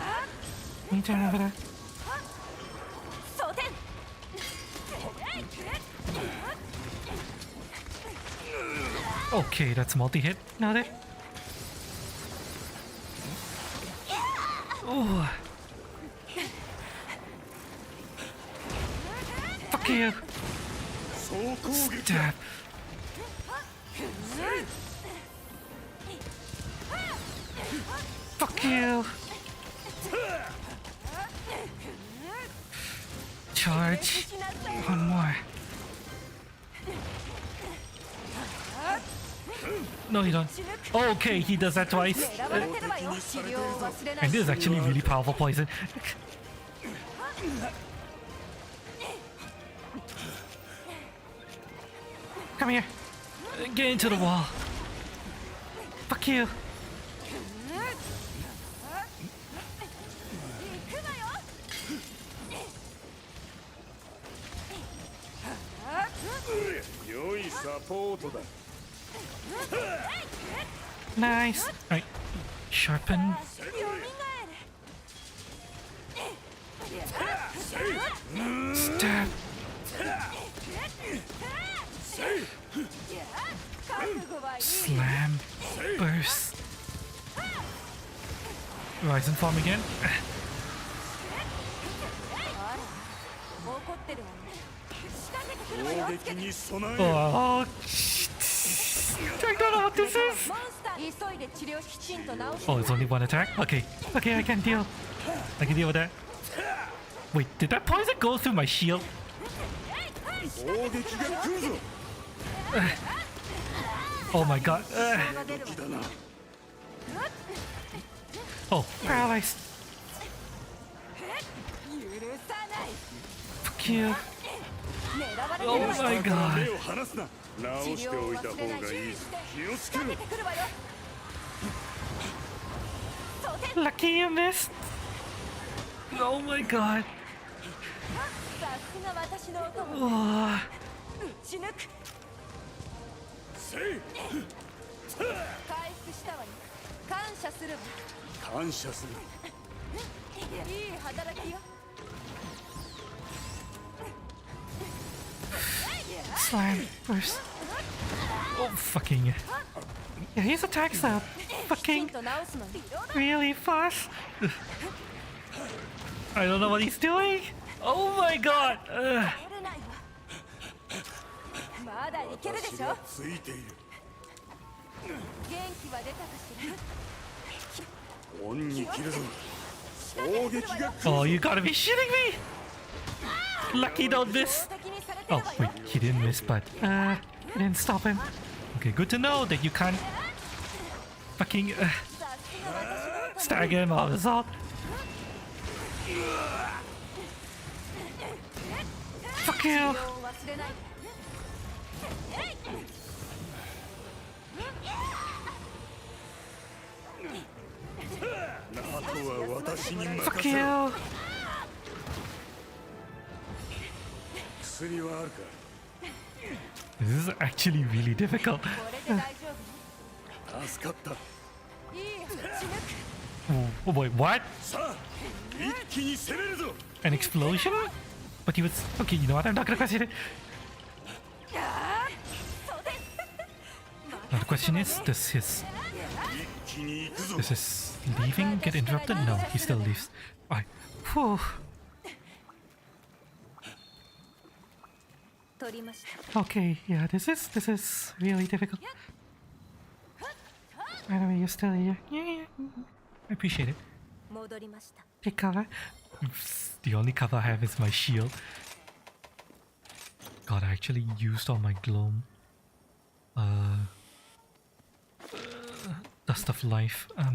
Can you turn over there? Okay, that's multi-hit. Now that. Oh. Fuck you. Stab. Fuck you. Charge. One more. No, you don't. Oh, okay, he does that twice. And this is actually really powerful poison. Come here. Get into the wall. Fuck you. Nice. Alright. Sharpen. Stab. Slam. Burst. Rise and form again. Oh, I don't know what this is. Oh, it's only one attack? Okay. Okay, I can deal. I can deal with that. Wait, did that poison go through my shield? Oh my god. Oh, paralyzed. Fuck you. Oh my god. Lucky you missed. Oh my god. Oh. Slam first. Oh, fucking. Yeah, his attacks are fucking really fast. I don't know what he's doing. Oh my god. Oh, you gotta be shitting me! Lucky don't miss. Oh wait, he didn't miss, but it didn't stop him. Okay, good to know that you can't fucking stagger him or assault. Fuck you! Fuck you! This is actually really difficult. Oh boy, what? An explosion? But he was... Okay, you know what? I'm not gonna question it. Now the question is, does his leaving get interrupted? No, he still leaves. Alright. Whew. Okay, yeah, this is really difficult. By the way, you're still here. Yeah. I appreciate it. Take cover. The only cover I have is my shield. God, I actually used all my gloam. Dust of life. How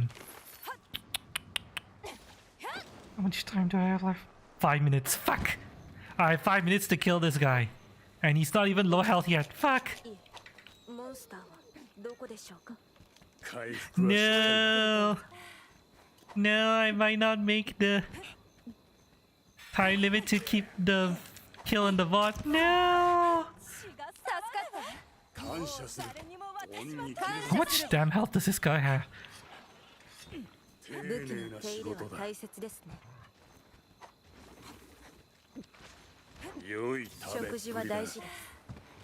much time do I have left? 5 minutes. Fuck! I have 5 minutes to kill this guy. And he's not even low health yet. Fuck! No! No, I might not make the time limit to keep the kill on the bot. No! How much damn health does this guy have?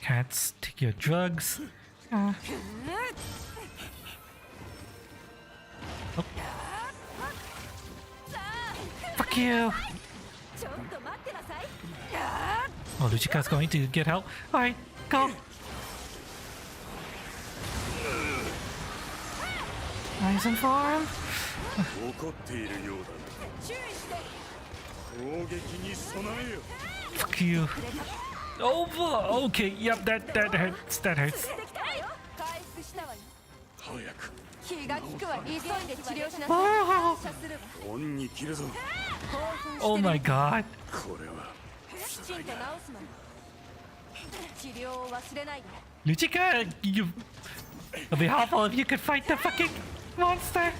Cats, take your drugs. Oh. Fuck you! Oh, Luchika's going to get help. Alright, go! Nice and form. Fuck you. Over! Okay, yep, that hurts. That hurts. Oh, oh my god. Luchika, you... It'll be helpful if you could fight the fucking monster.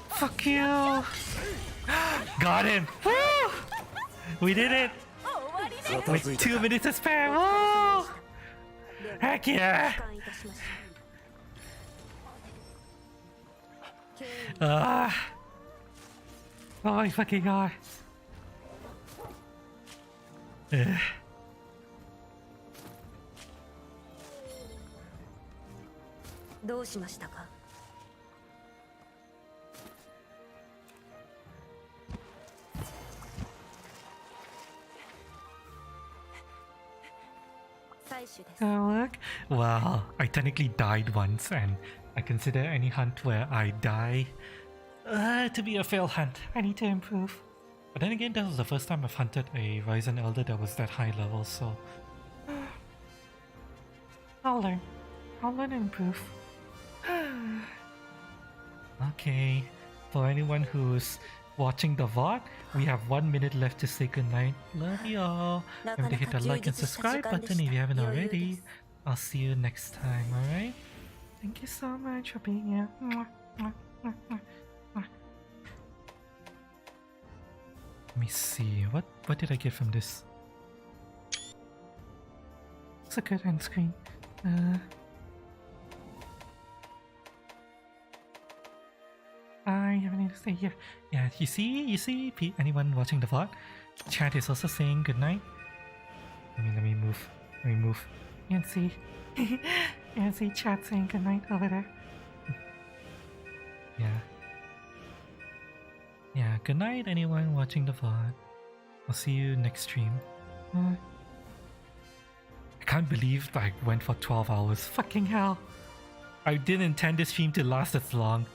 Fuck you. Got him. Woo! We did it. With 2 minutes to spare. Woo! Heck yeah. Oh my fucking god. Oh look. Well, I technically died once and I consider any hunt where I die to be a failed hunt. I need to improve. But then again, that was the first time I've hunted a Ryzen Elder that was that high level, so... I'll learn. I'll learn and improve. Okay, for anyone who's watching the VOD, we have 1 minute left to say goodnight. Love you all. Remember to hit the like and subscribe button if you haven't already. I'll see you next time, alright? Thank you so much for being here. Let me see, what did I get from this? It's a good end screen. I haven't to stay here. Yeah, you see, anyone watching the VOD? Chat is also saying goodnight. Let me move. You can see, you can see chat saying goodnight over there. Yeah, good night anyone watching the VOD. I'll see you next stream. I can't believe I went for 12 hours. Fucking hell. I didn't intend this stream to last as long.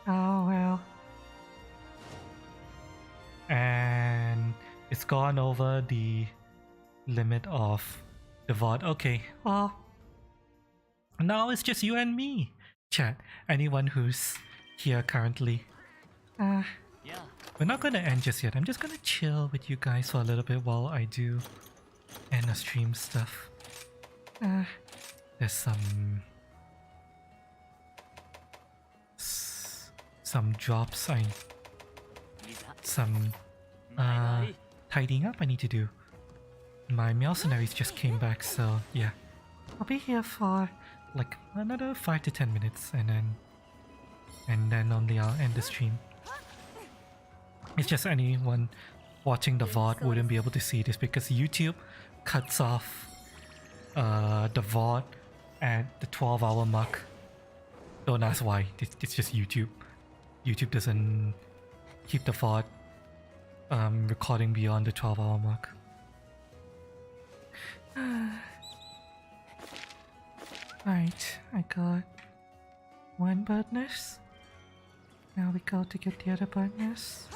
Oh well. And it's gone over the limit of the VOD. Okay, well, now it's just you and me. Chat, anyone who's here currently. We're not gonna end just yet. I'm just gonna chill with you guys for a little bit while I do end of stream stuff. There's some drops some tidying up I need to do. My mercenaries just came back, so yeah. I'll be here for like another 5 to 10 minutes and then only I'll end the stream. It's just anyone watching the VOD wouldn't be able to see this because YouTube cuts off the VOD at the 12-hour mark. Don't ask why, it's just YouTube. YouTube doesn't keep the VOD recording beyond the 12-hour mark. Right, I got one bird nest. Now we go to get the other bird nest.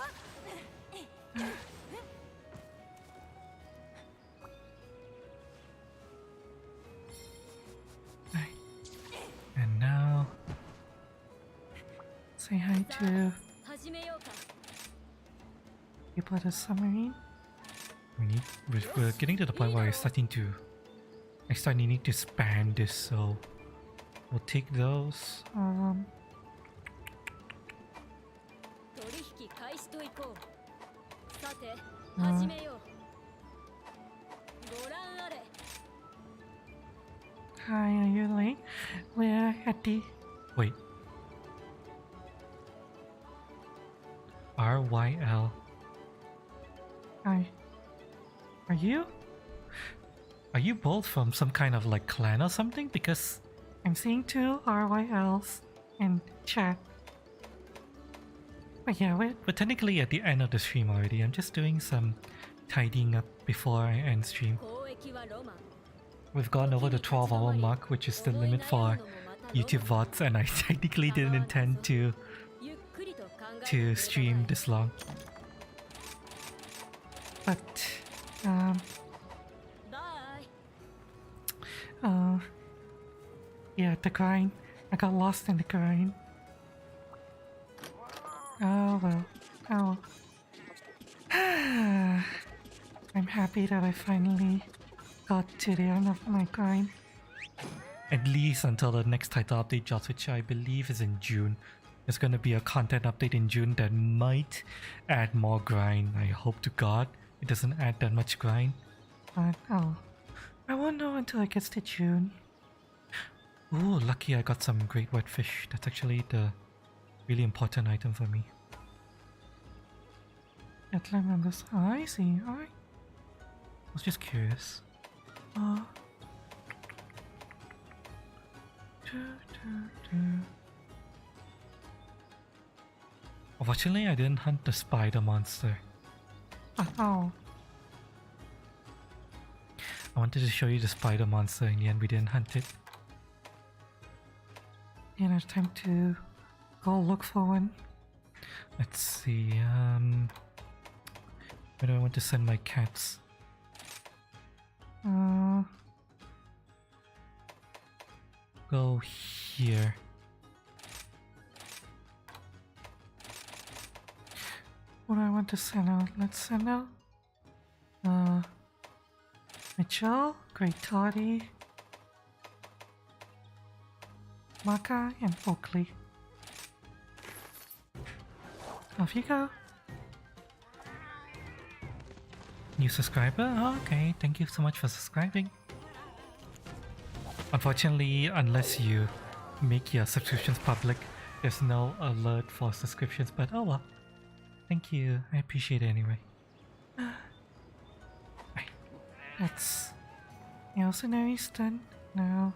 Right. And now say hi to people at the submarine. We're getting to the point where I start needing to span this, so we'll take those. Hi, are you late? We're at the... Wait. RYL. Hi. Are you? Are you both from some kind of like clan or something? Because I'm seeing 2 RYLs in chat. But yeah, we're technically at the end of the stream already. I'm just doing some tidying up before I end stream. We've gone over the 12-hour mark, which is the limit for YouTube VODs, and I technically didn't intend to stream this long. But yeah, the grind. I got lost in the grind. Oh well. Oh. I'm happy that I finally got to the end of my grind. At least until the next title update drops, which I believe is in June. There's gonna be a content update in June that might add more grind. I hope to God it doesn't add that much grind. But oh, I won't know until it gets to June. Ooh, lucky I got some great white fish. That's actually the really important item for me. Atlas members. Oh, I see. Alright. I was just curious. Unfortunately, I didn't hunt the spider monster. Oh. I wanted to show you the spider monster, in the end we didn't hunt it. And it's time to go look for one. Let's see, where do I want to send my cats? Go here. What do I want to send out? Let's send out Mitchell, Great Toddy, Maka, and Oakley. Off you go. New subscriber? Oh, okay, thank you so much for subscribing. Unfortunately, unless you make your subscriptions public, there's no alert for subscriptions, but oh well. Thank you, I appreciate it anyway. Right, that's... mercenaries done. Now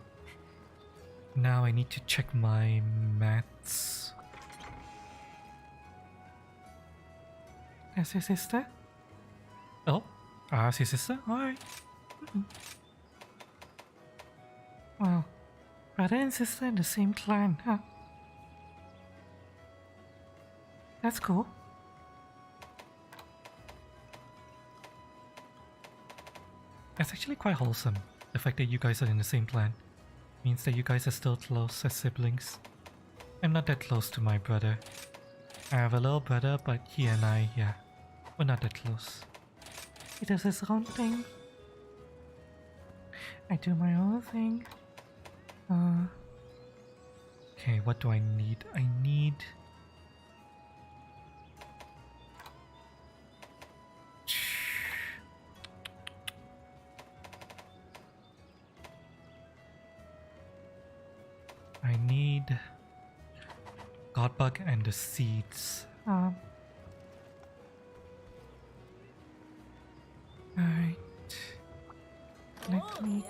I need to check my mats. That's your sister? Oh, ours your sister? Alright. Well, brother and sister in the same clan, huh? That's cool. That's actually quite wholesome. The fact that you guys are in the same clan means that you guys are still close as siblings. I'm not that close to my brother. I have a little brother, but he and I, yeah, we're not that close. He does his own thing. I do my own thing. Okay, what do I need? I need... I need Godbug and the seeds. Alright. Let me